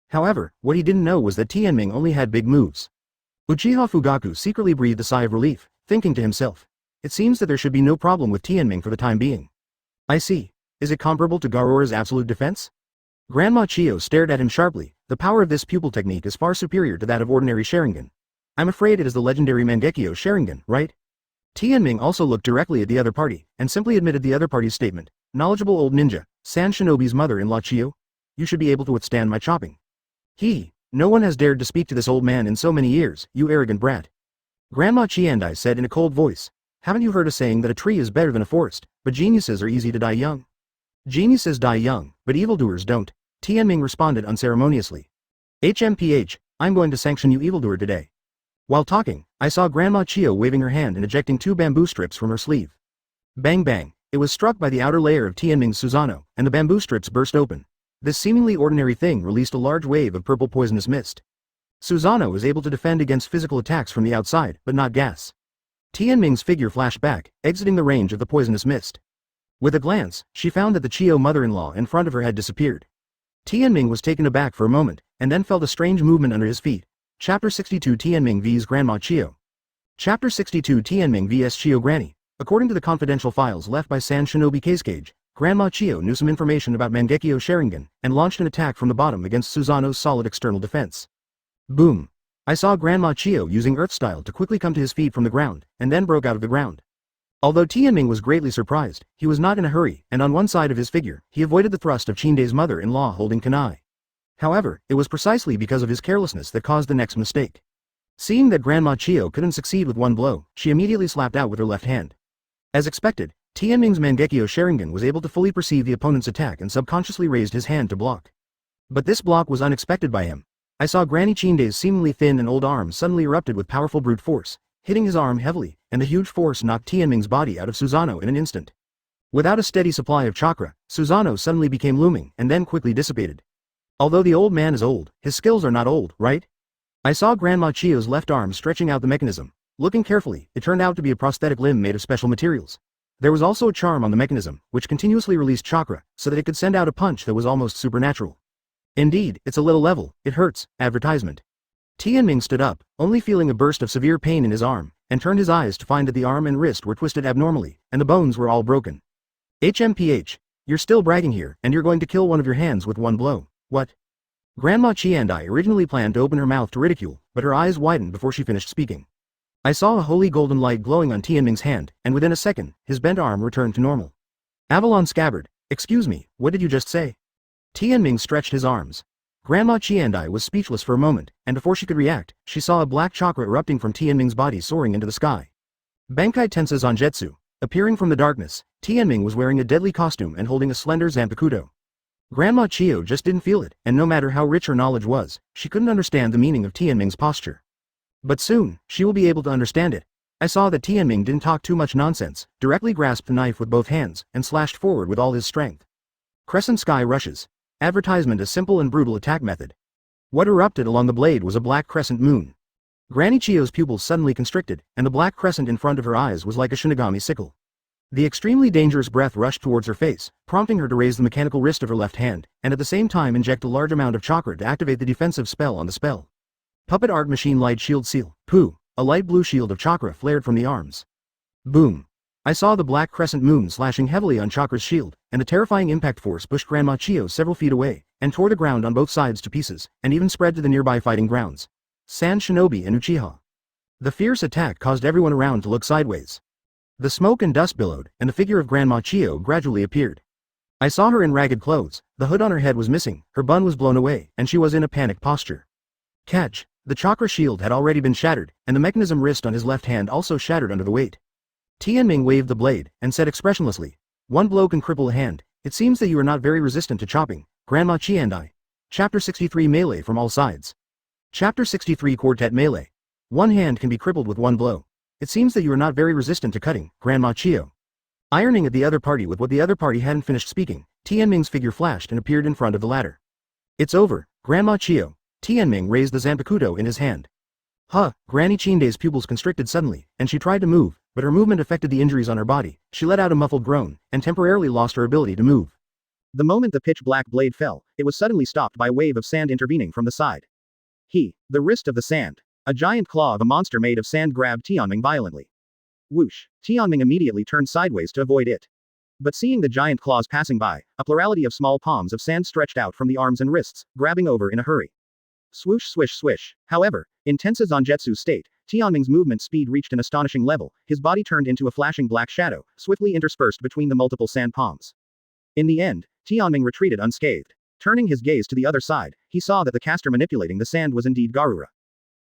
However, what he didn't know was that Tianming only had big moves. Uchiha Fugaku secretly breathed a sigh of relief, thinking to himself, it seems that there should be no problem with Tianming for the time being. I see. Is it comparable to Garora's absolute defense? Grandma Chiyo stared at him sharply. The power of this pupil technique is far superior to that of ordinary Sharingan. I'm afraid it is the legendary Mangekyō Sharingan, right? Tianming also looked directly at the other party, and simply admitted the other party's statement. Knowledgeable old ninja, Sand Shinobi's mother-in-law Chiyo? You should be able to withstand my chopping. No one has dared to speak to this old man in so many years, you arrogant brat. Grandma Chiendai said in a cold voice. Haven't you heard a saying that a tree is better than a forest, but geniuses are easy to die young? Geniuses die young, but evildoers don't. Tianming responded unceremoniously. HMPH, I'm going to sanction you evildoer today. While talking, I saw Grandma Chiyo waving her hand and ejecting two bamboo strips from her sleeve. Bang bang, it was struck by the outer layer of Tianming's Susanoo, and the bamboo strips burst open. This seemingly ordinary thing released a large wave of purple poisonous mist. Susanoo was able to defend against physical attacks from the outside, but not gas. Tianming's figure flashed back, exiting the range of the poisonous mist. With a glance, she found that the Chiyo mother-in-law in front of her had disappeared. Tianming was taken aback for a moment, and then felt a strange movement under his feet. Chapter 62 Tianming vs Grandma Chiyo. Chapter 62 Tianming vs Chiyo Granny. According to the confidential files left by Sand Shinobi Cage, Grandma Chiyo knew some information about Mangekyō Sharingan, and launched an attack from the bottom against Susanoo's solid external defense. Boom! I saw Grandma Chiyo using Earth Style to quickly come to his feet from the ground, and then broke out of the ground. Although Tianming was greatly surprised, he was not in a hurry, and on one side of his figure, he avoided the thrust of Chiendai's mother-in-law holding kunai. However, it was precisely because of his carelessness that caused the next mistake. Seeing that Grandma Chiyo couldn't succeed with one blow, she immediately slapped out with her left hand. As expected, Tianming's Mangekyō Sharingan was able to fully perceive the opponent's attack and subconsciously raised his hand to block. But this block was unexpected by him. I saw Granny Chiendai's seemingly thin and old arm suddenly erupted with powerful brute force, hitting his arm heavily, and the huge force knocked Tianming's body out of Susanoo in an instant. Without a steady supply of chakra, Susanoo suddenly became looming and then quickly dissipated. Although the old man is old, his skills are not old, right? I saw Grandma Chiyo's left arm stretching out the mechanism. Looking carefully, it turned out to be a prosthetic limb made of special materials. There was also a charm on the mechanism, which continuously released chakra, so that it could send out a punch that was almost supernatural. Indeed, it's a little level, it hurts, advertisement. Tianming stood up, only feeling a burst of severe pain in his arm, and turned his eyes to find that the arm and wrist were twisted abnormally, and the bones were all broken. HMPH, you're still bragging here, and you're going to kill one of your hands with one blow. What? Grandma Chiendai originally planned to open her mouth to ridicule, but her eyes widened before she finished speaking. I saw a holy golden light glowing on Tianming's hand, and within a second, his bent arm returned to normal. Avalon scabbard, excuse me, what did you just say? Tianming stretched his arms. Grandma Tiandai was speechless for a moment, and before she could react, she saw a black chakra erupting from Tianming's body soaring into the sky. Bankai Tensa Zagetsu. Appearing from the darkness, Tianming was wearing a deadly costume and holding a slender zanpakuto. Grandma Chiyo just didn't feel it, and no matter how rich her knowledge was, she couldn't understand the meaning of Tianming's posture. But soon, she will be able to understand it. I saw that Tianming didn't talk too much nonsense, directly grasped the knife with both hands, and slashed forward with all his strength. Crescent Sky Rushes. Advertisement: a simple and brutal attack method. What erupted along the blade was a black crescent moon. Granny Chiyo's pupils suddenly constricted, and the black crescent in front of her eyes was like a Shinigami sickle. The extremely dangerous breath rushed towards her face, prompting her to raise the mechanical wrist of her left hand, and at the same time inject a large amount of chakra to activate the defensive spell on the spell. Puppet Art Machine Light Shield Seal. Pooh! A light blue shield of chakra flared from the arms. Boom! I saw the black crescent moon slashing heavily on Chakra's shield, and the terrifying impact force pushed Grandma Chiyo several feet away, and tore the ground on both sides to pieces, and even spread to the nearby fighting grounds. Sand Shinobi and Uchiha. The fierce attack caused everyone around to look sideways. The smoke and dust billowed, and the figure of Grandma Chiyo gradually appeared. I saw her in ragged clothes, the hood on her head was missing, her bun was blown away, and she was in a panicked posture. Catch! The chakra shield had already been shattered, and the mechanism wrist on his left hand also shattered under the weight. Tianming waved the blade, and said expressionlessly, "One blow can cripple a hand. It seems that you are not very resistant to chopping, Grandma Tiandai." Chapter 63 Melee from all sides. Chapter 63 Quartet Melee. One hand can be crippled with one blow. It seems that you are not very resistant to cutting, Grandma Chiyo. Ironing at the other party with what the other party hadn't finished speaking, Tianming's figure flashed and appeared in front of the latter. "It's over, Grandma Chiyo." Tianming raised the zanpakuto in his hand. Granny Chinde's pupils constricted suddenly, and she tried to move, but her movement affected the injuries on her body. She let out a muffled groan, and temporarily lost her ability to move. The moment the pitch-black blade fell, it was suddenly stopped by a wave of sand intervening from the side. The wrist of the sand. A giant claw of a monster made of sand grabbed Tianming violently. Whoosh! Tianming immediately turned sideways to avoid it. But seeing the giant claws passing by, a plurality of small palms of sand stretched out from the arms and wrists, grabbing over in a hurry. Swoosh swish swish. However, in Tensa Zangetsu state, Tianming's movement speed reached an astonishing level, his body turned into a flashing black shadow, swiftly interspersed between the multiple sand palms. In the end, Tianming retreated unscathed. Turning his gaze to the other side, he saw that the caster manipulating the sand was indeed Garura.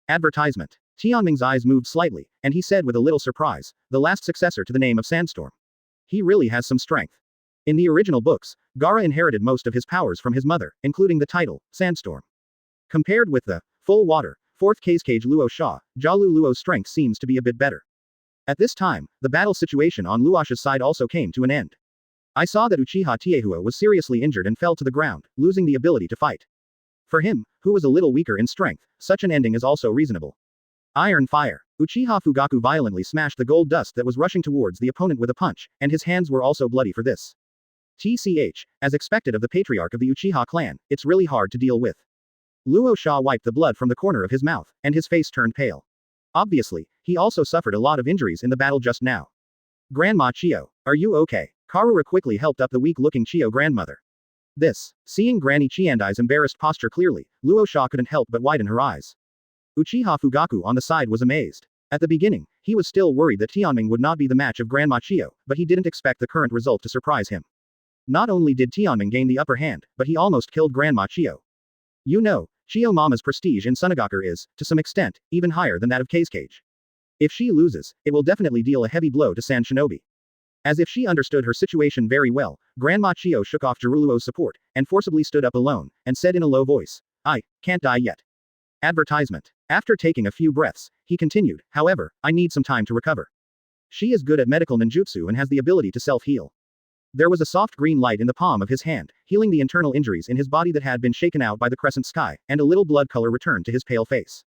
Advertisement. Tianming's eyes moved slightly, and he said with a little surprise, "The last successor to the name of Sandstorm. He really has some strength." In the original books, Gaara inherited most of his powers from his mother, including the title, Sandstorm. Compared with the full water, 4th Kazekage Luo Sha, Jialu Luo's strength seems to be a bit better. At this time, the battle situation on Luosh's side also came to an end. I saw that Uchiha Tianming was seriously injured and fell to the ground, losing the ability to fight. For him, who was a little weaker in strength, such an ending is also reasonable. Iron Fire. Uchiha Fugaku violently smashed the gold dust that was rushing towards the opponent with a punch, and his hands were also bloody for this. TCH, as expected of the patriarch of the Uchiha clan, it's really hard to deal with. Luo Sha wiped the blood from the corner of his mouth, and his face turned pale. Obviously, he also suffered a lot of injuries in the battle just now. Grandma Chiyo, are you okay? Karura quickly helped up the weak-looking Chiyo grandmother. Seeing Granny Chiandai's embarrassed posture clearly, Luo Sha couldn't help but widen her eyes. Uchiha Fugaku on the side was amazed. At the beginning, he was still worried that Tianming would not be the match of Grandma Chiyo, but he didn't expect the current result to surprise him. Not only did Tianming gain the upper hand, but he almost killed Grandma Chiyo. You know, Chiyo Mama's prestige in Sunagaku is, to some extent, even higher than that of Kazekage. If she loses, it will definitely deal a heavy blow to Sand Shinobi. As if she understood her situation very well, Grandma Chiyo shook off Jiruluo's support, and forcibly stood up alone, and said in a low voice, "I can't die yet." Advertisement. After taking a few breaths, he continued, "However, I need some time to recover. She is good at medical ninjutsu and has the ability to self-heal." There was a soft green light in the palm of his hand, healing the internal injuries in his body that had been shaken out by the crescent sky, and a little blood color returned to his pale face.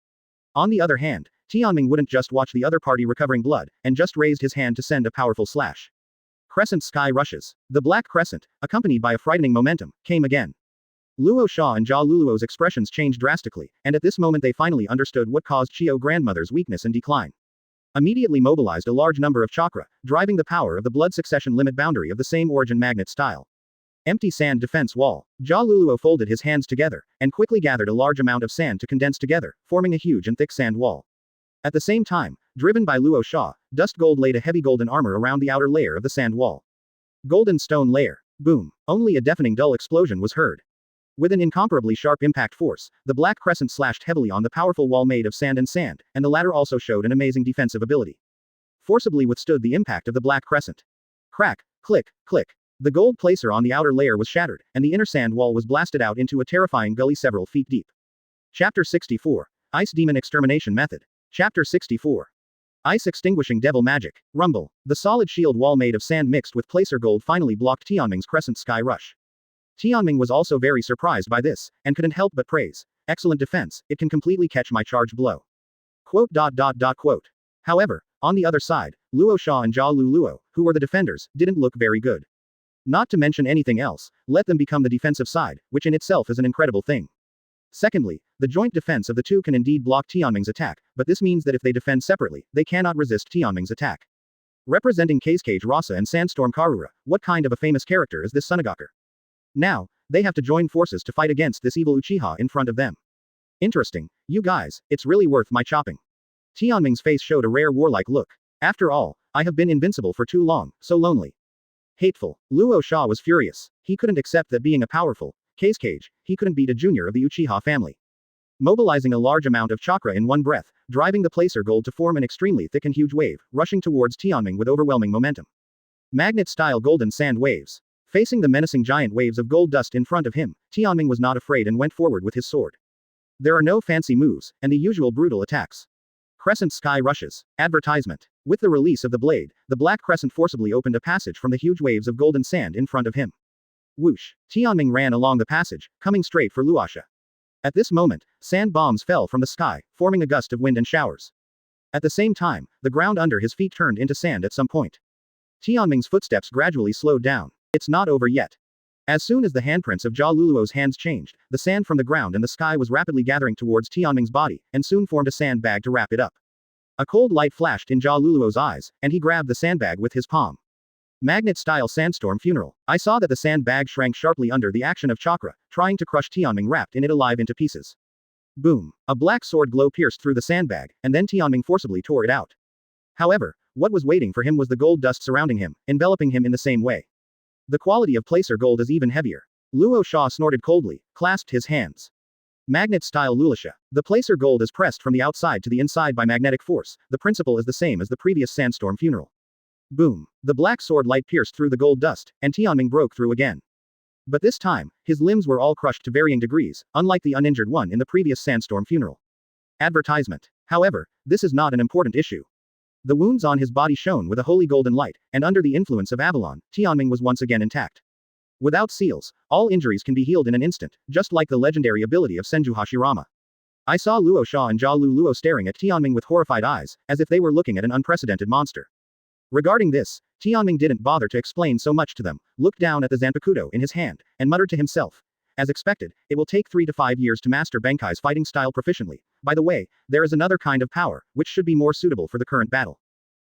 On the other hand, Tianming wouldn't just watch the other party recovering blood, and just raised his hand to send a powerful slash. Crescent Sky Rushes. The black crescent, accompanied by a frightening momentum, came again. Luo Sha and Jia Luluo's expressions changed drastically, and at this moment they finally understood what caused Chiyo grandmother's weakness and decline. Immediately mobilized a large number of chakra, driving the power of the blood succession limit boundary of the same origin magnet style. Empty sand defense wall. Jia Luluo folded his hands together, and quickly gathered a large amount of sand to condense together, forming a huge and thick sand wall. At the same time, driven by Luo Sha, Dust Gold laid a heavy golden armor around the outer layer of the sand wall. Golden stone layer. Boom. Only a deafening dull explosion was heard. With an incomparably sharp impact force, the black crescent slashed heavily on the powerful wall made of sand, and the latter also showed an amazing defensive ability. Forcibly withstood the impact of the black crescent. Crack, click, click. The gold placer on the outer layer was shattered, and the inner sand wall was blasted out into a terrifying gully several feet deep. Chapter 64. Ice Demon Extermination Method. Chapter 64. Ice Extinguishing Devil Magic. Rumble. The solid shield wall made of sand mixed with placer gold finally blocked Tianming's crescent sky rush. Tianming was also very surprised by this, and couldn't help but praise. Excellent defense, it can completely catch my charged blow. Quote. However, on the other side, Luo Sha and Jia Luo, who were the defenders, didn't look very good. Not to mention anything else, let them become the defensive side, which in itself is an incredible thing. Secondly, the joint defense of the two can indeed block Tianming's attack, but this means that if they defend separately, they cannot resist Tianming's attack. Representing Kazekage Rasa and Sandstorm Karura, what kind of a famous character is this Sunagaku? Now, they have to join forces to fight against this evil Uchiha in front of them. Interesting, you guys, it's really worth my chopping. Tianming's face showed a rare warlike look. After all, I have been invincible for too long, so lonely. Hateful. Luo Sha was furious. He couldn't accept that being a powerful Kazekage, he couldn't beat a junior of the Uchiha family. Mobilizing a large amount of chakra in one breath, driving the placer gold to form an extremely thick and huge wave, rushing towards Tianming with overwhelming momentum. Magnet-style golden sand waves. Facing the menacing giant waves of gold dust in front of him, Tianming was not afraid and went forward with his sword. There are no fancy moves, and the usual brutal attacks. Crescent Sky Rushes. Advertisement. With the release of the blade, the black crescent forcibly opened a passage from the huge waves of golden sand in front of him. Whoosh. Tianming ran along the passage, coming straight for Luosha. At this moment, sand bombs fell from the sky, forming a gust of wind and showers. At the same time, the ground under his feet turned into sand at some point. Tianming's footsteps gradually slowed down. It's not over yet. As soon as the handprints of Jia Luluo's hands changed, the sand from the ground and the sky was rapidly gathering towards Tianming's body, and soon formed a sandbag to wrap it up. A cold light flashed in Jia Luluo's eyes, and he grabbed the sandbag with his palm. Magnet-style sandstorm funeral. I saw that the sandbag shrank sharply under the action of chakra, trying to crush Tianming wrapped in it alive into pieces. Boom. A black sword glow pierced through the sandbag, and then Tianming forcibly tore it out. However, what was waiting for him was the gold dust surrounding him, enveloping him in the same way. The quality of placer gold is even heavier. Luo Sha snorted coldly, clasped his hands. Magnet-style Lulisha. The placer gold is pressed from the outside to the inside by magnetic force. The principle is the same as the previous sandstorm funeral. Boom. The black sword light pierced through the gold dust, and Tianming broke through again. But this time, his limbs were all crushed to varying degrees, unlike the uninjured one in the previous sandstorm funeral. Advertisement. However, this is not an important issue. The wounds on his body shone with a holy golden light, and under the influence of Avalon, Tianming was once again intact. Without seals, all injuries can be healed in an instant, just like the legendary ability of Senju Hashirama. I saw Luo Sha and Jia Luo staring at Tianming with horrified eyes, as if they were looking at an unprecedented monster. Regarding this, Tianming didn't bother to explain so much to them, looked down at the Zanpakuto in his hand, and muttered to himself. As expected, it will take 3 to 5 years to master Bankai's fighting style proficiently. By the way, there is another kind of power, which should be more suitable for the current battle.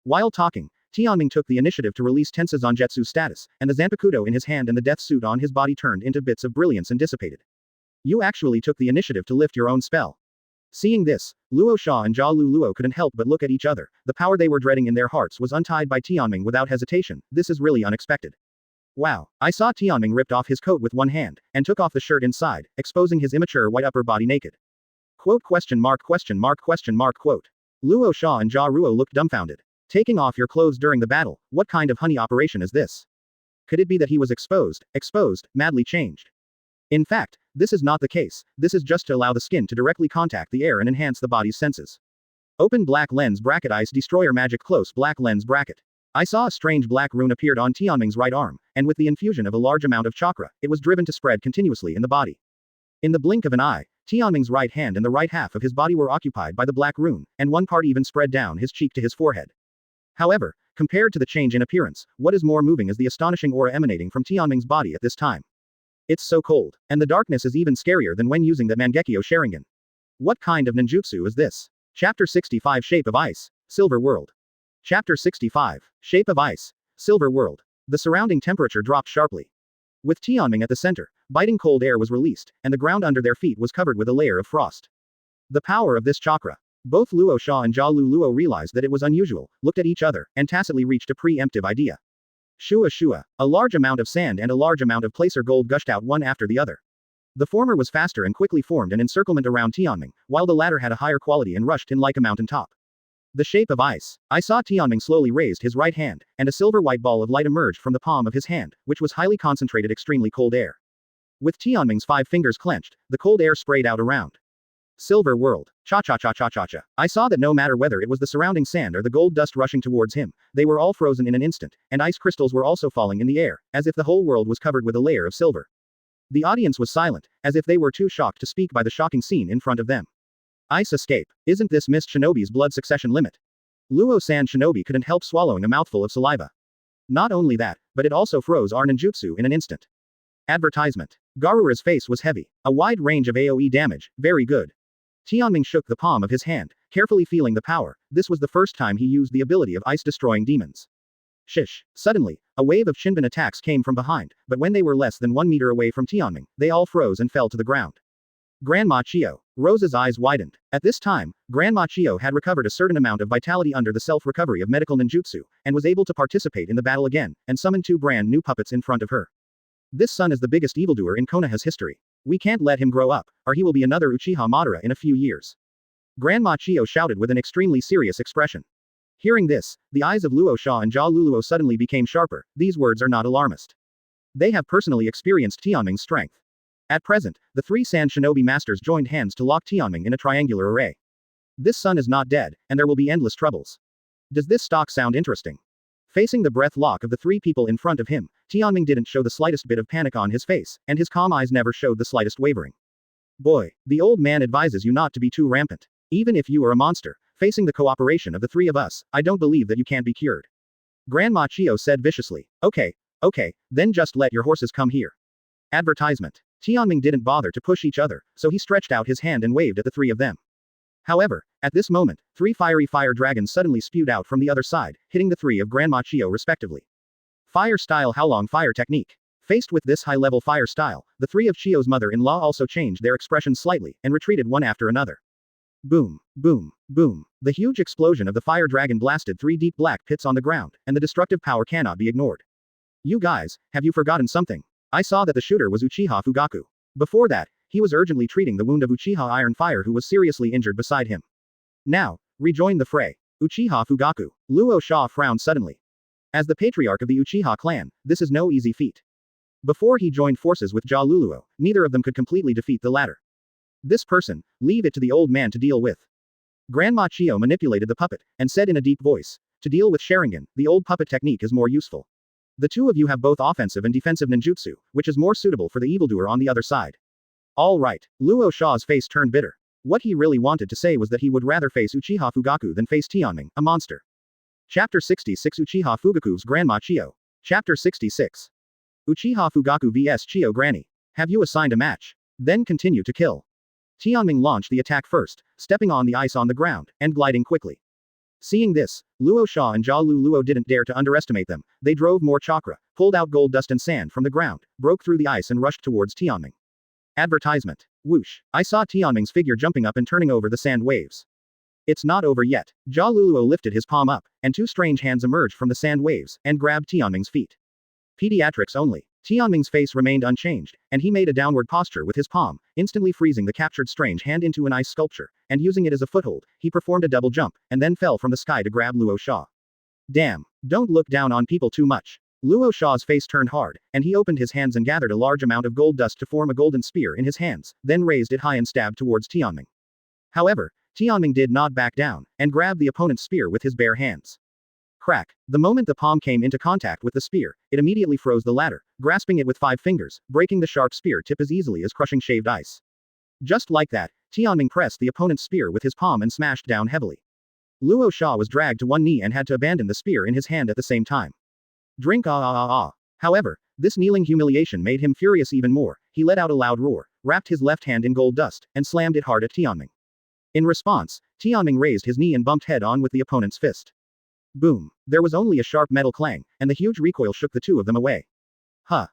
While talking, Tianming took the initiative to release Tensa Zangetsu status, and the Zanpakuto in his hand and the death suit on his body turned into bits of brilliance and dissipated. You actually took the initiative to lift your own spell. Seeing this, Luo Sha and Jia Luo couldn't help but look at each other. The power they were dreading in their hearts was untied by Tianming without hesitation. This is really unexpected. Wow. I saw Tianming ripped off his coat with one hand, and took off the shirt inside, exposing his immature white upper body naked. Quote. Luo Sha and Jia Ruo looked dumbfounded. Taking off your clothes during the battle, what kind of honey operation is this? Could it be that he was exposed, madly changed? In fact, this is not the case. This is just to allow the skin to directly contact the air and enhance the body's senses. Open black lens bracket Ice Destroyer Magic Close black lens bracket. I saw a strange black rune appeared on Tianming's right arm, and with the infusion of a large amount of chakra, it was driven to spread continuously in the body. In the blink of an eye, Tianming's right hand and the right half of his body were occupied by the black rune, and one part even spread down his cheek to his forehead. However, compared to the change in appearance, what is more moving is the astonishing aura emanating from Tianming's body at this time. It's so cold, and the darkness is even scarier than when using the Mangekyō Sharingan. What kind of ninjutsu is this? Chapter 65 Shape of Ice, Silver World. Chapter 65 Shape of Ice, Silver World. The surrounding temperature dropped sharply. With Tianming at the center, biting cold air was released, and the ground under their feet was covered with a layer of frost. The power of this chakra. Both Luo Sha and Jia Luo realized that it was unusual, looked at each other, and tacitly reached a preemptive idea. Shua. A large amount of sand and a large amount of placer gold gushed out one after the other. The former was faster and quickly formed an encirclement around Tianming, while the latter had a higher quality and rushed in like a mountain top. The shape of ice. I saw Tianming slowly raised his right hand, and a silver-white ball of light emerged from the palm of his hand, which was highly concentrated extremely cold air. With Tianming's 5 fingers clenched, the cold air sprayed out around. Silver world. Cha-cha-cha-cha-cha-cha. I saw that no matter whether it was the surrounding sand or the gold dust rushing towards him, they were all frozen in an instant, and ice crystals were also falling in the air, as if the whole world was covered with a layer of silver. The audience was silent, as if they were too shocked to speak by the shocking scene in front of them. Ice escape. Isn't this Mist Shinobi's blood succession limit? Luo-san Shinobi couldn't help swallowing a mouthful of saliva. Not only that, but it also froze our ninjutsu in an instant. Advertisement. Garura's face was heavy. A wide range of AoE damage, very good. Tianming shook the palm of his hand, carefully feeling the power. This was the first time he used the ability of ice-destroying demons. Shish. Suddenly, a wave of Shinbin attacks came from behind, but when they were less than 1 meter away from Tianming, they all froze and fell to the ground. Grandma Chiyo. Rose's eyes widened. At this time, Grandma Chiyo had recovered a certain amount of vitality under the self-recovery of medical ninjutsu, and was able to participate in the battle again, and summon 2 brand new puppets in front of her. This son is the biggest evildoer in Konoha's history. We can't let him grow up, or he will be another Uchiha Madara in a few years. Grandma Chiyo shouted with an extremely serious expression. Hearing this, the eyes of Luo Sha and Jia Luluo suddenly became sharper. These words are not alarmist. They have personally experienced Tianming's strength. At present, the 3 Sand Shinobi Masters joined hands to lock Tianming in a triangular array. This son is not dead, and there will be endless troubles. Does this stock sound interesting? Facing the breath lock of the 3 people in front of him, Tianming didn't show the slightest bit of panic on his face, and his calm eyes never showed the slightest wavering. Boy, the old man advises you not to be too rampant. Even if you are a monster, facing the cooperation of the 3 of us, I don't believe that you can't be cured. Grandma Chiyo said viciously. Okay, then just let your horses come here. Advertisement. Tianming didn't bother to push each other, so he stretched out his hand and waved at the 3 of them. However, at this moment, 3 fiery fire dragons suddenly spewed out from the other side, hitting the 3 of Grandma Chiyo respectively. Fire style Howlong fire technique. Faced with this high-level fire style, the 3 of Chiyo's mother-in-law also changed their expression slightly, and retreated one after another. Boom, boom, boom. The huge explosion of the fire dragon blasted 3 deep black pits on the ground, and the destructive power cannot be ignored. You guys, have you forgotten something? I saw that the shooter was Uchiha Fugaku. Before that, he was urgently treating the wound of Uchiha Iron Fire who was seriously injured beside him. Now, rejoin the fray. Uchiha Fugaku. Luo Sha frowned suddenly. As the patriarch of the Uchiha clan, this is no easy feat. Before he joined forces with Jia Luluo, neither of them could completely defeat the latter. This person, leave it to the old man to deal with. Grandma Chiyo manipulated the puppet, and said in a deep voice, to deal with Sharingan, the old puppet technique is more useful. The 2 of you have both offensive and defensive ninjutsu, which is more suitable for the evildoer on the other side. All right. Luo Sha's face turned bitter. What he really wanted to say was that he would rather face Uchiha Fugaku than face Tianming, a monster. Chapter 66 Uchiha Fugaku's Grandma Chiyo. Chapter 66. Uchiha Fugaku vs Chiyo Granny. Have you assigned a match? Then continue to kill. Tianming launched the attack first, stepping on the ice on the ground, and gliding quickly. Seeing this, Luo Sha and Jia Luluo didn't dare to underestimate them. They drove more chakra, pulled out gold dust and sand from the ground, broke through the ice and rushed towards Tianming. Advertisement. Whoosh. I saw Tianming's figure jumping up and turning over the sand waves. It's not over yet. Jia Luluo lifted his palm up, and 2 strange hands emerged from the sand waves, and grabbed Tianming's feet. Pediatrics only. Tianming's face remained unchanged, and he made a downward posture with his palm, instantly freezing the captured strange hand into an ice sculpture, and using it as a foothold, he performed a double jump, and then fell from the sky to grab Luo Sha. Damn. Don't look down on people too much. Luo Sha's face turned hard, and he opened his hands and gathered a large amount of gold dust to form a golden spear in his hands, then raised it high and stabbed towards Tianming. However, Tianming did not back down, and grabbed the opponent's spear with his bare hands. Crack. The moment the palm came into contact with the spear, it immediately froze the latter, grasping it with 5 fingers, breaking the sharp spear tip as easily as crushing shaved ice. Just like that, Tianming pressed the opponent's spear with his palm and smashed down heavily. Luo Sha was dragged to one knee and had to abandon the spear in his hand at the same time. Drink ah. However, this kneeling humiliation made him furious even more. He let out a loud roar, wrapped his left hand in gold dust, and slammed it hard at Tianming. In response, Tianming raised his knee and bumped head on with the opponent's fist. Boom. There was only a sharp metal clang, and the huge recoil shook the 2 of them away.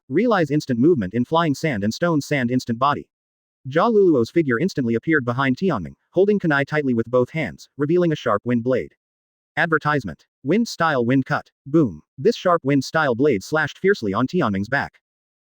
Realize instant movement in flying sand and stone sand instant body. Jia Luluo's figure instantly appeared behind Tianming, holding kunai tightly with both hands, revealing a sharp wind blade. Advertisement. Wind style wind cut. Boom. This sharp wind style blade slashed fiercely on Tianming's back.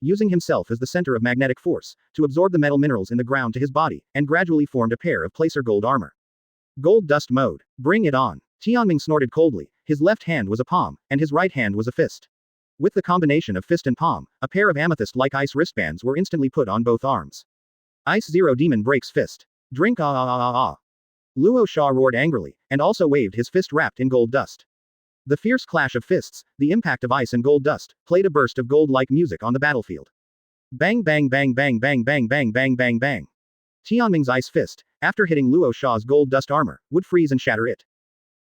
using himself as the center of magnetic force, to absorb the metal minerals in the ground to his body, and gradually formed a pair of placer gold armor. Gold dust mode. Bring it on. Tianming snorted coldly, his left hand was a palm, and his right hand was a fist. With the combination of fist and palm, a pair of amethyst-like ice wristbands were instantly put on both arms. Ice Zero Demon breaks fist. Drink ah ah ah ah ah. Luo Sha roared angrily, and also waved his fist wrapped in gold dust. The fierce clash of fists, the impact of ice and gold dust, played a burst of gold-like music on the battlefield. Bang bang bang bang bang bang bang bang bang bang. Tianming's ice fist, after hitting Luo Sha's gold dust armor, would freeze and shatter it.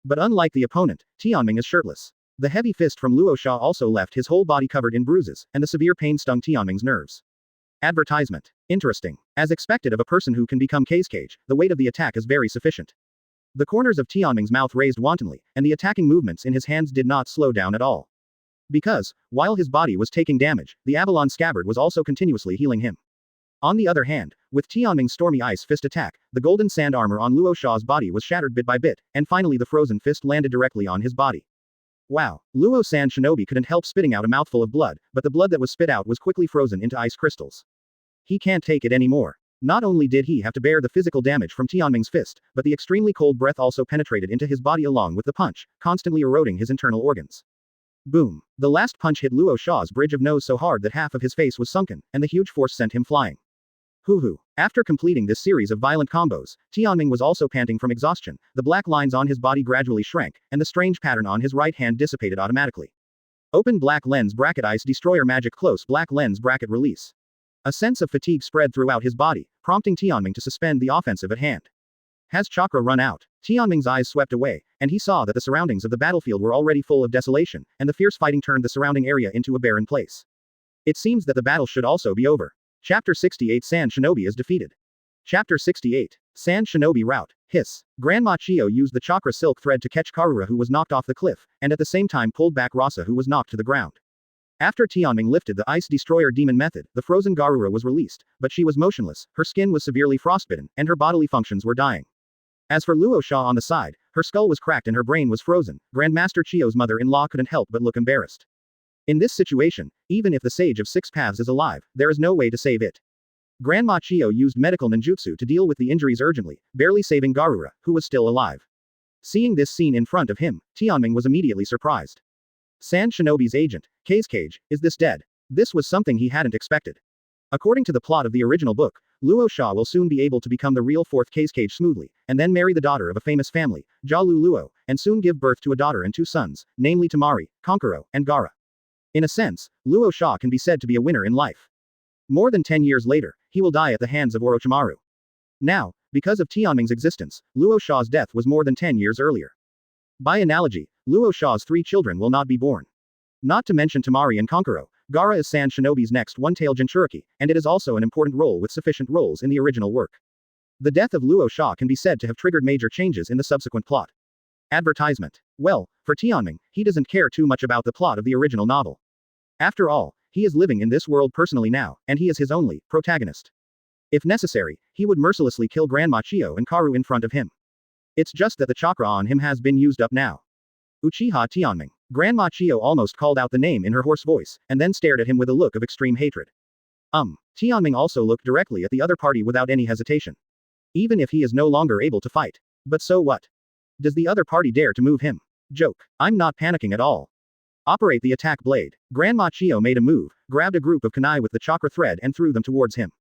But unlike the opponent, Tianming is shirtless. The heavy fist from Luo Sha also left his whole body covered in bruises, and the severe pain stung Tianming's nerves. Advertisement. Interesting. As expected of a person who can become Kakashi, the weight of the attack is very sufficient. The corners of Tianming's mouth raised wantonly, and the attacking movements in his hands did not slow down at all. Because, while his body was taking damage, the Avalon scabbard was also continuously healing him. On the other hand, with Tianming's stormy ice fist attack, the golden sand armor on Luo Sha's body was shattered bit by bit, and finally the frozen fist landed directly on his body. Wow, Luo Sand Shinobi couldn't help spitting out a mouthful of blood, but the blood that was spit out was quickly frozen into ice crystals. He can't take it anymore. Not only did he have to bear the physical damage from Tianming's fist, but the extremely cold breath also penetrated into his body along with the punch, constantly eroding his internal organs. Boom. The last punch hit Luo Sha's bridge of nose so hard that half of his face was sunken, and the huge force sent him flying. Hoo-hoo. After completing this series of violent combos, Tianming was also panting from exhaustion, the black lines on his body gradually shrank, and the strange pattern on his right hand dissipated automatically. Open black lens bracket ice destroyer magic close black lens bracket release. A sense of fatigue spread throughout his body, prompting Tianming to suspend the offensive at hand. Has Chakra run out? Tianming's eyes swept away, and he saw that the surroundings of the battlefield were already full of desolation, and the fierce fighting turned the surrounding area into a barren place. It seems that the battle should also be over. Chapter 68 Sand Shinobi is defeated. Chapter 68. Sand Shinobi rout. Hiss. Grandma Chiyo used the chakra silk thread to catch Karura who was knocked off the cliff, and at the same time pulled back Rasa who was knocked to the ground. After Tianming lifted the Ice Destroyer Demon method, the frozen Garura was released, but she was motionless, her skin was severely frostbitten, and her bodily functions were dying. As for Luo Sha on the side, her skull was cracked and her brain was frozen. Grandmaster Chiyo's mother-in-law couldn't help but look embarrassed. In this situation, even if the Sage of Six Paths is alive, there is no way to save it. Grandma Chiyo used medical ninjutsu to deal with the injuries urgently, barely saving Garura, who was still alive. Seeing this scene in front of him, Tianming was immediately surprised. Sand Shinobi's agent, Kakashi, is this dead? This was something he hadn't expected. According to the plot of the original book, Luo Sha will soon be able to become the real fourth Kakashi smoothly, and then marry the daughter of a famous family, Jialu Luo, and soon give birth to a daughter and two sons, namely Tamari, Conqueror, and Gaara. In a sense, Luo Sha can be said to be a winner in life. More than 10 years later, he will die at the hands of Orochimaru. Now, because of Tianming's existence, Luo Sha's death was more than 10 years earlier. By analogy, Luo Sha's 3 children will not be born. Not to mention Tamari and Conqueror, Gaara is Sand Shinobi's next one-tailed Jinchuriki, and it is also an important role with sufficient roles in the original work. The death of Luo Sha can be said to have triggered major changes in the subsequent plot. Advertisement. Well, for Tianming, he doesn't care too much about the plot of the original novel. After all, he is living in this world personally now, and he is his only protagonist. If necessary, he would mercilessly kill Grandma Chiyo and Karu in front of him. It's just that the chakra on him has been used up now. Uchiha Tianming. Grandma Chiyo almost called out the name in her hoarse voice, and then stared at him with a look of extreme hatred. Tianming also looked directly at the other party without any hesitation. Even if he is no longer able to fight. But so what? Does the other party dare to move him? Joke. I'm not panicking at all. Operate the attack blade. Grandma Chiyo made a move, grabbed a group of kunai with the chakra thread and threw them towards him.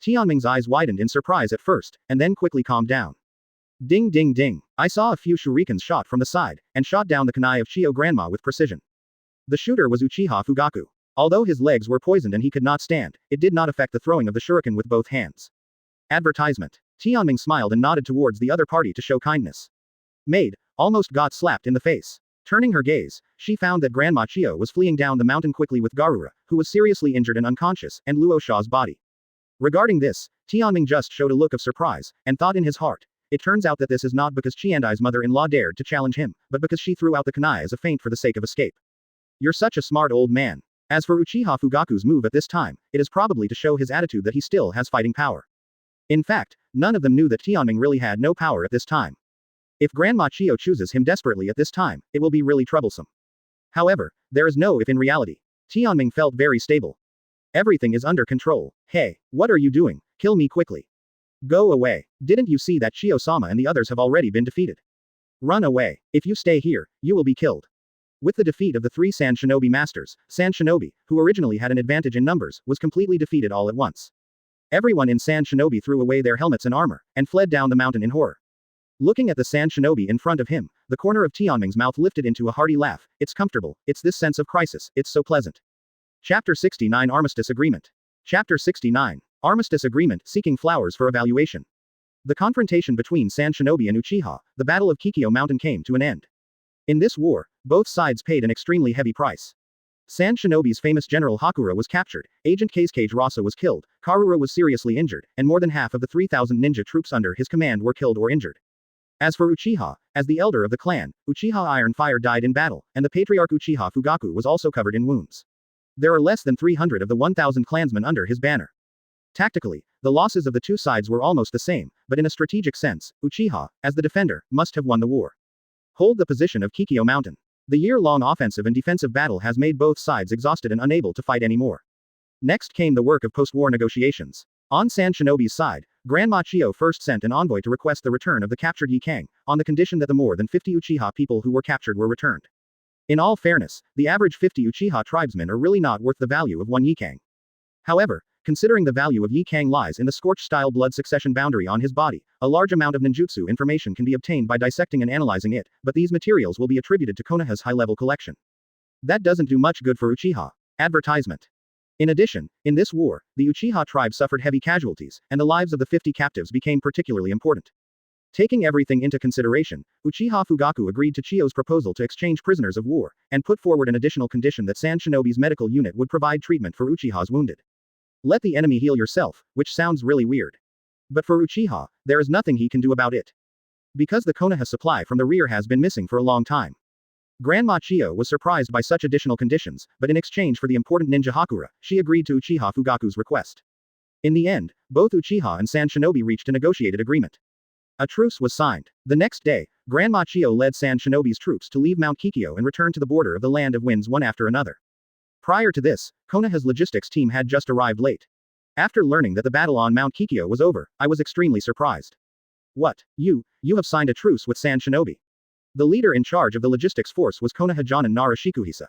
Tianming's eyes widened in surprise at first, and then quickly calmed down. Ding ding ding. I saw a few shurikens shot from the side, and shot down the kunai of Chiyo Grandma with precision. The shooter was Uchiha Fugaku. Although his legs were poisoned and he could not stand, it did not affect the throwing of the shuriken with both hands. Advertisement. Tianming smiled and nodded towards the other party to show kindness. Maid almost got slapped in the face. Turning her gaze, she found that Grandma Chiyo was fleeing down the mountain quickly with Garura, who was seriously injured and unconscious, and Luo Sha's body. Regarding this, Tianming just showed a look of surprise, and thought in his heart, it turns out that this is not because Chiandai's mother-in-law dared to challenge him, but because she threw out the kunai as a feint for the sake of escape. You're such a smart old man. As for Uchiha Fugaku's move at this time, it is probably to show his attitude that he still has fighting power. In fact, none of them knew that Tianming really had no power at this time. If Grandma Chiyo chooses him desperately at this time, it will be really troublesome. However, there is no if in reality. Tianming felt very stable. Everything is under control. Hey, what are you doing? Kill me quickly. Go away. Didn't you see that Chiyo-sama and the others have already been defeated? Run away. If you stay here, you will be killed. With the defeat of the three Sand Shinobi masters, Sand Shinobi, who originally had an advantage in numbers, was completely defeated all at once. Everyone in Sand Shinobi threw away their helmets and armor, and fled down the mountain in horror. Looking at the Sand Shinobi in front of him, the corner of Tianming's mouth lifted into a hearty laugh. It's comfortable, it's this sense of crisis, it's so pleasant. Chapter 69 Armistice Agreement. Chapter 69. Armistice Agreement, Seeking Flowers for Evaluation. The confrontation between Sand Shinobi and Uchiha, the Battle of Kikyo Mountain came to an end. In this war, both sides paid an extremely heavy price. Sand Shinobi's famous general Hakura was captured, Agent Kazekage Rasa was killed, Karura was seriously injured, and more than half of the 3,000 ninja troops under his command were killed or injured. As for Uchiha, as the elder of the clan, Uchiha Iron Fire died in battle, and the patriarch Uchiha Fugaku was also covered in wounds. There are less than 300 of the 1,000 clansmen under his banner. Tactically, the losses of the two sides were almost the same, but in a strategic sense, Uchiha, as the defender, must have won the war. Hold the position of Kikyo Mountain. The year-long offensive and defensive battle has made both sides exhausted and unable to fight anymore. Next came the work of post-war negotiations. On Sand Shinobi's side, Grand Mangekyō first sent an envoy to request the return of the captured Yi Kang, on the condition that the more than 50 Uchiha people who were captured were returned. In all fairness, the average 50 Uchiha tribesmen are really not worth the value of one Yi Kang. However, considering the value of Yi Kang lies in the scorched-style blood succession boundary on his body, a large amount of ninjutsu information can be obtained by dissecting and analyzing it, but these materials will be attributed to Konoha's high-level collection. That doesn't do much good for Uchiha. Advertisement. In addition, in this war, the Uchiha tribe suffered heavy casualties, and the lives of the 50 captives became particularly important. Taking everything into consideration, Uchiha Fugaku agreed to Chiyo's proposal to exchange prisoners of war, and put forward an additional condition that Sand Shinobi's medical unit would provide treatment for Uchiha's wounded. Let the enemy heal yourself, which sounds really weird. But for Uchiha, there is nothing he can do about it. Because the Konoha supply from the rear has been missing for a long time. Grand Mangekyō was surprised by such additional conditions, but in exchange for the important ninja Hakura, she agreed to Uchiha Fugaku's request. In the end, both Uchiha and Sand Shinobi reached a negotiated agreement. A truce was signed. The next day, Grand Mangekyō led Sand Shinobi's troops to leave Mount Kikyo and return to the border of the Land of Winds one after another. Prior to this, Konoha's logistics team had just arrived late. After learning that the battle on Mount Kikyo was over, I was extremely surprised. What? You have signed a truce with Sand Shinobi? The leader in charge of the logistics force was Konoha Jonin Nara Shikuhisa.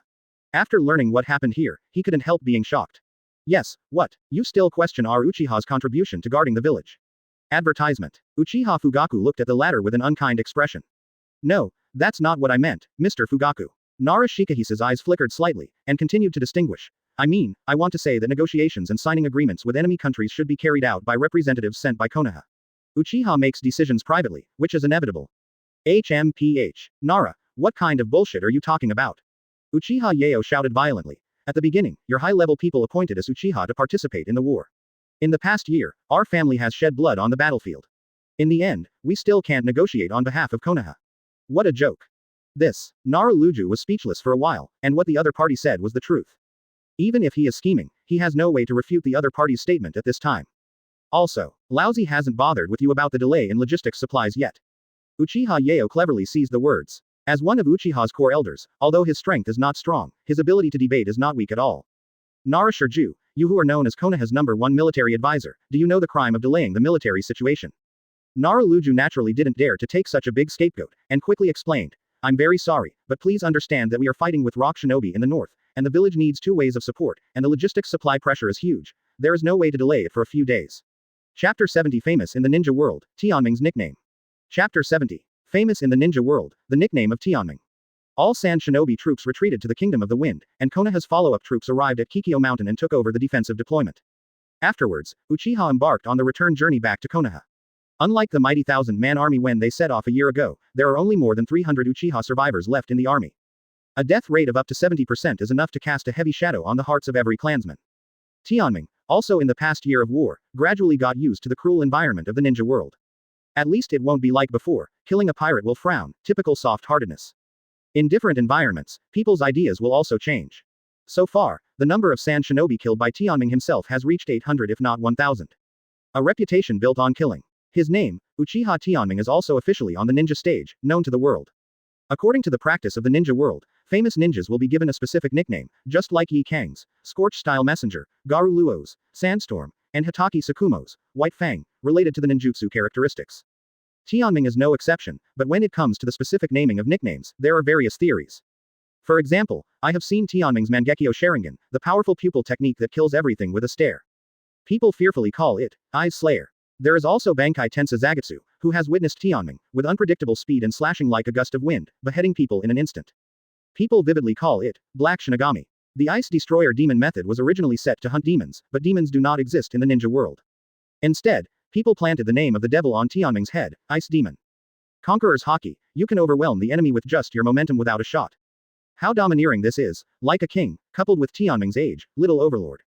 After learning what happened here, he couldn't help being shocked. Yes, what? You still question our Uchiha's contribution to guarding the village? Advertisement. Uchiha Fugaku looked at the latter with an unkind expression. No, that's not what I meant, Mr. Fugaku. Nara Shikuhisa's eyes flickered slightly, and continued to distinguish. I mean, I want to say that negotiations and signing agreements with enemy countries should be carried out by representatives sent by Konoha. Uchiha makes decisions privately, which is inevitable. HMPH. Nara, what kind of bullshit are you talking about? Uchiha Yeo shouted violently. At the beginning, your high-level people appointed us Uchiha to participate in the war. In the past year, our family has shed blood on the battlefield. In the end, we still can't negotiate on behalf of Konoha. What a joke. This. Nara Luju was speechless for a while, and what the other party said was the truth. Even if he is scheming, he has no way to refute the other party's statement at this time. Also, Laozi hasn't bothered with you about the delay in logistics supplies yet. Uchiha Yeo cleverly seized the words. As one of Uchiha's core elders, although his strength is not strong, his ability to debate is not weak at all. Nara Shirju, you who are known as Konoha's #1 military advisor, do you know the crime of delaying the military situation? Nara Luju naturally didn't dare to take such a big scapegoat, and quickly explained. I'm very sorry, but please understand that we are fighting with Rock Shinobi in the north, and the village needs 2 ways of support, and the logistics supply pressure is huge. There is no way to delay it for a few days. Chapter 70 Famous in the Ninja World, Tianming's nickname. Chapter 70. Famous in the Ninja World, the nickname of Tianming. All Sand Shinobi troops retreated to the Kingdom of the Wind, and Konoha's follow-up troops arrived at Kikyo Mountain and took over the defensive deployment. Afterwards, Uchiha embarked on the return journey back to Konoha. Unlike the mighty 1,000-man army when they set off a year ago, there are only more than 300 Uchiha survivors left in the army. A death rate of up to 70% is enough to cast a heavy shadow on the hearts of every clansman. Tianming, also in the past year of war, gradually got used to the cruel environment of the ninja world. At least it won't be like before, killing a pirate will frown, typical soft-heartedness. In different environments, people's ideas will also change. So far, the number of Sand Shinobi killed by Tianming himself has reached 800 if not 1,000. A reputation built on killing. His name, Uchiha Tianming, is also officially on the ninja stage, known to the world. According to the practice of the ninja world, famous ninjas will be given a specific nickname, just like Yi Kang's, Scorch-style Messenger, Garu Luo's, Sandstorm, and Hitaki Sakumo's, White Fang, related to the ninjutsu characteristics. Tianming is no exception, but when it comes to the specific naming of nicknames, there are various theories. For example, I have seen Tianming's Mangekyō Sharingan, the powerful pupil technique that kills everything with a stare. People fearfully call it Eyes Slayer. There is also Bankai Tensa Zagetsu, who has witnessed Tianming, with unpredictable speed and slashing like a gust of wind, beheading people in an instant. People vividly call it Black Shinigami. The Ice Destroyer demon method was originally set to hunt demons, but demons do not exist in the ninja world. Instead, people planted the name of the devil on Tianming's head, Ice Demon. Conqueror's Haki, you can overwhelm the enemy with just your momentum without a shot. How domineering this is, like a king, coupled with Tianming's age, little overlord.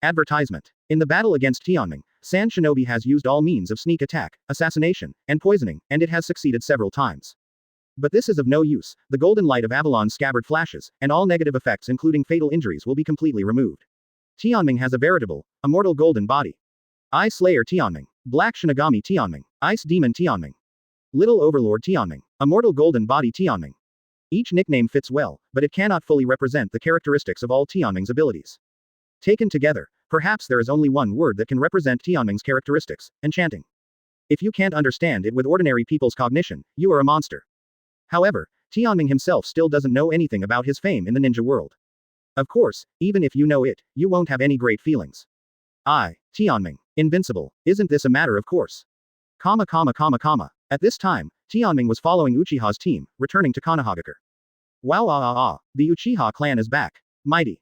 Advertisement. In the battle against Tianming, Sand Shinobi has used all means of sneak attack, assassination, and poisoning, and it has succeeded several times. But this is of no use, the golden light of Avalon's scabbard flashes, and all negative effects including fatal injuries will be completely removed. Tianming has a veritable, immortal golden body. Ice Slayer Tianming. Black Shinigami Tianming. Ice Demon Tianming. Little Overlord Tianming. Immortal Golden Body Tianming. Each nickname fits well, but it cannot fully represent the characteristics of all Tianming's abilities. Taken together, perhaps there is only one word that can represent Tianming's characteristics: enchanting. If you can't understand it with ordinary people's cognition, you are a monster. However, Tianming himself still doesn't know anything about his fame in the ninja world. Of course, even if you know it, you won't have any great feelings. Tianming. Invincible. Isn't this a matter of course? At this time, Tianming was following Uchiha's team, returning to Konoha. Wow, the Uchiha clan is back. Mighty.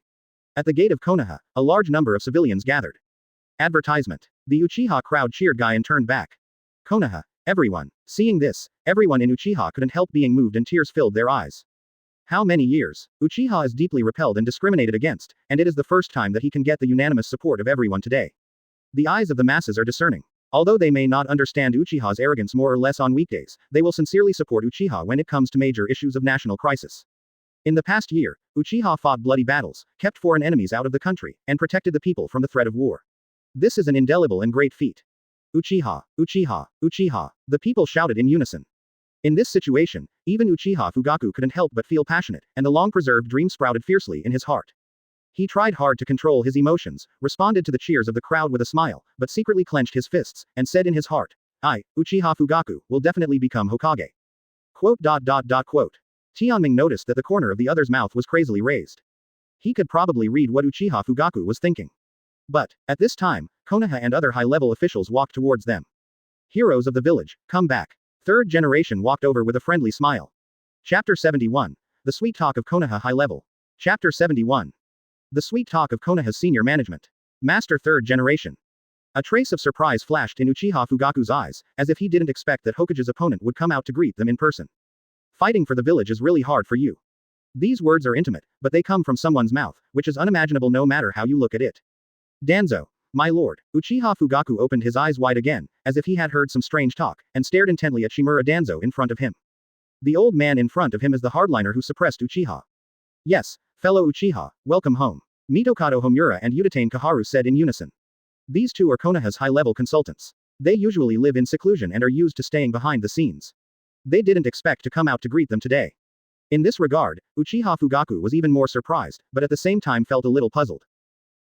At the gate of Konoha, a large number of civilians gathered. Advertisement. The Uchiha crowd cheered Guy and turned back. Konoha. Everyone. Seeing this, everyone in Uchiha couldn't help being moved and tears filled their eyes. How many years? Uchiha is deeply repelled and discriminated against, and it is the first time that he can get the unanimous support of everyone today. The eyes of the masses are discerning. Although they may not understand Uchiha's arrogance more or less on weekdays, they will sincerely support Uchiha when it comes to major issues of national crisis. In the past year, Uchiha fought bloody battles, kept foreign enemies out of the country, and protected the people from the threat of war. This is an indelible and great feat. Uchiha, Uchiha, Uchiha, the people shouted in unison. In this situation, even Uchiha Fugaku couldn't help but feel passionate, and the long-preserved dream sprouted fiercely in his heart. He tried hard to control his emotions, responded to the cheers of the crowd with a smile, but secretly clenched his fists, and said in his heart, I, Uchiha Fugaku, will definitely become Hokage. Quote. Tianming noticed that the corner of the other's mouth was crazily raised. He could probably read what Uchiha Fugaku was thinking. But, at this time, Konoha and other high-level officials walked towards them. Heroes of the village, come back. Third generation walked over with a friendly smile. Chapter 71. The Sweet Talk of Konoha High Level. Chapter 71. The Sweet Talk of Konoha's Senior Management. Master Third Generation. A trace of surprise flashed in Uchiha Fugaku's eyes, as if he didn't expect that Hokage's opponent would come out to greet them in person. Fighting for the village is really hard for you. These words are intimate, but they come from someone's mouth, which is unimaginable no matter how you look at it. Danzo. My lord. Uchiha Fugaku opened his eyes wide again, as if he had heard some strange talk, and stared intently at Shimura Danzo in front of him. The old man in front of him is the hardliner who suppressed Uchiha. Yes, fellow Uchiha, welcome home. Mitokado Homura and Udatane Kaharu said in unison. These two are Konoha's high-level consultants. They usually live in seclusion and are used to staying behind the scenes. They didn't expect to come out to greet them today. In this regard, Uchiha Fugaku was even more surprised, but at the same time felt a little puzzled.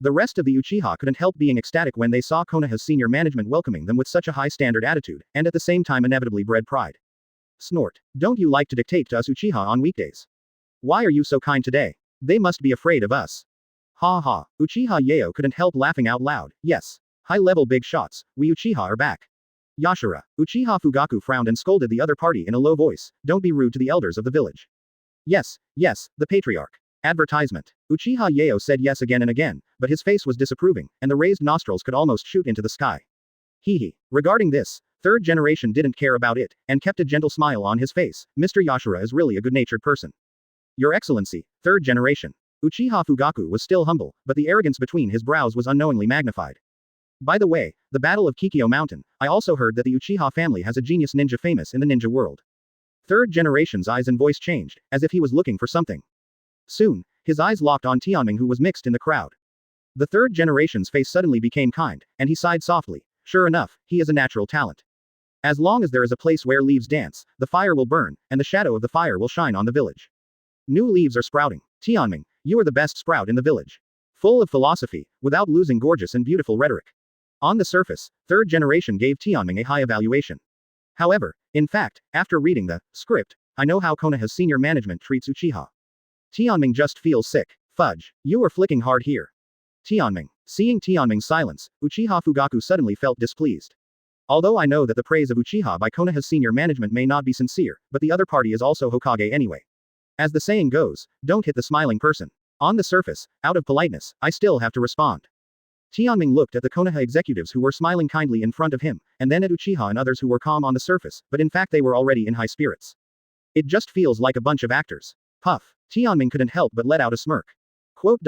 The rest of the Uchiha couldn't help being ecstatic when they saw Konoha's senior management welcoming them with such a high-standard attitude, and at the same time inevitably bred pride. Snort. Don't you like to dictate to us Uchiha on weekdays? Why are you so kind today? They must be afraid of us. Ha ha. Uchiha Yeo couldn't help laughing out loud. Yes. High-level big shots, we Uchiha are back. Yashira. Uchiha Fugaku frowned and scolded the other party in a low voice. Don't be rude to the elders of the village. Yes, the patriarch. Advertisement. Uchiha Yeo said yes again and again, but his face was disapproving, and the raised nostrils could almost shoot into the sky. Hee. Regarding this, third generation didn't care about it, and kept a gentle smile on his face. Mr. Yashira is really a good-natured person. Your Excellency, third generation. Uchiha Fugaku was still humble, but the arrogance between his brows was unknowingly magnified. By the way, the Battle of Kikyo Mountain, I also heard that the Uchiha family has a genius ninja famous in the ninja world. Third generation's eyes and voice changed, as if he was looking for something. Soon, his eyes locked on Tianming, who was mixed in the crowd. The third generation's face suddenly became kind, and he sighed softly. Sure enough, he is a natural talent. As long as there is a place where leaves dance, the fire will burn, and the shadow of the fire will shine on the village. New leaves are sprouting. Tianming, you are the best sprout in the village. Full of philosophy, without losing gorgeous and beautiful rhetoric. On the surface, third generation gave Tianming a high evaluation. However, in fact, after reading the script, I know how Konoha's senior management treats Uchiha Tianming just feels sick. Fudge. You are flicking hard here. Tianming. Seeing Tianming's silence, Uchiha Fugaku suddenly felt displeased. Although I know that the praise of Uchiha by Konoha's senior management may not be sincere, but the other party is also Hokage anyway. As the saying goes, don't hit the smiling person. On the surface, out of politeness, I still have to respond. Tianming looked at the Konoha executives who were smiling kindly in front of him, and then at Uchiha and others who were calm on the surface, but in fact they were already in high spirits. It just feels like a bunch of actors. Puff. Tianming couldn't help but let out a smirk. Quote.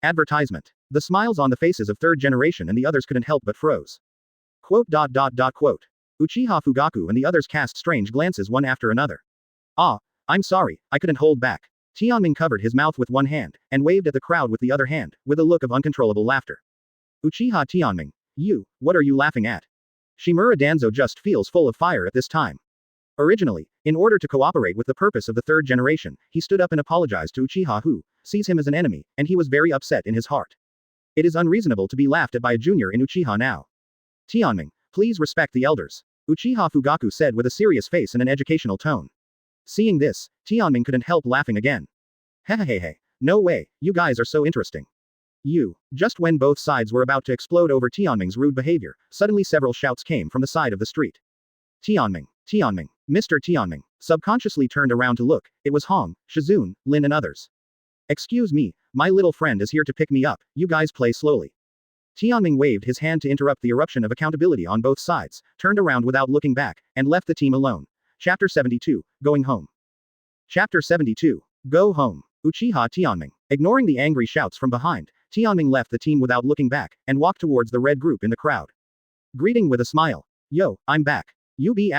Advertisement. The smiles on the faces of third generation and the others couldn't help but froze. Quote. Uchiha Fugaku and the others cast strange glances one after another. Ah, I'm sorry, I couldn't hold back. Tianming covered his mouth with one hand, and waved at the crowd with the other hand, with a look of uncontrollable laughter. Uchiha Tianming. What are you laughing at? Shimura Danzo just feels full of fire at this time. Originally, in order to cooperate with the purpose of the third generation, he stood up and apologized to Uchiha who sees him as an enemy, and he was very upset in his heart. It is unreasonable to be laughed at by a junior in Uchiha now. Tianming, please respect the elders. Uchiha Fugaku said with a serious face and an educational tone. Seeing this, Tianming couldn't help laughing again. Hehehehe. No way, you guys are so interesting. Just when both sides were about to explode over Tianming's rude behavior, suddenly several shouts came from the side of the street. Tianming. Mr. Tianming. Subconsciously turned around to look, it was Hong, Shizune, Lin and others. Excuse me, my little friend is here to pick me up, you guys play slowly. Tianming waved his hand to interrupt the eruption of accountability on both sides, turned around without looking back, and left the team alone. Chapter 72, Going Home. Chapter 72. Go Home. Uchiha Tianming. Ignoring the angry shouts from behind, Tianming left the team without looking back, and walked towards the red group in the crowd. Greeting with a smile. Yo, I'm back. D.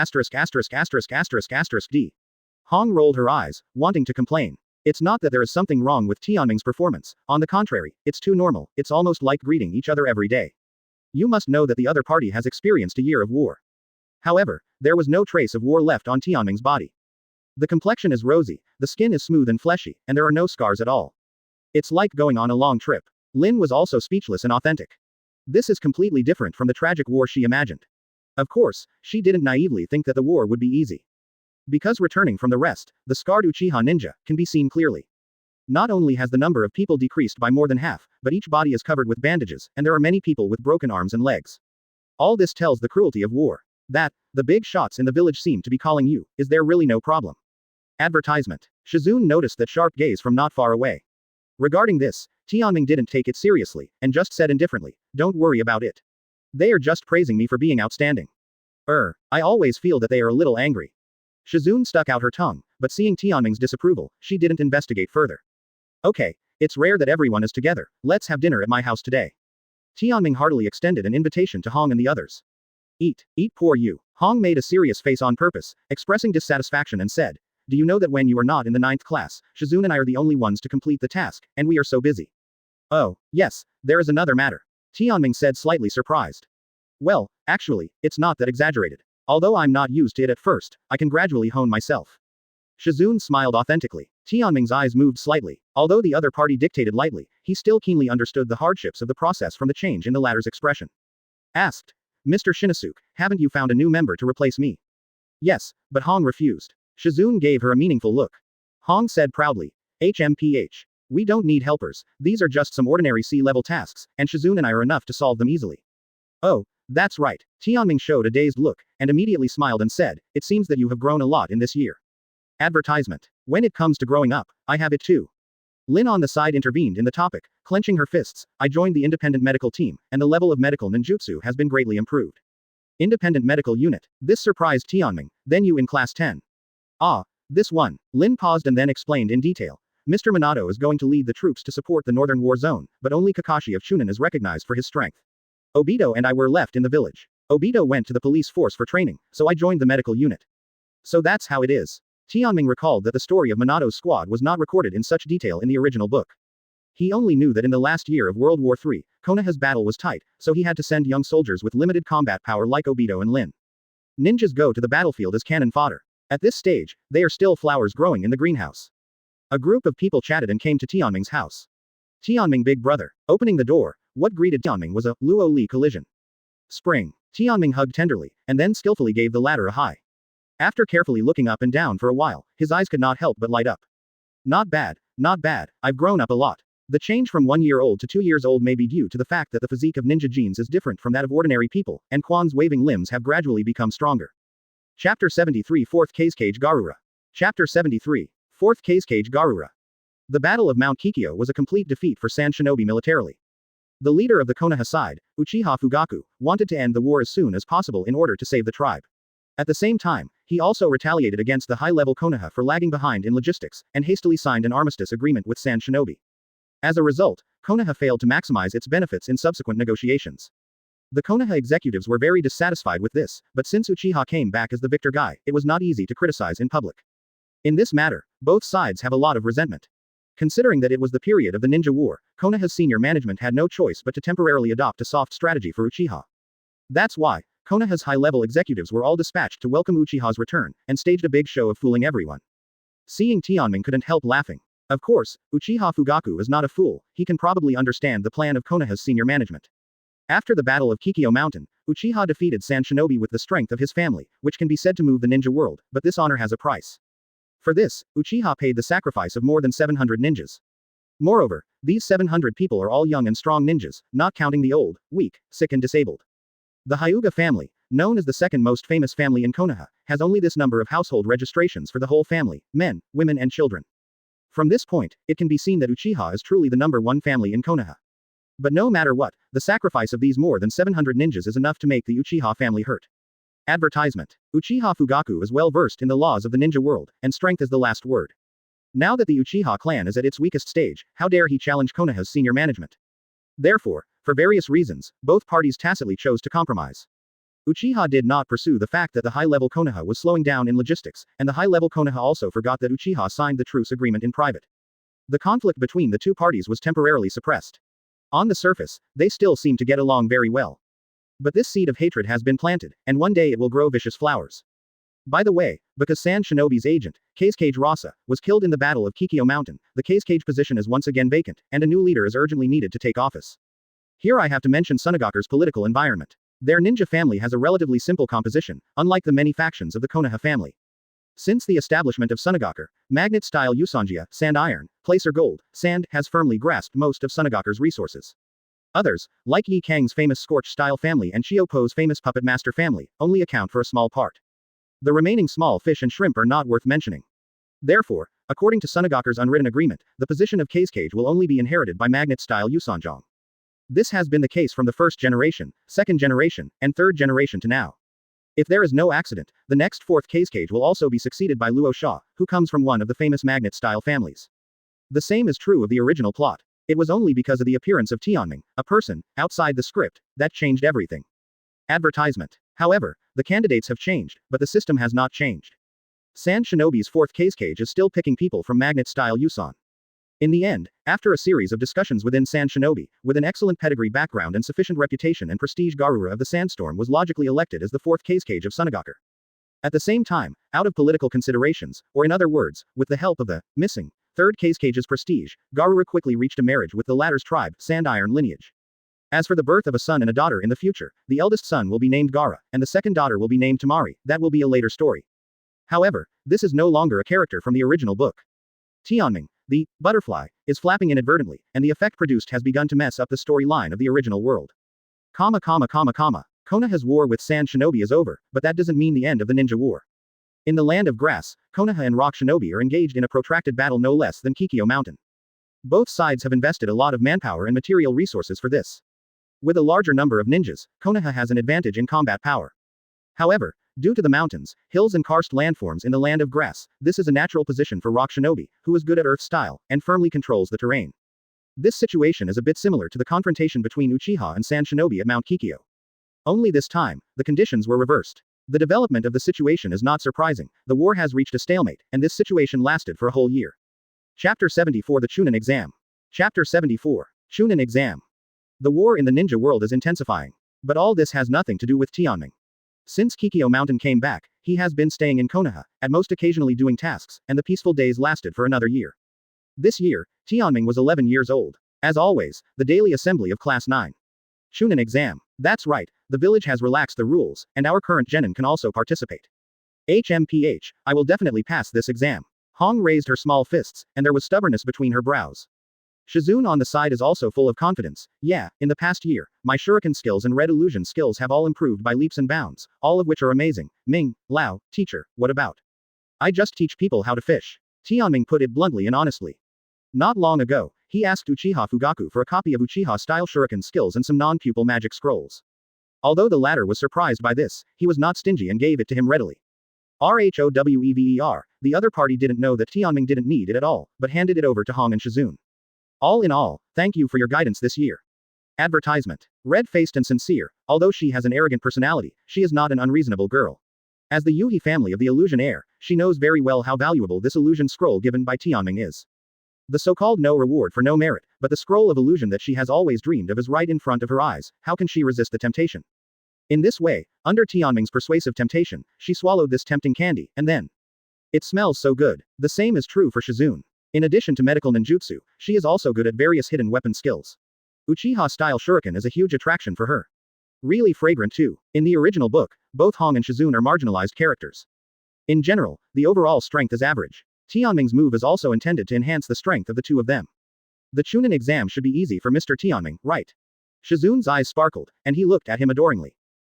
Hong rolled her eyes, wanting to complain. It's not that there is something wrong with Tianming's performance, on the contrary, it's too normal, it's almost like greeting each other every day. You must know that the other party has experienced a year of war. However, there was no trace of war left on Tianming's body. The complexion is rosy, the skin is smooth and fleshy, and there are no scars at all. It's like going on a long trip. Lin was also speechless and authentic. This is completely different from the tragic war she imagined. Of course, she didn't naively think that the war would be easy. Because returning from the rest, the scarred Uchiha ninja can be seen clearly. Not only has the number of people decreased by more than half, but each body is covered with bandages, and there are many people with broken arms and legs. All this tells the cruelty of war. That, the big shots in the village seem to be calling you, is there really no problem? Advertisement. Shizune noticed that sharp gaze from not far away. Regarding this, Tianming didn't take it seriously, and just said indifferently, don't worry about it. They are just praising me for being outstanding. I always feel that they are a little angry. Shizune stuck out her tongue, but seeing Tianming's disapproval, she didn't investigate further. Okay, it's rare that everyone is together, let's have dinner at my house today. Tianming heartily extended an invitation to Hong and the others. Eat poor you. Hong made a serious face on purpose, expressing dissatisfaction and said, do you know that when you are not in the 9th class, Shizune and I are the only ones to complete the task, and we are so busy. Oh, yes, there is another matter. Tianming said slightly surprised. Well, actually, it's not that exaggerated. Although I'm not used to it at first, I can gradually hone myself. Shizune smiled authentically. Tianming's eyes moved slightly. Although the other party dictated lightly, he still keenly understood the hardships of the process from the change in the latter's expression. Asked. Mr. Shinosuke, haven't you found a new member to replace me? Yes, but Hong refused. Shizune gave her a meaningful look. Hong said proudly. HMPH. We don't need helpers, these are just some ordinary C-level tasks, and Shizune and I are enough to solve them easily. Oh, that's right. Tianming showed a dazed look, and immediately smiled and said, it seems that you have grown a lot in this year. Advertisement. When it comes to growing up, I have it too. Lin on the side intervened in the topic, clenching her fists, I joined the independent medical team, and the level of medical ninjutsu has been greatly improved. Independent medical unit. This surprised Tianming, then you in class 10. Ah, this one. Lin paused and then explained in detail. Mr. Minato is going to lead the troops to support the northern war zone, but only Kakashi of Chunin is recognized for his strength. Obito and I were left in the village. Obito went to the police force for training, so I joined the medical unit. So that's how it is. Tianming recalled that the story of Minato's squad was not recorded in such detail in the original book. He only knew that in the last year of World War III, Konoha's battle was tight, so he had to send young soldiers with limited combat power like Obito and Lin. Ninjas go to the battlefield as cannon fodder. At this stage, they are still flowers growing in the greenhouse. A group of people chatted and came to Tianming's house. Tianming big brother. Opening the door, what greeted Tianming was a Luo Li collision. Spring. Tianming hugged tenderly, and then skillfully gave the latter a high. After carefully looking up and down for a while, his eyes could not help but light up. Not bad, not bad, I've grown up a lot. The change from 1 year old to 2 years old may be due to the fact that the physique of ninja genes is different from that of ordinary people, and Quan's waving limbs have gradually become stronger. Chapter 73 4th Kazekage Garura. Chapter 73. 4th Kazekage Garura. The Battle of Mount Kikyo was a complete defeat for Sand Shinobi militarily. The leader of the Konoha side, Uchiha Fugaku, wanted to end the war as soon as possible in order to save the tribe. At the same time, he also retaliated against the high-level Konoha for lagging behind in logistics, and hastily signed an armistice agreement with Sand Shinobi. As a result, Konoha failed to maximize its benefits in subsequent negotiations. The Konoha executives were very dissatisfied with this, but since Uchiha came back as the victor guy, it was not easy to criticize in public. In this matter, both sides have a lot of resentment. Considering that it was the period of the Ninja War, Konoha's senior management had no choice but to temporarily adopt a soft strategy for Uchiha. That's why, Konoha's high-level executives were all dispatched to welcome Uchiha's return, and staged a big show of fooling everyone. Seeing Tianming couldn't help laughing. Of course, Uchiha Fugaku is not a fool, he can probably understand the plan of Konoha's senior management. After the Battle of Kikyo Mountain, Uchiha defeated Sand Shinobi with the strength of his family, which can be said to move the ninja world, but this honor has a price. For this, Uchiha paid the sacrifice of more than 700 ninjas. Moreover, these 700 people are all young and strong ninjas, not counting the old, weak, sick and disabled. The Hyuga family, known as the second most famous family in Konoha, has only this number of household registrations for the whole family, men, women and children. From this point, it can be seen that Uchiha is truly the number one family in Konoha. But no matter what, the sacrifice of these more than 700 ninjas is enough to make the Uchiha family hurt. Advertisement. Uchiha Fugaku is well versed in the laws of the ninja world, and strength is the last word. Now that the Uchiha clan is at its weakest stage, how dare he challenge Konoha's senior management? Therefore, for various reasons, both parties tacitly chose to compromise. Uchiha did not pursue the fact that the high-level Konoha was slowing down in logistics, and the high-level Konoha also forgot that Uchiha signed the truce agreement in private. The conflict between the two parties was temporarily suppressed. On the surface, they still seem to get along very well. But this seed of hatred has been planted, and one day it will grow vicious flowers. By the way, because Sand Shinobi's agent, Kazekage Rasa, was killed in the Battle of Kikyo Mountain, the Kazekage position is once again vacant, and a new leader is urgently needed to take office. Here I have to mention Sunagaku's political environment. Their ninja family has a relatively simple composition, unlike the many factions of the Konoha family. Since the establishment of Sunagaku, magnet-style Usanjia, sand iron, placer gold, sand, has firmly grasped most of Sunagaku's resources. Others, like Yi Kang's famous Scorch-style family and Shiopo's famous Puppet Master family, only account for a small part. The remaining small fish and shrimp are not worth mentioning. Therefore, according to Sunagaku's unwritten agreement, the position of Kazekage will only be inherited by magnet-style Usanjong. This has been the case from the first generation, second generation, and third generation to now. If there is no accident, the next fourth Kazekage will also be succeeded by Luo Sha, who comes from one of the famous magnet-style families. The same is true of the original plot. It was only because of the appearance of Tianming, a person, outside the script, that changed everything. Advertisement. However, the candidates have changed, but the system has not changed. Sand Shinobi's fourth Kazekage is still picking people from magnet-style Usan. In the end, after a series of discussions within Sand Shinobi, with an excellent pedigree background and sufficient reputation and prestige, Garura of the Sandstorm was logically elected as the fourth Kazekage of Sunagaku. At the same time, out of political considerations, or in other words, with the help of the missing third Kazekage's prestige, Garura quickly reached a marriage with the latter's tribe, Sand Iron lineage. As for the birth of a son and a daughter in the future, the eldest son will be named Gara, and the second daughter will be named Tamari, that will be a later story. However, this is no longer a character from the original book. Tianming, the butterfly, is flapping inadvertently, and the effect produced has begun to mess up the storyline of the original world. Konoha's war with Sand Shinobi is over, but that doesn't mean the end of the ninja war. In the land of grass, Konoha and Rock Shinobi are engaged in a protracted battle no less than Kikyo Mountain. Both sides have invested a lot of manpower and material resources for this. With a larger number of ninjas, Konoha has an advantage in combat power. However, due to the mountains, hills and karst landforms in the land of grass, this is a natural position for Rock Shinobi, who is good at earth style, and firmly controls the terrain. This situation is a bit similar to the confrontation between Uchiha and Sand Shinobi at Mount Kikyo. Only this time, the conditions were reversed. The development of the situation is not surprising, the war has reached a stalemate, and this situation lasted for a whole year. Chapter 74 The Chunin Exam. Chapter 74. Chunin Exam. The war in the ninja world is intensifying. But all this has nothing to do with Tianming. Since Kikyo Mountain came back, he has been staying in Konoha, at most occasionally doing tasks, and the peaceful days lasted for another year. This year, Tianming was 11 years old. As always, the daily assembly of Class 9. Chunin Exam. That's right, the village has relaxed the rules, and our current genin can also participate. HMPH, I will definitely pass this exam. Hong raised her small fists, and there was stubbornness between her brows. Shizune on the side is also full of confidence. Yeah, in the past year, my shuriken skills and red illusion skills have all improved by leaps and bounds, all of which are amazing. Ming, Lao, teacher, what about? I just teach people how to fish. Tianming put it bluntly and honestly. Not long ago, he asked Uchiha Fugaku for a copy of Uchiha-style shuriken skills and some non-pupil magic scrolls. Although the latter was surprised by this, he was not stingy and gave it to him readily. RHOWEVER, the other party didn't know that Tianming didn't need it at all, but handed it over to Hong and Shizune. All in all, thank you for your guidance this year. Advertisement. Red-faced and sincere, although she has an arrogant personality, she is not an unreasonable girl. As the Yuhi family of the illusion heir, she knows very well how valuable this illusion scroll given by Tianming is. The so-called no reward for no merit, but the scroll of illusion that she has always dreamed of is right in front of her eyes, how can she resist the temptation? In this way, under Tianming's persuasive temptation, she swallowed this tempting candy, and then. It smells so good. The same is true for Shizune. In addition to medical ninjutsu, she is also good at various hidden weapon skills. Uchiha-style shuriken is a huge attraction for her. Really fragrant too. In the original book, both Hong and Shizune are marginalized characters. In general, the overall strength is average. Tianming's move is also intended to enhance the strength of the two of them. The Chunin exam should be easy for Mr. Tianming, right? Shizune's eyes sparkled, and he looked at him adoringly.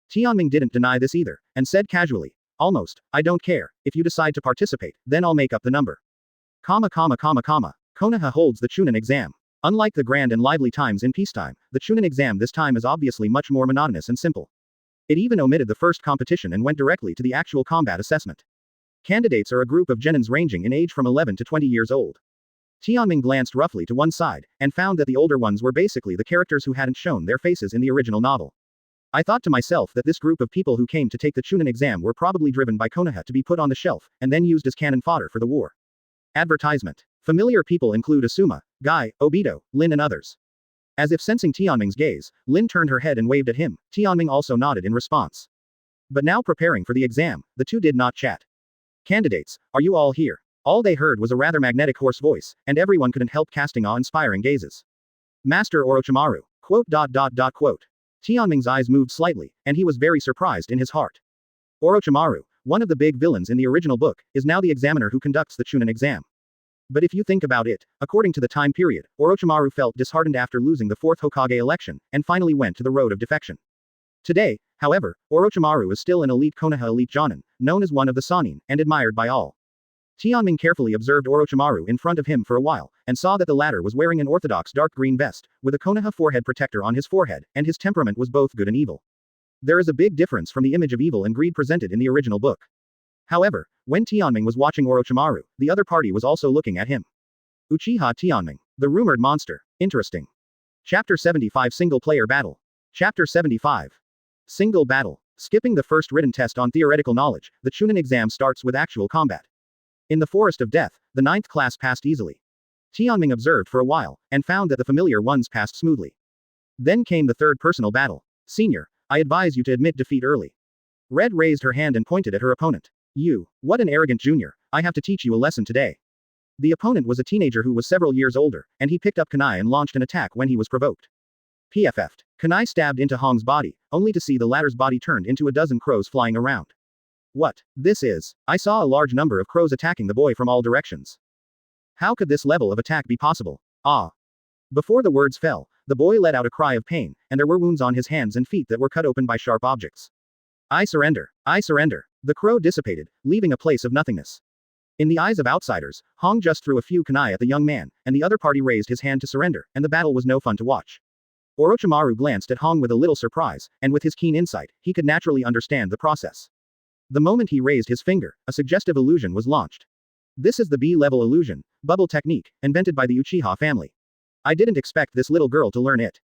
Tianming didn't deny this either, and said casually, almost, I don't care, if you decide to participate, then I'll make up the number. Konoha holds the Chunin exam. Unlike the grand and lively times in peacetime, the Chunin exam this time is obviously much more monotonous and simple. It even omitted the first competition and went directly to the actual combat assessment. Candidates are a group of genins ranging in age from 11 to 20 years old. Tianming glanced roughly to one side, and found that the older ones were basically the characters who hadn't shown their faces in the original novel. I thought to myself that this group of people who came to take the Chunin exam were probably driven by Konoha to be put on the shelf, and then used as cannon fodder for the war. Advertisement. Familiar people include Asuma, Guy, Obito, Lin and others. As if sensing Tianming's gaze, Lin turned her head and waved at him. Tianming also nodded in response. But now preparing for the exam, the two did not chat. Candidates, are you all here? All they heard was a rather magnetic hoarse voice, and everyone couldn't help casting awe-inspiring gazes. Master Orochimaru. Quote. Tianming's eyes moved slightly, and he was very surprised in his heart. Orochimaru, one of the big villains in the original book, is now the examiner who conducts the Chunin exam. But if you think about it, according to the time period, Orochimaru felt disheartened after losing the 4th Hokage election, and finally went to the road of defection. Today, however, Orochimaru is still an elite Konoha elite jonin, known as one of the Sannin, and admired by all. Tianming carefully observed Orochimaru in front of him for a while, and saw that the latter was wearing an orthodox dark green vest, with a Konoha forehead protector on his forehead, and his temperament was both good and evil. There is a big difference from the image of evil and greed presented in the original book. However, when Tianming was watching Orochimaru, the other party was also looking at him. Uchiha Tianming. The rumored monster. Interesting. Chapter 75 Single Player Battle. Chapter 75. Single Battle. Skipping the first written test on theoretical knowledge, the Chunin exam starts with actual combat. In the Forest of Death, the 9th class passed easily. Tianming observed for a while, and found that the familiar ones passed smoothly. Then came the third personal battle. Senior, I advise you to admit defeat early. Red raised her hand and pointed at her opponent. You, what an arrogant junior, I have to teach you a lesson today. The opponent was a teenager who was several years older, and he picked up kunai and launched an attack when he was provoked. PFF'd. Kunai stabbed into Hong's body, only to see the latter's body turned into a dozen crows flying around. What? This is. I saw a large number of crows attacking the boy from all directions. How could this level of attack be possible? Ah. Before the words fell, the boy let out a cry of pain, and there were wounds on his hands and feet that were cut open by sharp objects. I surrender. I surrender. The crow dissipated, leaving a place of nothingness. In the eyes of outsiders, Hong just threw a few kunai at the young man, and the other party raised his hand to surrender, and the battle was no fun to watch. Orochimaru glanced at Hong with a little surprise, and with his keen insight, he could naturally understand the process. The moment he raised his finger, a suggestive illusion was launched. This is the B-level illusion, bubble technique, invented by the Uchiha family. I didn't expect this little girl to learn it.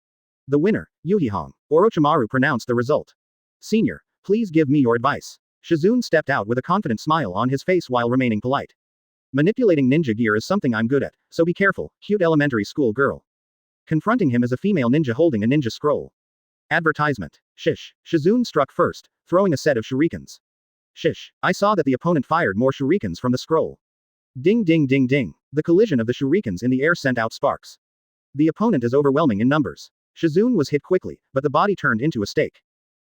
The winner, Yuhi Hong. Orochimaru pronounced the result. Senior, please give me your advice. Shizune stepped out with a confident smile on his face while remaining polite. Manipulating ninja gear is something I'm good at, so be careful, cute elementary school girl. Confronting him as a female ninja holding a ninja scroll. Advertisement. Shish. Shizune struck first, throwing a set of shurikens. Shish. I saw that the opponent fired more shurikens from the scroll. Ding ding ding ding. The collision of the shurikens in the air sent out sparks. The opponent is overwhelming in numbers. Shizune was hit quickly, but the body turned into a stake.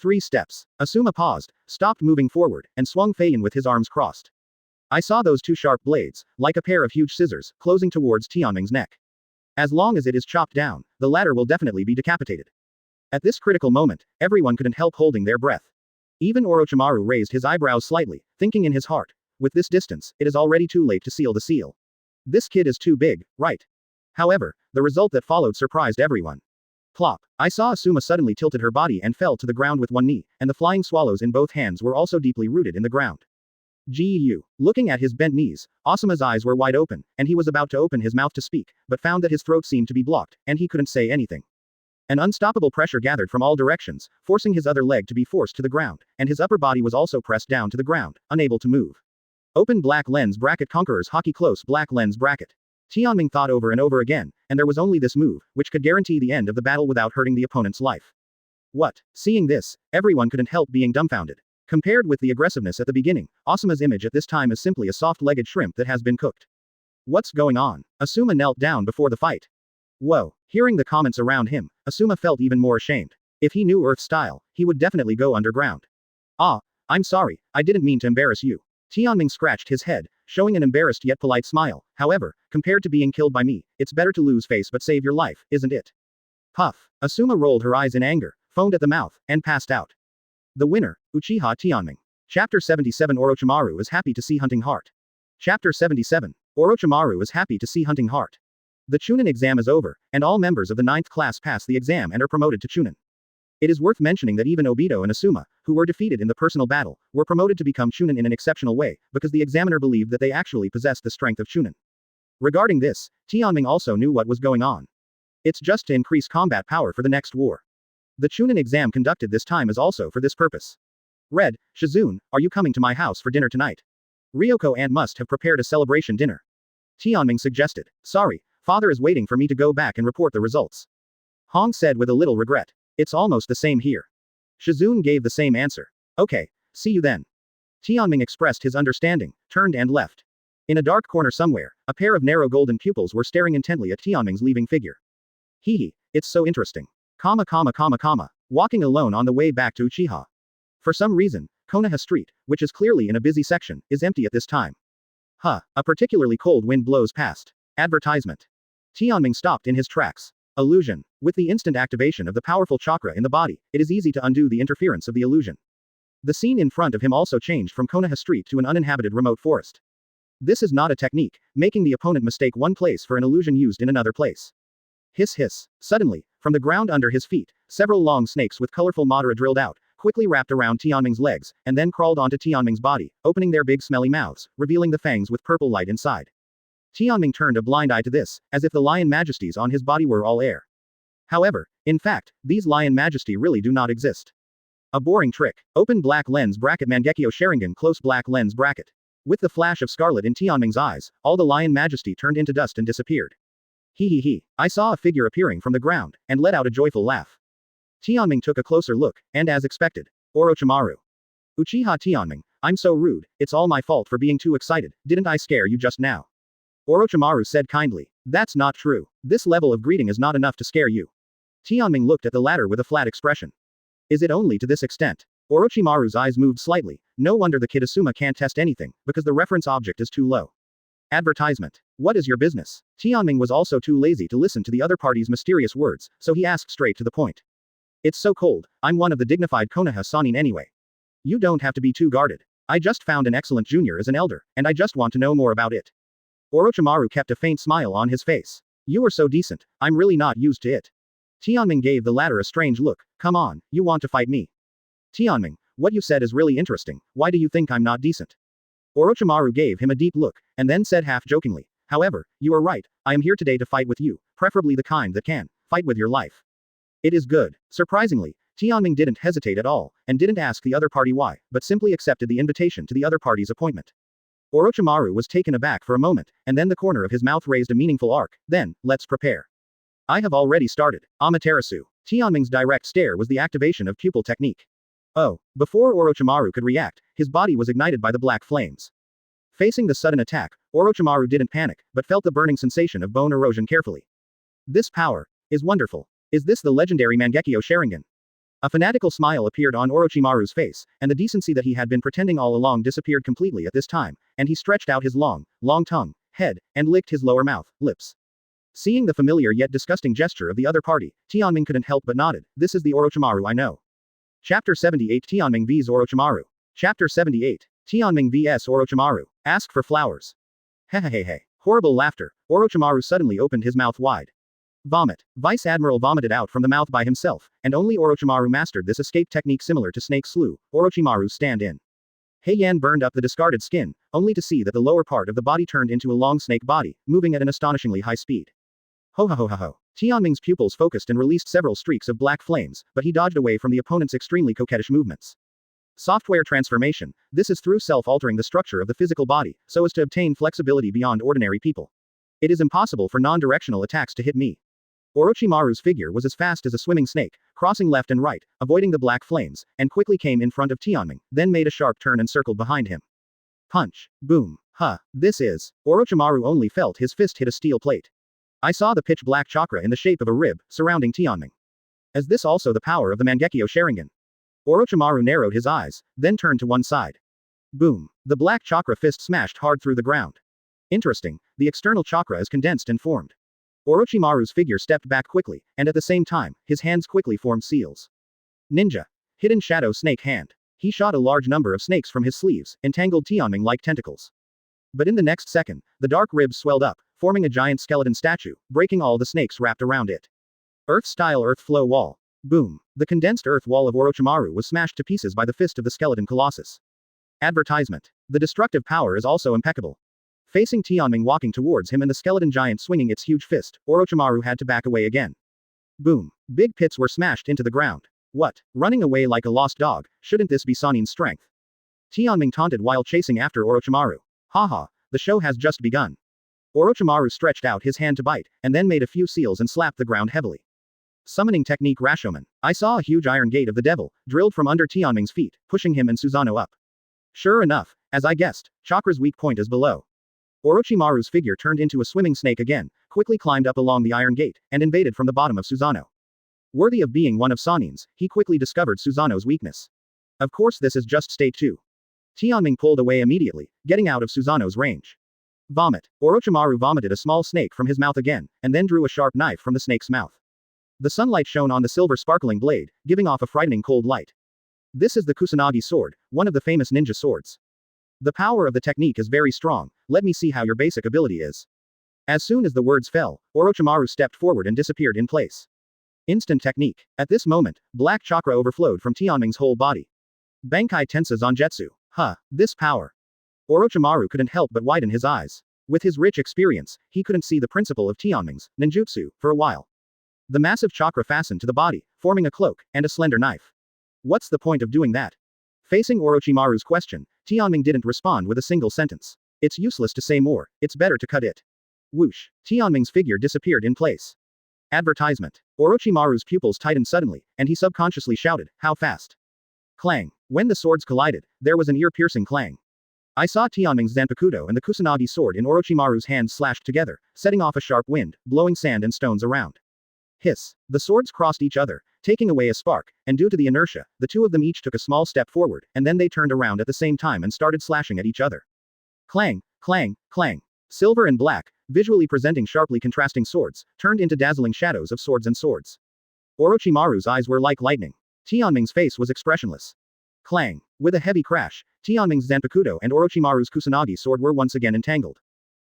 3 steps. Asuma paused, stopped moving forward, and swung Feiyan with his arms crossed. I saw those 2 sharp blades, like a pair of huge scissors, closing towards Tianming's neck. As long as it is chopped down, the latter will definitely be decapitated. At this critical moment, everyone couldn't help holding their breath. Even Orochimaru raised his eyebrows slightly, thinking in his heart, with this distance, it is already too late to seal the seal. This kid is too big, right? However, the result that followed surprised everyone. Plop. I saw Asuma suddenly tilted her body and fell to the ground with one knee, and the flying swallows in both hands were also deeply rooted in the ground. Giyu. Looking at his bent knees, Asuma's eyes were wide open, and he was about to open his mouth to speak, but found that his throat seemed to be blocked, and he couldn't say anything. An unstoppable pressure gathered from all directions, forcing his other leg to be forced to the ground, and his upper body was also pressed down to the ground, unable to move. Open black lens bracket Conqueror's Haki close black lens bracket. Tianming thought over and over again, and there was only this move, which could guarantee the end of the battle without hurting the opponent's life. What? Seeing this, everyone couldn't help being dumbfounded. Compared with the aggressiveness at the beginning, Asuma's image at this time is simply a soft-legged shrimp that has been cooked. What's going on? Asuma knelt down before the fight. Whoa. Hearing the comments around him, Asuma felt even more ashamed. If he knew Earth style, he would definitely go underground. Ah, I'm sorry, I didn't mean to embarrass you. Tianming scratched his head, showing an embarrassed yet polite smile. However, compared to being killed by me, it's better to lose face but save your life, isn't it? Puff. Asuma rolled her eyes in anger, foamed at the mouth, and passed out. The winner, Uchiha Tianming. Chapter 77 Orochimaru is happy to see Hunting Heart. Chapter 77. Orochimaru is happy to see Hunting Heart. The Chunin exam is over, and all members of the 9th class pass the exam and are promoted to Chunin. It is worth mentioning that even Obito and Asuma, who were defeated in the personal battle, were promoted to become Chunin in an exceptional way, because the examiner believed that they actually possessed the strength of Chunin. Regarding this, Tianming also knew what was going on. It's just to increase combat power for the next war. The Chunin exam conducted this time is also for this purpose. Red, Shizune, are you coming to my house for dinner tonight? Ryoko and must have prepared a celebration dinner. Tianming suggested. Sorry, father is waiting for me to go back and report the results. Hong said with a little regret. It's almost the same here. Shizune gave the same answer. Okay, see you then. Tianming expressed his understanding, turned and left. In a dark corner somewhere, a pair of narrow golden pupils were staring intently at Tianming's leaving figure. Hee, it's so interesting. Walking alone on the way back to Uchiha. For some reason, Konoha Street, which is clearly in a busy section, is empty at this time. A particularly cold wind blows past. Advertisement. Tianming stopped in his tracks. Illusion. With the instant activation of the powerful chakra in the body, it is easy to undo the interference of the illusion. The scene in front of him also changed from Konoha Street to an uninhabited remote forest. This is not a technique, making the opponent mistake one place for an illusion used in another place. Hiss hiss. Suddenly, from the ground under his feet, several long snakes with colorful madara drilled out, quickly wrapped around Tianming's legs, and then crawled onto Tianming's body, opening their big smelly mouths, revealing the fangs with purple light inside. Tianming turned a blind eye to this, as if the lion majesties on his body were all air. However, in fact, these lion majesty really do not exist. A boring trick. Open black lens bracket Mangekyō Sharingan close black lens bracket. With the flash of scarlet in Tianming's eyes, all the lion majesty turned into dust and disappeared. He. I saw a figure appearing from the ground, and let out a joyful laugh. Tianming took a closer look, and as expected, Orochimaru. Uchiha Tianming, I'm so rude, it's all my fault for being too excited, didn't I scare you just now? Orochimaru said kindly. That's not true. This level of greeting is not enough to scare you. Tianming looked at the latter with a flat expression. Is it only to this extent? Orochimaru's eyes moved slightly. No wonder the kid Asuma can't test anything, because the reference object is too low. Advertisement. What is your business? Tianming was also too lazy to listen to the other party's mysterious words, so he asked straight to the point. It's so cold, I'm one of the dignified Konoha Sannin anyway. You don't have to be too guarded. I just found an excellent junior as an elder, and I just want to know more about it. Orochimaru kept a faint smile on his face. You are so decent, I'm really not used to it. Tianming gave the latter a strange look. Come on, you want to fight me? Tianming, what you said is really interesting, why do you think I'm not decent? Orochimaru gave him a deep look, and then said half-jokingly, however, you are right, I am here today to fight with you, preferably the kind that can fight with your life. It is good. Surprisingly, Tianming didn't hesitate at all, and didn't ask the other party why, but simply accepted the invitation to the other party's appointment. Orochimaru was taken aback for a moment, and then the corner of his mouth raised a meaningful arc. Then, let's prepare. I have already started. Amaterasu. Tianming's direct stare was the activation of pupil technique. Oh, before Orochimaru could react, his body was ignited by the black flames. Facing the sudden attack, Orochimaru didn't panic, but felt the burning sensation of bone erosion carefully. This power is wonderful. Is this the legendary Mangekyō Sharingan? A fanatical smile appeared on Orochimaru's face, and the decency that he had been pretending all along disappeared completely at this time, and he stretched out his long tongue, head, and licked his lower mouth, lips. Seeing the familiar yet disgusting gesture of the other party, Tianming couldn't help but nodded. This is the Orochimaru I know. Chapter 78 Tianming vs Orochimaru. Chapter 78. Tianming vs Orochimaru. Ask for flowers. Hehehehe. Horrible laughter. Orochimaru suddenly opened his mouth wide. Vomit. Vice Admiral vomited out from the mouth by himself, and only Orochimaru mastered this escape technique similar to Snake Slew, Orochimaru's stand-in. Heian burned up the discarded skin, only to see that the lower part of the body turned into a long snake body, moving at an astonishingly high speed. Ho ho ho ho ho. Tianming's pupils focused and released several streaks of black flames, but he dodged away from the opponent's extremely coquettish movements. Software transformation. This is through self-altering the structure of the physical body, so as to obtain flexibility beyond ordinary people. It is impossible for non-directional attacks to hit me. Orochimaru's figure was as fast as a swimming snake, crossing left and right, avoiding the black flames, and quickly came in front of Tianming, then made a sharp turn and circled behind him. Punch. Boom. Huh. This is. Orochimaru only felt his fist hit a steel plate. I saw the pitch-black chakra in the shape of a rib, surrounding Tianming. Is this also the power of the Mangekyō Sharingan? Orochimaru narrowed his eyes, then turned to one side. Boom. The black chakra fist smashed hard through the ground. Interesting, the external chakra is condensed and formed. Orochimaru's figure stepped back quickly, and at the same time, his hands quickly formed seals. Ninja. Hidden shadow snake hand. He shot a large number of snakes from his sleeves, entangled Tianming like tentacles. But in the next second, the dark ribs swelled up, forming a giant skeleton statue, breaking all the snakes wrapped around it. Earth-style earth flow wall. Boom. The condensed earth wall of Orochimaru was smashed to pieces by the fist of the skeleton colossus. Advertisement. The destructive power is also impeccable. Facing Tianming walking towards him and the skeleton giant swinging its huge fist, Orochimaru had to back away again. Boom. Big pits were smashed into the ground. What? Running away like a lost dog, shouldn't this be Sannin's strength? Tianming taunted while chasing after Orochimaru. Haha, the show has just begun. Orochimaru stretched out his hand to bite, and then made a few seals and slapped the ground heavily. Summoning technique Rashomon. I saw a huge iron gate of the devil, drilled from under Tianming's feet, pushing him and Susanoo up. Sure enough, as I guessed, Chakra's weak point is below. Orochimaru's figure turned into a swimming snake again, quickly climbed up along the iron gate, and invaded from the bottom of Susanoo. Worthy of being one of Sannin's, he quickly discovered Susanoo's weakness. Of course this is just state 2. Tianming pulled away immediately, getting out of Susanoo's range. Vomit. Orochimaru vomited a small snake from his mouth again, and then drew a sharp knife from the snake's mouth. The sunlight shone on the silver sparkling blade, giving off a frightening cold light. This is the Kusanagi sword, one of the famous ninja swords. The power of the technique is very strong, let me see how your basic ability is. As soon as the words fell, Orochimaru stepped forward and disappeared in place. Instant technique. At this moment, black chakra overflowed from Tianming's whole body. Bankai Tensa Zagetsu. Huh, this power. Orochimaru couldn't help but widen his eyes. With his rich experience, he couldn't see the principle of Tianming's ninjutsu for a while. The massive chakra fastened to the body, forming a cloak and a slender knife. What's the point of doing that? Facing Orochimaru's question, Tianming didn't respond with a single sentence. It's useless to say more, it's better to cut it. Whoosh. Tianming's figure disappeared in place. Advertisement. Orochimaru's pupils tightened suddenly, and he subconsciously shouted, how fast? Clang. When the swords collided, there was an ear-piercing clang. I saw Tianming's Zanpakuto and the Kusanagi sword in Orochimaru's hands slashed together, setting off a sharp wind, blowing sand and stones around. Hiss. The swords crossed each other, taking away a spark, and due to the inertia, the two of them each took a small step forward, and then they turned around at the same time and started slashing at each other. Clang, clang, clang. Silver and black, visually presenting sharply contrasting swords, turned into dazzling shadows of swords and swords. Orochimaru's eyes were like lightning. Tianming's face was expressionless. Clang. With a heavy crash, Tianming's Zanpakuto and Orochimaru's Kusanagi sword were once again entangled.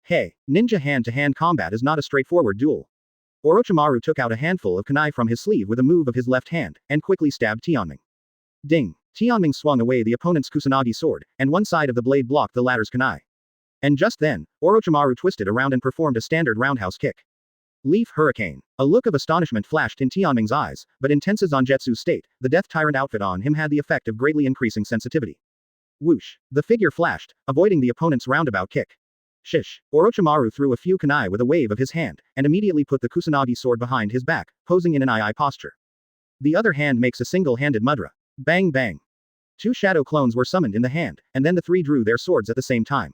Hey, ninja hand-to-hand combat is not a straightforward duel. Orochimaru took out a handful of kunai from his sleeve with a move of his left hand, and quickly stabbed Tianming. Ding! Tianming swung away the opponent's Kusanagi sword, and one side of the blade blocked the latter's kunai. And just then, Orochimaru twisted around and performed a standard roundhouse kick. Leaf Hurricane. A look of astonishment flashed in Tianming's eyes, but in Tensa Zangetsu's state, the Death Tyrant outfit on him had the effect of greatly increasing sensitivity. Whoosh! The figure flashed, avoiding the opponent's roundabout kick. Shish. Orochimaru threw a few kunai with a wave of his hand, and immediately put the Kusanagi sword behind his back, posing in an II posture. The other hand makes a single-handed mudra. Bang bang. 2 shadow clones were summoned in the hand, and then the 3 drew their swords at the same time.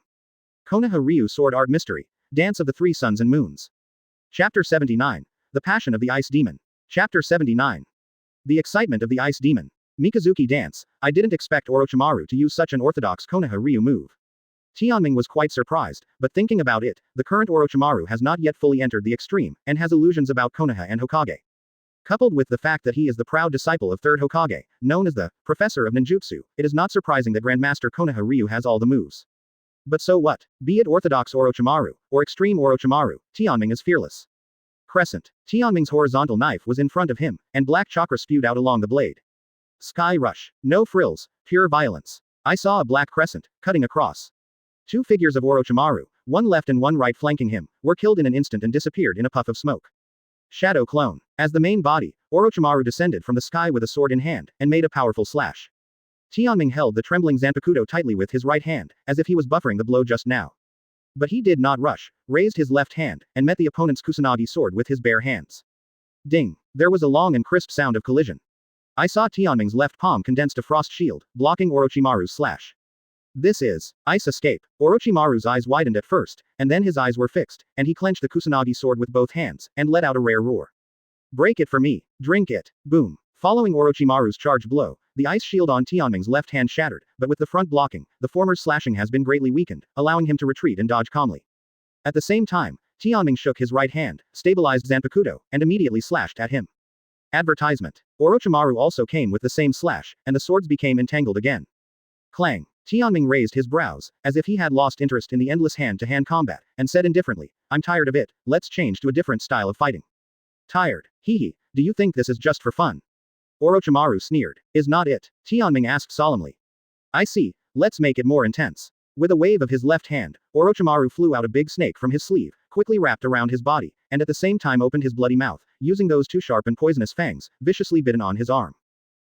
Konoha Ryu Sword Art Mystery. Dance of the 3 Suns and Moons. Chapter 79. The Passion of the Ice Demon. Chapter 79. The excitement of the ice demon. Mikazuki dance. I didn't expect Orochimaru to use such an orthodox Konoha Ryu move. Tianming was quite surprised, but thinking about it, the current Orochimaru has not yet fully entered the extreme, and has illusions about Konoha and Hokage. Coupled with the fact that he is the proud disciple of third Hokage, known as the Professor of Ninjutsu, it is not surprising that Grandmaster Konoha Ryu has all the moves. But so what? Be it orthodox Orochimaru, or extreme Orochimaru, Tianming is fearless. Crescent. Tianming's horizontal knife was in front of him, and black chakra spewed out along the blade. Sky rush. No frills, pure violence. I saw a black crescent, cutting across. Two figures of Orochimaru, one left and one right flanking him, were killed in an instant and disappeared in a puff of smoke. Shadow clone. As the main body, Orochimaru descended from the sky with a sword in hand, and made a powerful slash. Tianming held the trembling Zanpakuto tightly with his right hand, as if he was buffering the blow just now. But he did not rush, raised his left hand, and met the opponent's Kusanagi sword with his bare hands. Ding! There was a long and crisp sound of collision. I saw Tianming's left palm condense to frost shield, blocking Orochimaru's slash. This is ice escape. Orochimaru's eyes widened at first, and then his eyes were fixed, and he clenched the Kusanagi sword with both hands, and let out a rare roar. Break it for me. Drink it. Boom. Following Orochimaru's charged blow, the ice shield on Tianming's left hand shattered, but with the front blocking, the former's slashing has been greatly weakened, allowing him to retreat and dodge calmly. At the same time, Tianming shook his right hand, stabilized Zanpakuto, and immediately slashed at him. Advertisement. Orochimaru also came with the same slash, and the swords became entangled again. Clang. Tianming raised his brows, as if he had lost interest in the endless hand-to-hand combat, and said indifferently, I'm tired of it, let's change to a different style of fighting. Tired? Hehe, do you think this is just for fun? Orochimaru sneered. Is not it? Tianming asked solemnly. I see, let's make it more intense. With a wave of his left hand, Orochimaru flew out a big snake from his sleeve, quickly wrapped around his body, and at the same time opened his bloody mouth, using those two sharp and poisonous fangs, viciously bitten on his arm.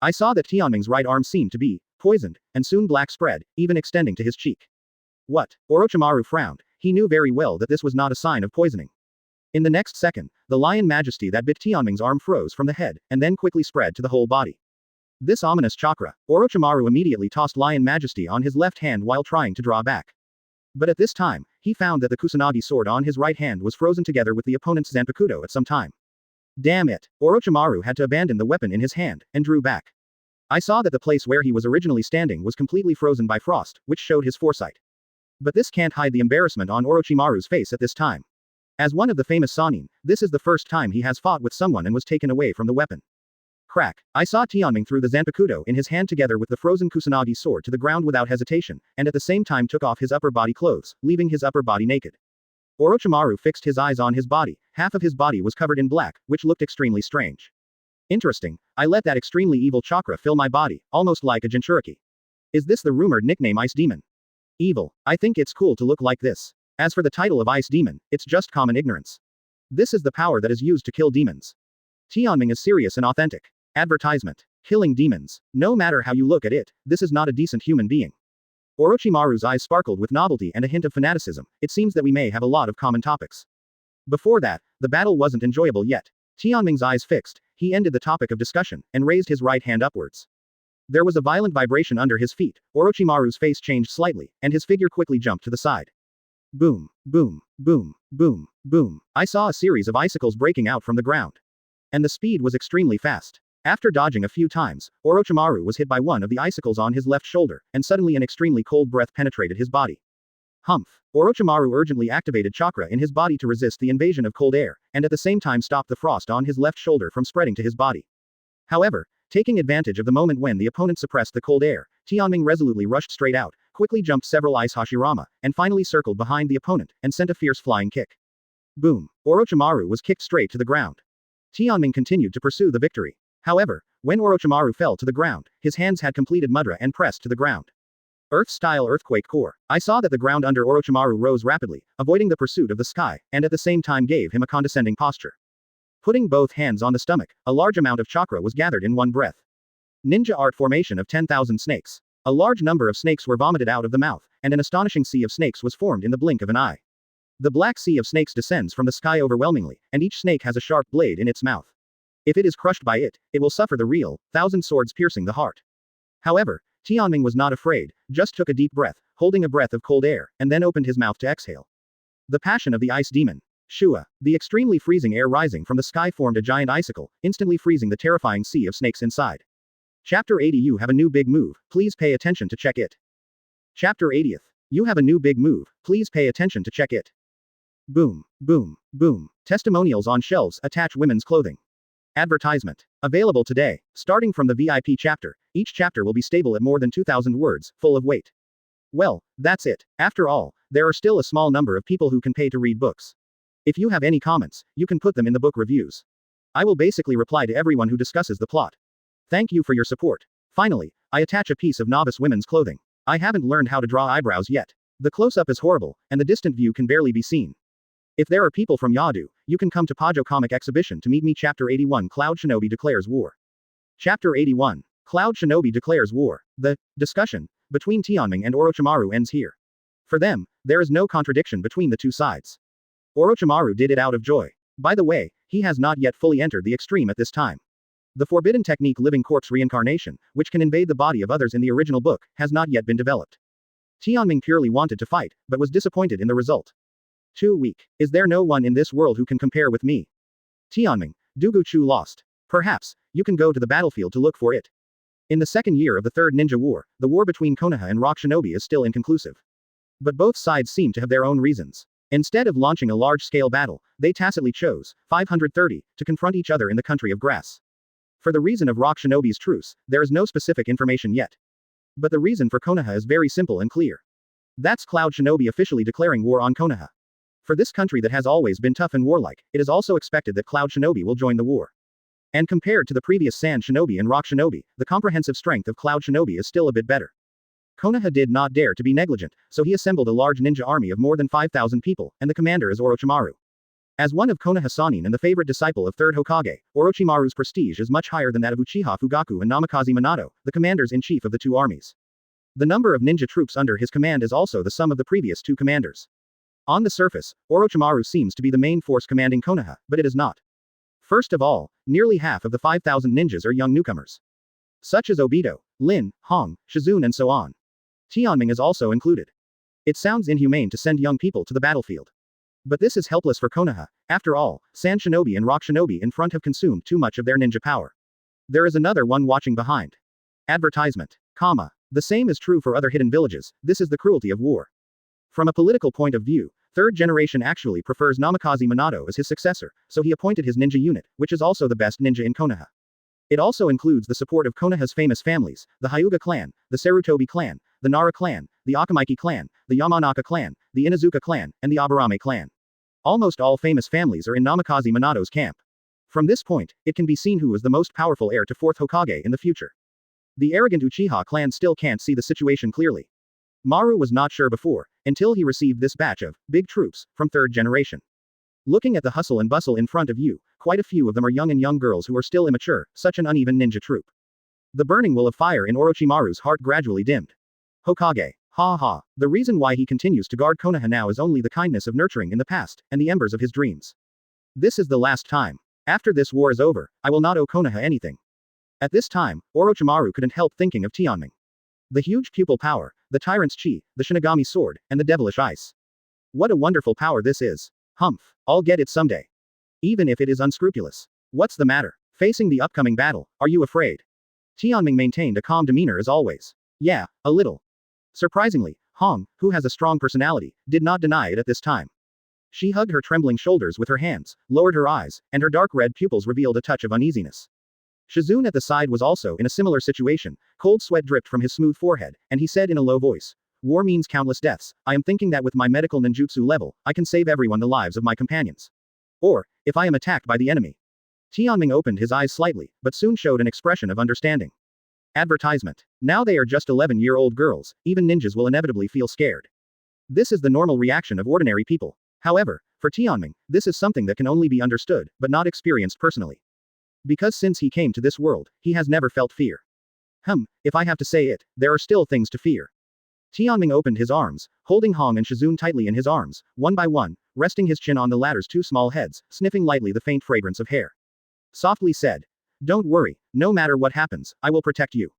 I saw that Tianming's right arm seemed to be poisoned, and soon black spread, even extending to his cheek. What? Orochimaru frowned. He knew very well that this was not a sign of poisoning. In the next second, the lion majesty that bit Tianming's arm froze from the head, and then quickly spread to the whole body. This ominous chakra. Orochimaru immediately tossed lion majesty on his left hand while trying to draw back. But at this time, he found that the Kusanagi sword on his right hand was frozen together with the opponent's Zanpakuto at some time. Damn it! Orochimaru had to abandon the weapon in his hand, and drew back. I saw that the place where he was originally standing was completely frozen by frost, which showed his foresight. But this can't hide the embarrassment on Orochimaru's face at this time. As one of the famous Sannin, this is the first time he has fought with someone and was taken away from the weapon. Crack. I saw Tianming threw the Zanpakuto in his hand together with the frozen Kusanagi sword to the ground without hesitation, and at the same time took off his upper body clothes, leaving his upper body naked. Orochimaru fixed his eyes on his body. Half of his body was covered in black, which looked extremely strange. Interesting. I let that extremely evil chakra fill my body, almost like a Jinchuriki. Is this the rumored nickname Ice Demon? Evil. I think it's cool to look like this. As for the title of Ice Demon, it's just common ignorance. This is the power that is used to kill demons. Tianming is serious and authentic. Advertisement. Killing demons. No matter how you look at it, this is not a decent human being. Orochimaru's eyes sparkled with novelty and a hint of fanaticism. It seems that we may have a lot of common topics. Before that, the battle wasn't enjoyable yet. Tianming's eyes fixed, he ended the topic of discussion, and raised his right hand upwards. There was a violent vibration under his feet, Orochimaru's face changed slightly, and his figure quickly jumped to the side. Boom, boom, boom, boom, boom. I saw a series of icicles breaking out from the ground. And the speed was extremely fast. After dodging a few times, Orochimaru was hit by one of the icicles on his left shoulder, and suddenly an extremely cold breath penetrated his body. Humph. Orochimaru urgently activated chakra in his body to resist the invasion of cold air, and at the same time stop the frost on his left shoulder from spreading to his body. However, taking advantage of the moment when the opponent suppressed the cold air, Tianming resolutely rushed straight out, quickly jumped several ice Hashirama, and finally circled behind the opponent, and sent a fierce flying kick. Boom. Orochimaru was kicked straight to the ground. Tianming continued to pursue the victory. However, when Orochimaru fell to the ground, his hands had completed mudra and pressed to the ground. Earth-style earthquake core. I saw that the ground under Orochimaru rose rapidly, avoiding the pursuit of the sky, and at the same time gave him a condescending posture. Putting both hands on the stomach, a large amount of chakra was gathered in one breath. Ninja art formation of 10,000 snakes. A large number of snakes were vomited out of the mouth, and an astonishing sea of snakes was formed in the blink of an eye. The black sea of snakes descends from the sky overwhelmingly, and each snake has a sharp blade in its mouth. If it is crushed by it, it will suffer the real, 1,000 swords piercing the heart. However, Tianming was not afraid, just took a deep breath, holding a breath of cold air, and then opened his mouth to exhale. The passion of the ice demon. Shua. The extremely freezing air rising from the sky formed a giant icicle, instantly freezing the terrifying sea of snakes inside. Chapter 80. You have a new big move, please pay attention to check it. Chapter 80th. You have a new big move, please pay attention to check it. Boom, boom, boom. Testimonials on shelves attach women's clothing. Advertisement. Available today. Starting from the VIP chapter, each chapter will be stable at more than 2,000 words, full of weight. Well, that's it. After all, there are still a small number of people who can pay to read books. If you have any comments, you can put them in the book reviews. I will basically reply to everyone who discusses the plot. Thank you for your support. Finally, I attach a piece of novice women's clothing. I haven't learned how to draw eyebrows yet. The close-up is horrible, and the distant view can barely be seen. If there are people from Yadu, you can come to Pajo Comic Exhibition to meet me. Chapter 81. Cloud Shinobi declares war. Chapter 81. Cloud Shinobi declares war. The discussion between Tianming and Orochimaru ends here. For them, there is no contradiction between the two sides. Orochimaru did it out of joy. By the way, he has not yet fully entered the extreme at this time. The forbidden technique living corpse reincarnation, which can invade the body of others in the original book, has not yet been developed. Tianming purely wanted to fight, but was disappointed in the result. Too weak. Is there no one in this world who can compare with me? Tianming, Duguchu lost. Perhaps, you can go to the battlefield to look for it. In the second year of the Third Ninja War, the war between Konoha and Rock Shinobi is still inconclusive. But both sides seem to have their own reasons. Instead of launching a large-scale battle, they tacitly chose, 530, to confront each other in the country of grass. For the reason of Rock Shinobi's truce, there is no specific information yet. But the reason for Konoha is very simple and clear. That's Cloud Shinobi officially declaring war on Konoha. For this country that has always been tough and warlike, it is also expected that Cloud Shinobi will join the war. And compared to the previous Sand Shinobi and Rock Shinobi, the comprehensive strength of Cloud Shinobi is still a bit better. Konoha did not dare to be negligent, so he assembled a large ninja army of more than 5,000 people, and the commander is Orochimaru. As one of Konoha Sannin and the favorite disciple of third Hokage, Orochimaru's prestige is much higher than that of Uchiha Fugaku and Namikaze Minato, the commanders-in-chief of the two armies. The number of ninja troops under his command is also the sum of the previous two commanders. On the surface, Orochimaru seems to be the main force commanding Konoha, but it is not. First of all, nearly half of the 5,000 ninjas are young newcomers. Such as Obito, Lin, Hong, Shizune and so on. Tianming is also included. It sounds inhumane to send young people to the battlefield. But this is helpless for Konoha. After all, Sand Shinobi and Rock Shinobi in front have consumed too much of their ninja power. There is another one watching behind. Advertisement. The same is true for other hidden villages, this is the cruelty of war. From a political point of view, third generation actually prefers Namikaze Minato as his successor, so he appointed his ninja unit, which is also the best ninja in Konoha. It also includes the support of Konoha's famous families, the Hyuga clan, the Sarutobi clan, the Nara clan, the Akamaiki clan, the Yamanaka clan, the Inuzuka clan, and the Aburame clan. Almost all famous families are in Namikaze Minato's camp. From this point, it can be seen who is the most powerful heir to 4th Hokage in the future. The arrogant Uchiha clan still can't see the situation clearly. Maru was not sure before, until he received this batch of big troops from third generation. Looking at the hustle and bustle in front of you, quite a few of them are young girls who are still immature, such an uneven ninja troop. The burning will of fire in Orochimaru's heart gradually dimmed. Hokage. Ha ha. The reason why he continues to guard Konoha now is only the kindness of nurturing in the past, and the embers of his dreams. This is the last time. After this war is over, I will not owe Konoha anything. At this time, Orochimaru couldn't help thinking of Tianming. The huge pupil power, the tyrant's chi, the Shinigami sword, and the devilish ice. What a wonderful power this is. Humph. I'll get it someday. Even if it is unscrupulous. What's the matter? Facing the upcoming battle, are you afraid? Tianming maintained a calm demeanor as always. Yeah, a little. Surprisingly, Hong, who has a strong personality, did not deny it at this time. She hugged her trembling shoulders with her hands, lowered her eyes, and her dark red pupils revealed a touch of uneasiness. Shizune at the side was also in a similar situation, cold sweat dripped from his smooth forehead, and he said in a low voice, "War means countless deaths, I am thinking that with my medical ninjutsu level, I can save everyone the lives of my companions. Or, if I am attacked by the enemy." Tianming opened his eyes slightly, but soon showed an expression of understanding. Advertisement. Now they are just 11-year-old girls, even ninjas will inevitably feel scared. This is the normal reaction of ordinary people. However, for Tianming, this is something that can only be understood, but not experienced personally. Because since he came to this world, he has never felt fear. If I have to say it, there are still things to fear. Tianming opened his arms, holding Hong and Shizune tightly in his arms, one by one, resting his chin on the latter's two small heads, sniffing lightly the faint fragrance of hair. Softly said, "Don't worry, no matter what happens, I will protect you."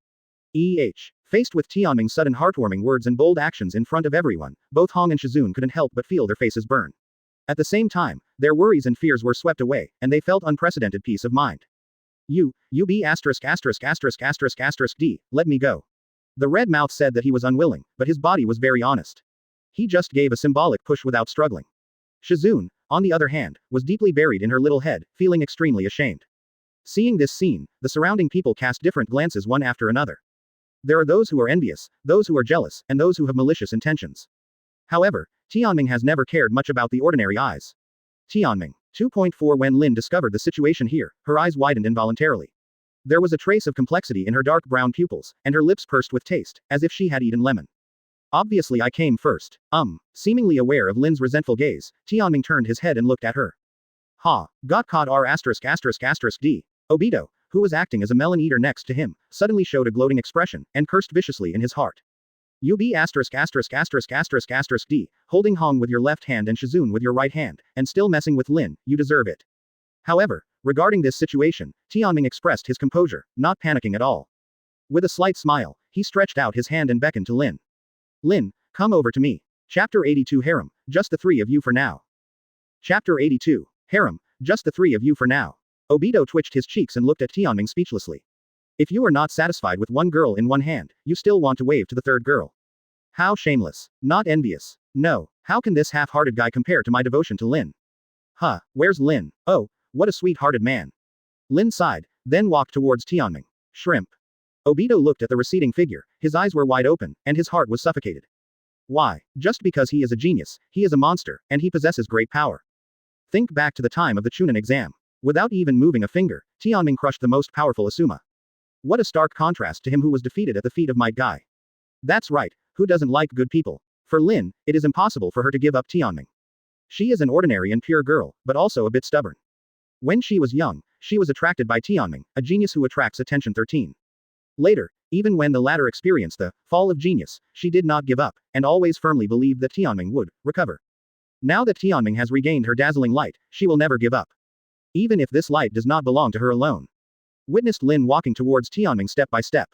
Faced with Tianming's sudden heartwarming words and bold actions in front of everyone, both Hong and Shizune couldn't help but feel their faces burn. At the same time, their worries and fears were swept away, and they felt unprecedented peace of mind. B asterisk asterisk asterisk asterisk asterisk D, let me go. The red mouth said that he was unwilling, but his body was very honest. He just gave a symbolic push without struggling. Shizune, on the other hand, was deeply buried in her little head, feeling extremely ashamed. Seeing this scene, the surrounding people cast different glances one after another. There are those who are envious, those who are jealous, and those who have malicious intentions. However, Tianming has never cared much about the ordinary eyes. Tianming. 2.4 When Lin discovered the situation here, her eyes widened involuntarily. There was a trace of complexity in her dark brown pupils, and her lips pursed with taste, as if she had eaten lemon. Obviously I came first. Seemingly aware of Lin's resentful gaze, Tianming turned his head and looked at her. Ha, got caught R asterisk asterisk asterisk D. Obito, who was acting as a melon eater next to him, suddenly showed a gloating expression, and cursed viciously in his heart. UB asterisk asterisk asterisk asterisk asterisk D, holding Hong with your left hand and Shizune with your right hand, and still messing with Lin, you deserve it. However, regarding this situation, Tianming expressed his composure, not panicking at all. With a slight smile, he stretched out his hand and beckoned to Lin. Lin, come over to me. Chapter 82 Harem, just the three of you for now. Chapter 82. Harem, just the three of you for now. Obito twitched his cheeks and looked at Tianming speechlessly. If you are not satisfied with one girl in one hand, you still want to wave to the third girl. How shameless. Not envious. No, how can this half-hearted guy compare to my devotion to Lin? Huh, where's Lin? Oh, what a sweet-hearted man. Lin sighed, then walked towards Tianming. Shrimp. Obito looked at the receding figure, his eyes were wide open, and his heart was suffocated. Why? Just because he is a genius, he is a monster, and he possesses great power. Think back to the time of the Chunin exam. Without even moving a finger, Tianming crushed the most powerful Asuma. What a stark contrast to him who was defeated at the feet of Might Guy. That's right, who doesn't like good people? For Lin, it is impossible for her to give up Tianming. She is an ordinary and pure girl, but also a bit stubborn. When she was young, she was attracted by Tianming, a genius who attracts attention. 13. Later, even when the latter experienced the fall of genius, she did not give up, and always firmly believed that Tianming would recover. Now that Tianming has regained her dazzling light, she will never give up. Even if this light does not belong to her alone. Witnessed Lin walking towards Tianming step by step.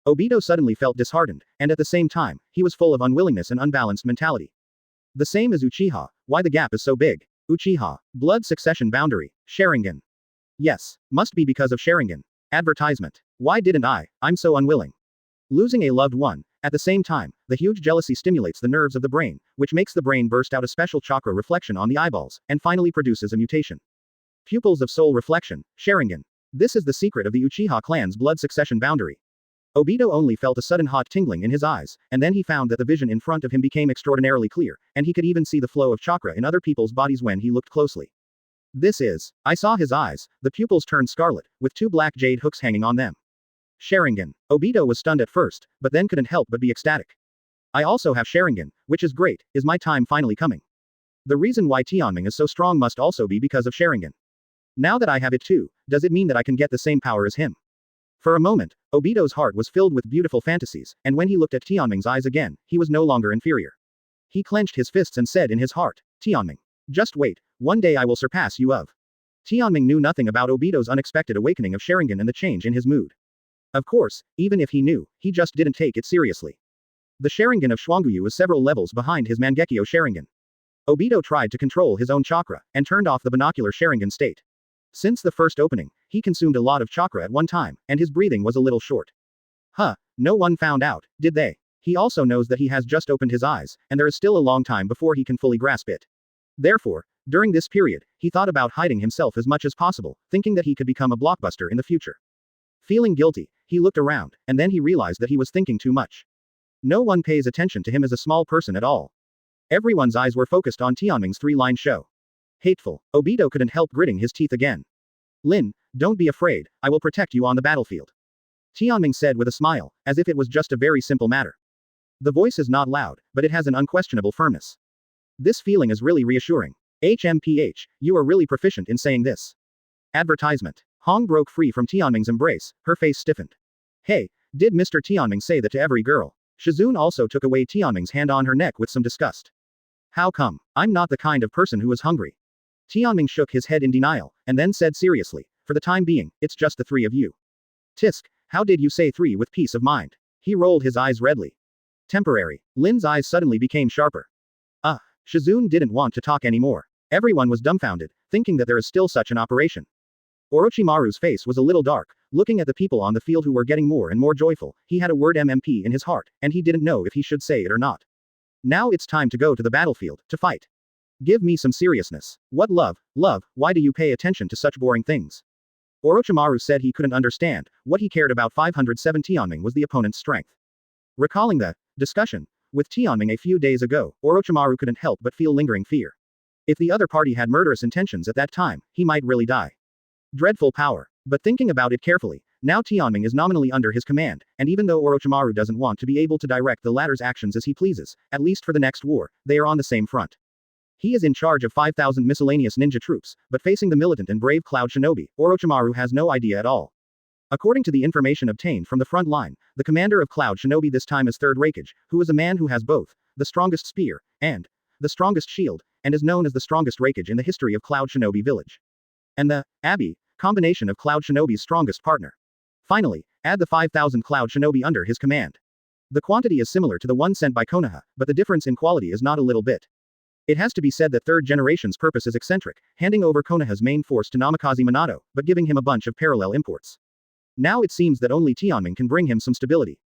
Obito suddenly felt disheartened, and at the same time, he was full of unwillingness and unbalanced mentality. The same as Uchiha, why the gap is so big? Uchiha, blood succession boundary, Sharingan. Yes, must be because of Sharingan. Advertisement. Why didn't I'm so unwilling. Losing a loved one. At the same time, the huge jealousy stimulates the nerves of the brain, which makes the brain burst out a special chakra reflection on the eyeballs, and finally produces a mutation. Pupils of soul reflection, Sharingan. This is the secret of the Uchiha clan's blood succession boundary. Obito only felt a sudden hot tingling in his eyes, and then he found that the vision in front of him became extraordinarily clear, and he could even see the flow of chakra in other people's bodies when he looked closely. I saw his eyes, the pupils turned scarlet, with two black jade hooks hanging on them. Sharingan. Obito was stunned at first, but then couldn't help but be ecstatic. I also have Sharingan, which is great, is my time finally coming? The reason why Tianming is so strong must also be because of Sharingan. Now that I have it too, does it mean that I can get the same power as him? For a moment, Obito's heart was filled with beautiful fantasies, and when he looked at Tianming's eyes again, he was no longer inferior. He clenched his fists and said in his heart, Tianming. Just wait, one day I will surpass you of. Tianming knew nothing about Obito's unexpected awakening of Sharingan and the change in his mood. Of course, even if he knew, he just didn't take it seriously. The Sharingan of Xuanguyu was several levels behind his Mangekyō Sharingan. Obito tried to control his own chakra, and turned off the binocular Sharingan state. Since the first opening, he consumed a lot of chakra at one time, and his breathing was a little short. No one found out, did they? He also knows that he has just opened his eyes, and there is still a long time before he can fully grasp it. Therefore, during this period, he thought about hiding himself as much as possible, thinking that he could become a blockbuster in the future. Feeling guilty, he looked around, and then he realized that he was thinking too much. No one pays attention to him as a small person at all. Everyone's eyes were focused on Tianming's three-line show. Hateful. Obito couldn't help gritting his teeth again. Lin, don't be afraid, I will protect you on the battlefield. Tianming said with a smile, as if it was just a very simple matter. The voice is not loud, but it has an unquestionable firmness. This feeling is really reassuring. HMPH, you are really proficient in saying this. Advertisement. Hong broke free from Tianming's embrace, her face stiffened. Hey, did Mr. Tianming say that to every girl? Shizune also took away Tianming's hand on her neck with some disgust. How come? I'm not the kind of person who is hungry. Tianming shook his head in denial, and then said seriously, for the time being, it's just the three of you. Tisk, how did you say three with peace of mind? He rolled his eyes redly. Temporary. Lin's eyes suddenly became sharper. Shizune didn't want to talk anymore. Everyone was dumbfounded, thinking that there is still such an operation. Orochimaru's face was a little dark, looking at the people on the field who were getting more and more joyful. He had a word MMP in his heart, and he didn't know if he should say it or not. Now it's time to go to the battlefield, to fight. Give me some seriousness. What love, why do you pay attention to such boring things? Orochimaru said he couldn't understand. What he cared about 507 Tianming was the opponent's strength. Recalling the discussion with Tianming a few days ago, Orochimaru couldn't help but feel lingering fear. If the other party had murderous intentions at that time, he might really die. Dreadful power. But thinking about it carefully, now Tianming is nominally under his command, and even though Orochimaru doesn't want to be able to direct the latter's actions as he pleases, at least for the next war, they are on the same front. He is in charge of 5,000 miscellaneous ninja troops, but facing the militant and brave Cloud Shinobi, Orochimaru has no idea at all. According to the information obtained from the front line, the commander of Cloud Shinobi this time is 3rd Raikage, who is a man who has both the strongest spear and the strongest shield, and is known as the strongest Raikage in the history of Cloud Shinobi village. And the Abbey combination of Cloud Shinobi's strongest partner. Finally, add the 5,000 Cloud Shinobi under his command. The quantity is similar to the one sent by Konoha, but the difference in quality is not a little bit. It has to be said that 3rd generation's purpose is eccentric, handing over Konoha's main force to Namikaze Minato, but giving him a bunch of parallel imports. Now it seems that only Tianming can bring him some stability.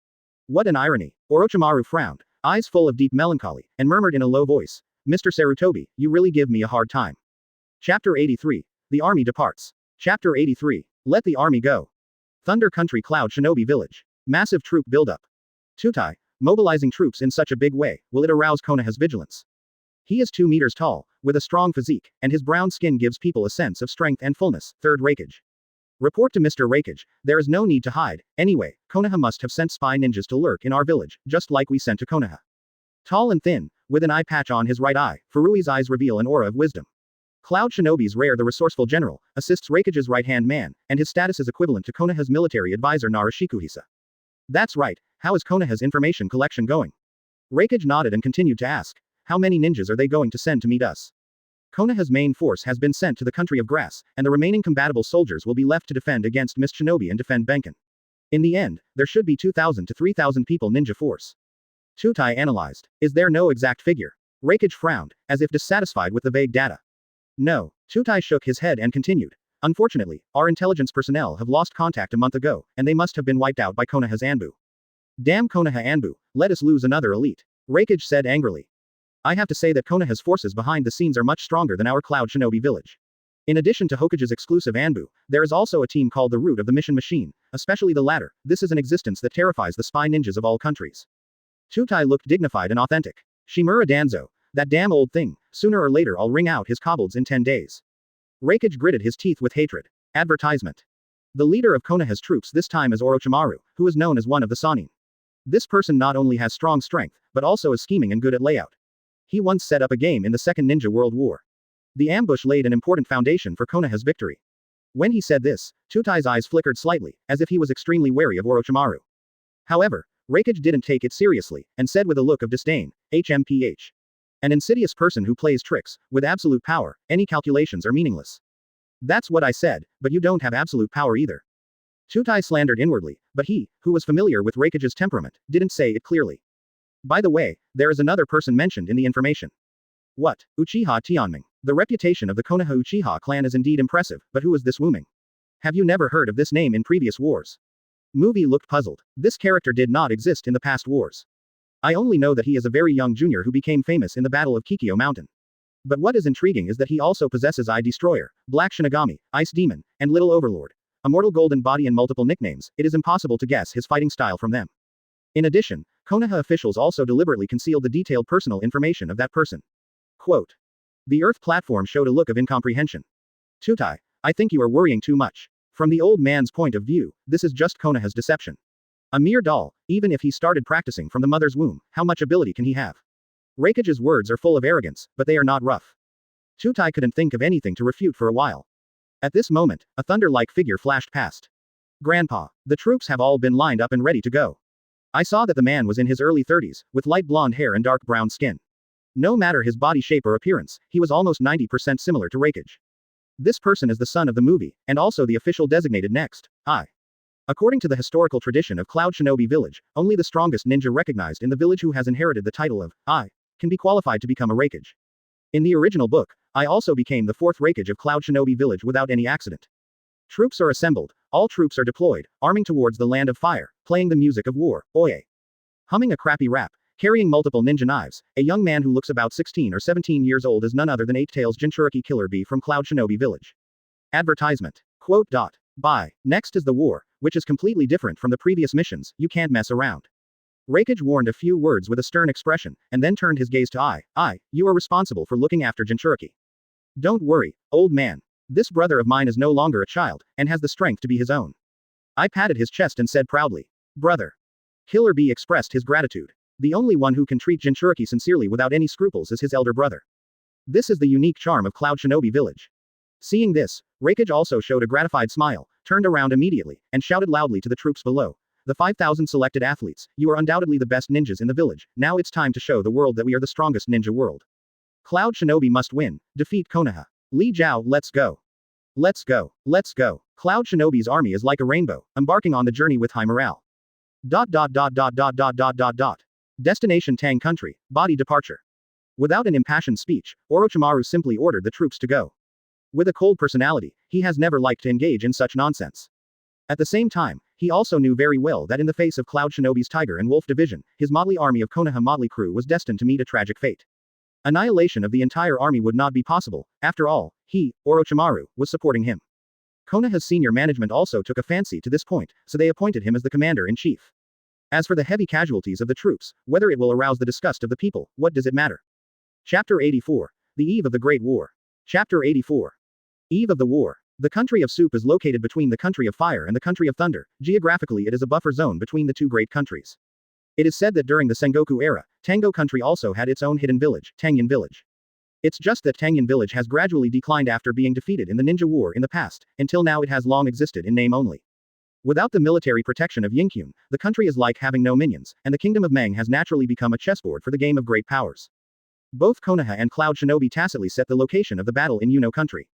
What an irony. Orochimaru frowned, eyes full of deep melancholy, and murmured in a low voice, Mr. Sarutobi, you really give me a hard time. Chapter 83. The army departs. Chapter 83. Let the army go. Thunder Country Cloud Shinobi Village. Massive troop buildup. Tutai, mobilizing troops in such a big way, will it arouse Konoha's vigilance? He is 2 meters tall, with a strong physique, and his brown skin gives people a sense of strength and fullness, 3rd Raikage. Report to Mr. Raikage, there is no need to hide. Anyway, Konoha must have sent spy ninjas to lurk in our village, just like we sent to Konoha. Tall and thin, with an eye patch on his right eye, Furui's eyes reveal an aura of wisdom. Cloud Shinobi's Rare the resourceful general, assists Raikage's right-hand man, and his status is equivalent to Konoha's military advisor Narashikuhisa. That's right, how is Konoha's information collection going? Raikage nodded and continued to ask, how many ninjas are they going to send to meet us? Konoha's main force has been sent to the country of grass, and the remaining combatable soldiers will be left to defend against Mist Shinobi and defend Bankai. In the end, there should be 2,000 to 3,000 people ninja force. Tutai analyzed. Is there no exact figure? Raikage frowned, as if dissatisfied with the vague data. No. Tutai shook his head and continued. Unfortunately, our intelligence personnel have lost contact a month ago, and they must have been wiped out by Konoha's Anbu. Damn Konoha Anbu, let us lose another elite. Raikage said angrily. I have to say that Konoha's forces behind the scenes are much stronger than our Cloud Shinobi village. In addition to Hokage's exclusive Anbu, there is also a team called the Root of the Mission Machine, especially the latter. This is an existence that terrifies the spy ninjas of all countries. Tutai looked dignified and authentic. Shimura Danzo, that damn old thing, sooner or later I'll wring out his kobolds in 10 days. Raikage gritted his teeth with hatred. Advertisement. The leader of Konoha's troops this time is Orochimaru, who is known as one of the Sannin. This person not only has strong strength, but also is scheming and good at layout. He once set up a game in the Second Ninja World War. The ambush laid an important foundation for Konoha's victory. When he said this, Tutai's eyes flickered slightly, as if he was extremely wary of Orochimaru. However, Raikage didn't take it seriously, and said with a look of disdain, HMPH. An insidious person who plays tricks, with absolute power, any calculations are meaningless. That's what I said, but you don't have absolute power either. Tutai slandered inwardly, but he, who was familiar with Raikage's temperament, didn't say it clearly. By the way, there is another person mentioned in the information. What? Uchiha Tianming. The reputation of the Konoha Uchiha clan is indeed impressive, but who is this Wuming? Have you never heard of this name in previous wars? Movie looked puzzled. This character did not exist in the past wars. I only know that he is a very young junior who became famous in the Battle of Kikyo Mountain. But what is intriguing is that he also possesses Eye Destroyer, Black Shinigami, Ice Demon, and Little Overlord. Immortal Golden Body and multiple nicknames, it is impossible to guess his fighting style from them. In addition, Konoha officials also deliberately concealed the detailed personal information of that person. Quote. The Earth platform showed a look of incomprehension. Tutai, I think you are worrying too much. From the old man's point of view, this is just Konoha's deception. A mere doll, even if he started practicing from the mother's womb, how much ability can he have? Raikage's words are full of arrogance, but they are not rough. Tutai couldn't think of anything to refute for a while. At this moment, a thunder-like figure flashed past. Grandpa, the troops have all been lined up and ready to go. I saw that the man was in his early 30s, with light blonde hair and dark brown skin. No matter his body shape or appearance, he was almost 90% similar to Raikage. This person is the son of the movie, and also the official designated next, I. According to the historical tradition of Cloud Shinobi Village, only the strongest ninja recognized in the village who has inherited the title of I can be qualified to become a Raikage. In the original book, I also became the 4th Hokage of Cloud Shinobi Village without any accident. Troops are assembled, all troops are deployed, arming towards the land of fire, playing the music of war, oye. Humming a crappy rap, carrying multiple ninja knives, a young man who looks about 16 or 17 years old is none other than 8-Tails Jinchuriki Killer Bee from Cloud Shinobi Village. Advertisement. Quote. Bye. Next is the war, which is completely different from the previous missions, you can't mess around. Hokage warned a few words with a stern expression, and then turned his gaze to I, you are responsible for looking after Jinchuriki. Don't worry, old man. This brother of mine is no longer a child, and has the strength to be his own. I patted his chest and said proudly, brother. Killer Bee expressed his gratitude. The only one who can treat Jinchuriki sincerely without any scruples is his elder brother. This is the unique charm of Cloud Shinobi Village. Seeing this, Hokage also showed a gratified smile, turned around immediately, and shouted loudly to the troops below. The 5,000 selected athletes, you are undoubtedly the best ninjas in the village, now it's time to show the world that we are the strongest ninja world. Cloud Shinobi must win, defeat Konoha. Li Jiao, let's go. Let's go. Let's go. Cloud Shinobi's army is like a rainbow, embarking on the journey with high morale. Destination Tang Country, body departure. Without an impassioned speech, Orochimaru simply ordered the troops to go. With a cold personality, he has never liked to engage in such nonsense. At the same time, he also knew very well that in the face of Cloud Shinobi's Tiger and Wolf division, his motley army of Konoha motley crew was destined to meet a tragic fate. Annihilation of the entire army would not be possible, after all, he, Orochimaru, was supporting him. Konoha's senior management also took a fancy to this point, so they appointed him as the commander-in-chief. As for the heavy casualties of the troops, whether it will arouse the disgust of the people, what does it matter? Chapter 84. The Eve of the Great War. Chapter 84. Eve of the War. The country of Soup is located between the country of Fire and the country of Thunder. Geographically it is a buffer zone between the two great countries. It is said that during the Sengoku era, Tango country also had its own hidden village, Tanyan village. It's just that Tanyan village has gradually declined after being defeated in the ninja war in the past, until now it has long existed in name only. Without the military protection of Yinkyun, the country is like having no minions, and the kingdom of Meng has naturally become a chessboard for the game of great powers. Both Konoha and Cloud Shinobi tacitly set the location of the battle in Yuno country.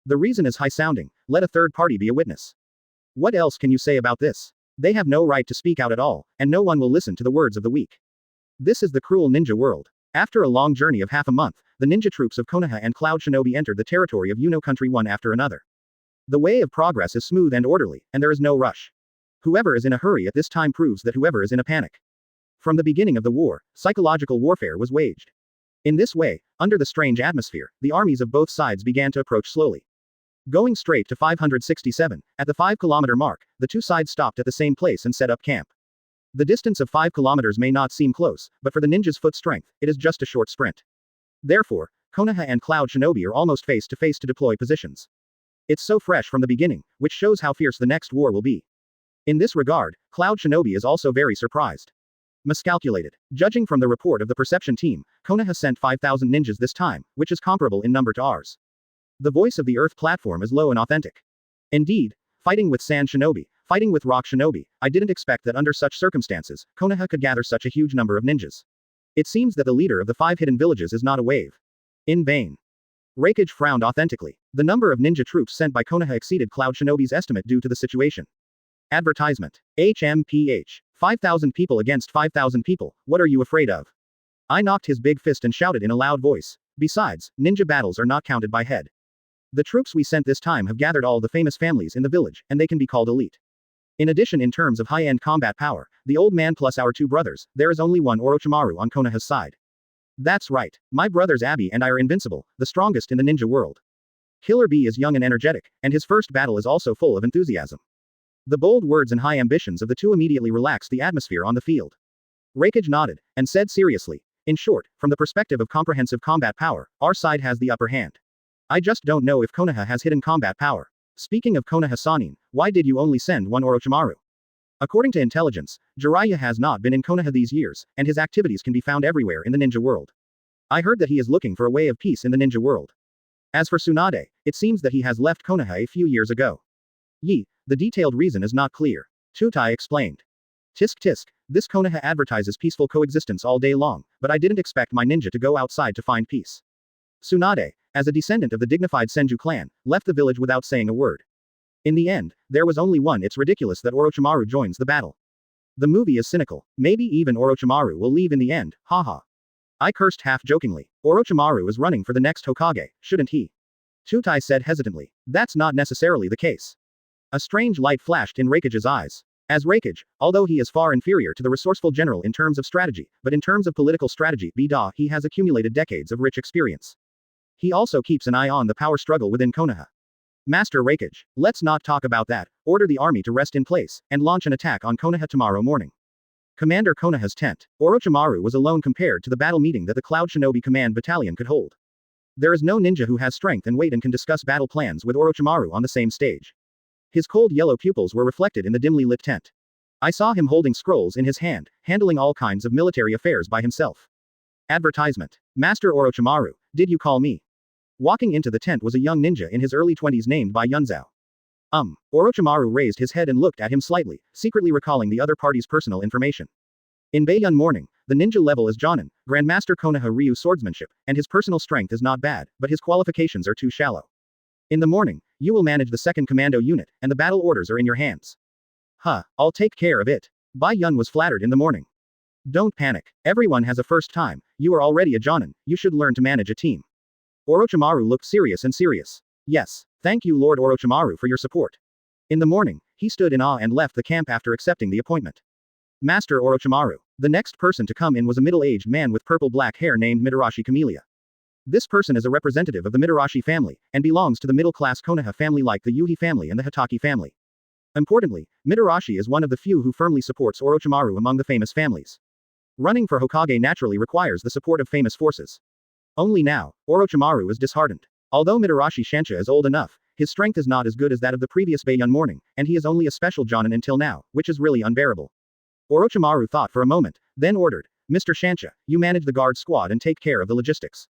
The reason is high-sounding, let a third party be a witness. What else can you say about this? They have no right to speak out at all, and no one will listen to the words of the weak. This is the cruel ninja world. After a long journey of half a month, the ninja troops of Konoha and Cloud Shinobi entered the territory of Yuno country one after another. The way of progress is smooth and orderly, and there is no rush. Whoever is in a hurry at this time proves that whoever is in a panic. From the beginning of the war, psychological warfare was waged. In this way, under the strange atmosphere, the armies of both sides began to approach slowly. Going straight to 567, at the 5-kilometer mark, the two sides stopped at the same place and set up camp. The distance of 5 kilometers may not seem close, but for the ninja's foot strength, it is just a short sprint. Therefore, Konoha and Cloud Shinobi are almost face to face to deploy positions. It's so fresh from the beginning, which shows how fierce the next war will be. In this regard, Cloud Shinobi is also very surprised. Miscalculated. Judging from the report of the perception team, Konoha sent 5,000 ninjas this time, which is comparable in number to ours. The voice of the Earth platform is low and authentic. Indeed, fighting with Sand Shinobi, fighting with Rock Shinobi, I didn't expect that under such circumstances, Konoha could gather such a huge number of ninjas. It seems that the leader of the 5 hidden villages is not a wave. In vain. Hokage frowned authentically. The number of ninja troops sent by Konoha exceeded Cloud Shinobi's estimate due to the situation. Advertisement. HMPH. 5,000 people against 5,000 people, what are you afraid of? I knocked his big fist and shouted in a loud voice. Besides, ninja battles are not counted by head. The troops we sent this time have gathered all the famous families in the village, and they can be called elite. In addition, in terms of high-end combat power, the old man plus our 2 brothers, there is only one Orochimaru on Konoha's side. That's right. My brothers Abi and I are invincible, the strongest in the ninja world. Killer Bee is young and energetic, and his first battle is also full of enthusiasm. The bold words and high ambitions of the two immediately relaxed the atmosphere on the field. Hokage nodded, and said seriously, in short, from the perspective of comprehensive combat power, our side has the upper hand. I just don't know if Konoha has hidden combat power. Speaking of Konoha Sanin, why did you only send one Orochimaru? According to intelligence, Jiraiya has not been in Konoha these years, and his activities can be found everywhere in the ninja world. I heard that he is looking for a way of peace in the ninja world. As for Tsunade, it seems that he has left Konoha a few years ago. The detailed reason is not clear. Tutai explained. Tisk tisk, this Konoha advertises peaceful coexistence all day long, but I didn't expect my ninja to go outside to find peace. Tsunade, as a descendant of the dignified Senju clan, left the village without saying a word. In the end, there was only one. It's ridiculous that Orochimaru joins the battle. The movie is cynical. Maybe even Orochimaru will leave in the end, haha. I cursed half-jokingly. Orochimaru is running for the next Hokage, shouldn't he? Tutai said hesitantly. That's not necessarily the case. A strange light flashed in Raikage's eyes. As Raikage, although he is far inferior to the resourceful general in terms of strategy, but in terms of political strategy, he has accumulated decades of rich experience. He also keeps an eye on the power struggle within Konoha. Master Raikage, let's not talk about that, order the army to rest in place, and launch an attack on Konoha tomorrow morning. Commander Konoha's tent. Orochimaru was alone compared to the battle meeting that the Cloud Shinobi Command Battalion could hold. There is no ninja who has strength and weight and can discuss battle plans with Orochimaru on the same stage. His cold yellow pupils were reflected in the dimly lit tent. I saw him holding scrolls in his hand, handling all kinds of military affairs by himself. Advertisement. Master Orochimaru, did you call me? Walking into the tent was a young ninja in his early 20s named by Yunzao. Orochimaru raised his head and looked at him slightly, secretly recalling the other party's personal information. In Baiyun morning, the ninja level is Jonin, Grandmaster Konoha Ryu swordsmanship, and his personal strength is not bad, but his qualifications are too shallow. In the morning, you will manage the 2nd Commando Unit, and the battle orders are in your hands. I'll take care of it. Baiyun was flattered in the morning. Don't panic. Everyone has a first time. You are already a Jonin, you should learn to manage a team. Orochimaru looked serious. Yes, thank you Lord Orochimaru for your support. In the morning, he stood in awe and left the camp after accepting the appointment. Master Orochimaru. The next person to come in was a middle-aged man with purple-black hair named Mitarashi Camellia. This person is a representative of the Mitarashi family, and belongs to the middle-class Konoha family like the Yuhi family and the Hitaki family. Importantly, Mitarashi is one of the few who firmly supports Orochimaru among the famous families. Running for Hokage naturally requires the support of famous forces. Only now, Orochimaru is disheartened. Although Mitarashi Shansha is old enough, his strength is not as good as that of the previous Baiyun morning, and he is only a special Jonin until now, which is really unbearable. Orochimaru thought for a moment, then ordered, Mr. Shansha, you manage the guard squad and take care of the logistics.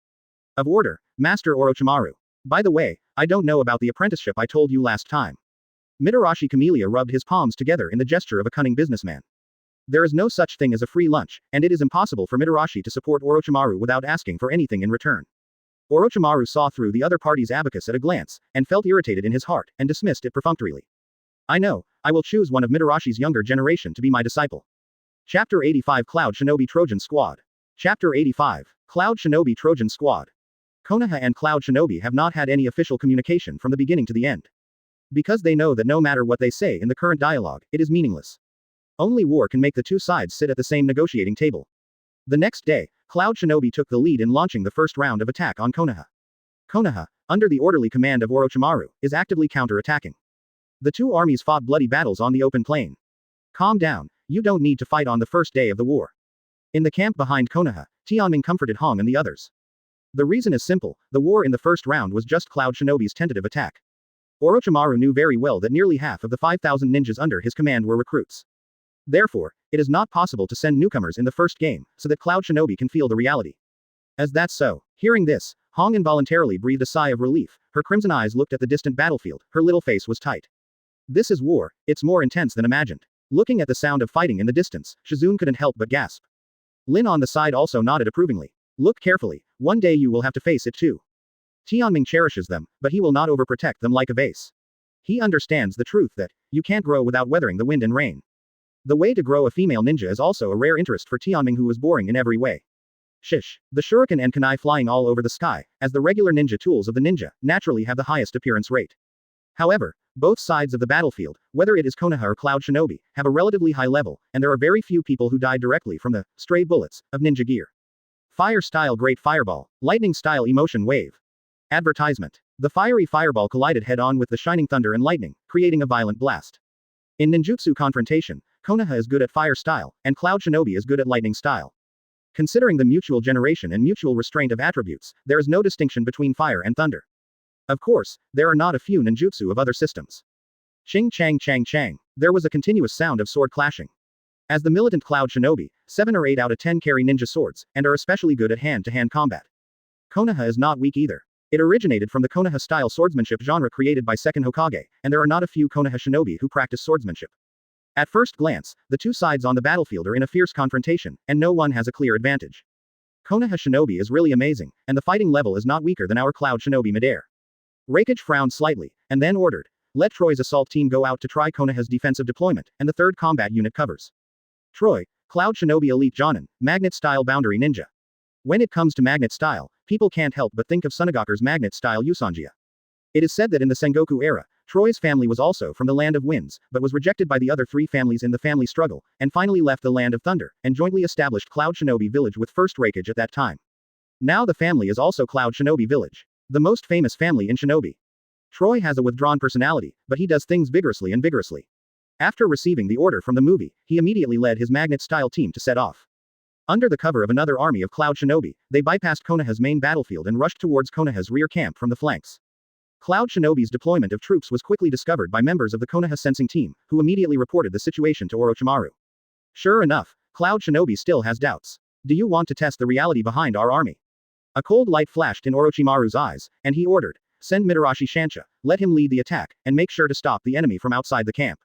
Of order, Master Orochimaru. By the way, I don't know about the apprenticeship I told you last time. Mitarashi Camellia rubbed his palms together in the gesture of a cunning businessman. There is no such thing as a free lunch, and it is impossible for Mitarashi to support Orochimaru without asking for anything in return. Orochimaru saw through the other party's abacus at a glance, and felt irritated in his heart, and dismissed it perfunctorily. I know, I will choose one of Mitarashi's younger generation to be my disciple. Chapter 85 Cloud Shinobi Trojan Squad. Chapter 85 Cloud Shinobi Trojan Squad. Konoha and Cloud Shinobi have not had any official communication from the beginning to the end. Because they know that no matter what they say in the current dialogue, it is meaningless. Only war can make the two sides sit at the same negotiating table. The next day, Cloud Shinobi took the lead in launching the first round of attack on Konoha. Konoha, under the orderly command of Orochimaru, is actively counter-attacking. The two armies fought bloody battles on the open plain. Calm down, you don't need to fight on the first day of the war. In the camp behind Konoha, Tianming comforted Hong and the others. The reason is simple, the war in the first round was just Cloud Shinobi's tentative attack. Orochimaru knew very well that nearly half of the 5,000 ninjas under his command were recruits. Therefore, it is not possible to send newcomers in the first game, so that Cloud Shinobi can feel the reality. As that's so, hearing this, Hong involuntarily breathed a sigh of relief, her crimson eyes looked at the distant battlefield, her little face was tight. This is war, it's more intense than imagined. Looking at the sound of fighting in the distance, Shizune couldn't help but gasp. Lin on the side also nodded approvingly. Look carefully, one day you will have to face it too. Tianming cherishes them, but he will not overprotect them like a vase. He understands the truth that, you can't grow without weathering the wind and rain. The way to grow a female ninja is also a rare interest for Tianming, who is boring in every way. Shish. The shuriken and kunai flying all over the sky, as the regular ninja tools of the ninja, naturally have the highest appearance rate. However, both sides of the battlefield, whether it is Konoha or Cloud Shinobi, have a relatively high level, and there are very few people who die directly from the stray bullets of ninja gear. Fire style Great Fireball, lightning style Emotion Wave. Advertisement. The fiery fireball collided head-on with the shining thunder and lightning, creating a violent blast. In ninjutsu confrontation, Konoha is good at fire style, and Cloud Shinobi is good at lightning style. Considering the mutual generation and mutual restraint of attributes, there is no distinction between fire and thunder. Of course, there are not a few ninjutsu of other systems. Ching chang chang chang. There was a continuous sound of sword clashing. As the militant Cloud Shinobi, 7 or 8 out of 10 carry ninja swords, and are especially good at hand-to-hand combat. Konoha is not weak either. It originated from the Konoha-style swordsmanship genre created by second Hokage, and there are not a few Konoha shinobi who practice swordsmanship. At first glance, the two sides on the battlefield are in a fierce confrontation, and no one has a clear advantage. Konoha shinobi is really amazing, and the fighting level is not weaker than our Cloud Shinobi midair. Raikage frowned slightly, and then ordered, let Troy's assault team go out to try Konoha's defensive deployment, and the third combat unit covers. Troy, Cloud Shinobi Elite Jonin, Magnet-style Boundary Ninja. When it comes to magnet style, people can't help but think of Sunagaku's magnet style Usanjia. It is said that in the Sengoku era, Troy's family was also from the Land of Winds, but was rejected by the other three families in the family struggle, and finally left the Land of Thunder, and jointly established Cloud Shinobi Village with First Raikage at that time. Now the family is also Cloud Shinobi Village, the most famous family in Shinobi. Troy has a withdrawn personality, but he does things vigorously and vigorously. After receiving the order from the movie, he immediately led his magnet-style team to set off. Under the cover of another army of Cloud Shinobi, they bypassed Konoha's main battlefield and rushed towards Konoha's rear camp from the flanks. Cloud Shinobi's deployment of troops was quickly discovered by members of the Konoha sensing team, who immediately reported the situation to Orochimaru. Sure enough, Cloud Shinobi still has doubts. Do you want to test the reality behind our army? A cold light flashed in Orochimaru's eyes, and he ordered, send Mitarashi Shansha, let him lead the attack, and make sure to stop the enemy from outside the camp.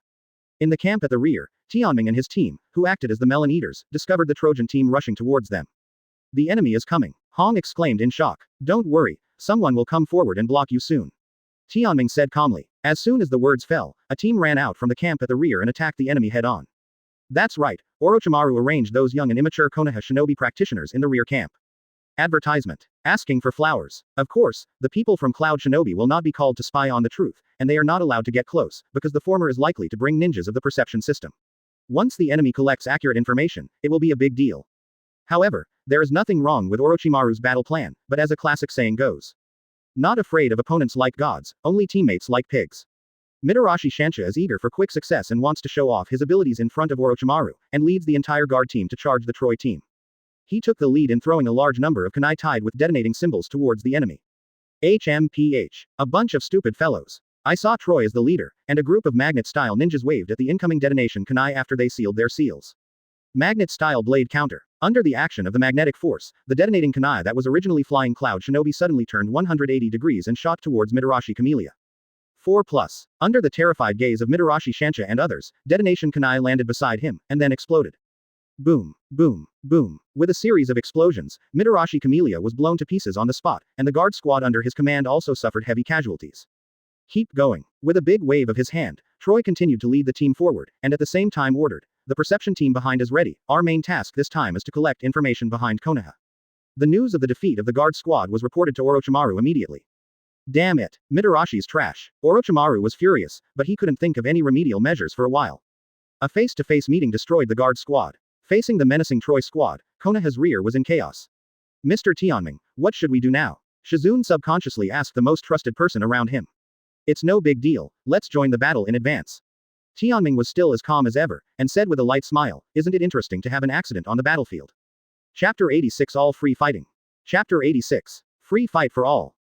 In the camp at the rear, Tianming and his team, who acted as the Melon Eaters, discovered the Trojan team rushing towards them. The enemy is coming, Hong exclaimed in shock. Don't worry, someone will come forward and block you soon. Tianming said calmly. As soon as the words fell, a team ran out from the camp at the rear and attacked the enemy head-on. That's right, Orochimaru arranged those young and immature Konoha shinobi practitioners in the rear camp. Advertisement. Asking for flowers. Of course, the people from Cloud Shinobi will not be called to spy on the truth, and they are not allowed to get close, because the former is likely to bring ninjas of the perception system. Once the enemy collects accurate information, it will be a big deal. However, there is nothing wrong with Orochimaru's battle plan, but as a classic saying goes. Not afraid of opponents like gods, only teammates like pigs. Mitarashi Shansha is eager for quick success and wants to show off his abilities in front of Orochimaru, and leads the entire guard team to charge the Troy team. He took the lead in throwing a large number of kunai tied with detonating symbols towards the enemy. HMPH. A bunch of stupid fellows. I saw Troy as the leader, and a group of magnet-style ninjas waved at the incoming detonation kunai after they sealed their seals. Magnet-style blade counter. Under the action of the magnetic force, the detonating kunai that was originally flying Cloud Shinobi suddenly turned 180 degrees and shot towards Mitarashi Camellia. 4+. Under the terrified gaze of Mitarashi Shansha and others, detonation kunai landed beside him, and then exploded. Boom, boom, boom. With a series of explosions, Mitarashi Camellia was blown to pieces on the spot, and the guard squad under his command also suffered heavy casualties. Keep going. With a big wave of his hand, Troy continued to lead the team forward, and at the same time ordered, the perception team behind is ready, our main task this time is to collect information behind Konoha. The news of the defeat of the guard squad was reported to Orochimaru immediately. Damn it, Mitarashi's trash. Orochimaru was furious, but he couldn't think of any remedial measures for a while. A face-to-face meeting destroyed the guard squad. Facing the menacing Troy squad, Konoha's rear was in chaos. Mr. Tianming, what should we do now? Shizune subconsciously asked the most trusted person around him. It's no big deal, let's join the battle in advance. Tianming was still as calm as ever, and said with a light smile, isn't it interesting to have an accident on the battlefield? Chapter 86 All Free Fighting. Chapter 86. Free Fight for All.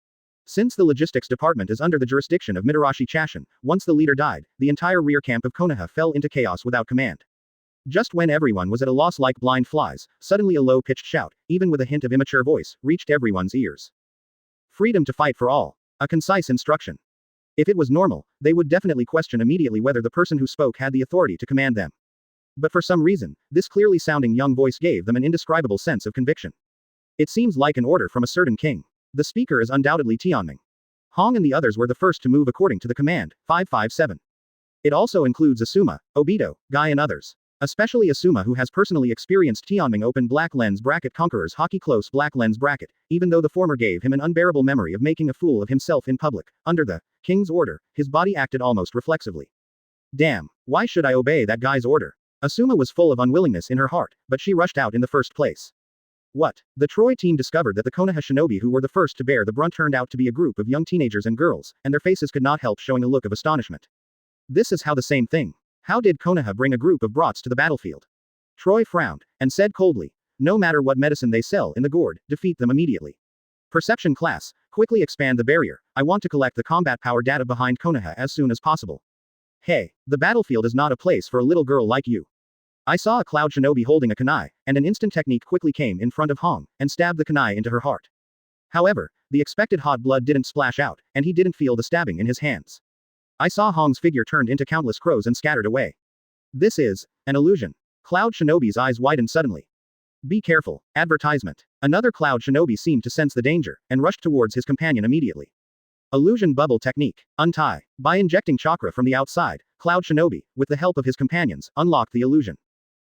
Since the logistics department is under the jurisdiction of Mitarashi Chashin, once the leader died, the entire rear camp of Konoha fell into chaos without command. Just when everyone was at a loss like blind flies, suddenly a low-pitched shout, even with a hint of immature voice, reached everyone's ears. Freedom to fight for all. A concise instruction. If it was normal, they would definitely question immediately whether the person who spoke had the authority to command them. But for some reason, this clearly sounding young voice gave them an indescribable sense of conviction. It seems like an order from a certain king. The speaker is undoubtedly Tianming. Hong and the others were the first to move according to the command, 557. It also includes Asuma, Obito, Guy and others. Especially Asuma, who has personally experienced Tianming open black lens bracket Conqueror's Haki close black lens bracket, even though the former gave him an unbearable memory of making a fool of himself in public. Under the king's order, his body acted almost reflexively. Damn, why should I obey that guy's order? Asuma was full of unwillingness in her heart, but she rushed out in the first place. What? The Troy team discovered that the Konoha shinobi who were the first to bear the brunt turned out to be a group of young teenagers and girls, and their faces could not help showing a look of astonishment. This is how the same thing. How did Konoha bring a group of brats to the battlefield? Troy frowned, and said coldly, no matter what medicine they sell in the gourd, defeat them immediately. Perception class, quickly expand the barrier, I want to collect the combat power data behind Konoha as soon as possible. Hey, the battlefield is not a place for a little girl like you. I saw a Cloud Shinobi holding a kunai, and an instant technique quickly came in front of Hong, and stabbed the kunai into her heart. However, the expected hot blood didn't splash out, and he didn't feel the stabbing in his hands. I saw Hong's figure turned into countless crows and scattered away. This is an illusion. Cloud Shinobi's eyes widened suddenly. Be careful, advertisement. Another Cloud Shinobi seemed to sense the danger, and rushed towards his companion immediately. Illusion bubble technique. Untie. By injecting chakra from the outside, Cloud Shinobi, with the help of his companions, unlocked the illusion.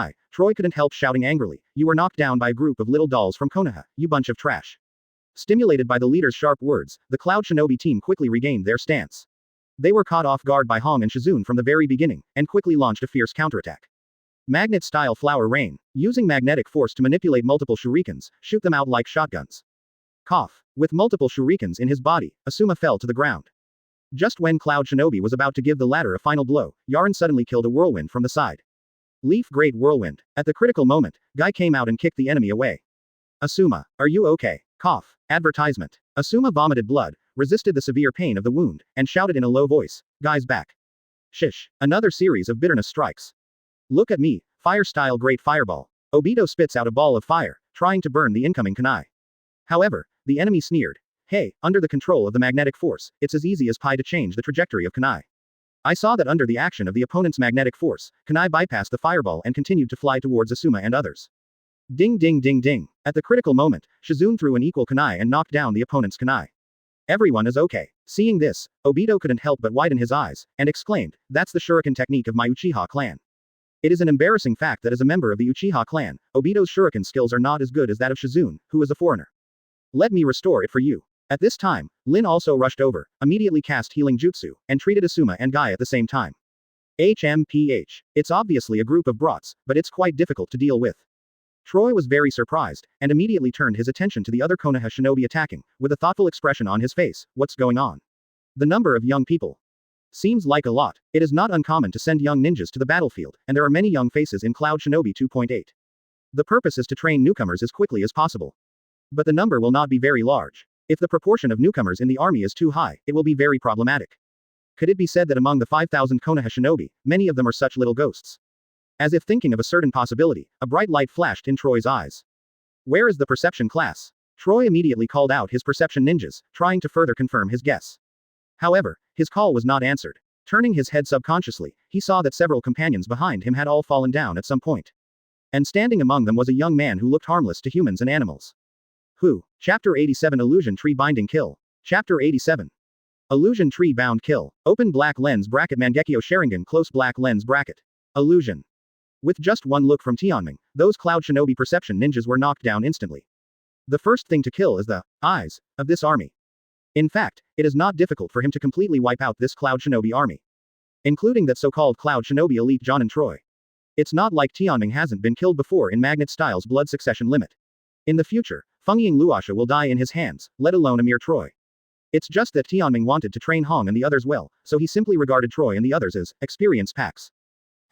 kunai, Troy couldn't help shouting angrily, "You were knocked down by a group of little dolls from Konoha, you bunch of trash." Stimulated by the leader's sharp words, the Cloud Shinobi team quickly regained their stance. They were caught off guard by Hong and Shizune from the very beginning, and quickly launched a fierce counterattack. Magnet-style flower rain, using magnetic force to manipulate multiple shurikens, shoot them out like shotguns. Cough. With multiple shurikens in his body, Asuma fell to the ground. Just when Cloud Shinobi was about to give the latter a final blow, Yaren suddenly killed a whirlwind from the side. Leaf Great Whirlwind. At the critical moment, Guy came out and kicked the enemy away. Asuma, are you okay? Cough. Advertisement. Asuma vomited blood, resisted the severe pain of the wound, and shouted in a low voice, "Guy's back." Shish. Another series of bitterness strikes. Look at me, fire-style great fireball. Obito spits out a ball of fire, trying to burn the incoming kunai. However, the enemy sneered. Hey, under the control of the magnetic force, it's as easy as pie to change the trajectory of kunai. I saw that under the action of the opponent's magnetic force, kunai bypassed the fireball and continued to fly towards Asuma and others. Ding ding ding ding. At the critical moment, Shizune threw an equal kunai and knocked down the opponent's kunai. Everyone is okay. Seeing this, Obito couldn't help but widen his eyes, and exclaimed, "That's the shuriken technique of my Uchiha clan." It is an embarrassing fact that as a member of the Uchiha clan, Obito's shuriken skills are not as good as that of Shizune, who is a foreigner. Let me restore it for you. At this time, Lin also rushed over, immediately cast healing jutsu, and treated Asuma and Guy at the same time. HMPH. It's obviously a group of brats, but it's quite difficult to deal with. Troy was very surprised, and immediately turned his attention to the other Konoha shinobi attacking, with a thoughtful expression on his face. What's going on? The number of young people. Seems like a lot. It is not uncommon to send young ninjas to the battlefield, and there are many young faces in Cloud Shinobi 2.8. The purpose is to train newcomers as quickly as possible. But the number will not be very large. If the proportion of newcomers in the army is too high, it will be very problematic. Could it be said that among the 5,000 Konoha shinobi, many of them are such little ghosts? As if thinking of a certain possibility, a bright light flashed in Troy's eyes. Where is the perception class? Troy immediately called out his perception ninjas, trying to further confirm his guess. However, his call was not answered. Turning his head subconsciously, he saw that several companions behind him had all fallen down at some point. And standing among them was a young man who looked harmless to humans and animals. Who? Chapter 87 Illusion Tree Binding Kill. Chapter 87. Illusion Tree Bound Kill. Open black lens bracket Mangekyō Sharingan close black lens bracket. Illusion. With just one look from Tianming, those Cloud Shinobi perception ninjas were knocked down instantly. The first thing to kill is the eyes of this army. In fact, it is not difficult for him to completely wipe out this Cloud Shinobi army. Including that so-called Cloud Shinobi elite John and Troy. It's not like Tianming hasn't been killed before in Magnet Style's blood succession limit. In the future, Fengying Luosha will die in his hands, let alone a mere Troy. It's just that Tianming wanted to train Hong and the others well, so he simply regarded Troy and the others as experience packs.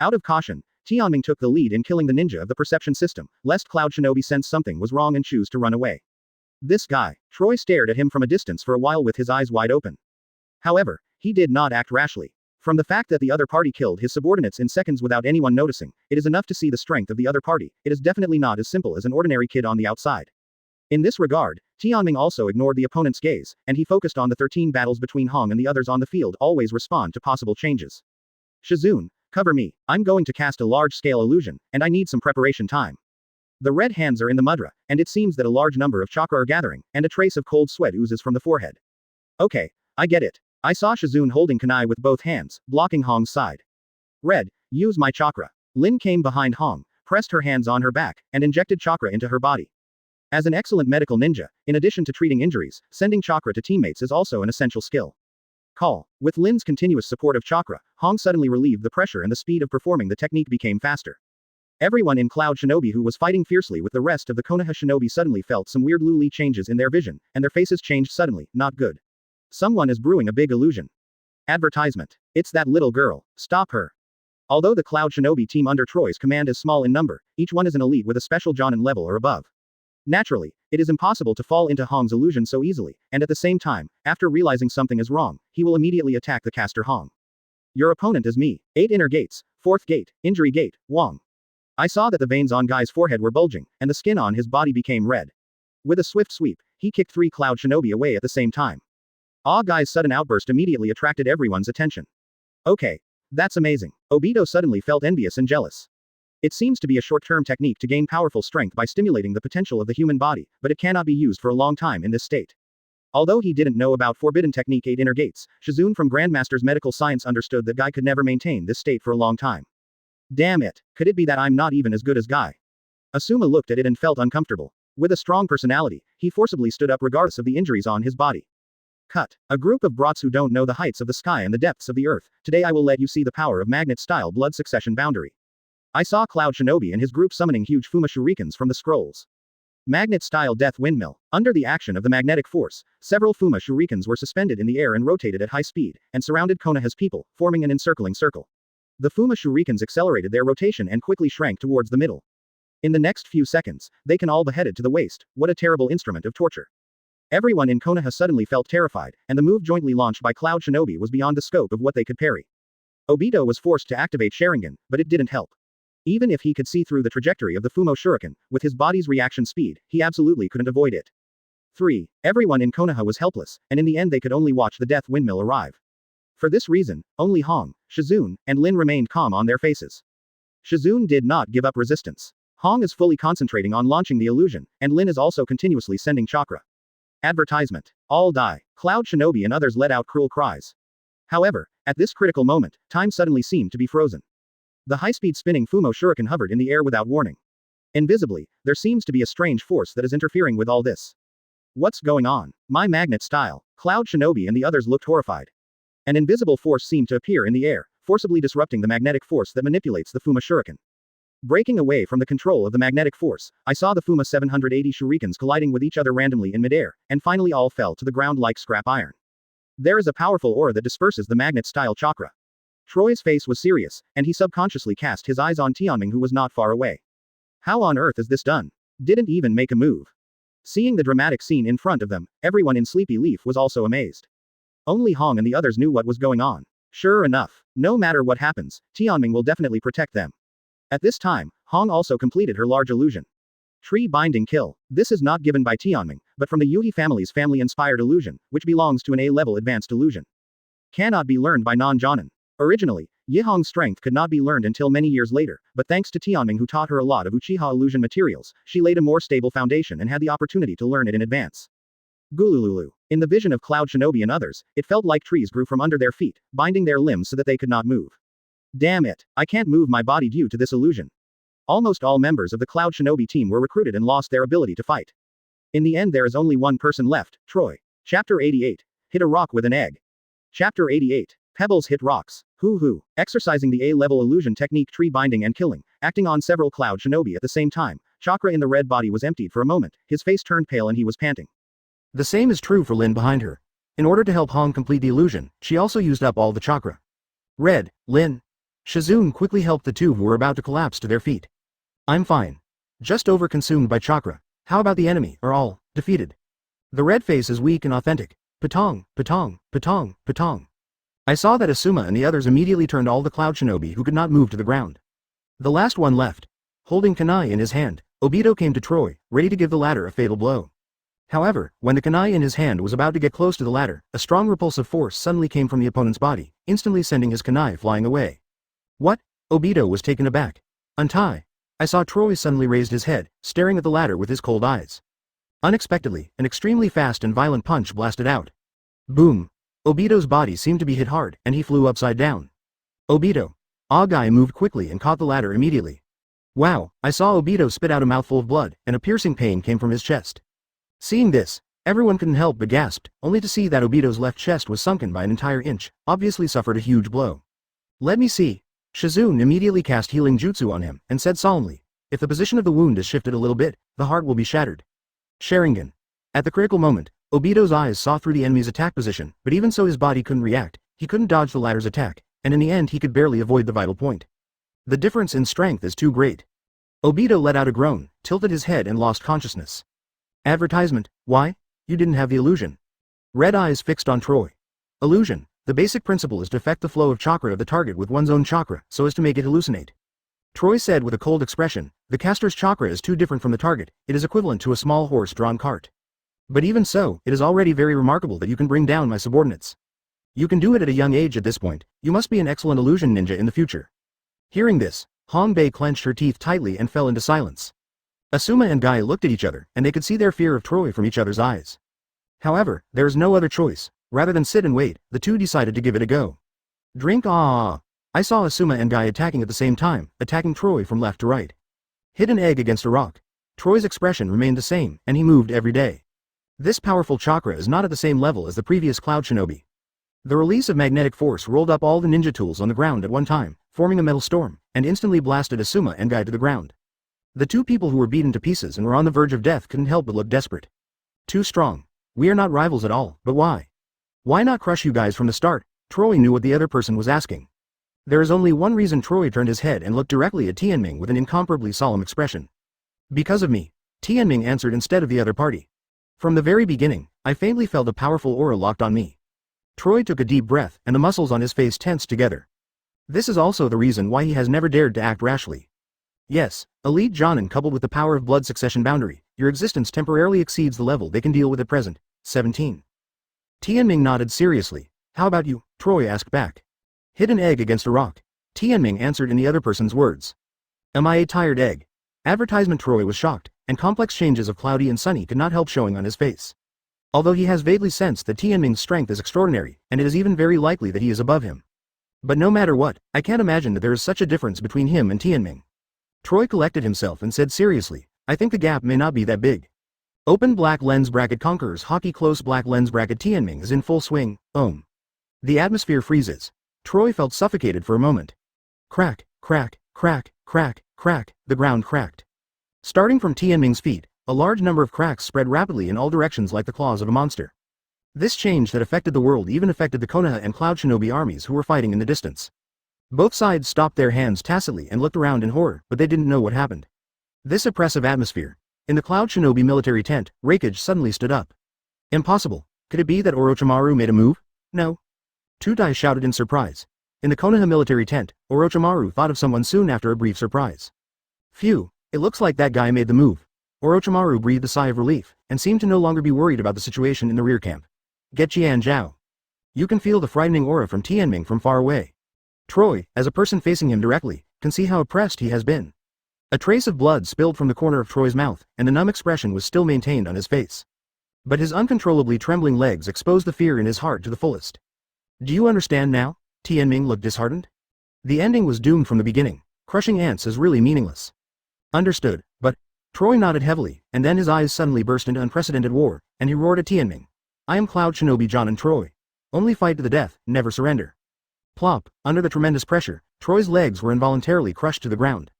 Out of caution, Tianming took the lead in killing the ninja of the perception system, lest Cloud Shinobi sense something was wrong and choose to run away. This guy. Troy stared at him from a distance for a while with his eyes wide open. However, he did not act rashly. From the fact that the other party killed his subordinates in seconds without anyone noticing, it is enough to see the strength of the other party. It is definitely not as simple as an ordinary kid on the outside. In this regard, Tianming also ignored the opponent's gaze, and he focused on the 13 battles between Hong and the others on the field. Always respond to possible changes. Shizune, cover me. I'm going to cast a large-scale illusion, and I need some preparation time. The red hands are in the mudra, and it seems that a large number of chakra are gathering, and a trace of cold sweat oozes from the forehead. Okay, I get it. I saw Shizune holding kunai with both hands, blocking Hong's side. Red, use my chakra. Lin came behind Hong, pressed her hands on her back, and injected chakra into her body. As an excellent medical ninja, in addition to treating injuries, sending chakra to teammates is also an essential skill. Call. With Lin's continuous support of chakra, Hong suddenly relieved the pressure and the speed of performing the technique became faster. Everyone in Cloud Shinobi who was fighting fiercely with the rest of the Konoha Shinobi suddenly felt some weird luli changes in their vision, and their faces changed suddenly, not good. Someone is brewing a big illusion. Advertisement. It's that little girl. Stop her. Although the Cloud Shinobi team under Troy's command is small in number, each one is an elite with a special Jonin level or above. Naturally, it is impossible to fall into Hong's illusion so easily, and at the same time, after realizing something is wrong, he will immediately attack the caster Hong. Your opponent is me. 8 inner gates, 4th gate, injury gate, Wong. I saw that the veins on Guy's forehead were bulging, and the skin on his body became red. With a swift sweep, he kicked 3 Cloud Shinobi away at the same time. Guy's sudden outburst immediately attracted everyone's attention. Okay. That's amazing. Obito suddenly felt envious and jealous. It seems to be a short-term technique to gain powerful strength by stimulating the potential of the human body, but it cannot be used for a long time in this state. Although he didn't know about Forbidden Technique 8 Inner Gates, Shizune from Grandmaster's Medical Science understood that Guy could never maintain this state for a long time. Damn it, could it be that I'm not even as good as Guy? Asuma looked at it and felt uncomfortable. With a strong personality, he forcibly stood up regardless of the injuries on his body. Cut. A group of brats who don't know the heights of the sky and the depths of the earth, today I will let you see the power of magnet-style blood succession boundary. I saw Cloud Shinobi and his group summoning huge Fuma shurikens from the scrolls. Magnet-style death windmill. Under the action of the magnetic force, several Fuma shurikens were suspended in the air and rotated at high speed, and surrounded Konoha's people, forming an encircling circle. The Fuma shurikens accelerated their rotation and quickly shrank towards the middle. In the next few seconds, they can all beheaded to the waist. What a terrible instrument of torture. Everyone in Konoha suddenly felt terrified, and the move jointly launched by Cloud Shinobi was beyond the scope of what they could parry. Obito was forced to activate Sharingan, but it didn't help. Even if he could see through the trajectory of the Fumo Shuriken, with his body's reaction speed, he absolutely couldn't avoid it. 3. Everyone in Konoha was helpless, and in the end they could only watch the death windmill arrive. For this reason, only Hong, Shizune, and Lin remained calm on their faces. Shizune did not give up resistance. Hong is fully concentrating on launching the illusion, and Lin is also continuously sending chakra. Advertisement. All die. Cloud Shinobi and others let out cruel cries. However, at this critical moment, time suddenly seemed to be frozen. The high-speed spinning Fumo Shuriken hovered in the air without warning. Invisibly, there seems to be a strange force that is interfering with all this. What's going on? My magnet style. Cloud Shinobi and the others looked horrified. An invisible force seemed to appear in the air, forcibly disrupting the magnetic force that manipulates the Fuma Shuriken. Breaking away from the control of the magnetic force, I saw the Fuma 780 shurikens colliding with each other randomly in midair, and finally all fell to the ground like scrap iron. There is a powerful aura that disperses the magnet-style chakra. Troy's face was serious, and he subconsciously cast his eyes on Tianming who was not far away. How on earth is this done? Didn't even make a move. Seeing the dramatic scene in front of them, everyone in Sleepy Leaf was also amazed. Only Hong and the others knew what was going on. Sure enough, no matter what happens, Tianming will definitely protect them. At this time, Hong also completed her large illusion. Tree binding kill. This is not given by Tianming, but from the Yuhi family's family-inspired illusion, which belongs to an A-level advanced illusion. Cannot be learned by non-Jonin. Originally, Yihong's strength could not be learned until many years later, but thanks to Tianming who taught her a lot of Uchiha illusion materials, she laid a more stable foundation and had the opportunity to learn it in advance. Gulululu. In the vision of Cloud Shinobi and others, it felt like trees grew from under their feet, binding their limbs so that they could not move. Damn it, I can't move my body due to this illusion. Almost all members of the Cloud Shinobi team were recruited and lost their ability to fight. In the end there is only one person left, Troy. Chapter 88. Hit a rock with an egg. Chapter 88. Pebbles hit rocks. Hoo. Exercising the A-level illusion technique tree binding and killing, acting on several Cloud Shinobi at the same time, chakra in the red body was emptied for a moment, his face turned pale and he was panting. The same is true for Lin behind her. In order to help Hong complete the illusion, she also used up all the chakra. Red, Lin. Shizune quickly helped the two who were about to collapse to their feet. I'm fine. Just overconsumed by chakra. How about the enemy, are all defeated? The red face is weak and authentic. Patong. I saw that Asuma and the others immediately turned all the Cloud Shinobi who could not move to the ground. The last one left. Holding kunai in his hand, Obito came to Troy, ready to give the latter a fatal blow. However, when the kunai in his hand was about to get close to the latter, a strong repulsive force suddenly came from the opponent's body, instantly sending his kunai flying away. What? Obito was taken aback. Untie. I saw Troy suddenly raised his head, staring at the latter with his cold eyes. Unexpectedly, an extremely fast and violent punch blasted out. Boom. Obito's body seemed to be hit hard, and he flew upside down. Obito. Guy moved quickly and caught the latter immediately. Wow, I saw Obito spit out a mouthful of blood, and a piercing pain came from his chest. Seeing this, everyone couldn't help but gasped, only to see that Obito's left chest was sunken by an entire inch, obviously suffered a huge blow. Let me see. Shizune immediately cast healing jutsu on him, and said solemnly, if the position of the wound is shifted a little bit, the heart will be shattered. Sharingan. At the critical moment, Obito's eyes saw through the enemy's attack position, but even so his body couldn't react, he couldn't dodge the latter's attack, and in the end he could barely avoid the vital point. The difference in strength is too great. Obito let out a groan, tilted his head and lost consciousness. Advertisement, why? You didn't have the illusion. Red eyes fixed on Troy. Illusion. The basic principle is to affect the flow of chakra of the target with one's own chakra, so as to make it hallucinate. Troy said with a cold expression, the caster's chakra is too different from the target, it is equivalent to a small horse-drawn cart. But even so, it is already very remarkable that you can bring down my subordinates. You can do it at a young age at this point, you must be an excellent illusion ninja in the future. Hearing this, Hongbei clenched her teeth tightly and fell into silence. Asuma and Guy looked at each other, and they could see their fear of Troy from each other's eyes. However, there is no other choice. Rather than sit and wait, the two decided to give it a go. Drink ah! I saw Asuma and Guy attacking at the same time, attacking Troy from left to right. Hit an egg against a rock. Troy's expression remained the same, and he moved every day. This powerful chakra is not at the same level as the previous Cloud Shinobi. The release of magnetic force rolled up all the ninja tools on the ground at one time, forming a metal storm, and instantly blasted Asuma and Guy to the ground. The two people who were beaten to pieces and were on the verge of death couldn't help but look desperate. Too strong. We are not rivals at all, but why? Why not crush you guys from the start? Troy knew what the other person was asking. There is only one reason Troy turned his head and looked directly at Tianming with an incomparably solemn expression. Because of me. Tianming answered instead of the other party. From the very beginning, I faintly felt a powerful aura locked on me. Troy took a deep breath, and the muscles on his face tensed together. This is also the reason why he has never dared to act rashly. Yes, elite Jonin coupled with the power of blood succession boundary, your existence temporarily exceeds the level they can deal with at present. 17. Tianming nodded seriously. How about you? Troy asked back. Hit an egg against a rock. Tianming answered in the other person's words. Am I a tired egg? Advertisement. Troy was shocked, and complex changes of cloudy and sunny could not help showing on his face. Although he has vaguely sensed that Tianming's strength is extraordinary, and it is even very likely that he is above him. But no matter what, I can't imagine that there is such a difference between him and Tianming. Troy collected himself and said seriously, I think the gap may not be that big. Open black lens bracket Conqueror's Haki close black lens bracket Tianming is in full swing, Ohm. The atmosphere freezes. Troy felt suffocated for a moment. Crack, crack, crack, crack, crack, the ground cracked. Starting from Tianming's feet, a large number of cracks spread rapidly in all directions like the claws of a monster. This change that affected the world even affected the Konoha and Cloud Shinobi armies who were fighting in the distance. Both sides stopped their hands tacitly and looked around in horror, but they didn't know what happened. This oppressive atmosphere. In the Cloud Shinobi military tent, Raikage suddenly stood up. Impossible. Could it be that Orochimaru made a move? No. Tudai shouted in surprise. In the Konoha military tent, Orochimaru thought of someone soon after a brief surprise. Phew, it looks like that guy made the move. Orochimaru breathed a sigh of relief, and seemed to no longer be worried about the situation in the rear camp. Get Jian Zhao. You can feel the frightening aura from Tianming from far away. Troy, as a person facing him directly, can see how oppressed he has been. A trace of blood spilled from the corner of Troy's mouth, and the numb expression was still maintained on his face. But his uncontrollably trembling legs exposed the fear in his heart to the fullest. Do you understand now? Tianming looked disheartened. The ending was doomed from the beginning. Crushing ants is really meaningless. Understood, but... Troy nodded heavily, and then his eyes suddenly burst into unprecedented war, and he roared at Tianming. I am Cloud Shinobi Jonin Troy. Only fight to the death, never surrender. Plop, under the tremendous pressure, Troy's legs were involuntarily crushed to the ground.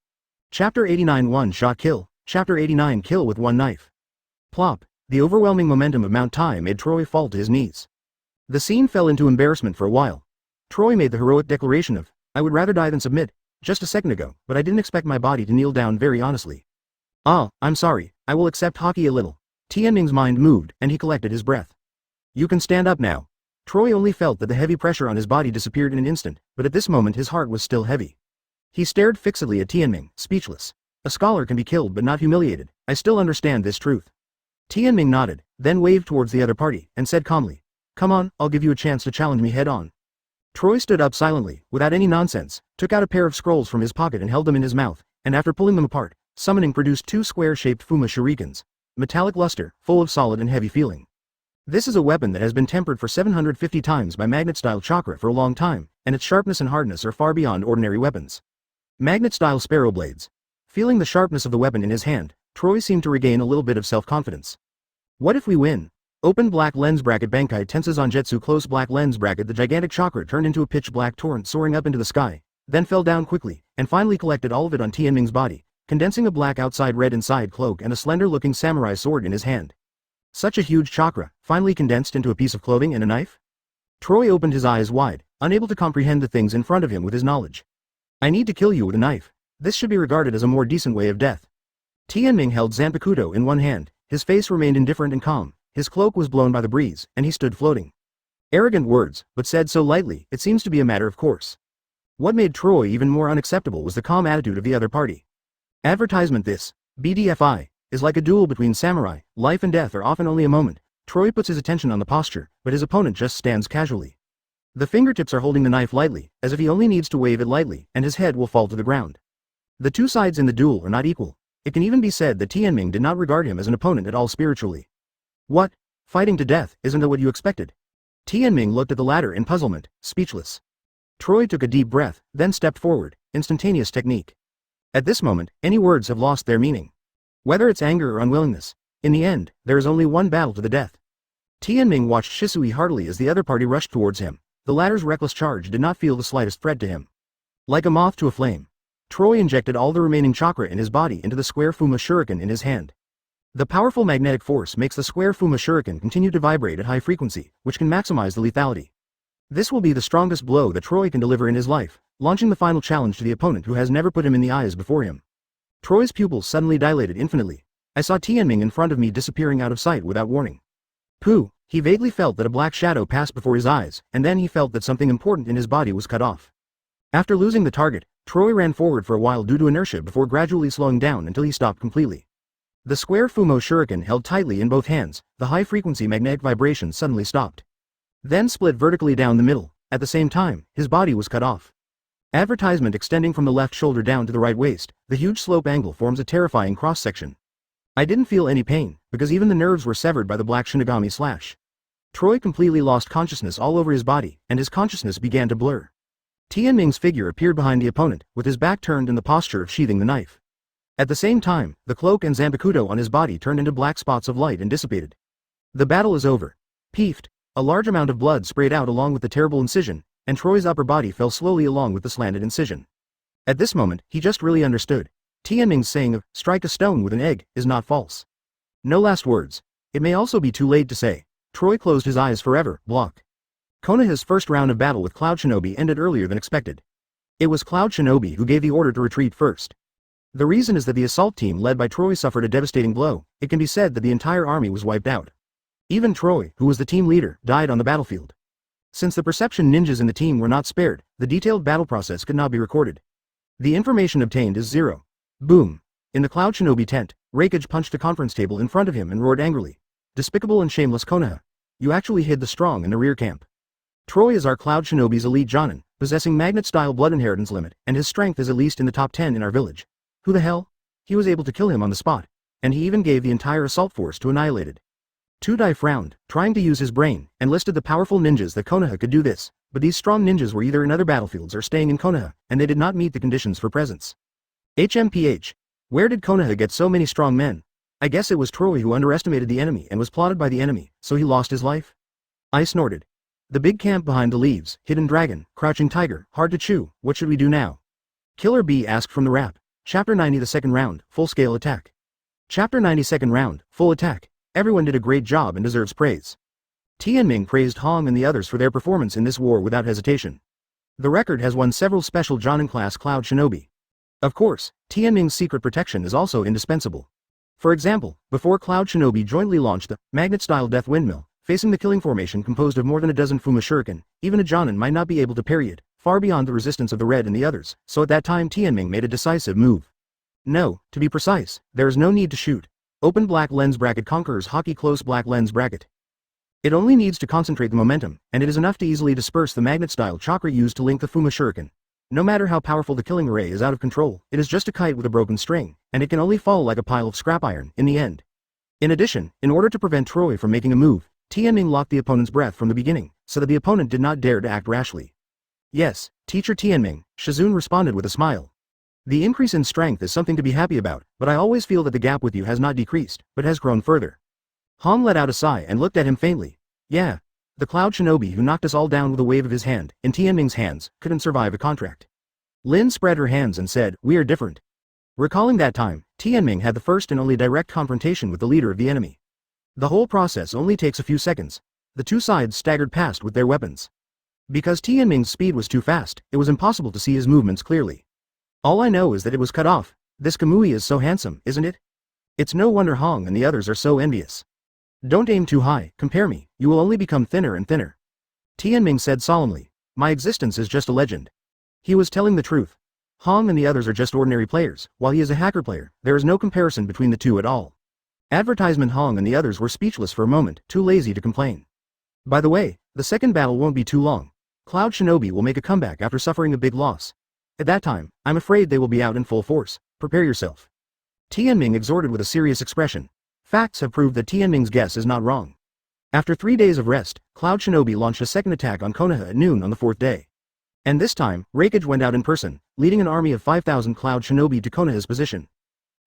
Chapter 89 One Shot Kill, Chapter 89 Kill with One Knife. Plop, the overwhelming momentum of Mount Tai made Troy fall to his knees. The scene fell into embarrassment for a while. Troy made the heroic declaration of, I would rather die than submit, just a second ago, but I didn't expect my body to kneel down very honestly. Ah, I'm sorry, I will accept Haki a little. Tianming's mind moved, and he collected his breath. You can stand up now. Troy only felt that the heavy pressure on his body disappeared in an instant, but at this moment his heart was still heavy. He stared fixedly at Tianming, speechless. A scholar can be killed but not humiliated, I still understand this truth. Tianming nodded, then waved towards the other party, and said calmly, Come on, I'll give you a chance to challenge me head on. Troy stood up silently, without any nonsense, took out a pair of scrolls from his pocket and held them in his mouth, and after pulling them apart, summoning produced two square-shaped Fuma shurikens. Metallic luster, full of solid and heavy feeling. This is a weapon that has been tempered for 750 times by magnet-style chakra for a long time, and its sharpness and hardness are far beyond ordinary weapons. Magnet-style sparrow blades. Feeling the sharpness of the weapon in his hand, Troy seemed to regain a little bit of self-confidence. What if we win? Open black lens bracket Bankai Tensa Zagetsu close black lens bracket. The gigantic chakra turned into a pitch black torrent soaring up into the sky, then fell down quickly, and finally collected all of it on Tianming's body, condensing a black outside red inside cloak and a slender-looking samurai sword in his hand. Such a huge chakra, finally condensed into a piece of clothing and a knife? Troy opened his eyes wide, unable to comprehend the things in front of him with his knowledge. I need to kill you with a knife. This should be regarded as a more decent way of death. Tianming held Zanpakuto in one hand, his face remained indifferent and calm, his cloak was blown by the breeze, and he stood floating. Arrogant words, but said so lightly, it seems to be a matter of course. What made Troy even more unacceptable was the calm attitude of the other party. Advertisement this, BDFI, is like a duel between samurai, life and death are often only a moment. Troy puts his attention on the posture, but his opponent just stands casually. The fingertips are holding the knife lightly, as if he only needs to wave it lightly, and his head will fall to the ground. The two sides in the duel are not equal. It can even be said that Tianming did not regard him as an opponent at all spiritually. What? Fighting to death, isn't that what you expected? Tianming looked at the latter in puzzlement, speechless. Troy took a deep breath, then stepped forward, instantaneous technique. At this moment, any words have lost their meaning. Whether it's anger or unwillingness, in the end, there is only one battle to the death. Tianming watched Shisui heartily as the other party rushed towards him. The latter's reckless charge did not feel the slightest threat to him. Like a moth to a flame, Troy injected all the remaining chakra in his body into the square Fuma Shuriken in his hand. The powerful magnetic force makes the square Fuma Shuriken continue to vibrate at high frequency, which can maximize the lethality. This will be the strongest blow that Troy can deliver in his life, launching the final challenge to the opponent who has never put him in the eyes before him. Troy's pupils suddenly dilated infinitely. I saw Tianming in front of me disappearing out of sight without warning. Pooh, he vaguely felt that a black shadow passed before his eyes, and then he felt that something important in his body was cut off. After losing the target, Troy ran forward for a while due to inertia before gradually slowing down until he stopped completely. The square Fumo Shuriken held tightly in both hands, the high-frequency magnetic vibration suddenly stopped. Then split vertically down the middle. At the same time, his body was cut off. Advertisement extending from the left shoulder down to the right waist, the huge slope angle forms a terrifying cross-section. I didn't feel any pain, because even the nerves were severed by the black Shinigami slash. Troy completely lost consciousness all over his body, and his consciousness began to blur. Tianming's figure appeared behind the opponent, with his back turned in the posture of sheathing the knife. At the same time, the cloak and Zanpakuto on his body turned into black spots of light and dissipated. The battle is over. Peefed. A large amount of blood sprayed out along with the terrible incision, and Troy's upper body fell slowly along with the slanted incision. At this moment, he just really understood. Tianming's saying of, strike a stone with an egg, is not false. No last words. It may also be too late to say. Troy closed his eyes forever, blocked. Konoha's first round of battle with Cloud Shinobi ended earlier than expected. It was Cloud Shinobi who gave the order to retreat first. The reason is that the assault team led by Troy suffered a devastating blow. It can be said that the entire army was wiped out. Even Troy, who was the team leader, died on the battlefield. Since the perception ninjas in the team were not spared, the detailed battle process could not be recorded. The information obtained is 0. Boom. In the Cloud Shinobi tent, Raikage punched the conference table in front of him and roared angrily. Despicable and shameless Konoha. You actually hid the strong in the rear camp. Troy is our Cloud Shinobi's elite Jonin, possessing magnet-style blood inheritance limit, and his strength is at least in the top 10 in our village. Who the hell? He was able to kill him on the spot, and he even gave the entire assault force to annihilate it. Tudai frowned, trying to use his brain, and listed the powerful ninjas that Konoha could do this, but these strong ninjas were either in other battlefields or staying in Konoha, and they did not meet the conditions for presence. HMPH. Where did Konoha get so many strong men? I guess it was Troy who underestimated the enemy and was plotted by the enemy, so he lost his life? I snorted. The big camp behind the leaves, hidden dragon, crouching tiger, hard to chew, what should we do now? Killer B asked from the rap. Chapter 90 the second round, full-scale attack. Chapter 90 second round, full attack. Everyone did a great job and deserves praise. Tianming praised Hong and the others for their performance in this war without hesitation. The record has won several special Jonin-class Cloud Shinobi. Of course, Tianming's secret protection is also indispensable. For example, before Cloud Shinobi jointly launched the magnet-style death windmill, facing the killing formation composed of more than a dozen Fuma Shuriken, even a Jonin might not be able to parry it, far beyond the resistance of the red and the others, so at that time Tianming made a decisive move. No, to be precise, there is no need to shoot. Open black lens bracket Conqueror's Haki close black lens bracket. It only needs to concentrate the momentum, and it is enough to easily disperse the magnet-style chakra used to link the Fuma Shuriken. No matter how powerful the killing array is out of control, it is just a kite with a broken string, and it can only fall like a pile of scrap iron, in the end. In addition, in order to prevent Troy from making a move, Tianming locked the opponent's breath from the beginning, so that the opponent did not dare to act rashly. Yes, Teacher Tianming, Shizun responded with a smile. The increase in strength is something to be happy about, but I always feel that the gap with you has not decreased, but has grown further. Hong let out a sigh and looked at him faintly. Yeah. The Cloud Shinobi who knocked us all down with a wave of his hand, in Tianming's hands, couldn't survive a contract. Lin spread her hands and said, "We are different." Recalling that time, Tianming had the first and only direct confrontation with the leader of the enemy. The whole process only takes a few seconds. The two sides staggered past with their weapons. Because Tianming's speed was too fast, it was impossible to see his movements clearly. All I know is that it was cut off. This Kamui is so handsome, isn't it? It's no wonder Hong and the others are so envious. Don't aim too high, compare me, you will only become thinner and thinner. Tianming said solemnly, my existence is just a legend. He was telling the truth. Hong and the others are just ordinary players, while he is a hacker player, there is no comparison between the two at all. Advertisement. Hong and the others were speechless for a moment, too lazy to complain. By the way, the second battle won't be too long. Cloud Shinobi will make a comeback after suffering a big loss. At that time, I'm afraid they will be out in full force. Prepare yourself. Tianming exhorted with a serious expression. Facts have proved that Tianming's guess is not wrong. After 3 days of rest, Cloud Shinobi launched a second attack on Konoha at noon on the 4th day. And this time, Raikage went out in person, leading an army of 5,000 Cloud Shinobi to Konoha's position.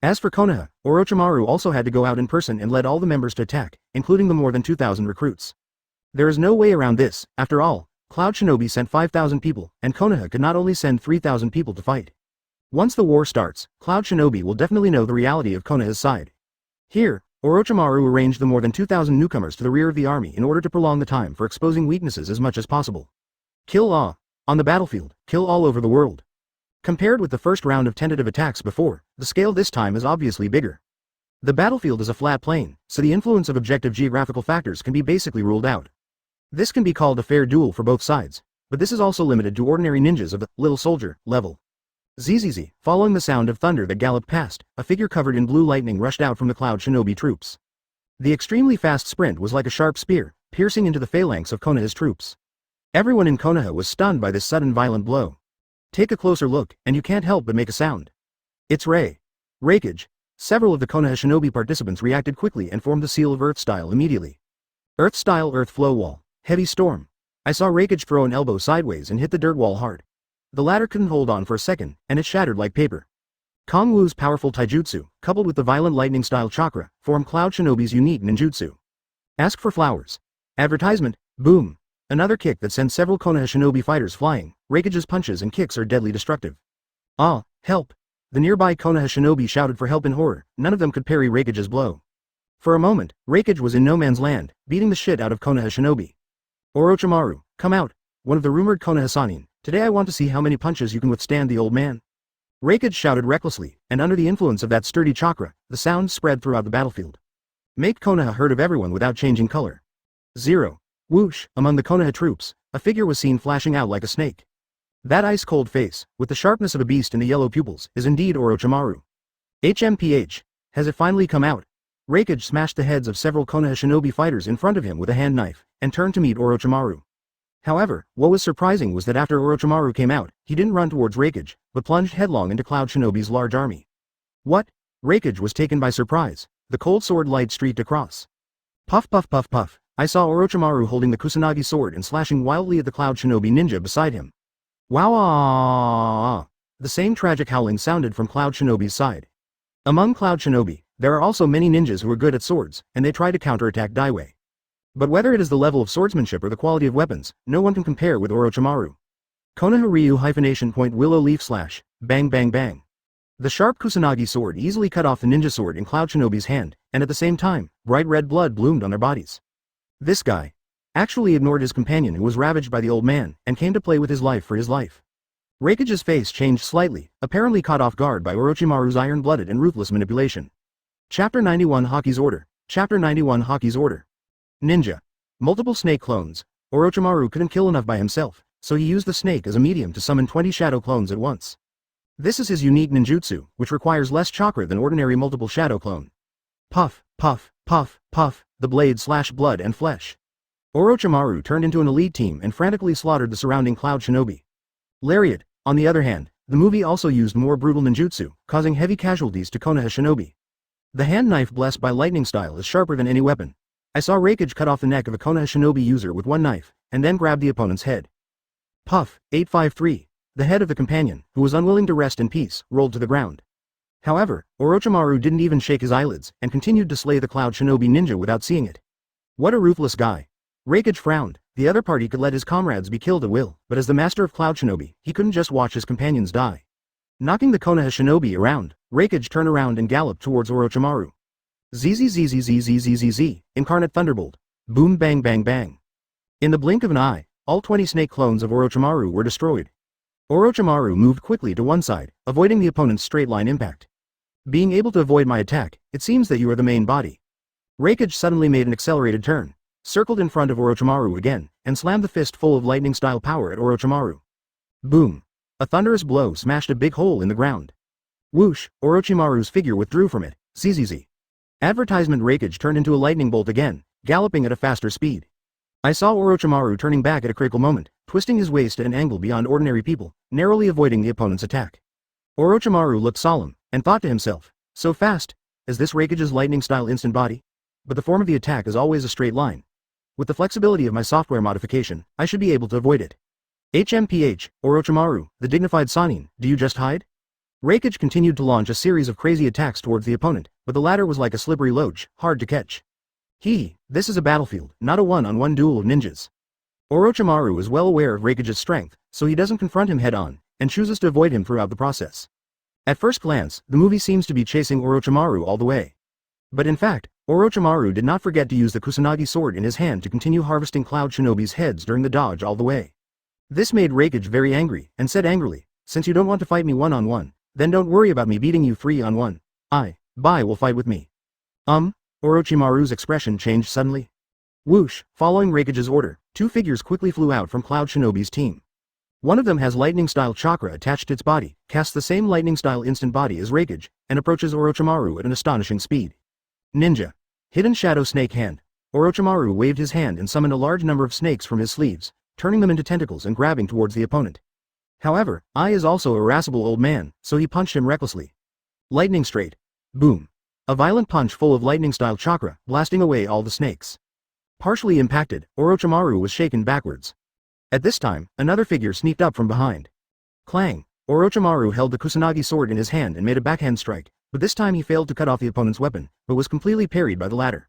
As for Konoha, Orochimaru also had to go out in person and led all the members to attack, including the more than 2,000 recruits. There is no way around this, after all, Cloud Shinobi sent 5,000 people, and Konoha could not only send 3,000 people to fight. Once the war starts, Cloud Shinobi will definitely know the reality of Konoha's side. Here, Orochimaru arranged the more than 2,000 newcomers to the rear of the army in order to prolong the time for exposing weaknesses as much as possible. Kill all. On the battlefield, kill all over the world. Compared with the first round of tentative attacks before, the scale this time is obviously bigger. The battlefield is a flat plane, so the influence of objective geographical factors can be basically ruled out. This can be called a fair duel for both sides, but this is also limited to ordinary ninjas of the little soldier level. Zzz, following the sound of thunder that galloped past, a figure covered in blue lightning rushed out from the Cloud Shinobi troops. The extremely fast sprint was like a sharp spear, piercing into the phalanx of Konoha's troops. Everyone in Konoha was stunned by this sudden violent blow. Take a closer look, and you can't help but make a sound. It's Raikage. Several of the Konoha Shinobi participants reacted quickly and formed the Seal of Earth style immediately. Earth style, Earth flow wall, heavy storm. I saw Raikage throw an elbow sideways and hit the dirt wall hard. The latter couldn't hold on for a second, and it shattered like paper. Kong Wu's powerful taijutsu, coupled with the violent lightning style chakra, formed Cloud Shinobi's unique ninjutsu. Ask for flowers. Advertisement, boom. Another kick that sends several Konoha Shinobi fighters flying. Raikage's punches and kicks are deadly destructive. Ah, help. The nearby Konoha Shinobi shouted for help in horror, none of them could parry Raikage's blow. For a moment, Raikage was in no man's land, beating the shit out of Konoha Shinobi. Orochimaru, come out. One of the rumored Konoha Sannin. Today I want to see how many punches you can withstand the old man. Raikage shouted recklessly, and under the influence of that sturdy chakra, the sound spread throughout the battlefield. Make Konoha heard of everyone without changing color. 0. Whoosh, among the Konoha troops, a figure was seen flashing out like a snake. That ice-cold face, with the sharpness of a beast in the yellow pupils, is indeed Orochimaru. HMPH. Has it finally come out? Raikage smashed the heads of several Konoha Shinobi fighters in front of him with a hand knife, and turned to meet Orochimaru. However, what was surprising was that after Orochimaru came out, he didn't run towards Raikage, but plunged headlong into Cloud Shinobi's large army. What? Raikage was taken by surprise. The cold sword light streaked across. Puff puff puff puff. I saw Orochimaru holding the Kusanagi sword and slashing wildly at the Cloud Shinobi ninja beside him. Wow! The same tragic howling sounded from Cloud Shinobi's side. Among Cloud Shinobi, there are also many ninjas who are good at swords, and they try to counterattack Daiwei. But whether it is the level of swordsmanship or the quality of weapons, no one can compare with Orochimaru. Konoha Ryu _ willow leaf slash, bang bang bang. The sharp Kusanagi sword easily cut off the ninja sword in Cloud Shinobi's hand, and at the same time, bright red blood bloomed on their bodies. This guy actually ignored his companion who was ravaged by the old man, and came to play with his life for his life. Raikage's face changed slightly, apparently caught off guard by Orochimaru's iron-blooded and ruthless manipulation. Chapter 91 Haki's Order. Chapter 91 Haki's Order. Ninja. Multiple snake clones. Orochimaru couldn't kill enough by himself, so he used the snake as a medium to summon 20 shadow clones at once. This is his unique ninjutsu, which requires less chakra than ordinary multiple shadow clone. Puff, puff, puff, puff, the blade slashed blood and flesh. Orochimaru turned into an elite team and frantically slaughtered the surrounding Cloud Shinobi. Lariat, on the other hand, the movie also used more brutal ninjutsu, causing heavy casualties to Konoha Shinobi. The hand knife blessed by lightning style is sharper than any weapon. I saw Raikage cut off the neck of a Konoha Shinobi user with one knife, and then grab the opponent's head. Puff, 853. The head of the companion, who was unwilling to rest in peace, rolled to the ground. However, Orochimaru didn't even shake his eyelids, and continued to slay the Cloud Shinobi ninja without seeing it. What a ruthless guy. Raikage frowned, the other party could let his comrades be killed at will, but as the master of Cloud Shinobi, he couldn't just watch his companions die. Knocking the Konoha Shinobi around, Raikage turned around and galloped towards Orochimaru. ZZZZZZZZZ, Incarnate Thunderbolt. Boom bang bang bang. In the blink of an eye, all 20 snake clones of Orochimaru were destroyed. Orochimaru moved quickly to one side, avoiding the opponent's straight-line impact. Being able to avoid my attack, it seems that you are the main body. Raikage suddenly made an accelerated turn, circled in front of Orochimaru again, and slammed the fist full of lightning-style power at Orochimaru. Boom. A thunderous blow smashed a big hole in the ground. Whoosh, Orochimaru's figure withdrew from it, ZZZ. Advertisement Raikage turned into a lightning bolt again, galloping at a faster speed. I saw Orochimaru turning back at a critical moment, twisting his waist at an angle beyond ordinary people, narrowly avoiding the opponent's attack. Orochimaru looked solemn, and thought to himself, so fast, is this Raikage's lightning-style instant body? But the form of the attack is always a straight line. With the flexibility of my software modification, I should be able to avoid it. HMPH, Orochimaru, the dignified Sannin, do you just hide? Raikage continued to launch a series of crazy attacks towards the opponent, but the latter was like a slippery loach, hard to catch. This is a battlefield, not a one-on-one duel of ninjas. Orochimaru is well aware of Raikage's strength, so he doesn't confront him head-on, and chooses to avoid him throughout the process. At first glance, the movie seems to be chasing Orochimaru all the way. But in fact, Orochimaru did not forget to use the Kusanagi sword in his hand to continue harvesting Cloud Shinobi's heads during the dodge all the way. This made Raikage very angry, and said angrily, since you don't want to fight me one-on-one, then don't worry about me beating you 3-on-1. Bai will fight with me. Orochimaru's expression changed suddenly. Whoosh, following Raikage's order, two figures quickly flew out from Cloud Shinobi's team. One of them has lightning-style chakra attached to its body, casts the same lightning-style instant body as Raikage, and approaches Orochimaru at an astonishing speed. Ninja. Hidden Shadow Snake Hand. Orochimaru waved his hand and summoned a large number of snakes from his sleeves, turning them into tentacles and grabbing towards the opponent. However, Ai is also a irascible old man, so he punched him recklessly. Lightning straight. Boom. A violent punch full of lightning-style chakra, blasting away all the snakes. Partially impacted, Orochimaru was shaken backwards. At this time, another figure sneaked up from behind. Clang. Orochimaru held the Kusanagi sword in his hand and made a backhand strike, but this time he failed to cut off the opponent's weapon, but was completely parried by the latter.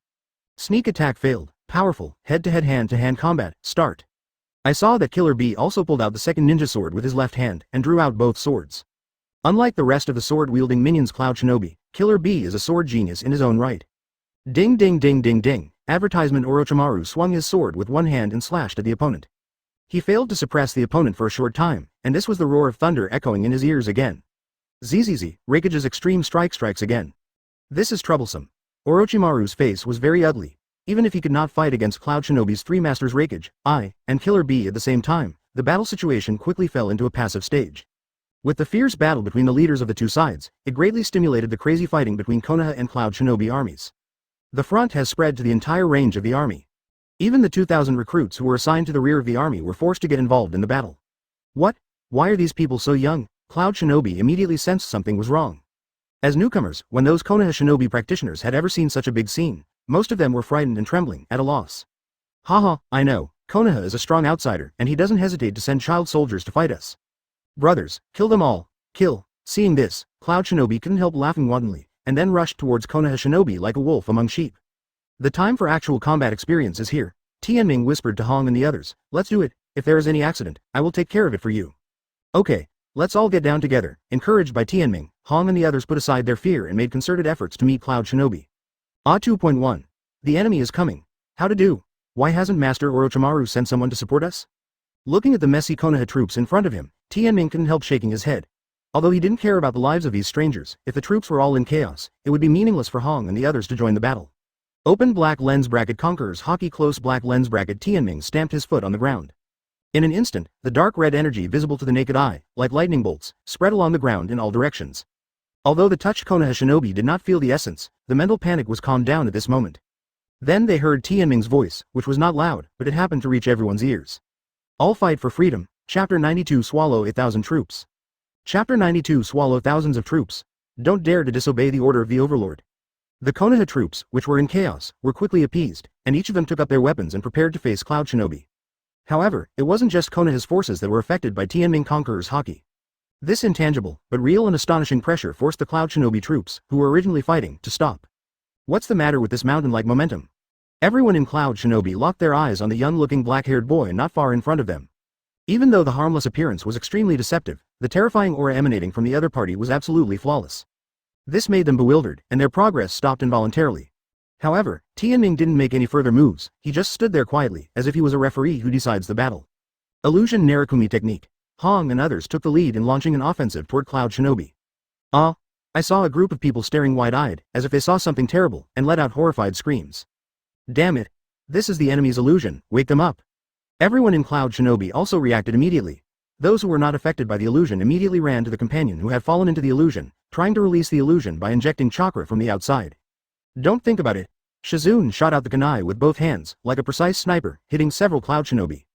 Sneak attack failed. Powerful, head-to-head hand-to-hand combat, start. I saw that Killer Bee also pulled out the second ninja sword with his left hand, and drew out both swords. Unlike the rest of the sword-wielding minions Cloud Shinobi, Killer Bee is a sword genius in his own right. Ding ding ding ding ding, advertisement Orochimaru swung his sword with one hand and slashed at the opponent. He failed to suppress the opponent for a short time, and this was the roar of thunder echoing in his ears again. ZZZ, Raikage's extreme strikes again. This is troublesome. Orochimaru's face was very ugly. Even if he could not fight against Cloud Shinobi's three masters Raikage, Ai, and Killer Bee at the same time, the battle situation quickly fell into a passive stage. With the fierce battle between the leaders of the two sides, it greatly stimulated the crazy fighting between Konoha and Cloud Shinobi armies. The front has spread to the entire range of the army. Even the 2,000 recruits who were assigned to the rear of the army were forced to get involved in the battle. What? Why are these people so young? Cloud Shinobi immediately sensed something was wrong. As newcomers, when those Konoha Shinobi practitioners had ever seen such a big scene, most of them were frightened and trembling, at a loss. Haha, I know, Konoha is a strong outsider, and he doesn't hesitate to send child soldiers to fight us. Brothers, kill them all, kill. Seeing this, Cloud Shinobi couldn't help laughing wantonly, and then rushed towards Konoha Shinobi like a wolf among sheep. The time for actual combat experience is here. Tianming whispered to Hong and the others, let's do it, if there is any accident, I will take care of it for you. Okay, let's all get down together. Encouraged by Tianming, Hong and the others put aside their fear and made concerted efforts to meet Cloud Shinobi. 2.1. The enemy is coming. How to do? Why hasn't Master Orochimaru sent someone to support us? Looking at the messy Konoha troops in front of him, Tianming couldn't help shaking his head. Although he didn't care about the lives of these strangers, if the troops were all in chaos, it would be meaningless for Hong and the others to join the battle. Open black lens bracket Conqueror's Haki close black lens bracket Tianming stamped his foot on the ground. In an instant, the dark red energy visible to the naked eye, like lightning bolts, spread along the ground in all directions. Although the touched Konoha Shinobi did not feel the essence, the mental panic was calmed down at this moment. Then they heard Tianming's voice, which was not loud, but it happened to reach everyone's ears. All fight for freedom. Chapter 92 Swallow 1,000 troops. Chapter 92 Swallow thousands of troops. Don't dare to disobey the order of the Overlord. The Konoha troops, which were in chaos, were quickly appeased, and each of them took up their weapons and prepared to face Cloud Shinobi. However, it wasn't just Konoha's forces that were affected by Tianming Conqueror's Haki. This intangible, but real and astonishing pressure forced the Cloud Shinobi troops, who were originally fighting, to stop. What's the matter with this mountain-like momentum? Everyone in Cloud Shinobi locked their eyes on the young-looking black-haired boy not far in front of them. Even though the harmless appearance was extremely deceptive, the terrifying aura emanating from the other party was absolutely flawless. This made them bewildered, and their progress stopped involuntarily. However, Tianming didn't make any further moves, he just stood there quietly, as if he was a referee who decides the battle. Illusion Narukumi technique. Hong and others took the lead in launching an offensive toward Cloud Shinobi. I saw a group of people staring wide-eyed, as if they saw something terrible, and let out horrified screams. Damn it! This is the enemy's illusion, wake them up! Everyone in Cloud Shinobi also reacted immediately. Those who were not affected by the illusion immediately ran to the companion who had fallen into the illusion, trying to release the illusion by injecting chakra from the outside. Don't think about it. Shizune shot out the kunai with both hands, like a precise sniper, hitting several Cloud Shinobi.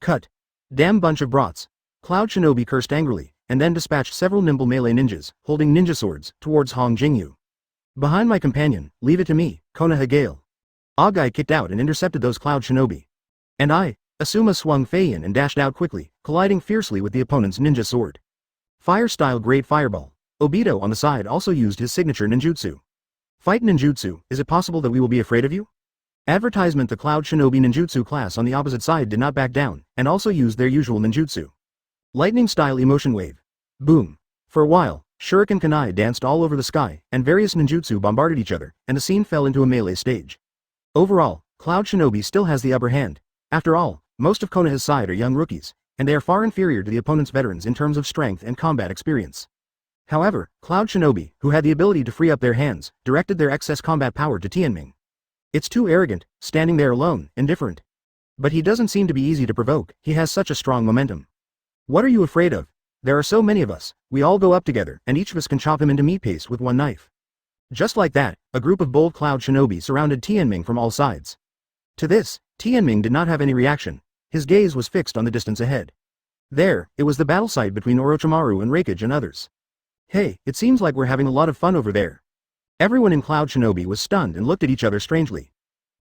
Cut. Damn bunch of brats. Cloud Shinobi cursed angrily, and then dispatched several nimble melee ninjas, holding ninja swords, towards Hong Jingyu. Behind my companion, leave it to me, Konoha Gale. Agai kicked out and intercepted those Cloud Shinobi. And Asuma swung Feiyin and dashed out quickly, colliding fiercely with the opponent's ninja sword. Fire-style Great Fireball. Obito on the side also used his signature ninjutsu. Fight ninjutsu, is it possible that we will be afraid of you? Advertisement. The Cloud Shinobi ninjutsu class on the opposite side did not back down, and also used their usual ninjutsu. Lightning-style emotion wave. Boom. For a while, shuriken kunai danced all over the sky, and various ninjutsu bombarded each other, and the scene fell into a melee stage. Overall, Cloud Shinobi still has the upper hand. After all, most of Konoha's side are young rookies, and they are far inferior to the opponent's veterans in terms of strength and combat experience. However, Cloud Shinobi, who had the ability to free up their hands, directed their excess combat power to Tianming. It's too arrogant, standing there alone, indifferent. But he doesn't seem to be easy to provoke, he has such a strong momentum. What are you afraid of? There are so many of us, we all go up together, and each of us can chop him into meat paste with one knife. Just like that, a group of bold Cloud Shinobi surrounded Tianming from all sides. To this, Tianming did not have any reaction. His gaze was fixed on the distance ahead. There, it was the battle site between Orochimaru and Raikage and others. Hey, it seems like we're having a lot of fun over there. Everyone in Cloud Shinobi was stunned and looked at each other strangely.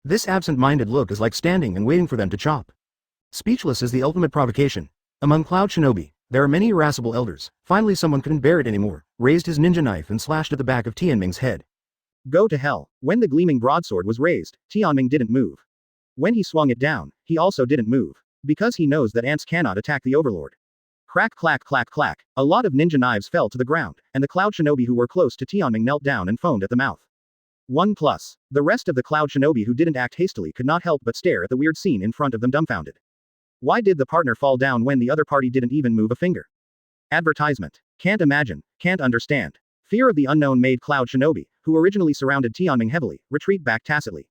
This absent-minded look is like standing and waiting for them to chop. Speechless is the ultimate provocation. Among Cloud Shinobi, there are many irascible elders. Finally someone couldn't bear it anymore, raised his ninja knife and slashed at the back of Tianming's head. Go to hell. When the gleaming broadsword was raised, Tianming didn't move. When he swung it down, he also didn't move. Because he knows that ants cannot attack the overlord. Crack clack clack clack, a lot of ninja knives fell to the ground, and the Cloud Shinobi who were close to Tianming knelt down and foamed at the mouth. 1+. The rest of the Cloud Shinobi who didn't act hastily could not help but stare at the weird scene in front of them dumbfounded. Why did the partner fall down when the other party didn't even move a finger? Advertisement. Can't imagine, can't understand. Fear of the unknown made Cloud Shinobi, who originally surrounded Tianming heavily, retreat back tacitly.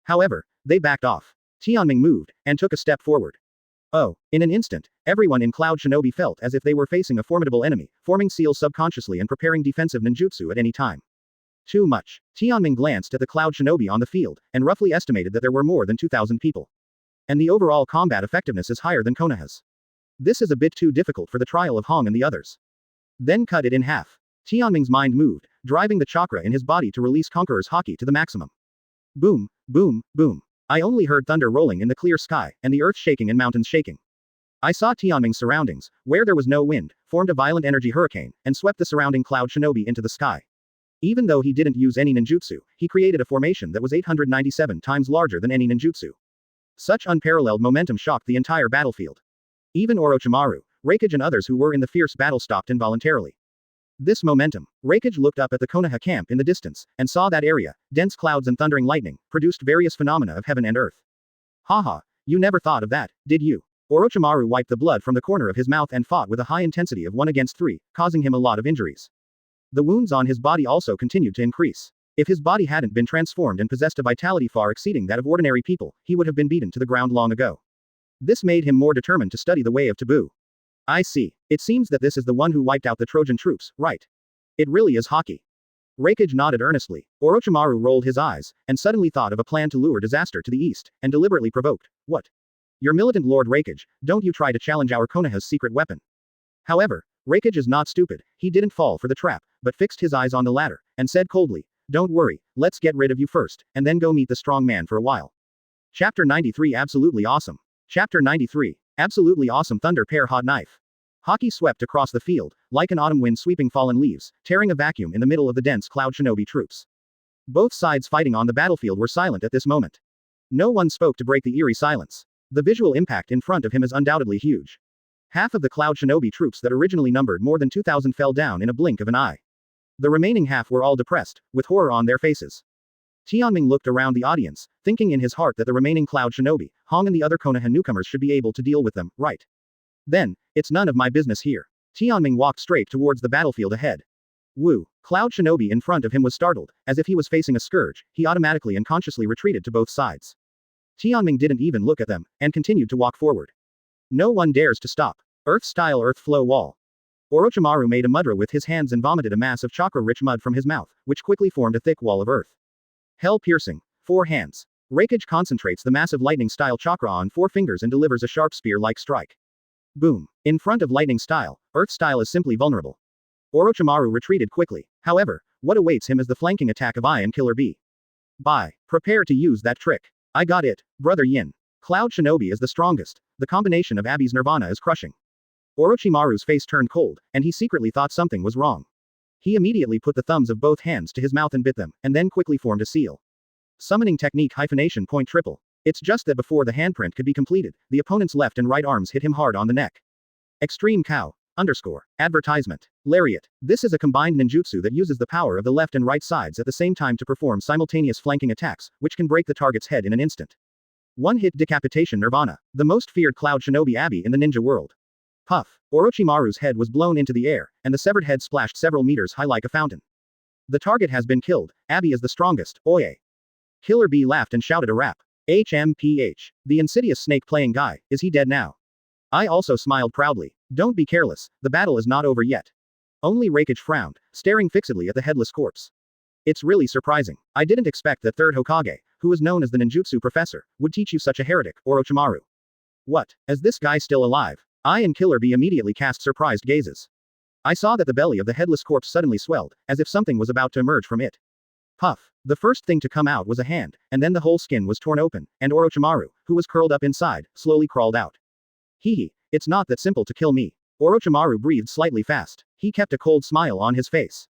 However, they backed off. Tianming moved, and took a step forward. Oh, in an instant, everyone in Cloud Shinobi felt as if they were facing a formidable enemy, forming seals subconsciously and preparing defensive ninjutsu at any time. Too much. Tianming glanced at the Cloud Shinobi on the field, and roughly estimated that there were more than 2,000 people. And the overall combat effectiveness is higher than Konoha's. This is a bit too difficult for the trial of Hong and the others. Then cut it in half. Tianming's mind moved, driving the chakra in his body to release Conqueror's Haki to the maximum. Boom, boom, boom. I only heard thunder rolling in the clear sky, and the earth shaking and mountains shaking. I saw Tianming's surroundings, where there was no wind, formed a violent energy hurricane, and swept the surrounding Cloud Shinobi into the sky. Even though he didn't use any ninjutsu, he created a formation that was 897 times larger than any ninjutsu. Such unparalleled momentum shocked the entire battlefield. Even Orochimaru, Raikage and others who were in the fierce battle stopped involuntarily. This momentum, Raikage looked up at the Konoha camp in the distance, and saw that area, dense clouds and thundering lightning, produced various phenomena of heaven and earth. Haha, you never thought of that, did you? Orochimaru wiped the blood from the corner of his mouth and fought with a high intensity of 1 against 3, causing him a lot of injuries. The wounds on his body also continued to increase. If his body hadn't been transformed and possessed a vitality far exceeding that of ordinary people, he would have been beaten to the ground long ago. This made him more determined to study the way of taboo. I see. It seems that this is the one who wiped out the Trojan troops, right? It really is Haki. Raikage nodded earnestly. Orochimaru rolled his eyes, and suddenly thought of a plan to lure disaster to the east, and deliberately provoked. What? Your militant Lord Raikage, don't you try to challenge our Konoha's secret weapon. However, Raikage is not stupid, he didn't fall for the trap, but fixed his eyes on the ladder, and said coldly, don't worry, let's get rid of you first, and then go meet the strong man for a while. Chapter 93 Absolutely Awesome. Chapter 93. Absolutely Awesome Thunder Pair Hot Knife. Haki swept across the field, like an autumn wind sweeping fallen leaves, tearing a vacuum in the middle of the dense Cloud Shinobi troops. Both sides fighting on the battlefield were silent at this moment. No one spoke to break the eerie silence. The visual impact in front of him is undoubtedly huge. Half of the Cloud Shinobi troops that originally numbered more than 2,000 fell down in a blink of an eye. The remaining half were all depressed, with horror on their faces. Tianming looked around the audience, thinking in his heart that the remaining Cloud Shinobi, Hong and the other Konoha newcomers should be able to deal with them, right? Then, it's none of my business here. Tianming walked straight towards the battlefield ahead. Woo! Cloud Shinobi in front of him was startled, as if he was facing a scourge, he automatically and consciously retreated to both sides. Tianming didn't even look at them, and continued to walk forward. No one dares to stop. Earth-style earth flow wall. Orochimaru made a mudra with his hands and vomited a mass of chakra-rich mud from his mouth, which quickly formed a thick wall of earth. Hell-piercing. 4 hands. Raikage concentrates the massive lightning-style chakra on 4 fingers and delivers a sharp spear-like strike. Boom. In front of lightning-style, earth-style is simply vulnerable. Orochimaru retreated quickly. However, what awaits him is the flanking attack of Iron Killer B. Bye. Prepare to use that trick. I got it, Brother Yin. Cloud Shinobi is the strongest. The combination of Abi's nirvana is crushing. Orochimaru's face turned cold, and he secretly thought something was wrong. He immediately put the thumbs of both hands to his mouth and bit them, and then quickly formed a seal. Summoning technique hyphenation point triple. It's just that before the handprint could be completed, the opponent's left and right arms hit him hard on the neck. Extreme cow. Advertisement. Lariat. This is a combined ninjutsu that uses the power of the left and right sides at the same time to perform simultaneous flanking attacks, which can break the target's head in an instant. One-hit decapitation nirvana. The most feared Cloud Shinobi Abi in the ninja world. Puff. Orochimaru's head was blown into the air, and the severed head splashed several meters high like a fountain. The target has been killed. Abi is the strongest. Oye. Killer B laughed and shouted a rap. HMPH. The insidious snake-playing guy, is he dead now? I also smiled proudly. Don't be careless, the battle is not over yet. Only Raikage frowned, staring fixedly at the headless corpse. It's really surprising. I didn't expect that third Hokage, who was known as the ninjutsu professor, would teach you such a heretic, Orochimaru. What? Is this guy still alive? I and Killer B immediately cast surprised gazes. I saw that the belly of the headless corpse suddenly swelled, as if something was about to emerge from it. Puff. The first thing to come out was a hand, and then the whole skin was torn open, and Orochimaru, who was curled up inside, slowly crawled out. Hee. It's not that simple to kill me. Orochimaru breathed slightly fast. He kept a cold smile on his face.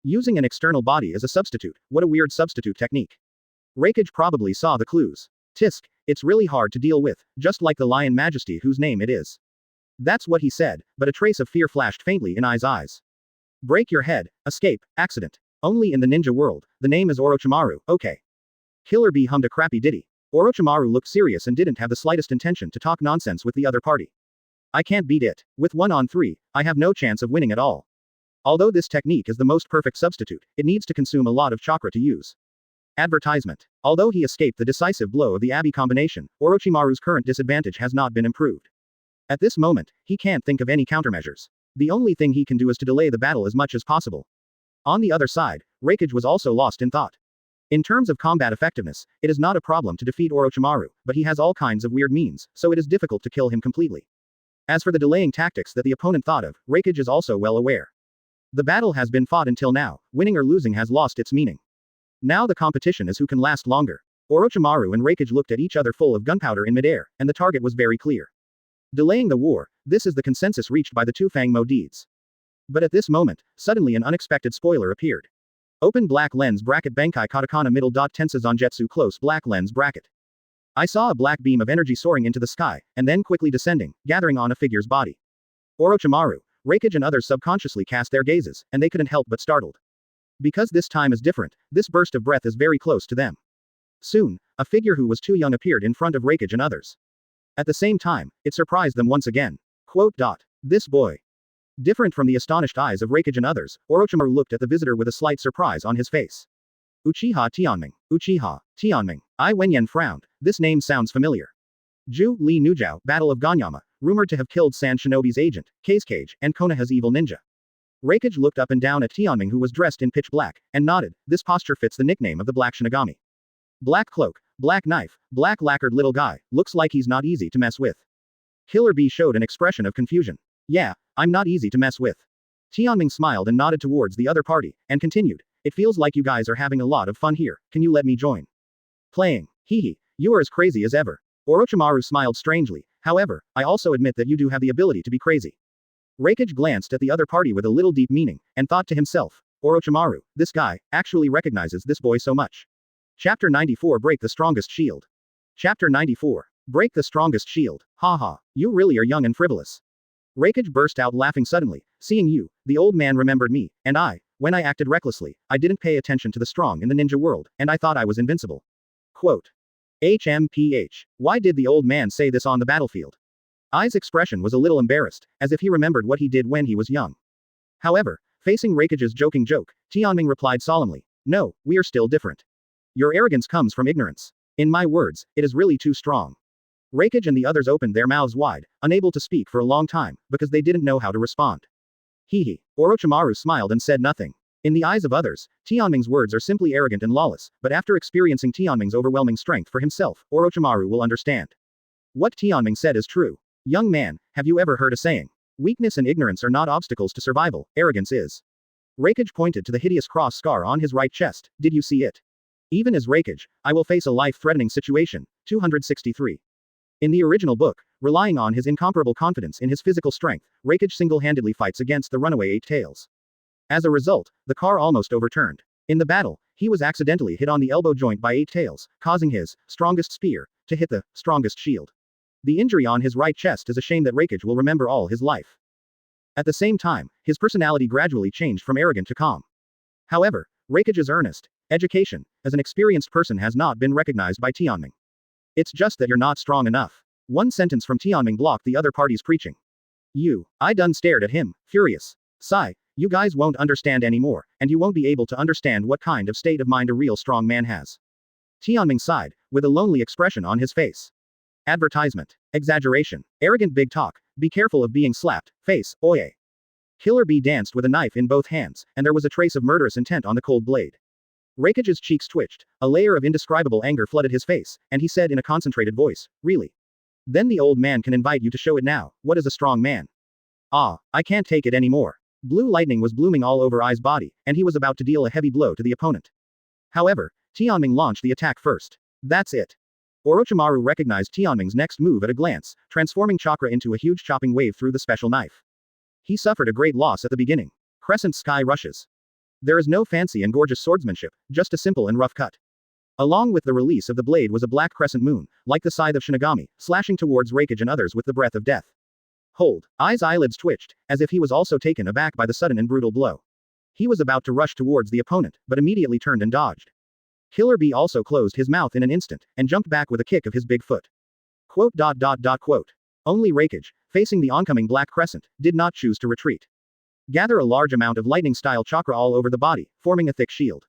Using an external body as a substitute, what a weird substitute technique. Raikage probably saw the clues. Tisk, it's really hard to deal with, just like the Lion Majesty whose name it is. That's what he said, but a trace of fear flashed faintly in Ai's eyes. Break your head, escape, accident. Only in the ninja world, the name is Orochimaru, okay. Killer B hummed a crappy ditty. Orochimaru looked serious and didn't have the slightest intention to talk nonsense with the other party. I can't beat it. With 1-on-3, I have no chance of winning at all. Although this technique is the most perfect substitute, it needs to consume a lot of chakra to use. Advertisement. Although he escaped the decisive blow of the Abi combination, Orochimaru's current disadvantage has not been improved. At this moment, he can't think of any countermeasures. The only thing he can do is to delay the battle as much as possible. On the other side, Raikage was also lost in thought. In terms of combat effectiveness, it is not a problem to defeat Orochimaru, but he has all kinds of weird means, so it is difficult to kill him completely. As for the delaying tactics that the opponent thought of, Raikage is also well aware. The battle has been fought until now, winning or losing has lost its meaning. Now the competition is who can last longer. Orochimaru and Raikage looked at each other full of gunpowder in midair, and the target was very clear. Delaying the war, this is the consensus reached by the two Fang Mo deeds. But at this moment, suddenly an unexpected spoiler appeared. Open black lens bracket Bankai katakana middle dot Tensa Zagetsu close black lens bracket. I saw a black beam of energy soaring into the sky, and then quickly descending, gathering on a figure's body. Orochimaru, Raikage and others subconsciously cast their gazes, and they couldn't help but startled. Because this time is different, this burst of breath is very close to them. Soon, a figure who was too young appeared in front of Raikage and others. At the same time, it surprised them once again. This boy. Different from the astonished eyes of Raikage and others, Orochimaru looked at the visitor with a slight surprise on his face. Uchiha Tianming. Uchiha Tianming. I Wenyan frowned. This name sounds familiar. Zhu Li Nujiao, Battle of Gonyama, rumored to have killed Sand Shinobi's agent, Kakashi, and Konoha's evil ninja. Raikage looked up and down at Tianming who was dressed in pitch black, and nodded. This posture fits the nickname of the Black Shinigami. Black cloak, black knife, black lacquered little guy, looks like he's not easy to mess with. Killer B showed an expression of confusion. Yeah, I'm not easy to mess with. Tianming smiled and nodded towards the other party, and continued. It feels like you guys are having a lot of fun here, can you let me join? Playing. Hee. You are as crazy as ever. Orochimaru smiled strangely. However, I also admit that you do have the ability to be crazy. Raikage glanced at the other party with a little deep meaning, and thought to himself, Orochimaru, this guy, actually recognizes this boy so much. Chapter 94 Break the Strongest Shield. Chapter 94. Break the strongest shield. Haha, you really are young and frivolous. Raikage burst out laughing suddenly. Seeing you, the old man remembered me, and when I acted recklessly, I didn't pay attention to the strong in the ninja world, and I thought I was invincible. Quote. HMPH. Why did the old man say this on the battlefield? Ai's expression was a little embarrassed, as if he remembered what he did when he was young. However, facing Raikage's joking joke, Tianming replied solemnly, no, we are still different. Your arrogance comes from ignorance. In my words, it is really too strong. Raikage and the others opened their mouths wide, unable to speak for a long time, because they didn't know how to respond. Hehe. Orochimaru smiled and said nothing. In the eyes of others, Tianming's words are simply arrogant and lawless, but after experiencing Tianming's overwhelming strength for himself, Orochimaru will understand. What Tianming said is true. Young man, have you ever heard a saying? Weakness and ignorance are not obstacles to survival, arrogance is. Raikage pointed to the hideous cross scar on his right chest. Did you see it? Even as Raikage, I will face a life-threatening situation. 263. In the original book, relying on his incomparable confidence in his physical strength, Raikage single-handedly fights against the runaway Eight Tails. As a result, the car almost overturned. In the battle, he was accidentally hit on the elbow joint by Eight Tails, causing his strongest spear to hit the strongest shield. The injury on his right chest is a shame that Raikage will remember all his life. At the same time, his personality gradually changed from arrogant to calm. However, Raikage's earnest education as an experienced person has not been recognized by Tianming. It's just that you're not strong enough. One sentence from Tianming blocked the other party's preaching. I done stared at him, furious. Sigh. You guys won't understand anymore, and you won't be able to understand what kind of state of mind a real strong man has. Tianming sighed, with a lonely expression on his face. Advertisement. Exaggeration. Arrogant big talk. Be careful of being slapped. Face. Oye. Killer Bee danced with a knife in both hands, and there was a trace of murderous intent on the cold blade. Raikage's cheeks twitched. A layer of indescribable anger flooded his face, and he said in a concentrated voice, really? Then the old man can invite you to show it now. What is a strong man? I can't take it anymore. Blue lightning was blooming all over Ai's body, and he was about to deal a heavy blow to the opponent. However, Tianming launched the attack first. That's it. Orochimaru recognized Tianming's next move at a glance, transforming Chakra into a huge chopping wave through the special knife. He suffered a great loss at the beginning. Crescent sky rushes. There is no fancy and gorgeous swordsmanship, just a simple and rough cut. Along with the release of the blade was a black crescent moon, like the scythe of Shinigami, slashing towards Raikage and others with the breath of death. Hold. Ai's eyelids twitched, as if he was also taken aback by the sudden and brutal blow. He was about to rush towards the opponent, but immediately turned and dodged. Killer Bee also closed his mouth in an instant, and jumped back with a kick of his big foot. Quote. Only Raikage, facing the oncoming black crescent, did not choose to retreat. Gather a large amount of lightning-style chakra all over the body, forming a thick shield.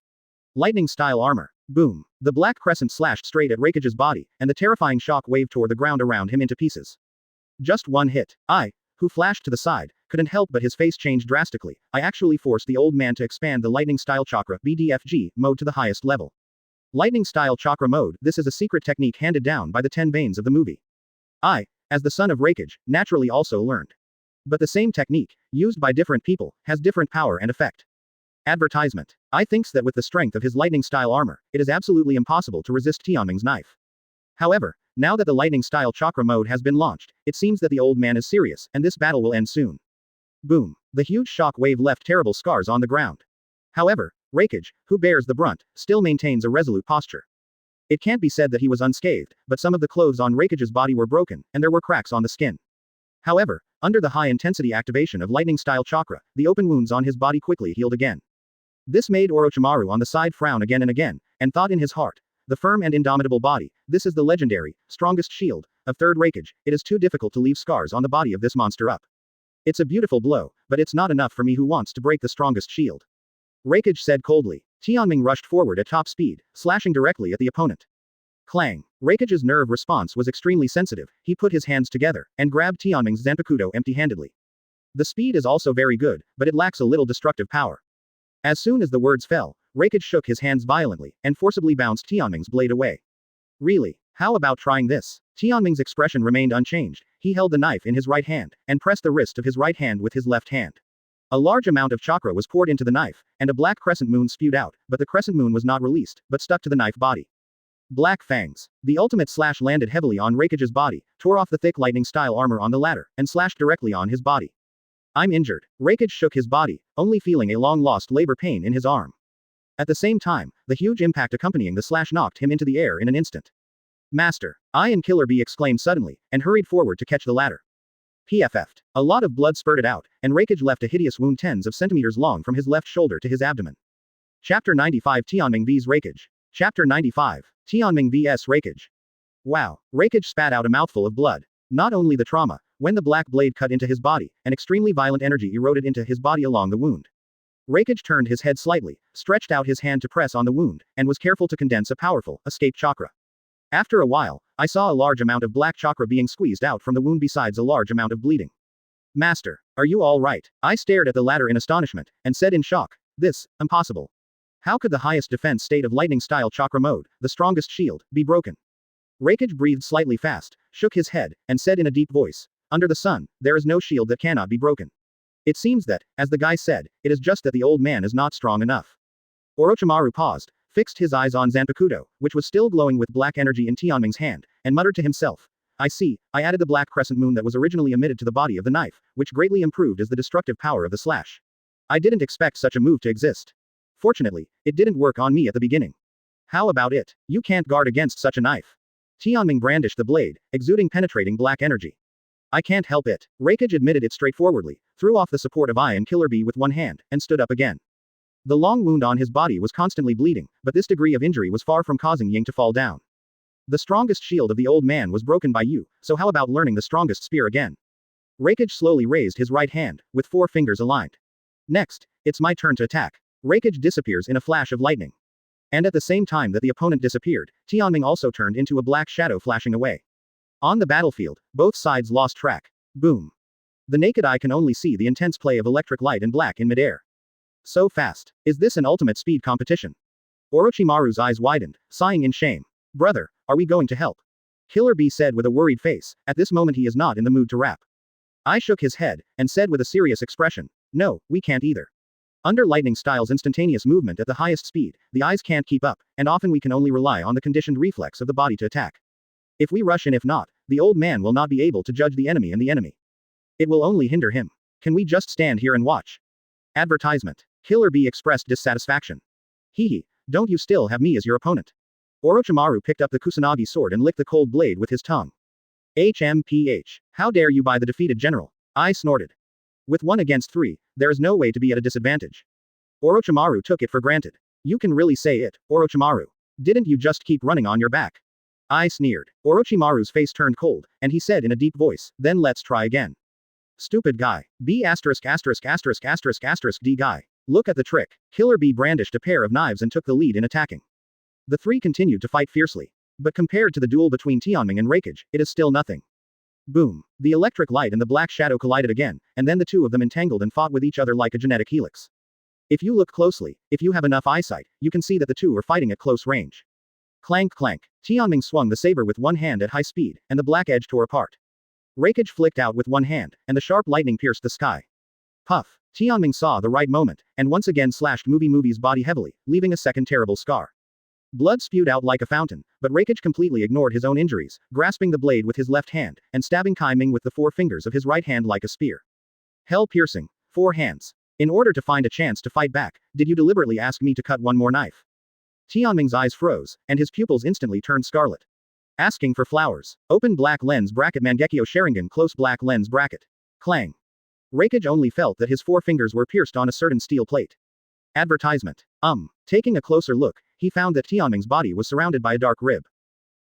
Lightning-style armor. Boom. The black crescent slashed straight at Raikage's body, and the terrifying shock wave tore the ground around him into pieces. Just one hit. Who flashed to the side, couldn't help but his face changed drastically. I actually forced the old man to expand the lightning-style chakra BDFG mode to the highest level. Lightning-style chakra mode, this is a secret technique handed down by the 10 veins of the movie. As the son of Raikage, naturally also learned. But the same technique, used by different people, has different power and effect. Advertisement. Thinks that with the strength of his lightning-style armor, it is absolutely impossible to resist Tianming's knife. However, now that the lightning-style chakra mode has been launched, it seems that the old man is serious, and this battle will end soon. Boom. The huge shock wave left terrible scars on the ground. However, Raikage, who bears the brunt, still maintains a resolute posture. It can't be said that he was unscathed, but some of the clothes on Raikage's body were broken, and there were cracks on the skin. However, under the high-intensity activation of lightning-style chakra, the open wounds on his body quickly healed again. This made Orochimaru on the side frown again and again, and thought in his heart, the firm and indomitable body, this is the legendary, strongest shield, of third Raikage, it is too difficult to leave scars on the body of this monster up. It's a beautiful blow, but it's not enough for me who wants to break the strongest shield. Raikage said coldly. Tianming rushed forward at top speed, slashing directly at the opponent. Clang. Raikage's nerve response was extremely sensitive, he put his hands together, and grabbed Tianming's Zanpakuto empty-handedly. The speed is also very good, but it lacks a little destructive power. As soon as the words fell, Raikage shook his hands violently, and forcibly bounced Tianming's blade away. Really? How about trying this? Tianming's expression remained unchanged, he held the knife in his right hand, and pressed the wrist of his right hand with his left hand. A large amount of chakra was poured into the knife, and a black crescent moon spewed out, but the crescent moon was not released, but stuck to the knife body. Black fangs. The ultimate slash landed heavily on Raikage's body, tore off the thick lightning-style armor on the latter, and slashed directly on his body. I'm injured. Raikage shook his body, only feeling a long-lost labor pain in his arm. At the same time, the huge impact accompanying the slash knocked him into the air in an instant. Master. Iron Killer Bee exclaimed suddenly, and hurried forward to catch the ladder. PFF'd. A lot of blood spurted out, and Raikage left a hideous wound tens of centimeters long from his left shoulder to his abdomen. Chapter 95 Tianming vs Raikage. Chapter 95. Tianming vs Raikage. Wow. Raikage spat out a mouthful of blood. Not only the trauma, when the black blade cut into his body, an extremely violent energy eroded into his body along the wound. Raikage turned his head slightly, stretched out his hand to press on the wound, and was careful to condense a powerful, escape chakra. After a while, I saw a large amount of black chakra being squeezed out from the wound besides a large amount of bleeding. Master, are you all right? I stared at the ladder in astonishment, and said in shock, this, impossible. How could the highest defense state of lightning-style chakra mode, the strongest shield, be broken? Raikage breathed slightly fast, shook his head, and said in a deep voice, under the sun, there is no shield that cannot be broken. It seems that, as the guy said, it is just that the old man is not strong enough. Orochimaru paused, fixed his eyes on Zanpakuto, which was still glowing with black energy in Tianming's hand, and muttered to himself, I see, I added the black crescent moon that was originally emitted to the body of the knife, which greatly improved as the destructive power of the slash. I didn't expect such a move to exist. Fortunately, it didn't work on me at the beginning. How about it? You can't guard against such a knife. Tianming brandished the blade, exuding penetrating black energy. I can't help it. Raikage admitted it straightforwardly, threw off the support of Iron Killer Bee with one hand, and stood up again. The long wound on his body was constantly bleeding, but this degree of injury was far from causing Ying to fall down. The strongest shield of the old man was broken by you, so how about learning the strongest spear again? Raikage slowly raised his right hand, with 4 fingers aligned. Next, it's my turn to attack. Raikage disappears in a flash of lightning. And at the same time that the opponent disappeared, Tianming also turned into a black shadow flashing away. On the battlefield, both sides lost track. Boom. The naked eye can only see the intense play of electric light and black in midair. So fast. Is this an ultimate speed competition? Orochimaru's eyes widened, sighing in shame. Brother, are we going to help? Killer Bee said with a worried face, at this moment he is not in the mood to rap. I shook his head, and said with a serious expression, no, we can't either. Under lightning style's instantaneous movement at the highest speed, the eyes can't keep up, and often we can only rely on the conditioned reflex of the body to attack. If we rush in, if not, the old man will not be able to judge the enemy and the enemy. It will only hinder him. Can we just stand here and watch? Advertisement. Killer Bee expressed dissatisfaction. Hee, don't you still have me as your opponent? Orochimaru picked up the Kusanagi sword and licked the cold blade with his tongue. HMPH. How dare you buy the defeated general? I snorted. With 1 against 3, there is no way to be at a disadvantage. Orochimaru took it for granted. You can really say it, Orochimaru. Didn't you just keep running on your back? I sneered. Orochimaru's face turned cold, and he said in a deep voice, then let's try again. Stupid guy. B************ D guy. Look at the trick. Killer Bee brandished a pair of knives and took the lead in attacking. The 3 continued to fight fiercely. But compared to the duel between Tianming and Raikage, it is still nothing. Boom. The electric light and the black shadow collided again, and then the 2 of them entangled and fought with each other like a genetic helix. If you look closely, if you have enough eyesight, you can see that the 2 are fighting at close range. Clank clank. Tianming swung the saber with one hand at high speed, and the black edge tore apart. Raikage flicked out with one hand, and the sharp lightning pierced the sky. Puff. Tianming saw the right moment, and once again slashed Movie's body heavily, leaving a second terrible scar. Blood spewed out like a fountain, but Raikage completely ignored his own injuries, grasping the blade with his left hand, and stabbing Kai Ming with the 4 fingers of his right hand like a spear. Hell piercing. 4 hands. In order to find a chance to fight back, did you deliberately ask me to cut one more knife? Tianming's eyes froze, and his pupils instantly turned scarlet. Asking for flowers. Open black lens bracket Mangekyō Sharingan close black lens bracket. Clang. Raikage only felt that his 4 fingers were pierced on a certain steel plate. Advertisement. Taking a closer look, he found that Tianming's body was surrounded by a dark rib.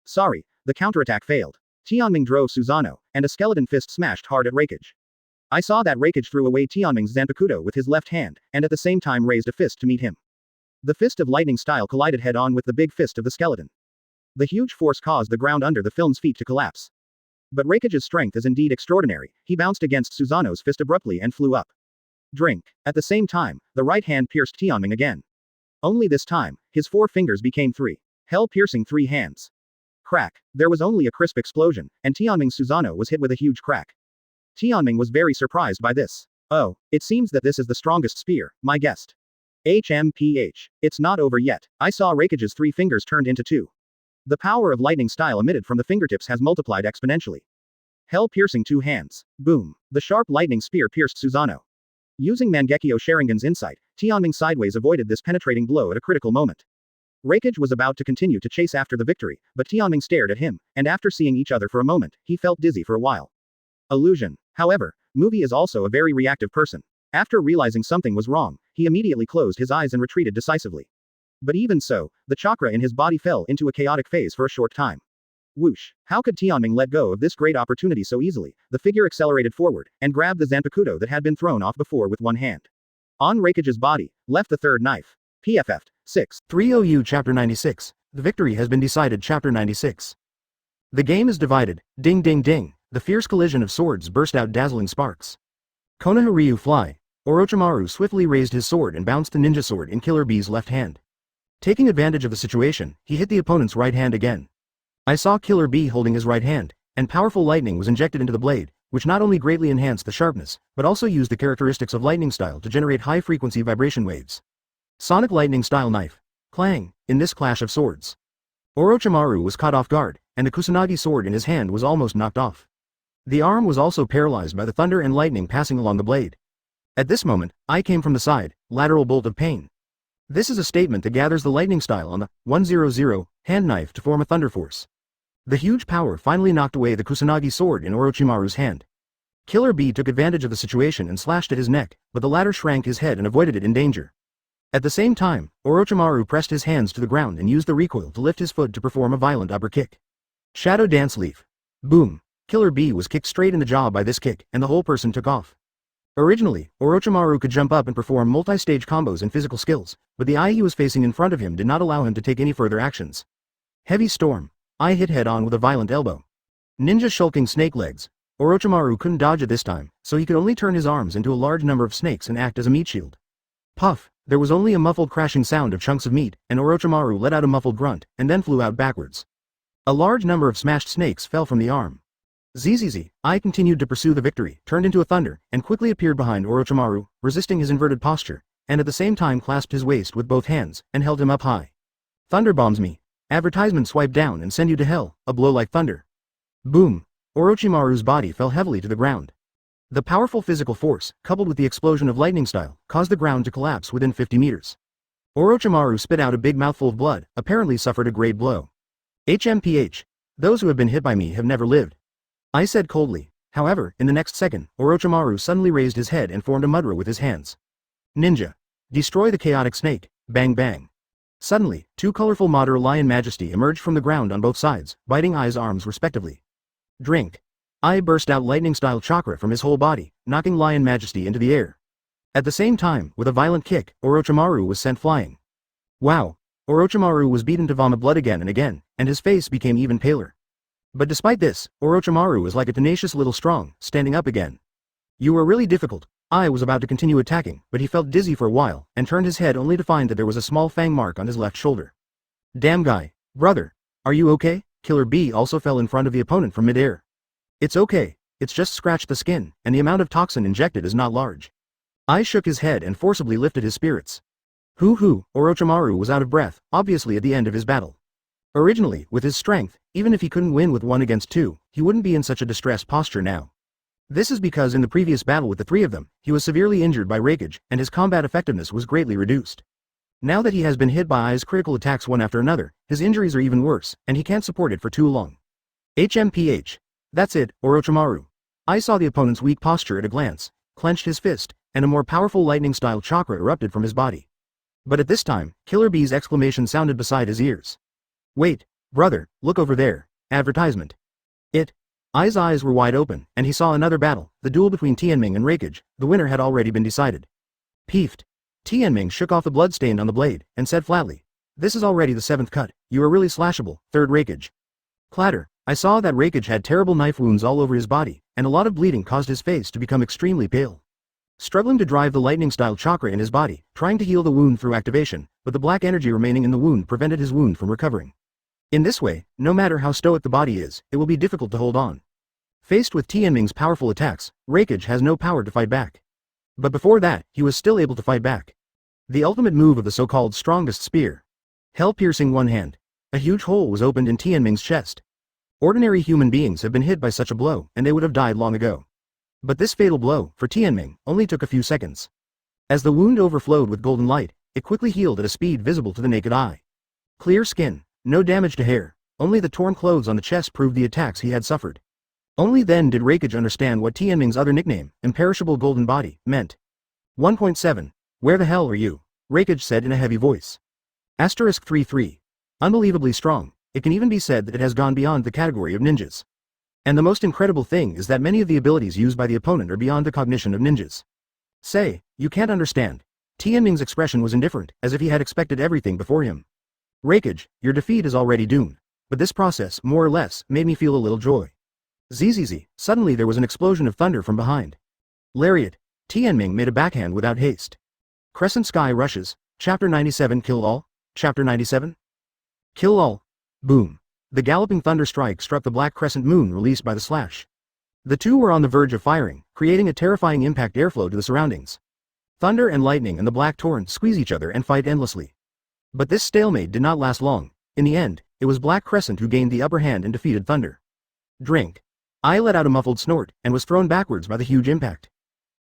Sorry, the counterattack failed. Tianming drove Susanoo, and a skeleton fist smashed hard at Raikage. I saw that Raikage threw away Tianming's Zanpakuto with his left hand, and at the same time raised a fist to meet him. The fist of lightning style collided head-on with the big fist of the skeleton. The huge force caused the ground under the film's feet to collapse. But Raikage's strength is indeed extraordinary. He bounced against Susanoo's fist abruptly and flew up. Drink. At the same time, the right hand pierced Tianming again. Only this time, his 4 fingers became 3. Hell-piercing 3 hands. Crack. There was only a crisp explosion, and Tianming's Susanoo was hit with a huge crack. Tianming was very surprised by this. Oh, it seems that this is the strongest spear, my guest. HMPH. It's not over yet. I saw Raikage's 3 fingers turned into 2. The power of lightning style emitted from the fingertips has multiplied exponentially. Hell-piercing 2 hands. Boom. The sharp lightning spear pierced Susanoo. Using Mangekyō Sharingan's insight, Tianming sideways avoided this penetrating blow at a critical moment. Reikage was about to continue to chase after the victory, but Tianming stared at him, and after seeing each other for a moment, he felt dizzy for a while. Illusion. However, Movie is also a very reactive person. After realizing something was wrong, he immediately closed his eyes and retreated decisively. But even so, the chakra in his body fell into a chaotic phase for a short time. Whoosh! How could Tianming let go of this great opportunity so easily? The figure accelerated forward, and grabbed the Zanpakuto that had been thrown off before with one hand. On Reikage's body, left the third knife. PFF. 6. 30U Chapter 96. The victory has been decided. Chapter 96. The game is divided. Ding ding ding. The fierce collision of swords burst out dazzling sparks. Konoha Ryu fly. Orochimaru swiftly raised his sword and bounced the ninja sword in Killer Bee's left hand. Taking advantage of the situation, he hit the opponent's right hand again. I saw Killer Bee holding his right hand, and powerful lightning was injected into the blade, which not only greatly enhanced the sharpness, but also used the characteristics of lightning style to generate high-frequency vibration waves. Sonic lightning style knife. Clang, in this clash of swords. Orochimaru was caught off guard, and the Kusanagi sword in his hand was almost knocked off. The arm was also paralyzed by the thunder and lightning passing along the blade. At this moment, I came from the side, lateral bolt of pain. This is a statement that gathers the lightning style on the 100 hand knife to form a thunder force. The huge power finally knocked away the Kusanagi sword in Orochimaru's hand. Killer Bee took advantage of the situation and slashed at his neck, but the latter shrank his head and avoided it in danger. At the same time, Orochimaru pressed his hands to the ground and used the recoil to lift his foot to perform a violent upper kick. Shadow Dance Leaf. Boom. Killer Bee was kicked straight in the jaw by this kick, and the whole person took off. Originally, Orochimaru could jump up and perform multi-stage combos and physical skills, but the eye he was facing in front of him did not allow him to take any further actions. Heavy Storm. I hit head-on with a violent elbow. Ninja Shulking Snake Legs. Orochimaru couldn't dodge it this time, so he could only turn his arms into a large number of snakes and act as a meat shield. Puff. There was only a muffled crashing sound of chunks of meat, and Orochimaru let out a muffled grunt, and then flew out backwards. A large number of smashed snakes fell from the arm. ZZZ. I continued to pursue the victory, turned into a thunder, and quickly appeared behind Orochimaru, resisting his inverted posture, and at the same time clasped his waist with both hands, and held him up high. Thunder bombs me. Advertisement swipe down and send you to hell, a blow like thunder. Boom. Orochimaru's body fell heavily to the ground. The powerful physical force, coupled with the explosion of lightning style, caused the ground to collapse within 50 meters. Orochimaru spit out a big mouthful of blood, apparently suffered a great blow. HMPH. Those who have been hit by me have never lived. I said coldly. However, in the next second, Orochimaru suddenly raised his head and formed a mudra with his hands. Ninja. Destroy the chaotic snake. Bang bang. Suddenly, two colorful Madara Lion Majesty emerged from the ground on both sides, biting Ai's arms respectively. Drink. I burst out lightning-style chakra from his whole body, knocking Lion Majesty into the air. At the same time, with a violent kick, Orochimaru was sent flying. Wow. Orochimaru was beaten to vomit blood again and again, and his face became even paler. But despite this, Orochimaru was like a tenacious little strong, standing up again. You were really difficult. I was about to continue attacking, but he felt dizzy for a while, and turned his head only to find that there was a small fang mark on his left shoulder. Damn guy. Brother. Are you okay? Killer Bee also fell in front of the opponent from midair. It's okay. It's just scratched the skin, and the amount of toxin injected is not large. I shook his head and forcibly lifted his spirits. Hoo-hoo. Orochimaru was out of breath, obviously at the end of his battle. Originally, with his strength, even if he couldn't win with 1 against 2, he wouldn't be in such a distressed posture now. This is because in the previous battle with the 3 of them, he was severely injured by Reikage, and his combat effectiveness was greatly reduced. Now that he has been hit by Ai's critical attacks one after another, his injuries are even worse, and he can't support it for too long. HMPH. That's it, Orochimaru. I saw the opponent's weak posture at a glance, clenched his fist, and a more powerful lightning-style chakra erupted from his body. But at this time, Killer Bee's exclamation sounded beside his ears. Wait, brother, look over there. Advertisement. Ai's eyes were wide open, and he saw another battle, the duel between Tianming and Reikage. The winner had already been decided. Peeved. Tianming shook off the blood stain on the blade, and said flatly, "This is already the 7th cut, you are really slashable, 3rd Reikage." Clatter. I saw that Reikage had terrible knife wounds all over his body, and a lot of bleeding caused his face to become extremely pale. Struggling to drive the lightning-style chakra in his body, trying to heal the wound through activation, but the black energy remaining in the wound prevented his wound from recovering. In this way, no matter how stoic the body is, it will be difficult to hold on. Faced with Tianming's powerful attacks, Reikage has no power to fight back. But before that, he was still able to fight back. The ultimate move of the so-called strongest spear. Hell-piercing one hand. A huge hole was opened in Tianming's chest. Ordinary human beings have been hit by such a blow, and they would have died long ago. But this fatal blow, for Tianming, only took a few seconds. As the wound overflowed with golden light, it quickly healed at a speed visible to the naked eye. Clear skin, no damage to hair, only the torn clothes on the chest proved the attacks he had suffered. Only then did Raikage understand what Tianming's other nickname, Imperishable Golden Body, meant. 1.7. Where the hell are you? Raikage said in a heavy voice. Asterisk 33. Unbelievably strong, it can even be said that it has gone beyond the category of ninjas. And the most incredible thing is that many of the abilities used by the opponent are beyond the cognition of ninjas. Say, you can't understand. Tianming's expression was indifferent, as if he had expected everything before him. Raikage, your defeat is already doomed. But this process, more or less, made me feel a little joy. Zzz, suddenly there was an explosion of thunder from behind. Lariat. Tianming made a backhand without haste. Crescent Sky Rushes, Chapter 97 Kill All? Chapter 97? Kill All. Boom. The galloping thunder strike struck the black crescent moon released by the slash. The two were on the verge of firing, creating a terrifying impact airflow to the surroundings. Thunder and lightning and the black torrent squeeze each other and fight endlessly. But this stalemate did not last long. In the end, it was Black Crescent who gained the upper hand and defeated Thunder. Drink. I let out a muffled snort, and was thrown backwards by the huge impact.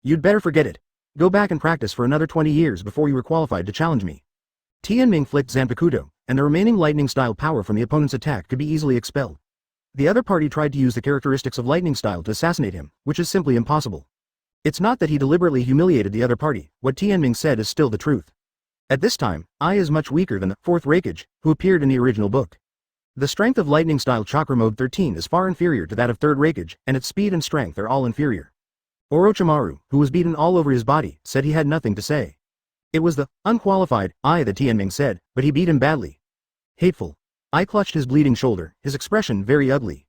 You'd better forget it. Go back and practice for another 20 years before you were qualified to challenge me. Tianming flicked Zanpakuto, and the remaining lightning-style power from the opponent's attack could be easily expelled. The other party tried to use the characteristics of lightning style to assassinate him, which is simply impossible. It's not that he deliberately humiliated the other party, what Tianming said is still the truth. At this time, I is much weaker than the 4th Raikage, who appeared in the original book. The strength of lightning-style Chakra Mode 13 is far inferior to that of 3rd Raikage, and its speed and strength are all inferior. Orochimaru, who was beaten all over his body, said he had nothing to say. It was the unqualified I that Tianming said, but he beat him badly. Hateful. I clutched his bleeding shoulder, his expression very ugly.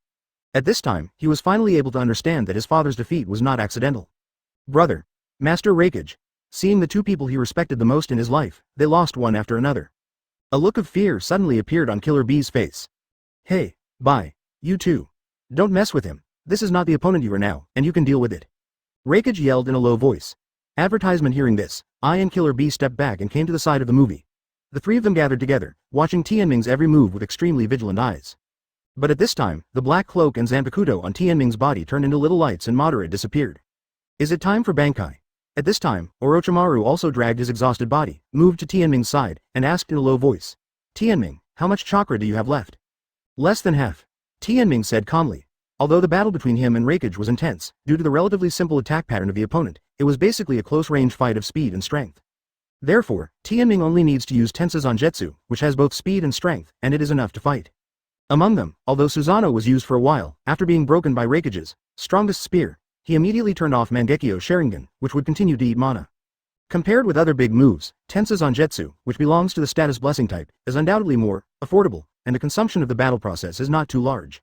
At this time, he was finally able to understand that his father's defeat was not accidental. Brother. Master Raikage. Seeing the two people he respected the most in his life, they lost one after another. A look of fear suddenly appeared on Killer Bee's face. Hey, bye. You too. Don't mess with him. This is not the opponent you are now, and you can deal with it. Raikage yelled in a low voice. Advertisement hearing this, I and Killer Bee stepped back and came to the side of the movie. The three of them gathered together, watching Tianming's every move with extremely vigilant eyes. But at this time, the black cloak and Zanpakuto on Tianming's body turned into little lights and Madara disappeared. Is it time for Bankai? At this time, Orochimaru also dragged his exhausted body, moved to Tianming's side, and asked in a low voice. Tianming, how much chakra do you have left? Less than half. Tianming said calmly. Although the battle between him and Raikage was intense, due to the relatively simple attack pattern of the opponent, it was basically a close-range fight of speed and strength. Therefore, Tianming only needs to use Tensa's Zagetsu, which has both speed and strength, and it is enough to fight. Among them, although Susanoo was used for a while, after being broken by Raikage's strongest spear, he immediately turned off Mangekyō Sharingan, which would continue to eat mana. Compared with other big moves, Tensa's Zagetsu, which belongs to the status blessing type, is undoubtedly more affordable, and the consumption of the battle process is not too large.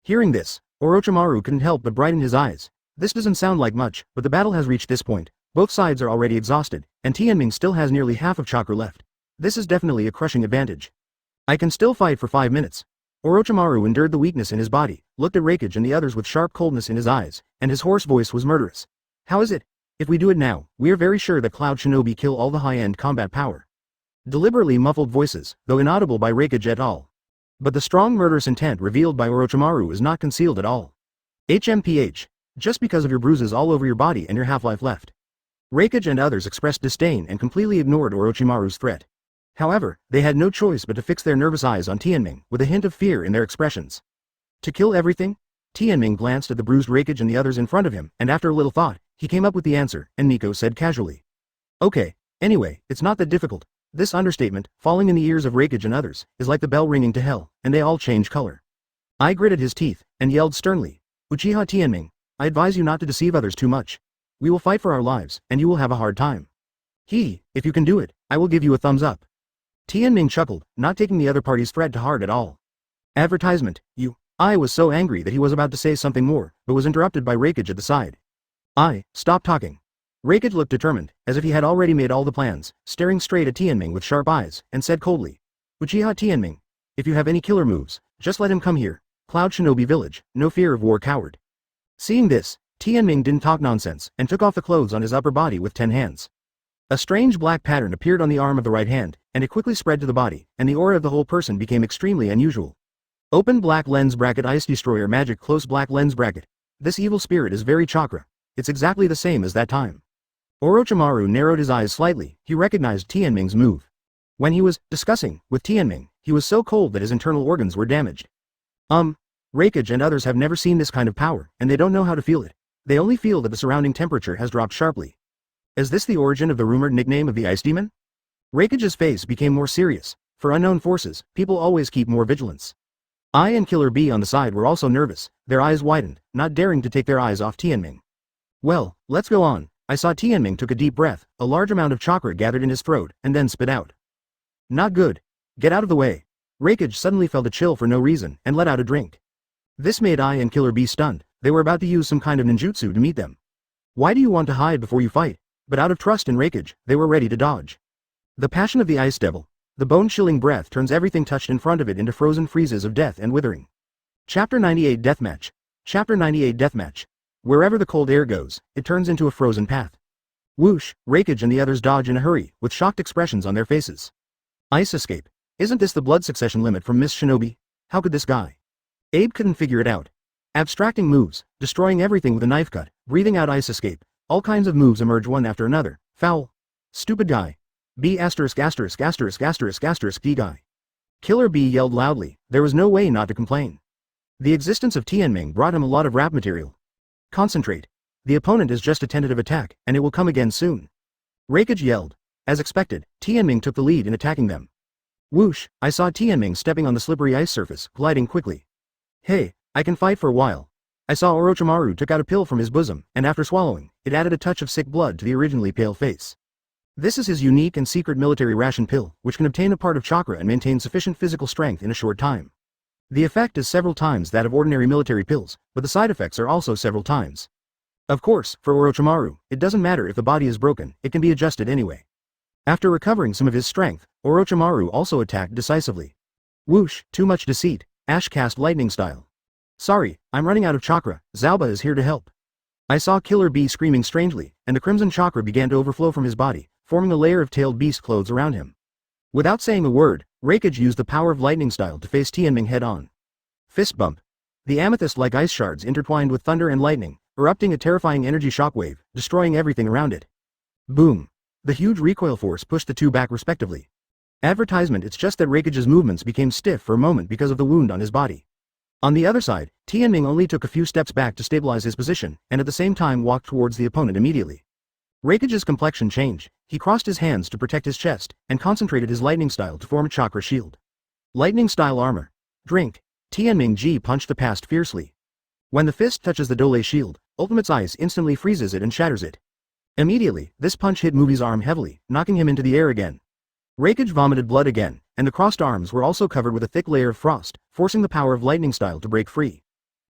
Hearing this, Orochimaru couldn't help but brighten his eyes. This doesn't sound like much, but the battle has reached this point. Both sides are already exhausted, and Tianming still has nearly half of chakra left. This is definitely a crushing advantage. I can still fight for 5 minutes. Orochimaru endured the weakness in his body, looked at Raikage and the others with sharp coldness in his eyes, and his hoarse voice was murderous. How is it? If we do it now, we are very sure that Cloud Shinobi kill all the high-end combat power. Deliberately muffled voices, though inaudible by Raikage et al. But the strong murderous intent revealed by Orochimaru is not concealed at all. HMPH. Just because of your bruises all over your body and your half-life left. Raikage and others expressed disdain and completely ignored Orochimaru's threat. However, they had no choice but to fix their nervous eyes on Tianming, with a hint of fear in their expressions. To kill everything? Tianming glanced at the bruised Raikage and the others in front of him, and after a little thought, he came up with the answer, and Nico said casually. Okay, anyway, it's not that difficult. This understatement, falling in the ears of Raikage and others, is like the bell ringing to hell, and they all change color. I gritted his teeth, and yelled sternly. Uchiha Tianming, I advise you not to deceive others too much. We will fight for our lives, and you will have a hard time. If you can do it, I will give you a thumbs up. Tianming chuckled, not taking the other party's threat to heart at all. Advertisement, I was so angry that he was about to say something more, but was interrupted by Raikage at the side. Stop talking. Raikage looked determined, as if he had already made all the plans, staring straight at Tianming with sharp eyes, and said coldly. Uchiha Tianming, if you have any killer moves, just let him come here. Cloud Shinobi Village, no fear of war coward. Seeing this, Tianming didn't talk nonsense, and took off the clothes on his upper body with 10 hands. A strange black pattern appeared on the arm of the right hand, and it quickly spread to the body, and the aura of the whole person became extremely unusual. Open black lens bracket Ice Destroyer magic close black lens bracket. This evil spirit is very chakra. It's exactly the same as that time. Orochimaru narrowed his eyes slightly, he recognized Tianming's move. When he was discussing with Tianming, He was so cold that his internal organs were damaged. Hokage and others have never seen this kind of power, and they don't know how to feel it. They only feel that the surrounding temperature has dropped sharply. Is this the origin of the rumored nickname of the Ice Demon? Hokage's face became more serious. For unknown forces, people always keep more vigilance. I and Killer B on the side were also nervous, their eyes widened, not daring to take their eyes off Tianming. Well, let's go on. I saw Tianming took a deep breath, a large amount of chakra gathered in his throat, and then spit out. Not good. Get out of the way. Hokage suddenly felt a chill for no reason, and let out a drink. This made I and Killer B stunned. They were about to use some kind of ninjutsu to meet them. Why do you want to hide before you fight? But out of trust in Hokage, they were ready to dodge. The passion of the Ice Devil. The bone-chilling breath turns everything touched in front of it into frozen freezes of death and withering. Chapter 98 Deathmatch. Chapter 98 Deathmatch. Wherever the cold air goes, it turns into a frozen path. Whoosh, Hokage and the others dodge in a hurry, with shocked expressions on their faces. Ice escape. Isn't this the blood succession limit from Miss Shinobi? How could this guy? Abe couldn't figure it out. Abstracting moves, destroying everything with a knife cut, breathing out ice escape. All kinds of moves emerge one after another. Foul. Stupid guy. B************ D guy. Killer B yelled loudly. There was no way not to complain. The existence of Tianming brought him a lot of rap material. Concentrate. The opponent is just a tentative attack, and it will come again soon. Hokage yelled. As expected, Tianming took the lead in attacking them. Whoosh, I saw Tianming stepping on the slippery ice surface, gliding quickly. Hey, I can fight for a while. I saw Orochimaru took out a pill from his bosom, and after swallowing, it added a touch of sick blood to the originally pale face. This is his unique and secret military ration pill, which can obtain a part of chakra and maintain sufficient physical strength in a short time. The effect is several times that of ordinary military pills, but the side effects are also several times. Of course, for Orochimaru, it doesn't matter if the body is broken, it can be adjusted anyway. After recovering some of his strength, Orochimaru also attacked decisively. Whoosh, too much deceit. Ash cast lightning style. Sorry, I'm running out of chakra. Zalba is here to help. I saw Killer B screaming strangely, and the crimson chakra began to overflow from his body, forming a layer of tailed beast clothes around him. Without saying a word, Hokage used the power of lightning style to face Tianming head-on. Fist bump. The amethyst-like ice shards intertwined with thunder and lightning, erupting a terrifying energy shockwave, destroying everything around it. Boom. The huge recoil force pushed the two back respectively. Advertisement. It's just that Hokage's movements became stiff for a moment because of the wound on his body. On the other side, Tianming only took a few steps back to stabilize his position, and at the same time walked towards the opponent immediately. Hokage's complexion changed. He crossed his hands to protect his chest, and concentrated his lightning style to form a chakra shield. Lightning style armor. Drink. Tianming Ji punched the past fiercely. When the fist touches the Dole shield, Ultimate's ice instantly freezes it and shatters it. Immediately, this punch hit Movie's arm heavily, knocking him into the air again. Hokage vomited blood again, and the crossed arms were also covered with a thick layer of frost, forcing the power of lightning style to break free.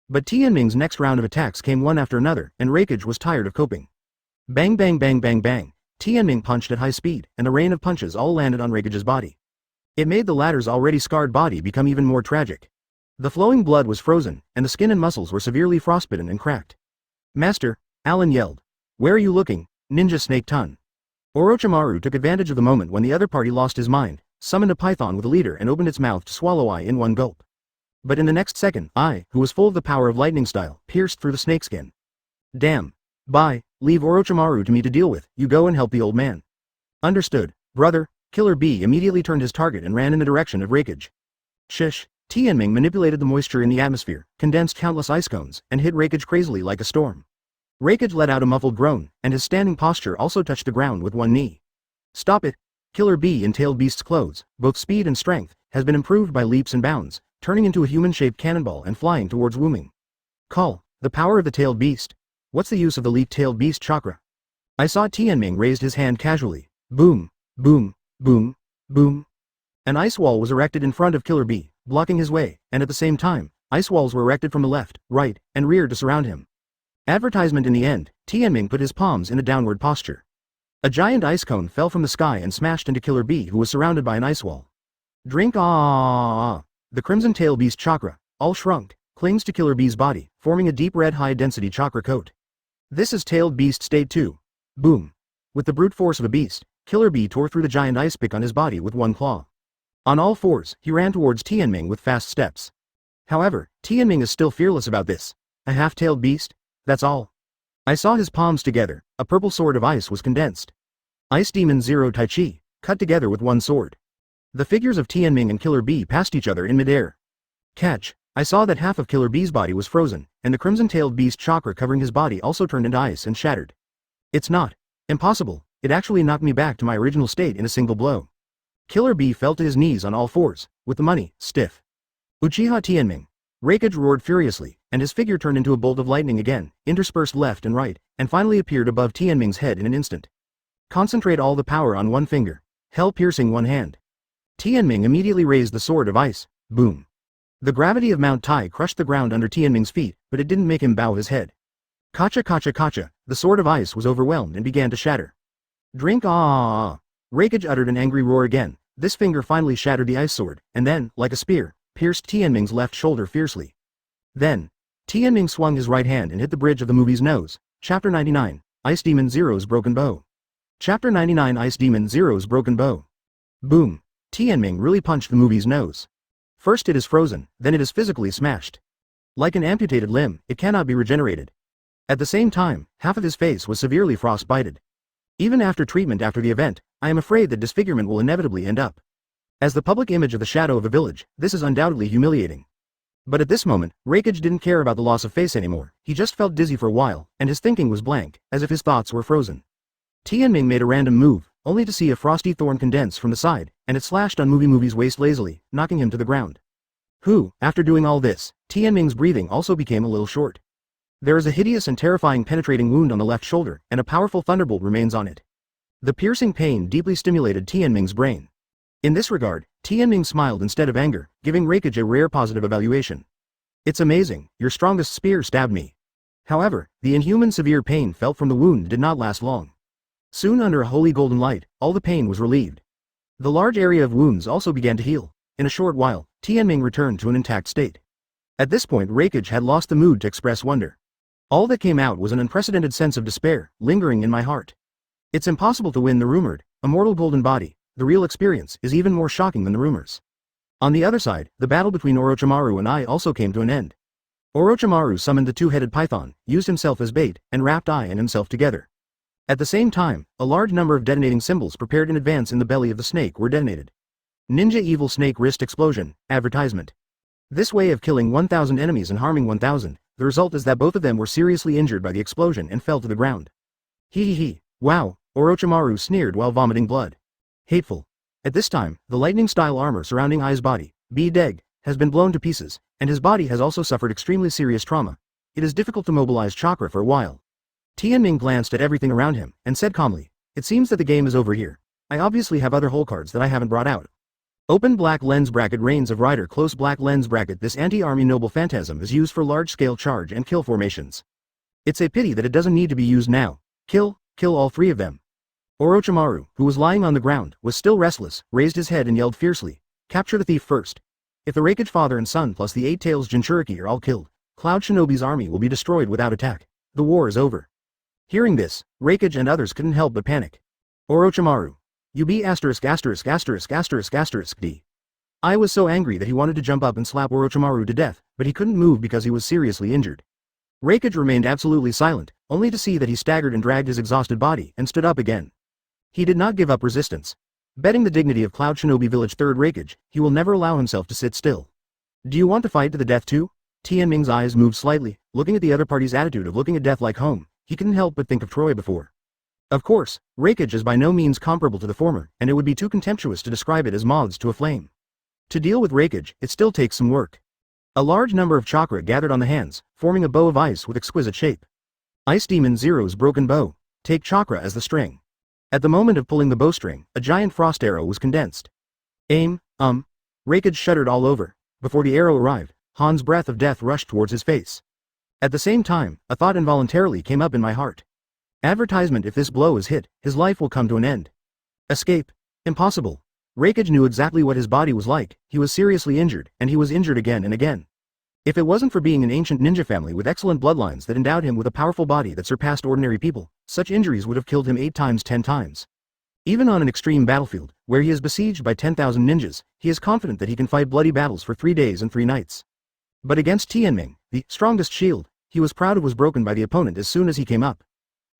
But Tianming's next round of attacks came one after another, and Hokage was tired of coping. Bang bang bang bang bang. Tianming punched at high speed, and a rain of punches all landed on Hokage's body. It made the latter's already scarred body become even more tragic. The flowing blood was frozen, and the skin and muscles were severely frostbitten and cracked. Master, Alan yelled. Where are you looking, Ninja Snake Ton? Orochimaru took advantage of the moment when the other party lost his mind, summoned a python with a leader and opened its mouth to swallow I in one gulp. But in the next second, I, who was full of the power of lightning style, pierced through the snakeskin. Damn. Bye, leave Orochimaru to me to deal with, you go and help the old man. Understood, brother. Killer B immediately turned his target and ran in the direction of Hokage. Shish. Tianming manipulated the moisture in the atmosphere, condensed countless ice cones, and hit Hokage crazily like a storm. Hokage let out a muffled groan, and his standing posture also touched the ground with one knee. Stop it. Killer B in tailed beast's clothes, both speed and strength, has been improved by leaps and bounds, turning into a human-shaped cannonball and flying towards Wuming. Call. The power of the tailed beast. What's the use of the leaf-tailed beast chakra? I saw Tianming raised his hand casually. Boom. Boom. Boom. Boom. An ice wall was erected in front of Killer B, blocking his way, and at the same time, ice walls were erected from the left, right, and rear to surround him. Advertisement. In the end, Tianming put his palms in a downward posture. A giant ice cone fell from the sky and smashed into Killer B, who was surrounded by an ice wall. Drink. The crimson tail beast chakra, all shrunk, clings to Killer B's body, forming a deep red high-density chakra coat. This is tailed beast state 2. Boom. With the brute force of a beast, Killer B tore through the giant ice pick on his body with one claw. On all fours, he ran towards Tianming with fast steps. However, Tianming is still fearless about this. A half-tailed beast? That's all. I saw his palms together. A purple sword of ice was condensed. Ice Demon Zero Tai Chi, cut together with one sword. The figures of Tianming and Killer Bee passed each other in midair. Catch. I saw that half of Killer Bee's body was frozen, and the crimson-tailed beast chakra covering his body also turned into ice and shattered. It's not impossible. It actually knocked me back to my original state in a single blow. Killer Bee fell to his knees on all fours, with the money stiff. Uchiha Tianming. Raikage roared furiously, and his figure turned into a bolt of lightning again, interspersed left and right, and finally appeared above Tianming's head in an instant. Concentrate all the power on one finger. Hell piercing one hand. Tianming immediately raised the sword of ice. Boom. The gravity of Mount Tai crushed the ground under Tianming's feet, but it didn't make him bow his head. Kacha kacha kacha, the sword of ice was overwhelmed and began to shatter. Drink ah! Raikage uttered an angry roar again. This finger finally shattered the ice sword, and then, like a spear, pierced Tianming's left shoulder fiercely. Then, Tianming swung his right hand and hit the bridge of the movie's nose. Chapter 99, Ice Demon Zero's Broken Bow. Chapter 99 Ice Demon Zero's Broken Bow. Boom. Tianming really punched the movie's nose. First it is frozen, then it is physically smashed. Like an amputated limb, it cannot be regenerated. At the same time, half of his face was severely frostbited. Even after treatment after the event, I am afraid that disfigurement will inevitably end up. As the public image of the shadow of a village, this is undoubtedly humiliating. But at this moment, Raikage didn't care about the loss of face anymore. He just felt dizzy for a while, and his thinking was blank, as if his thoughts were frozen. Tianming made a random move, only to see a frosty thorn condense from the side, and it slashed on Movie's waist lazily, knocking him to the ground. After doing all this, Tianming's breathing also became a little short. There is a hideous and terrifying penetrating wound on the left shoulder, and a powerful thunderbolt remains on it. The piercing pain deeply stimulated Tianming's brain. In this regard, Tianming smiled instead of anger, giving Raikage a rare positive evaluation. It's amazing, your strongest spear stabbed me. However, the inhuman severe pain felt from the wound did not last long. Soon under a holy golden light, all the pain was relieved. The large area of wounds also began to heal. In a short while, Tianming returned to an intact state. At this point Raikage had lost the mood to express wonder. All that came out was an unprecedented sense of despair, lingering in my heart. It's impossible to win the rumored, immortal golden body. The real experience is even more shocking than the rumors. On the other side, the battle between Orochimaru and I also came to an end. Orochimaru summoned the two-headed python, used himself as bait, and wrapped I and himself together. At the same time, a large number of detonating symbols prepared in advance in the belly of the snake were detonated. Ninja Evil Snake Wrist Explosion, Advertisement. This way of killing 1,000 enemies and harming 1,000, the result is that both of them were seriously injured by the explosion and fell to the ground. Hee. Wow, Orochimaru sneered while vomiting blood. Hateful. At this time, the lightning-style armor surrounding Ai's body, B-Deg, has been blown to pieces, and his body has also suffered extremely serious trauma. It is difficult to mobilize chakra for a while. Tianming glanced at everything around him, and said calmly, "It seems that the game is over here. I obviously have other hole cards that I haven't brought out." Open black lens bracket Reigns of Rider close black lens bracket. This anti-army noble phantasm is used for large-scale charge and kill formations. It's a pity that it doesn't need to be used now. Kill all three of them. Orochimaru, who was lying on the ground, was still restless, raised his head and yelled fiercely, "Capture the thief first. If the Raikage father and son plus the 8 Tails Jinchuriki are all killed, Cloud Shinobi's army will be destroyed without attack. The war is over." Hearing this, Raikage and others couldn't help but panic. Orochimaru. You be ***************. I was so angry that he wanted to jump up and slap Orochimaru to death, but he couldn't move because he was seriously injured. Raikage remained absolutely silent, only to see that he staggered and dragged his exhausted body and stood up again. He did not give up resistance. Betting the dignity of Cloud Shinobi Village 3rd Raikage, he will never allow himself to sit still. Do you want to fight to the death too? Tianming's eyes moved slightly, looking at the other party's attitude of looking at death like home. He couldn't help but think of Troy before. Of course, Raikage is by no means comparable to the former, and it would be too contemptuous to describe it as moths to a flame. To deal with Raikage, it still takes some work. A large number of chakra gathered on the hands, forming a bow of ice with exquisite shape. Ice Demon Zero's Broken Bow. Take chakra as the string. At the moment of pulling the bowstring, a giant frost arrow was condensed. Aim, Raikage shuddered all over. Before the arrow arrived, Han's breath of death rushed towards his face. At the same time, a thought involuntarily came up in my heart. Advertisement: if this blow is hit, his life will come to an end. Escape. Impossible. Raikage knew exactly what his body was like. He was seriously injured, and he was injured again and again. If it wasn't for being an ancient ninja family with excellent bloodlines that endowed him with a powerful body that surpassed ordinary people, such injuries would have killed him 8 times 10 times. Even on an extreme battlefield, where he is besieged by 10,000 ninjas, he is confident that he can fight bloody battles for 3 days and 3 nights. But against Tianming, the strongest shield, he was proud of was broken by the opponent as soon as he came up.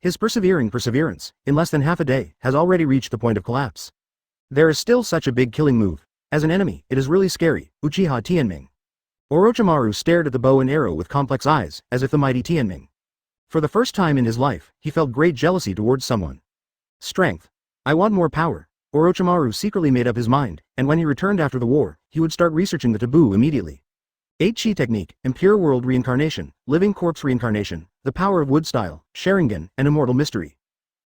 His persevering perseverance, in less than half a day, has already reached the point of collapse. There is still such a big killing move, As an enemy, it is really scary. Uchiha Tianming. Orochimaru stared at the bow and arrow with complex eyes, as if the mighty Tianming. For the first time in his life, he felt great jealousy towards someone. Strength. I want more power. Orochimaru secretly made up his mind, and when he returned after the war, he would start researching the taboo immediately. 8-chi technique, impure world reincarnation, living corpse reincarnation, the power of wood style, Sharingan, and immortal mystery.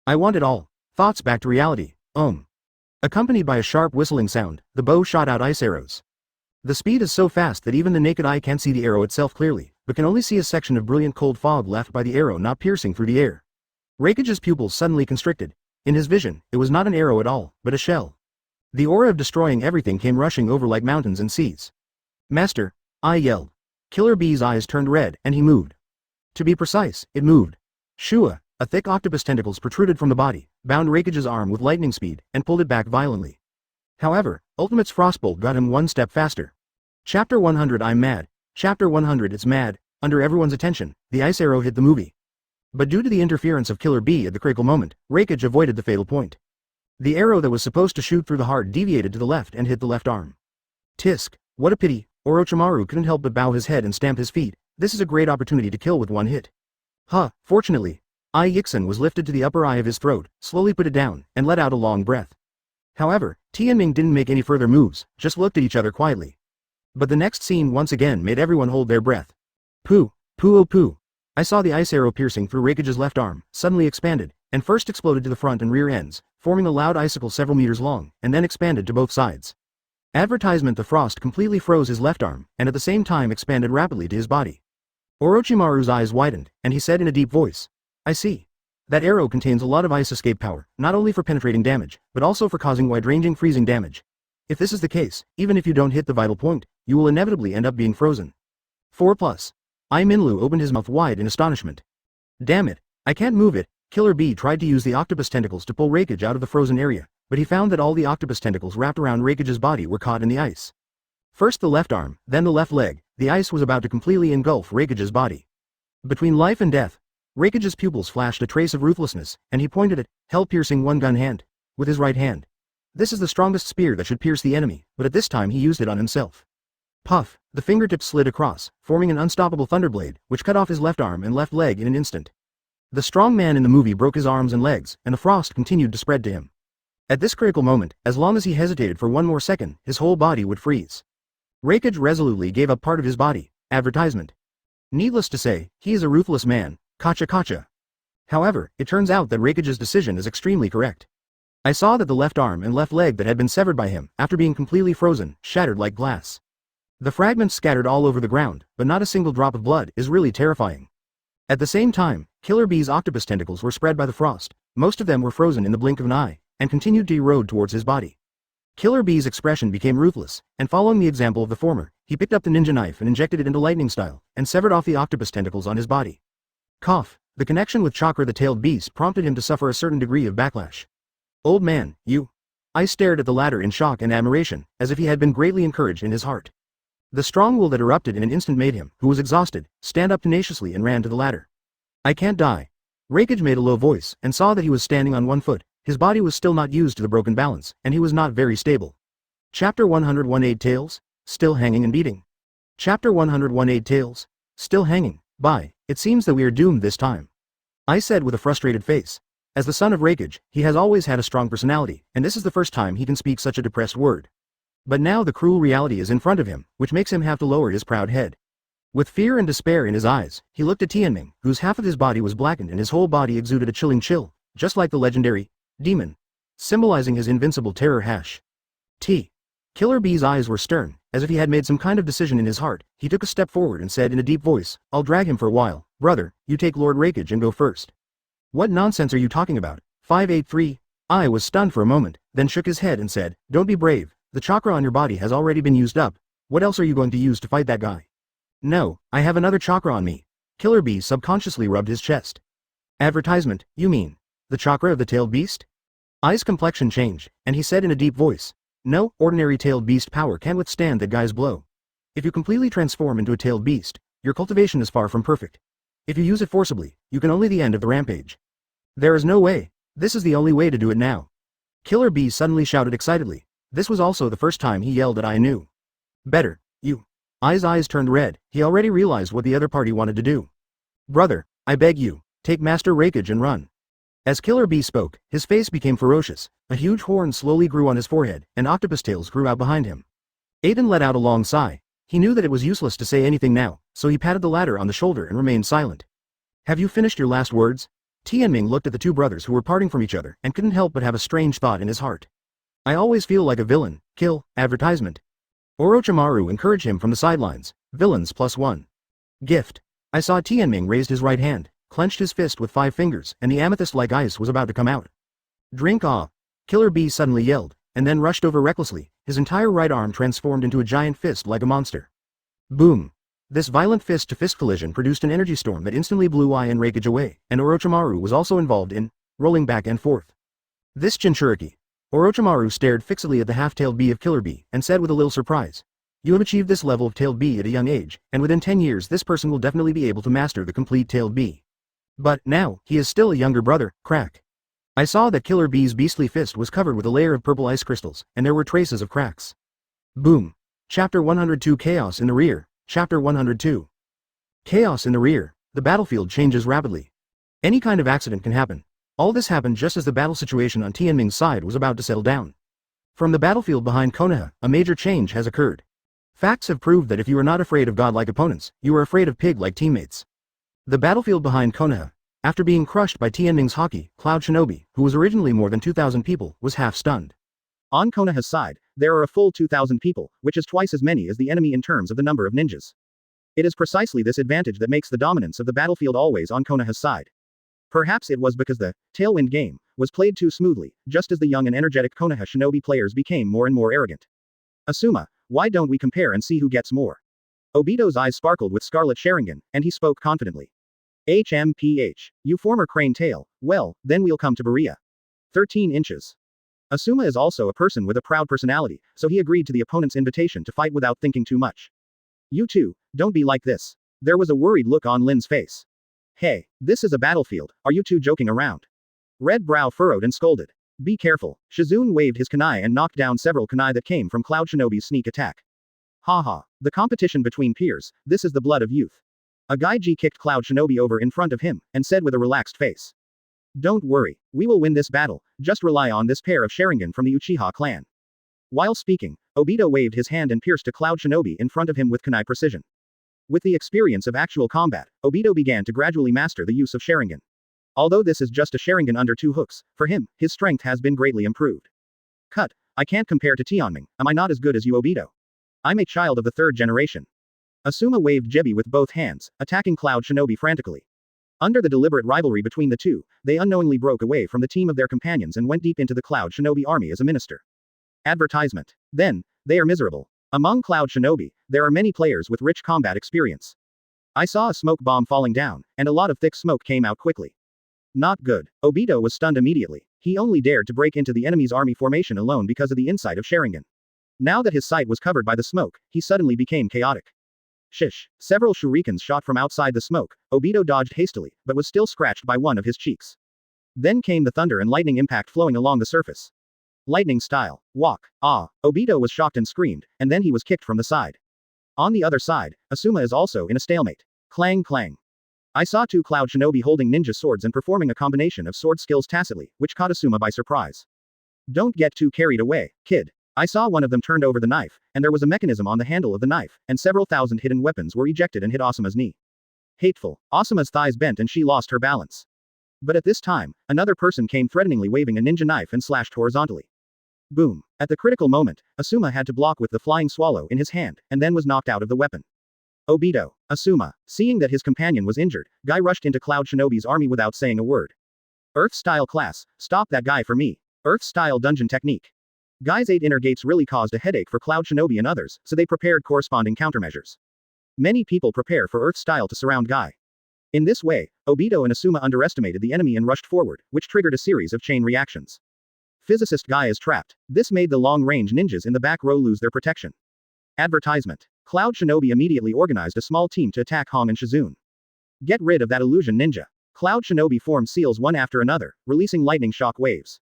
I want it all. Thoughts back to reality. Accompanied by a sharp whistling sound, the bow shot out ice arrows. The speed is so fast that even the naked eye can't see the arrow itself clearly, but can only see a section of brilliant cold fog left by the arrow not piercing through the air. Raikage's pupils suddenly constricted. In his vision, it was not an arrow at all, but a shell. The aura of destroying everything came rushing over like mountains and seas. Master, I yelled. Killer Bee's eyes turned red, and he moved. To be precise, it moved. Shua, a thick octopus tentacles protruded from the body, bound Raikage's arm with lightning speed, and pulled it back violently. However, Ultimate's Frostbolt got him one step faster. Chapter 100 I'm mad. Chapter 100 It's mad. Under everyone's attention, the ice arrow hit the movie. But due to the interference of Killer Bee at the critical moment, Raikage avoided the fatal point. The arrow that was supposed to shoot through the heart deviated to the left and hit the left arm. Tisk, what a pity. Orochimaru couldn't help but bow his head and stamp his feet. This is a great opportunity to kill with one hit. Fortunately, Ai Yixin was lifted to the upper eye of his throat, slowly put it down, and let out a long breath. However, Tianming didn't make any further moves, just looked at each other quietly. But the next scene once again made everyone hold their breath. Pooh, pooh oh pooh. I saw the ice arrow piercing through Raikage's left arm, suddenly expanded, and first exploded to the front and rear ends, forming a loud icicle several meters long, and then expanded to both sides. Advertisement: the frost completely froze his left arm, and at the same time expanded rapidly to his body. Orochimaru's eyes widened, and he said in a deep voice, I see. That arrow contains a lot of ice escape power, not only for penetrating damage, but also for causing wide-ranging freezing damage. If this is the case, even if you don't hit the vital point, you will inevitably end up being frozen. 4+. Ai Minlu opened his mouth wide in astonishment. Damn it, I can't move it. Killer Bee tried to use the octopus tentacles to pull Raikage out of the frozen area, but he found that all the octopus tentacles wrapped around Raikage's body were caught in the ice. First the left arm, then the left leg, the ice was about to completely engulf Raikage's body. Between life and death, Raikage's pupils flashed a trace of ruthlessness, and he pointed at hell-piercing one-gun hand with his right hand. This is the strongest spear that should pierce the enemy, but at this time he used it on himself. Puff, the fingertips slid across, forming an unstoppable thunderblade, which cut off his left arm and left leg in an instant. The strong man in the movie broke his arms and legs, and the frost continued to spread to him. At this critical moment, as long as he hesitated for one more second, his whole body would freeze. Raikage resolutely gave up part of his body. Advertisement. Needless to say, he is a ruthless man. Kacha. However, it turns out that Raikage's decision is extremely correct. I saw that the left arm and left leg that had been severed by him, after being completely frozen, shattered like glass. The fragments scattered all over the ground, but not a single drop of blood is really terrifying. At the same time, Killer Bee's octopus tentacles were spread by the frost. Most of them were frozen in the blink of an eye, and continued to erode towards his body. Killer Bee's expression became ruthless, and following the example of the former, he picked up the ninja knife and injected it into lightning style, and severed off the octopus tentacles on his body. Cough. The connection with Chakra the tailed beast prompted him to suffer a certain degree of backlash. Old man, you. I stared at the latter in shock and admiration, as if he had been greatly encouraged in his heart. The strong will that erupted in an instant made him, who was exhausted, stand up tenaciously and ran to the ladder. I can't die. Raikage made a low voice, and saw that he was standing on one foot. His body was still not used to the broken balance, and he was not very stable. Chapter 101 Eight Tails, still hanging and beating. Chapter 101 Eight Tails, still hanging. Bye, it seems that we are doomed this time. I said with a frustrated face. As the son of Raikage, he has always had a strong personality, and this is the first time he can speak such a depressed word. But now the cruel reality is in front of him, which makes him have to lower his proud head. With fear and despair in his eyes, he looked at Tianming, whose half of his body was blackened and his whole body exuded a chilling chill, just like the legendary demon, symbolizing his invincible terror hash. Killer Bee's eyes were stern, as if he had made some kind of decision in his heart. He took a step forward and said in a deep voice, I'll drag him for a while. Brother, you take Lord Raikage and go first. What nonsense are you talking about? 583. I was stunned for a moment, then shook his head and said, don't be brave. The chakra on your body has already been used up. What else are you going to use to fight that guy? No, I have another chakra on me. Killer Bee subconsciously rubbed his chest. Advertisement, you mean the chakra of the tailed beast? Ai's complexion changed, and he said in a deep voice, no, ordinary tailed beast power can't withstand that guy's blow. If you completely transform into a tailed beast, your cultivation is far from perfect. If you use it forcibly, you can only the end of the rampage. There is no way. This is the only way to do it now. Killer Bee suddenly shouted excitedly. This was also the first time he yelled at I knew. Better, you. I's eyes turned red, he already realized what the other party wanted to do. Brother, I beg you, take Master Raikage and run. As Killer Bee spoke, his face became ferocious, a huge horn slowly grew on his forehead, and octopus tails grew out behind him. Aiden let out a long sigh. He knew that it was useless to say anything now, so he patted the latter on the shoulder and remained silent. Have you finished your last words? Tianming looked at the two brothers who were parting from each other and couldn't help but have a strange thought in his heart. I always feel like a villain, kill, advertisement. Orochimaru encouraged him from the sidelines, villains +1. Gift. I saw Tianming raised his right hand, clenched his fist with 5 fingers, and the amethyst-like ice was about to come out. Drink off. Killer Bee suddenly yelled, and then rushed over recklessly, his entire right arm transformed into a giant fist like a monster. Boom. This violent fist-to-fist collision produced an energy storm that instantly blew I and Raikage away, and Orochimaru was also involved in rolling back and forth. This Jinchuriki. Orochimaru stared fixedly at the half-tailed bee of Killer Bee, and said with a little surprise. You have achieved this level of tailed bee at a young age, and within 10 years this person will definitely be able to master the complete tailed bee. But, now, he is still a younger brother, crack. I saw that Killer Bee's beastly fist was covered with a layer of purple ice crystals, and there were traces of cracks. Boom. Chapter 102 Chaos in the Rear, Chapter 102. Chaos in the rear, the battlefield changes rapidly. Any kind of accident can happen. All this happened just as the battle situation on Tianming's side was about to settle down. From the battlefield behind Konoha, a major change has occurred. Facts have proved that if you are not afraid of godlike opponents, you are afraid of pig-like teammates. The battlefield behind Konoha, after being crushed by Tianming's Haki, Cloud Shinobi, who was originally more than 2,000 people, was half stunned. On Konoha's side, there are a full 2,000 people, which is twice as many as the enemy in terms of the number of ninjas. It is precisely this advantage that makes the dominance of the battlefield always on Konoha's side. Perhaps it was because the tailwind game was played too smoothly, just as the young and energetic Konoha shinobi players became more and more arrogant. Asuma, why don't we compare and see who gets more? Obito's eyes sparkled with scarlet Sharingan, and he spoke confidently. HMPH, you former crane tail, well, then we'll come to Berea. 13 inches. Asuma is also a person with a proud personality, so he agreed to the opponent's invitation to fight without thinking too much. You two, don't be like this. There was a worried look on Lin's face. Hey, this is a battlefield, are you two joking around? Red brow furrowed and scolded. Be careful. Shizune waved his kunai and knocked down several kunai that came from Cloud Shinobi's sneak attack. Haha, the competition between peers, this is the blood of youth. A Gaiji kicked Cloud Shinobi over in front of him, and said with a relaxed face. Don't worry, we will win this battle, just rely on this pair of Sharingan from the Uchiha clan. While speaking, Obito waved his hand and pierced a Cloud Shinobi in front of him with kunai precision. With the experience of actual combat, Obito began to gradually master the use of Sharingan. Although this is just a Sharingan under 2 hooks, for him, his strength has been greatly improved. Cut, I can't compare to Tianming, am I not as good as you Obito? I'm a child of the 3rd generation. Asuma waved Jebi with both hands, attacking Cloud Shinobi frantically. Under the deliberate rivalry between the two, they unknowingly broke away from the team of their companions and went deep into the Cloud Shinobi army as a minister. Advertisement. Then, they are miserable. Among Cloud Shinobi, there are many players with rich combat experience. I saw a smoke bomb falling down, and a lot of thick smoke came out quickly. Not good. Obito was stunned immediately. He only dared to break into the enemy's army formation alone because of the insight of Sharingan. Now that his sight was covered by the smoke, he suddenly became chaotic. Shish. Several shurikens shot from outside the smoke. Obito dodged hastily, but was still scratched by one of his cheeks. Then came the thunder and lightning impact flowing along the surface. Lightning style. Walk. Ah. Obito was shocked and screamed, and then he was kicked from the side. On the other side, Asuma is also in a stalemate. Clang clang. I saw 2 Cloud Shinobi holding ninja swords and performing a combination of sword skills tacitly, which caught Asuma by surprise. Don't get too carried away, kid. I saw one of them turned over the knife, and there was a mechanism on the handle of the knife, and several thousand hidden weapons were ejected and hit Asuma's knee. Hateful. Asuma's thighs bent and she lost her balance. But at this time, another person came threateningly waving a ninja knife and slashed horizontally. Boom. At the critical moment, Asuma had to block with the flying swallow in his hand, and then was knocked out of the weapon. Obito. Asuma. Seeing that his companion was injured, Guy rushed into Cloud Shinobi's army without saying a word. Earth-style class, stop that guy for me. Earth-style dungeon technique. Guy's 8 inner gates really caused a headache for Cloud Shinobi and others, so they prepared corresponding countermeasures. Many people prepare for Earth-style to surround Guy. In this way, Obito and Asuma underestimated the enemy and rushed forward, which triggered a series of chain reactions. Physicist Guy is trapped. This made the long-range ninjas in the back row lose their protection. Advertisement. Cloud Shinobi immediately organized a small team to attack Hong and Shizune. Get rid of that illusion ninja. Cloud Shinobi formed seals one after another, releasing lightning shock waves.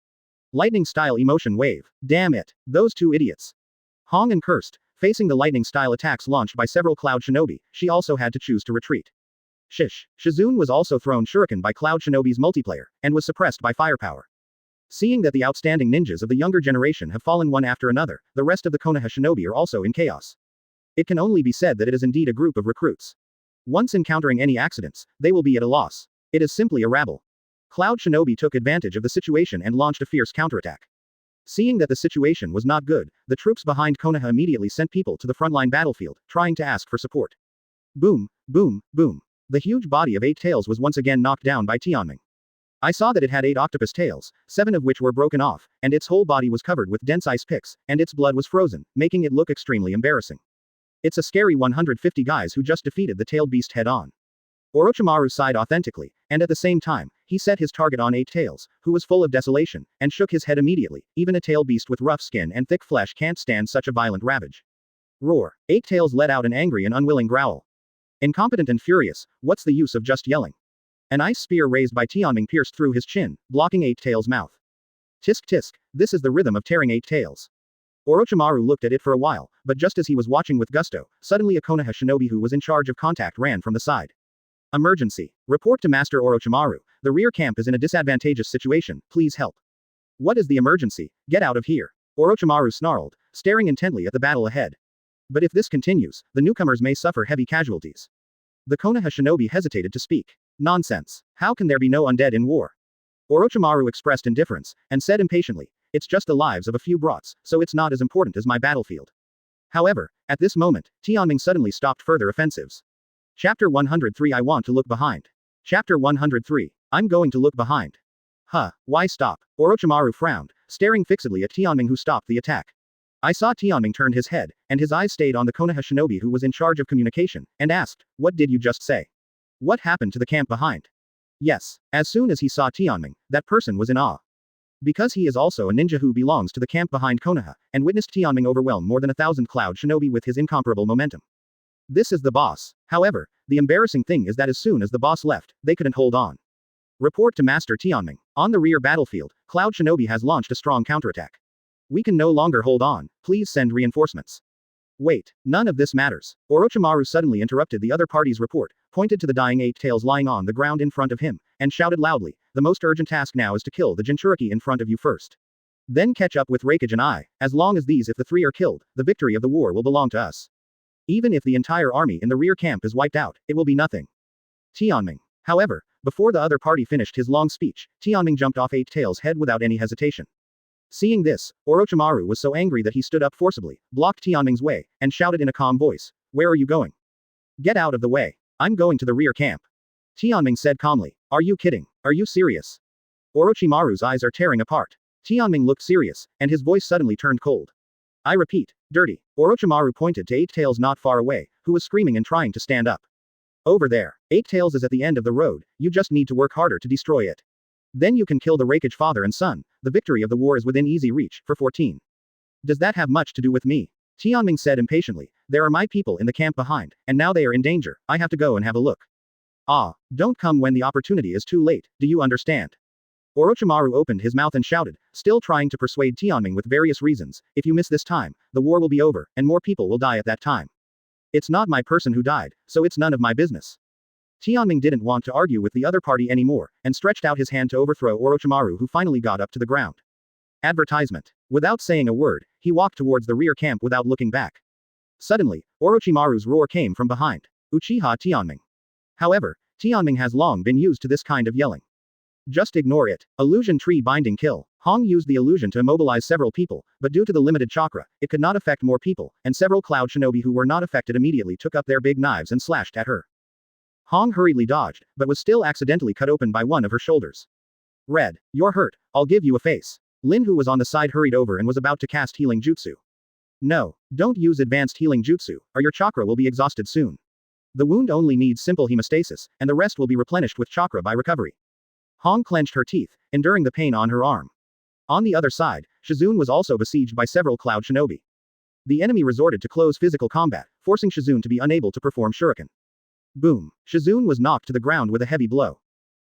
Lightning-style emotion wave. Damn it. Those two idiots. Hong and cursed. Facing the lightning-style attacks launched by several Cloud Shinobi, she also had to choose to retreat. Shish. Shizune was also thrown shuriken by Cloud Shinobi's multiplayer, and was suppressed by firepower. Seeing that the outstanding ninjas of the younger generation have fallen one after another, the rest of the Konoha Shinobi are also in chaos. It can only be said that it is indeed a group of recruits. Once encountering any accidents, they will be at a loss. It is simply a rabble. Cloud Shinobi took advantage of the situation and launched a fierce counterattack. Seeing that the situation was not good, the troops behind Konoha immediately sent people to the frontline battlefield, trying to ask for support. Boom, boom, boom. The huge body of 8 tails was once again knocked down by Tianming. I saw that it had 8 octopus tails, 7 of which were broken off, and its whole body was covered with dense ice picks, and its blood was frozen, making it look extremely embarrassing. It's a scary 150 guys who just defeated the tailed beast head-on. Orochimaru sighed authentically, and at the same time, he set his target on 8 tails, who was full of desolation, and shook his head immediately. Even a tail beast with rough skin and thick flesh can't stand such a violent ravage. Roar. 8 tails let out an angry and unwilling growl. Incompetent and furious, what's the use of just yelling? An ice spear raised by Tianming pierced through his chin, blocking 8 tails' mouth. Tisk tisk, this is the rhythm of tearing 8 tails. Orochimaru looked at it for a while, but just as he was watching with gusto, suddenly a Konoha shinobi who was in charge of contact ran from the side. Emergency. Report to Master Orochimaru. The rear camp is in a disadvantageous situation, please help. What is the emergency? Get out of here. Orochimaru snarled, staring intently at the battle ahead. But if this continues, the newcomers may suffer heavy casualties. The Konoha shinobi hesitated to speak. Nonsense. How can there be no undead in war? Orochimaru expressed indifference, and said impatiently, it's just the lives of a few brats, so it's not as important as my battlefield. However, at this moment, Tianming suddenly stopped further offensives. Chapter 103 I want to look behind. Chapter 103. I'm going to look behind. Huh, why stop? Orochimaru frowned, staring fixedly at Tianming who stopped the attack. I saw Tianming turned his head, and his eyes stayed on the Konoha shinobi who was in charge of communication, and asked, what did you just say? What happened to the camp behind? Yes, as soon as he saw Tianming, that person was in awe. Because he is also a ninja who belongs to the camp behind Konoha, and witnessed Tianming overwhelm more than 1,000 Cloud shinobi with his incomparable momentum. This is the boss. However, the embarrassing thing is that as soon as the boss left, they couldn't hold on. Report to Master Tianming. On the rear battlefield, Cloud Shinobi has launched a strong counterattack. We can no longer hold on, please send reinforcements. Wait, none of this matters. Orochimaru suddenly interrupted the other party's report, pointed to the dying 8 tails lying on the ground in front of him, and shouted loudly, the most urgent task now is to kill the Jinchuriki in front of you first. Then catch up with Raikage and I. As long as if the 3 are killed, the victory of the war will belong to us. Even if the entire army in the rear camp is wiped out, it will be nothing. Tianming. However, before the other party finished his long speech, Tianming jumped off 8 tails' head without any hesitation. Seeing this, Orochimaru was so angry that he stood up forcibly, blocked Tianming's way, and shouted in a calm voice, where are you going? Get out of the way. I'm going to the rear camp. Tianming said calmly, are you kidding? Are you serious? Orochimaru's eyes are tearing apart. Tianming looked serious, and his voice suddenly turned cold. I repeat, dirty. Orochimaru pointed to 8 tails not far away, who was screaming and trying to stand up. Over there. 8 tails is at the end of the road, you just need to work harder to destroy it. Then you can kill the Raikage father and son, the victory of the war is within easy reach, for 14. Does that have much to do with me? Tianming said impatiently, there are my people in the camp behind, and now they are in danger, I have to go and have a look. Ah, don't come when the opportunity is too late, do you understand? Orochimaru opened his mouth and shouted, still trying to persuade Tianming with various reasons, if you miss this time, the war will be over, and more people will die at that time. It's not my person who died, so it's none of my business. Tianming didn't want to argue with the other party anymore, and stretched out his hand to overthrow Orochimaru who finally got up to the ground. Advertisement. Without saying a word, he walked towards the rear camp without looking back. Suddenly, Orochimaru's roar came from behind. Uchiha Tianming. However, Tianming has long been used to this kind of yelling. Just ignore it. Illusion tree binding kill. Hong used the illusion to immobilize several people, but due to the limited chakra, it could not affect more people, and several Cloud Shinobi who were not affected immediately took up their big knives and slashed at her. Hong hurriedly dodged, but was still accidentally cut open by one of her shoulders. Red, you're hurt, I'll give you a face. Lin who was on the side hurried over and was about to cast healing jutsu. No, don't use advanced healing jutsu, or your chakra will be exhausted soon. The wound only needs simple hemostasis, and the rest will be replenished with chakra by recovery. Hong clenched her teeth, enduring the pain on her arm. On the other side, Shizune was also besieged by several Cloud Shinobi. The enemy resorted to close physical combat, forcing Shizune to be unable to perform shuriken. Boom. Shizune was knocked to the ground with a heavy blow.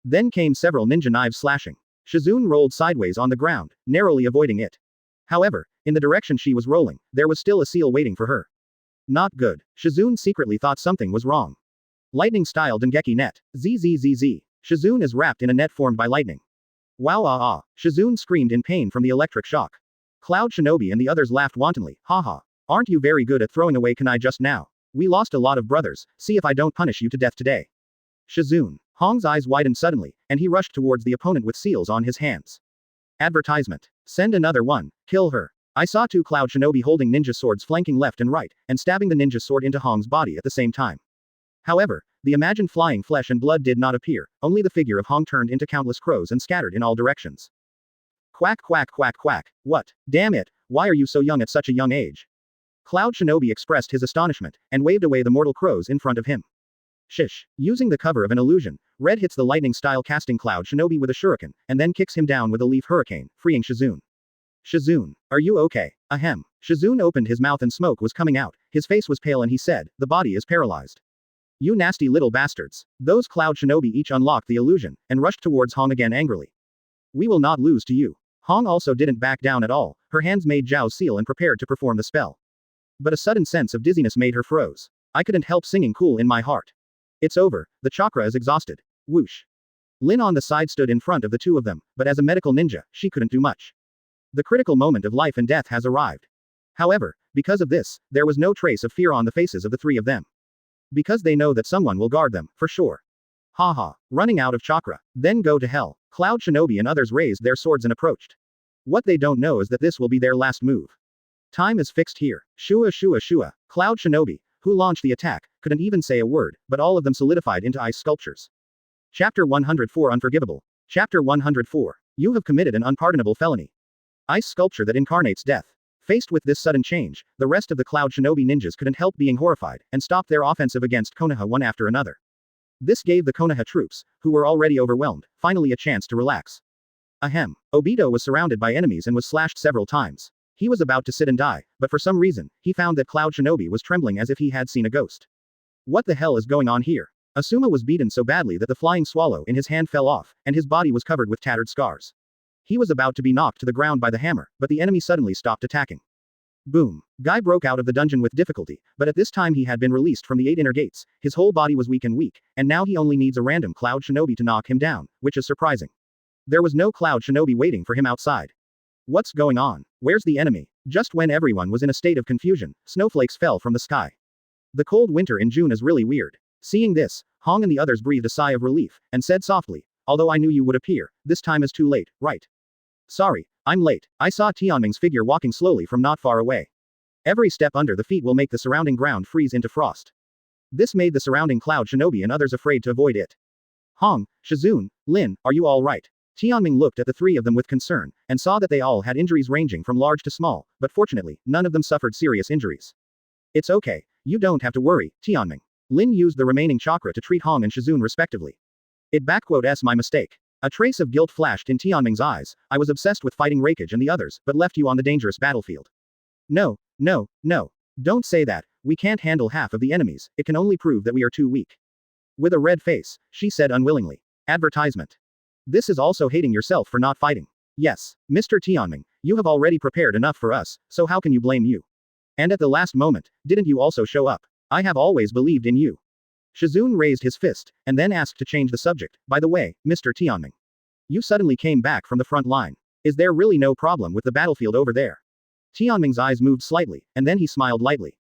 Then came several ninja knives slashing. Shizune rolled sideways on the ground, narrowly avoiding it. However, in the direction she was rolling, there was still a seal waiting for her. Not good. Shizune secretly thought something was wrong. Lightning-style Dengeki net. ZZZZ. Shizune is wrapped in a net formed by lightning. Wow ah ah. Shizune screamed in pain from the electric shock. Cloud Shinobi and the others laughed wantonly. Haha. Aren't you very good at throwing away kunai just now? We lost a lot of brothers, see if I don't punish you to death today. Shizune. Hong's eyes widened suddenly, and he rushed towards the opponent with seals on his hands. Advertisement. Send another one. Kill her. I saw 2 Cloud Shinobi holding ninja swords flanking left and right, and stabbing the ninja sword into Hong's body at the same time. However, the imagined flying flesh and blood did not appear, only the figure of Hong turned into countless crows and scattered in all directions. Quack quack quack quack. What? Damn it, why are you so young at such a young age? Cloud Shinobi expressed his astonishment, and waved away the mortal crows in front of him. Shish. Using the cover of an illusion, Red hits the lightning-style casting Cloud Shinobi with a shuriken, and then kicks him down with a leaf hurricane, freeing Shizune. Shizune. Are you okay? Ahem. Shizune opened his mouth and smoke was coming out, his face was pale and he said, the body is paralyzed. You nasty little bastards. Those Cloud Shinobi each unlocked the illusion, and rushed towards Hong again angrily. We will not lose to you. Hong also didn't back down at all, her hands made Zhao's seal and prepared to perform the spell. But a sudden sense of dizziness made her froze. I couldn't help singing cool in my heart. It's over, the chakra is exhausted. Whoosh. Lin on the side stood in front of the 2 of them, but as a medical ninja, she couldn't do much. The critical moment of life and death has arrived. However, because of this, there was no trace of fear on the faces of the 3 of them. Because they know that someone will guard them, for sure. Haha, running out of chakra. Then go to hell. Cloud Shinobi and others raised their swords and approached. What they don't know is that this will be their last move. Time is fixed here. Shua shua shua. Cloud Shinobi, who launched the attack, couldn't even say a word, but all of them solidified into ice sculptures. Chapter 104 Unforgivable. Chapter 104. You have committed an unpardonable felony. Ice sculpture that incarnates death. Faced with this sudden change, the rest of the Cloud Shinobi ninjas couldn't help being horrified, and stopped their offensive against Konoha one after another. This gave the Konoha troops, who were already overwhelmed, finally a chance to relax. Ahem. Obito was surrounded by enemies and was slashed several times. He was about to sit and die, but for some reason, he found that Cloud Shinobi was trembling as if he had seen a ghost. What the hell is going on here? Asuma was beaten so badly that the flying swallow in his hand fell off, and his body was covered with tattered scars. He was about to be knocked to the ground by the hammer, but the enemy suddenly stopped attacking. Boom. Guy broke out of the dungeon with difficulty, but at this time he had been released from the 8 inner gates, his whole body was weak, and now he only needs a random Cloud Shinobi to knock him down, which is surprising. There was no Cloud Shinobi waiting for him outside. What's going on? Where's the enemy? Just when everyone was in a state of confusion, snowflakes fell from the sky. The cold winter in June is really weird. Seeing this, Hong and the others breathed a sigh of relief, and said softly, although I knew you would appear, this time is too late, right? Sorry, I'm late. I saw Tianming's figure walking slowly from not far away. Every step under the feet will make the surrounding ground freeze into frost. This made the surrounding Cloud Shinobi and others afraid to avoid it. Hong, Shizune, Lin, are you all right? Tianming looked at the 3 of them with concern, and saw that they all had injuries ranging from large to small, but fortunately, none of them suffered serious injuries. It's okay, you don't have to worry, Tianming. Lin used the remaining chakra to treat Hong and Shizune respectively. It's my mistake. A trace of guilt flashed in Tianming's eyes. I was obsessed with fighting Hokage and the others, but left you on the dangerous battlefield. No. Don't say that, we can't handle half of the enemies, it can only prove that we are too weak. With a red face, she said unwillingly. Advertisement. This is also hating yourself for not fighting. Yes, Mr. Tianming, you have already prepared enough for us, so how can you blame you? And at the last moment, didn't you also show up? I have always believed in you. Shizune raised his fist, and then asked to change the subject. By the way, Mr. Tianming. You suddenly came back from the front line. Is there really no problem with the battlefield over there? Tianming's eyes moved slightly, and then he smiled lightly.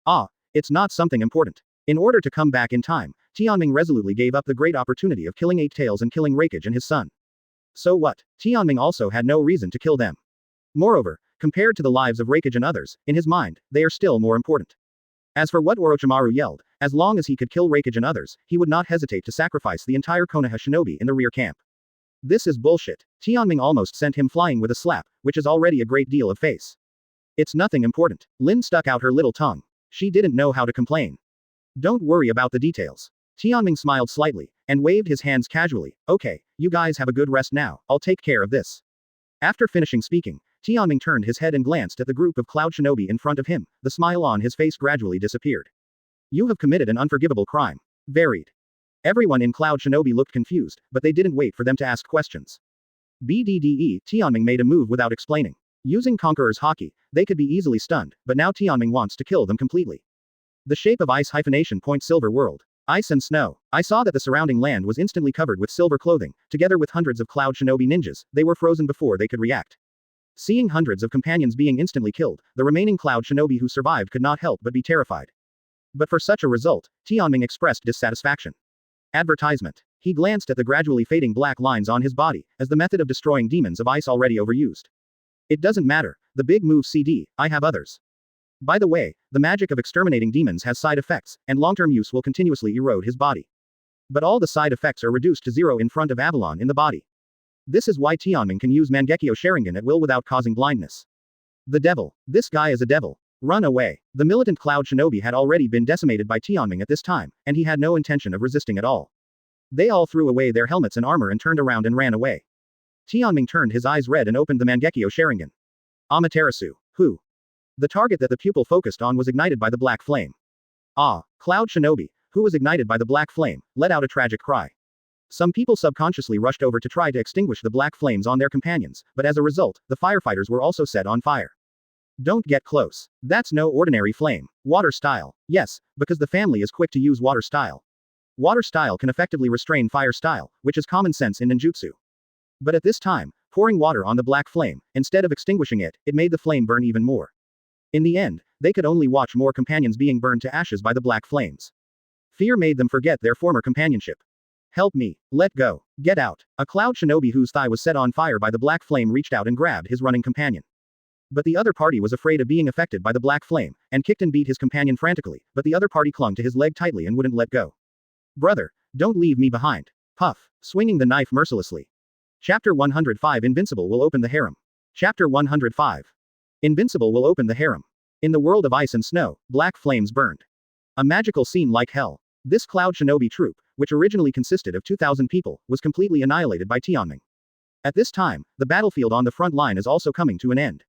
Ah, it's not something important. In order to come back in time, Tianming resolutely gave up the great opportunity of killing 8 Tails and killing Hokage and his son. So what? Tianming also had no reason to kill them. Moreover, compared to the lives of Hokage and others, in his mind, they are still more important. As for what Orochimaru yelled, as long as he could kill Hokage and others, he would not hesitate to sacrifice the entire Konoha shinobi in the rear camp. This is bullshit. Tianming almost sent him flying with a slap, which is already a great deal of face. It's nothing important. Lin stuck out her little tongue. She didn't know how to complain. Don't worry about the details. Tianming smiled slightly, and waved his hands casually. Okay, you guys have a good rest now, I'll take care of this. After finishing speaking, Tianming turned his head and glanced at the group of Cloud Shinobi in front of him, the smile on his face gradually disappeared. You have committed an unforgivable crime. Varied. Everyone in Cloud Shinobi looked confused, but they didn't wait for them to ask questions. BDDE, Tianming made a move without explaining. Using Conqueror's Haki, they could be easily stunned, but now Tianming wants to kill them completely. The shape of ice hyphenation point silver world. Ice and snow. I saw that the surrounding land was instantly covered with silver clothing, together with hundreds of cloud shinobi ninjas, they were frozen before they could react. Seeing hundreds of companions being instantly killed, the remaining cloud shinobi who survived could not help but be terrified. But for such a result, Tianming expressed dissatisfaction. Advertisement. He glanced at the gradually fading black lines on his body, as the method of destroying demons of ice already overused. It doesn't matter, the big move CD, I have others. By the way, the magic of exterminating demons has side effects, and long-term use will continuously erode his body. But all the side effects are reduced to zero in front of Avalon in the body. This is why Tianming can use Mangekyō Sharingan at will without causing blindness. The devil. This guy is a devil. Run away. The militant cloud shinobi had already been decimated by Tianming at this time, and he had no intention of resisting at all. They all threw away their helmets and armor and turned around and ran away. Tianming turned his eyes red and opened the Mangekyō Sharingan. Amaterasu. Who? The target that the pupil focused on was ignited by the black flame. Ah, Cloud Shinobi, who was ignited by the black flame, let out a tragic cry. Some people subconsciously rushed over to try to extinguish the black flames on their companions, but as a result, the firefighters were also set on fire. Don't get close. That's no ordinary flame. Water style. Yes, because the family is quick to use water style. Water style can effectively restrain fire style, which is common sense in ninjutsu. But at this time, pouring water on the black flame, instead of extinguishing it, it made the flame burn even more. In the end, they could only watch more companions being burned to ashes by the black flames. Fear made them forget their former companionship. Help me. Let go. Get out. A cloud shinobi whose thigh was set on fire by the black flame reached out and grabbed his running companion. But the other party was afraid of being affected by the black flame, and kicked and beat his companion frantically, but the other party clung to his leg tightly and wouldn't let go. Brother, don't leave me behind. Puff, swinging the knife mercilessly. Chapter 105 Invincible will open the harem. Chapter 105. Invincible will open the harem. In the world of ice and snow, black flames burned. A magical scene like hell. This cloud shinobi troop, which originally consisted of 2,000 people, was completely annihilated by Tianming. At this time, the battlefield on the front line is also coming to an end.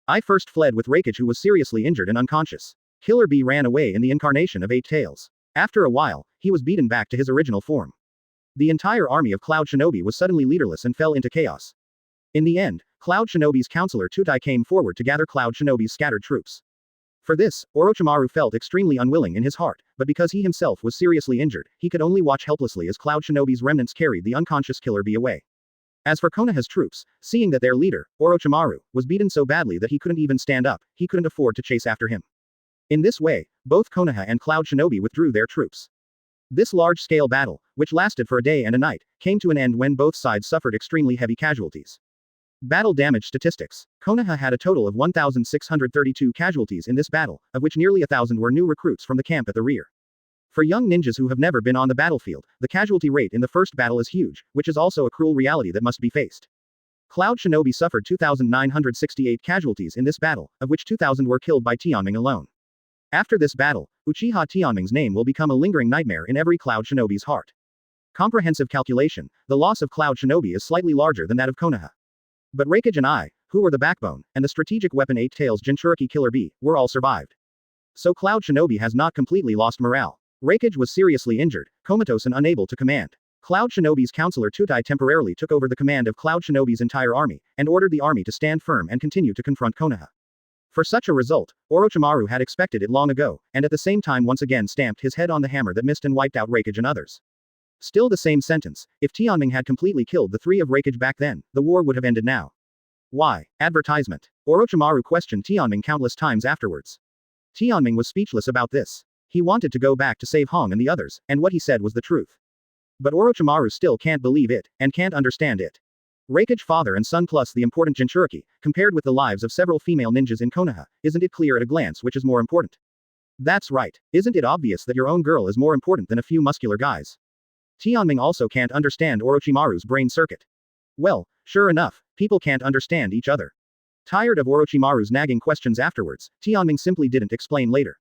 I first fled with Hokage, who was seriously injured and unconscious. Killer Bee ran away in the incarnation of 8 tails. After a while, he was beaten back to his original form. The entire army of Cloud Shinobi was suddenly leaderless and fell into chaos. In the end, Cloud Shinobi's counselor Tutai came forward to gather Cloud Shinobi's scattered troops. For this, Orochimaru felt extremely unwilling in his heart, but because he himself was seriously injured, he could only watch helplessly as Cloud Shinobi's remnants carried the unconscious Killer Bee away. As for Konoha's troops, seeing that their leader, Orochimaru, was beaten so badly that he couldn't even stand up, he couldn't afford to chase after him. In this way, both Konoha and Cloud Shinobi withdrew their troops. This large-scale battle, which lasted for a day and a night, came to an end when both sides suffered extremely heavy casualties. Battle damage statistics. Konoha had a total of 1,632 casualties in this battle, of which nearly 1,000 were new recruits from the camp at the rear. For young ninjas who have never been on the battlefield, the casualty rate in the first battle is huge, which is also a cruel reality that must be faced. Cloud Shinobi suffered 2,968 casualties in this battle, of which 2,000 were killed by Tianming alone. After this battle, Uchiha Tianming's name will become a lingering nightmare in every Cloud Shinobi's heart. Comprehensive calculation, the loss of Cloud Shinobi is slightly larger than that of Konoha. But Hokage and I, who were the backbone, and the strategic weapon 8 Tails Jinchuriki Killer Bee, were all survived. So Cloud Shinobi has not completely lost morale. Hokage was seriously injured, comatose and unable to command. Cloud Shinobi's counselor Tutai temporarily took over the command of Cloud Shinobi's entire army, and ordered the army to stand firm and continue to confront Konoha. For such a result, Orochimaru had expected it long ago, and at the same time once again stamped his head on the hammer that missed and wiped out Hokage and others. Still the same sentence, if Tianming had completely killed the 3 of Hokage back then, the war would have ended now. Why? Advertisement. Orochimaru questioned Tianming countless times afterwards. Tianming was speechless about this. He wanted to go back to save Hong and the others, and what he said was the truth. But Orochimaru still can't believe it, and can't understand it. Hokage father and son plus the important Jinchuriki, compared with the lives of several female ninjas in Konoha, isn't it clear at a glance which is more important? That's right, isn't it obvious that your own girl is more important than a few muscular guys? Tianming also can't understand Orochimaru's brain circuit. Well, sure enough, people can't understand each other. Tired of Orochimaru's nagging questions afterwards, Tianming simply didn't explain later.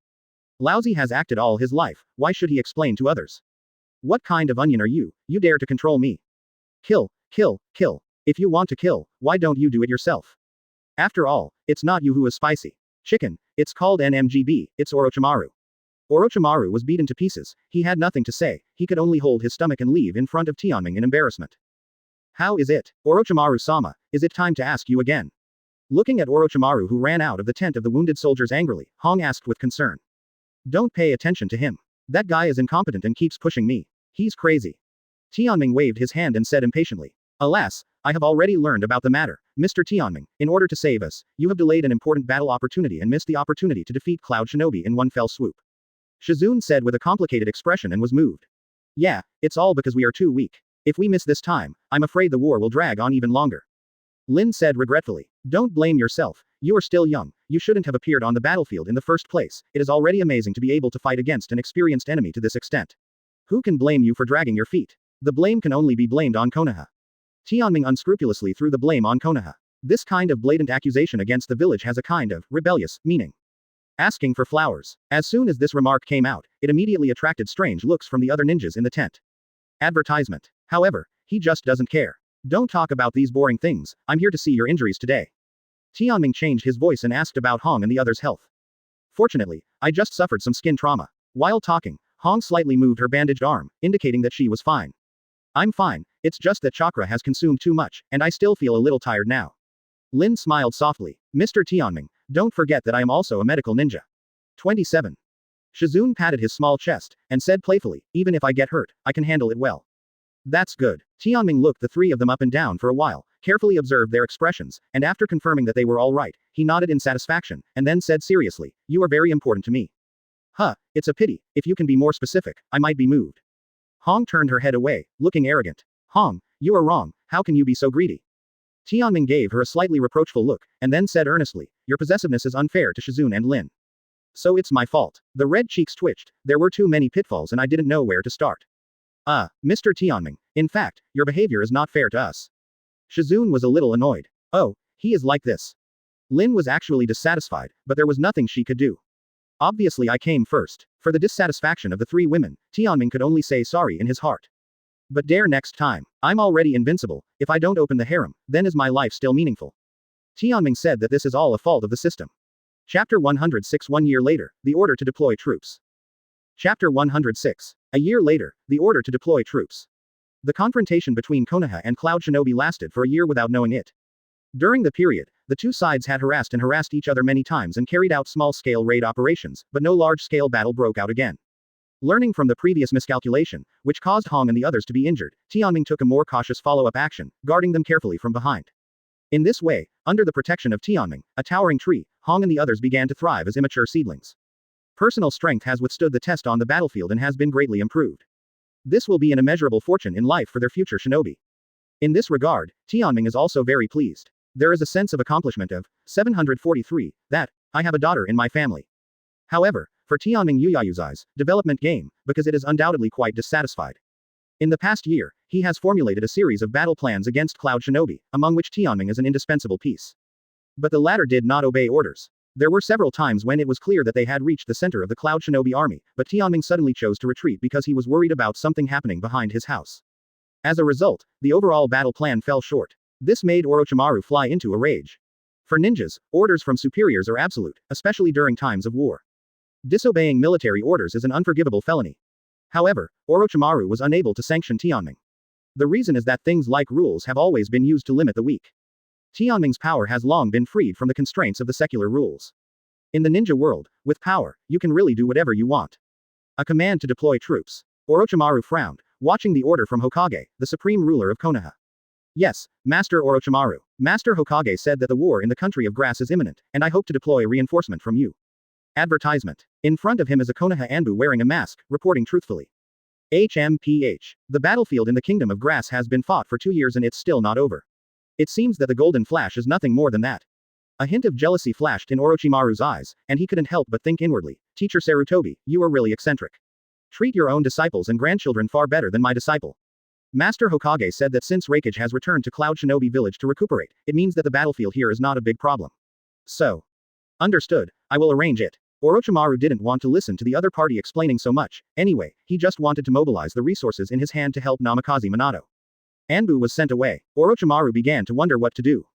Laozi has acted all his life, why should he explain to others? What kind of onion are you, you dare to control me? Kill, kill, kill. If you want to kill, why don't you do it yourself? After all, it's not you who is spicy. Chicken, it's called NMGB, it's Orochimaru. Orochimaru was beaten to pieces, he had nothing to say, he could only hold his stomach and leave in front of Tianming in embarrassment. How is it? Orochimaru-sama, is it time to ask you again? Looking at Orochimaru who ran out of the tent of the wounded soldiers angrily, Hong asked with concern. Don't pay attention to him. That guy is incompetent and keeps pushing me. He's crazy. Tianming waved his hand and said impatiently. Alas, I have already learned about the matter, Mr. Tianming. In order to save us, you have delayed an important battle opportunity and missed the opportunity to defeat Cloud Shinobi in one fell swoop. Shizune said with a complicated expression and was moved. Yeah, it's all because we are too weak. If we miss this time, I'm afraid the war will drag on even longer. Lin said regretfully. Don't blame yourself. You are still young. You shouldn't have appeared on the battlefield in the first place. It is already amazing to be able to fight against an experienced enemy to this extent. Who can blame you for dragging your feet? The blame can only be blamed on Konoha. Tianming unscrupulously threw the blame on Konoha. This kind of blatant accusation against the village has a kind of rebellious meaning. Asking for flowers. As soon as this remark came out, it immediately attracted strange looks from the other ninjas in the tent. Advertisement. However, he just doesn't care. Don't talk about these boring things, I'm here to see your injuries today. Tianming changed his voice and asked about Hong and the others' health. Fortunately, I just suffered some skin trauma. While talking, Hong slightly moved her bandaged arm, indicating that she was fine. I'm fine, it's just that chakra has consumed too much, and I still feel a little tired now. Lin smiled softly. Mr. Tianming, don't forget that I am also a medical ninja. 27. Shizune patted his small chest, and said playfully, even if I get hurt, I can handle it well. That's good. Tianming looked the three of them up and down for a while, carefully observed their expressions, and after confirming that they were all right, he nodded in satisfaction, and then said seriously, you are very important to me. Huh, it's a pity, if you can be more specific, I might be moved. Hong turned her head away, looking arrogant. Hong, you are wrong, how can you be so greedy? Tianming gave her a slightly reproachful look, and then said earnestly, your possessiveness is unfair to Shizune and Lin. So it's my fault. The red cheeks twitched, there were too many pitfalls and I didn't know where to start. Mr. Tianming, in fact, your behavior is not fair to us. Shizune was a little annoyed. Oh, he is like this. Lin was actually dissatisfied, but there was nothing she could do. Obviously I came first. For the dissatisfaction of the three women, Tianming could only say sorry in his heart. But dare next time. I'm already invincible, if I don't open the harem, then is my life still meaningful? Tianming said that this is all a fault of the system. Chapter 106. 1 year later, the order to deploy troops. Chapter 106. A year later, the order to deploy troops. The confrontation between Konoha and Cloud Shinobi lasted for a year without knowing it. During the period, the two sides had harassed each other many times and carried out small-scale raid operations, but no large-scale battle broke out again. Learning from the previous miscalculation, which caused Hong and the others to be injured, Tianming took a more cautious follow-up action, guarding them carefully from behind. In this way, under the protection of Tianming, a towering tree, Hong and the others began to thrive as immature seedlings. Personal strength has withstood the test on the battlefield and has been greatly improved. This will be an immeasurable fortune in life for their future shinobi. In this regard, Tianming is also very pleased. There is a sense of accomplishment of 743, that, I have a daughter in my family. However, for Tianming Yuyayu's development game, because it is undoubtedly quite dissatisfied. In the past year, he has formulated a series of battle plans against Cloud Shinobi, among which Tianming is an indispensable piece. But the latter did not obey orders. There were several times when it was clear that they had reached the center of the Cloud Shinobi army, but Tianming suddenly chose to retreat because he was worried about something happening behind his house. As a result, the overall battle plan fell short. This made Orochimaru fly into a rage. For ninjas, orders from superiors are absolute, especially during times of war. Disobeying military orders is an unforgivable felony. However, Orochimaru was unable to sanction Tianming. The reason is that things like rules have always been used to limit the weak. Tianming's power has long been freed from the constraints of the secular rules. In the ninja world, with power, you can really do whatever you want. A command to deploy troops. Orochimaru frowned, watching the order from Hokage, the supreme ruler of Konoha. Yes, Master Orochimaru. Master Hokage said that the war in the country of grass is imminent, and I hope to deploy a reinforcement from you. Advertisement. In front of him is a Konoha Anbu wearing a mask, reporting truthfully. HMPH. The battlefield in the Kingdom of Grass has been fought for 2 years and it's still not over. It seems that the golden flash is nothing more than that. A hint of jealousy flashed in Orochimaru's eyes, and he couldn't help but think inwardly, Teacher Sarutobi, you are really eccentric. Treat your own disciples and grandchildren far better than my disciple. Master Hokage said that since Raikage has returned to Cloud Shinobi village to recuperate, it means that the battlefield here is not a big problem. So. Understood, I will arrange it. Orochimaru didn't want to listen to the other party explaining so much, anyway, he just wanted to mobilize the resources in his hand to help Namikaze Minato. Anbu was sent away. Orochimaru began to wonder what to do.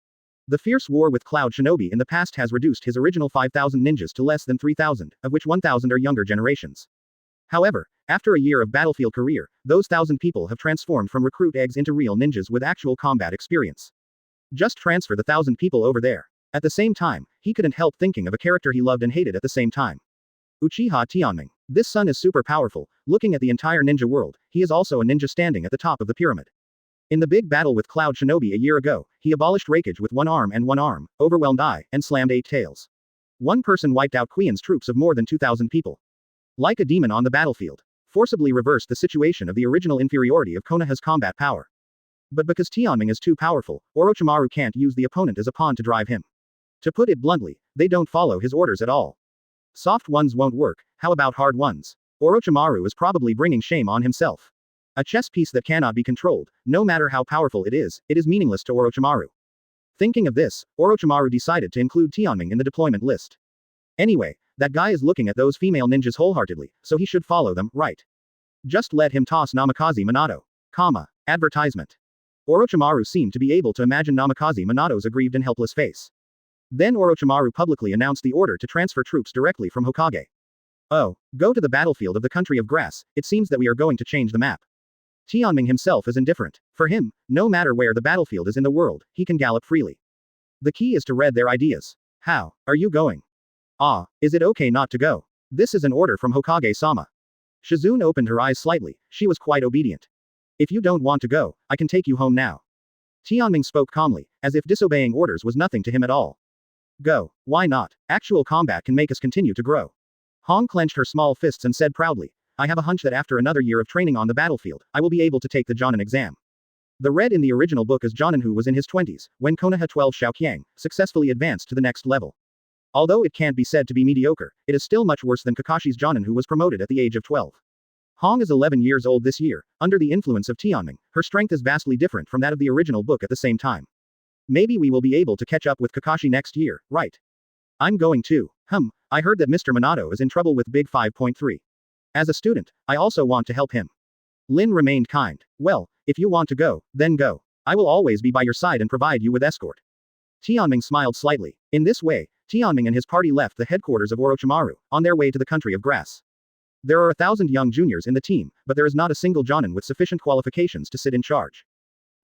The fierce war with Cloud Shinobi in the past has reduced his original 5,000 ninjas to less than 3,000, of which 1,000 are younger generations. However, after a year of battlefield career, those 1,000 people have transformed from recruit eggs into real ninjas with actual combat experience. Just transfer the 1,000 people over there. At the same time, he couldn't help thinking of a character he loved and hated at the same time. Uchiha Tianming. This son is super powerful. Looking at the entire ninja world, he is also a ninja standing at the top of the pyramid. In the big battle with Cloud Shinobi a year ago, he abolished Raikage with one arm, overwhelmed Ai, and slammed 8 tails. One person wiped out Qian's troops of more than 2,000 people. Like a demon on the battlefield. Forcibly reversed the situation of the original inferiority of Konoha's combat power. But because Tianming is too powerful, Orochimaru can't use the opponent as a pawn to drive him. To put it bluntly, they don't follow his orders at all. Soft ones won't work, how about hard ones? Orochimaru is probably bringing shame on himself. A chess piece that cannot be controlled, no matter how powerful it is meaningless to Orochimaru. Thinking of this, Orochimaru decided to include Tianming in the deployment list. Anyway, that guy is looking at those female ninjas wholeheartedly, so he should follow them, right? Just let him toss Namikaze Minato. Advertisement. Orochimaru seemed to be able to imagine Namikaze Minato's aggrieved and helpless face. Then Orochimaru publicly announced the order to transfer troops directly from Hokage. Oh, go to the battlefield of the country of grass, it seems that we are going to change the map. Tianming himself is indifferent. For him, no matter where the battlefield is in the world, he can gallop freely. The key is to read their ideas. How are you going? Ah, is it okay not to go? This is an order from Hokage-sama. Shizune opened her eyes slightly, she was quite obedient. If you don't want to go, I can take you home now. Tianming spoke calmly, as if disobeying orders was nothing to him at all. Go, why not? Actual combat can make us continue to grow. Hong clenched her small fists and said proudly, I have a hunch that after another year of training on the battlefield, I will be able to take the Jonin exam. The red in the original book is Jonin who was in his 20s, when Konoha 12 Xiaoqiang successfully advanced to the next level. Although it can't be said to be mediocre, it is still much worse than Kakashi's Jonin who was promoted at the age of 12. Hong is 11 years old this year, under the influence of Tianming, her strength is vastly different from that of the original book at the same time. Maybe we will be able to catch up with Kakashi next year, right? I'm going too. I heard that Mr. Minato is in trouble with Big 5.3. As a student, I also want to help him. Lin remained kind. Well, if you want to go, then go. I will always be by your side and provide you with escort. Tianming smiled slightly. In this way, Tianming and his party left the headquarters of Orochimaru, on their way to the country of grass. There are 1,000 young juniors in the team, but there is not a single Jonin with sufficient qualifications to sit in charge.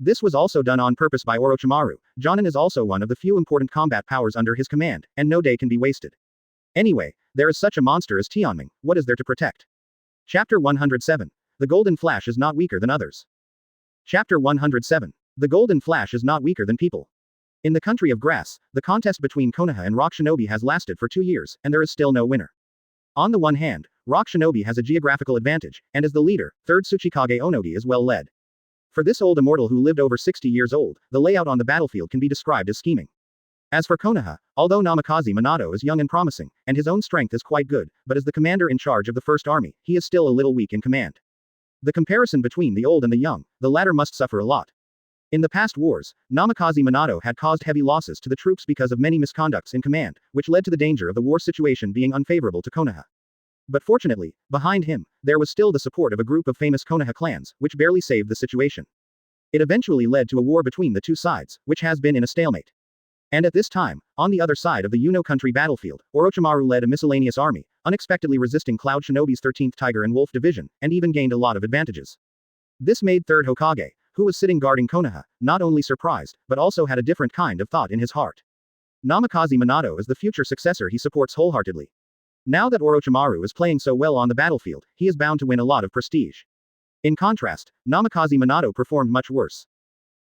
This was also done on purpose by Orochimaru. Jonin is also one of the few important combat powers under his command, and no day can be wasted. Anyway, there is such a monster as Tianming, what is there to protect? Chapter 107. The Golden Flash is not weaker than others. Chapter 107. The Golden Flash is not weaker than people. In the country of grass, the contest between Konoha and Rock Shinobi has lasted for 2 years, and there is still no winner. On the one hand, Rock Shinobi has a geographical advantage, and as the leader, 3rd Tsuchikage Onogi is well led. For this old immortal who lived over 60 years old, the layout on the battlefield can be described as scheming. As for Konoha, although Namikaze Minato is young and promising, and his own strength is quite good, but as the commander in charge of the First Army, he is still a little weak in command. The comparison between the old and the young, the latter must suffer a lot. In the past wars, Namikaze Minato had caused heavy losses to the troops because of many misconducts in command, which led to the danger of the war situation being unfavorable to Konoha. But fortunately, behind him, there was still the support of a group of famous Konoha clans, which barely saved the situation. It eventually led to a war between the two sides, which has been in a stalemate. And at this time, on the other side of the Yuno country battlefield, Orochimaru led a miscellaneous army, unexpectedly resisting Cloud Shinobi's 13th Tiger and Wolf Division, and even gained a lot of advantages. This made 3rd Hokage, who was sitting guarding Konoha, not only surprised, but also had a different kind of thought in his heart. Namikaze Minato is the future successor he supports wholeheartedly. Now that Orochimaru is playing so well on the battlefield, he is bound to win a lot of prestige. In contrast, Namikaze Minato performed much worse.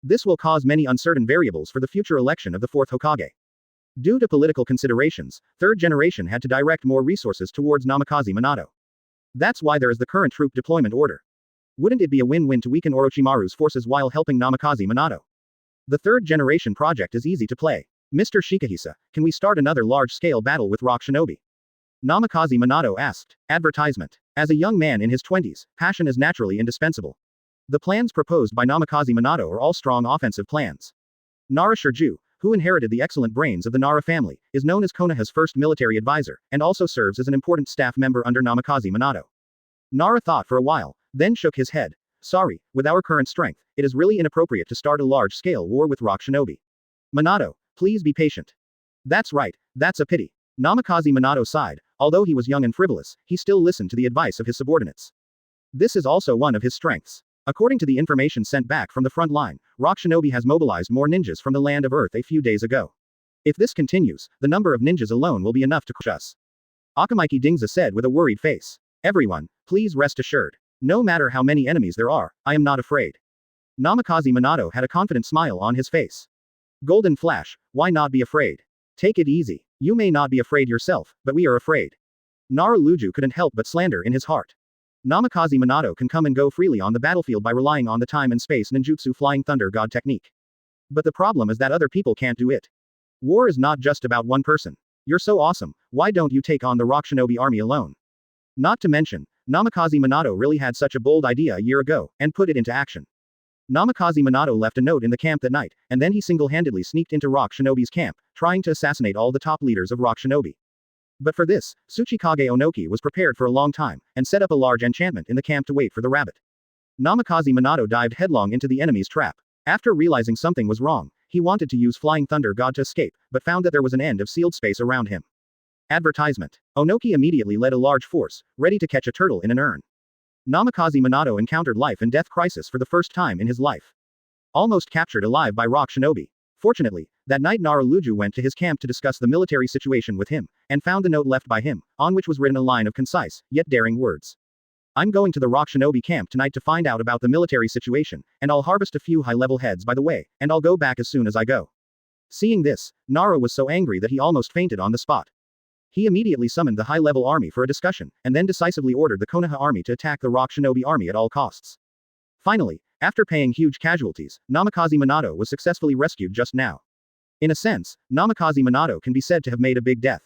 This will cause many uncertain variables for the future election of the 4th Hokage. Due to political considerations, 3rd generation had to direct more resources towards Namikaze Minato. That's why there is the current troop deployment order. Wouldn't it be a win-win to weaken Orochimaru's forces while helping Namikaze Minato? The 3rd generation project is easy to play. Mr. Shikahisa, can we start another large-scale battle with Rock Shinobi? Namikaze Minato asked. Advertisement. As a young man in his 20s, passion is naturally indispensable. The plans proposed by Namikaze Minato are all strong offensive plans. Nara Shirju, who inherited the excellent brains of the Nara family, is known as Konoha's first military advisor, and also serves as an important staff member under Namikaze Minato. Nara thought for a while, then shook his head. Sorry, with our current strength, it is really inappropriate to start a large-scale war with Rock Shinobi. Minato, please be patient. That's right, that's a pity. Namikaze Minato sighed. Although he was young and frivolous, he still listened to the advice of his subordinates. This is also one of his strengths. According to the information sent back from the front line, Rock Shinobi has mobilized more ninjas from the land of Earth a few days ago. If this continues, the number of ninjas alone will be enough to crush us. Akamaiki Dingza said with a worried face. Everyone, please rest assured. No matter how many enemies there are, I am not afraid. Namikaze Minato had a confident smile on his face. Golden Flash, why not be afraid? Take it easy. You may not be afraid yourself, but we are afraid. Naruto couldn't help but slander in his heart. Namikaze Minato can come and go freely on the battlefield by relying on the time and space ninjutsu flying thunder god technique. But the problem is that other people can't do it. War is not just about one person. You're so awesome, why don't you take on the Rock Shinobi army alone? Not to mention, Namikaze Minato really had such a bold idea a year ago, and put it into action. Namikaze Minato left a note in the camp that night, and then he single-handedly sneaked into Rock Shinobi's camp, trying to assassinate all the top leaders of Rock Shinobi. But for this, Tsuchikage Onoki was prepared for a long time, and set up a large enchantment in the camp to wait for the rabbit. Namikaze Minato dived headlong into the enemy's trap. After realizing something was wrong, he wanted to use Flying Thunder God to escape, but found that there was an end of sealed space around him. Advertisement. Onoki immediately led a large force, ready to catch a turtle in an urn. Namikaze Minato encountered life and death crisis for the first time in his life. Almost captured alive by Rock Shinobi. Fortunately, that night Naruto went to his camp to discuss the military situation with him, and found the note left by him, on which was written a line of concise, yet daring words. I'm going to the Rock Shinobi camp tonight to find out about the military situation, and I'll harvest a few high-level heads by the way, and I'll go back as soon as I go. Seeing this, Naruto was so angry that he almost fainted on the spot. He immediately summoned the high-level army for a discussion, and then decisively ordered the Konoha army to attack the Rock Shinobi army at all costs. Finally, after paying huge casualties, Namikaze Minato was successfully rescued just now. In a sense, Namikaze Minato can be said to have made a big death.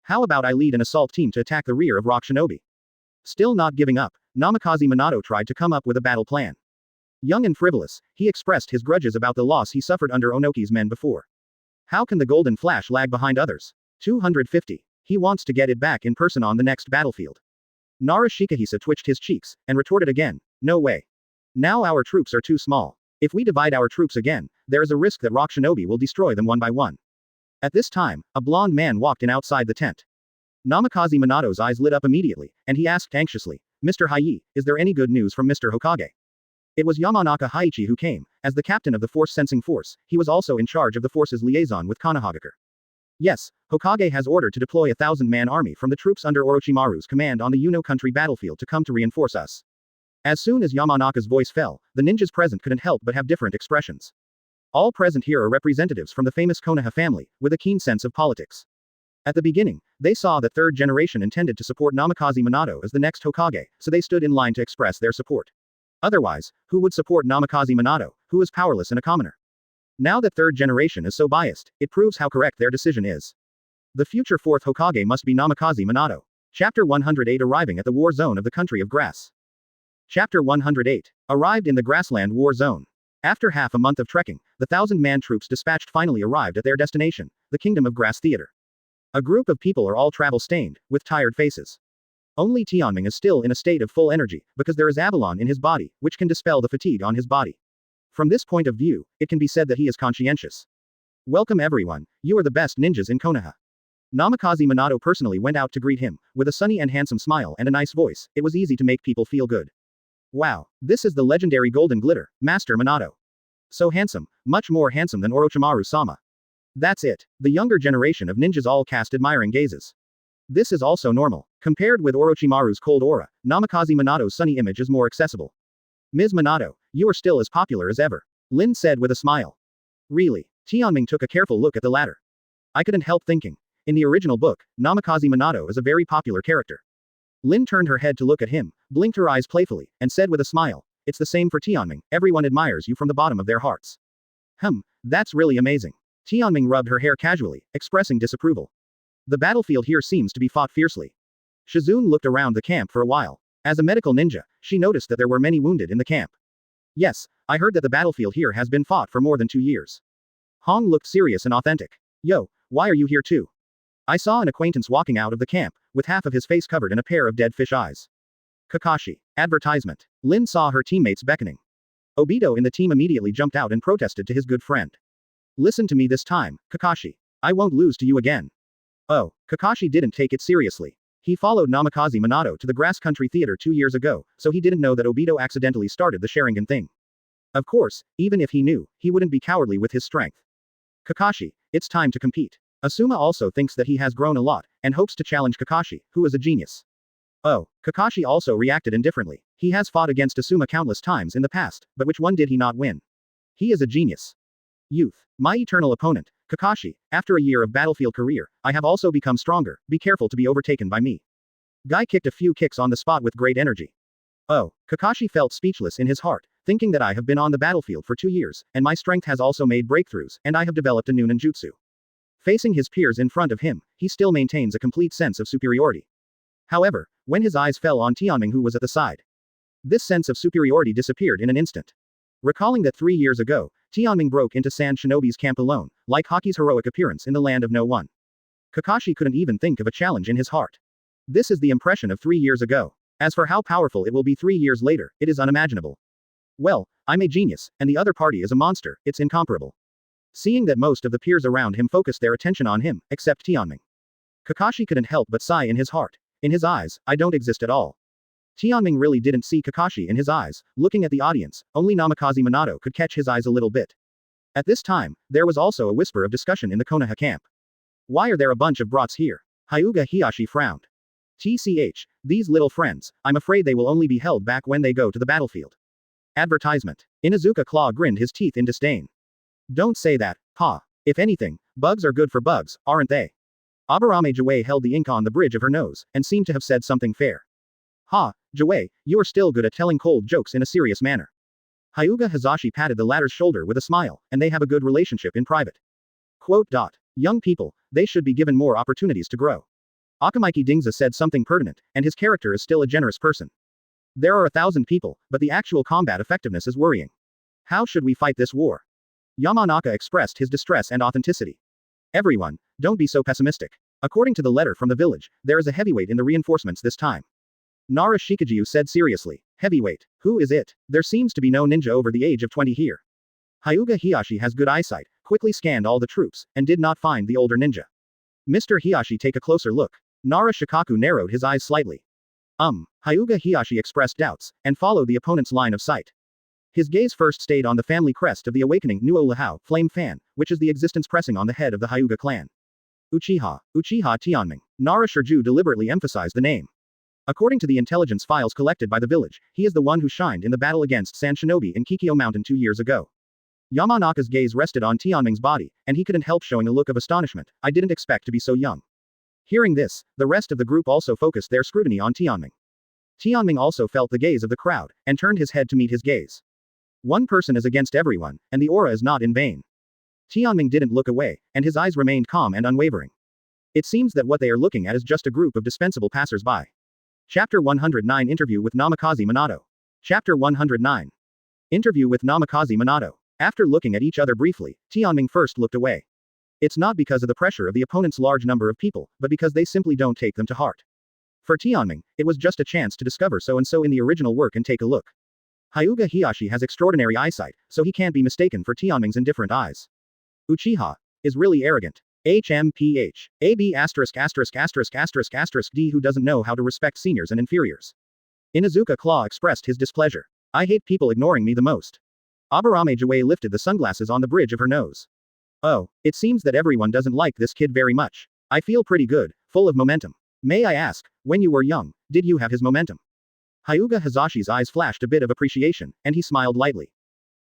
How about I lead an assault team to attack the rear of Rock Shinobi? Still not giving up, Namikaze Minato tried to come up with a battle plan. Young and frivolous, he expressed his grudges about the loss he suffered under Onoki's men before. How can the Golden Flash lag behind others? 250. He wants to get it back in person on the next battlefield. Nara Shikahisa twitched his cheeks, and retorted again, no way. Now our troops are too small. If we divide our troops again, there is a risk that Rock Shinobi will destroy them one by one. At this time, a blond man walked in outside the tent. Namikaze Minato's eyes lit up immediately, and he asked anxiously, Mr. Hai, is there any good news from Mr. Hokage? It was Yamanaka Haichi who came. As the captain of the Force Sensing Force, he was also in charge of the force's liaison with Konoha. Yes, Hokage has ordered to deploy a 1,000-man army from the troops under Orochimaru's command on the Yuno country battlefield to come to reinforce us. As soon as Yamanaka's voice fell, the ninjas present couldn't help but have different expressions. All present here are representatives from the famous Konoha family, with a keen sense of politics. At the beginning, they saw that third generation intended to support Namikaze Minato as the next Hokage, so they stood in line to express their support. Otherwise, who would support Namikaze Minato, who is powerless and a commoner? Now that third generation is so biased, it proves how correct their decision is. The future fourth Hokage must be Namikaze Minato. Chapter 108 Arriving at the War Zone of the Country of Grass. Chapter 108. Arrived in the Grassland War Zone. After half a month of trekking, the 1,000-man troops dispatched finally arrived at their destination, the Kingdom of Grass Theater. A group of people are all travel-stained, with tired faces. Only Tianming is still in a state of full energy, because there is Avalon in his body, which can dispel the fatigue on his body. From this point of view, it can be said that he is conscientious. Welcome everyone, you are the best ninjas in Konoha. Namikaze Minato personally went out to greet him, with a sunny and handsome smile and a nice voice. It was easy to make people feel good. Wow, this is the legendary Golden Glitter, Master Minato. So handsome, much more handsome than Orochimaru-sama. That's it, the younger generation of ninjas all cast admiring gazes. This is also normal. Compared with Orochimaru's cold aura, Namikaze Minato's sunny image is more accessible. Ms. Minato, you are still as popular as ever. Lin said with a smile. Really? Tianming took a careful look at the latter. I couldn't help thinking. In the original book, Namikaze Minato is a very popular character. Lin turned her head to look at him, blinked her eyes playfully, and said with a smile, it's the same for Tianming, everyone admires you from the bottom of their hearts. That's really amazing. Tianming rubbed her hair casually, expressing disapproval. The battlefield here seems to be fought fiercely. Shizune looked around the camp for a while. As a medical ninja, she noticed that there were many wounded in the camp. Yes, I heard that the battlefield here has been fought for more than 2 years. Hong looked serious and authentic. Yo, why are you here too? I saw an acquaintance walking out of the camp, with half of his face covered in a pair of dead fish eyes. Kakashi. Advertisement. Lin saw her teammates beckoning. Obito in the team immediately jumped out and protested to his good friend. Listen to me this time, Kakashi. I won't lose to you again. Oh, Kakashi didn't take it seriously. He followed Namikaze Minato to the Grass Country Theater 2 years ago, so he didn't know that Obito accidentally started the Sharingan thing. Of course, even if he knew, he wouldn't be cowardly with his strength. Kakashi, it's time to compete. Asuma also thinks that he has grown a lot, and hopes to challenge Kakashi, who is a genius. Oh, Kakashi also reacted indifferently. He has fought against Asuma countless times in the past, but which one did he not win? He is a genius. Youth. My eternal opponent, Kakashi, after a year of battlefield career, I have also become stronger, be careful to be overtaken by me. Guy kicked a few kicks on the spot with great energy. Oh, Kakashi felt speechless in his heart, thinking that I have been on the battlefield for 2 years, and my strength has also made breakthroughs, and I have developed a new ninjutsu. Facing his peers in front of him, he still maintains a complete sense of superiority. However, when his eyes fell on Tianming who was at the side, this sense of superiority disappeared in an instant. Recalling that 3 years ago, Tianming broke into Sand Shinobi's camp alone, like Haki's heroic appearance in the land of no one. Kakashi couldn't even think of a challenge in his heart. This is the impression of 3 years ago. As for how powerful it will be 3 years later, it is unimaginable. Well, I'm a genius, and the other party is a monster, it's incomparable. Seeing that most of the peers around him focused their attention on him, except Tianming. Kakashi couldn't help but sigh in his heart. In his eyes, I don't exist at all. Tianming really didn't see Kakashi in his eyes, looking at the audience, only Namikaze Minato could catch his eyes a little bit. At this time, there was also a whisper of discussion in the Konoha camp. Why are there a bunch of brats here? Hyuga Hiyashi frowned. TCH, these little friends, I'm afraid they will only be held back when they go to the battlefield. Advertisement. Inuzuka Claw grinned his teeth in disdain. Don't say that, pa. If anything, bugs are good for bugs, aren't they? Aburame Jawei held the ink on the bridge of her nose, and seemed to have said something fair. Ha, Jawei, you are still good at telling cold jokes in a serious manner. Hyuga Hazashi patted the latter's shoulder with a smile, and they have a good relationship in private. Quote. Young people, they should be given more opportunities to grow. Akamaiki Dingza said something pertinent, and his character is still a generous person. There are 1,000 people, but the actual combat effectiveness is worrying. How should we fight this war? Yamanaka expressed his distress and authenticity. Everyone, don't be so pessimistic. According to the letter from the village, there is a heavyweight in the reinforcements this time. Nara Shikajiu said seriously. Heavyweight. Who is it? There seems to be no ninja over the age of 20 here. Hyuga Hiyashi has good eyesight, quickly scanned all the troops, and did not find the older ninja. Mr. Hiyashi, take a closer look. Nara Shikaku narrowed his eyes slightly. Hyuga Hiyashi expressed doubts, and followed the opponent's line of sight. His gaze first stayed on the family crest of the awakening Nuo Lahao, flame fan, which is the existence pressing on the head of the Hyuga clan. Uchiha Tianming. Nara Shirju deliberately emphasized the name. According to the intelligence files collected by the village, he is the one who shined in the battle against Sand Shinobi in Kikyo Mountain 2 years ago. Yamanaka's gaze rested on Tianming's body, and he couldn't help showing a look of astonishment. I didn't expect to be so young. Hearing this, the rest of the group also focused their scrutiny on Tianming. Tianming also felt the gaze of the crowd, and turned his head to meet his gaze. One person is against everyone, and the aura is not in vain. Tianming didn't look away, and his eyes remained calm and unwavering. It seems that what they are looking at is just a group of dispensable passers-by. Chapter 109 Interview with Namikaze Minato. Chapter 109. Interview with Namikaze Minato. After looking at each other briefly, Tianming first looked away. It's not because of the pressure of the opponent's large number of people, but because they simply don't take them to heart. For Tianming, it was just a chance to discover so-and-so in the original work and take a look. Hyuga Hiyashi has extraordinary eyesight, so he can't be mistaken for Tianming's indifferent eyes. Uchiha is really arrogant. HMPH. AB ******** D who doesn't know how to respect seniors and inferiors. Inuzuka Claw expressed his displeasure. I hate people ignoring me the most. Aburame Jawei lifted the sunglasses on the bridge of her nose. Oh, it seems that everyone doesn't like this kid very much. I feel pretty good, full of momentum. May I ask, when you were young, did you have his momentum? Hyuga Hazashi's eyes flashed a bit of appreciation, and he smiled lightly.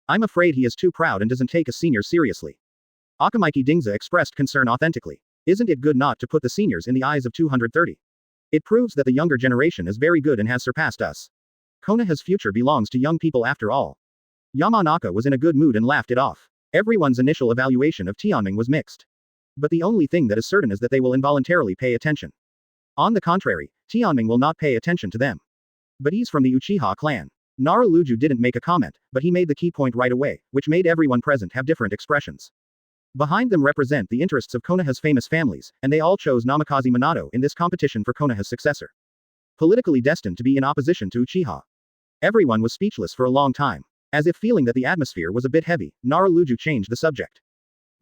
I'm afraid he is too proud and doesn't take us seniors seriously. Akamaiki Dingza expressed concern authentically. Isn't it good not to put the seniors in the eyes of 230? It proves that the younger generation is very good and has surpassed us. Konoha's future belongs to young people after all. Yamanaka was in a good mood and laughed it off. Everyone's initial evaluation of Tianming was mixed. But the only thing that is certain is that they will involuntarily pay attention. On the contrary, Tianming will not pay attention to them. But he's from the Uchiha clan. Naruto didn't make a comment, but he made the key point right away, which made everyone present have different expressions. Behind them represent the interests of Konoha's famous families, and they all chose Namikaze Minato in this competition for Konoha's successor. Politically destined to be in opposition to Uchiha. Everyone was speechless for a long time. As if feeling that the atmosphere was a bit heavy, Naruto changed the subject.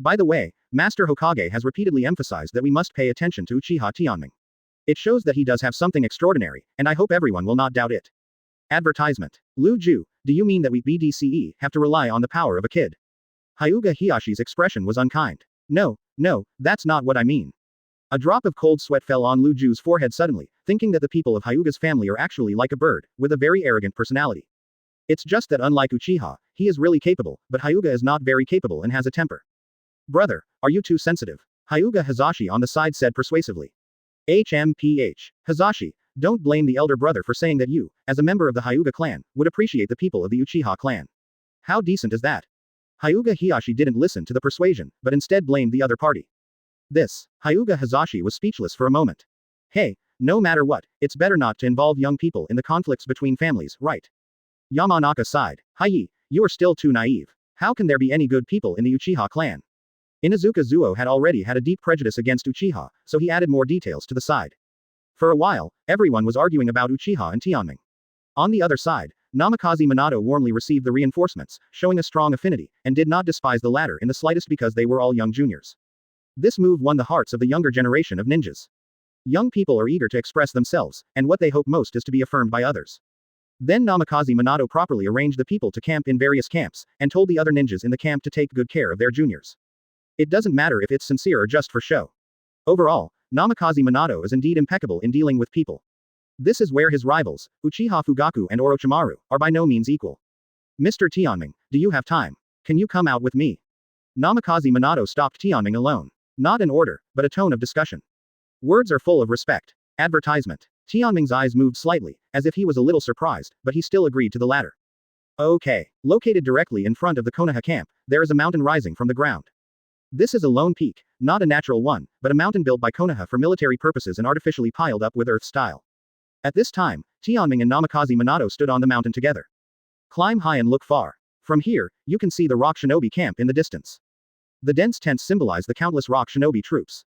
By the way, Master Hokage has repeatedly emphasized that we must pay attention to Uchiha Tianming. It shows that he does have something extraordinary, and I hope everyone will not doubt it. Advertisement. Lu Ju, do you mean that we BDCE have to rely on the power of a kid? Hyuga Hiyashi's expression was unkind. No, that's not what I mean. A drop of cold sweat fell on Lu Ju's forehead suddenly, thinking that the people of Hyuga's family are actually like a bird, with a very arrogant personality. It's just that unlike Uchiha, he is really capable, but Hyuga is not very capable and has a temper. Brother, are you too sensitive? Hyuga Hazashi on the side said persuasively. HMPH. Hazashi, don't blame the elder brother for saying that you, as a member of the Hyuga clan, would appreciate the people of the Uchiha clan. How decent is that? Hyuga Hiyashi didn't listen to the persuasion, but instead blamed the other party. Hyuga Hazashi was speechless for a moment. Hey, no matter what, it's better not to involve young people in the conflicts between families, right? Yamanaka sighed. Hai, you are still too naive. How can there be any good people in the Uchiha clan? Inuzuka Zuo had already had a deep prejudice against Uchiha, so he added more details to the side. For a while, everyone was arguing about Uchiha and Tianming. On the other side, Namikaze Minato warmly received the reinforcements, showing a strong affinity, and did not despise the latter in the slightest because they were all young juniors. This move won the hearts of the younger generation of ninjas. Young people are eager to express themselves, and what they hope most is to be affirmed by others. Then Namikaze Minato properly arranged the people to camp in various camps, and told the other ninjas in the camp to take good care of their juniors. It doesn't matter if it's sincere or just for show. Overall, Namikaze Minato is indeed impeccable in dealing with people. This is where his rivals, Uchiha Fugaku and Orochimaru, are by no means equal. Mr. Tianming, do you have time? Can you come out with me? Namikaze Minato stopped Tianming alone. Not an order, but a tone of discussion. Words are full of respect. Advertisement. Tianming's eyes moved slightly, as if he was a little surprised, but he still agreed to the latter. Okay. Located directly in front of the Konoha camp, there is a mountain rising from the ground. This is a lone peak, not a natural one, but a mountain built by Konoha for military purposes and artificially piled up with earth style. At this time, Tianming and Namikaze Minato stood on the mountain together. Climb high and look far. From here, you can see the rock shinobi camp in the distance. The dense tents symbolize the countless rock shinobi troops.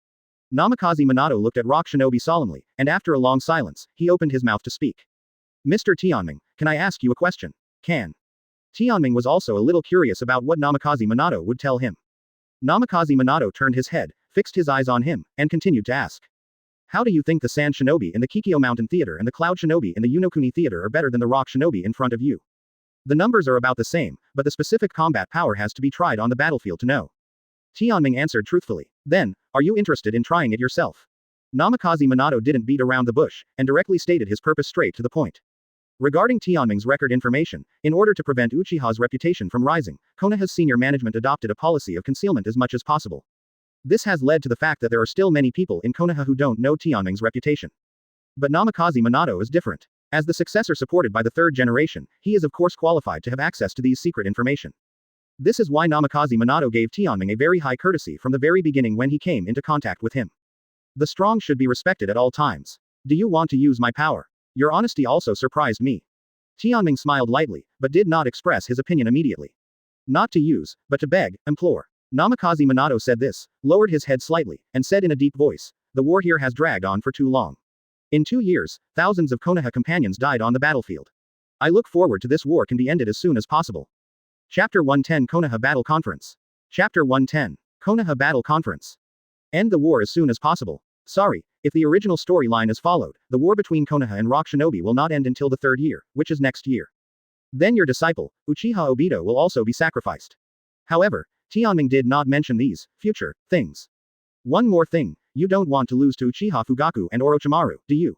Namikaze Minato looked at rock shinobi solemnly, and after a long silence, he opened his mouth to speak. Mr. Tianming, can I ask you a question? Can. Tianming was also a little curious about what Namikaze Minato would tell him. Namikaze Minato turned his head, fixed his eyes on him, and continued to ask. How do you think the Sand Shinobi in the Kikyo Mountain Theater and the Cloud Shinobi in the Unokuni Theater are better than the Rock Shinobi in front of you? The numbers are about the same, but the specific combat power has to be tried on the battlefield to know. Tianming answered truthfully. Then, are you interested in trying it yourself? Namikaze Minato didn't beat around the bush, and directly stated his purpose straight to the point. Regarding Tianming's record information, in order to prevent Uchiha's reputation from rising, Konoha's senior management adopted a policy of concealment as much as possible. This has led to the fact that there are still many people in Konoha who don't know Tianming's reputation. But Namikaze Minato is different. As the successor supported by the third generation, he is of course qualified to have access to these secret information. This is why Namikaze Minato gave Tianming a very high courtesy from the very beginning when he came into contact with him. The strong should be respected at all times. Do you want to use my power? Your honesty also surprised me. Tianming smiled lightly, but did not express his opinion immediately. Not to use, but to beg, implore. Namikaze Minato said this, lowered his head slightly, and said in a deep voice, the war here has dragged on for too long. In 2 years, thousands of Konoha companions died on the battlefield. I look forward to this war can be ended as soon as possible. Chapter 110 Konoha Battle Conference. Chapter 110. Konoha Battle Conference. End the war as soon as possible. Sorry, if the original storyline is followed, the war between Konoha and Rock Shinobi will not end until the 3rd year, which is next year. Then your disciple, Uchiha Obito will also be sacrificed. However, Tianming did not mention these future things. One more thing, you don't want to lose to Uchiha Fugaku and Orochimaru, do you?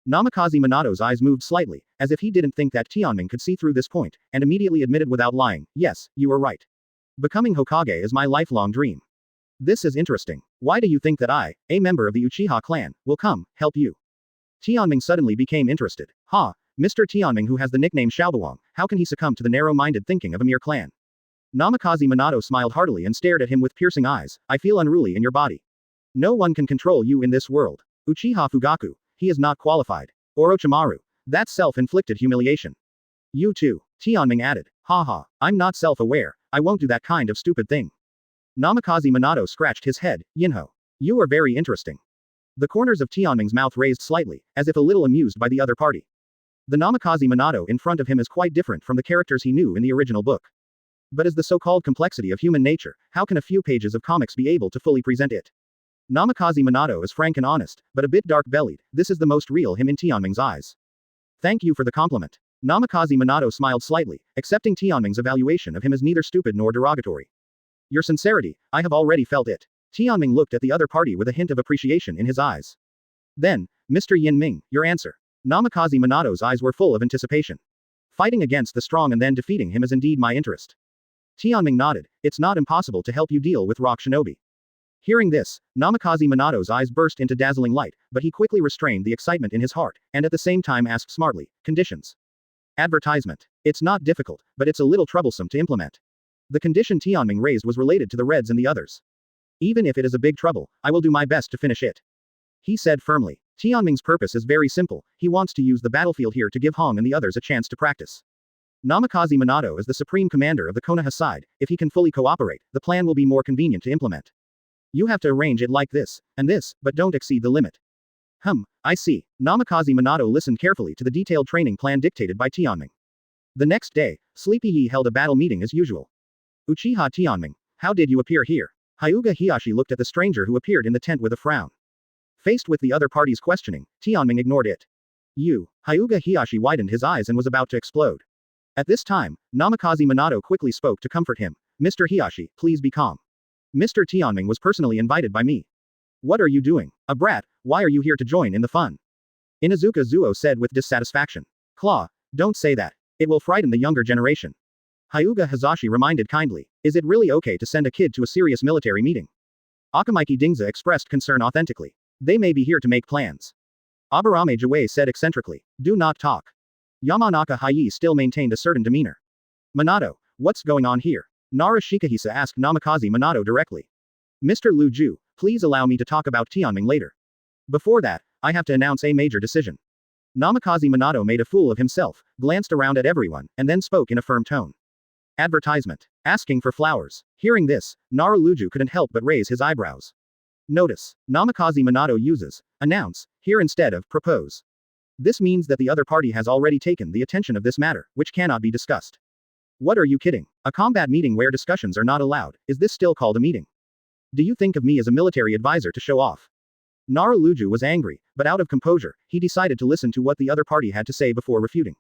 Namikaze Minato's eyes moved slightly, as if he didn't think that Tianming could see through this point, and immediately admitted without lying, yes, you were right. Becoming Hokage is my lifelong dream. This is interesting. Why do you think that I, a member of the Uchiha clan, will come, help you? Tianming suddenly became interested. Mr. Tianming who has the nickname Xiaobuang, how can he succumb to the narrow-minded thinking of a mere clan? Namikaze Minato smiled heartily and stared at him with piercing eyes, I feel unruly in your body. No one can control you in this world. Uchiha Fugaku, he is not qualified. Orochimaru, that's self-inflicted humiliation. You too, Tianming added. I'm not self-aware, I won't do that kind of stupid thing. Namikaze Minato scratched his head, Yinho. You are very interesting. The corners of Tianming's mouth raised slightly, as if a little amused by the other party. The Namikaze Minato in front of him is quite different from the characters he knew in the original book. But as the so-called complexity of human nature, how can a few pages of comics be able to fully present it? Namikaze Minato is frank and honest, but a bit dark-bellied. This is the most real him in Tianming's eyes. Thank you for the compliment. Namikaze Minato smiled slightly, accepting Tianming's evaluation of him as neither stupid nor derogatory. Your sincerity, I have already felt it. Tianming looked at the other party with a hint of appreciation in his eyes. Then, Mr. Yin Ming, your answer. Namikaze Minato's eyes were full of anticipation. Fighting against the strong and then defeating him is indeed my interest. Tianming nodded. It's not impossible to help you deal with rock shinobi. Hearing this, Namikaze Minato's eyes burst into dazzling light, but he quickly restrained the excitement in his heart, and at the same time asked smartly, conditions. Advertisement. It's not difficult, but it's a little troublesome to implement. The condition Tianming raised was related to the Reds and the others. Even if it is a big trouble, I will do my best to finish it. He said firmly. Tianming's purpose is very simple, he wants to use the battlefield here to give Hong and the others a chance to practice. Namikaze Minato is the supreme commander of the Konoha side, if he can fully cooperate, the plan will be more convenient to implement. You have to arrange it like this, and this, but don't exceed the limit. I see. Namikaze Minato listened carefully to the detailed training plan dictated by Tianming. The next day, Sleepy Yi held a battle meeting as usual. Uchiha Tianming, how did you appear here? Hyuga Hiyashi looked at the stranger who appeared in the tent with a frown. Faced with the other party's questioning, Tianming ignored it. Hyuga Hiyashi widened his eyes and was about to explode. At this time, Namikaze Minato quickly spoke to comfort him. Mr. Hiyashi, please be calm. Mr. Tianming was personally invited by me. What are you doing? A brat, why are you here to join in the fun? Inuzuka Zuo said with dissatisfaction. Claw, don't say that. It will frighten the younger generation. Hyuga Hizashi reminded kindly. Is it really okay to send a kid to a serious military meeting? Akamaiki Dingza expressed concern authentically. They may be here to make plans. Aburame Jawei said eccentrically. Do not talk. Yamanaka Hayi still maintained a certain demeanor. Minato, what's going on here? Nara Shikahisa asked Namikaze Minato directly. Mr. Lu Ju, please allow me to talk about Tianming later. Before that, I have to announce a major decision. Namikaze Minato made a fool of himself, glanced around at everyone, and then spoke in a firm tone. Advertisement. Asking for flowers. Hearing this, Nara Luju couldn't help but raise his eyebrows. Notice. Namikaze Minato uses announce here instead of propose. This means that the other party has already taken the attention of this matter, which cannot be discussed. What are you kidding? A combat meeting where discussions are not allowed, is this still called a meeting? Do you think of me as a military advisor to show off? Nara Luju was angry, but out of composure, he decided to listen to what the other party had to say before refuting.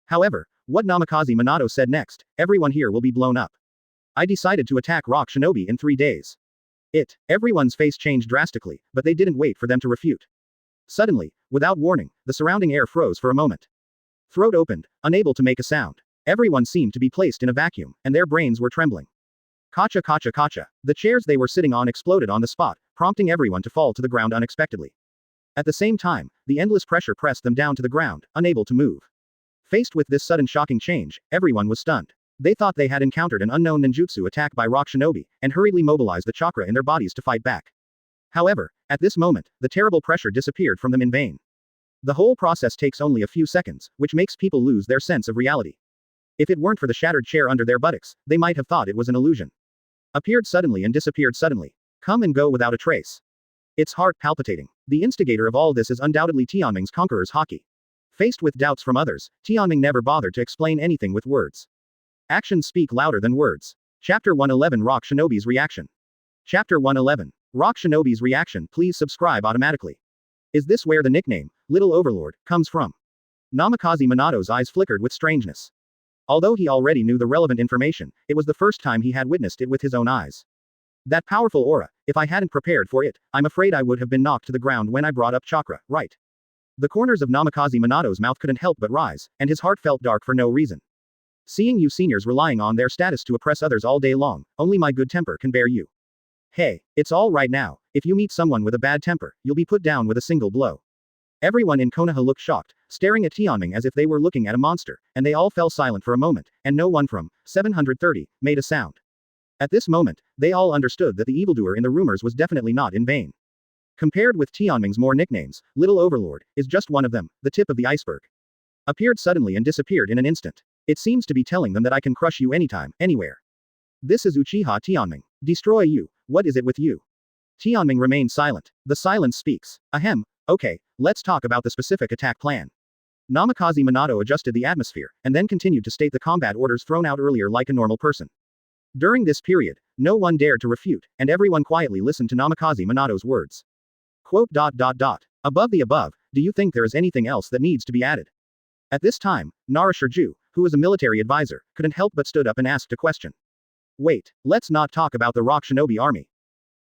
However, what Namikaze Minato said next, everyone here will be blown up. I decided to attack Rock Shinobi in 3 days. Everyone's face changed drastically, but they didn't wait for them to refute. Suddenly, without warning, the surrounding air froze for a moment. Throat opened, unable to make a sound. Everyone seemed to be placed in a vacuum, and their brains were trembling. Kacha kacha kacha. The chairs they were sitting on exploded on the spot, prompting everyone to fall to the ground unexpectedly. At the same time, the endless pressure pressed them down to the ground, unable to move. Faced with this sudden shocking change, everyone was stunned. They thought they had encountered an unknown ninjutsu attack by Rock Shinobi, and hurriedly mobilized the chakra in their bodies to fight back. However, at this moment, the terrible pressure disappeared from them in vain. The whole process takes only a few seconds, which makes people lose their sense of reality. If it weren't for the shattered chair under their buttocks, they might have thought it was an illusion. Appeared suddenly and disappeared suddenly. Come and go without a trace. Its heart palpitating. The instigator of all this is undoubtedly Tianming's Conqueror's Haki. Faced with doubts from others, Tianming never bothered to explain anything with words. Actions speak louder than words. Chapter 111 Rock Shinobi's Reaction. Chapter 111. Rock Shinobi's Reaction. Please subscribe automatically. Is this where the nickname, Little Overlord, comes from? Namikaze Minato's eyes flickered with strangeness. Although he already knew the relevant information, it was the first time he had witnessed it with his own eyes. That powerful aura, if I hadn't prepared for it, I'm afraid I would have been knocked to the ground when I brought up Chakra, right? The corners of Namikaze Minato's mouth couldn't help but rise, and his heart felt dark for no reason. Seeing you seniors relying on their status to oppress others all day long, only my good temper can bear you. Hey, it's all right now, if you meet someone with a bad temper, you'll be put down with a single blow. Everyone in Konoha looked shocked, staring at Tianming as if they were looking at a monster, and they all fell silent for a moment, and no one from 730 made a sound. At this moment, they all understood that the evildoer in the rumors was definitely not in vain. Compared with Tianming's more nicknames, Little Overlord is just one of them, the tip of the iceberg. Appeared suddenly and disappeared in an instant. It seems to be telling them that I can crush you anytime, anywhere. This is Uchiha Tianming. Destroy you, what is it with you? Tianming remained silent. The silence speaks. Ahem, okay, let's talk about the specific attack plan. Namikaze Minato adjusted the atmosphere, and then continued to state the combat orders thrown out earlier like a normal person. During this period, No one dared to refute, and everyone quietly listened to Namikaze Minato's words. Quote. Above the above, do you think there is anything else that needs to be added? At this time, Nara Shirju, who was a military advisor, couldn't help but stood up and asked a question. Wait, let's not talk about the Rock Shinobi army.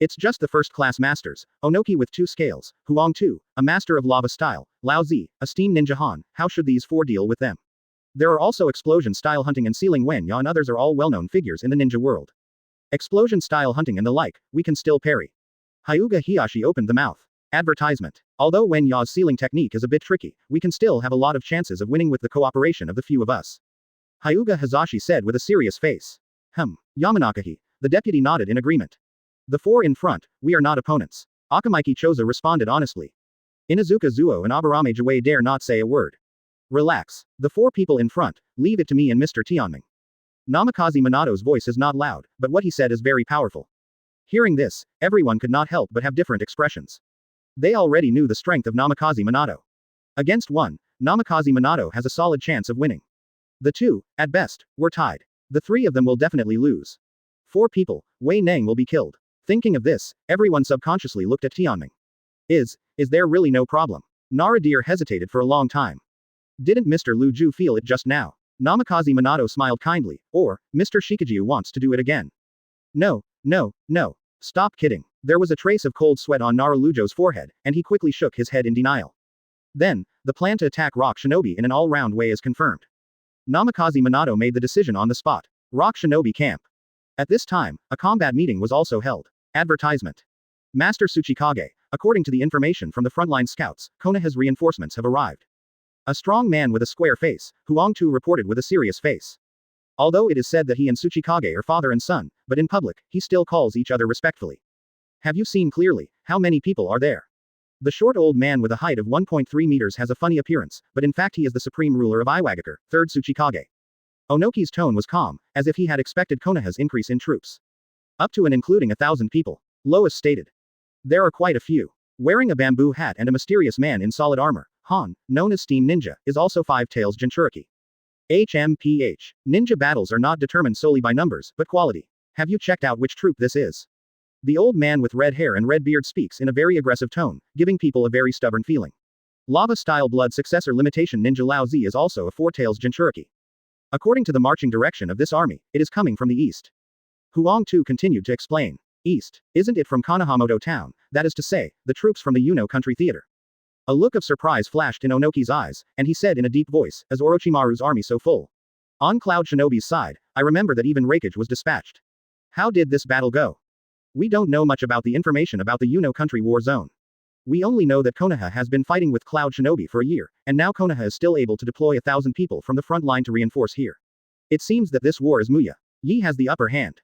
It's just the first-class masters, Onoki with 2 scales, Huang Tu, a master of lava style, Lao Zi, a steam ninja Han. How should these 4 deal with them? There are also explosion-style hunting and Sealing Wenya, and others are all well-known figures in the ninja world. Explosion-style hunting and the like, we can still parry. Hyuga Hiyashi opened the mouth. Advertisement. Although Wenya's sealing technique is a bit tricky, we can still have a lot of chances of winning with the cooperation of the few of us. Hyuga Hazashi said with a serious face. Yamanakahi. The deputy nodded in agreement. The 4 in front, we are not opponents. Akamaiki Choza responded honestly. Inazuka Zuo and Aburame Jawei dare not say a word. Relax. The 4 people in front, leave it to me and Mr. Tianming. Namikaze Minato's voice is not loud, but what he said is very powerful. Hearing this, everyone could not help but have different expressions. They already knew the strength of Namikaze Minato. Against 1, Namikaze Minato has a solid chance of winning. The 2, at best, were tied. The 3 of them will definitely lose. 4 people, Wei Neng will be killed. Thinking of this, everyone subconsciously looked at Tianming. Is there really no problem? Naradir hesitated for a long time. Didn't Mr. Lu Ju feel it just now? Namikaze Minato smiled kindly, or, Mr. Shikajiu wants to do it again. No. Stop kidding. There was a trace of cold sweat on Nara Lujo's forehead, and he quickly shook his head in denial. Then, the plan to attack Rock Shinobi in an all-round way is confirmed. Namikaze Minato made the decision on the spot. Rock Shinobi Camp. At this time, a combat meeting was also held. Advertisement. Master Tsuchikage, according to the information from the frontline scouts, Konoha's reinforcements have arrived. A strong man with a square face, Huang Tu reported with a serious face. Although it is said that he and Tsuchikage are father and son, but in public, he still calls each other respectfully. Have you seen clearly? How many people are there? The short old man with a height of 1.3 meters has a funny appearance, but in fact he is the supreme ruler of Iwagakure, 3rd Tsuchikage. Onoki's tone was calm, as if he had expected Konoha's increase in troops. Up to and including 1,000 people. Lois stated. There are quite a few. Wearing a bamboo hat and a mysterious man in solid armor, Han, known as Steam Ninja, is also 5 Tails Jinchuriki. HMPH. Ninja battles are not determined solely by numbers, but quality. Have you checked out which troop this is? The old man with red hair and red beard speaks in a very aggressive tone, giving people a very stubborn feeling. Lava-style blood successor limitation Ninja Lao Zi is also a 4 Tails Jinchuriki. According to the marching direction of this army, it is coming from the east. Huang Tu continued to explain. East, isn't it from Konohamato town, that is to say, the troops from the Uno Country Theater? A look of surprise flashed in Onoki's eyes, and he said in a deep voice, is Orochimaru's army so full? On Cloud Shinobi's side, I remember that even Raikage was dispatched. How did this battle go? We don't know much about the information about the Uno Country war zone. We only know that Konoha has been fighting with Cloud Shinobi for a year, and now Konoha is still able to deploy 1,000 people from the front line to reinforce here. It seems that this war is Muya. Yi has the upper hand.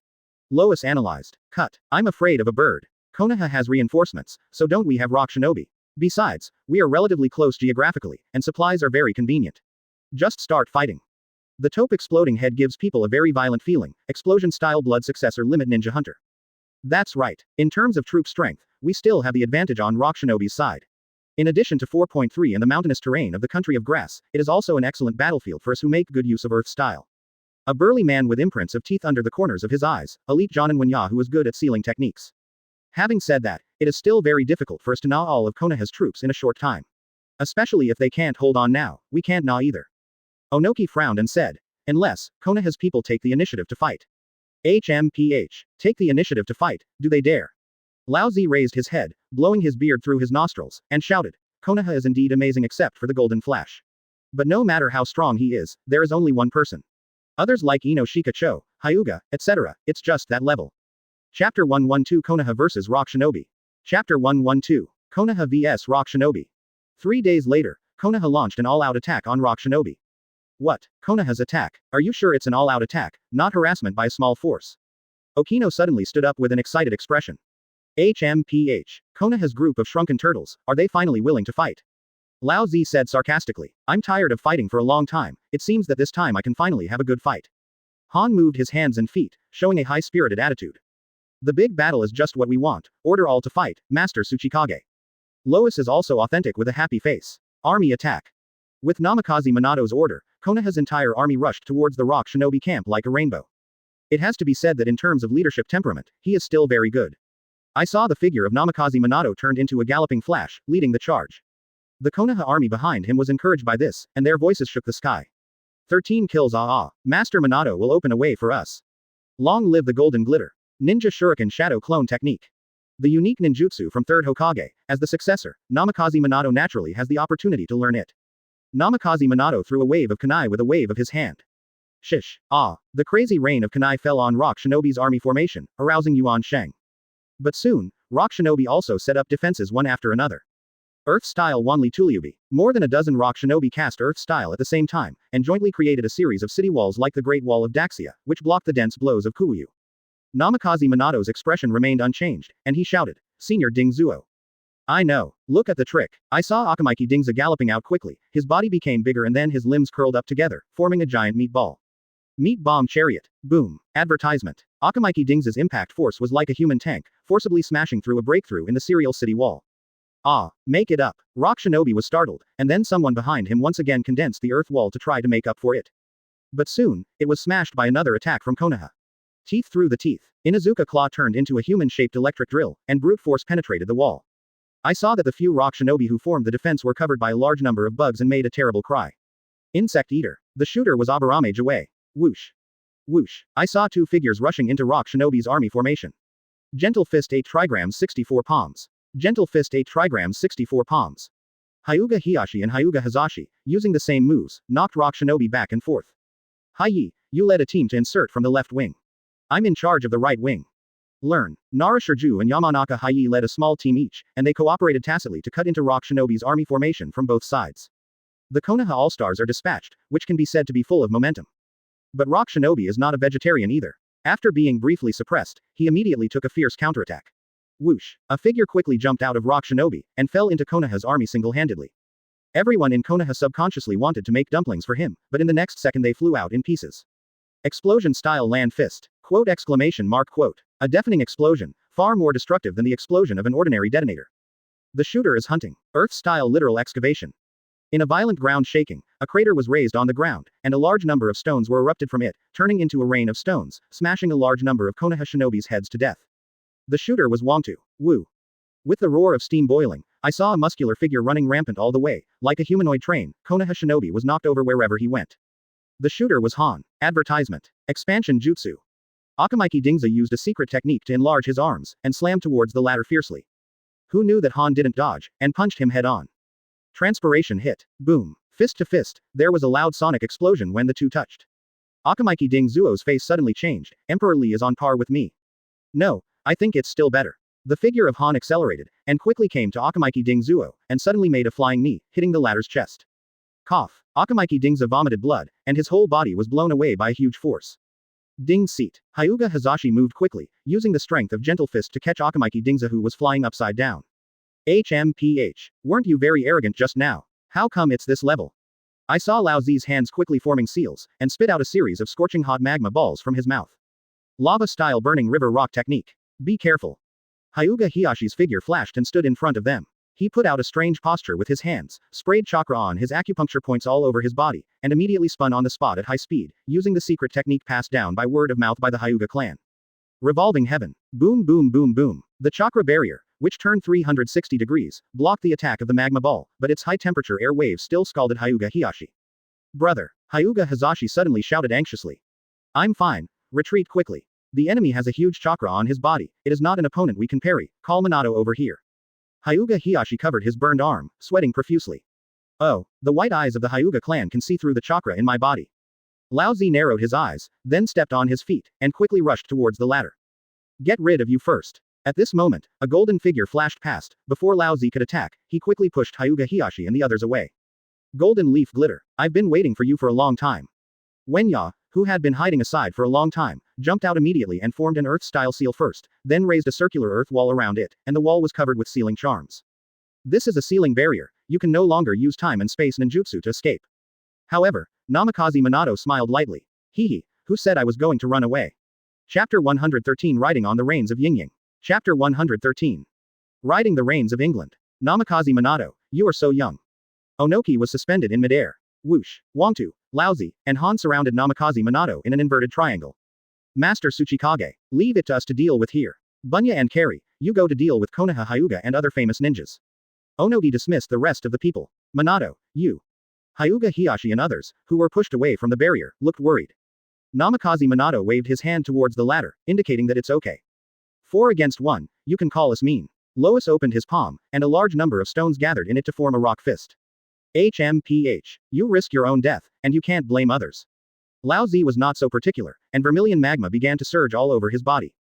Lois analyzed. Cut. I'm afraid of a bird. Konoha has reinforcements, so don't we have Rock Shinobi? Besides, we are relatively close geographically, and supplies are very convenient. Just start fighting. The taupe exploding head gives people a very violent feeling, explosion-style blood successor limit ninja hunter. That's right. In terms of troop strength, we still have the advantage on Rock Shinobi's side. In addition to 4.3 and the mountainous terrain of the country of grass, it is also an excellent battlefield for us who make good use of Earth style. A burly man with imprints of teeth under the corners of his eyes, elite Jonin Wenya who is good at sealing techniques. Having said that, it is still very difficult for us to gnaw all of Konoha's troops in a short time. Especially if they can't hold on now, we can't gnaw either. Onoki frowned and said, unless, Konoha's people take the initiative to fight. HMPH. Take the initiative to fight, do they dare? Lao Zi raised his head, blowing his beard through his nostrils, and shouted, Konoha is indeed amazing except for the golden flash. But no matter how strong he is, there is only one person. Others like Ino Shikacho, Hyuga, etc., it's just that level. Chapter 112 Konoha vs Rock Shinobi. Chapter 112. Konoha vs Rock Shinobi. 3 days later, Konoha launched an all-out attack on Rock Shinobi. What? Konoha's attack? Are you sure it's an all-out attack, not harassment by a small force? Okino suddenly stood up with an excited expression. HMPH. Konoha's group of shrunken turtles, are they finally willing to fight? Lao Zi said sarcastically, I'm tired of fighting for a long time, it seems that this time I can finally have a good fight. Han moved his hands and feet, showing a high-spirited attitude. The big battle is just what we want, order all to fight, Master Tsuchikage. Lois is also authentic with a happy face. Army attack. With Namikaze Minato's order, Konoha's entire army rushed towards the Rock Shinobi camp like a rainbow. It has to be said that in terms of leadership temperament, he is still very good. I saw the figure of Namikaze Minato turned into a galloping flash, leading the charge. The Konoha army behind him was encouraged by this, and their voices shook the sky. 13 kills Master Minato will open a way for us. Long live the golden glitter. Ninja Shuriken Shadow Clone Technique. The unique ninjutsu from 3rd Hokage, as the successor, Namikaze Minato naturally has the opportunity to learn it. Namikaze Minato threw a wave of kunai with a wave of his hand. Shish. The crazy rain of kunai fell on Rock Shinobi's army formation, arousing Yuan Sheng. But soon, Rock Shinobi also set up defenses one after another. Earth-style Wanli Tuliubi. More than a dozen Rock Shinobi cast Earth-style at the same time, and jointly created a series of city walls like the Great Wall of Daxia, which blocked the dense blows of Kuuyu. Namikaze Minato's expression remained unchanged, and he shouted, Senior Ding Zuo. I know. Look at the trick. I saw Akamaki Dingza galloping out quickly, his body became bigger and then his limbs curled up together, forming a giant meatball. Meat bomb chariot. Boom. Advertisement. Akamaki Dingza's impact force was like a human tank, forcibly smashing through a breakthrough in the serial city wall. Make it up. Rock Shinobi was startled, and then someone behind him once again condensed the earth wall to try to make up for it. But soon, it was smashed by another attack from Konoha. Teeth through the teeth. Inazuka Claw turned into a human-shaped electric drill, and brute force penetrated the wall. I saw that the few Rock Shinobi who formed the defense were covered by a large number of bugs and made a terrible cry. Insect Eater. The shooter was Aburame Jawei. Whoosh. Whoosh. I saw two figures rushing into Rock Shinobi's army formation. Gentle Fist 8 trigrams 64 palms. Gentle Fist 8 trigrams 64 palms. Hyuga Hiyashi and Hyuga Hazashi, using the same moves, knocked Rock Shinobi back and forth. Hiyi, you led a team to insert from the left wing. I'm in charge of the right wing. Learn. Nara Shirju and Yamanaka Hiyi led a small team each, and they cooperated tacitly to cut into Rock Shinobi's army formation from both sides. The Konoha All-Stars are dispatched, which can be said to be full of momentum. But Rock Shinobi is not a vegetarian either. After being briefly suppressed, he immediately took a fierce counterattack. Whoosh. A figure quickly jumped out of Rock Shinobi, and fell into Konoha's army single-handedly. Everyone in Konoha subconsciously wanted to make dumplings for him, but in the next second they flew out in pieces. Explosion-style land fist. Quote exclamation mark quote. A deafening explosion, far more destructive than the explosion of an ordinary detonator. The shooter is hunting. Earth-style literal excavation. In a violent ground shaking, a crater was raised on the ground, and a large number of stones were erupted from it, turning into a rain of stones, smashing a large number of Konoha shinobi's heads to death. The shooter was Wangtu. Wu. With the roar of steam boiling, I saw a muscular figure running rampant all the way, like a humanoid train. Konoha shinobi was knocked over wherever he went. The shooter was Han. Advertisement. Expansion Jutsu. Akamaki Dingza used a secret technique to enlarge his arms, and slammed towards the latter fiercely. Who knew that Han didn't dodge, and punched him head on? Transpiration hit. Boom. Fist to fist, there was a loud sonic explosion when the two touched. Akamaki Ding Zuo's face suddenly changed. Emperor Li is on par with me. No, I think it's still better. The figure of Han accelerated, and quickly came to Akamaki Ding Zuo, and suddenly made a flying knee, hitting the latter's chest. Cough. Akamaki Dingza vomited blood, and his whole body was blown away by a huge force. Ding's seat. Hyuga Hazashi moved quickly, using the strength of Gentle Fist to catch Akamaki Dingza who was flying upside down. HMPH. Weren't you very arrogant just now? How come it's this level? I saw Lao Zi's hands quickly forming seals, and spit out a series of scorching hot magma balls from his mouth. Lava-style burning river rock technique. Be careful. Hyuga Hiyashi's figure flashed and stood in front of them. He put out a strange posture with his hands, sprayed chakra on his acupuncture points all over his body, and immediately spun on the spot at high speed, using the secret technique passed down by word of mouth by the Hyuga clan. Revolving heaven. Boom boom boom boom. The chakra barrier, which turned 360 degrees, blocked the attack of the magma ball, but its high-temperature air waves still scalded Hyuga Hiyashi. Brother. Hyuga Hazashi suddenly shouted anxiously. I'm fine. Retreat quickly. The enemy has a huge chakra on his body. It is not an opponent we can parry. Call Minato over here. Hyuga Hiyashi covered his burned arm, sweating profusely. Oh, the white eyes of the Hyuga clan can see through the chakra in my body. Lao Zi narrowed his eyes, then stepped on his feet, and quickly rushed towards the ladder. Get rid of you first. At this moment, a golden figure flashed past. Before Lao Zi could attack, he quickly pushed Hyuga Hiyashi and the others away. Golden leaf glitter. I've been waiting for you for a long time. Wenya, who had been hiding aside for a long time, jumped out immediately and formed an earth-style seal first, then raised a circular earth wall around it, and the wall was covered with sealing charms. This is a sealing barrier. You can no longer use time and space ninjutsu to escape. However, Namikaze Minato smiled lightly. Hehe, who said I was going to run away? Chapter 113 Riding on the Reins of Yingying. Chapter 113. Riding the Reins of England. Namikaze Minato, you are so young. Onoki was suspended in midair. Whoosh. Wangtu, Lao Zi, and Han surrounded Namikaze Minato in an inverted triangle. Master Tsuchikage, leave it to us to deal with here. Bunya and Carry, you go to deal with Konoha Hyuga and other famous ninjas. Onogi dismissed the rest of the people. Minato, you. Hyuga Hiyashi and others, who were pushed away from the barrier, looked worried. Namikaze Minato waved his hand towards the ladder, indicating that it's okay. 4 against 1, you can call us mean. Lois opened his palm, and a large number of stones gathered in it to form a rock fist. HMPH. You risk your own death, and you can't blame others. Lao Zi was not so particular, and vermilion magma began to surge all over his body.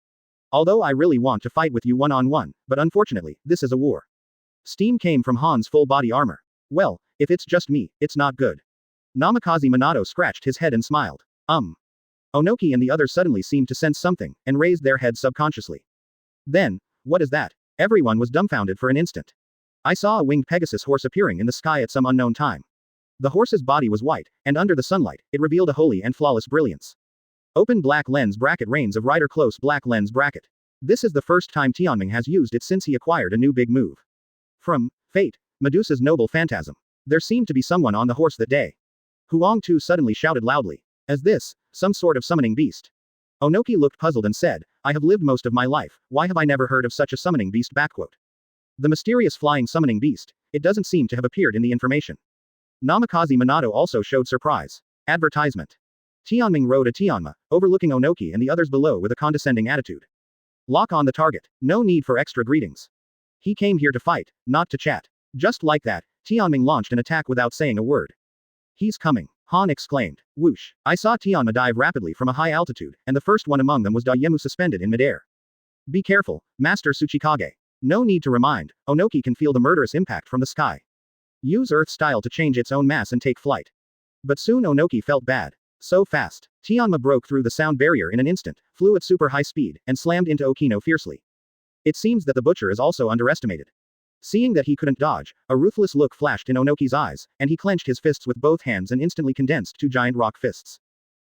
Although I really want to fight with you one-on-one, but unfortunately, this is a war. Steam came from Han's full body armor. Well, if it's just me, it's not good. Namikaze Minato scratched his head and smiled. Onoki and the others suddenly seemed to sense something, and raised their heads subconsciously. Then, what is that? Everyone was dumbfounded for an instant. I saw a winged Pegasus horse appearing in the sky at some unknown time. The horse's body was white, and under the sunlight, it revealed a holy and flawless brilliance. Open black lens bracket reigns of rider close black lens bracket. This is the first time Tianming has used it since he acquired a new big move. From Fate, Medusa's noble phantasm. There seemed to be someone on the horse that day. Huang Tu suddenly shouted loudly. As this, some sort of summoning beast. Onoki looked puzzled and said, I have lived most of my life, why have I never heard of such a summoning beast? The mysterious flying summoning beast, it doesn't seem to have appeared in the information. Namikaze Minato also showed surprise. Advertisement. Tianming rode a Tianma, overlooking Onoki and the others below with a condescending attitude. Lock on the target, no need for extra greetings. He came here to fight, not to chat. Just like that, Tianming launched an attack without saying a word. He's coming, Han exclaimed. Whoosh. I saw Tianma dive rapidly from a high altitude, and the first one among them was Dayemu suspended in midair. Be careful, Master Tsuchikage. No need to remind, Onoki can feel the murderous impact from the sky. Use Earth style to change its own mass and take flight. But soon Onoki felt bad. So fast. Tianma broke through the sound barrier in an instant, flew at super high speed, and slammed into Okino fiercely. It seems that the butcher is also underestimated. Seeing that he couldn't dodge, a ruthless look flashed in Onoki's eyes, and he clenched his fists with both hands and instantly condensed 2 giant rock fists.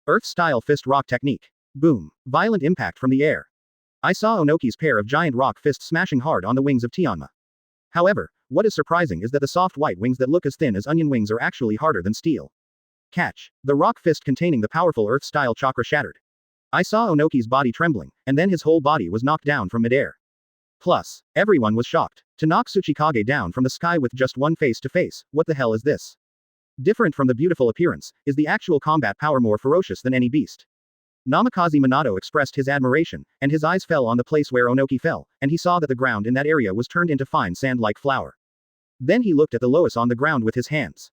Earth-style fist rock technique. Boom. Violent impact from the air. I saw Onoki's pair of giant rock fists smashing hard on the wings of Tianma. However, what is surprising is that the soft white wings that look as thin as onion wings are actually harder than steel. Catch. The rock fist containing the powerful Earth-style chakra shattered. I saw Onoki's body trembling, and then his whole body was knocked down from midair. Plus, everyone was shocked. To knock Tsuchikage down from the sky with just one face-to-face, what the hell is this? Different from the beautiful appearance, is the actual combat power more ferocious than any beast. Namikaze Minato expressed his admiration, and his eyes fell on the place where Onoki fell, and he saw that the ground in that area was turned into fine sand like flour. Then he looked at the Lois on the ground with his hands.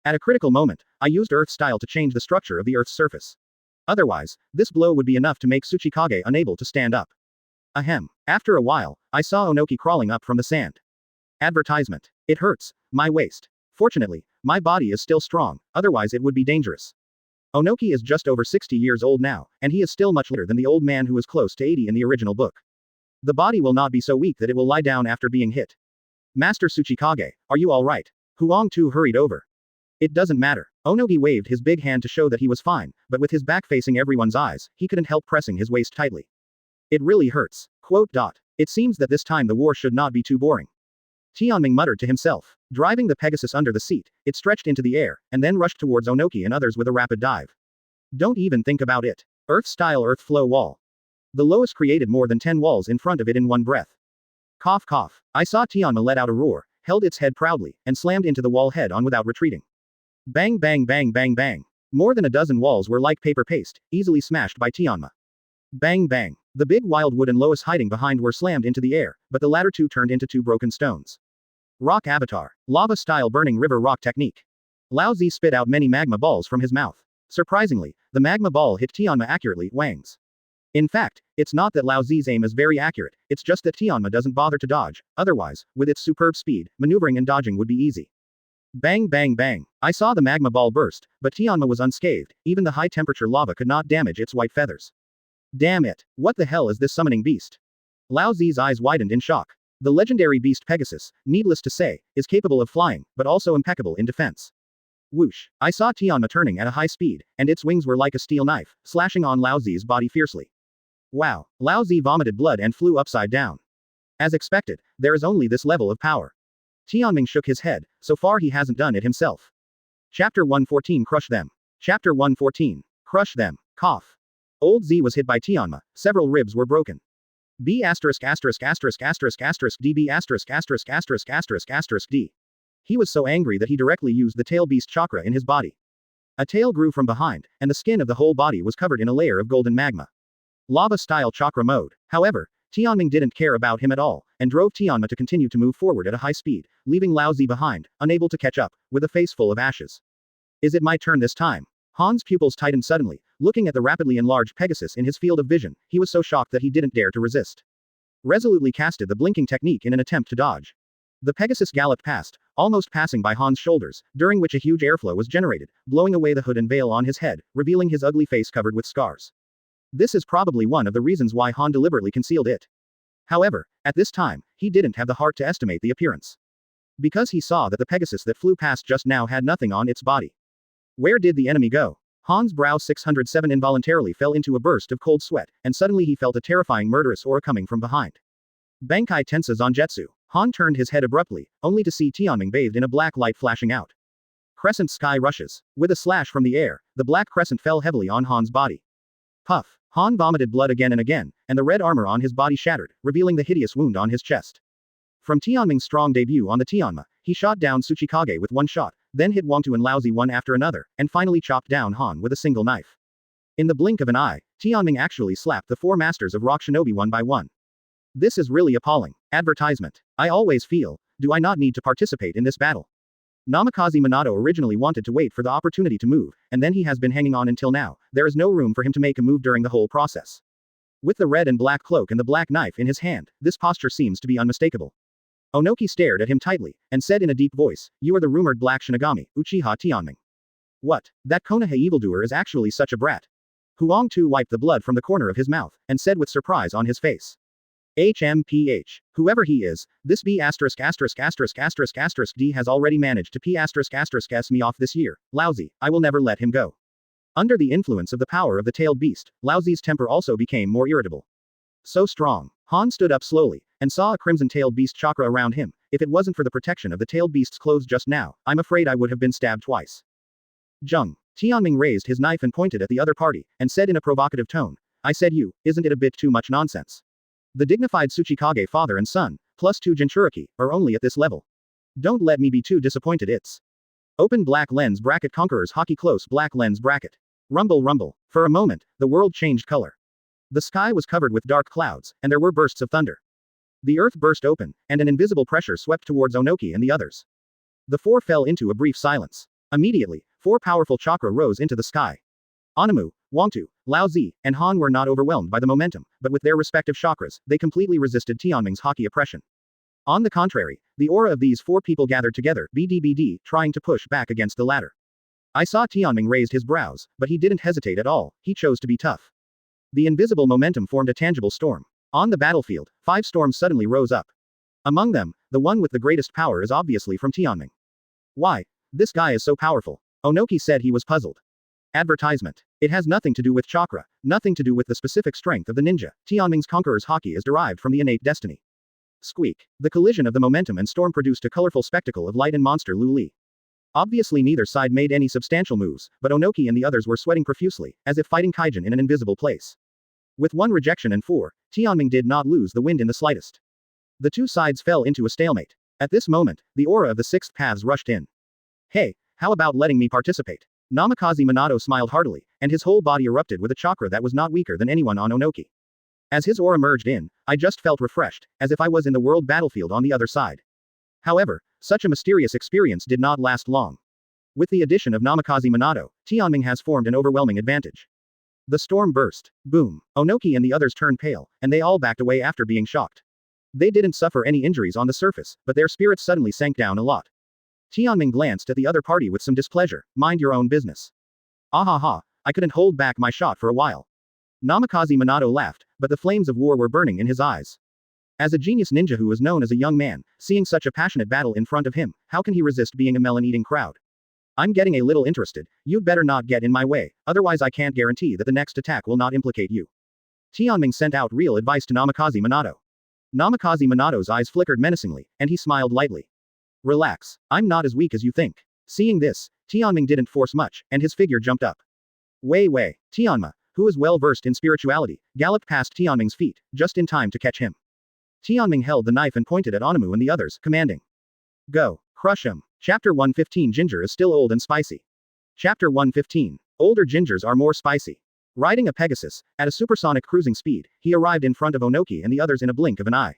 At a critical moment, I used Earth style to change the structure of the Earth's surface. Otherwise, this blow would be enough to make Tsuchikage unable to stand up. Ahem. After a while, I saw Onoki crawling up from the sand. Advertisement. It hurts, my waist. Fortunately, my body is still strong, otherwise it would be dangerous. Onoki is just over 60 years old now, and he is still much older than the old man who was close to 80 in the original book. The body will not be so weak that it will lie down after being hit. Master Tsuchikage, are you alright? Huang Tu hurried over. It doesn't matter. Onogi waved his big hand to show that he was fine, but with his back facing everyone's eyes, he couldn't help pressing his waist tightly. It really hurts. It seems that this time the war should not be too boring. Tianming muttered to himself. Driving the Pegasus under the seat, it stretched into the air, and then rushed towards Onoki and others with a rapid dive. Don't even think about it. Earth-style Earth flow wall. The Lois created more than 10 walls in front of it in one breath. Cough cough. I saw Tianma let out a roar, held its head proudly, and slammed into the wall head on without retreating. Bang bang bang bang bang. More than a dozen walls were like paper paste, easily smashed by Tianma. Bang bang. The big wild wood and Lois hiding behind were slammed into the air, but the latter two turned into 2 broken stones. Rock Avatar. Lava-style burning river rock technique. Lao Zi spit out many magma balls from his mouth. Surprisingly, the magma ball hit Tianma accurately, wangs. In fact, it's not that Lao Zi's aim is very accurate, it's just that Tianma doesn't bother to dodge, otherwise, with its superb speed, maneuvering and dodging would be easy. Bang bang bang. I saw the magma ball burst, but Tianma was unscathed, even the high-temperature lava could not damage its white feathers. Damn it. What the hell is this summoning beast? Lao Zi's eyes widened in shock. The legendary beast Pegasus, needless to say, is capable of flying, but also impeccable in defense. Whoosh. I saw Tianma turning at a high speed, and its wings were like a steel knife, slashing on Lao Zi's body fiercely. Wow. Lao Zi vomited blood and flew upside down. As expected, there is only this level of power. Tianming shook his head, so far he hasn't done it himself. Chapter 114 Crush them. Chapter 114. Crush them. Cough. Old Z was hit by Tianma, several ribs were broken. B asterisk asterisk asterisk asterisk asterisk DB asterisk asterisk asterisk asterisk asterisk D. He was so angry that he directly used the tail beast chakra in his body. A tail grew from behind, and the skin of the whole body was covered in a layer of golden magma. Lava-style chakra mode. However, Tianming didn't care about him at all, and drove Tianma to continue to move forward at a high speed, leaving Lao Zi behind, unable to catch up, with a face full of ashes. Is it my turn this time? Han's pupils tightened suddenly, looking at the rapidly enlarged Pegasus in his field of vision. He was so shocked that he didn't dare to resist. Resolutely casted the blinking technique in an attempt to dodge. The Pegasus galloped past, almost passing by Han's shoulders, during which a huge airflow was generated, blowing away the hood and veil on his head, revealing his ugly face covered with scars. This is probably one of the reasons why Han deliberately concealed it. However, at this time, he didn't have the heart to estimate the appearance. Because he saw that the Pegasus that flew past just now had nothing on its body. Where did the enemy go? Han's brow 607 involuntarily fell into a burst of cold sweat, and suddenly he felt a terrifying murderous aura coming from behind. Bankai Tensa Zangetsu. Han turned his head abruptly, only to see Tianming bathed in a black light flashing out. Crescent sky rushes. With a slash from the air, the black crescent fell heavily on Han's body. Puff. Han vomited blood again and again, and the red armor on his body shattered, revealing the hideous wound on his chest. From Tianming's strong debut on the Tianma, he shot down Tsuchikage with one shot, then hit Wangtu and Laozi one after another, and finally chopped down Han with a single knife. In the blink of an eye, Tianming actually slapped the four masters of rock shinobi one by one. This is really appalling. Advertisement. I always feel, do I not need to participate in this battle? Namikaze Minato originally wanted to wait for the opportunity to move, and then he has been hanging on until now. There is no room for him to make a move during the whole process. With the red and black cloak and the black knife in his hand, this posture seems to be unmistakable. Onoki stared at him tightly, and said in a deep voice, "You are the rumored Black Shinigami, Uchiha Tianming." What? That Konoha evildoer is actually such a brat. Huangtu wiped the blood from the corner of his mouth, and said with surprise on his face. HMPH. Whoever he is, this B asterisk asterisk asterisk asterisk asterisk D has already managed to P asterisk asterisk S me off this year. Lousy, I will never let him go. Under the influence of the power of the tailed beast, Lousy's temper also became more irritable. So strong. Han stood up slowly, and saw a crimson-tailed beast chakra around him. If it wasn't for the protection of the tailed beast's clothes just now, I'm afraid I would have been stabbed twice. Jung. Tianming raised his knife and pointed at the other party, and said in a provocative tone, I said you, isn't it a bit too much nonsense? The dignified Tsuchikage father and son, plus 2 Jinchuriki, are only at this level. Don't let me be too disappointed. It's open black lens bracket Conqueror's Haki close black lens bracket. Rumble rumble. For a moment, the world changed color. The sky was covered with dark clouds, and there were bursts of thunder. The earth burst open, and an invisible pressure swept towards Onoki and the others. The four fell into a brief silence. Immediately, 4 powerful chakra rose into the sky. Anamu, Wangtu, Laozi, and Han were not overwhelmed by the momentum, but with their respective chakras, they completely resisted Tianming's Haki oppression. On the contrary, the aura of these 4 people gathered together, BDBD, trying to push back against the latter. I saw Tianming raised his brows, but he didn't hesitate at all, he chose to be tough. The invisible momentum formed a tangible storm. On the battlefield, 5 storms suddenly rose up. Among them, the one with the greatest power is obviously from Tianming. Why? This guy is so powerful. Onoki said he was puzzled. Advertisement. It has nothing to do with chakra, nothing to do with the specific strength of the ninja. Tianming's Conqueror's Haki is derived from the innate destiny. Squeak. The collision of the momentum and storm produced a colorful spectacle of light and monster Lu Li. Obviously neither side made any substantial moves, but Onoki and the others were sweating profusely, as if fighting Kaijin in an invisible place. With 1 rejection and 4, Tianming did not lose the wind in the slightest. The 2 sides fell into a stalemate. At this moment, the aura of the 6th paths rushed in. Hey, how about letting me participate? Namikaze Minato smiled heartily, and his whole body erupted with a chakra that was not weaker than anyone on Onoki. As his aura merged in, I just felt refreshed, as if I was in the world battlefield on the other side. However, such a mysterious experience did not last long. With the addition of Namikaze Minato, Tianming has formed an overwhelming advantage. The storm burst. Boom. Onoki and the others turned pale, and they all backed away after being shocked. They didn't suffer any injuries on the surface, but their spirits suddenly sank down a lot. Tianming glanced at the other party with some displeasure. Mind your own business. Ahaha, I couldn't hold back my shot for a while. Namikaze Minato laughed, but the flames of war were burning in his eyes. As a genius ninja who was known as a young man, seeing such a passionate battle in front of him, how can he resist being a melon-eating crowd? I'm getting a little interested, you'd better not get in my way, otherwise I can't guarantee that the next attack will not implicate you. Tianming sent out real advice to Namikaze Minato. Namikaze Minato's eyes flickered menacingly, and he smiled lightly. Relax, I'm not as weak as you think. Seeing this, Tianming didn't force much, and his figure jumped up. Wei, Tianma, who was well versed in spirituality, galloped past Tianming's feet, just in time to catch him. Tianming held the knife and pointed at Onamu and the others, commanding. Go. Crush him. Chapter 115 Ginger is still old and spicy. Chapter 115. Older gingers are more spicy. Riding a Pegasus, at a supersonic cruising speed, he arrived in front of Onoki and the others in a blink of an eye.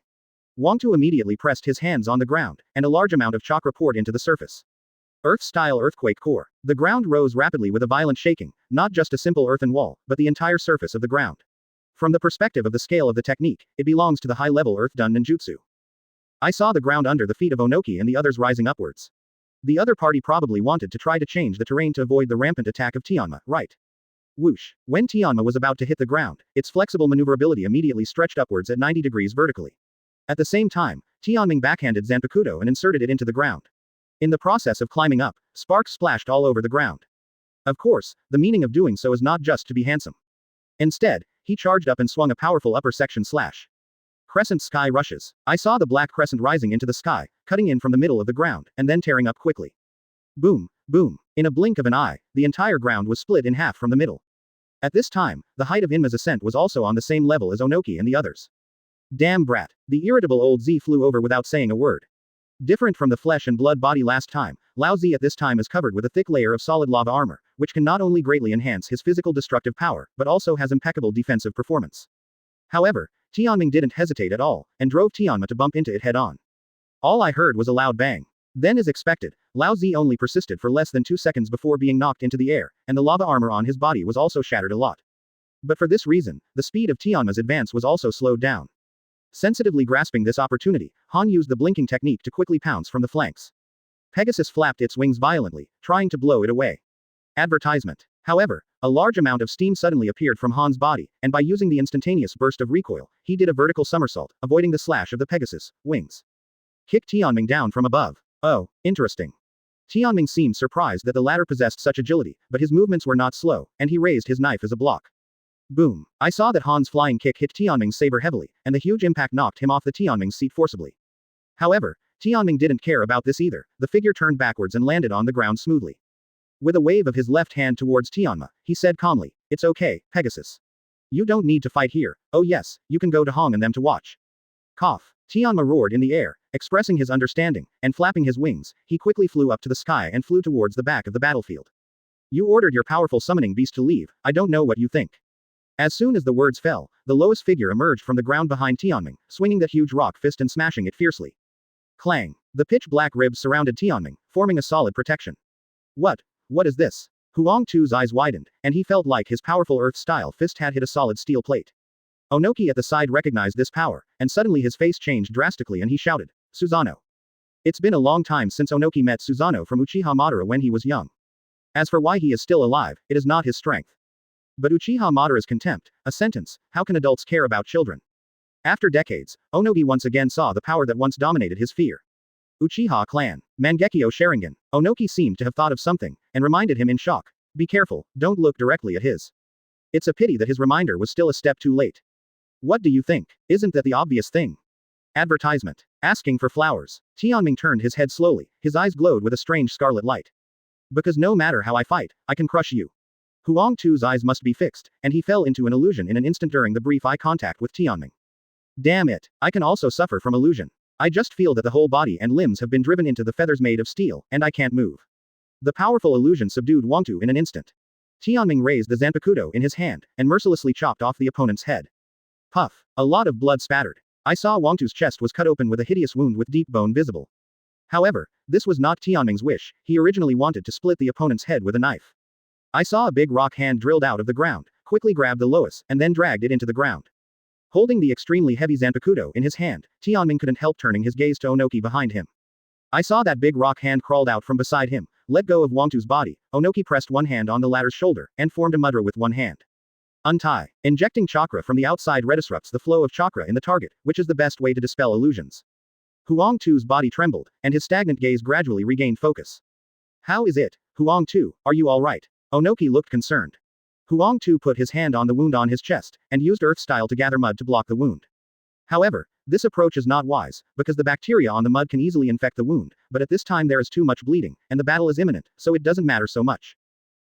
Wangtu immediately pressed his hands on the ground, and a large amount of chakra poured into the surface. Earth-style earthquake core. The ground rose rapidly with a violent shaking, not just a simple earthen wall, but the entire surface of the ground. From the perspective of the scale of the technique, it belongs to the high-level earth-done ninjutsu. I saw the ground under the feet of Onoki and the others rising upwards. The other party probably wanted to try to change the terrain to avoid the rampant attack of Tianma, right? Whoosh. When Tianma was about to hit the ground, its flexible maneuverability immediately stretched upwards at 90 degrees vertically. At the same time, Tianming backhanded Zanpakuto and inserted it into the ground. In the process of climbing up, sparks splashed all over the ground. Of course, the meaning of doing so is not just to be handsome. Instead, he charged up and swung a powerful upper section slash. Crescent sky rushes. I saw the black crescent rising into the sky, cutting in from the middle of the ground, and then tearing up quickly. Boom, boom. In a blink of an eye, the entire ground was split in half from the middle. At this time, the height of Inma's ascent was also on the same level as Onoki and the others. Damn brat. The irritable old Z flew over without saying a word. Different from the flesh and blood body last time, Lao Z at this time is covered with a thick layer of solid lava armor, which can not only greatly enhance his physical destructive power, but also has impeccable defensive performance. However, Tianming didn't hesitate at all, and drove Tianma to bump into it head-on. All I heard was a loud bang. Then as expected, Lao Z only persisted for less than 2 seconds before being knocked into the air, and the lava armor on his body was also shattered a lot. But for this reason, the speed of Tianma's advance was also slowed down. Sensitively grasping this opportunity, Han used the blinking technique to quickly pounce from the flanks. Pegasus flapped its wings violently, trying to blow it away. Advertisement. However, a large amount of steam suddenly appeared from Han's body, and by using the instantaneous burst of recoil, he did a vertical somersault, avoiding the slash of the Pegasus' wings. Kicked Tianming down from above. Oh, interesting. Tianming seemed surprised that the latter possessed such agility, but his movements were not slow, and he raised his knife as a block. Boom. I saw that Han's flying kick hit Tianming's saber heavily, and the huge impact knocked him off the Tianming's seat forcibly. However, Tianming didn't care about this either. The figure turned backwards and landed on the ground smoothly. With a wave of his left hand towards Tianma, he said calmly, "It's okay, Pegasus. You don't need to fight here. Oh yes, you can go to Hong and them to watch." Cough. Tianma roared in the air, expressing his understanding, and flapping his wings, he quickly flew up to the sky and flew towards the back of the battlefield. You ordered your powerful summoning beast to leave, I don't know what you think. As soon as the words fell, the lowest figure emerged from the ground behind Tianming, swinging that huge rock fist and smashing it fiercely. Clang. The pitch-black ribs surrounded Tianming, forming a solid protection. What is this? Huang Tu's eyes widened, and he felt like his powerful earth-style fist had hit a solid steel plate. Onoki at the side recognized this power, and suddenly his face changed drastically and he shouted, "Susanoo." It's been a long time since Onoki met Susanoo from Uchiha Madara when he was young. As for why he is still alive, it is not his strength. But Uchiha Madara's contempt, a sentence, how can adults care about children? After decades, Onogi once again saw the power that once dominated his fear. Uchiha clan. Mangekyō Sharingan. Onoki seemed to have thought of something, and reminded him in shock. Be careful, don't look directly at his. It's a pity that his reminder was still a step too late. What do you think? Isn't that the obvious thing? Advertisement. Asking for flowers. Tianming turned his head slowly, his eyes glowed with a strange scarlet light. Because no matter how I fight, I can crush you. Huang Tu's eyes must be fixed, and he fell into an illusion in an instant during the brief eye contact with Tianming. Damn it, I can also suffer from illusion. I just feel that the whole body and limbs have been driven into the feathers made of steel, and I can't move. The powerful illusion subdued Wangtu in an instant. Tianming raised the Zanpakuto in his hand, and mercilessly chopped off the opponent's head. Puff. A lot of blood spattered. I saw Wangtu's chest was cut open with a hideous wound with deep bone visible. However, this was not Tianming's wish, he originally wanted to split the opponent's head with a knife. I saw a big rock hand drilled out of the ground, quickly grabbed the Lois, and then dragged it into the ground. Holding the extremely heavy Zanpakuto in his hand, Tianming couldn't help turning his gaze to Onoki behind him. I saw that big rock hand crawled out from beside him, let go of Wangtu's body. Onoki pressed one hand on the latter's shoulder, and formed a mudra with one hand. Untie. Injecting chakra from the outside redisrupts the flow of chakra in the target, which is the best way to dispel illusions. Huang Tu's body trembled, and his stagnant gaze gradually regained focus. How is it, Huang Tu, are you alright? Onoki looked concerned. Huang Tu put his hand on the wound on his chest, and used earth style to gather mud to block the wound. However, this approach is not wise, because the bacteria on the mud can easily infect the wound, but at this time there is too much bleeding, and the battle is imminent, so it doesn't matter so much.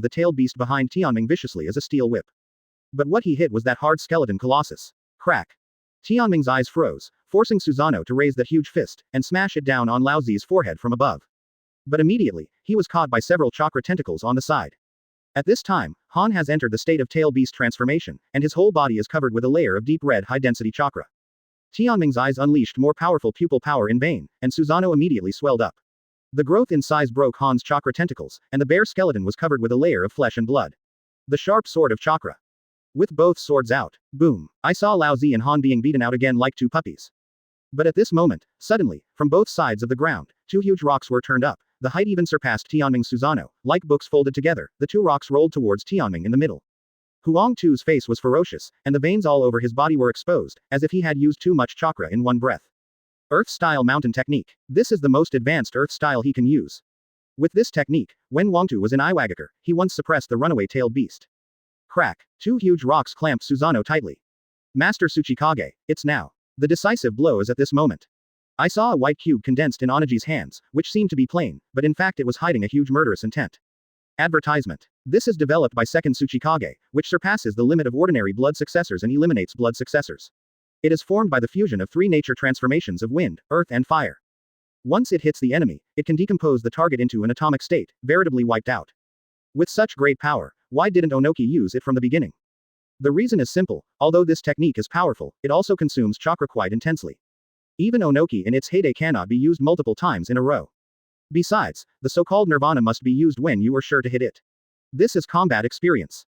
of the tailed beast behind Tianming viciously as a steel whip. But what he hit was that hard skeleton colossus. Crack. Tianming's eyes froze, forcing Susanoo to raise that huge fist, and smash it down on Lao Zi's forehead from above. But immediately, he was caught by several chakra tentacles on the side. At this time, Han has entered the state of tail beast transformation, and his whole body is covered with a layer of deep red high-density chakra. Tianming's eyes unleashed more powerful pupil power in vain, and Susanoo immediately swelled up. The growth in size broke Han's chakra tentacles, and the bare skeleton was covered with a layer of flesh and blood. The sharp sword of chakra. With both swords out, boom, I saw Lao Zi and Han being beaten out again like two puppies. But at this moment, suddenly, from both sides of the ground, two huge rocks were turned up. The height even surpassed Tianming's Susanoo. Like books folded together, the two rocks rolled towards Tianming in the middle. Huang Tu's face was ferocious, and the veins all over his body were exposed, as if he had used too much chakra in one breath. Earth-style mountain technique. This is the most advanced earth style he can use. With this technique, when Huangtu was in Iwagakure, he once suppressed the runaway tailed beast. Crack. Two huge rocks clamped Susanoo tightly. Master Tsuchikage, it's now. The decisive blow is at this moment. I saw a white cube condensed in Onagi's hands, which seemed to be plain, but in fact it was hiding a huge murderous intent. Advertisement. This is developed by second Tsuchikage, which surpasses the limit of ordinary blood successors and eliminates blood successors. It is formed by the fusion of three nature transformations of wind, earth and fire. Once it hits the enemy, it can decompose the target into an atomic state, veritably wiped out. With such great power, why didn't Onoki use it from the beginning? The reason is simple: although this technique is powerful, it also consumes chakra quite intensely. Even Onoki in its heyday cannot be used multiple times in a row. Besides, the so-called nirvana must be used when you are sure to hit it. This is combat experience.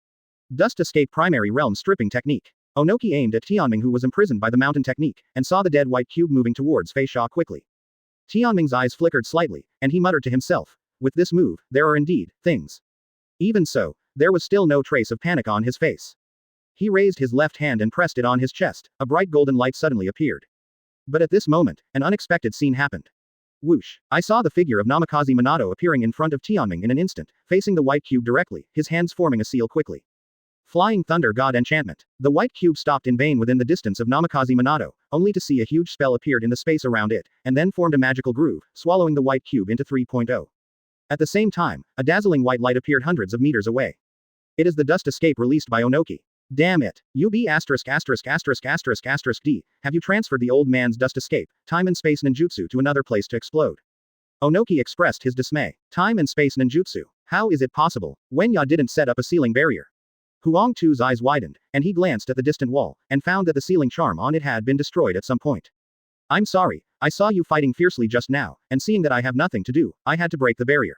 Dust escape primary realm stripping technique. Onoki aimed at Tianming, who was imprisoned by the mountain technique, and saw the dead white cube moving towards Fei Sha quickly. Tianming's eyes flickered slightly, and he muttered to himself, with this move, there are indeed things. Even so, there was still no trace of panic on his face. He raised his left hand and pressed it on his chest. A bright golden light suddenly appeared. But at this moment, an unexpected scene happened. Whoosh! I saw the figure of Namikaze Minato appearing in front of Tianming in an instant, facing the white cube directly, his hands forming a seal quickly. Flying Thunder God Enchantment. The white cube stopped in vain within the distance of Namikaze Minato, only to see a huge spell appeared in the space around it, and then formed a magical groove, swallowing the white cube into 3.0. At the same time, a dazzling white light appeared hundreds of meters away. It is the dust escape released by Onoki. Damn it. UB asterisk asterisk asterisk asterisk asterisk D. Have you transferred the old man's dust escape, time and space ninjutsu to another place to explode? Onoki expressed his dismay. Time and space ninjutsu. How is it possible? Wenya didn't set up a ceiling barrier. Huang Tu's eyes widened, and he glanced at the distant wall, and found that the sealing charm on it had been destroyed at some point. I'm sorry, I saw you fighting fiercely just now, and seeing that I have nothing to do, I had to break the barrier.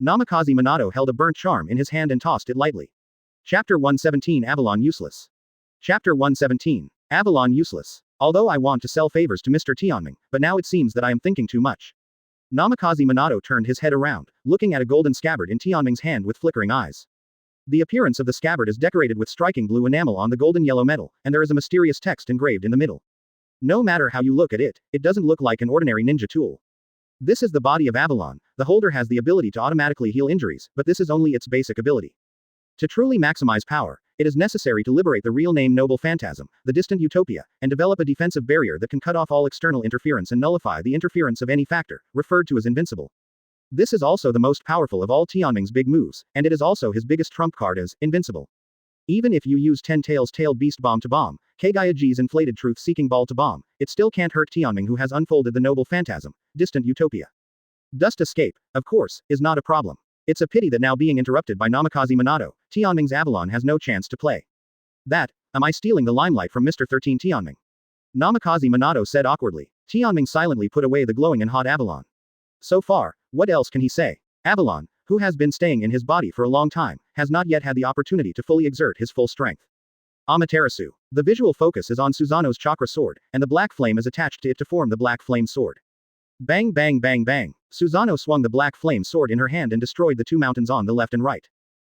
Namikaze Minato held a burnt charm in his hand and tossed it lightly. Chapter 117 Avalon Useless. Chapter 117. Avalon Useless. Although I want to sell favors to Mr. Tianming, but now it seems that I am thinking too much. Namikaze Minato turned his head around, looking at a golden scabbard in Tianming's hand with flickering eyes. The appearance of the scabbard is decorated with striking blue enamel on the golden yellow metal, and there is a mysterious text engraved in the middle. No matter how you look at it, it doesn't look like an ordinary ninja tool. This is the body of Avalon. The holder has the ability to automatically heal injuries, but this is only its basic ability. To truly maximize power, it is necessary to liberate the real name Noble Phantasm, the distant utopia, and develop a defensive barrier that can cut off all external interference and nullify the interference of any factor, referred to as invincible. This is also the most powerful of all Tianming's big moves, and it is also his biggest trump card as invincible. Even if you use 10 Tails Tailed Beast Bomb to bomb, Kagayaji's inflated truth-seeking ball to bomb, it still can't hurt Tianming, who has unfolded the Noble Phantasm, distant utopia. Dust escape, of course, is not a problem. It's a pity that now being interrupted by Namikaze Minato, Tianming's Avalon has no chance to play. Am I stealing the limelight from Mr. 13 Tianming? Namikaze Minato said awkwardly. Tianming silently put away the glowing and hot Avalon. So far, what else can he say? Avalon, who has been staying in his body for a long time, has not yet had the opportunity to fully exert his full strength. Amaterasu. The visual focus is on Susanoo's chakra sword, and the black flame is attached to it to form the black flame sword. Bang bang bang bang. Susanoo swung the black flame sword in her hand and destroyed the two mountains on the left and right.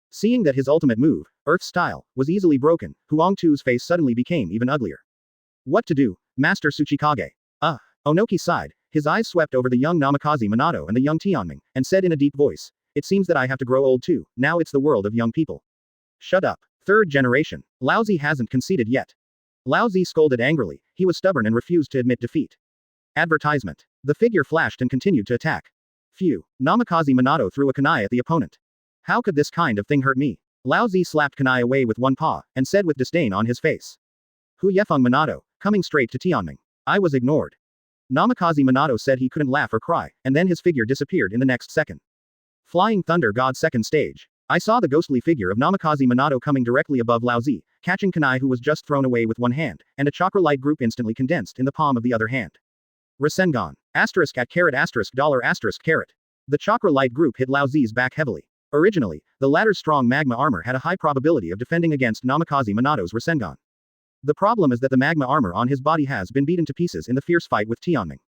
Seeing that his ultimate move, Earth Style, was easily broken, Huang Tu's face suddenly became even uglier. What to do, Master Tsuchikage? Onoki sighed, his eyes swept over the young Namikaze Minato and the young Tianming, and said in a deep voice, it seems that I have to grow old too, now it's the world of young people. Shut up. Third generation. Laozi hasn't conceded yet. Laozi scolded angrily, he was stubborn and refused to admit defeat. Advertisement. The figure flashed and continued to attack. Phew. Namikaze Minato threw a kunai at the opponent. How could this kind of thing hurt me? Laozi slapped kunai away with one paw, and said with disdain on his face. Hu Yefeng Minato, coming straight to Tianming. I was ignored. Namikaze Minato said he couldn't laugh or cry, and then his figure disappeared in the next second. Flying Thunder God second stage. I saw the ghostly figure of Namikaze Minato coming directly above Laozi, catching kunai who was just thrown away with one hand, and a chakra light group instantly condensed in the palm of the other hand. Rasengan. Asterisk at caret asterisk dollar asterisk caret. The chakra light group hit Laozi's back heavily. Originally, the latter's strong magma armor had a high probability of defending against Namikaze Minato's Rasengan. The problem is that the magma armor on his body has been beaten to pieces in the fierce fight with Tianming.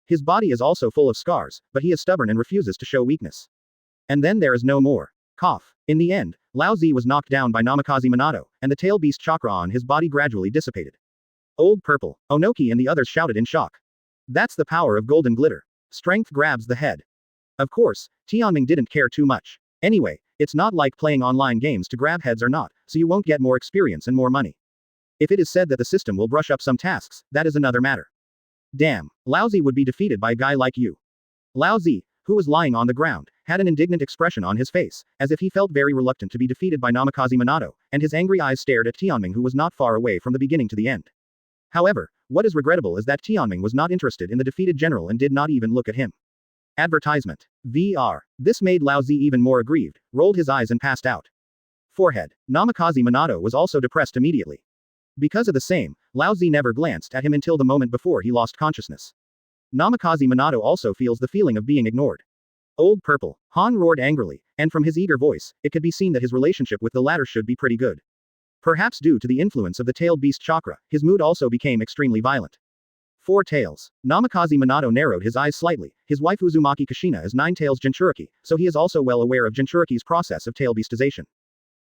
His body is also full of scars, but he is stubborn and refuses to show weakness. And then there is no more. Cough. In the end, Laozi was knocked down by Namikaze Minato, and the tail beast chakra on his body gradually dissipated. Old Purple. Onoki and the others shouted in shock. That's the power of golden glitter. Strength grabs the head. Of course, Tianming didn't care too much. Anyway, it's not like playing online games to grab heads or not, so you won't get more experience and more money. If it is said that the system will brush up some tasks, that is another matter. Damn, Laozi would be defeated by a guy like you. Laozi, who was lying on the ground, had an indignant expression on his face, as if he felt very reluctant to be defeated by Namikaze Minato, and his angry eyes stared at Tianming, who was not far away from the beginning to the end. However, what is regrettable is that Tianming was not interested in the defeated general and did not even look at him. Advertisement. VR. This made Laozi even more aggrieved, rolled his eyes and passed out. Forehead. Namikaze Minato was also depressed immediately. Because of the same, Laozi never glanced at him until the moment before he lost consciousness. Namikaze Minato also feels the feeling of being ignored. Old Purple. Han roared angrily, and from his eager voice, it could be seen that his relationship with the latter should be pretty good. Perhaps due to the influence of the tailed beast chakra, his mood also became extremely violent. 4 tails. Namikaze Minato narrowed his eyes slightly. His wife Uzumaki Kushina is 9 tails Jinchuriki, so he is also well aware of Jinchuriki's process of tail beastization.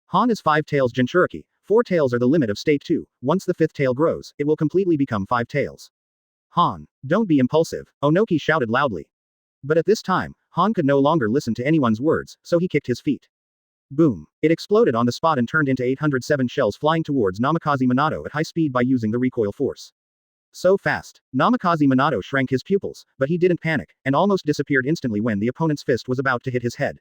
Han is 5 tails Jinchuriki. 4 tails are the limit of state 2. Once the 5th tail grows, it will completely become 5 tails. Han, don't be impulsive, Onoki shouted loudly. But at this time, Han could no longer listen to anyone's words, so he kicked his feet. Boom. It exploded on the spot and turned into 807 shells flying towards Namikaze Minato at high speed by using the recoil force. So fast. Namikaze Minato shrank his pupils, but he didn't panic, and almost disappeared instantly when the opponent's fist was about to hit his head.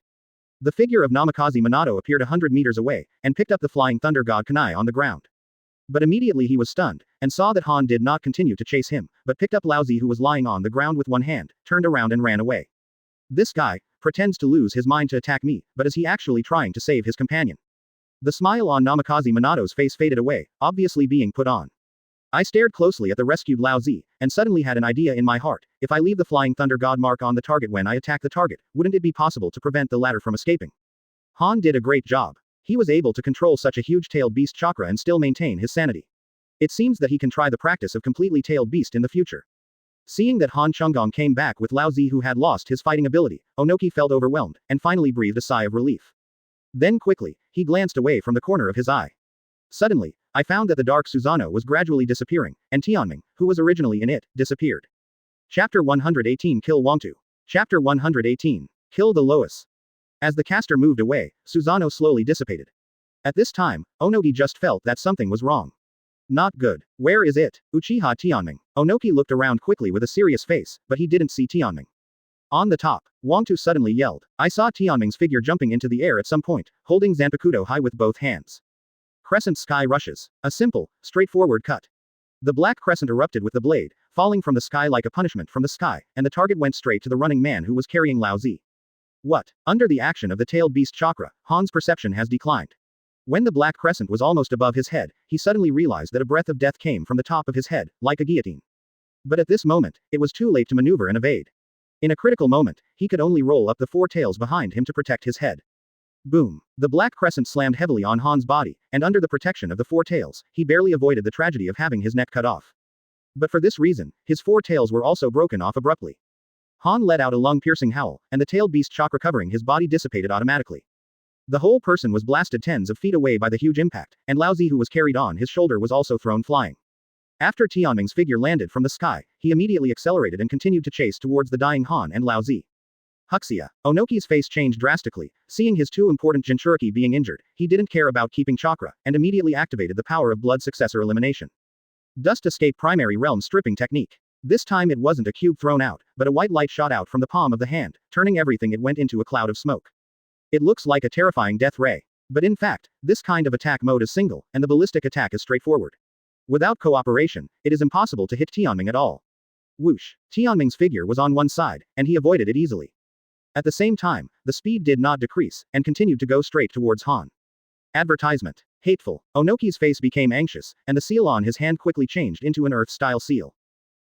The figure of Namikaze Minato appeared 100 meters away, and picked up the flying thunder god kunai on the ground. But immediately he was stunned, and saw that Han did not continue to chase him, but picked up Laozi who was lying on the ground with one hand, turned around and ran away. This guy pretends to lose his mind to attack me, but is he actually trying to save his companion? The smile on Namikaze Minato's face faded away, obviously being put on. I stared closely at the rescued Laozi, and suddenly had an idea in my heart. If I leave the flying thunder god mark on the target when I attack the target, wouldn't it be possible to prevent the latter from escaping? Han did a great job. He was able to control such a huge-tailed beast Chakra and still maintain his sanity. It seems that he can try the practice of completely tailed beast in the future. Seeing that Han Chunggong came back with Laozi who had lost his fighting ability, Onoki felt overwhelmed, and finally breathed a sigh of relief. Then quickly, he glanced away from the corner of his eye. Suddenly, I found that the Dark Susanoo was gradually disappearing, and Tianming, who was originally in it, disappeared. Chapter 118 Kill Wangtu. Chapter 118. Kill the Lois. As the caster moved away, Susanoo slowly dissipated. At this time, Onoki just felt that something was wrong. Not good. Where is it? Uchiha Tianming. Onoki looked around quickly with a serious face, but he didn't see Tianming. On the top, Wangtu suddenly yelled. I saw Tianming's figure jumping into the air at some point, holding Zanpakuto high with both hands. Crescent sky rushes. A simple, straightforward cut. The black crescent erupted with the blade, falling from the sky like a punishment from the sky, and the target went straight to the running man who was carrying Laozi. What? Under the action of the tailed beast Chakra, Han's perception has declined. When the black crescent was almost above his head, he suddenly realized that a breath of death came from the top of his head, like a guillotine. But at this moment, it was too late to maneuver and evade. In a critical moment, he could only roll up the four tails behind him to protect his head. Boom. The black crescent slammed heavily on Han's body, and under the protection of the four tails, he barely avoided the tragedy of having his neck cut off. But for this reason, his four tails were also broken off abruptly. Han let out a lung-piercing howl, and the tailed beast Chakra covering his body dissipated automatically. The whole person was blasted tens of feet away by the huge impact, and Laozi who was carried on his shoulder was also thrown flying. After Tianming's figure landed from the sky, he immediately accelerated and continued to chase towards the dying Han and Laozi. Huxia. Onoki's face changed drastically. Seeing his two important Jinchuriki being injured, he didn't care about keeping Chakra, and immediately activated the power of blood successor elimination. Dust escape primary realm stripping technique. This time it wasn't a cube thrown out, but a white light shot out from the palm of the hand, turning everything it went into a cloud of smoke. It looks like a terrifying death ray. But in fact, this kind of attack mode is single, and the ballistic attack is straightforward. Without cooperation, it is impossible to hit Tianming at all. Whoosh. Tianming's figure was on one side, and he avoided it easily. At the same time, the speed did not decrease, and continued to go straight towards Han. Advertisement. Hateful. Onoki's face became anxious, and the seal on his hand quickly changed into an Earth-style seal.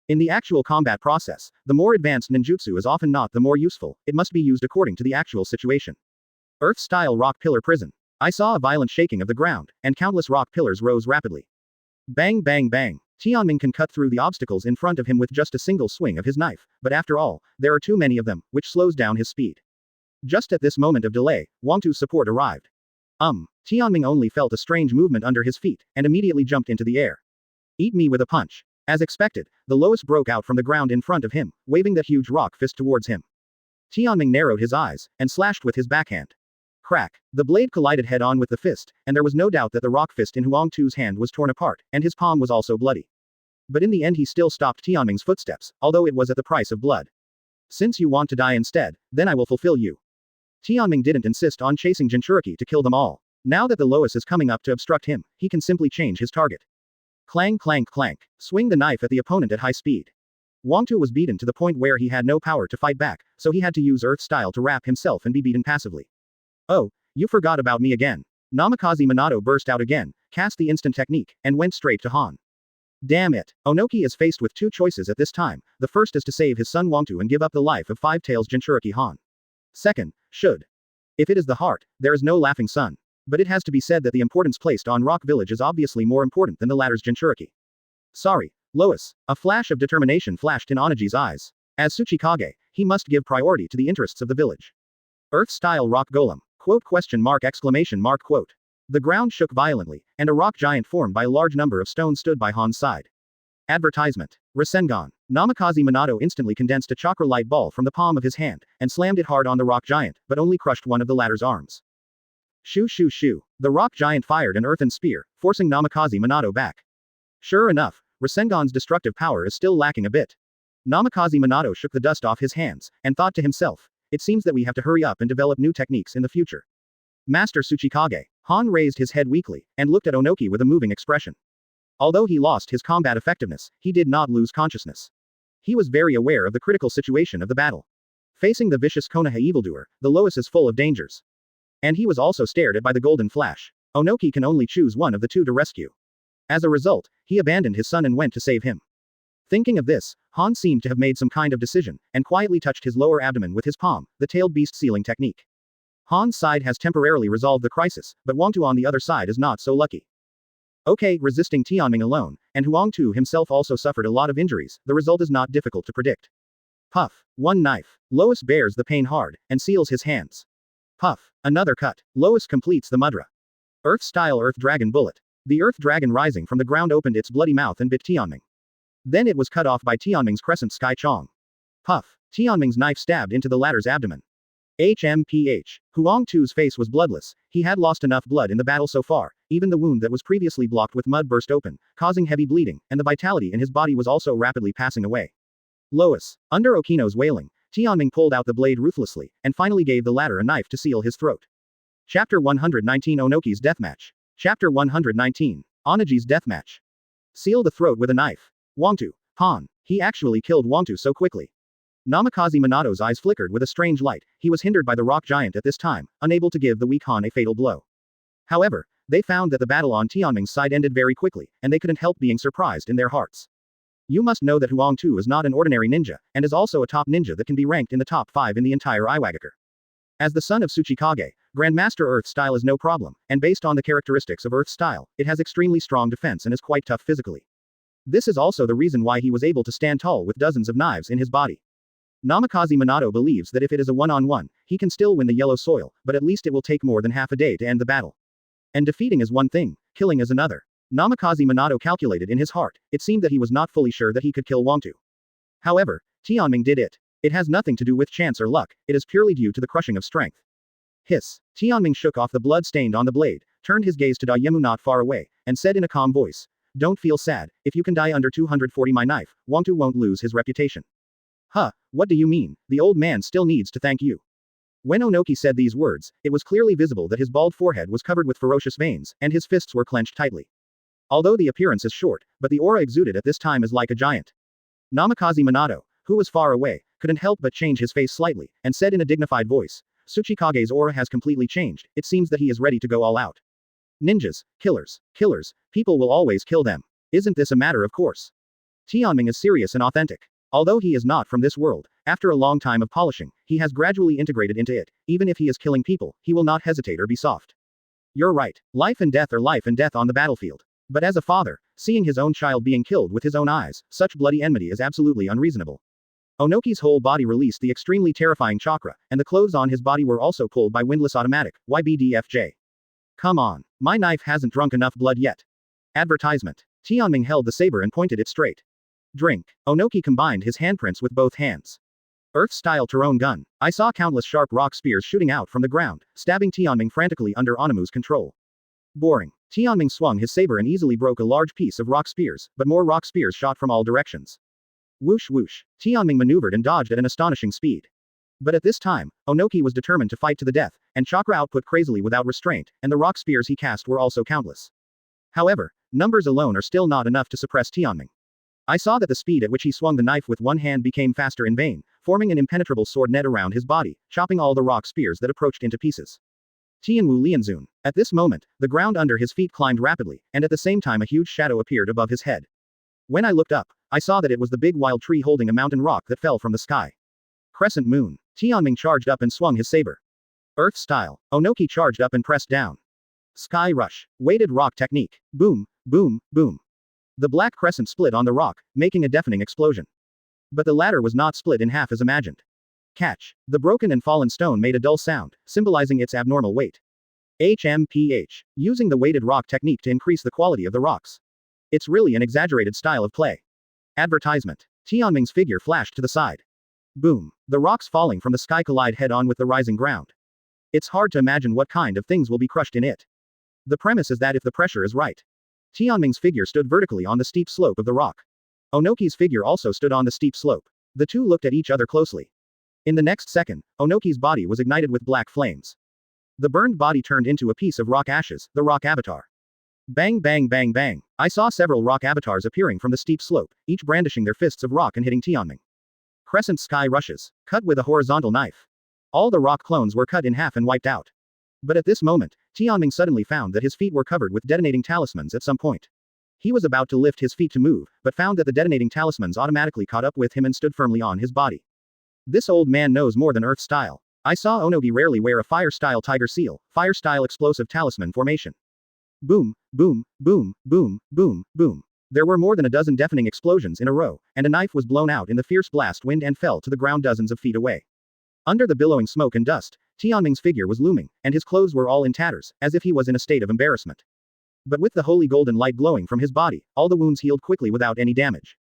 In the actual combat process, the more advanced ninjutsu is often not the more useful, it must be used according to the actual situation. Earth-style rock pillar prison. I saw a violent shaking of the ground, and countless rock pillars rose rapidly. Bang bang bang. Tianming can cut through the obstacles in front of him with just a single swing of his knife, but after all, there are too many of them, which slows down his speed. Just at this moment of delay, Wangtu's support arrived. Tianming only felt a strange movement under his feet, and immediately jumped into the air. Eat me with a punch. As expected, the Lois broke out from the ground in front of him, waving that huge rock fist towards him. Tianming narrowed his eyes, and slashed with his backhand. Crack. The blade collided head-on with the fist, and there was no doubt that the rock fist in Huangtu's hand was torn apart, and his palm was also bloody. But in the end he still stopped Tianming's footsteps, although it was at the price of blood. Since you want to die instead, then I will fulfill you. Tianming didn't insist on chasing Jinchuriki to kill them all. Now that the Lois is coming up to obstruct him, he can simply change his target. Clang clank clank. Swing the knife at the opponent at high speed. Wangtu was beaten to the point where he had no power to fight back, so he had to use Earth style to wrap himself and be beaten passively. Oh, you forgot about me again. Namikaze Minato burst out again, cast the instant technique, and went straight to Han. Damn it. Onoki is faced with two choices at this time. The first is to save his son Wangtu and give up the life of Five Tails Jinchuriki Han. Second, should. If it is the heart, there is no laughing son. But it has to be said that the importance placed on Rock Village is obviously more important than the latter's Jinchuriki. Sorry, Lois. A flash of determination flashed in Onaji's eyes. As Tsuchikage, he must give priority to the interests of the village. Earth-style rock golem. Quote ? Quote. The ground shook violently, and a rock giant formed by a large number of stones stood by Han's side. Advertisement. Rasengan. Namikaze Minato instantly condensed a chakra light ball from the palm of his hand, and slammed it hard on the rock giant, but only crushed one of the latter's arms. Shoo shoo shoo. The rock giant fired an earthen spear, forcing Namikaze Minato back. Sure enough, Rasengan's destructive power is still lacking a bit. Namikaze Minato shook the dust off his hands, and thought to himself, it seems that we have to hurry up and develop new techniques in the future. Master Tsuchikage. Han raised his head weakly, and looked at Onoki with a moving expression. Although he lost his combat effectiveness, he did not lose consciousness. He was very aware of the critical situation of the battle. Facing the vicious Konoha evildoer, the Lois is full of dangers. And he was also stared at by the golden flash. Onoki can only choose one of the two to rescue. As a result, he abandoned his son and went to save him. Thinking of this, Han seemed to have made some kind of decision, and quietly touched his lower abdomen with his palm, the tailed beast sealing technique. Han's side has temporarily resolved the crisis, but Huang Tu on the other side is not so lucky. Okay, resisting Tianming alone, and Huang Tu himself also suffered a lot of injuries, the result is not difficult to predict. Puff. One knife. Lois bears the pain hard, and seals his hands. Puff. Another cut. Lois completes the mudra. Earth-style Earth Dragon bullet. The Earth Dragon rising from the ground opened its bloody mouth and bit Tianming. Then it was cut off by Tianming's crescent sky chong. Puff. Tianming's knife stabbed into the latter's abdomen. HMPH. Huang Tu's face was bloodless, he had lost enough blood in the battle so far, even the wound that was previously blocked with mud burst open, causing heavy bleeding, and the vitality in his body was also rapidly passing away. Lois. Under Okino's wailing, Tianming pulled out the blade ruthlessly, and finally gave the latter a knife to seal his throat. Chapter 119 Onoki's Deathmatch. Chapter 119. Onagi's Deathmatch. Seal the throat with a knife. Huang Tu. Han. He actually killed Huang Tu so quickly. Namikaze Minato's eyes flickered with a strange light, he was hindered by the rock giant at this time, unable to give the weak Han a fatal blow. However, they found that the battle on Tianming's side ended very quickly, and they couldn't help being surprised in their hearts. You must know that Huang Tu is not an ordinary ninja, and is also a top ninja that can be ranked in the top 5 in the entire Iwagakure. As the son of Tsuchikage, Grandmaster Earth style is no problem, and based on the characteristics of Earth style, it has extremely strong defense and is quite tough physically. This is also the reason why he was able to stand tall with dozens of knives in his body. Namikaze Minato believes that if it is a one-on-one, he can still win the yellow soil, but at least it will take more than half a day to end the battle. And defeating is one thing, killing is another. Namikaze Minato calculated in his heart, it seemed that he was not fully sure that he could kill Huang Tu. However, Tianming did it. It has nothing to do with chance or luck, it is purely due to the crushing of strength. Hiss. Tianming shook off the blood stained on the blade, turned his gaze to Dayemu not far away, and said in a calm voice, "Don't feel sad, if you can die under 240 my knife, Huang Tu won't lose his reputation." Huh, what do you mean, the old man still needs to thank you. When Onoki said these words, it was clearly visible that his bald forehead was covered with ferocious veins, and his fists were clenched tightly. Although the appearance is short, but the aura exuded at this time is like a giant. Namikaze Minato, who was far away, couldn't help but change his face slightly, and said in a dignified voice, "Tsuchikage's aura has completely changed, it seems that he is ready to go all out. Ninjas, killers, people will always kill them. Isn't this a matter of course? Tianming is serious and authentic. Although he is not from this world, after a long time of polishing, he has gradually integrated into it, even if he is killing people, he will not hesitate or be soft. You're right, life and death are life and death on the battlefield. But as a father, seeing his own child being killed with his own eyes, such bloody enmity is absolutely unreasonable." Onoki's whole body released the extremely terrifying chakra, and the clothes on his body were also pulled by windless automatic, YBDFJ. Come on, my knife hasn't drunk enough blood yet. Advertisement. Tianming held the saber and pointed it straight. Drink. Onoki combined his handprints with both hands. Earth-style Tyrone gun. I saw countless sharp rock spears shooting out from the ground, stabbing Tianming frantically under Onamu's control. Boring. Tianming swung his saber and easily broke a large piece of rock spears, but more rock spears shot from all directions. Whoosh whoosh. Tianming maneuvered and dodged at an astonishing speed. But at this time, Onoki was determined to fight to the death, and chakra output crazily without restraint, and the rock spears he cast were also countless. However, numbers alone are still not enough to suppress Tianming. I saw that the speed at which he swung the knife with one hand became faster in vain, forming an impenetrable sword net around his body, chopping all the rock spears that approached into pieces. Tianwu Lianzun. At this moment, the ground under his feet climbed rapidly, and at the same time a huge shadow appeared above his head. When I looked up, I saw that it was the big wild tree holding a mountain rock that fell from the sky. Crescent moon. Tianming charged up and swung his saber. Earth style. Onoki charged up and pressed down. Sky rush. Weighted rock technique. Boom, boom, boom. The black crescent split on the rock, making a deafening explosion. But the latter was not split in half as imagined. Catch. The broken and fallen stone made a dull sound, symbolizing its abnormal weight. HMPH. Using the weighted rock technique to increase the quality of the rocks. It's really an exaggerated style of play. Advertisement. Tianming's figure flashed to the side. Boom. The rocks falling from the sky collide head-on with the rising ground. It's hard to imagine what kind of things will be crushed in it. The premise is that if the pressure is right. Tianming's figure stood vertically on the steep slope of the rock. Onoki's figure also stood on the steep slope. The two looked at each other closely. In the next second, Onoki's body was ignited with black flames. The burned body turned into a piece of rock ashes, the rock avatar. Bang bang bang bang. I saw several rock avatars appearing from the steep slope, each brandishing their fists of rock and hitting Tianming. Crescent sky rushes. Cut with a horizontal knife. All the rock clones were cut in half and wiped out. But at this moment, Tianming suddenly found that his feet were covered with detonating talismans at some point. He was about to lift his feet to move, but found that the detonating talismans automatically caught up with him and stood firmly on his body. This old man knows more than Earth style. I saw Onogi rarely wear a fire style tiger seal, fire style explosive talisman formation. Boom, boom, boom, boom, boom, boom. There were more than a dozen deafening explosions in a row, and a knife was blown out in the fierce blast wind and fell to the ground dozens of feet away. Under the billowing smoke and dust, Tianming's figure was looming, and his clothes were all in tatters, as if he was in a state of embarrassment. But with the holy golden light glowing from his body, all the wounds healed quickly without any damage.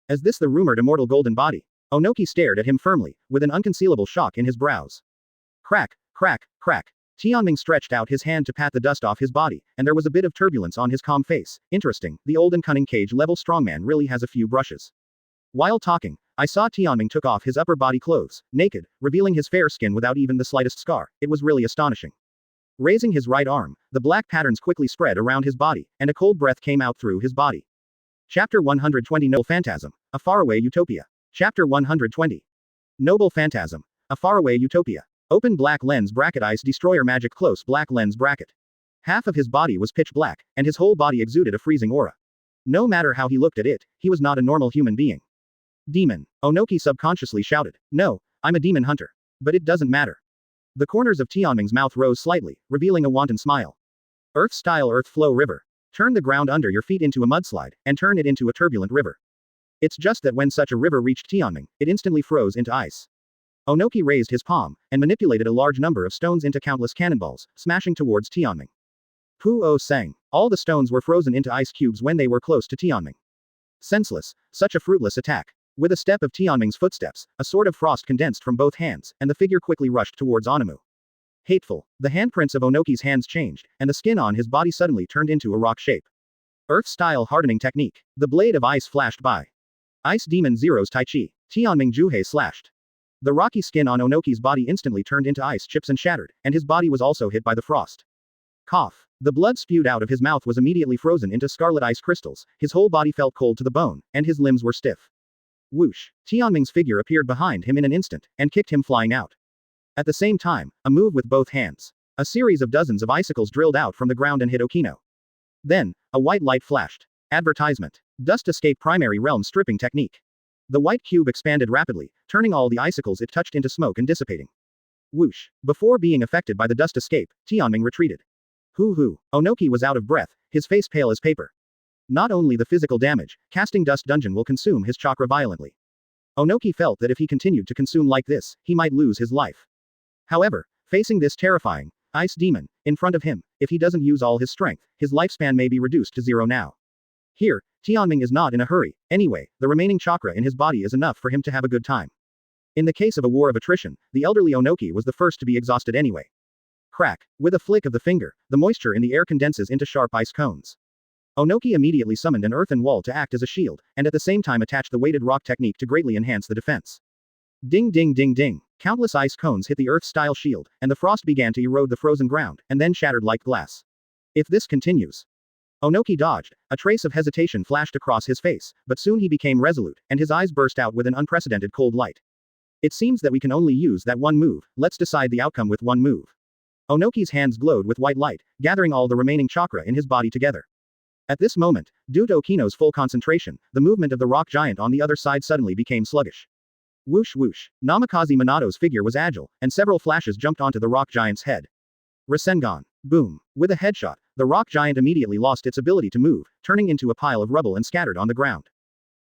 Is this the rumored immortal golden body? Onoki stared at him firmly, with an unconcealable shock in his brows. Crack, crack, crack. Tianming stretched out his hand to pat the dust off his body, and there was a bit of turbulence on his calm face. Interesting, the old and cunning cage-level strongman really has a few brushes. While talking, I saw Tianming took off his upper body clothes, naked, revealing his fair skin without even the slightest scar. It was really astonishing. Raising his right arm, the black patterns quickly spread around his body, and a cold breath came out through his body. Chapter 120 Noble Phantasm, a faraway utopia. Chapter 120. Noble Phantasm, a faraway utopia. Open black lens bracket ice destroyer magic close black lens bracket. Half of his body was pitch black, and his whole body exuded a freezing aura. No matter how he looked at it, he was not a normal human being. Demon. Onoki subconsciously shouted. No, I'm a demon hunter. But it doesn't matter. The corners of Tianming's mouth rose slightly, revealing a wanton smile. Earth-style earth flow river. Turn the ground under your feet into a mudslide, and turn it into a turbulent river. It's just that when such a river reached Tianming, it instantly froze into ice. Onoki raised his palm, and manipulated a large number of stones into countless cannonballs, smashing towards Tianming. Pu-o sang. All the stones were frozen into ice cubes when they were close to Tianming. Senseless, such a fruitless attack. With a step of Tianming's footsteps, a sword of frost condensed from both hands, and the figure quickly rushed towards Onamu. Hateful. The handprints of Onoki's hands changed, and the skin on his body suddenly turned into a rock shape. Earth-style hardening technique. The blade of ice flashed by. Ice Demon Zero's Tai Chi. Tianming Juhei slashed. The rocky skin on Onoki's body instantly turned into ice chips and shattered, and his body was also hit by the frost. Cough. The blood spewed out of his mouth was immediately frozen into scarlet ice crystals, his whole body felt cold to the bone, and his limbs were stiff. Whoosh. Tianming's figure appeared behind him in an instant, and kicked him flying out. At the same time, a move with both hands. A series of dozens of icicles drilled out from the ground and hit Okino. Then, a white light flashed. Advertisement. Dust escape primary realm stripping technique. The white cube expanded rapidly, turning all the icicles it touched into smoke and dissipating. Whoosh. Before being affected by the dust escape, Tianming retreated. Hoo-hoo. Onoki was out of breath, his face pale as paper. Not only the physical damage, casting dust dungeon will consume his chakra violently. Onoki felt that if he continued to consume like this, he might lose his life. However, facing this terrifying, ice demon, in front of him, if he doesn't use all his strength, his lifespan may be reduced to 0 now. Here, Tianming is not in a hurry. Anyway, the remaining chakra in his body is enough for him to have a good time. In the case of a war of attrition, the elderly Onoki was the first to be exhausted anyway. Crack. With a flick of the finger, the moisture in the air condenses into sharp ice cones. Onoki immediately summoned an earthen wall to act as a shield, and at the same time attached the weighted rock technique to greatly enhance the defense. Ding ding ding ding. Countless ice cones hit the earth-style shield, and the frost began to erode the frozen ground, and then shattered like glass. If this continues. Onoki dodged. A trace of hesitation flashed across his face, but soon he became resolute, and his eyes burst out with an unprecedented cold light. It seems that we can only use that one move, let's decide the outcome with one move. Onoki's hands glowed with white light, gathering all the remaining chakra in his body together. At this moment, due to Okino's full concentration, the movement of the rock giant on the other side suddenly became sluggish. Whoosh whoosh. Namikaze Minato's figure was agile, and several flashes jumped onto the rock giant's head. Rasengan. Boom. With a headshot, the rock giant immediately lost its ability to move, turning into a pile of rubble and scattered on the ground.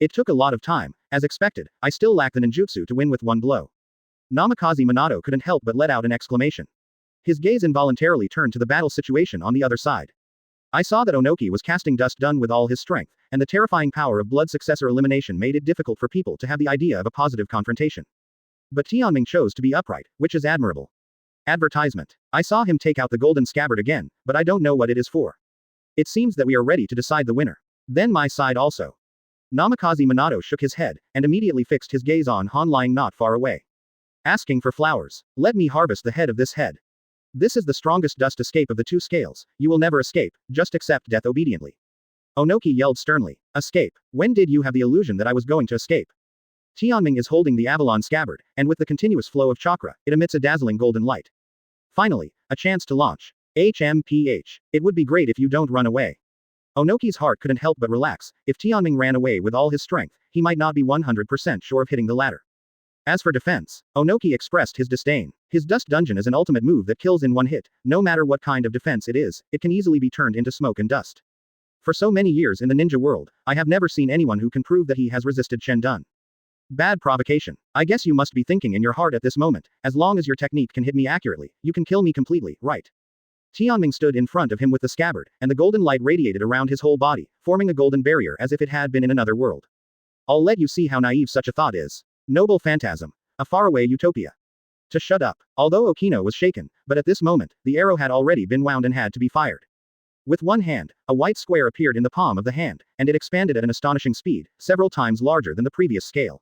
It took a lot of time. As expected, I still lack the ninjutsu to win with one blow. Namikaze Minato couldn't help but let out an exclamation. His gaze involuntarily turned to the battle situation on the other side. I saw that Onoki was casting dust done with all his strength, and the terrifying power of blood successor elimination made it difficult for people to have the idea of a positive confrontation. But Tianming chose to be upright, which is admirable. Advertisement. I saw him take out the golden scabbard again, but I don't know what it is for. It seems that we are ready to decide the winner. Then my side also. Namikaze Minato shook his head, and immediately fixed his gaze on Han lying not far away. Asking for flowers. Let me harvest the head of this head. This is the strongest dust escape of the two scales. You will never escape, just accept death obediently. Onoki yelled sternly. Escape. When did you have the illusion that I was going to escape? Tianming is holding the Avalon scabbard, and with the continuous flow of chakra, it emits a dazzling golden light. Finally, a chance to launch. HMPH. It would be great if you don't run away. Onoki's heart couldn't help but relax. If Tianming ran away with all his strength, he might not be 100% sure of hitting the ladder. As for defense, Onoki expressed his disdain. His dust dungeon is an ultimate move that kills in one hit. No matter what kind of defense it is, it can easily be turned into smoke and dust. For so many years in the ninja world, I have never seen anyone who can prove that he has resisted Shendun. Bad provocation. I guess you must be thinking in your heart at this moment, as long as your technique can hit me accurately, you can kill me completely, right? Tianming stood in front of him with the scabbard, and the golden light radiated around his whole body, forming a golden barrier as if it had been in another world. I'll let you see how naive such a thought is. Noble phantasm. A faraway utopia. To shut up. Although Okino was shaken, but at this moment, the arrow had already been wound and had to be fired. With one hand, a white square appeared in the palm of the hand, and it expanded at an astonishing speed, several times larger than the previous scale.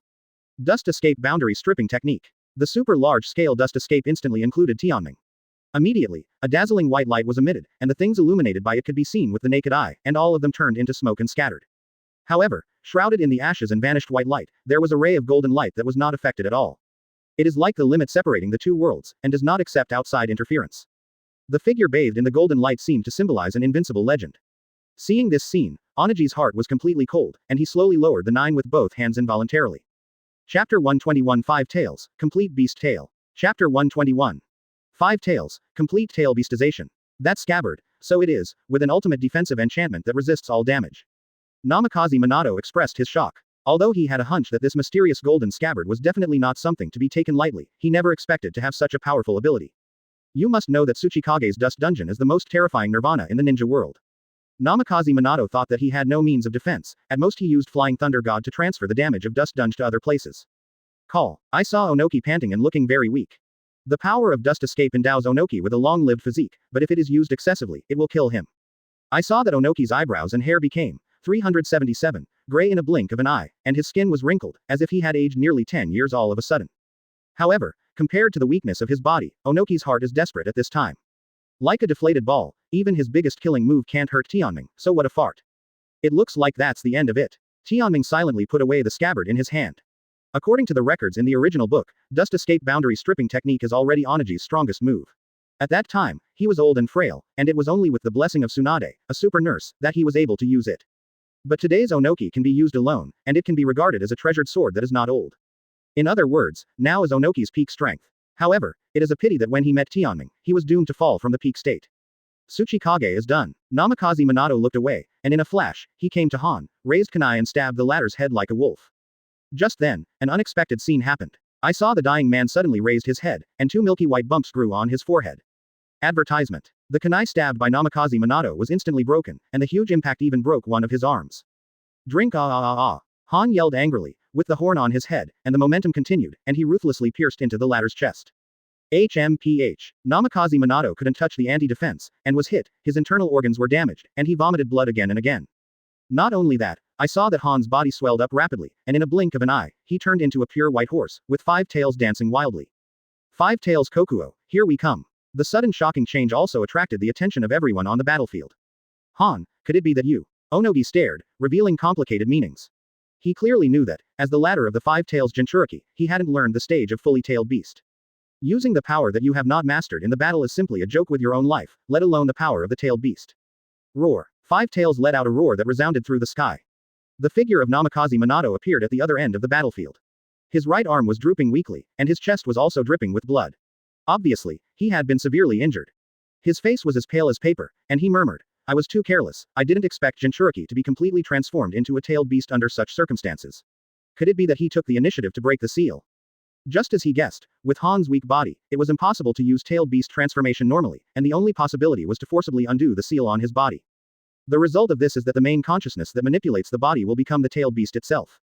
Dust escape boundary stripping technique. The super large scale dust escape instantly included Tianming. Immediately, a dazzling white light was emitted, and the things illuminated by it could be seen with the naked eye, and all of them turned into smoke and scattered. However, shrouded in the ashes and vanished white light, there was a ray of golden light that was not affected at all. It is like the limit separating the two worlds, and does not accept outside interference. The figure bathed in the golden light seemed to symbolize an invincible legend. Seeing this scene, Onagi's heart was completely cold, and he slowly lowered the nine with both hands involuntarily. Chapter 121 5 Tails, Complete Beast Tale. Chapter 121. 5 Tails, Complete Tail Beastization. That scabbard, so it is, with an ultimate defensive enchantment that resists all damage. Namikaze Minato expressed his shock. Although he had a hunch that this mysterious golden scabbard was definitely not something to be taken lightly, he never expected to have such a powerful ability. You must know that Tsuchikage's dust dungeon is the most terrifying nirvana in the ninja world. Namikaze Minato thought that he had no means of defense, at most he used Flying Thunder God to transfer the damage of dust dungeon to other places. Call. I saw Onoki panting and looking very weak. The power of dust escape endows Onoki with a long-lived physique, but if it is used excessively, it will kill him. I saw that Onoki's eyebrows and hair became 377, gray in a blink of an eye, and his skin was wrinkled, as if he had aged nearly 10 years all of a sudden. However, compared to the weakness of his body, Onoki's heart is desperate at this time. Like a deflated ball, even his biggest killing move can't hurt Tianming, so what a fart. It looks like that's the end of it. Tianming silently put away the scabbard in his hand. According to the records in the original book, dust escape boundary stripping technique is already Onagi's strongest move. At that time, he was old and frail, and it was only with the blessing of Tsunade, a super nurse, that he was able to use it. But today's Onoki can be used alone, and it can be regarded as a treasured sword that is not old. In other words, now is Onoki's peak strength. However, it is a pity that when he met Tianming, he was doomed to fall from the peak state. Tsuchikage is done. Namikaze Minato looked away, and in a flash, he came to Han, raised kunai and stabbed the latter's head like a wolf. Just then, an unexpected scene happened. I saw the dying man suddenly raised his head, and 2 milky white bumps grew on his forehead. Advertisement. The kunai stabbed by Namikaze Minato was instantly broken, and the huge impact even broke one of his arms. Drink ah ah ah ah. Han yelled angrily, with the horn on his head, and the momentum continued, and he ruthlessly pierced into the latter's chest. HMPH. Namikaze Minato couldn't touch the anti-defense, and was hit, his internal organs were damaged, and he vomited blood again and again. Not only that, I saw that Han's body swelled up rapidly, and in a blink of an eye, he turned into a pure white horse, with 5 tails dancing wildly. 5 tails Kokuo, here we come. The sudden shocking change also attracted the attention of everyone on the battlefield. Han, could it be that you? Onogi stared, revealing complicated meanings. He clearly knew that, as the latter of the 5 tails Jinchuriki, he hadn't learned the stage of fully tailed beast. Using the power that you have not mastered in the battle is simply a joke with your own life, let alone the power of the tailed beast. Roar. 5 tails let out a roar that resounded through the sky. The figure of Namikaze Minato appeared at the other end of the battlefield. His right arm was drooping weakly, and his chest was also dripping with blood. Obviously, he had been severely injured. His face was as pale as paper, and he murmured, I was too careless, I didn't expect Jinchuriki to be completely transformed into a tailed beast under such circumstances. Could it be that he took the initiative to break the seal? Just as he guessed, with Han's weak body, it was impossible to use tailed beast transformation normally, and the only possibility was to forcibly undo the seal on his body. The result of this is that the main consciousness that manipulates the body will become the tailed beast itself.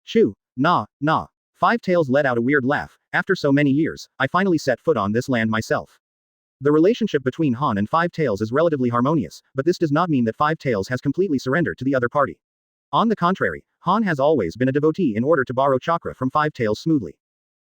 Chew. Nah. 5 tails let out a weird laugh. After so many years, I finally set foot on this land myself. The relationship between Han and 5 tails is relatively harmonious, but this does not mean that 5 tails has completely surrendered to the other party. On the contrary, Han has always been a devotee in order to borrow chakra from 5 tails smoothly.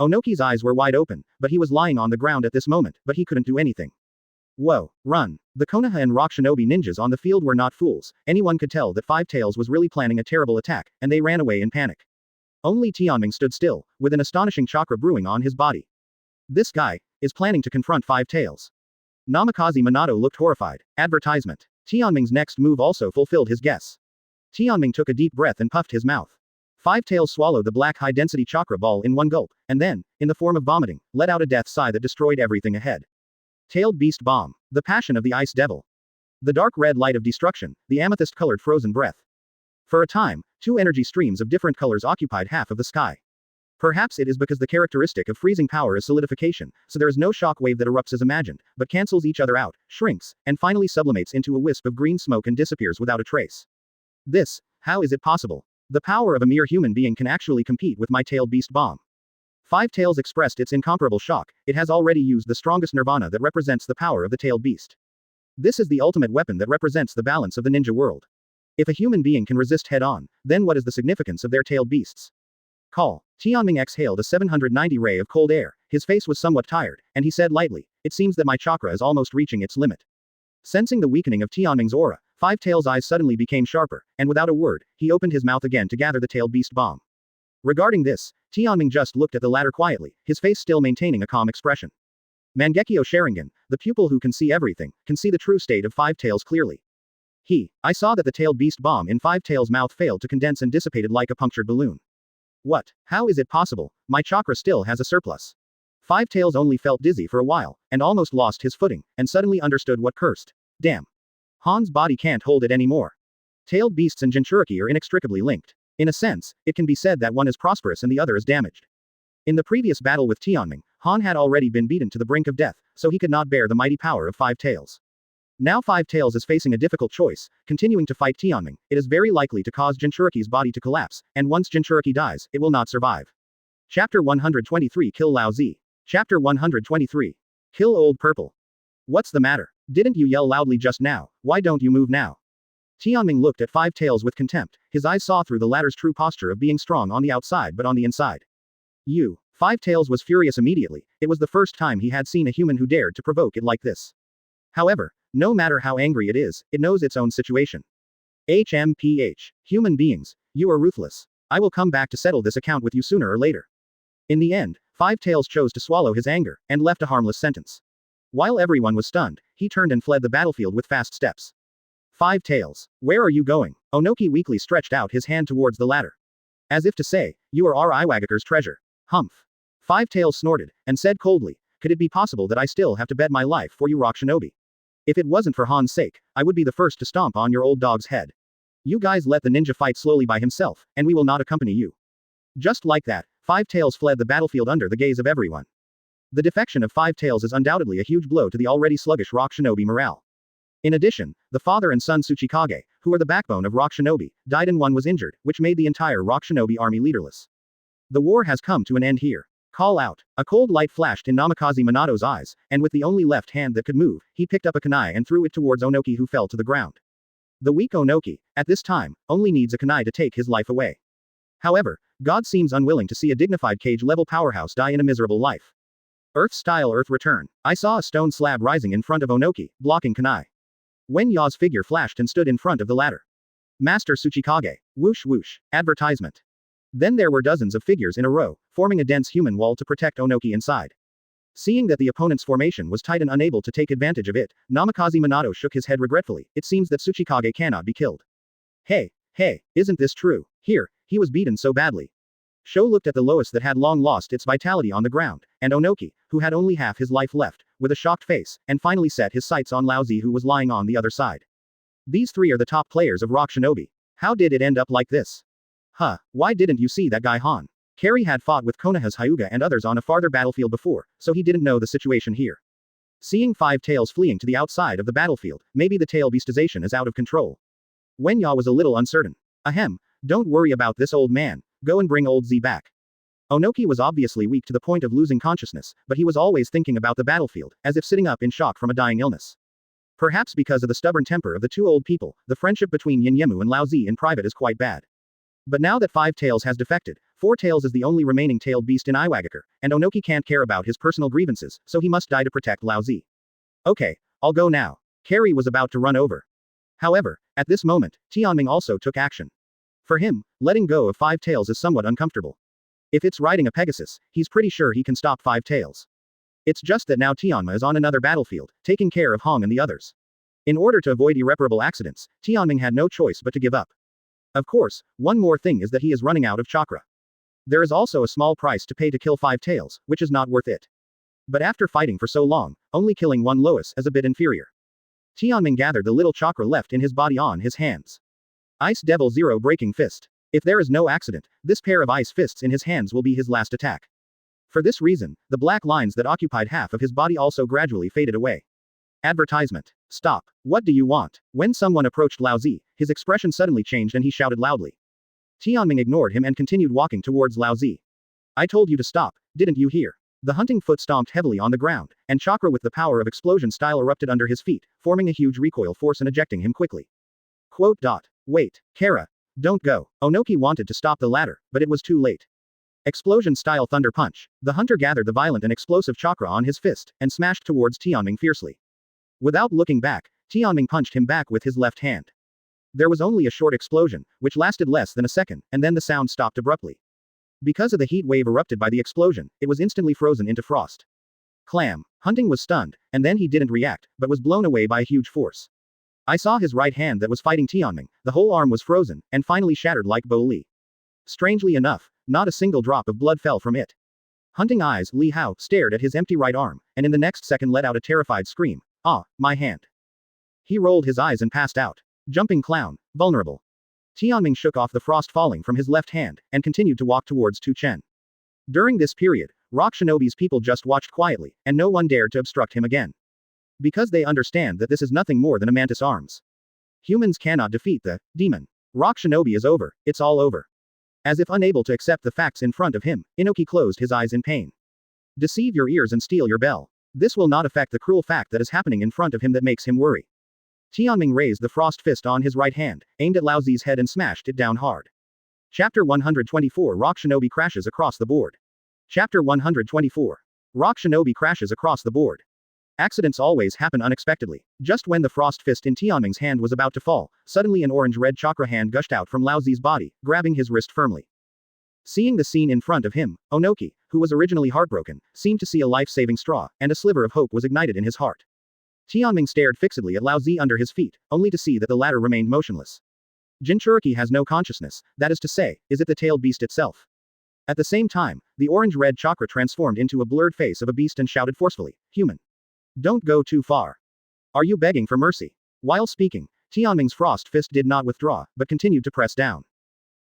Onoki's eyes were wide open, but he was lying on the ground at this moment, but he couldn't do anything. Whoa, run. The Konoha and rock shinobi ninjas on the field were not fools, anyone could tell that Five Tails was really planning a terrible attack, and they ran away in panic. Only Tianming stood still, with an astonishing chakra brewing on his body. This guy is planning to confront Five Tails. Namikaze Minato looked horrified. Advertisement. Tianming's next move also fulfilled his guess. Tianming took a deep breath and puffed his mouth. Five Tails swallowed the black high-density chakra ball in one gulp, and then, in the form of vomiting, let out a death sigh that destroyed everything ahead. Tailed Beast Bomb. The passion of the Ice Devil. The dark red light of destruction, the amethyst-colored frozen breath. For a time, two energy streams of different colors occupied half of the sky. Perhaps it is because the characteristic of freezing power is solidification, so there is no shock wave that erupts as imagined, but cancels each other out, shrinks, and finally sublimates into a wisp of green smoke and disappears without a trace. How is it possible? The power of a mere human being can actually compete with my tailed beast bomb. Five Tails expressed its incomparable shock, it has already used the strongest nirvana that represents the power of the tailed beast. This is the ultimate weapon that represents the balance of the ninja world. If a human being can resist head-on, then what is the significance of their tailed beasts? Call. Tianming exhaled a 790 ray of cold air, his face was somewhat tired, and he said lightly, it seems that my chakra is almost reaching its limit. Sensing the weakening of Tianming's aura, Five Tails' eyes suddenly became sharper, and without a word, he opened his mouth again to gather the tailed beast bomb. Regarding this, Tianming just looked at the latter quietly, his face still maintaining a calm expression. Mangekyō Sharingan, the pupil who can see everything, can see the true state of Five Tails clearly. I saw that the tailed beast bomb in Five Tails' mouth failed to condense and dissipated like a punctured balloon. What? How is it possible? My chakra still has a surplus. Five Tails only felt dizzy for a while, and almost lost his footing, and suddenly understood what cursed. Damn. Han's body can't hold it anymore. Tailed beasts and Jinchuriki are inextricably linked. In a sense, it can be said that one is prosperous and the other is damaged. In the previous battle with Tianming, Han had already been beaten to the brink of death, so he could not bear the mighty power of Five Tails. Now Five Tails is facing a difficult choice, continuing to fight Tianming, it is very likely to cause Jinchuriki's body to collapse, and once Jinchuriki dies, it will not survive. Chapter 123 Kill Lao Zi. Chapter 123. Kill Old Purple. What's the matter? Didn't you yell loudly just now, why don't you move now? Tianming looked at Five Tails with contempt, his eyes saw through the latter's true posture of being strong on the outside but on the inside. Five Tails was furious immediately, it was the first time he had seen a human who dared to provoke it like this. However, no matter how angry it is, it knows its own situation. HMPH. Human beings, you are ruthless. I will come back to settle this account with you sooner or later. In the end, Five Tails chose to swallow his anger, and left a harmless sentence. While everyone was stunned, he turned and fled the battlefield with fast steps. Five Tails, where are you going? Onoki weakly stretched out his hand towards the ladder. As if to say, you are our Iwagaker's treasure. Humph. Five Tails snorted, and said coldly, could it be possible that I still have to bet my life for you rock shinobi? If it wasn't for Han's sake, I would be the first to stomp on your old dog's head. You guys let the ninja fight slowly by himself, and we will not accompany you. Just like that, Five Tails fled the battlefield under the gaze of everyone. The defection of Five Tails is undoubtedly a huge blow to the already sluggish rock shinobi morale. In addition, the father and son Tsuchikage, who are the backbone of rock shinobi, died and one was injured, which made the entire rock shinobi army leaderless. The war has come to an end here. Call out. A cold light flashed in Namikaze Minato's eyes, and with the only left hand that could move, he picked up a kunai and threw it towards Onoki who fell to the ground. The weak Onoki, at this time, only needs a kunai to take his life away. However, God seems unwilling to see a dignified cage-level powerhouse die in a miserable life. Earth-style Earth return. I saw a stone slab rising in front of Onoki, blocking kunai. Wen Ya's figure flashed and stood in front of the ladder. Master Tsuchikage. Whoosh whoosh. Advertisement. Then there were dozens of figures in a row, forming a dense human wall to protect Onoki inside. Seeing that the opponent's formation was tight and unable to take advantage of it, Namikaze Minato shook his head regretfully, it seems that Tsuchikage cannot be killed. Hey, isn't this true? Here, he was beaten so badly. Sho looked at the lowest that had long lost its vitality on the ground, and Onoki, who had only half his life left, with a shocked face, and finally set his sights on Lao Zi who was lying on the other side. These three are the top players of Rock Shinobi. How did it end up like this? Why didn't you see that guy Han? Carry had fought with Konoha's Hyuga and others on a farther battlefield before, so he didn't know the situation here. Seeing Five Tails fleeing to the outside of the battlefield, maybe the tail beastization is out of control. Wen Ya was a little uncertain. Ahem, don't worry about this old man, go and bring old Z back. Onoki was obviously weak to the point of losing consciousness, but he was always thinking about the battlefield, as if sitting up in shock from a dying illness. Perhaps because of the stubborn temper of the two old people, the friendship between Yin Yemu and Lao Zi in private is quite bad. But now that Five Tails has defected, Four Tails is the only remaining tailed beast in Iwagakure, and Onoki can't care about his personal grievances, so he must die to protect Lao Zi. Okay, I'll go now. Carrie was about to run over. However, at this moment, Tianming also took action. For him, letting go of Five Tails is somewhat uncomfortable. If it's riding a Pegasus, he's pretty sure he can stop Five Tails. It's just that now Tianma is on another battlefield, taking care of Hong and the others. In order to avoid irreparable accidents, Tianming had no choice but to give up. Of course, one more thing is that he is running out of chakra. There is also a small price to pay to kill Five Tails, which is not worth it. But after fighting for so long, only killing one Lois is a bit inferior. Tianming gathered the little chakra left in his body on his hands. Ice Devil Zero Breaking Fist. If there is no accident, this pair of ice fists in his hands will be his last attack. For this reason, the black lines that occupied half of his body also gradually faded away. Advertisement. Stop. What do you want? When someone approached Lao Zi, his expression suddenly changed and he shouted loudly. Tianming ignored him and continued walking towards Lao Zi. I told you to stop, didn't you hear? The hunting foot stomped heavily on the ground, and chakra with the power of explosion style erupted under his feet, forming a huge recoil force and ejecting him quickly. Quote. Wait, Kara. Don't go. Onoki wanted to stop the latter, but it was too late. Explosion style thunder punch. The hunter gathered the violent and explosive chakra on his fist, and smashed towards Tianming fiercely. Without looking back, Tianming punched him back with his left hand. There was only a short explosion, which lasted less than a second, and then the sound stopped abruptly. Because of the heat wave erupted by the explosion, it was instantly frozen into frost. Clam. Hunting was stunned, and then he didn't react, but was blown away by a huge force. I saw his right hand that was fighting Tianming, the whole arm was frozen, and finally shattered like Bo Li. Strangely enough, not a single drop of blood fell from it. Hunting eyes, Li Hao, stared at his empty right arm, and in the next second let out a terrified scream. Ah, my hand. He rolled his eyes and passed out. Jumping clown, vulnerable. Tianming shook off the frost falling from his left hand, and continued to walk towards Tu Chen. During this period, Rock Shinobi's people just watched quietly, and no one dared to obstruct him again. Because they understand that this is nothing more than a mantis arms. Humans cannot defeat the demon. Rock Shinobi is over, it's all over. As if unable to accept the facts in front of him, Inoki closed his eyes in pain. Deceive your ears and steal your bell. This will not affect the cruel fact that is happening in front of him that makes him worry. Tianming raised the frost fist on his right hand, aimed at Lao Zi's head and smashed it down hard. Chapter 124 Rock Shinobi crashes across the board. Chapter 124. Rock Shinobi crashes across the board. Accidents always happen unexpectedly. Just when the frost fist in Tianming's hand was about to fall, suddenly an orange-red chakra hand gushed out from Lao Zi's body, grabbing his wrist firmly. Seeing the scene in front of him, Onoki, who was originally heartbroken, seemed to see a life-saving straw, and a sliver of hope was ignited in his heart. Tianming stared fixedly at Lao Zi under his feet, only to see that the latter remained motionless. Jinchuriki has no consciousness, that is to say, is it the tailed beast itself? At the same time, the orange-red chakra transformed into a blurred face of a beast and shouted forcefully, "Human! Don't go too far. Are you begging for mercy?" While speaking, Tianming's frost fist did not withdraw, but continued to press down.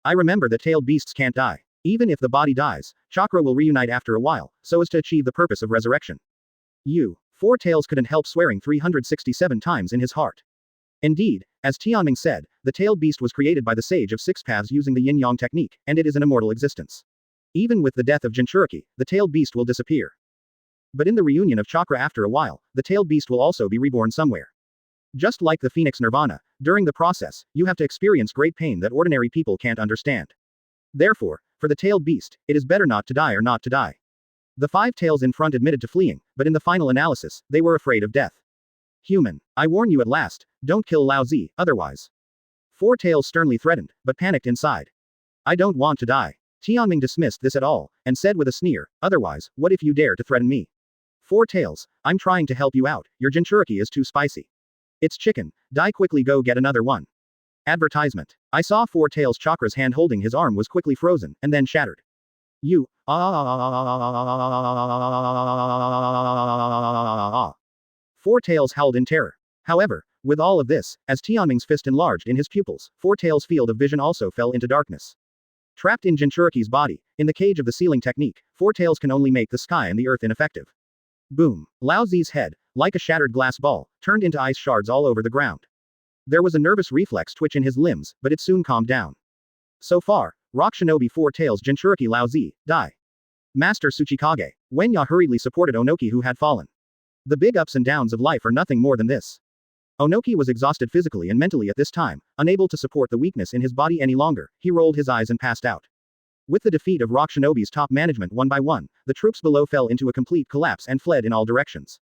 I remember that tailed beasts can't die. Even if the body dies, chakra will reunite after a while, so as to achieve the purpose of resurrection. Four Tails couldn't help swearing 367 times in his heart. Indeed, as Tianming said, the tailed beast was created by the Sage of Six Paths using the yin-yang technique, and it is an immortal existence. Even with the death of Jinchuriki, the tailed beast will disappear. But in the reunion of chakra after a while, the tailed beast will also be reborn somewhere. Just like the Phoenix Nirvana, during the process, you have to experience great pain that ordinary people can't understand. Therefore, for the tailed beast, it is better not to die or not to die. The Five Tails in front admitted to fleeing, but in the final analysis, they were afraid of death. Human, I warn you at last, don't kill Lao Zi, otherwise. Four Tails sternly threatened, but panicked inside. I don't want to die. Tianming dismissed this at all, and said with a sneer, otherwise, what if you dare to threaten me? Four Tails, I'm trying to help you out, your Jinchuriki is too spicy. It's chicken, die quickly go get another one. Advertisement. I saw Four Tails Chakra's hand holding his arm was quickly frozen, and then shattered. Four Tails howled in terror. However, with all of this, as Tianming's fist enlarged in his pupils, Four Tails' field of vision also fell into darkness. Trapped in Jinchuriki's body, in the cage of the ceiling technique, Four Tails can only make the sky and the earth ineffective. Boom. Lao Zi's head, like a shattered glass ball, turned into ice shards all over the ground. There was a nervous reflex twitch in his limbs, but it soon calmed down. So far, Rock Shinobi Four Tails Jinchuriki Lao Zi, die. Master Tsuchikage. Wenya hurriedly supported Onoki who had fallen. The big ups and downs of life are nothing more than this. Onoki was exhausted physically and mentally at this time, unable to support the weakness in his body any longer, he rolled his eyes and passed out. With the defeat of Rock Shinobi's top management one by one, the troops below fell into a complete collapse and fled in all directions.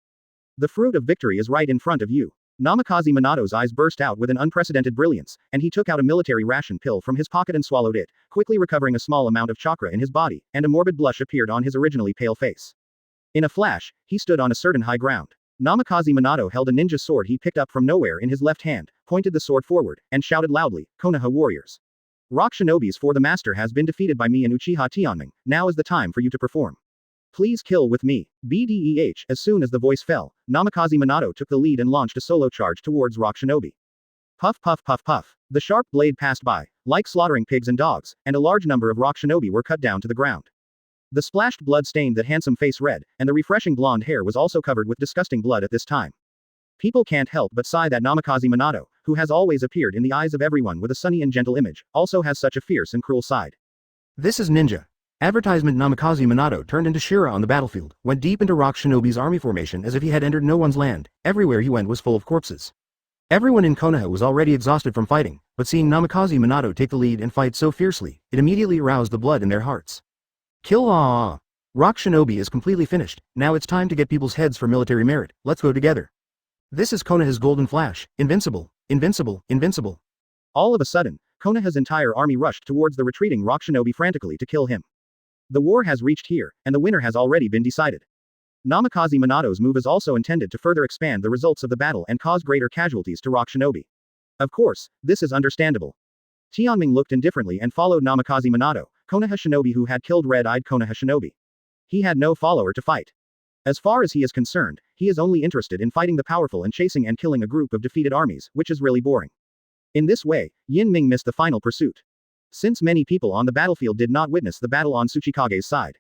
The fruit of victory is right in front of you. Namikaze Minato's eyes burst out with an unprecedented brilliance, and he took out a military ration pill from his pocket and swallowed it, quickly recovering a small amount of chakra in his body, and a morbid blush appeared on his originally pale face. In a flash, he stood on a certain high ground. Namikaze Minato held a ninja sword he picked up from nowhere in his left hand, pointed the sword forward, and shouted loudly, "Konoha warriors! Rock Shinobi's for the master has been defeated by me and Uchiha Tianming, now is the time for you to perform. Please kill with me." BDEH. As soon as the voice fell, Namikaze Minato took the lead and launched a solo charge towards Rock Shinobi. Puff puff puff puff. The sharp blade passed by, like slaughtering pigs and dogs, and a large number of Rock Shinobi were cut down to the ground. The splashed blood stained that handsome face red, and the refreshing blonde hair was also covered with disgusting blood at this time. People can't help but sigh that Namikaze Minato, who has always appeared in the eyes of everyone with a sunny and gentle image, also has such a fierce and cruel side. This is Ninja. Advertisement. Namikaze Minato turned into Shira on the battlefield, went deep into Rock Shinobi's army formation as if he had entered no one's land. Everywhere he went was full of corpses. Everyone in Konoha was already exhausted from fighting, but seeing Namikaze Minato take the lead and fight so fiercely, it immediately aroused the blood in their hearts. Kill ah! Rock Shinobi is completely finished, now it's time to get people's heads for military merit, let's go together. This is Konoha's golden flash, invincible, invincible, invincible. All of a sudden, Konoha's entire army rushed towards the retreating Rock Shinobi frantically to kill him. The war has reached here, and the winner has already been decided. Namikaze Minato's move is also intended to further expand the results of the battle and cause greater casualties to Rock Shinobi. Of course, this is understandable. Tianming looked indifferently and followed Namikaze Minato, Konoha Shinobi who had killed red-eyed Konoha Shinobi. He had no follower to fight. As far as he is concerned, he is only interested in fighting the powerful and chasing and killing a group of defeated armies, which is really boring. In this way, Yin Ming missed the final pursuit. Since many people on the battlefield did not witness the battle on Tsuchikage's side.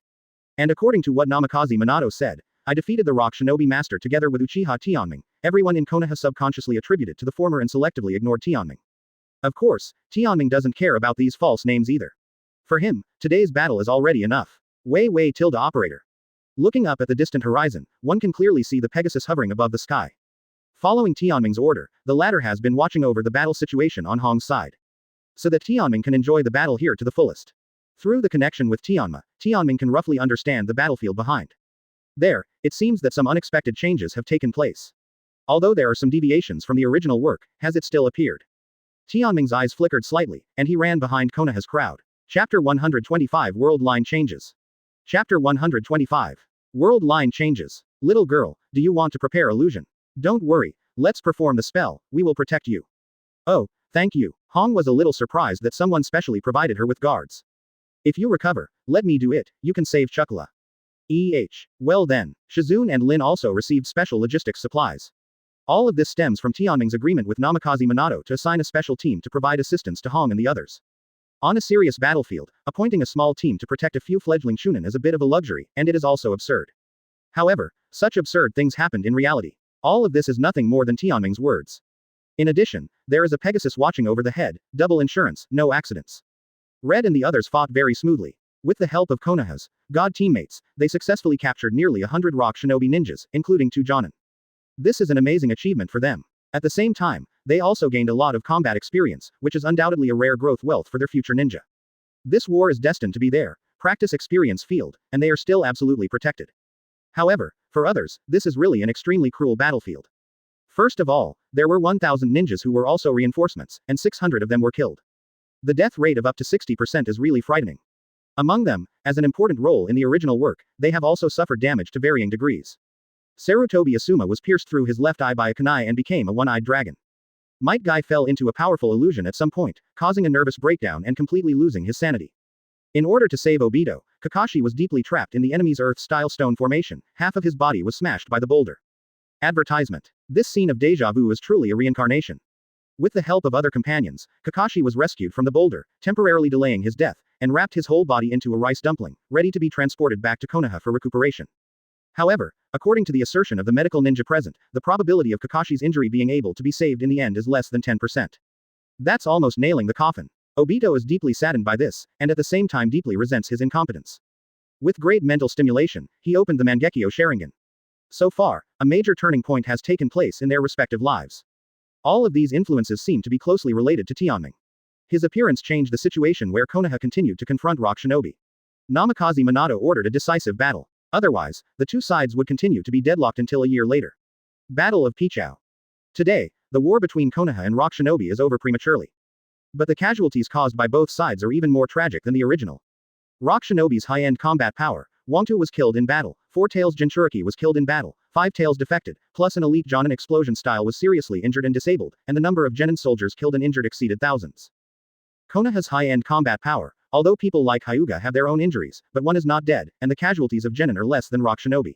And according to what Namikaze Minato said, I defeated the Rock Shinobi Master together with Uchiha Tianming, everyone in Konoha subconsciously attributed to the former and selectively ignored Tianming. Of course, Tianming doesn't care about these false names either. For him, today's battle is already enough. Wei tilde operator. Looking up at the distant horizon, one can clearly see the Pegasus hovering above the sky. Following Tianming's order, the latter has been watching over the battle situation on Hong's side. So that Tianming can enjoy the battle here to the fullest. Through the connection with Tianming can roughly understand the battlefield behind. There, it seems that some unexpected changes have taken place. Although there are some deviations from the original work, has it still appeared? Tianming's eyes flickered slightly, and he ran behind Konoha's crowd. Chapter 125 World Line Changes. Chapter 125. World Line Changes. Little girl, do you want to prepare illusion? Don't worry, let's perform the spell, we will protect you. Oh, thank you. Hong was a little surprised that someone specially provided her with guards. If you recover, let me do it, you can save Chakra. Well then, Shizune and Lin also received special logistics supplies. All of this stems from Tianming's agreement with Namikaze Minato to assign a special team to provide assistance to Hong and the others. On a serious battlefield, appointing a small team to protect a few fledgling shunin is a bit of a luxury, and it is also absurd. However, such absurd things happened in reality. All of this is nothing more than Tianming's words. In addition, there is a Pegasus watching over the head, double insurance, no accidents. Red and the others fought very smoothly. With the help of Konoha's god teammates, they successfully captured nearly 100 Rock Shinobi ninjas, including 2 Jonin. This is an amazing achievement for them. At the same time, they also gained a lot of combat experience, which is undoubtedly a rare growth wealth for their future ninja. This war is destined to be their practice experience field, and they are still absolutely protected. However, for others, this is really an extremely cruel battlefield. First of all, there were 1,000 ninjas who were also reinforcements, and 600 of them were killed. The death rate of up to 60% is really frightening. Among them, as an important role in the original work, they have also suffered damage to varying degrees. Sarutobi Asuma was pierced through his left eye by a kunai and became a one-eyed dragon. Might Guy fell into a powerful illusion at some point, causing a nervous breakdown and completely losing his sanity. In order to save Obito, Kakashi was deeply trapped in the enemy's Earth-style stone formation, half of his body was smashed by the boulder. Advertisement. This scene of deja vu is truly a reincarnation. With the help of other companions, Kakashi was rescued from the boulder, temporarily delaying his death, and wrapped his whole body into a rice dumpling, ready to be transported back to Konoha for recuperation. However, according to the assertion of the medical ninja present, the probability of Kakashi's injury being able to be saved in the end is less than 10%. That's almost nailing the coffin. Obito is deeply saddened by this, and at the same time deeply resents his incompetence. With great mental stimulation, he opened the Mangekyō Sharingan. So far, a major turning point has taken place in their respective lives. All of these influences seem to be closely related to Tianming. His appearance changed the situation where Konoha continued to confront rock shinobi. Namikaze Minato ordered a decisive battle. Otherwise, the two sides would continue to be deadlocked until a year later. Battle of Pichao. Today, the war between Konoha and rock shinobi is over prematurely. But the casualties caused by both sides are even more tragic than the original. Rock shinobi's high-end combat power. Wangtu was killed in battle, Four Tails Jinchuriki was killed in battle, Five Tails defected, plus an elite Jonin explosion style was seriously injured and disabled, and the number of Genin soldiers killed and injured exceeded thousands. Konoha's high-end combat power. Although people like Hyuga have their own injuries, but one is not dead, and the casualties of Genin are less than rock shinobi.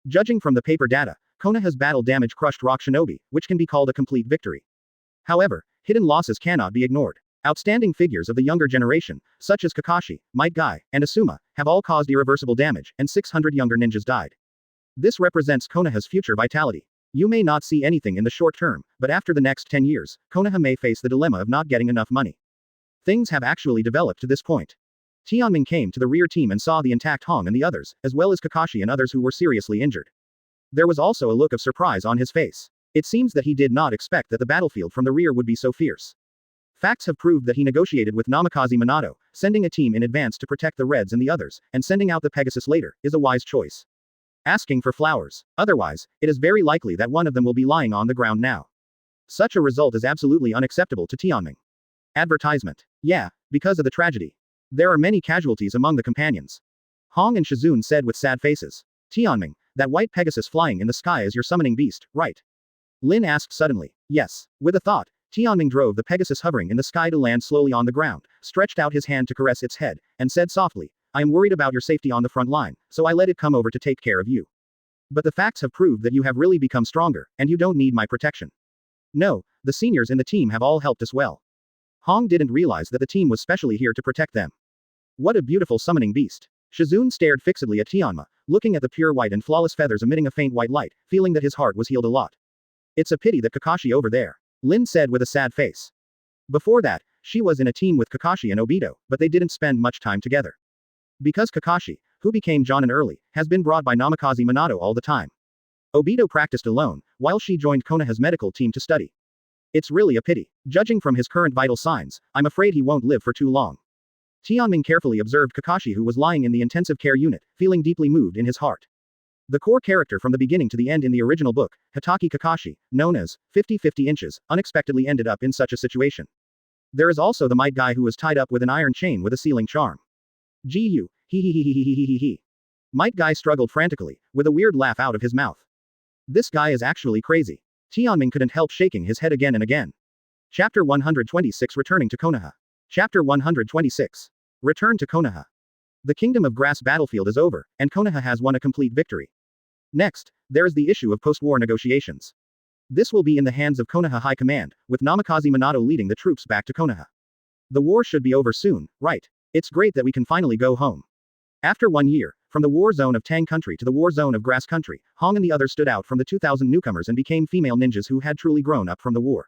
Judging from the paper data, Konoha's battle damage crushed rock shinobi, which can be called a complete victory. However, hidden losses cannot be ignored. Outstanding figures of the younger generation, such as Kakashi, Might Guy, and Asuma, have all caused irreversible damage, and 600 younger ninjas died. This represents Konoha's future vitality. You may not see anything in the short term, but after the next 10 years, Konoha may face the dilemma of not getting enough money. Things have actually developed to this point. Tianming came to the rear team and saw the intact Hong and the others, as well as Kakashi and others who were seriously injured. There was also a look of surprise on his face. It seems that he did not expect that the battlefield from the rear would be so fierce. Facts have proved that he negotiated with Namikaze Minato, sending a team in advance to protect the Reds and the others, and sending out the Pegasus later, is a wise choice. Asking for flowers. Otherwise, it is very likely that one of them will be lying on the ground now. Such a result is absolutely unacceptable to Tianming. Advertisement. Yeah, because of the tragedy. There are many casualties among the companions. Hong and Shizune said with sad faces. Tianming, that white Pegasus flying in the sky is your summoning beast, right? Lin asked suddenly. Yes. With a thought, Tianming drove the Pegasus hovering in the sky to land slowly on the ground, stretched out his hand to caress its head, and said softly, I am worried about your safety on the front line, so I let it come over to take care of you. But the facts have proved that you have really become stronger, and you don't need my protection. No, the seniors in the team have all helped us well. Hong didn't realize that the team was specially here to protect them. What a beautiful summoning beast. Shizune stared fixedly at Tianma, looking at the pure white and flawless feathers emitting a faint white light, feeling that his heart was healed a lot. It's a pity that Kakashi over there. Lin said with a sad face. Before that, she was in a team with Kakashi and Obito, but they didn't spend much time together. Because Kakashi, who became Jonin early, has been brought by Namikaze Minato all the time. Obito practiced alone, while she joined Konoha's medical team to study. It's really a pity. Judging from his current vital signs, I'm afraid he won't live for too long. Tianming carefully observed Kakashi who was lying in the intensive care unit, feeling deeply moved in his heart. The core character from the beginning to the end in the original book, Hitaki Kakashi, known as 50-50 inches, unexpectedly ended up in such a situation. There is also the Might Guy who was tied up with an iron chain with a sealing charm. Giyu, he. Might Guy struggled frantically, with a weird laugh out of his mouth. This guy is actually crazy. Tianming couldn't help shaking his head again and again. Chapter 126 Returning to Konoha. Chapter 126. Return to Konoha. The Kingdom of Grass battlefield is over, and Konoha has won a complete victory. Next, there is the issue of post-war negotiations. This will be in the hands of Konoha High Command, with Namikaze Minato leading the troops back to Konoha. The war should be over soon, right? It's great that we can finally go home. After 1 year, from the war zone of Tang Country to the war zone of Grass Country, Hong and the others stood out from the 2,000 newcomers and became female ninjas who had truly grown up from the war.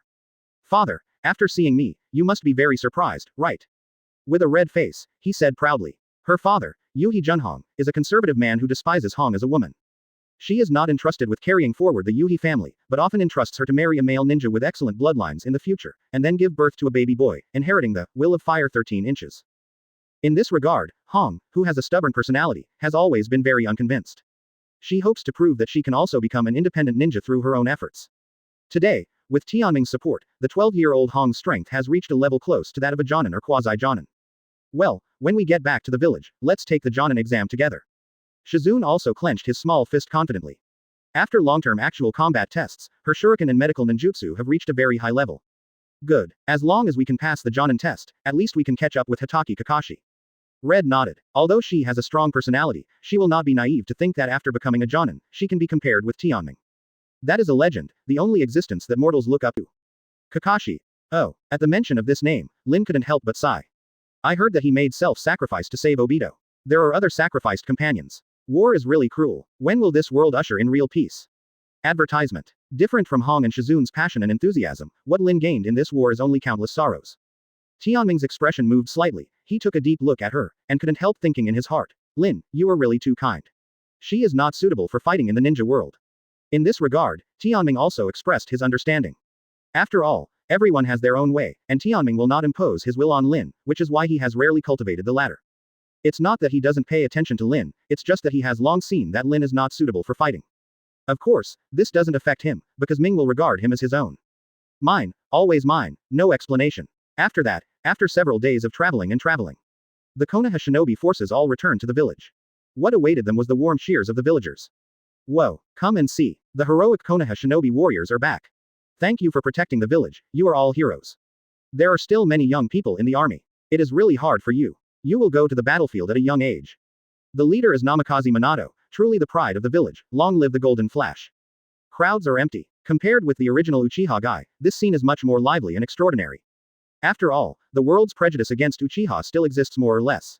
Father, after seeing me, you must be very surprised, right? With a red face, he said proudly. Her father, Yuhi Junhong, is a conservative man who despises Hong as a woman. She is not entrusted with carrying forward the Yuhi family, but often entrusts her to marry a male ninja with excellent bloodlines in the future, and then give birth to a baby boy, inheriting the will of fire 13 inches. In this regard, Hong, who has a stubborn personality, has always been very unconvinced. She hopes to prove that she can also become an independent ninja through her own efforts. Today, with Tianming's support, the 12-year-old Hong's strength has reached a level close to that of a Jonin or quasi-Jonin. Well, when we get back to the village, let's take the Jonin exam together. Shizune also clenched his small fist confidently. After long-term actual combat tests, her shuriken and medical ninjutsu have reached a very high level. Good. As long as we can pass the Jonin test, at least we can catch up with Hitaki Kakashi. Red nodded. Although she has a strong personality, she will not be naive to think that after becoming a Jonin, she can be compared with Tianming. That is a legend, the only existence that mortals look up to. Kakashi. Oh, at the mention of this name, Lin couldn't help but sigh. I heard that he made self-sacrifice to save Obito. There are other sacrificed companions. War is really cruel. When will this world usher in real peace? Advertisement. Different from Hong and Shizune's passion and enthusiasm, what Lin gained in this war is only countless sorrows. Tianming's expression moved slightly, he took a deep look at her, and couldn't help thinking in his heart, Lin, you are really too kind. She is not suitable for fighting in the ninja world. In this regard, Tianming also expressed his understanding. After all, Everyone has their own way, and Tianming will not impose his will on Lin, which is why he has rarely cultivated the latter. It's not that he doesn't pay attention to Lin, it's just that he has long seen that Lin is not suitable for fighting. Of course, this doesn't affect him, because Ming will regard him as his own. Mine, always mine, no explanation. After that, after several days of traveling, the Konoha shinobi forces all returned to the village. What awaited them was the warm cheers of the villagers. Whoa, come and see. The heroic Konoha shinobi warriors are back. Thank you for protecting the village, you are all heroes. There are still many young people in the army. It is really hard for you. You will go to the battlefield at a young age. The leader is Namikaze Minato, truly the pride of the village, long live the Golden Flash. Crowds are empty. Compared with the original Uchiha guy, this scene is much more lively and extraordinary. After all, the world's prejudice against Uchiha still exists more or less.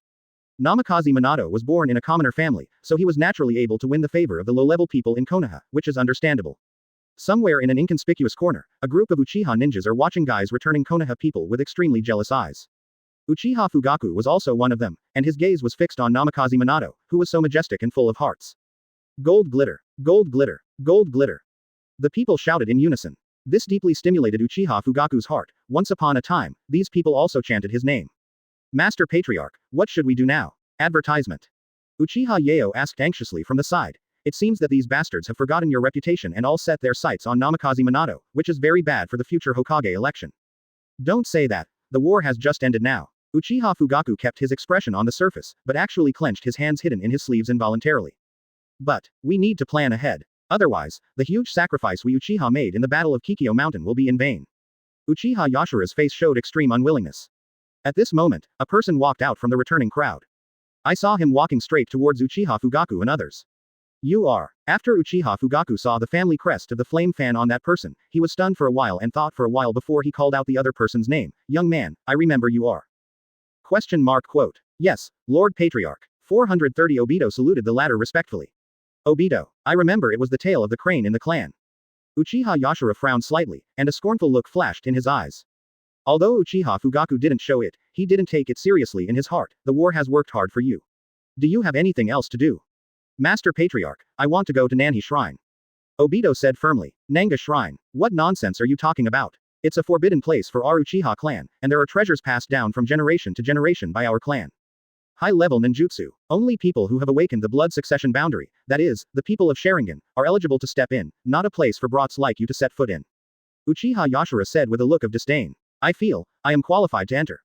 Namikaze Minato was born in a commoner family, so he was naturally able to win the favor of the low-level people in Konoha, which is understandable. Somewhere in an inconspicuous corner, a group of Uchiha ninjas are watching guys returning Konoha people with extremely jealous eyes. Uchiha Fugaku was also one of them, and his gaze was fixed on Namikaze Minato, who was so majestic and full of hearts. Gold glitter, gold glitter, gold glitter. The people shouted in unison. This deeply stimulated Uchiha Fugaku's heart. Once upon a time, these people also chanted his name. Master Patriarch, what should we do now? Advertisement. Uchiha Yeo asked anxiously from the side. It seems that these bastards have forgotten your reputation and all set their sights on Namikaze Minato, which is very bad for the future Hokage election. Don't say that. The war has just ended now. Uchiha Fugaku kept his expression on the surface, but actually clenched his hands hidden in his sleeves involuntarily. But, we need to plan ahead. Otherwise, the huge sacrifice we Uchiha made in the Battle of Kikyo Mountain will be in vain. Uchiha Yashira's face showed extreme unwillingness. At this moment, a person walked out from the returning crowd. I saw him walking straight towards Uchiha Fugaku and others. You are. After Uchiha Fugaku saw the family crest of the flame fan on that person, he was stunned for a while and thought for a while before he called out the other person's name. Young man, I remember you are. Question mark quote. Yes, Lord Patriarch. 430 Obito saluted the latter respectfully. Obito, I remember it was the tail of the crane in the clan. Uchiha Yashira frowned slightly, and a scornful look flashed in his eyes. Although Uchiha Fugaku didn't show it, he didn't take it seriously in his heart. The war has worked hard for you. Do you have anything else to do? Master Patriarch, I want to go to Nanhi Shrine. Obito said firmly. Nanga Shrine. What nonsense are you talking about? It's a forbidden place for our Uchiha clan, and there are treasures passed down from generation to generation by our clan. High-level ninjutsu. Only people who have awakened the blood succession boundary, that is, the people of Sharingan, are eligible to step in, not a place for brats like you to set foot in. Uchiha Yashira said with a look of disdain. I feel, I am qualified to enter.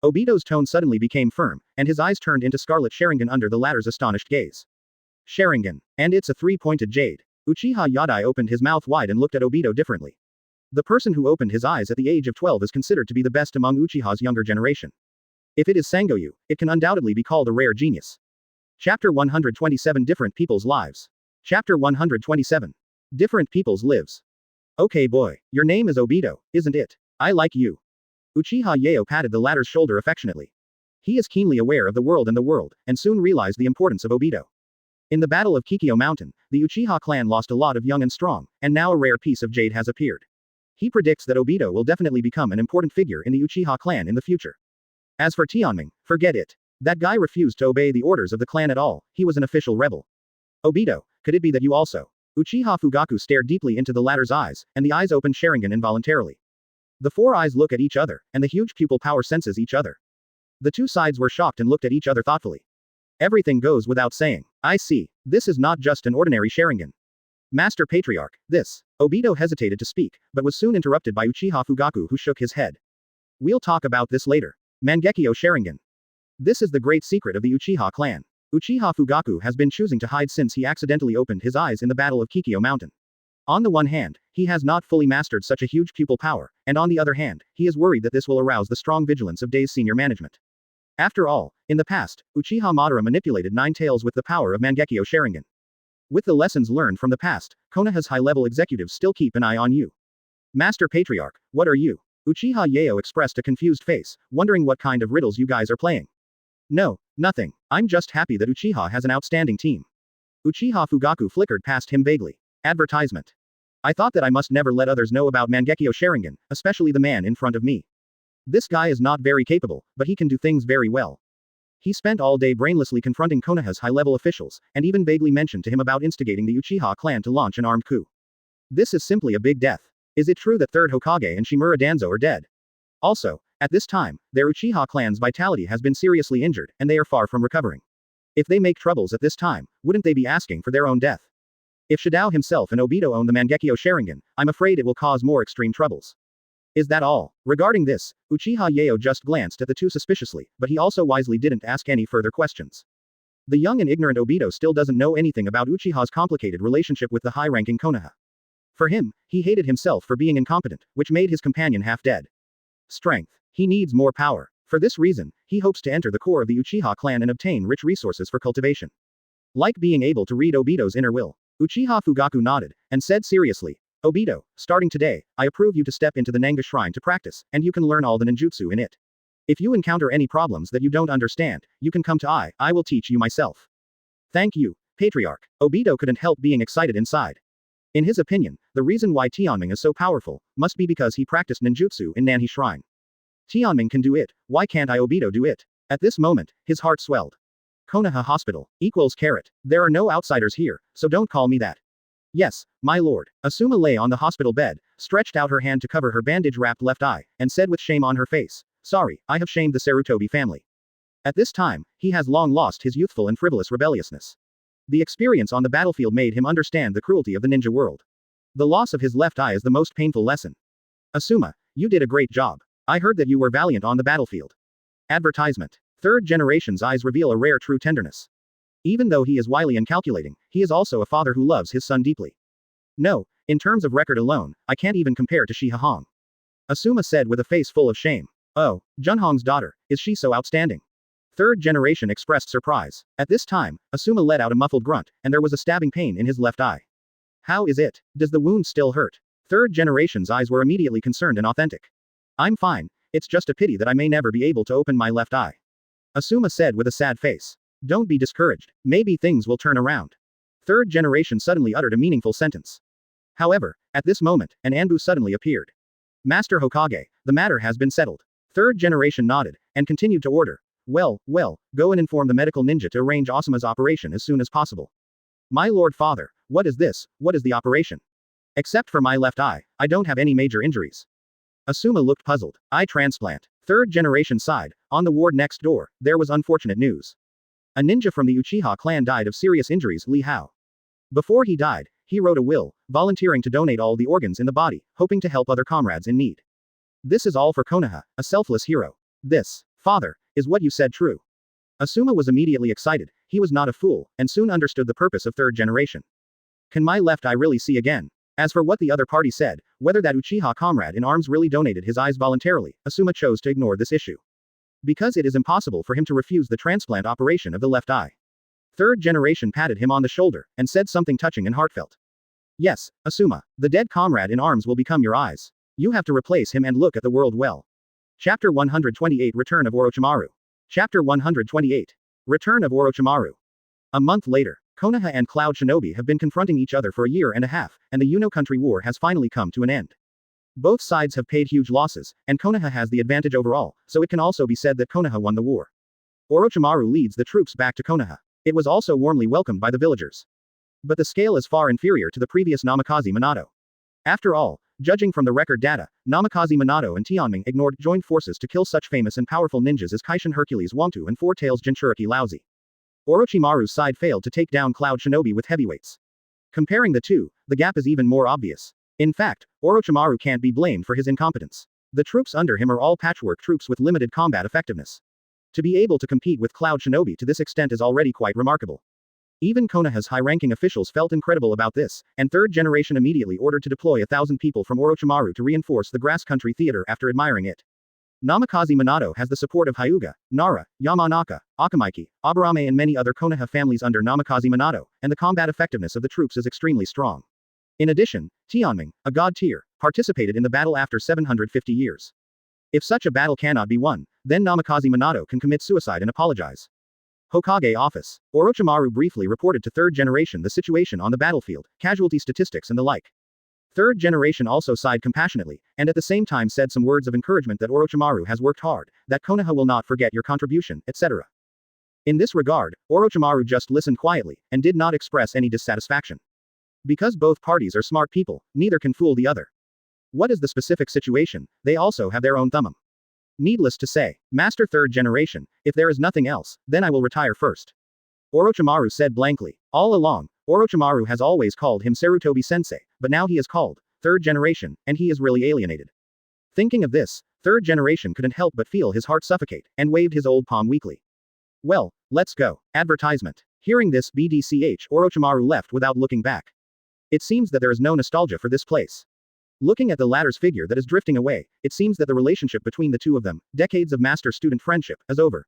Obito's tone suddenly became firm, and his eyes turned into scarlet Sharingan under the latter's astonished gaze. Sharingan. And it's a three-pointed jade. Uchiha Yadai opened his mouth wide and looked at Obito differently. The person who opened his eyes at the age of 12 is considered to be the best among Uchiha's younger generation. If it is Sangoyu, it can undoubtedly be called a rare genius. Chapter 127 Different People's Lives. Chapter 127. Different People's Lives. Okay boy, your name is Obito, isn't it? I like you. Uchiha Yeo patted the latter's shoulder affectionately. He is keenly aware of the world, and soon realized the importance of Obito. In the Battle of Kikyo Mountain, the Uchiha clan lost a lot of young and strong, and now a rare piece of jade has appeared. He predicts that Obito will definitely become an important figure in the Uchiha clan in the future. As for Tianming, forget it. That guy refused to obey the orders of the clan at all, he was an official rebel. Obito, could it be that you also? Uchiha Fugaku stared deeply into the latter's eyes, and the eyes opened Sharingan involuntarily. The four eyes look at each other, and the huge pupil power senses each other. The two sides were shocked and looked at each other thoughtfully. Everything goes without saying. I see. This is not just an ordinary Sharingan. Master Patriarch, this. Obito hesitated to speak, but was soon interrupted by Uchiha Fugaku, who shook his head. We'll talk about this later. Mangekyō Sharingan. This is the great secret of the Uchiha clan. Uchiha Fugaku has been choosing to hide since he accidentally opened his eyes in the Battle of Kikyo Mountain. On the one hand, he has not fully mastered such a huge pupil power, and on the other hand, he is worried that this will arouse the strong vigilance of Day's senior management. After all, in the past, Uchiha Madara manipulated Nine Tails with the power of Mangekyō Sharingan. With the lessons learned from the past, Konoha's high-level executives still keep an eye on you. Master Patriarch, what are you? Uchiha Yeo expressed a confused face, wondering what kind of riddles you guys are playing. No, nothing. I'm just happy that Uchiha has an outstanding team. Uchiha Fugaku flickered past him vaguely. Advertisement. I thought that I must never let others know about Mangekyō Sharingan, especially the man in front of me. This guy is not very capable, but he can do things very well. He spent all day brainlessly confronting Konoha's high-level officials, and even vaguely mentioned to him about instigating the Uchiha clan to launch an armed coup. This is simply a big death. Is it true that 3rd Hokage and Shimura Danzo are dead? Also, at this time, their Uchiha clan's vitality has been seriously injured, and they are far from recovering. If they make troubles at this time, wouldn't they be asking for their own death? If Shidao himself and Obito own the Mangekyō Sharingan, I'm afraid it will cause more extreme troubles. Is that all? Regarding this, Uchiha Yeo just glanced at the two suspiciously, but he also wisely didn't ask any further questions. The young and ignorant Obito still doesn't know anything about Uchiha's complicated relationship with the high-ranking Konoha. For him, he hated himself for being incompetent, which made his companion half dead. Strength. He needs more power. For this reason, he hopes to enter the core of the Uchiha clan and obtain rich resources for cultivation. Like being able to read Obito's inner will. Uchiha Fugaku nodded, and said seriously, Obito, starting today, I approve you to step into the Nanga Shrine to practice, and you can learn all the ninjutsu in it. If you encounter any problems that you don't understand, you can come to I will teach you myself. Thank you, Patriarch. Obito couldn't help being excited inside. In his opinion, the reason why Tianming is so powerful, must be because he practiced ninjutsu in Nanhi Shrine. Tianming can do it, why can't I Obito do it? At this moment, his heart swelled. Konoha Hospital, equals carrot. There are no outsiders here, so don't call me that. Yes, my lord. Asuma lay on the hospital bed, stretched out her hand to cover her bandage-wrapped left eye, and said with shame on her face, sorry, I have shamed the Sarutobi family. At this time, he has long lost his youthful and frivolous rebelliousness. The experience on the battlefield made him understand the cruelty of the ninja world. The loss of his left eye is the most painful lesson. Asuma, you did a great job. I heard that you were valiant on the battlefield. Advertisement. 3rd generation's eyes reveal a rare true tenderness. Even though he is wily and calculating, he is also a father who loves his son deeply. No, in terms of record alone, I can't even compare to Shi Hahong. Asuma said with a face full of shame. Oh, Junhong's daughter, is she so outstanding? 3rd generation expressed surprise. At this time, Asuma let out a muffled grunt, and there was a stabbing pain in his left eye. How is it? Does the wound still hurt? 3rd generation's eyes were immediately concerned and authentic. I'm fine, it's just a pity that I may never be able to open my left eye. Asuma said with a sad face. Don't be discouraged, maybe things will turn around. 3rd generation suddenly uttered a meaningful sentence. However, at this moment, an Anbu suddenly appeared. Master Hokage, the matter has been settled. 3rd generation nodded, and continued to order. Well, go and inform the medical ninja to arrange Asuma's operation as soon as possible. My lord father, what is this, what is the operation? Except for my left eye, I don't have any major injuries. Asuma looked puzzled. Eye transplant. 3rd generation sighed. On the ward next door, there was unfortunate news. A ninja from the Uchiha clan died of serious injuries, Li Hao. Before he died, he wrote a will, volunteering to donate all the organs in the body, hoping to help other comrades in need. This is all for Konoha, a selfless hero. This, father, is what you said true. Asuma was immediately excited, he was not a fool, and soon understood the purpose of 3rd generation. Can my left eye really see again? As for what the other party said, whether that Uchiha comrade in arms really donated his eyes voluntarily, Asuma chose to ignore this issue. Because it is impossible for him to refuse the transplant operation of the left eye. 3rd generation patted him on the shoulder, and said something touching and heartfelt. Yes, Asuma, the dead comrade in arms will become your eyes. You have to replace him and look at the world well. Chapter 128 Return of Orochimaru. Chapter 128. Return of Orochimaru. A month later, Konoha and Cloud Shinobi have been confronting each other for a year and a half, and the Yuno country war has finally come to an end. Both sides have paid huge losses, and Konoha has the advantage overall, so it can also be said that Konoha won the war. Orochimaru leads the troops back to Konoha. It was also warmly welcomed by the villagers. But the scale is far inferior to the previous Namikaze Minato. After all, judging from the record data, Namikaze Minato and Tianming ignored joined forces to kill such famous and powerful ninjas as Kaishin Hercules Wangtu and Four Tails Jinchuriki Laozi. Orochimaru's side failed to take down Cloud Shinobi with heavyweights. Comparing the two, the gap is even more obvious. In fact, Orochimaru can't be blamed for his incompetence. The troops under him are all patchwork troops with limited combat effectiveness. To be able to compete with Cloud Shinobi to this extent is already quite remarkable. Even Konoha's high-ranking officials felt incredible about this, and 3rd generation immediately ordered to deploy 1,000 people from Orochimaru to reinforce the Grass Country Theater after admiring it. Namikaze Minato has the support of Hyuga, Nara, Yamanaka, Akamaiki, Aburame and many other Konoha families under Namikaze Minato, and the combat effectiveness of the troops is extremely strong. In addition, Tianming, a god tier, participated in the battle after 750 years. If such a battle cannot be won, then Namikaze Minato can commit suicide and apologize. Hokage office. Orochimaru briefly reported to 3rd generation the situation on the battlefield, casualty statistics and the like. 3rd generation also sighed compassionately, and at the same time said some words of encouragement that Orochimaru has worked hard, that Konoha will not forget your contribution, etc. In this regard, Orochimaru just listened quietly, and did not express any dissatisfaction. Because both parties are smart people, neither can fool the other. What is the specific situation? They also have their own thumbum. Needless to say, Master Third Generation, if there is nothing else, then I will retire first. Orochimaru said blankly. All along, Orochimaru has always called him Sarutobi-sensei, but now he is called Third Generation, and he is really alienated. Thinking of this, Third Generation couldn't help but feel his heart suffocate, and waved his old palm weakly. Well, let's go. Advertisement. Hearing this BDCH, Orochimaru left without looking back. It seems that there is no nostalgia for this place. Looking at the latter's figure that is drifting away, it seems that the relationship between the two of them, decades of master-student friendship, is over.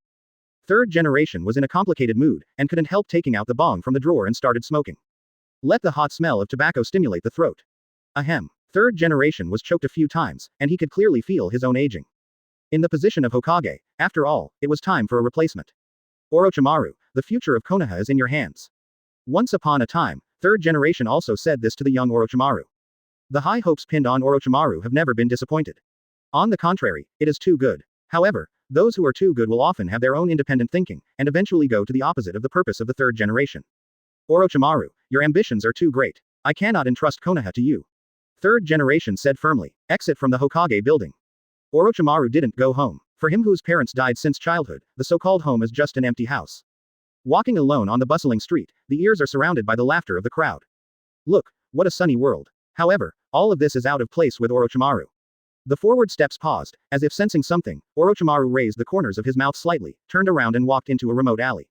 Third Generation was in a complicated mood, and couldn't help taking out the bong from the drawer and started smoking. Let the hot smell of tobacco stimulate the throat. Ahem. Third Generation was choked a few times, and he could clearly feel his own aging. In the position of Hokage, after all, it was time for a replacement. Orochimaru, the future of Konoha is in your hands. Once upon a time, Third Generation also said this to the young Orochimaru. The high hopes pinned on Orochimaru have never been disappointed. On the contrary, it is too good. However, those who are too good will often have their own independent thinking, and eventually go to the opposite of the purpose of the Third Generation. Orochimaru, your ambitions are too great. I cannot entrust Konoha to you. Third Generation said firmly. Exit from the Hokage building. Orochimaru didn't go home. For him whose parents died since childhood, the so-called home is just an empty house. Walking alone on the bustling street, the ears are surrounded by the laughter of the crowd. Look, what a sunny world. However, all of this is out of place with Orochimaru. The forward steps paused, as if sensing something. Orochimaru raised the corners of his mouth slightly, turned around and walked into a remote alley.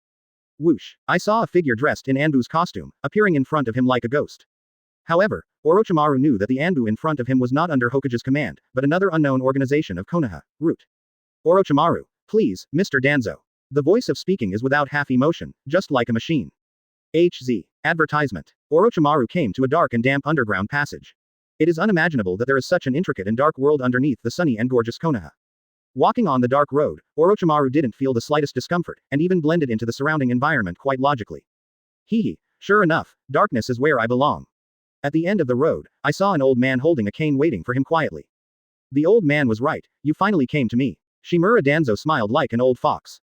Whoosh! I saw a figure dressed in Anbu's costume, appearing in front of him like a ghost. However, Orochimaru knew that the Anbu in front of him was not under Hokage's command, but another unknown organization of Konoha, Root. Orochimaru, please, Mr. Danzo. The voice of speaking is without half emotion, just like a machine. HZ. Advertisement. Orochimaru came to a dark and damp underground passage. It is unimaginable that there is such an intricate and dark world underneath the sunny and gorgeous Konoha. Walking on the dark road, Orochimaru didn't feel the slightest discomfort, and even blended into the surrounding environment quite logically. Hee. Sure enough, darkness is where I belong. At the end of the road, I saw an old man holding a cane waiting for him quietly. The old man was right, you finally came to me. Shimura Danzo smiled like an old fox.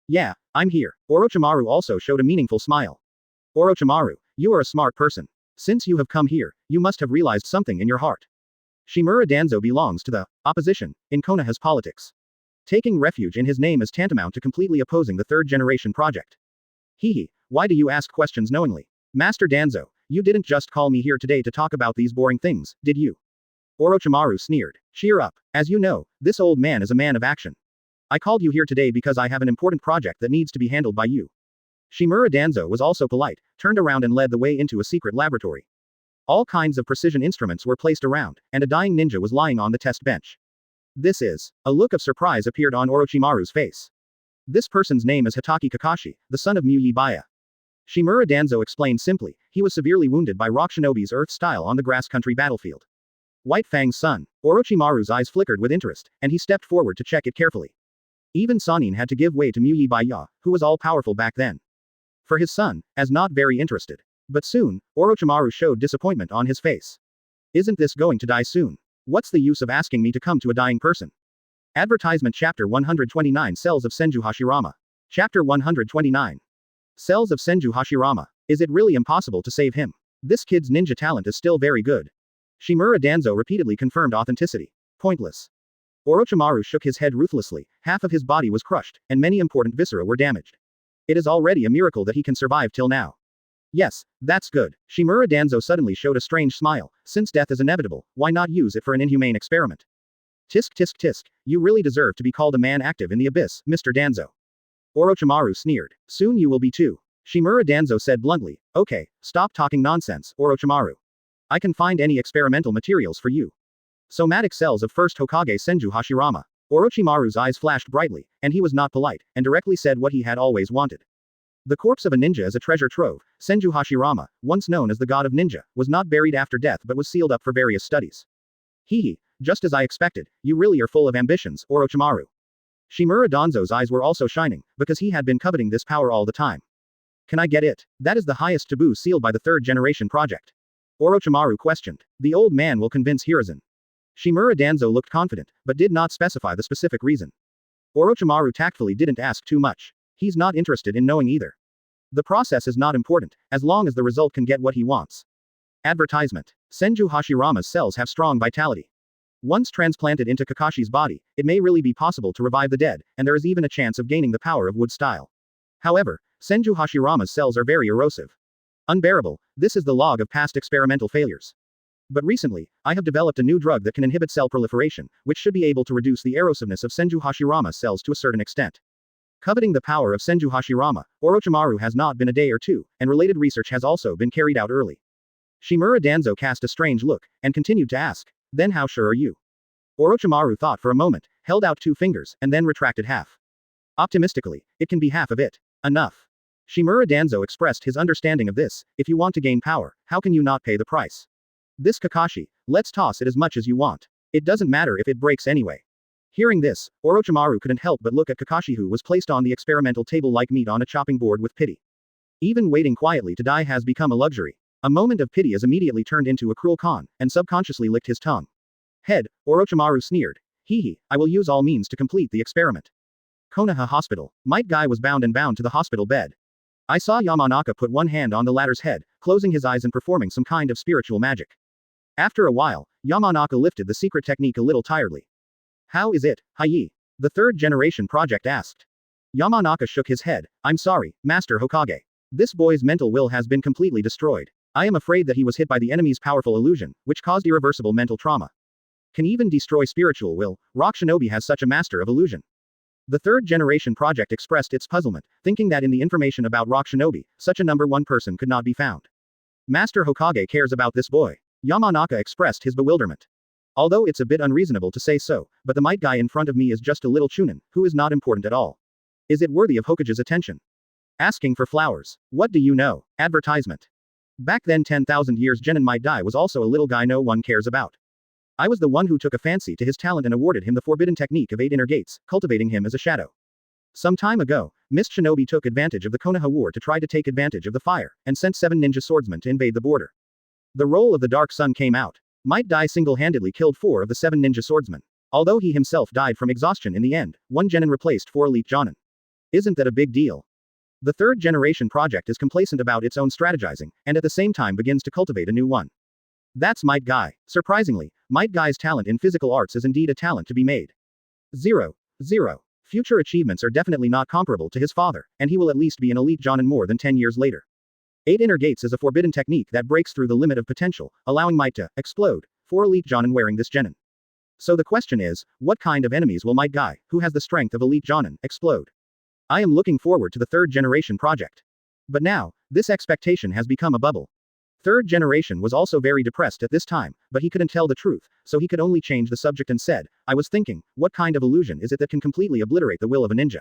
Yeah, I'm here. Orochimaru also showed a meaningful smile. Orochimaru, you are a smart person. Since you have come here, you must have realized something in your heart. Shimura Danzo belongs to the opposition in Konoha's politics. Taking refuge in his name is tantamount to completely opposing the Third Generation project. Hee, why do you ask questions knowingly? Master Danzo, you didn't just call me here today to talk about these boring things, did you? Orochimaru sneered. Cheer up. As you know, this old man is a man of action. I called you here today because I have an important project that needs to be handled by you. Shimura Danzo was also polite, turned around and led the way into a secret laboratory. All kinds of precision instruments were placed around, and a dying ninja was lying on the test bench. This is. A look of surprise appeared on Orochimaru's face. This person's name is Hitaki Kakashi, the son of Muyi Baya. Shimura Danzo explained simply, he was severely wounded by Rock Shinobi's Earth style on the grass country battlefield. White Fang's son. Orochimaru's eyes flickered with interest, and he stepped forward to check it carefully. Even Sanin had to give way to Muyi Baya, who was all-powerful back then. For his son, as not very interested. But soon, Orochimaru showed disappointment on his face. Isn't this going to die soon? What's the use of asking me to come to a dying person? Advertisement Chapter 129 Cells of Senju Hashirama. Chapter 129. Cells of Senju Hashirama. Is it really impossible to save him? This kid's ninja talent is still very good. Shimura Danzo repeatedly confirmed authenticity. Pointless. Orochimaru shook his head ruthlessly, half of his body was crushed, and many important viscera were damaged. It is already a miracle that he can survive till now. Yes, that's good. Shimura Danzo suddenly showed a strange smile. Since death is inevitable, why not use it for an inhumane experiment? Tisk tisk tisk, you really deserve to be called a man active in the abyss, Mr. Danzo. Orochimaru sneered. Soon you will be too. Shimura Danzo said bluntly. Okay, stop talking nonsense, Orochimaru. I can find any experimental materials for you. Somatic cells of first Hokage Senju Hashirama. Orochimaru's eyes flashed brightly, and he was not polite, and directly said what he had always wanted. The corpse of a ninja is a treasure trove. Senju Hashirama, once known as the god of ninja, was not buried after death but was sealed up for various studies. Hee, just as I expected, you really are full of ambitions, Orochimaru. Shimura Danzo's eyes were also shining, because he had been coveting this power all the time. Can I get it? That is the highest taboo sealed by the Third Generation project. Orochimaru questioned. The old man will convince Hiruzen. Shimura Danzo looked confident, but did not specify the specific reason. Orochimaru tactfully didn't ask too much. He's not interested in knowing either. The process is not important, as long as the result can get what he wants. Advertisement. Senju Hashirama's cells have strong vitality. Once transplanted into Kakashi's body, it may really be possible to revive the dead, and there is even a chance of gaining the power of wood style. However, Senju Hashirama's cells are very erosive. Unbearable, this is the log of past experimental failures. But recently, I have developed a new drug that can inhibit cell proliferation, which should be able to reduce the erosiveness of Senju Hashirama's cells to a certain extent. Coveting the power of Senju Hashirama, Orochimaru has not been a day or two, and related research has also been carried out early. Shimura Danzo cast a strange look, and continued to ask, "Then how sure are you?" Orochimaru thought for a moment, held out 2 fingers, and then retracted half. Optimistically, "It can be half of it. Enough." Shimura Danzo expressed his understanding of this: "If you want to gain power, how can you not pay the price? This Kakashi, let's toss it as much as you want. It doesn't matter if it breaks anyway." Hearing this, Orochimaru couldn't help but look at Kakashi, who was placed on the experimental table like meat on a chopping board, with pity. Even waiting quietly to die has become a luxury. A moment of pity is immediately turned into a cruel con, and subconsciously licked his tongue. Head, Orochimaru sneered. "Hee, I will use all means to complete the experiment." Konoha Hospital. Might Guy was bound to the hospital bed. I saw Yamanaka put one hand on the latter's head, closing his eyes and performing some kind of spiritual magic. After a while, Yamanaka lifted the secret technique a little tiredly. "How is it, Haki?" the third generation project asked. Yamanaka shook his head. "I'm sorry, Master Hokage. This boy's mental will has been completely destroyed. I am afraid that he was hit by the enemy's powerful illusion, which caused irreversible mental trauma. Can even destroy spiritual will. Rock Shinobi has such a master of illusion." The third generation project expressed its puzzlement, thinking that in the information about Rock Shinobi, such a number one person could not be found. Master Hokage cares about this boy. Yamanaka expressed his bewilderment. Although it's a bit unreasonable to say so, but the Might Guy in front of me is just a little chunin, who is not important at all. Is it worthy of Hokage's attention? Asking for flowers. What do you know? Advertisement. Back then 10,000 years Genin Might Guy was also a little guy no one cares about. I was the one who took a fancy to his talent and awarded him the forbidden technique of 8 inner gates, cultivating him as a shadow. Some time ago, Mist Shinobi took advantage of the Konoha War to try to take advantage of the fire, and sent 7 ninja swordsmen to invade the border. The role of the Dark Sun came out. Might Guy single-handedly killed 4 of the 7 ninja swordsmen. Although he himself died from exhaustion in the end, 1 genin replaced 4 elite jonin. Isn't that a big deal? The third generation project is complacent about its own strategizing, and at the same time begins to cultivate a new one. That's Might Guy. Surprisingly, Might Guy's talent in physical arts is indeed a talent to be made. 0. Future achievements are definitely not comparable to his father, and he will at least be an elite jonin more than 10 years later. 8 inner gates is a forbidden technique that breaks through the limit of potential, allowing Might to explode 4 elite jonin wearing this genin. So the question is, what kind of enemies will Might Guy, who has the strength of elite jonin, explode? I am looking forward to the third generation project. But now, this expectation has become a bubble. Third generation was also very depressed at this time, but he couldn't tell the truth, so he could only change the subject and said, "I was thinking, what kind of illusion is it that can completely obliterate the will of a ninja?"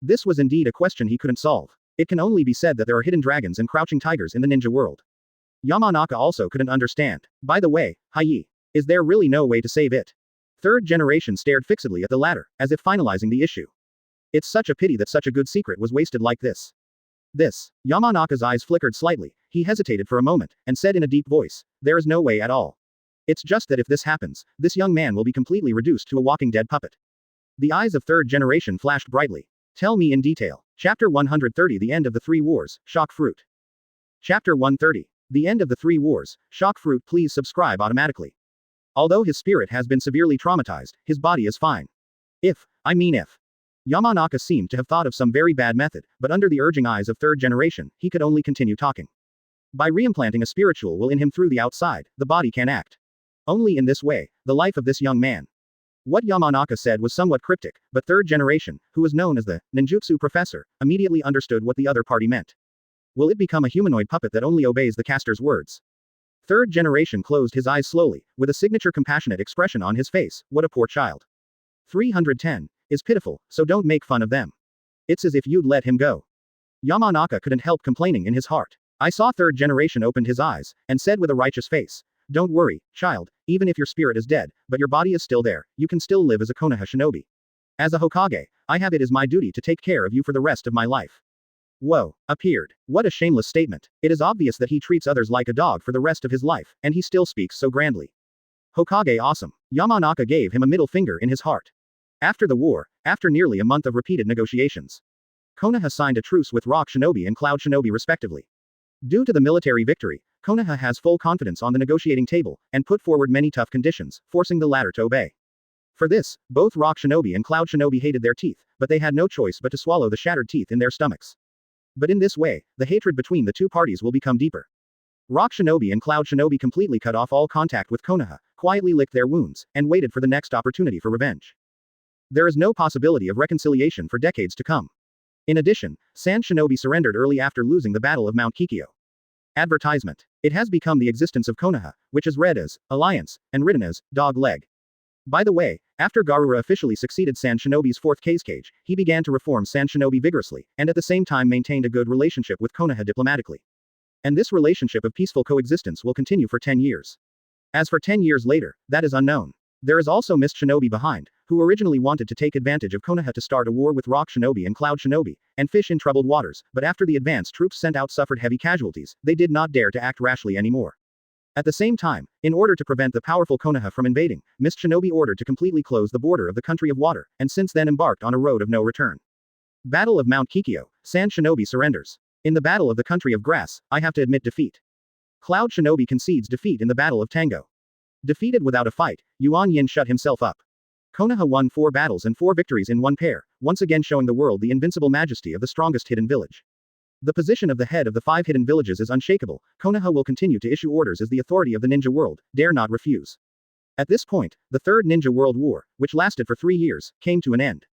This was indeed a question he couldn't solve. It can only be said that there are hidden dragons and crouching tigers in the ninja world. Yamanaka also couldn't understand. By the way, Haki, is there really no way to save it? Third generation stared fixedly at the latter, as if finalizing the issue. It's such a pity that such a good secret was wasted like this. Yamanaka's eyes flickered slightly, he hesitated for a moment, and said in a deep voice, "There is no way at all. It's just that if this happens, this young man will be completely reduced to a walking dead puppet." The eyes of third generation flashed brightly. Tell me in detail. Chapter 130 The End of the Three Wars, Shock Fruit. Chapter 130. The End of the Three Wars, Shock Fruit. Please subscribe automatically. Although his spirit has been severely traumatized, his body is fine. If. Yamanaka seemed to have thought of some very bad method, but under the urging eyes of third generation, he could only continue talking. By reimplanting a spiritual will in him through the outside, the body can act. Only in this way, the life of this young man. What Yamanaka said was somewhat cryptic, but third generation, who was known as the ninjutsu professor, immediately understood what the other party meant. Will it become a humanoid puppet that only obeys the caster's words? Third generation closed his eyes slowly, with a signature compassionate expression on his face. What a poor child. 310. Is pitiful, so don't make fun of them. It's as if you'd let him go. Yamanaka couldn't help complaining in his heart. I saw third generation opened his eyes, and said with a righteous face, "Don't worry, child, even if your spirit is dead, but your body is still there, you can still live as a Konoha shinobi. As a Hokage, I have it as my duty to take care of you for the rest of my life." Whoa, appeared. What a shameless statement. It is obvious that he treats others like a dog for the rest of his life, and he still speaks so grandly. Hokage awesome. Yamanaka gave him a middle finger in his heart. After the war, after nearly a month of repeated negotiations, Konoha signed a truce with Rock Shinobi and Cloud Shinobi respectively. Due to the military victory, Konoha has full confidence on the negotiating table, and put forward many tough conditions, forcing the latter to obey. For this, both Rock Shinobi and Cloud Shinobi hated their teeth, but they had no choice but to swallow the shattered teeth in their stomachs. But in this way, the hatred between the two parties will become deeper. Rock Shinobi and Cloud Shinobi completely cut off all contact with Konoha, quietly licked their wounds, and waited for the next opportunity for revenge. There is no possibility of reconciliation for decades to come. In addition, Sand Shinobi surrendered early after losing the Battle of Mount Kikyo. Advertisement. It has become the existence of Konoha, which is read as Alliance, and written as Dog Leg. By the way, after Garura officially succeeded Sand Shinobi's fourth Kazekage, he began to reform Sand Shinobi vigorously, and at the same time maintained a good relationship with Konoha diplomatically. And this relationship of peaceful coexistence will continue for 10 years. As for 10 years later, that is unknown. There is also Mist Shinobi behind, who originally wanted to take advantage of Konoha to start a war with Rock Shinobi and Cloud Shinobi, and fish in troubled waters, but after the advance troops sent out suffered heavy casualties, they did not dare to act rashly anymore. At the same time, in order to prevent the powerful Konoha from invading, Mist Shinobi ordered to completely close the border of the country of water, and since then embarked on a road of no return. Battle of Mount Kikyo, Sand Shinobi surrenders. In the Battle of the Country of Grass, I have to admit defeat. Cloud Shinobi concedes defeat in the Battle of Tango. Defeated without a fight, Yuan Yin shut himself up. Konoha won 4 battles and 4 victories in one pair, once again showing the world the invincible majesty of the strongest hidden village. The position of the head of the 5 hidden villages is unshakable. Konoha will continue to issue orders as the authority of the ninja world, dare not refuse. At this point, the Third Ninja World War, which lasted for 3 years, came to an end.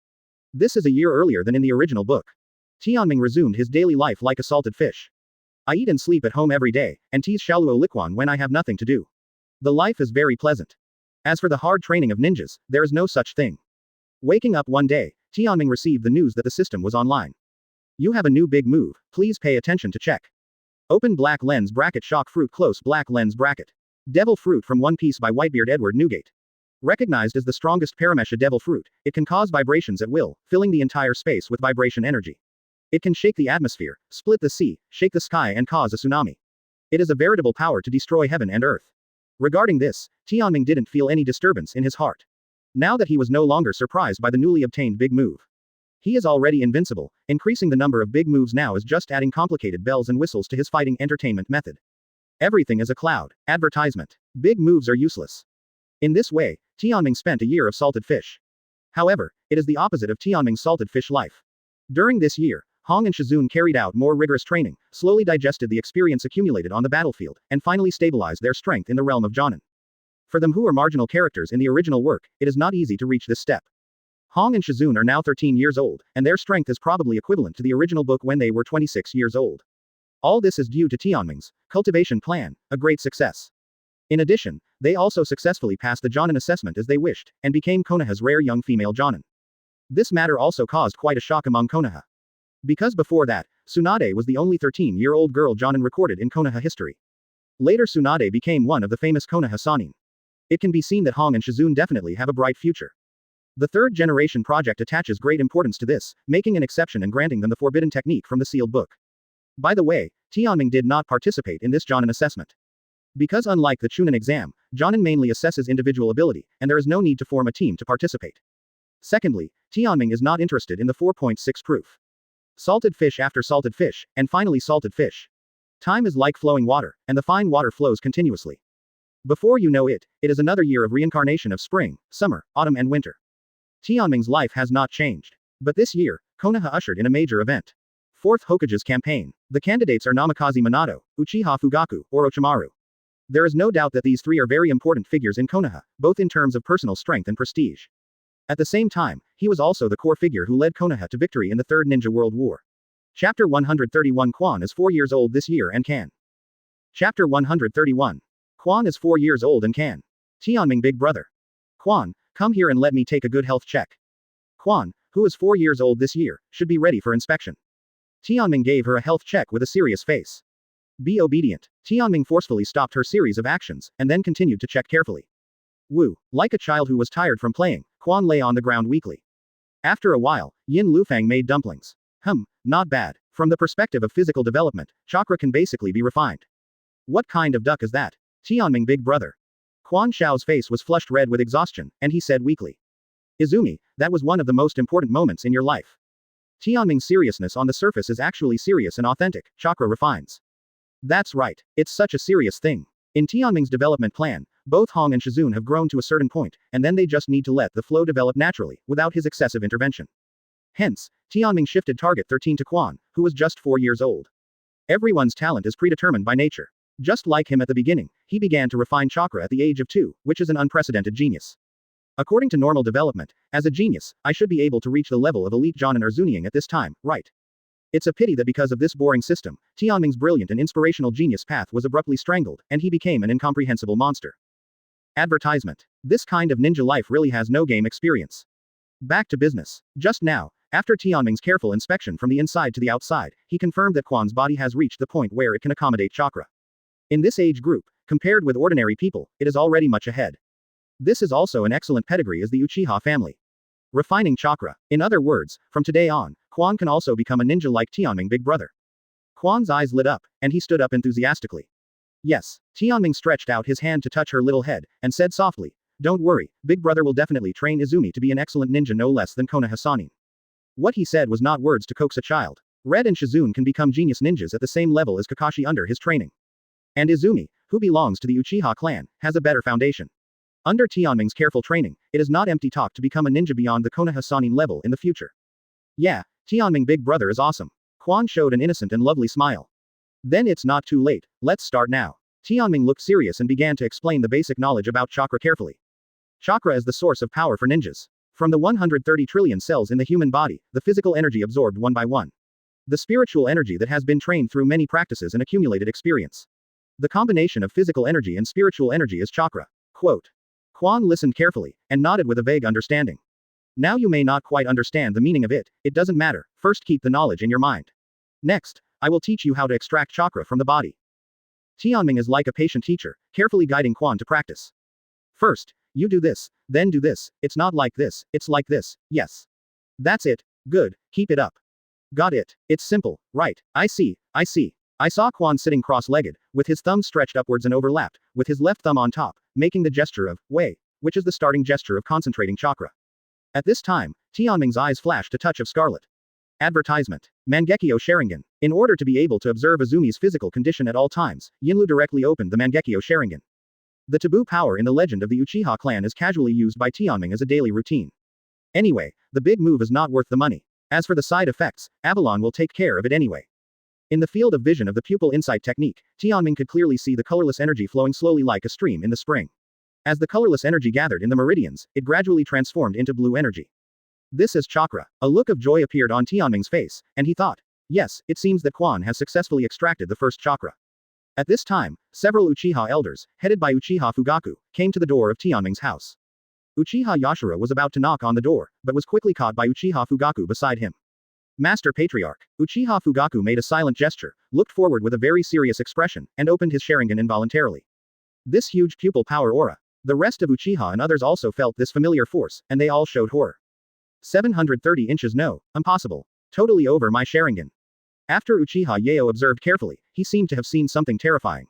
This is a year earlier than in the original book. Tianming resumed his daily life like a salted fish. I eat and sleep at home every day, and tease Shaluo Liquan when I have nothing to do. The life is very pleasant. As for the hard training of ninjas, there is no such thing. Waking up one day, Tianming received the news that the system was online. You have a new big move, please pay attention to check. Open black lens bracket shock fruit close black lens bracket. Devil fruit from One Piece by Whitebeard Edward Newgate. Recognized as the strongest Paramesha devil fruit, it can cause vibrations at will, filling the entire space with vibration energy. It can shake the atmosphere, split the sea, shake the sky and cause a tsunami. It is a veritable power to destroy heaven and earth. Regarding this, Tianming didn't feel any disturbance in his heart. Now that he was no longer surprised by the newly obtained big move. He is already invincible, increasing the number of big moves now is just adding complicated bells and whistles to his fighting entertainment method. Everything is a cloud. Advertisement. Big moves are useless. In this way, Tianming spent a year of salted fish. However, it is the opposite of Tianming's salted fish life. During this year, Hong and Shizun carried out more rigorous training, slowly digested the experience accumulated on the battlefield, and finally stabilized their strength in the realm of Jonin. For them who are marginal characters in the original work, it is not easy to reach this step. Hong and Shizun are now 13 years old, and their strength is probably equivalent to the original book when they were 26 years old. All this is due to Tianming's cultivation plan, a great success. In addition, they also successfully passed the Jonin assessment as they wished, and became Konoha's rare young female Jonin. This matter also caused quite a shock among Konoha. Because before that, Tsunade was the only 13-year-old girl Jonin recorded in Konoha history. Later Tsunade became one of the famous Konoha Sannin. It can be seen that Hong and Shizun definitely have a bright future. The third generation project attaches great importance to this, making an exception and granting them the forbidden technique from the sealed book. By the way, Tianming did not participate in this Jonin assessment. Because unlike the Chunin exam, Jonin mainly assesses individual ability, and there is no need to form a team to participate. Secondly, Tianming is not interested in the 4.6 proof. Salted fish after salted fish, and finally salted fish. Time is like flowing water, and the fine water flows continuously. Before you know it, it is another year of reincarnation of spring, summer, autumn and winter. Tianming's life has not changed. But this year, Konoha ushered in a major event. 4th Hokage's campaign. The candidates are Namikaze Minato, Uchiha Fugaku, or Orochimaru. There is no doubt that these 3 are very important figures in Konoha, both in terms of personal strength and prestige. At the same time, he was also the core figure who led Konoha to victory in the Third Ninja World War. Chapter 131 Quan is 4 years old this year and can. Chapter 131. Quan is 4 years old and can. Tianming big brother. Quan, come here and let me take a good health check. Quan, who is 4 years old this year, should be ready for inspection. Tianming gave her a health check with a serious face. Be obedient. Tianming forcefully stopped her series of actions, and then continued to check carefully. Wu, like a child who was tired from playing, Quan lay on the ground weakly. After a while, Yin Lufang made dumplings. Not bad. From the perspective of physical development, Chakra can basically be refined. What kind of duck is that? Tianming big brother. Quan Shao's face was flushed red with exhaustion, and he said weakly. Izumi, that was one of the most important moments in your life. Tianming's seriousness on the surface is actually serious and authentic, Chakra refines. That's right. It's such a serious thing. In Tianming's development plan, both Hong and Shizun have grown to a certain point, and then they just need to let the flow develop naturally, without his excessive intervention. Hence, Tianming shifted target 13 to Quan, who was just 4 years old. Everyone's talent is predetermined by nature. Just like him at the beginning, he began to refine chakra at the age of 2, which is an unprecedented genius. According to normal development, as a genius, I should be able to reach the level of elite Jonin or Zunying at this time, right? It's a pity that because of this boring system, Tianming's brilliant and inspirational genius path was abruptly strangled, and he became an incomprehensible monster. Advertisement. This kind of ninja life really has no game experience. Back to business. Just now, after Tianming's careful inspection from the inside to the outside, he confirmed that Quan's body has reached the point where it can accommodate chakra. In this age group, compared with ordinary people, it is already much ahead. This is also an excellent pedigree as the Uchiha family. Refining chakra. In other words, from today on, Quan can also become a ninja like Tianming big brother. Quan's eyes lit up, and he stood up enthusiastically. Yes. Tianming stretched out his hand to touch her little head, and said softly, "Don't worry, big brother will definitely train Izumi to be an excellent ninja no less than Konoha Sanin." What he said was not words to coax a child. Red and Shizun can become genius ninjas at the same level as Kakashi under his training. And Izumi, who belongs to the Uchiha clan, has a better foundation. Under Tianming's careful training, it is not empty talk to become a ninja beyond the Konoha Sanin level in the future. Yeah, Tianming big brother is awesome. Quan showed an innocent and lovely smile. Then it's not too late, let's start now. Tianming looked serious and began to explain the basic knowledge about chakra carefully. Chakra is the source of power for ninjas. From the 130 trillion cells in the human body, the physical energy absorbed one by one. The spiritual energy that has been trained through many practices and accumulated experience. The combination of physical energy and spiritual energy is chakra. Quote. Quan listened carefully, and nodded with a vague understanding. Now you may not quite understand the meaning of it, it doesn't matter, first keep the knowledge in your mind. Next, I will teach you how to extract chakra from the body. Tianming is like a patient teacher, carefully guiding Quan to practice. First, you do this, then do this, it's not like this, it's like this, yes. That's it, good, keep it up. Got it, it's simple, right, I see. I saw Quan sitting cross-legged, with his thumbs stretched upwards and overlapped, with his left thumb on top, making the gesture of Wei, which is the starting gesture of concentrating chakra. At this time, Tianming's eyes flashed a touch of scarlet. Advertisement. Mangekyō Sharingan. In order to be able to observe Izumi's physical condition at all times, Yinlu directly opened the Mangekyō Sharingan. The taboo power in the legend of the Uchiha clan is casually used by Tianming as a daily routine. Anyway, the big move is not worth the money. As for the side effects, Avalon will take care of it anyway. In the field of vision of the pupil insight technique, Tianming could clearly see the colorless energy flowing slowly like a stream in the spring. As the colorless energy gathered in the meridians, it gradually transformed into blue energy. This is chakra. A look of joy appeared on Tianming's face, and he thought, yes, it seems that Quan has successfully extracted the first chakra. At this time, several Uchiha elders, headed by Uchiha Fugaku, came to the door of Tianming's house. Uchiha Yashira was about to knock on the door, but was quickly caught by Uchiha Fugaku beside him. Master Patriarch. Uchiha Fugaku made a silent gesture, looked forward with a very serious expression, and opened his Sharingan involuntarily. This huge pupil power aura. The rest of Uchiha and others also felt this familiar force, and they all showed horror. 730 inches no, impossible. Totally over my Sharingan. After Uchiha Yeo observed carefully, he seemed to have seen something terrifying.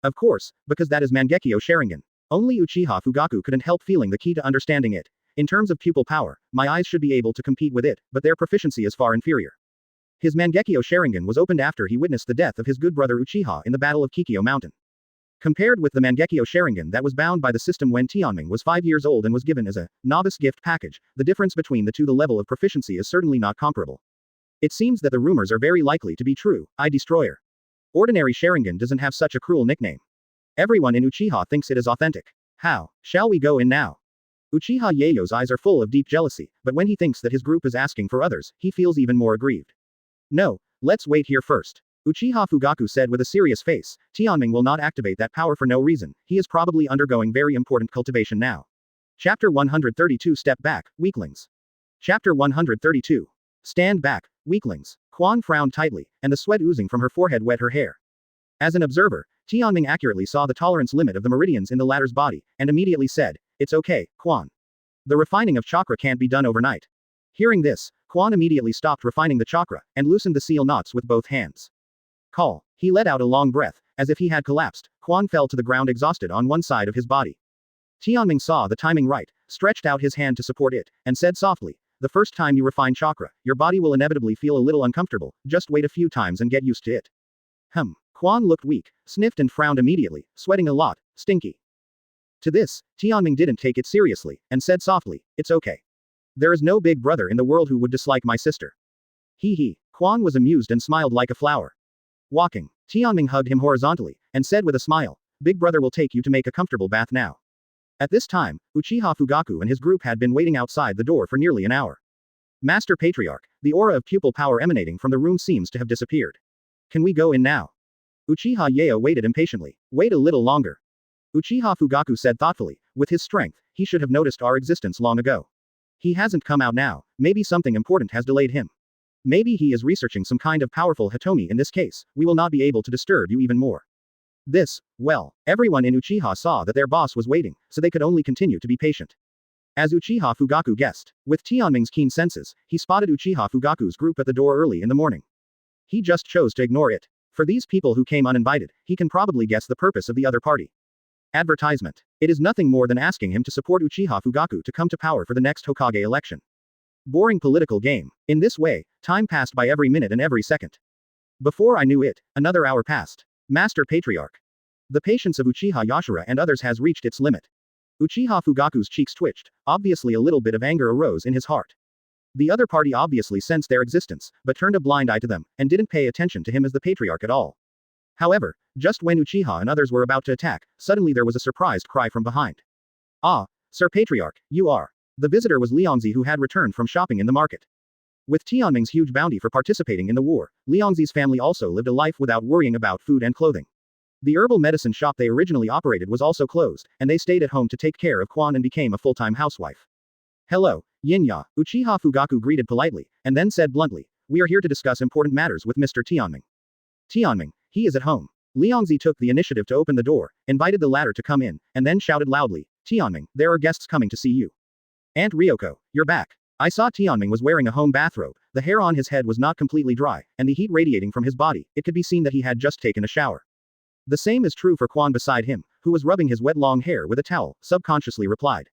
Of course, because that is Mangekyō Sharingan. Only Uchiha Fugaku couldn't help feeling the key to understanding it. In terms of pupil power, my eyes should be able to compete with it, but their proficiency is far inferior. His Mangekyō Sharingan was opened after he witnessed the death of his good brother Uchiha in the Battle of Kikyo Mountain. Compared with the Mangekyō Sharingan that was bound by the system when Tianming was 5 years old and was given as a novice gift package, the difference between the two, the level of proficiency is certainly not comparable. It seems that the rumors are very likely to be true. Destroyer. Ordinary Sharingan doesn't have such a cruel nickname. Everyone in Uchiha thinks it is authentic. How? Shall we go in now? Uchiha Yayo's eyes are full of deep jealousy, but when he thinks that his group is asking for others, he feels even more aggrieved. No, let's wait here first. Uchiha Fugaku said with a serious face, Tianming will not activate that power for no reason, he is probably undergoing very important cultivation now. Chapter 132 Step back, weaklings. Chapter 132. Stand back, weaklings. Quan frowned tightly, and the sweat oozing from her forehead wet her hair. As an observer, Tianming accurately saw the tolerance limit of the meridians in the latter's body, and immediately said, it's okay, Quan. The refining of chakra can't be done overnight. Hearing this, Quan immediately stopped refining the chakra, and loosened the seal knots with both hands. Call. He let out a long breath, as if he had collapsed. Quan fell to the ground exhausted on one side of his body. Tianming saw the timing right, stretched out his hand to support it, and said softly, the first time you refine chakra, your body will inevitably feel a little uncomfortable, just wait a few times and get used to it. Quan looked weak, sniffed and frowned immediately, sweating a lot, stinky. To this, Tianming didn't take it seriously, and said softly, "It's okay. There is no big brother in the world who would dislike my sister." He. Quan was amused and smiled like a flower. Walking, Tianming hugged him horizontally, and said with a smile, "Big brother will take you to make a comfortable bath now." At this time, Uchiha Fugaku and his group had been waiting outside the door for nearly an hour. Master Patriarch, the aura of pupil power emanating from the room seems to have disappeared. Can we go in now? Uchiha Yeo waited impatiently. Wait a little longer. Uchiha Fugaku said thoughtfully, with his strength, he should have noticed our existence long ago. He hasn't come out now, maybe something important has delayed him. Maybe he is researching some kind of powerful Hitomi. In this case, we will not be able to disturb you even more. Well, everyone in Uchiha saw that their boss was waiting, so they could only continue to be patient. As Uchiha Fugaku guessed, with Tianming's keen senses, he spotted Uchiha Fugaku's group at the door early in the morning. He just chose to ignore it. For these people who came uninvited, he can probably guess the purpose of the other party. Advertisement. It is nothing more than asking him to support Uchiha Fugaku to come to power for the next Hokage election. Boring political game. In this way, time passed by every minute and every second. Before I knew it, another hour passed. Master Patriarch. The patience of Uchiha Yashira and others has reached its limit. Uchiha Fugaku's cheeks twitched, obviously a little bit of anger arose in his heart. The other party obviously sensed their existence, but turned a blind eye to them, and didn't pay attention to him as the Patriarch at all. However, just when Uchiha and others were about to attack, suddenly there was a surprised cry from behind. "Ah, Sir Patriarch, you are." The visitor was Liangzi, who had returned from shopping in the market. With Tianming's huge bounty for participating in the war, Liangzi's family also lived a life without worrying about food and clothing. The herbal medicine shop they originally operated was also closed, and they stayed at home to take care of Quan and became a full-time housewife. "Hello, Yinya," Uchiha Fugaku greeted politely, and then said bluntly, "We are here to discuss important matters with Mr. Tianming." "Tianming, he is at home." Liangzi took the initiative to open the door, invited the latter to come in, and then shouted loudly, "Tianming, there are guests coming to see you. Aunt Ryoko, you're back." I saw Tianming was wearing a home bathrobe, the hair on his head was not completely dry, and the heat radiating from his body, it could be seen that he had just taken a shower. The same is true for Quan beside him, who was rubbing his wet long hair with a towel, subconsciously replied,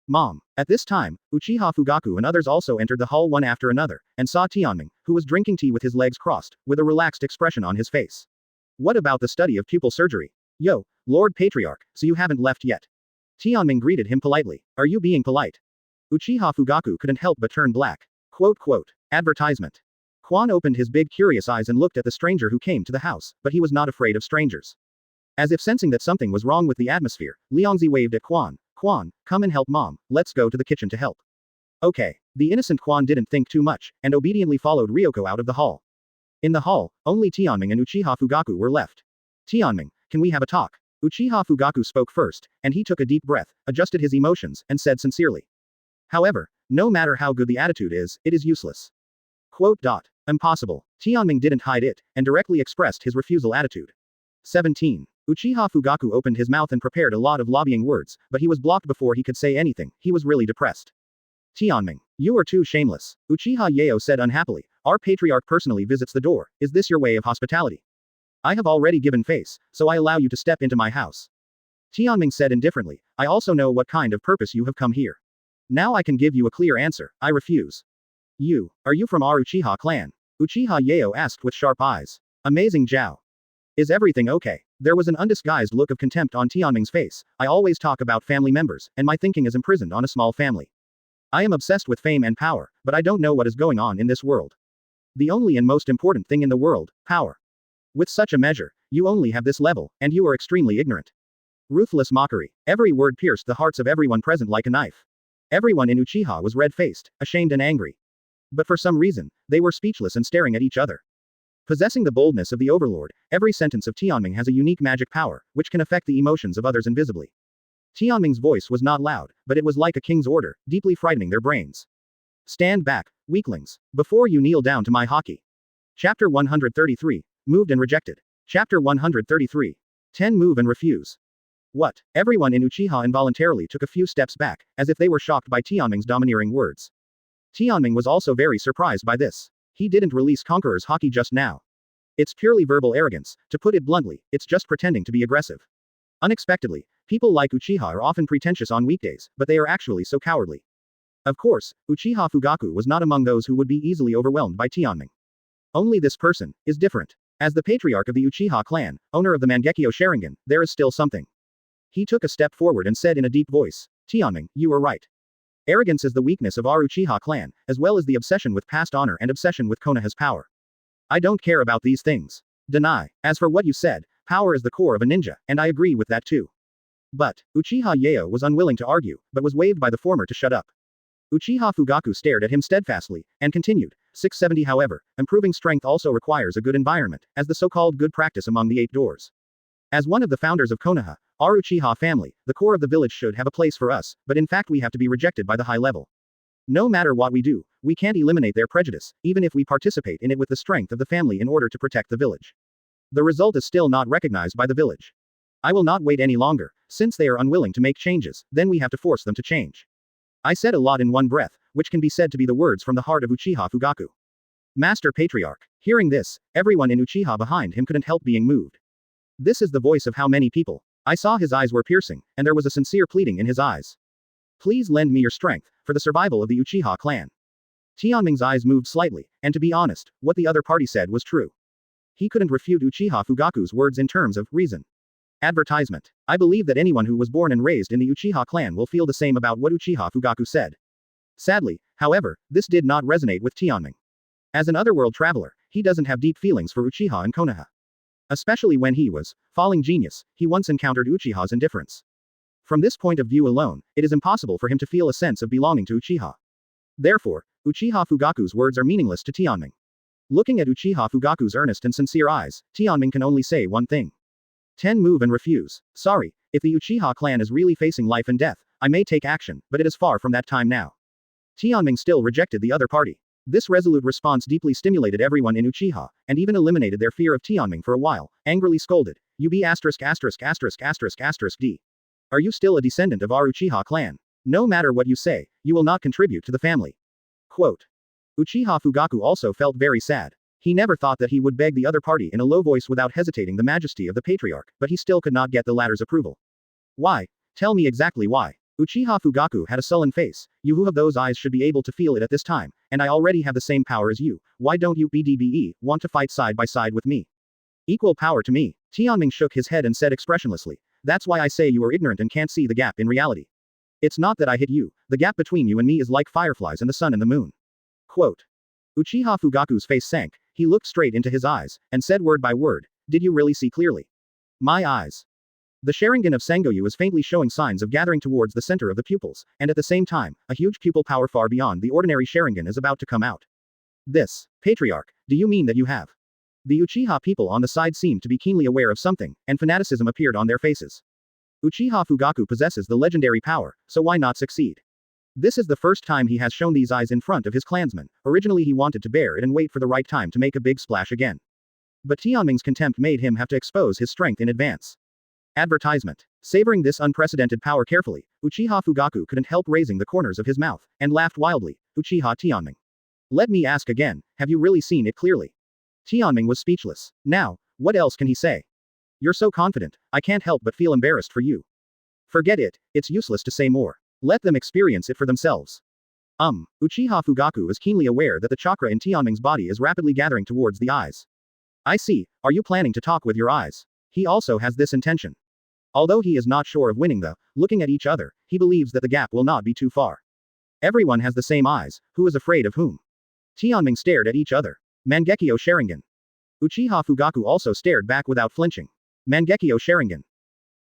"Mom." At this time, Uchiha Fugaku and others also entered the hall one after another, and saw Tianming, who was drinking tea with his legs crossed, with a relaxed expression on his face. "What about the study of pupil surgery? Yo, Lord Patriarch, so you haven't left yet." Tianming greeted him politely. "Are you being polite?" Uchiha Fugaku couldn't help but turn black. Advertisement. Quan opened his big curious eyes and looked at the stranger who came to the house, but he was not afraid of strangers. As if sensing that something was wrong with the atmosphere, Liangzi waved at Quan. "Quan, come and help Mom, let's go to the kitchen to help." Okay. The innocent Quan didn't think too much, and obediently followed Ryoko out of the hall. In the hall, only Tianming and Uchiha Fugaku were left. "Tianming, can we have a talk?" Uchiha Fugaku spoke first, and he took a deep breath, adjusted his emotions, and said sincerely. "However, no matter how good the attitude is, it is useless." Impossible. Tianming didn't hide it, and directly expressed his refusal attitude. 17. Uchiha Fugaku opened his mouth and prepared a lot of lobbying words, but he was blocked before he could say anything. He was really depressed. "Tianming, you are too shameless," Uchiha Yeo said unhappily. "Our patriarch personally visits the door. Is this your way of hospitality? I have already given face, so I allow you to step into my house." Tianming said indifferently, "I also know what kind of purpose you have come here. Now I can give you a clear answer. I refuse." Are you from our Uchiha clan?" Uchiha Yeo asked with sharp eyes. "Amazing Zhao. Is everything okay?" There was an undisguised look of contempt on Tianming's face. "I always talk about family members, and my thinking is imprisoned on a small family. I am obsessed with fame and power, but I don't know what is going on in this world. The only and most important thing in the world, power. With such a measure, you only have this level, and you are extremely ignorant." Ruthless mockery. Every word pierced the hearts of everyone present like a knife. Everyone in Uchiha was red-faced, ashamed and angry. But for some reason, they were speechless and staring at each other. Possessing the boldness of the overlord, every sentence of Tianming has a unique magic power, which can affect the emotions of others invisibly. Tianming's voice was not loud, but it was like a king's order, deeply frightening their brains. "Stand back, weaklings, before you kneel down to my Haki." Chapter 133. Moved and rejected. Chapter 133. 10 Move and refuse. What? Everyone in Uchiha involuntarily took a few steps back, as if they were shocked by Tianming's domineering words. Tianming was also very surprised by this. He didn't release Conqueror's Haki just now. It's purely verbal arrogance, to put it bluntly, it's just pretending to be aggressive. Unexpectedly, people like Uchiha are often pretentious on weekdays, but they are actually so cowardly. Of course, Uchiha Fugaku was not among those who would be easily overwhelmed by Tianming. Only this person is different. As the patriarch of the Uchiha clan, owner of the Mangekyō Sharingan, there is still something. He took a step forward and said in a deep voice, Tianming, you are right. Arrogance is the weakness of our Uchiha clan, as well as the obsession with past honor and obsession with Konoha's power. I don't care about these things. Deny. As for what you said, power is the core of a ninja, and I agree with that too. But, Uchiha Yeo was unwilling to argue, but was waved by the former to shut up. Uchiha Fugaku stared at him steadfastly, and continued, 670 however, improving strength also requires a good environment, as the so-called good practice among the 8 doors. As one of the founders of Konoha, our Uchiha family, the core of the village should have a place for us, but in fact we have to be rejected by the high level. No matter what we do, we can't eliminate their prejudice, even if we participate in it with the strength of the family in order to protect the village. The result is still not recognized by the village. I will not wait any longer, since they are unwilling to make changes, then we have to force them to change. I said a lot in one breath, which can be said to be the words from the heart of Uchiha Fugaku. Master Patriarch. Hearing this, everyone in Uchiha behind him couldn't help being moved. This is the voice of how many people. I saw his eyes were piercing, and there was a sincere pleading in his eyes. Please lend me your strength, for the survival of the Uchiha clan. Tianming's eyes moved slightly, and to be honest, what the other party said was true. He couldn't refute Uchiha Fugaku's words in terms of reason. Advertisement. I believe that anyone who was born and raised in the Uchiha clan will feel the same about what Uchiha Fugaku said. Sadly, however, this did not resonate with Tianming. As an otherworld traveler, he doesn't have deep feelings for Uchiha and Konoha. Especially when he was falling genius, he once encountered Uchiha's indifference. From this point of view alone, it is impossible for him to feel a sense of belonging to Uchiha. Therefore, Uchiha Fugaku's words are meaningless to Tianming. Looking at Uchiha Fugaku's earnest and sincere eyes, Tianming can only say one thing. 10 move and refuse. Sorry, if the Uchiha clan is really facing life and death, I may take action, but it is far from that time now. Tianming still rejected the other party. This resolute response deeply stimulated everyone in Uchiha, and even eliminated their fear of Tianming for a while, angrily scolded, You be asterisk asterisk asterisk asterisk asterisk D. Are you still a descendant of our Uchiha clan? No matter what you say, you will not contribute to the family. Quote. Uchiha Fugaku also felt very sad. He never thought that he would beg the other party in a low voice without hesitating the majesty of the patriarch, but he still could not get the latter's approval. Why? Tell me exactly why. Uchiha Fugaku had a sullen face. You who have those eyes should be able to feel it at this time, and I already have the same power as you. Why don't you BDBE want to fight side by side with me? Equal power to me. Tianming shook his head and said expressionlessly, That's why I say you are ignorant and can't see the gap in reality. It's not that I hit you, the gap between you and me is like fireflies and the sun and the moon. Quote. Uchiha Fugaku's face sank, he looked straight into his eyes, and said word by word, Did you really see clearly? My eyes. The Sharingan of Sangoyu is faintly showing signs of gathering towards the center of the pupils, and at the same time, a huge pupil power far beyond the ordinary Sharingan is about to come out. This, Patriarch, do you mean that you have? The Uchiha people on the side seemed to be keenly aware of something, and fanaticism appeared on their faces. Uchiha Fugaku possesses the legendary power, so why not succeed? This is the first time he has shown these eyes in front of his clansmen. Originally he wanted to bear it and wait for the right time to make a big splash again. But Tianming's contempt made him have to expose his strength in advance. Advertisement. Savoring this unprecedented power carefully, Uchiha Fugaku couldn't help raising the corners of his mouth, and laughed wildly, Uchiha Tianming. Let me ask again, have you really seen it clearly? Tianming was speechless. Now, what else can he say? You're so confident, I can't help but feel embarrassed for you. Forget it, it's useless to say more. Let them experience it for themselves. Uchiha Fugaku is keenly aware that the chakra in Tianming's body is rapidly gathering towards the eyes. I see, are you planning to talk with your eyes? He also has this intention. Although he is not sure of winning though, looking at each other, he believes that the gap will not be too far. Everyone has the same eyes, who is afraid of whom? Tianming stared at each other. Mangekyō Sharingan. Uchiha Fugaku also stared back without flinching. Mangekyō Sharingan.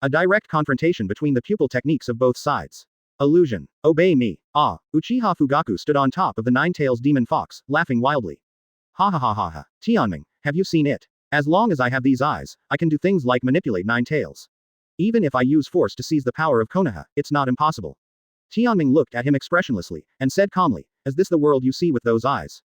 A direct confrontation between the pupil techniques of both sides. Illusion. Obey me. Ah. Uchiha Fugaku stood on top of the nine-tails demon fox, laughing wildly. Ha ha ha ha ha. Tianming, have you seen it? As long as I have these eyes, I can do things like manipulate nine tails. Even if I use force to seize the power of Konoha, it's not impossible. Tianming looked at him expressionlessly, and said calmly, Is this the world you see with those eyes?